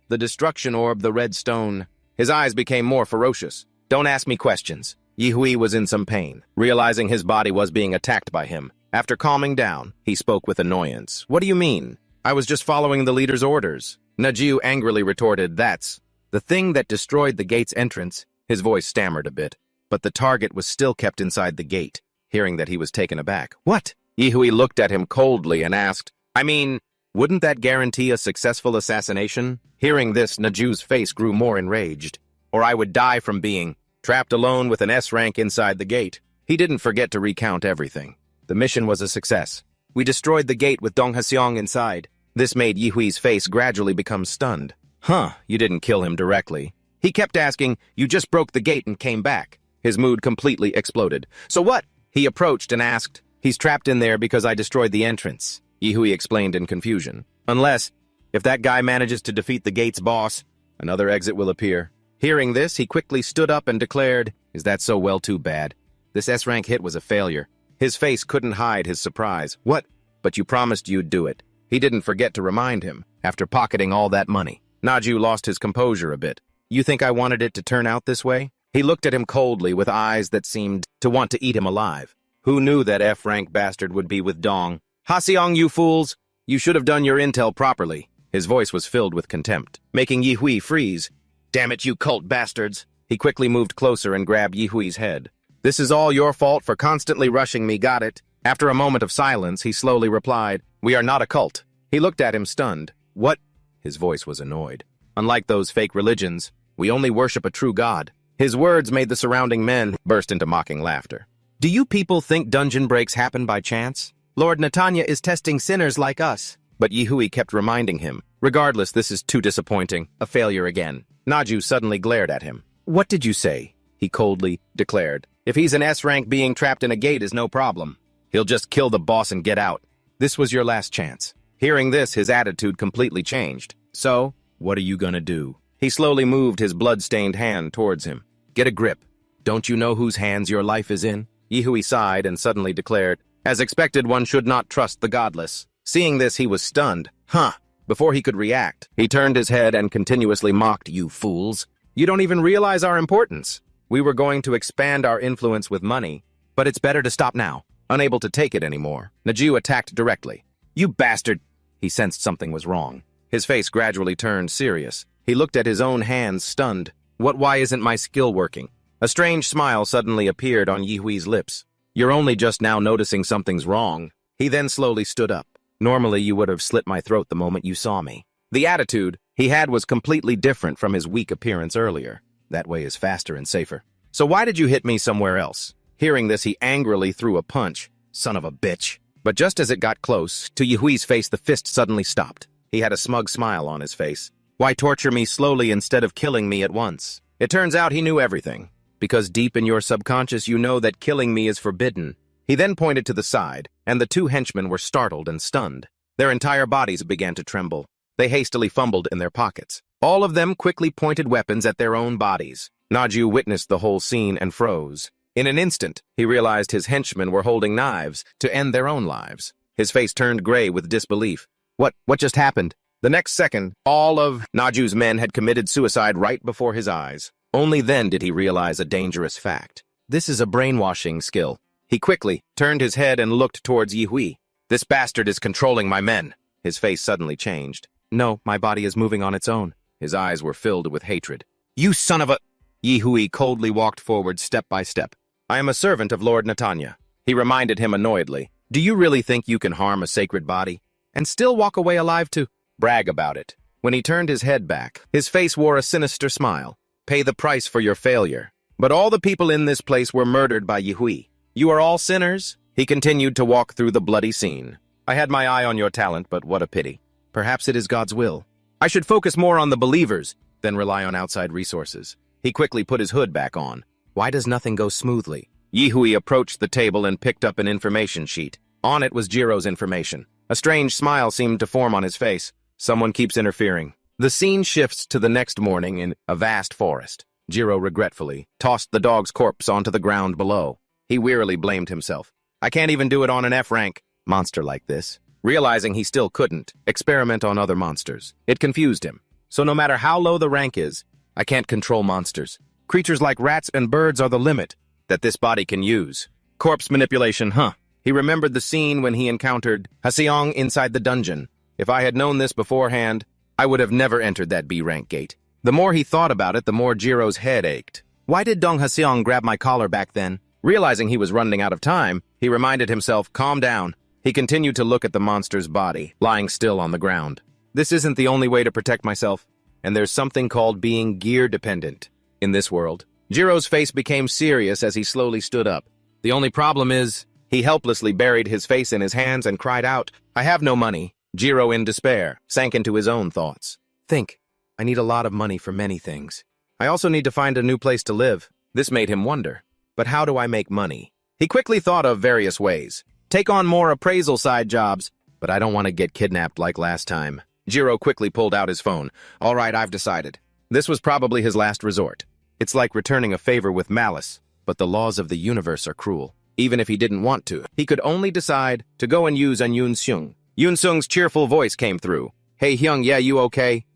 The destruction orb, the red stone. His eyes became more ferocious. Don't ask me questions. Yihui was in some pain, realizing his body was being attacked by him. After calming down, he spoke with annoyance. What do you mean? I was just following the leader's orders. Naju angrily retorted, That's the thing that destroyed the gate's entrance. His voice stammered a bit, but the target was still kept inside the gate. Hearing that, he was taken aback. What? Yihui looked at him coldly and asked, I mean, wouldn't that guarantee a successful assassination? Hearing this, Naju's face grew more enraged. Or I would die from being trapped alone with an S rank inside the gate. He didn't forget to recount everything. The mission was a success. We destroyed the gate with Dong Haseong inside. This made Yihui's face gradually become stunned. Huh, you didn't kill him directly. He kept asking, You just broke the gate and came back. His mood completely exploded. So what? He approached and asked, He's trapped in there because I destroyed the entrance. Yihui explained in confusion. Unless, if that guy manages to defeat the gate's boss, another exit will appear. Hearing this, he quickly stood up and declared, Is that so? Well, too bad. This S-rank hit was a failure. His face couldn't hide his surprise. What? But you promised you'd do it. He didn't forget to remind him, after pocketing all that money. Naju lost his composure a bit. You think I wanted it to turn out this way? He looked at him coldly with eyes that seemed to want to eat him alive. Who knew that F-rank bastard would be with Dong? Hasiong, you fools! You should have done your intel properly. His voice was filled with contempt, making Yi Hui freeze. Damn it, you cult bastards! He quickly moved closer and grabbed Yi Hui's head. This is all your fault for constantly rushing me, got it? After a moment of silence, he slowly replied, We are not a cult. He looked at him stunned. What? His voice was annoyed. Unlike those fake religions, we only worship a true god. His words made the surrounding men burst into mocking laughter. Do you people think dungeon breaks happen by chance? Lord Netanya is testing sinners like us. But Yi Hui kept reminding him, regardless, this is too disappointing, a failure again. Naju suddenly glared at him. What did you say? He coldly declared. If he's an S-rank, being trapped in a gate is no problem. He'll just kill the boss and get out. This was your last chance. Hearing this, his attitude completely changed. So, what are you gonna do? He slowly moved his blood-stained hand towards him. Get a grip. Don't you know whose hands your life is in? Yi Hui sighed and suddenly declared, As expected, one should not trust the godless. Seeing this, he was stunned. Huh. Before he could react, he turned his head and continuously mocked, You fools. You don't even realize our importance. We were going to expand our influence with money, but it's better to stop now. Unable to take it anymore, Naju attacked directly. You bastard! He sensed something was wrong. His face gradually turned serious. He looked at his own hands, stunned. Why isn't my skill working? A strange smile suddenly appeared on Yi Hui's lips. You're only just now noticing something's wrong. He then slowly stood up. Normally, you would have slit my throat the moment you saw me. The attitude he had was completely different from his weak appearance earlier. That way is faster and safer. So why did you hit me somewhere else? Hearing this, he angrily threw a punch. Son of a bitch. But just as it got close to Yi Hui's face, the fist suddenly stopped. He had a smug smile on his face. Why torture me slowly instead of killing me at once? It turns out he knew everything. Because deep in your subconscious you know that killing me is forbidden. He then pointed to the side, and the two henchmen were startled and stunned. Their entire bodies began to tremble. They hastily fumbled in their pockets. All of them quickly pointed weapons at their own bodies. Naju witnessed the whole scene and froze. In an instant, he realized his henchmen were holding knives to end their own lives. His face turned gray with disbelief. What just happened? The next second, all of Naju's men had committed suicide right before his eyes. Only then did he realize a dangerous fact. This is a brainwashing skill. He quickly turned his head and looked towards Yi Hui. This bastard is controlling my men. His face suddenly changed. No, my body is moving on its own. His eyes were filled with hatred. You son of a... Yi Hui coldly walked forward step by step. I am a servant of Lord Netanya. He reminded him annoyedly. Do you really think you can harm a sacred body and still walk away alive to brag about it? When he turned his head back, his face wore a sinister smile. Pay the price for your failure. But all the people in this place were murdered by Yi Hui. You are all sinners? He continued to walk through the bloody scene. I had my eye on your talent, but what a pity. Perhaps it is God's will. I should focus more on the believers than rely on outside resources. He quickly put his hood back on. Why does nothing go smoothly? Yi Hui approached the table and picked up an information sheet. On it was Jiro's information. A strange smile seemed to form on his face. Someone keeps interfering. The scene shifts to the next morning in a vast forest. Jiro regretfully tossed the dog's corpse onto the ground below. He wearily blamed himself. I can't even do it on an F-rank monster like this. Realizing he still couldn't experiment on other monsters, it confused him. So no matter how low the rank is, I can't control monsters. Creatures like rats and birds are the limit that this body can use. Corpse manipulation, huh? He remembered the scene when he encountered Hasiong inside the dungeon. If I had known this beforehand, I would have never entered that B-rank gate. The more he thought about it, the more Jiro's head ached. Why did Dong Hasiong grab my collar back then? Realizing he was running out of time, he reminded himself, calm down. He continued to look at the monster's body, lying still on the ground. This isn't the only way to protect myself, and there's something called being gear-dependent in this world. Jiro's face became serious as he slowly stood up. The only problem is, he helplessly buried his face in his hands and cried out, I have no money. Jiro, in despair, sank into his own thoughts. Think, I need a lot of money for many things. I also need to find a new place to live. This made him wonder. But how do I make money? He quickly thought of various ways. Take on more appraisal side jobs, but I don't want to get kidnapped like last time. Jiro quickly pulled out his phone. All right, I've decided. This was probably his last resort. It's like returning a favor with malice. but the laws of the universe are cruel. Even if he didn't want to, he could only decide to go and use an Yunsung. Yunsung's cheerful voice came through. Hey Hyung, yeah, you okay?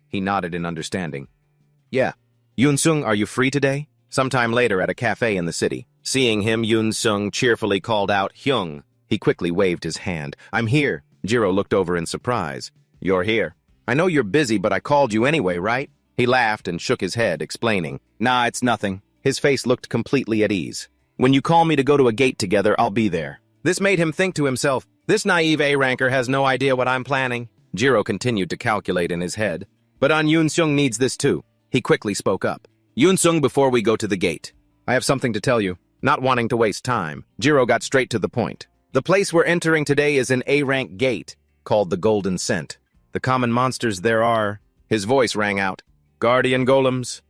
He nodded in understanding. Yeah. Yunsung, are you free today? Sometime later at a cafe in the city. Seeing him, Yunsung cheerfully called out, Hyung. He quickly waved his hand. I'm here. Jiro looked over in surprise. You're here. I know you're busy, but I called you anyway, right? He laughed and shook his head, explaining. Nah, it's nothing. His face looked completely at ease. When you call me to go to a gate together, I'll be there. This made him think to himself, this naive A-ranker has no idea what I'm planning. Jiro continued to calculate in his head. But An Yunsung needs this too. He quickly spoke up. Yunsung, before we go to the gate, I have something to tell you. Not wanting to waste time, Jiro got straight to the point. The place we're entering today is an A-rank gate, called the Golden Scent. The common monsters there are... His voice rang out. Guardian golems.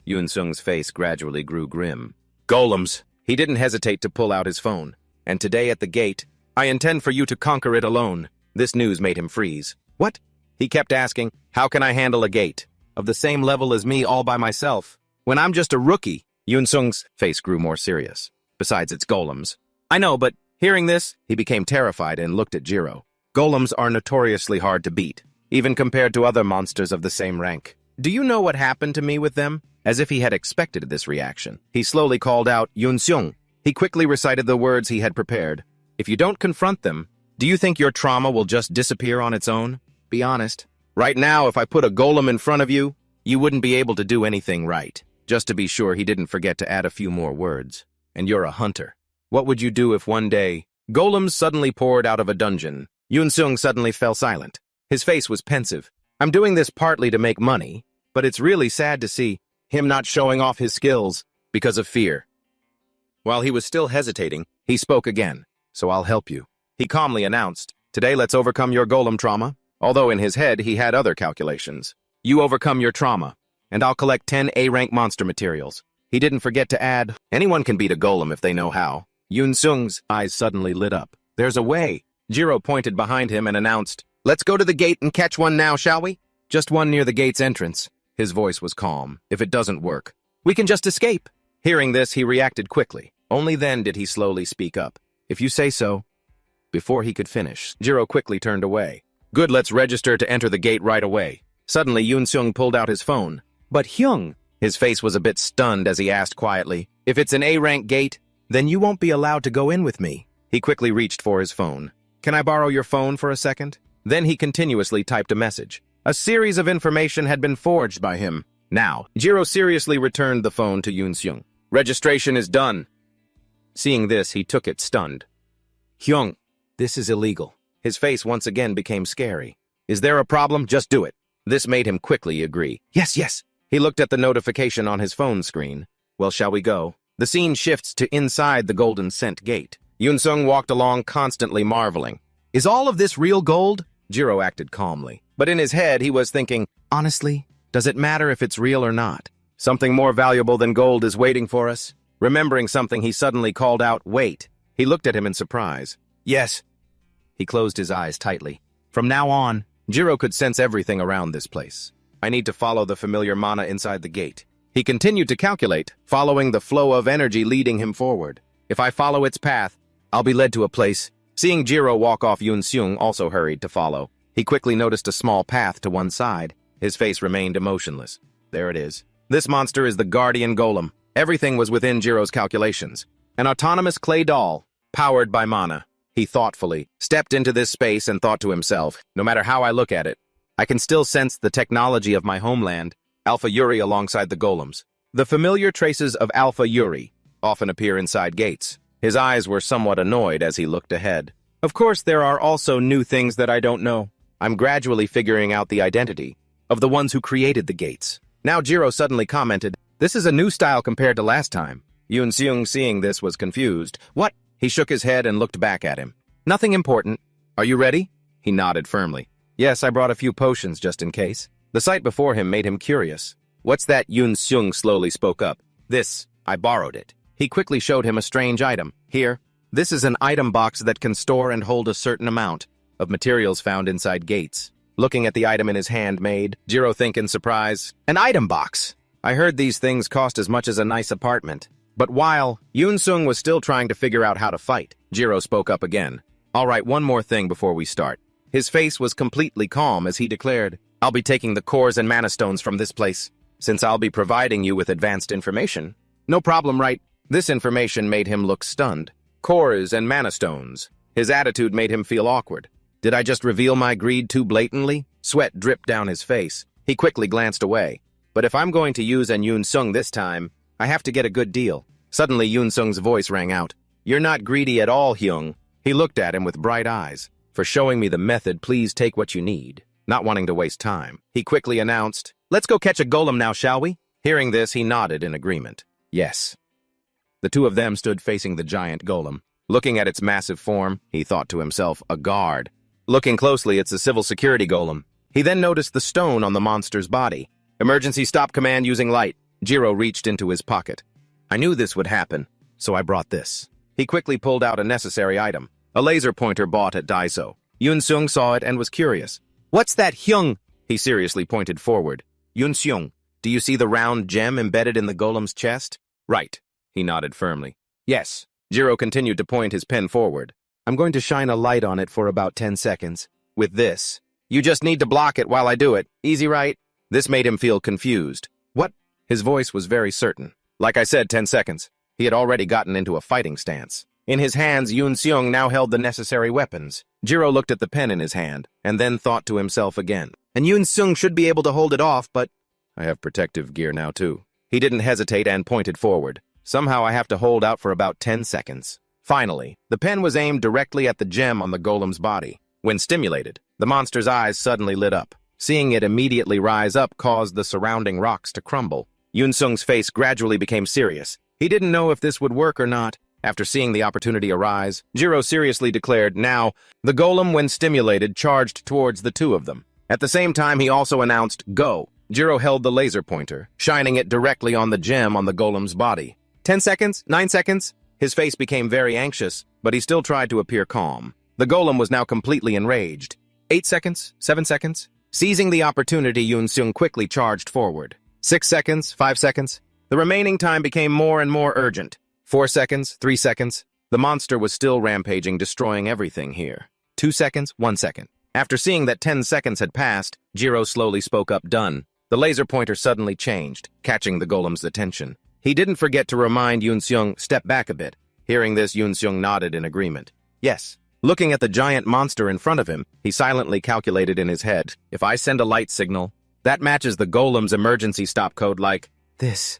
Yunsung's face gradually grew grim. Golems. He didn't hesitate to pull out his phone. And today at the gate, I intend for you to conquer it alone. This news made him freeze. What? He kept asking, how can I handle a gate? Of the same level as me all by myself. When I'm just a rookie. Yunsung's face grew more serious. Besides, it's golems. I know, but hearing this, he became terrified and looked at Jiro. Golems are notoriously hard to beat, even compared to other monsters of the same rank. Do you know what happened to me with them? As if he had expected this reaction, he slowly called out, Yunsung. He quickly recited the words he had prepared. If you don't confront them, do you think your trauma will just disappear on its own? Be honest. Right now, if I put a golem in front of you, you wouldn't be able to do anything right. Just to be sure, he didn't forget to add a few more words. And you're a hunter. What would you do if one day, golems suddenly poured out of a dungeon? Yunsung suddenly fell silent. His face was pensive. I'm doing this partly to make money, but it's really sad to see him not showing off his skills because of fear. While he was still hesitating, he spoke again. So I'll help you. He calmly announced, today let's overcome your golem trauma. Although in his head he had other calculations. You overcome your trauma, and I'll collect 10 A-rank monster materials. He didn't forget to add, anyone can beat a golem if they know how. Yunsung's eyes suddenly lit up. There's a way. Jiro pointed behind him and announced, let's go to the gate and catch one now, shall we? Just one near the gate's entrance. His voice was calm. If it doesn't work, we can just escape. Hearing this, he reacted quickly. Only then did he slowly speak up. If you say so. Before he could finish, Jiro quickly turned away. Good, let's register to enter the gate right away. Suddenly, Yunsung pulled out his phone. But Hyung, his face was a bit stunned as he asked quietly, if it's an A-rank gate, then you won't be allowed to go in with me. He quickly reached for his phone. Can I borrow your phone for a second? Then he continuously typed a message. A series of information had been forged by him. Now, Jiro seriously returned the phone to Yunsung. Registration is done. Seeing this, he took it stunned. Hyung, this is illegal. His face once again became scary. Is there a problem? Just do it. This made him quickly agree. Yes, yes. He looked at the notification on his phone screen. Well, shall we go? The scene shifts to inside the Golden Scent gate. Yunsung walked along constantly marveling. Is all of this real gold? Jiro acted calmly. But in his head, he was thinking, honestly, does it matter if it's real or not? Something more valuable than gold is waiting for us. Remembering something, he suddenly called out, wait. He looked at him in surprise. Yes. He closed his eyes tightly. From now on, Jiro could sense everything around this place. I need to follow the familiar mana inside the gate. He continued to calculate, following the flow of energy leading him forward. If I follow its path, I'll be led to a place. Seeing Jiro walk off, Yunsung also hurried to follow. He quickly noticed a small path to one side. His face remained emotionless. There it is. This monster is the Guardian Golem. Everything was within Jiro's calculations. An autonomous clay doll, powered by mana. He thoughtfully stepped into this space and thought to himself, no matter how I look at it, I can still sense the technology of my homeland, Alpha Yuri, alongside the golems. The familiar traces of Alpha Yuri often appear inside gates. His eyes were somewhat annoyed as he looked ahead. Of course, there are also new things that I don't know. I'm gradually figuring out the identity of the ones who created the gates. Now Jiro suddenly commented, this is a new style compared to last time. Yunsung, seeing this, was confused. What? He shook his head and looked back at him. Nothing important. Are you ready? He nodded firmly. Yes, I brought a few potions just in case. The sight before him made him curious. What's that? Yunsung slowly spoke up. This, I borrowed it. He quickly showed him a strange item. Here, this is an item box that can store and hold a certain amount of materials found inside gates. Looking at the item in his hand made Jiro think in surprise, an item box. I heard these things cost as much as a nice apartment. But while Yunsung was still trying to figure out how to fight, Jiro spoke up again. All right, one more thing before we start. His face was completely calm as he declared, I'll be taking the cores and mana stones from this place, since I'll be providing you with advanced information. No problem, right? This information made him look stunned. Cores and mana stones. His attitude made him feel awkward. Did I just reveal my greed too blatantly? Sweat dripped down his face. He quickly glanced away. But if I'm going to use an Yunsung this time, I have to get a good deal. Suddenly, Yunsung's voice rang out. You're not greedy at all, Hyung. He looked at him with bright eyes. For showing me the method, please take what you need. Not wanting to waste time, he quickly announced, Let's go catch a golem now, shall we? Hearing this, he nodded in agreement. Yes. The two of them stood facing the giant golem. Looking at its massive form, he thought to himself, a guard. Looking closely, it's a civil security golem. He then noticed the stone on the monster's body. Emergency stop command using light. Jiro reached into his pocket. I knew this would happen, so I brought this. He quickly pulled out a necessary item, a laser pointer bought at Daiso. Yunsung saw it and was curious. What's that, Hyung? He seriously pointed forward. Yunsung, do you see the round gem embedded in the golem's chest? Right. He nodded firmly. Yes. Jiro continued to point his pen forward. I'm going to shine a light on it for about 10 seconds. With this. You just need to block it while I do it. Easy, right? This made him feel confused. What? His voice was very certain. Like I said, 10 seconds. He had already gotten into a fighting stance. In his hands, Yunsung now held the necessary weapons. Jiro looked at the pen in his hand, and then thought to himself again. And Yunsung should be able to hold it off, but I have protective gear now too. He didn't hesitate and pointed forward. Somehow I have to hold out for about 10 seconds. Finally, the pen was aimed directly at the gem on the golem's body. When stimulated, the monster's eyes suddenly lit up. Seeing it immediately rise up caused the surrounding rocks to crumble. Yunsung's face gradually became serious. He didn't know if this would work or not. After seeing the opportunity arise, Jiro seriously declared, now, the golem, when stimulated, charged towards the two of them. At the same time, he also announced, go. Jiro held the laser pointer, shining it directly on the gem on the golem's body. 10 seconds? 9 seconds? His face became very anxious, but he still tried to appear calm. The golem was now completely enraged. 8 seconds? 7 seconds? Seizing the opportunity, Yunsung quickly charged forward. 6 seconds? 5 seconds? The remaining time became more and more urgent. 4 seconds? 3 seconds? The monster was still rampaging, destroying everything here. 2 seconds? 1 second. After seeing that 10 seconds had passed, Jiro slowly spoke up, done. The laser pointer suddenly changed, catching the golem's attention. He didn't forget to remind Yunsung, step back a bit. Hearing this, Yunsung nodded in agreement. Yes. Looking at the giant monster in front of him, he silently calculated in his head, if I send a light signal, that matches the golem's emergency stop code like this.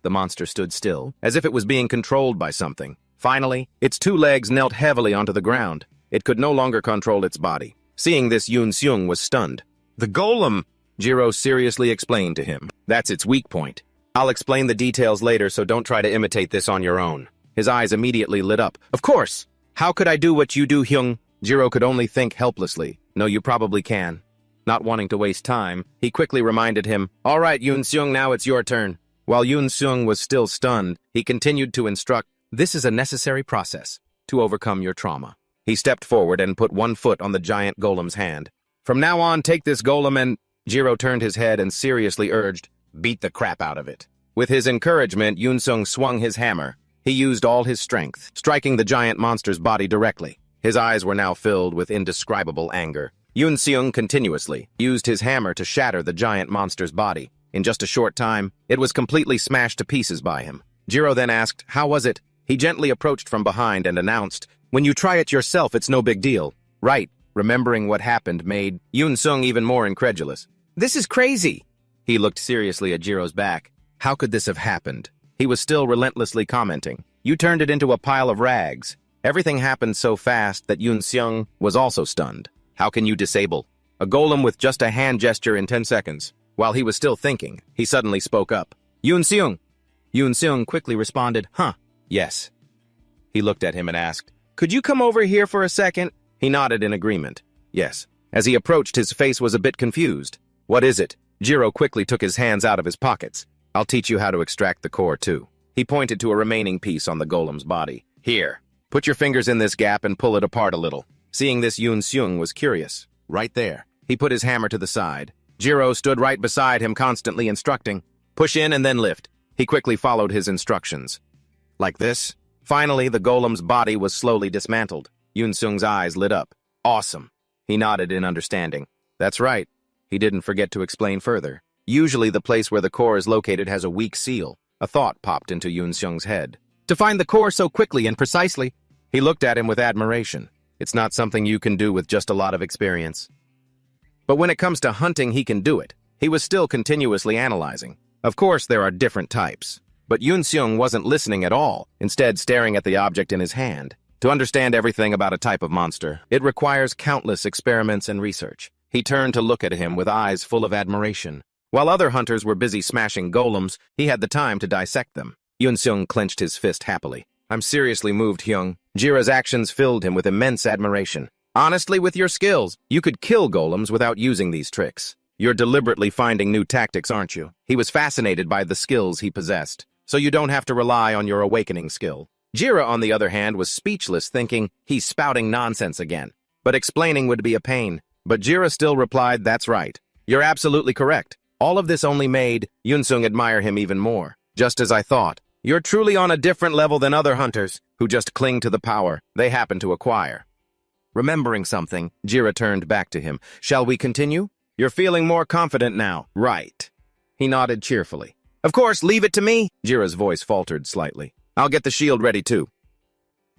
The monster stood still, as if it was being controlled by something. Finally, its two legs knelt heavily onto the ground. It could no longer control its body. Seeing this, Yunsung was stunned. The golem, Jiro seriously explained to him. That's its weak point. I'll explain the details later, so don't try to imitate this on your own. His eyes immediately lit up. Of course! How could I do what you do, Hyung? Jiro could only think helplessly. No, you probably can. Not wanting to waste time, he quickly reminded him, all right, Yunsung, now it's your turn. While Yunsung was still stunned, he continued to instruct, this is a necessary process to overcome your trauma. He stepped forward and put one foot on the giant golem's hand. From now on, take this golem and... Jiro turned his head and seriously urged, beat the crap out of it. With his encouragement, Yunsung swung his hammer. He used all his strength, striking the giant monster's body directly. His eyes were now filled with indescribable anger. Yunsung continuously used his hammer to shatter the giant monster's body. In just a short time, it was completely smashed to pieces by him. Jiro then asked, how was it? He gently approached from behind and announced, when you try it yourself, it's no big deal. Right, remembering what happened made Yunsung even more incredulous. This is crazy! He looked seriously at Jiro's back. How could this have happened? He was still relentlessly commenting. You turned it into a pile of rags. Everything happened so fast that Yunsung was also stunned. How can you disable a golem with just a hand gesture in 10 seconds? While he was still thinking, he suddenly spoke up. Yunsung! Yunsung quickly responded, huh, yes. He looked at him and asked, could you come over here for a second? He nodded in agreement. Yes. As he approached, his face was a bit confused. What is it? Jiro quickly took his hands out of his pockets. I'll teach you how to extract the core, too. He pointed to a remaining piece on the golem's body. Here, put your fingers in this gap and pull it apart a little. Seeing this, Yunsung was curious. Right there. He put his hammer to the side. Jiro stood right beside him, constantly instructing. Push in and then lift. He quickly followed his instructions. Like this? Finally, the golem's body was slowly dismantled. Yunsung's eyes lit up. Awesome. He nodded in understanding. That's right. He didn't forget to explain further. Usually the place where the core is located has a weak seal. A thought popped into Yunsung's head. To find the core so quickly and precisely. He looked at him with admiration. It's not something you can do with just a lot of experience. But when it comes to hunting, he can do it. He was still continuously analyzing. Of course, there are different types. But Yunsung wasn't listening at all, instead staring at the object in his hand. To understand everything about a type of monster, it requires countless experiments and research. He turned to look at him with eyes full of admiration. While other hunters were busy smashing golems, he had the time to dissect them. Yunsung clenched his fist happily. I'm seriously moved, Hyung. Jira's actions filled him with immense admiration. Honestly, with your skills, you could kill golems without using these tricks. You're deliberately finding new tactics, aren't you? He was fascinated by the skills he possessed, so you don't have to rely on your awakening skill. Jiro, on the other hand, was speechless, thinking he's spouting nonsense again. But explaining would be a pain. But Jiro still replied, that's right. You're absolutely correct. All of this only made Yunsung admire him even more. Just as I thought. You're truly on a different level than other hunters, who just cling to the power they happen to acquire. Remembering something, Jiro turned back to him. Shall we continue? You're feeling more confident now, right? He nodded cheerfully. Of course, leave it to me. Jiro's voice faltered slightly. I'll get the shield ready too.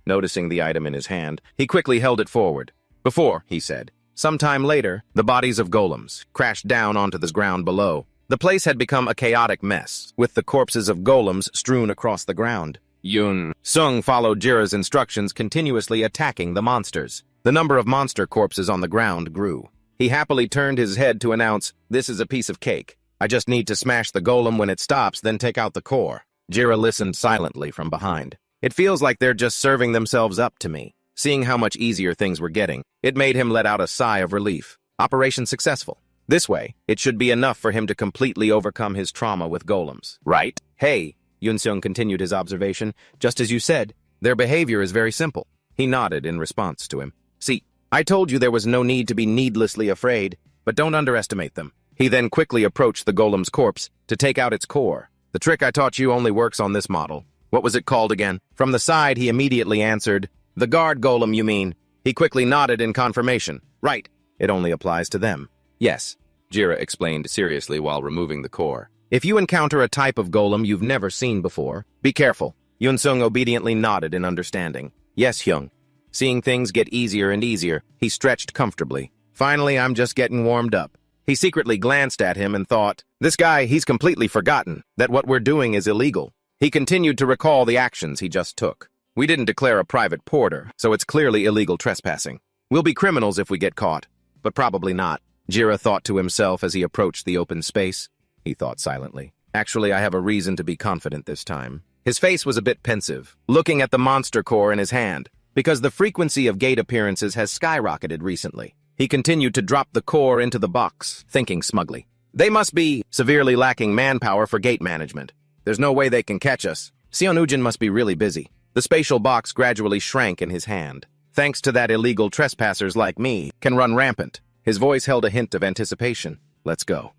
Noticing the item in his hand, he quickly held it forward. Before, he said. Sometime later, the bodies of golems crashed down onto the ground below. The place had become a chaotic mess, with the corpses of golems strewn across the ground. Yunsung followed Jira's instructions, continuously attacking the monsters. The number of monster corpses on the ground grew. He happily turned his head to announce, this is a piece of cake. I just need to smash the golem when it stops, then take out the core. Jiro listened silently from behind. It feels like they're just serving themselves up to me. Seeing how much easier things were getting, it made him let out a sigh of relief. Operation successful. This way, it should be enough for him to completely overcome his trauma with golems. Right? Hey, Yunsung continued his observation. Just as you said, their behavior is very simple. He nodded in response to him. See, I told you there was no need to be needlessly afraid, but don't underestimate them. He then quickly approached the golem's corpse to take out its core. The trick I taught you only works on this model. What was it called again? From the side, he immediately answered, the guard golem, you mean? He quickly nodded in confirmation. Right, it only applies to them. Yes, Jiro explained seriously while removing the core. If you encounter a type of golem you've never seen before, be careful. Yunsung obediently nodded in understanding. Yes, Hyung. Seeing things get easier and easier, he stretched comfortably. Finally, I'm just getting warmed up. He secretly glanced at him and thought, this guy, he's completely forgotten that what we're doing is illegal. He continued to recall the actions he just took. We didn't declare a private porter, so it's clearly illegal trespassing. We'll be criminals if we get caught, but probably not. Jiro thought to himself as he approached the open space. He thought silently. Actually, I have a reason to be confident this time. His face was a bit pensive, looking at the monster core in his hand, because the frequency of gate appearances has skyrocketed recently. He continued to drop the core into the box, thinking smugly. They must be severely lacking manpower for gate management. There's no way they can catch us. Seonujin must be really busy. The spatial box gradually shrank in his hand. Thanks to that, illegal trespassers like me can run rampant. His voice held a hint of anticipation. Let's go.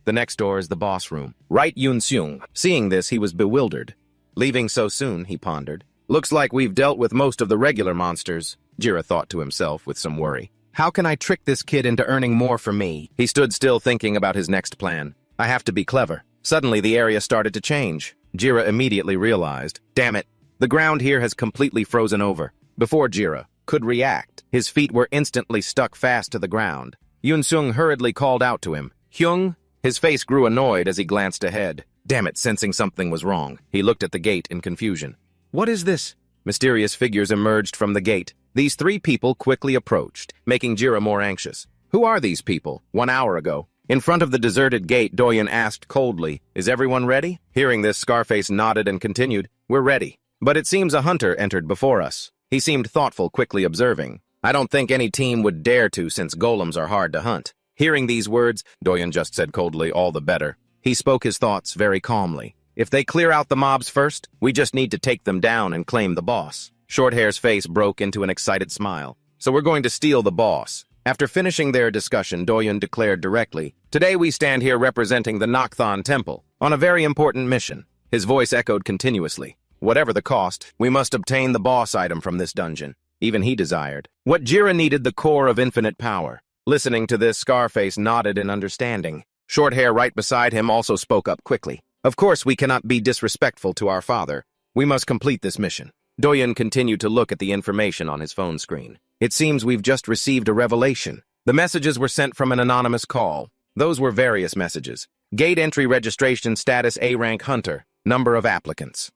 The next door is the boss room. Right, Yunsung. Seeing this, he was bewildered. Leaving so soon, he pondered. Looks like we've dealt with most of the regular monsters, Jiro thought to himself with some worry. How can I trick this kid into earning more for me? He stood still thinking about his next plan. I have to be clever. Suddenly, the area started to change. Jiro immediately realized, damn it, the ground here has completely frozen over. Before Jiro could react, his feet were instantly stuck fast to the ground. Yunsung hurriedly called out to him, Hyung? His face grew annoyed as he glanced ahead. Damn it, sensing something was wrong. He looked at the gate in confusion. What is this? Mysterious figures emerged from the gate. These three people quickly approached, making Jiro more anxious. Who are these people? 1 hour ago. In front of the deserted gate, Doyen asked coldly, is everyone ready? Hearing this, Scarface nodded and continued, we're ready. But it seems a hunter entered before us. He seemed thoughtful, quickly observing. I don't think any team would dare to since golems are hard to hunt. Hearing these words, Doyen just said coldly, all the better. He spoke his thoughts very calmly. If they clear out the mobs first, we just need to take them down and claim the boss. Shorthair's face broke into an excited smile. So we're going to steal the boss. After finishing their discussion, Doyen declared directly, today we stand here representing the Nocthon Temple on a very important mission. His voice echoed continuously. Whatever the cost, we must obtain the boss item from this dungeon. Even he desired. What Jiro needed, the core of infinite power. Listening to this, Scarface nodded in understanding. Short hair right beside him also spoke up quickly. Of course, we cannot be disrespectful to our father. We must complete this mission. Doyen continued to look at the information on his phone screen. It seems we've just received a revelation. The messages were sent from an anonymous call. Those were various messages. Gate entry registration status A-rank hunter. Number of applicants.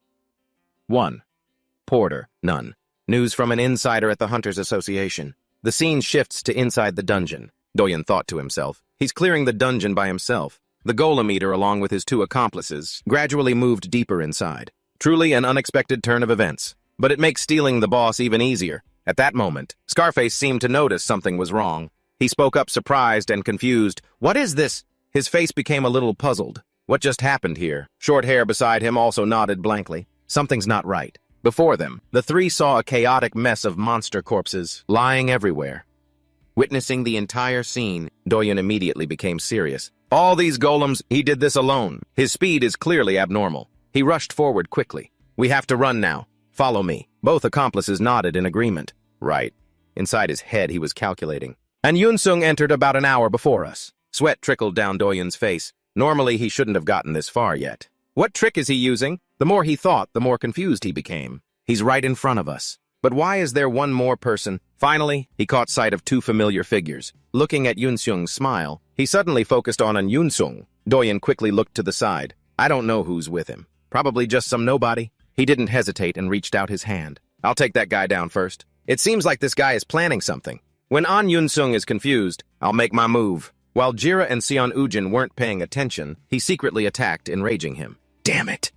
1. Porter, none. News from an insider at the Hunters Association. The scene shifts to inside the dungeon. Doyen thought to himself. He's clearing the dungeon by himself. The golem eater, along with his 2 accomplices, gradually moved deeper inside. Truly an unexpected turn of events. But it makes stealing the boss even easier. At that moment, Scarface seemed to notice something was wrong. He spoke up surprised and confused. What is this? His face became a little puzzled. What just happened here? Short hair beside him also nodded blankly. Something's not right. Before them, the 3 saw a chaotic mess of monster corpses lying everywhere. Witnessing the entire scene, Doyen immediately became serious. All these golems, he did this alone. His speed is clearly abnormal. He rushed forward quickly. We have to run now. Follow me. Both accomplices nodded in agreement. Right. Inside his head, he was calculating. And Yunsung entered about an hour before us. Sweat trickled down Doyen's face. Normally, he shouldn't have gotten this far yet. What trick is he using? The more he thought, the more confused he became. He's right in front of us. But why is there one more person? Finally, he caught sight of 2 familiar figures. Looking at Yunsung's smile, he suddenly focused on Yunsung. Doyen quickly looked to the side. I don't know who's with him. Probably just some nobody. He didn't hesitate and reached out his hand. I'll take that guy down first. It seems like this guy is planning something. When Yunsung is confused, I'll make my move. While Jiro and Ujin weren't paying attention, he secretly attacked, enraging him. Damn it!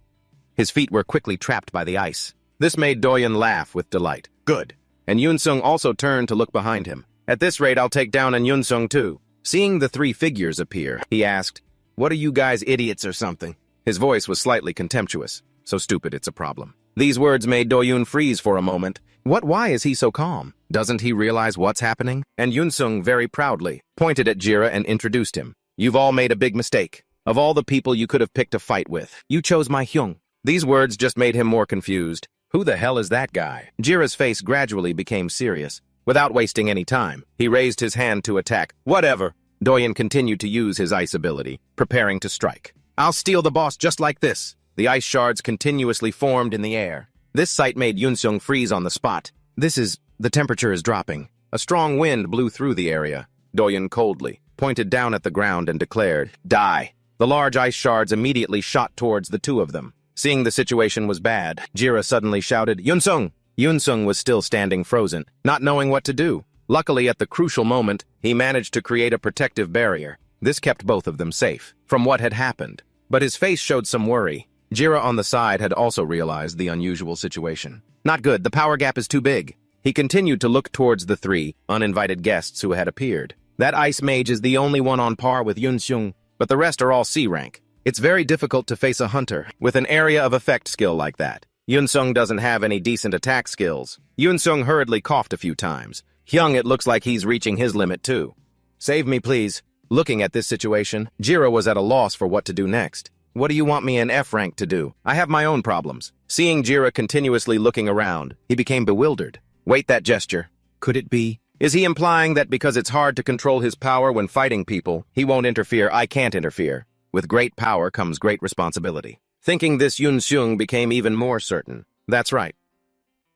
His feet were quickly trapped by the ice. This made Doyen laugh with delight. Good. And Yunsung also turned to look behind him. At this rate, I'll take down Yunsung too. Seeing the 3 figures appear, he asked, What are you guys, idiots or something? His voice was slightly contemptuous. So stupid it's a problem. These words made Doyen freeze for a moment. Why is he so calm? Doesn't he realize what's happening? And Yunsung very proudly pointed at Jiro and introduced him. You've all made a big mistake. Of all the people you could have picked a fight with, you chose my Hyung. These words just made him more confused. Who the hell is that guy? Jiro's face gradually became serious. Without wasting any time, he raised his hand to attack. Whatever. Doyen continued to use his ice ability, preparing to strike. I'll steal the boss just like this. The ice shards continuously formed in the air. This sight made Yunsung freeze on the spot. The temperature is dropping. A strong wind blew through the area. Doyen coldly pointed down at the ground and declared, Die. The large ice shards immediately shot towards the 2 of them. Seeing the situation was bad, Jiro suddenly shouted, Yunsung! Yunsung was still standing frozen, not knowing what to do. Luckily, at the crucial moment, he managed to create a protective barrier. This kept both of them safe from what had happened. But his face showed some worry. Jiro on the side had also realized the unusual situation. Not good, the power gap is too big. He continued to look towards the 3 uninvited guests who had appeared. That ice mage is the only one on par with Yunsung, but the rest are all C rank. It's very difficult to face a hunter with an area of effect skill like that. Yunsung doesn't have any decent attack skills. Yunsung hurriedly coughed a few times. Hyung, it looks like he's reaching his limit too. Save me, please. Looking at this situation, Jiro was at a loss for what to do next. What do you want me in F rank to do? I have my own problems. Seeing Jiro continuously looking around, he became bewildered. Wait, that gesture. Could it be? Is he implying that because it's hard to control his power when fighting people, he won't interfere, I can't interfere? With great power comes great responsibility. Thinking this, Yunsung became even more certain. That's right.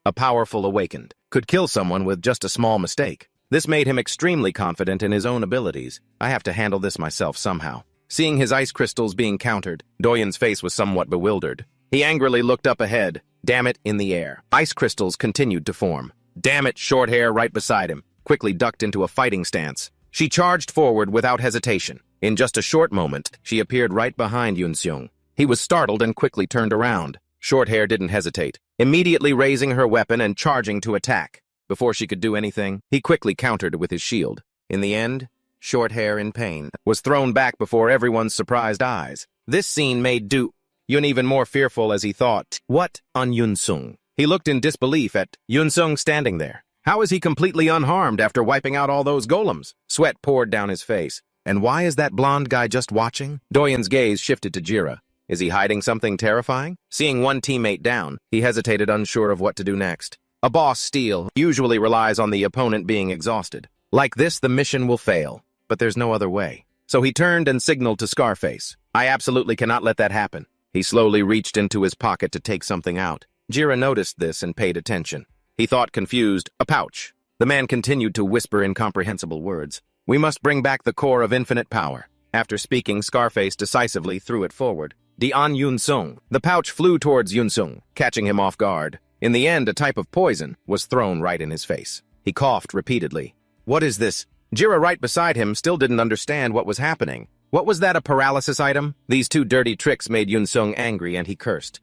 A powerful awakened could kill someone with just a small mistake. This made him extremely confident in his own abilities. I have to handle this myself somehow. Seeing his ice crystals being countered, Doyen's face was somewhat bewildered. He angrily looked up ahead. Damn it, in the air. Ice crystals continued to form. Damn it, short hair right beside him quickly ducked into a fighting stance. She charged forward without hesitation. In just a short moment, she appeared right behind Yunsung. He was startled and quickly turned around. Short hair didn't hesitate, immediately raising her weapon and charging to attack. Before she could do anything, he quickly countered with his shield. In the end, short hair in pain was thrown back before everyone's surprised eyes. This scene made Yun even more fearful as he thought, what on Yunsung? He looked in disbelief at Yunsung standing there. How is he completely unharmed after wiping out all those golems? Sweat poured down his face. And why is that blonde guy just watching? Doyen's gaze shifted to Jiro. Is he hiding something terrifying? Seeing one teammate down, he hesitated, unsure of what to do next. A boss steal usually relies on the opponent being exhausted. Like this, the mission will fail, but there's no other way. So he turned and signaled to Scarface. I absolutely cannot let that happen. He slowly reached into his pocket to take something out. Jiro noticed this and paid attention. He thought, confused, a pouch. The man continued to whisper incomprehensible words. We must bring back the core of infinite power. After speaking, Scarface decisively threw it forward. Jiro and Yunsung. The pouch flew towards Yunsung, catching him off guard. In the end, a type of poison was thrown right in his face. He coughed repeatedly. What is this? Jiro, right beside him, still didn't understand what was happening. What was that, a paralysis item? These two dirty tricks made Yunsung angry, and he cursed.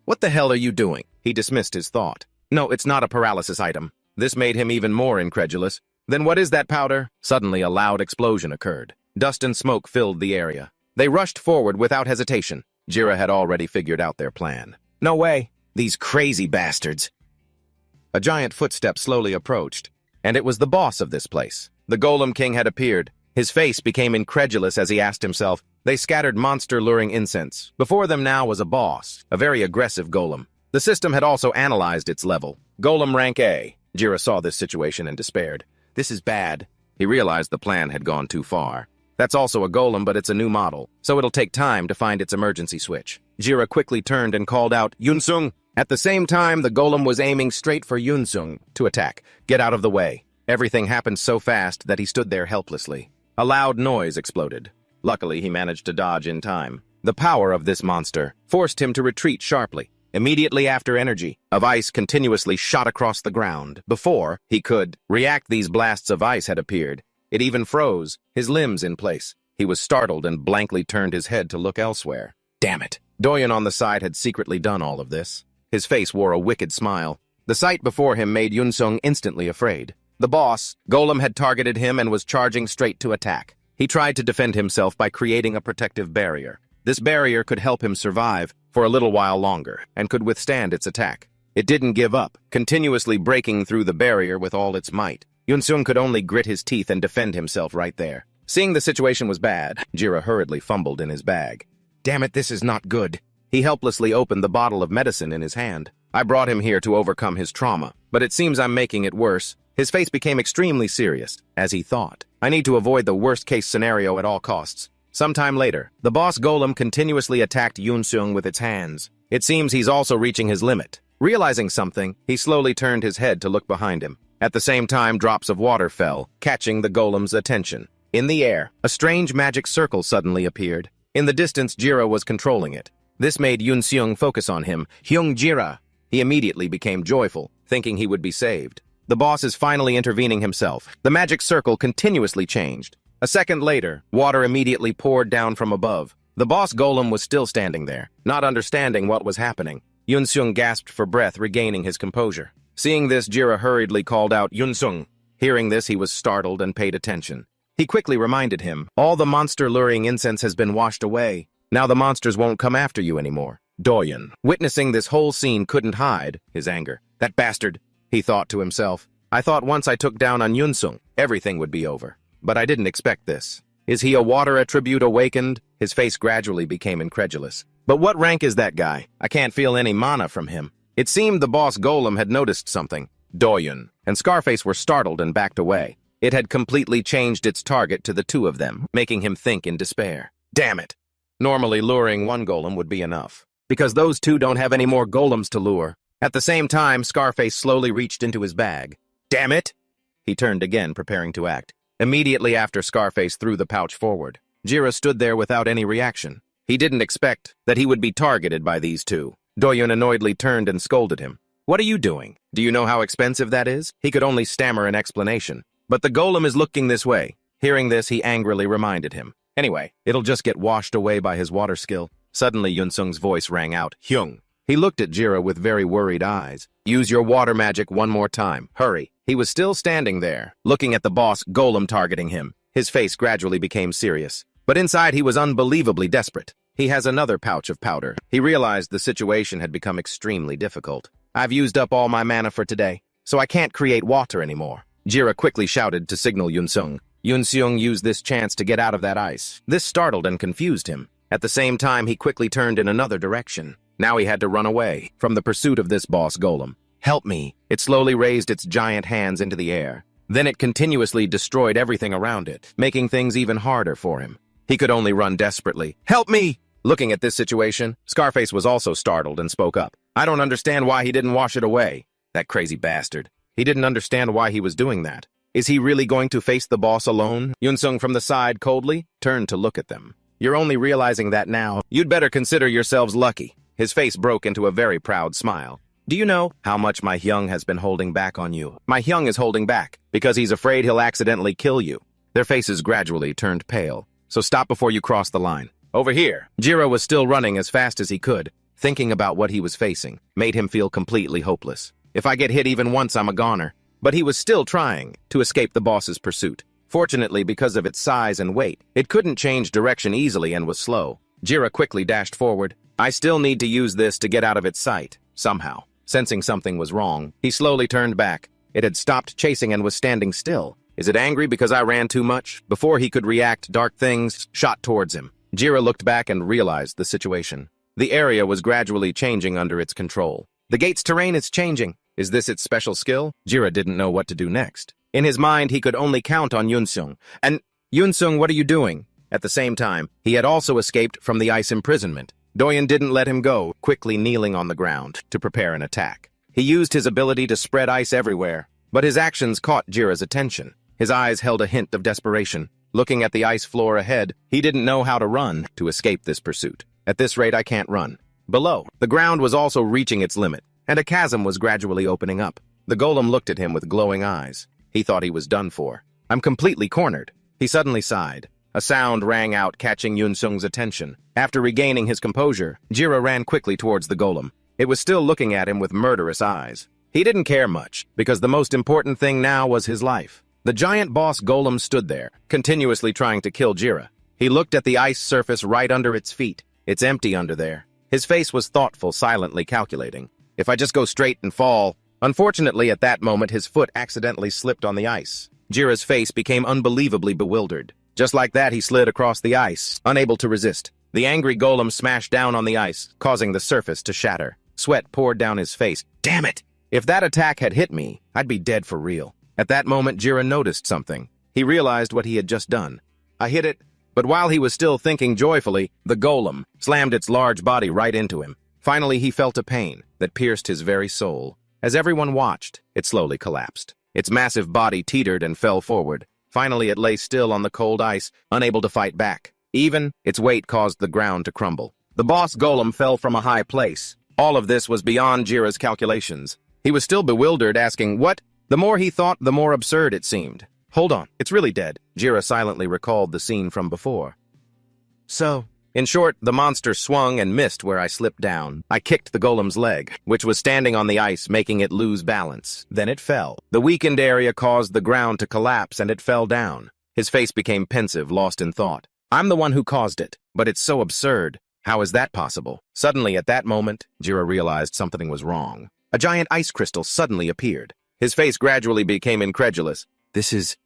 What the hell are you doing? He dismissed his thought. No, it's not a paralysis item. This made him even more incredulous. Then what is that powder? Suddenly, a loud explosion occurred. Dust and smoke filled the area. They rushed forward without hesitation. Jiro had already figured out their plan. No way. These crazy bastards. A giant footstep slowly approached, and it was the boss of this place. The Golem King had appeared. His face became incredulous as he asked himself. They scattered monster-luring incense. Before them now was a boss, a very aggressive golem. The system had also analyzed its level. Golem rank A. Jiro saw this situation and despaired. This is bad. He realized the plan had gone too far. That's also a golem, but it's a new model, so it'll take time to find its emergency switch. Jiro quickly turned and called out, Yunsung! At the same time, the golem was aiming straight for Yunsung to attack. Get out of the way. Everything happened so fast that he stood there helplessly. A loud noise exploded. Luckily, he managed to dodge in time. The power of this monster forced him to retreat sharply. Immediately after, energy of ice continuously shot across the ground. Before he could react, these blasts of ice had appeared. It even froze, his limbs in place. He was startled and blankly turned his head to look elsewhere. Damn it! Doyon on the side had secretly done all of this. His face wore a wicked smile. The sight before him made Yunsung instantly afraid. The boss, Golem, had targeted him and was charging straight to attack. He tried to defend himself by creating a protective barrier. This barrier could help him survive for a little while longer and could withstand its attack. It didn't give up, continuously breaking through the barrier with all its might. Yunsung could only grit his teeth and defend himself right there. Seeing the situation was bad, Jiro hurriedly fumbled in his bag. Damn it, this is not good. He helplessly opened the bottle of medicine in his hand. I brought him here to overcome his trauma, but it seems I'm making it worse. His face became extremely serious, as he thought. I need to avoid the worst-case scenario at all costs. Sometime later, the boss golem continuously attacked Yunsung with its hands. It seems he's also reaching his limit. Realizing something, he slowly turned his head to look behind him. At the same time, drops of water fell, catching the golem's attention. In the air, a strange magic circle suddenly appeared. In the distance, Jiro was controlling it. This made Yunsung focus on him. Hyung Jira! He immediately became joyful, thinking he would be saved. The boss is finally intervening himself. The magic circle continuously changed. A second later, water immediately poured down from above. The boss golem was still standing there, not understanding what was happening. Yunsung gasped for breath, regaining his composure. Seeing this, Jiro hurriedly called out, Yunsung! Hearing this, he was startled and paid attention. He quickly reminded him, all the monster-luring incense has been washed away. Now the monsters won't come after you anymore. Doyon, witnessing this whole scene, couldn't hide his anger. That bastard, he thought to himself. I thought once I took down on Yunsung, everything would be over. But I didn't expect this. Is he a water attribute awakened? His face gradually became incredulous. But what rank is that guy? I can't feel any mana from him. It seemed the boss golem had noticed something. Doyon and Scarface were startled and backed away. It had completely changed its target to the two of them, making him think in despair. Damn it! Normally luring one golem would be enough, because those two don't have any more golems to lure. At the same time, Scarface slowly reached into his bag. Damn it! He turned again, preparing to act. Immediately after, Scarface threw the pouch forward. Jiro stood there without any reaction. He didn't expect that he would be targeted by these two. Doyon annoyedly turned and scolded him. What are you doing? Do you know how expensive that is? He could only stammer an explanation. But the golem is looking this way. Hearing this, he angrily reminded him. Anyway, it'll just get washed away by his water skill. Suddenly, Yunsung's voice rang out. Hyung. He looked at Jiro with very worried eyes. Use your water magic one more time. Hurry. He was still standing there, looking at the boss golem targeting him. His face gradually became serious. But inside, he was unbelievably desperate. He has another pouch of powder. He realized the situation had become extremely difficult. I've used up all my mana for today, so I can't create water anymore. Jiro quickly shouted to signal Yunsung. Yunsung used this chance to get out of that ice. This startled and confused him. At the same time, he quickly turned in another direction. Now he had to run away from the pursuit of this boss golem. "Help me!" It slowly raised its giant hands into the air. Then it continuously destroyed everything around it, making things even harder for him. He could only run desperately. "Help me!" Looking at this situation, Scarface was also startled and spoke up. "I don't understand why he didn't wash it away. That crazy bastard. He didn't understand why he was doing that. Is he really going to face the boss alone?" Yunsung from the side coldly turned to look at them. "You're only realizing that now. You'd better consider yourselves lucky." His face broke into a very proud smile. "Do you know how much my Hyung has been holding back on you? My Hyung is holding back because he's afraid he'll accidentally kill you." Their faces gradually turned pale. "So stop before you cross the line. Over here." Jiro was still running as fast as he could. Thinking about what he was facing made him feel completely hopeless. "If I get hit even once, I'm a goner." But he was still trying to escape the boss's pursuit. Fortunately, because of its size and weight, it couldn't change direction easily and was slow. Jiro quickly dashed forward. "I still need to use this to get out of its sight, somehow." Sensing something was wrong, he slowly turned back. It had stopped chasing and was standing still. "Is it angry because I ran too much?" Before he could react, dark things shot towards him. Jiro looked back and realized the situation. The area was gradually changing under its control. "The gate's terrain is changing. Is this its special skill?" Jiro didn't know what to do next. In his mind, he could only count on Yunsung. "And Yunsung, what are you doing?" At the same time, he had also escaped from the ice imprisonment. Doyon didn't let him go, quickly kneeling on the ground to prepare an attack. He used his ability to spread ice everywhere, but his actions caught Jiro's attention. His eyes held a hint of desperation. Looking at the ice floor ahead, he didn't know how to run to escape this pursuit. "At this rate, I can't run." Below, the ground was also reaching its limit, and a chasm was gradually opening up. The golem looked at him with glowing eyes. He thought he was done for. "I'm completely cornered." He suddenly sighed. A sound rang out, catching Yunsung's attention. After regaining his composure, Jiro ran quickly towards the golem. It was still looking at him with murderous eyes. He didn't care much, because the most important thing now was his life. The giant boss golem stood there, continuously trying to kill Jiro. He looked at the ice surface right under its feet. It's empty under there. His face was thoughtful, silently calculating. "If I just go straight and fall..." Unfortunately, at that moment, his foot accidentally slipped on the ice. Jiro's face became unbelievably bewildered. Just like that, he slid across the ice, unable to resist. The angry golem smashed down on the ice, causing the surface to shatter. Sweat poured down his face. "Damn it! If that attack had hit me, I'd be dead for real." At that moment, Jiro noticed something. He realized what he had just done. "I hit it." But while he was still thinking joyfully, the golem slammed its large body right into him. Finally, he felt a pain that pierced his very soul. As everyone watched, it slowly collapsed. Its massive body teetered and fell forward. Finally, it lay still on the cold ice, unable to fight back. Even its weight caused the ground to crumble. The boss golem fell from a high place. All of this was beyond Jiro's calculations. He was still bewildered, asking, "What?" The more he thought, the more absurd it seemed. "Hold on, it's really dead." Jiro silently recalled the scene from before. "So..." In short, the monster swung and missed where I slipped down. I kicked the golem's leg, which was standing on the ice, making it lose balance. Then it fell. The weakened area caused the ground to collapse, and it fell down. His face became pensive, lost in thought. "I'm the one who caused it, but it's so absurd. How is that possible?" Suddenly, at that moment, Jiro realized something was wrong. A giant ice crystal suddenly appeared. His face gradually became incredulous. "This is..."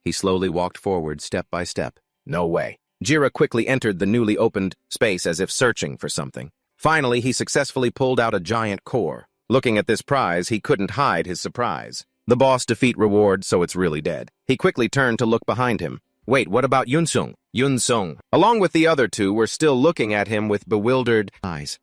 He slowly walked forward, step by step. "No way." Jiro quickly entered the newly opened space as if searching for something. Finally, he successfully pulled out a giant core. Looking at this prize, he couldn't hide his surprise. The boss defeat reward, so it's really dead. He quickly turned to look behind him. Wait, what about Yunsung? Yunsung, along with the other two, were still looking at him with bewildered eyes.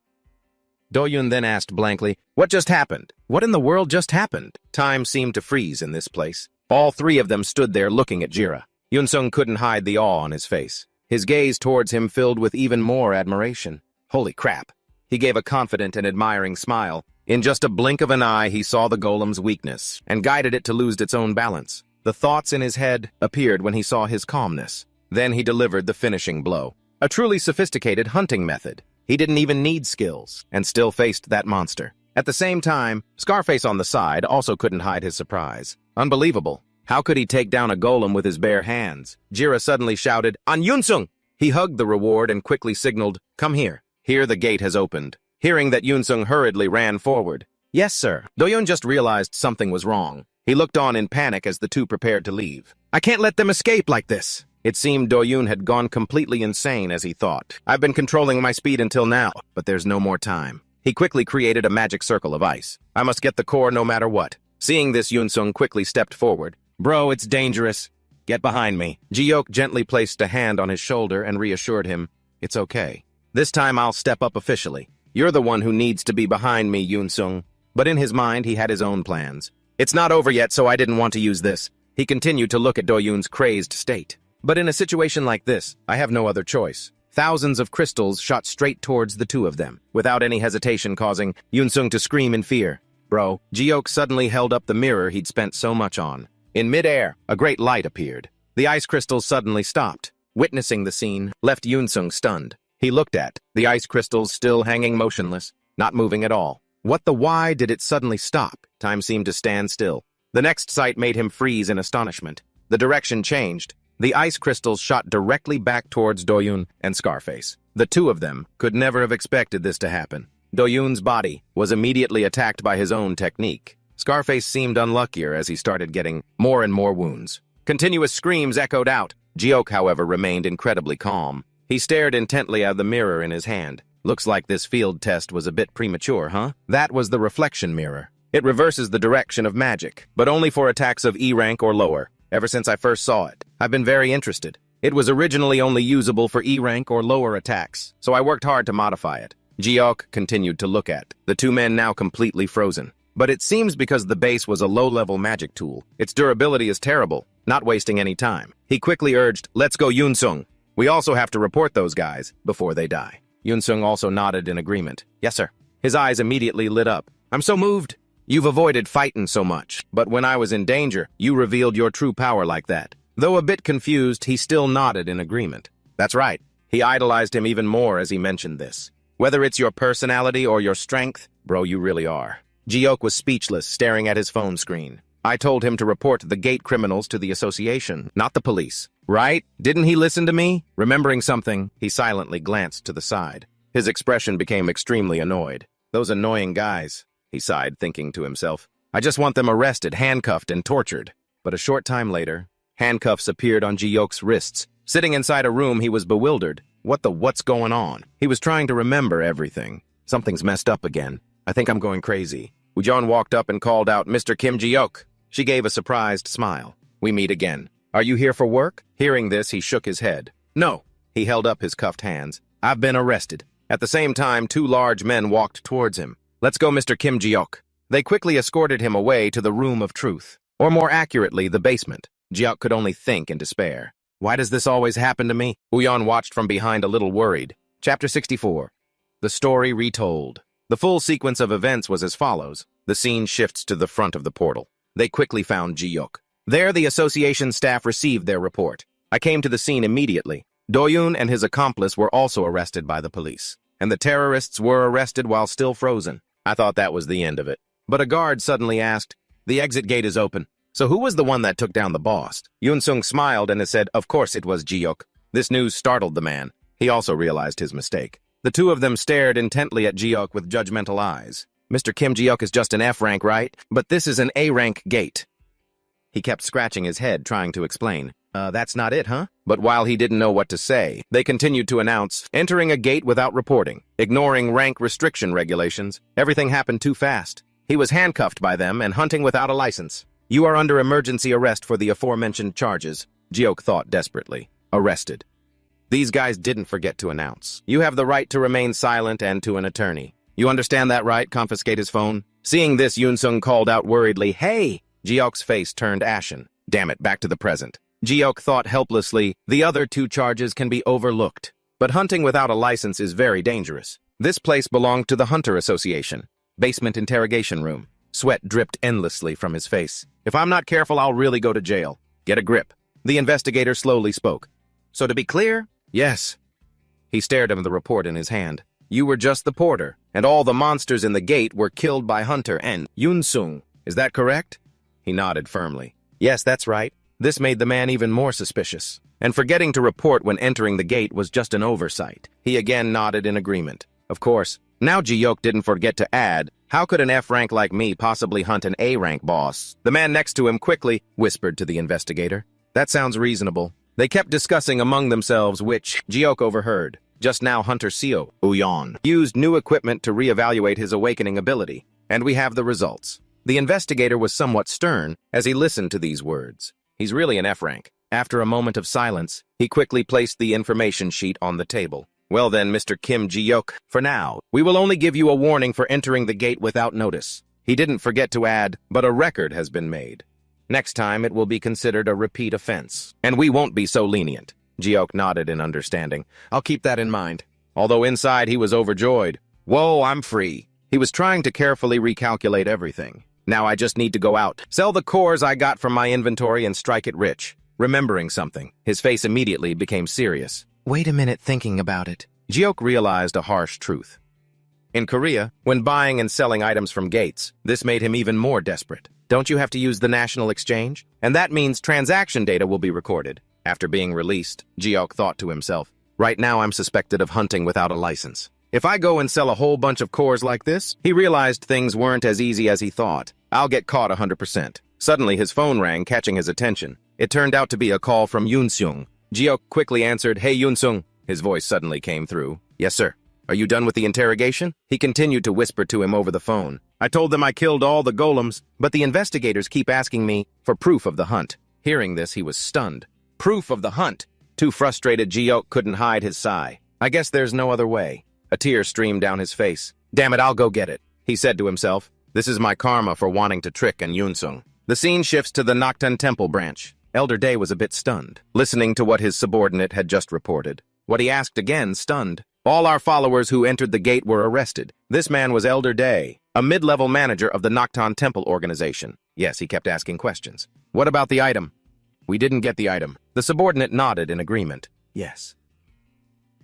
Doyun then asked blankly, "What just happened? What in the world just happened?" Time seemed to freeze in this place. All three of them stood there looking at Jiro. Yunsung couldn't hide the awe on his face. His gaze towards him filled with even more admiration. Holy crap. He gave a confident and admiring smile. In just a blink of an eye, he saw the golem's weakness and guided it to lose its own balance. The thoughts in his head appeared when he saw his calmness. Then he delivered the finishing blow. A truly sophisticated hunting method. He didn't even need skills and still faced that monster. At the same time, Scarface on the side also couldn't hide his surprise. Unbelievable. How could he take down a golem with his bare hands? Jiro suddenly shouted, "On Yunsung!" He hugged the reward and quickly signaled, "Come here." Here the gate has opened. Hearing that, Yunsung hurriedly ran forward. "Yes, sir." Doyun just realized something was wrong. He looked on in panic as the two prepared to leave. "I can't let them escape like this." It seemed Do-yoon had gone completely insane as he thought. I've been controlling my speed until now, but there's no more time. He quickly created a magic circle of ice. I must get the core no matter what. Seeing this, Yunsung quickly stepped forward. Bro, it's dangerous. Get behind me. Ji-yoke gently placed a hand on his shoulder and reassured him, it's okay. This time I'll step up officially. You're the one who needs to be behind me, Yunsung. But in his mind, he had his own plans. It's not over yet, so I didn't want to use this. He continued to look at Do-yoon's crazed state. But in a situation like this, I have no other choice. Thousands of crystals shot straight towards the two of them, without any hesitation causing Yunsung to scream in fear. Bro, Ji-yoke suddenly held up the mirror he'd spent so much on. In midair, a great light appeared. The ice crystals suddenly stopped. Witnessing the scene left Yunsung stunned. He looked at the ice crystals still hanging motionless, not moving at all. What the why did it suddenly stop? Time seemed to stand still. The next sight made him freeze in astonishment. The direction changed. The ice crystals shot directly back towards Do-yoon and Scarface. The two of them could never have expected this to happen. Do-yoon's body was immediately attacked by his own technique. Scarface seemed unluckier as he started getting more and more wounds. Continuous screams echoed out. Ji-yoke, however, remained incredibly calm. He stared intently at the mirror in his hand. Looks like this field test was a bit premature, huh? That was the reflection mirror. It reverses the direction of magic, but only for attacks of E rank or lower. Ever since I first saw it, I've been very interested. It was originally only usable for E rank or lower attacks, so I worked hard to modify it. Ji-yoke continued to look at the two men now completely frozen. But it seems because the base was a low-level magic tool, its durability is terrible, not wasting any time. He quickly urged, let's go Yunsung. We also have to report those guys before they die. Yunsung also nodded in agreement. Yes, sir. His eyes immediately lit up. I'm so moved. You've avoided fighting so much, but when I was in danger, you revealed your true power like that. Though a bit confused, he still nodded in agreement. That's right. He idolized him even more as he mentioned this. Whether it's your personality or your strength, bro, you really are. Ji-yoke was speechless, staring at his phone screen. I told him to report the gate criminals to the association, not the police. Right? Didn't he listen to me? Remembering something, he silently glanced to the side. His expression became extremely annoyed. Those annoying guys, he sighed, thinking to himself. I just want them arrested, handcuffed, and tortured. But a short time later, handcuffs appeared on Ji-yoke's wrists. Sitting inside a room, he was bewildered. What's going on? He was trying to remember everything. Something's messed up again. I think I'm going crazy. Jon walked up and called out, Mr. Kim Ji-yoke. She gave a surprised smile. We meet again. Are you here for work? Hearing this, he shook his head. No. He held up his cuffed hands. I've been arrested. At the same time, two large men walked towards him. Let's go, Mr. Kim Ji-yoke. They quickly escorted him away to the room of truth. Or more accurately, the basement. Ji-yoke could only think in despair. Why does this always happen to me? Jon watched from behind a little worried. Chapter 64. The story retold. The full sequence of events was as follows. The scene shifts to the front of the portal. They quickly found Ji-yoke. There, the association staff received their report. I came to the scene immediately. Do-yoon and his accomplice were also arrested by the police. And the terrorists were arrested while still frozen. I thought that was the end of it. But a guard suddenly asked, the exit gate is open. So who was the one that took down the boss? Yunsung smiled and said, of course it was Ji-yoke. This news startled the man. He also realized his mistake. The two of them stared intently at Ji-yoke with judgmental eyes. Mr. Kim Ji-yoke is just an F rank, right? But this is an A rank gate. He kept scratching his head, trying to explain. That's not it, huh? But while he didn't know what to say, they continued to announce, entering a gate without reporting, ignoring rank restriction regulations. Everything happened too fast. He was handcuffed by them and hunting without a license. You are under emergency arrest for the aforementioned charges, Ji-yoke thought desperately. Arrested. These guys didn't forget to announce. You have the right to remain silent and to an attorney. You understand that, right? Confiscate his phone. Seeing this, Yunsung called out worriedly, Hey! Ji-yoke's face turned ashen. Damn it, back to the present. Ji-yoke thought helplessly, the other two charges can be overlooked. But hunting without a license is very dangerous. This place belonged to the Hunter Association. Basement interrogation room. Sweat dripped endlessly from his face. If I'm not careful, I'll really go to jail. Get a grip. The investigator slowly spoke. So to be clear? Yes. He stared at the report in his hand. You were just the porter, and all the monsters in the gate were killed by Hunter and Yunsung. Is that correct? He nodded firmly. Yes, that's right. This made the man even more suspicious. And forgetting to report when entering the gate was just an oversight. He again nodded in agreement. Of course. Now Ji-yoke didn't forget to add, how could an F rank like me possibly hunt an A rank boss? The man next to him quickly whispered to the investigator. That sounds reasonable. They kept discussing among themselves, which Jiok overheard. Just now Hunter Seo Uyon used new equipment to reevaluate his awakening ability, and we have the results. The investigator was somewhat stern as he listened to these words. He's really an F rank. After a moment of silence, he quickly placed the information sheet on the table. Well then, Mr. Kim Ji-hyuk, for now, we will only give you a warning for entering the gate without notice. He didn't forget to add, but a record has been made. Next time, it will be considered a repeat offense, and we won't be so lenient. Ji-hyuk nodded in understanding. I'll keep that in mind. Although inside he was overjoyed. Whoa, I'm free. He was trying to carefully recalculate everything. Now I just need to go out, sell the cores I got from my inventory and strike it rich. Remembering something, his face immediately became serious. Wait a minute thinking about it. Ji-hyuk realized a harsh truth. In Korea, when buying and selling items from gates, this made him even more desperate. Don't you have to use the national exchange? And that means transaction data will be recorded. After being released, Ji-hyuk thought to himself, right now I'm suspected of hunting without a license. If I go and sell a whole bunch of cores like this, he realized things weren't as easy as he thought. I'll get caught 100%. Suddenly his phone rang, catching his attention. It turned out to be a call from Yunsung. Ji-hyuk quickly answered, Hey Yunsung. His voice suddenly came through. Yes, sir. Are you done with the interrogation? He continued to whisper to him over the phone. I told them I killed all the golems, but the investigators keep asking me for proof of the hunt. Hearing this, he was stunned. Proof of the hunt? Too frustrated, Ji-hyuk couldn't hide his sigh. I guess there's no other way. A tear streamed down his face. Damn it, I'll go get it, he said to himself. This is my karma for wanting to trick and Yunsung. The scene shifts to the Nocturne Temple branch. Elder Day was a bit stunned, listening to what his subordinate had just reported. What he asked again stunned. All our followers who entered the gate were arrested. This man was Elder Day, a mid-level manager of the Nocturne Temple organization. Yes, he kept asking questions. What about the item? We didn't get the item. The subordinate nodded in agreement. Yes.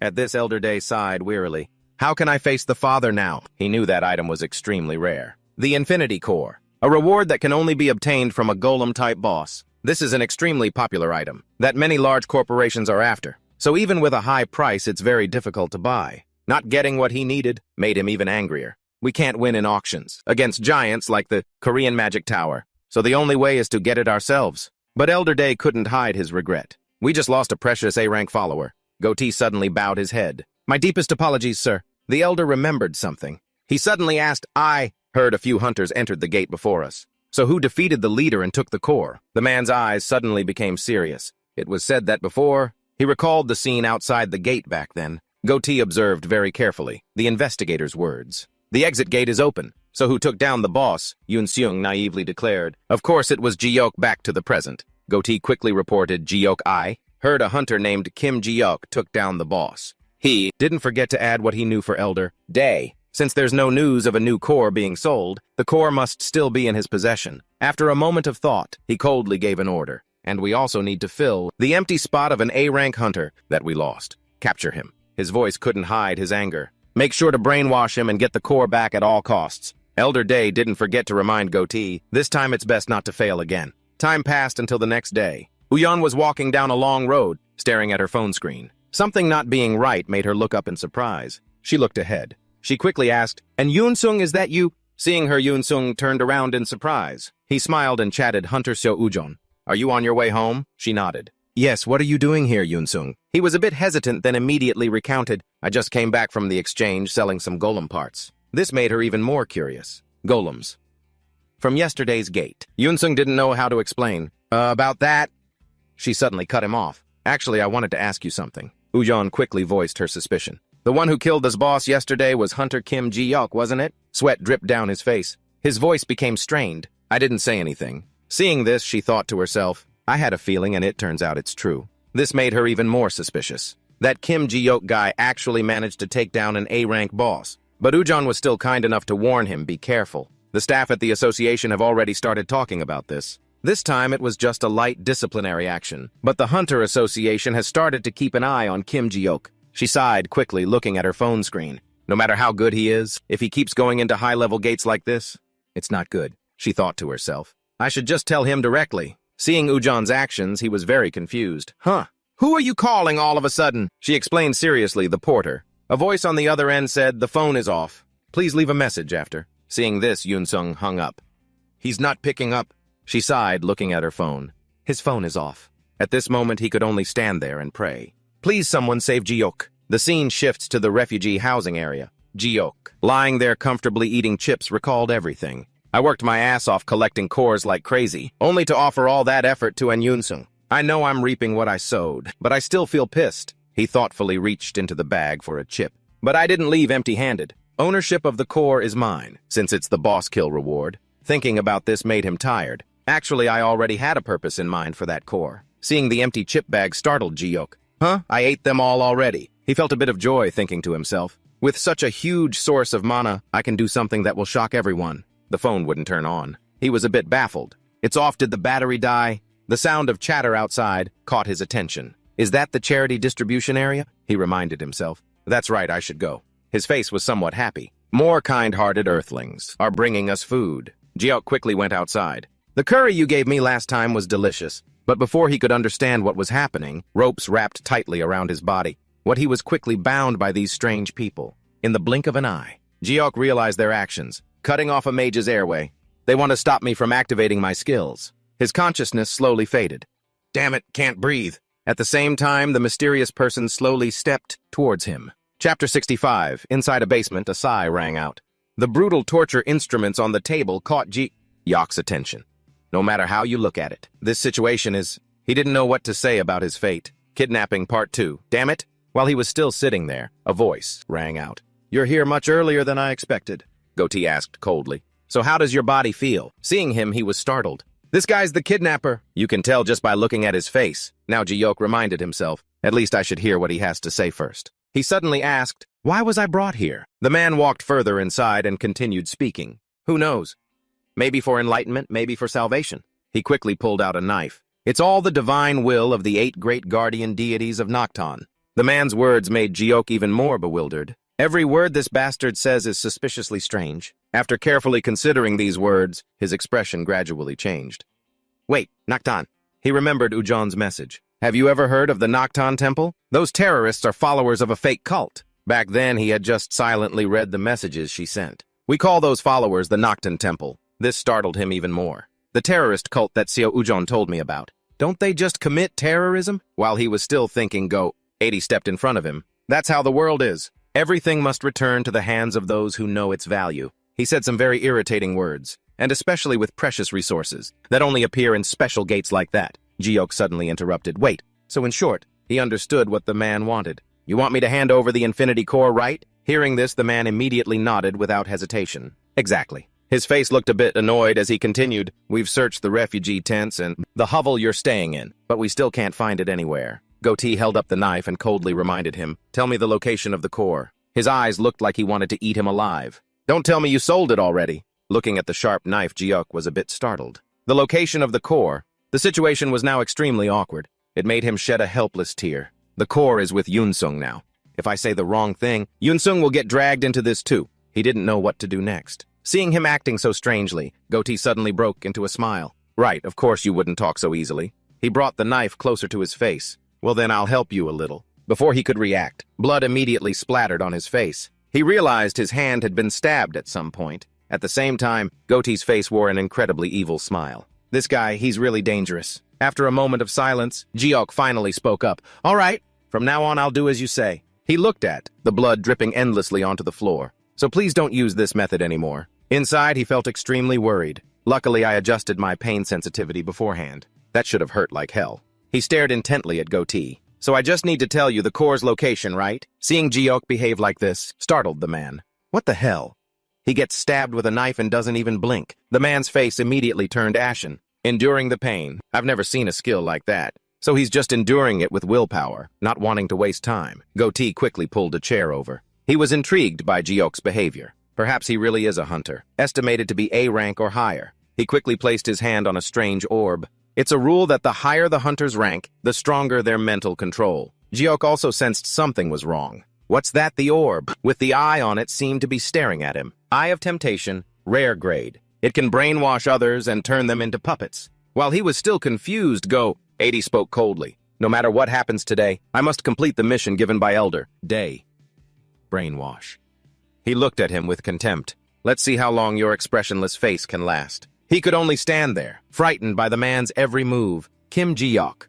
At this, Elder Day sighed wearily. How can I face the father now? He knew that item was extremely rare. The Infinity Core, a reward that can only be obtained from a golem-type boss. This is an extremely popular item that many large corporations are after. So even with a high price, it's very difficult to buy. Not getting what he needed made him even angrier. We can't win in auctions against giants like the Korean Magic Tower, so the only way is to get it ourselves. But Elder Day couldn't hide his regret. We just lost a precious A-rank follower. Goatee suddenly bowed his head. My deepest apologies, sir. The elder remembered something. He suddenly asked, I heard a few hunters entered the gate before us. So who defeated the leader and took the core? The man's eyes suddenly became serious. It was said that before. He recalled the scene outside the gate back then. Goatee observed very carefully the investigator's words. The exit gate is open. So who took down the boss? Yunsung naively declared. Of course it was Ji-hyuk back to the present. Goatee quickly reported Ji-hyuk I heard a hunter named Kim Ji-hyuk took down the boss. He didn't forget to add what he knew for Elder Day. Since there's no news of a new core being sold, the core must still be in his possession. After a moment of thought, he coldly gave an order. And we also need to fill the empty spot of an A-rank hunter that we lost. Capture him. His voice couldn't hide his anger. Make sure to brainwash him and get the core back at all costs. Elder Day didn't forget to remind Goatee, this time it's best not to fail again. Time passed until the next day. Uyon was walking down a long road, staring at her phone screen. Something not being right made her look up in surprise. She looked ahead. She quickly asked, And Yunsung, is that you? Seeing her, Yunsung turned around in surprise. He smiled and chatted Hunter Seo Ujon. Are you on your way home? She nodded. Yes, what are you doing here, Yunsung? He was a bit hesitant, then immediately recounted, I just came back from the exchange selling some golem parts. This made her even more curious. Golems. From yesterday's gate. Yunsung didn't know how to explain. About that? She suddenly cut him off. Actually, I wanted to ask you something. Ujon quickly voiced her suspicion. The one who killed this boss yesterday was Hunter Kim Ji-hyuk, wasn't it? Sweat dripped down his face. His voice became strained. I didn't say anything. Seeing this, she thought to herself, I had a feeling and it turns out it's true. This made her even more suspicious. That Kim Ji-hyuk guy actually managed to take down an A-rank boss. But Ujon was still kind enough to warn him, be careful. The staff at the association have already started talking about this. This time it was just a light disciplinary action. But the Hunter Association has started to keep an eye on Kim Ji-hyuk. She sighed quickly, looking at her phone screen. No matter how good he is, if he keeps going into high-level gates like this, it's not good, she thought to herself. I should just tell him directly. Seeing Ujon's actions, he was very confused. Huh? Who are you calling all of a sudden? She explained seriously, the porter. A voice on the other end said, the phone is off. Please leave a message after. Seeing this, Yunsung hung up. He's not picking up. She sighed, looking at her phone. His phone is off. At this moment, he could only stand there and pray. Please someone save Jiok. The scene shifts to the refugee housing area. Jiok, lying there comfortably eating chips, recalled everything. I worked my ass off collecting cores like crazy, only to offer all that effort to Yunsung. I know I'm reaping what I sowed, but I still feel pissed. He thoughtfully reached into the bag for a chip. But I didn't leave empty-handed. Ownership of the core is mine, since it's the boss kill reward. Thinking about this made him tired. Actually, I already had a purpose in mind for that core. Seeing the empty chip bag startled Jiok. Huh? I ate them all already. He felt a bit of joy thinking to himself. With such a huge source of mana, I can do something that will shock everyone. The phone wouldn't turn on. He was a bit baffled. It's off. Did the battery die? The sound of chatter outside caught his attention. Is that the charity distribution area? He reminded himself. That's right, I should go. His face was somewhat happy. More kind-hearted earthlings are bringing us food. Jiok quickly went outside. The curry you gave me last time was delicious. But before he could understand what was happening, ropes wrapped tightly around his body. He was quickly bound by these strange people. In the blink of an eye, Jiok realized their actions, cutting off a mage's airway. They want to stop me from activating my skills. His consciousness slowly faded. Damn it, can't breathe. At the same time, the mysterious person slowly stepped towards him. Chapter 65. Inside a basement, a sigh rang out. The brutal torture instruments on the table caught Jiok's attention. No matter how you look at it, this situation is... He didn't know what to say about his fate. Kidnapping Part 2. Damn it! While he was still sitting there, a voice rang out. You're here much earlier than I expected, Goatee asked coldly. So how does your body feel? Seeing him, he was startled. This guy's the kidnapper. You can tell just by looking at his face. Now Jiok reminded himself, at least I should hear what he has to say first. He suddenly asked, why was I brought here? The man walked further inside and continued speaking. Who knows? Maybe for enlightenment, maybe for salvation. He quickly pulled out a knife. It's all the divine will of the 8 great guardian deities of Nocton. The man's words made Jiok even more bewildered. Every word this bastard says is suspiciously strange. After carefully considering these words, his expression gradually changed. Wait, Nocton. He remembered Ujon's message. Have you ever heard of the Nocton Temple? Those terrorists are followers of a fake cult. Back then, he had just silently read the messages she sent. We call those followers the Nocton Temple. This startled him even more. The terrorist cult that Seo Ujon told me about. Don't they just commit terrorism? While he was still thinking, 80 stepped in front of him. That's how the world is. Everything must return to the hands of those who know its value. He said some very irritating words, and especially with precious resources, that only appear in special gates like that. Jiok suddenly interrupted. Wait, so in short, he understood what the man wanted. You want me to hand over the Infinity Core, right? Hearing this, the man immediately nodded without hesitation. Exactly. His face looked a bit annoyed as he continued. We've searched the refugee tents and the hovel you're staying in, but we still can't find it anywhere. Goatee held up the knife and coldly reminded him, tell me the location of the core. His eyes looked like he wanted to eat him alive. Don't tell me you sold it already. Looking at the sharp knife, Jiok was a bit startled. The location of the core. The situation was now extremely awkward. It made him shed a helpless tear. The core is with Yunsung now. If I say the wrong thing, Yunsung will get dragged into this too. He didn't know what to do next. Seeing him acting so strangely, Goatee suddenly broke into a smile. Right, of course you wouldn't talk so easily. He brought the knife closer to his face. Well then I'll help you a little. Before he could react, blood immediately splattered on his face. He realized his hand had been stabbed at some point. At the same time, Goatee's face wore an incredibly evil smile. This guy, he's really dangerous. After a moment of silence, Jiok finally spoke up. All right, from now on I'll do as you say. He looked at the blood dripping endlessly onto the floor. So please don't use this method anymore. Inside, he felt extremely worried. Luckily, I adjusted my pain sensitivity beforehand. That should have hurt like hell. He stared intently at Goatee. So I just need to tell you the core's location, right? Seeing Jiok behave like this startled the man. What the hell? He gets stabbed with a knife and doesn't even blink. The man's face immediately turned ashen. Enduring the pain. I've never seen a skill like that. So he's just enduring it with willpower, not wanting to waste time. Goatee quickly pulled a chair over. He was intrigued by Jiok's behavior. Perhaps he really is a hunter, estimated to be A rank or higher. He quickly placed his hand on a strange orb. It's a rule that the higher the hunter's rank, the stronger their mental control. Jiok also sensed something was wrong. What's that? The orb, with the eye on it, seemed to be staring at him. Eye of Temptation, rare grade. It can brainwash others and turn them into puppets. While he was still confused, 80 spoke coldly. No matter what happens today, I must complete the mission given by Elder Day. Brainwash. He looked at him with contempt. Let's see how long your expressionless face can last. He could only stand there, frightened by the man's every move. Kim Jiok.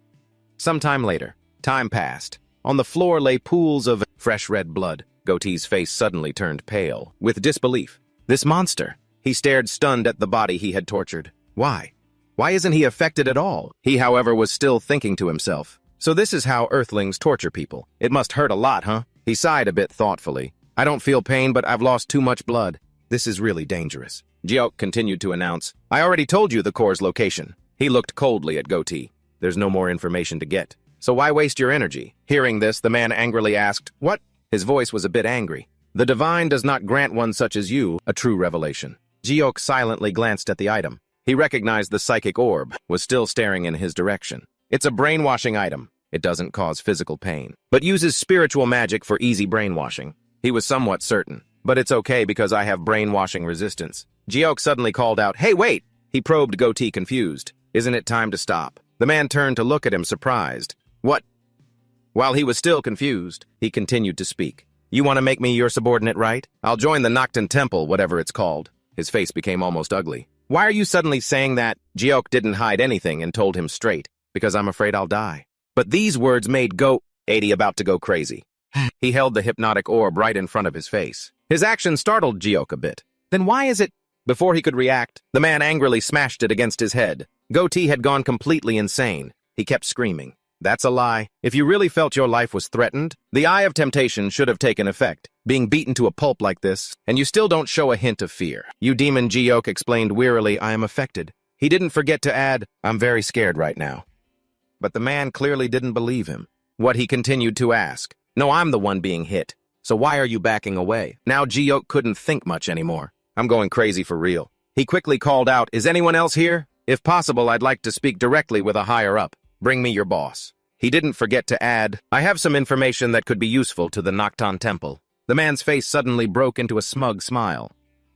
Some time later, time passed. On the floor lay pools of fresh red blood. Goatee's face suddenly turned pale, with disbelief. This monster! He stared stunned at the body he had tortured. Why? Why isn't he affected at all? He, however, was still thinking to himself. So this is how Earthlings torture people. It must hurt a lot, huh? He sighed a bit thoughtfully. I don't feel pain, but I've lost too much blood. This is really dangerous. Jiok continued to announce. I already told you the core's location. He looked coldly at Goatee. There's no more information to get. So why waste your energy? Hearing this, the man angrily asked, What? His voice was a bit angry. The divine does not grant one such as you a true revelation. Jiok silently glanced at the item. He recognized the psychic orb was still staring in his direction. It's a brainwashing item. It doesn't cause physical pain, but uses spiritual magic for easy brainwashing. He was somewhat certain. But it's okay because I have brainwashing resistance. Jiok suddenly called out, Hey, wait! He probed Goatee confused. Isn't it time to stop? The man turned to look at him surprised. What? While he was still confused, he continued to speak. You want to make me your subordinate, right? I'll join the Nocturne Temple, whatever it's called. His face became almost ugly. Why are you suddenly saying that? Jiok didn't hide anything and told him straight. Because I'm afraid I'll die. But these words made Goatee about to go crazy. He held the hypnotic orb right in front of his face. His action startled Jiok a bit. Then why is it? Before he could react, the man angrily smashed it against his head. Goatee had gone completely insane. He kept screaming. That's a lie. If you really felt your life was threatened, the eye of temptation should have taken effect. Being beaten to a pulp like this, and you still don't show a hint of fear. You demon, Jiok explained wearily, I am affected. He didn't forget to add, I'm very scared right now. But the man clearly didn't believe him. What he continued to ask. No, I'm the one being hit. So why are you backing away? Now Jiok couldn't think much anymore. I'm going crazy for real. He quickly called out, Is anyone else here? If possible, I'd like to speak directly with a higher up. Bring me your boss. He didn't forget to add, I have some information that could be useful to the Nocturne Temple. The man's face suddenly broke into a smug smile.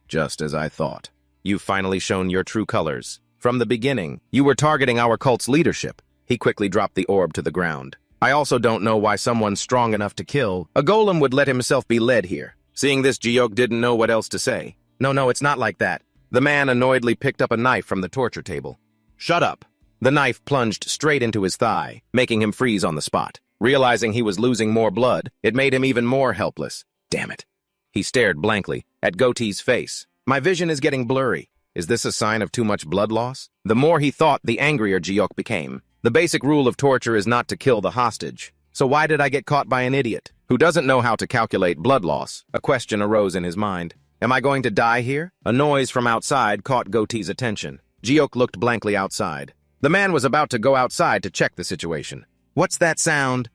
Just as I thought. You've finally shown your true colors. From the beginning, you were targeting our cult's leadership. He quickly dropped the orb to the ground. I also don't know why someone strong enough to kill a golem would let himself be led here. Seeing this, Jiok didn't know what else to say. No, it's not like that. The man annoyedly picked up a knife from the torture table. Shut up. The knife plunged straight into his thigh, making him freeze on the spot. Realizing he was losing more blood, it made him even more helpless. Damn it. He stared blankly at Goatee's face. My vision is getting blurry. Is this a sign of too much blood loss? The more he thought, the angrier Jiok became. The basic rule of torture is not to kill the hostage. So why did I get caught by an idiot who doesn't know how to calculate blood loss? A question arose in his mind. Am I going to die here? A noise from outside caught Goatee's attention. Jiok looked blankly outside. The man was about to go outside to check the situation. What's that sound?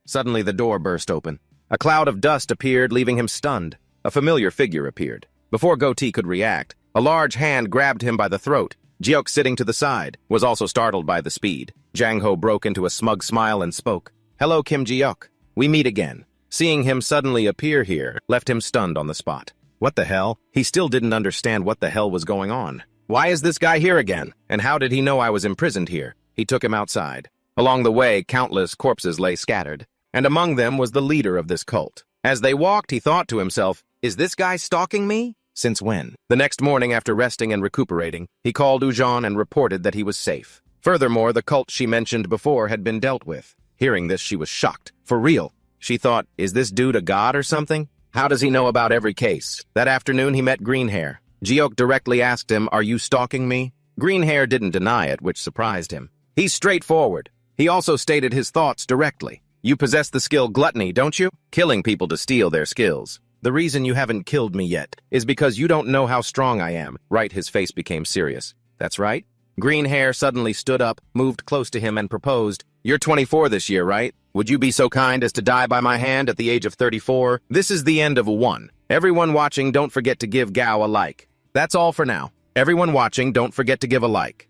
Suddenly the door burst open. A cloud of dust appeared, leaving him stunned. A familiar figure appeared. Before Goatee could react, a large hand grabbed him by the throat. Jiok, sitting to the side, was also startled by the speed. Changho broke into a smug smile and spoke. Hello, Kim Jiok. We meet again. Seeing him suddenly appear here left him stunned on the spot. What the hell? He still didn't understand what the hell was going on. Why is this guy here again? And how did he know I was imprisoned here? He took him outside. Along the way, countless corpses lay scattered, and among them was the leader of this cult. As they walked, he thought to himself, is this guy stalking me? Since when? The next morning, after resting and recuperating, he called Jon and reported that he was safe. Furthermore, the cult she mentioned before had been dealt with. Hearing this, she was shocked. For real. She thought, is this dude a god or something? How does he know about every case? That afternoon, he met Greenhair. Jiok directly asked him, are you stalking me? Greenhair didn't deny it, which surprised him. He's straightforward. He also stated his thoughts directly. You possess the skill gluttony, don't you? Killing people to steal their skills. The reason you haven't killed me yet is because you don't know how strong I am. Right, his face became serious. That's right. Greenhair suddenly stood up, moved close to him and proposed, you're 24 this year, right? Would you be so kind as to die by my hand at the age of 34? This is the end of one. Everyone watching, don't forget to give Gao a like. That's all for now. Everyone watching, don't forget to give a like.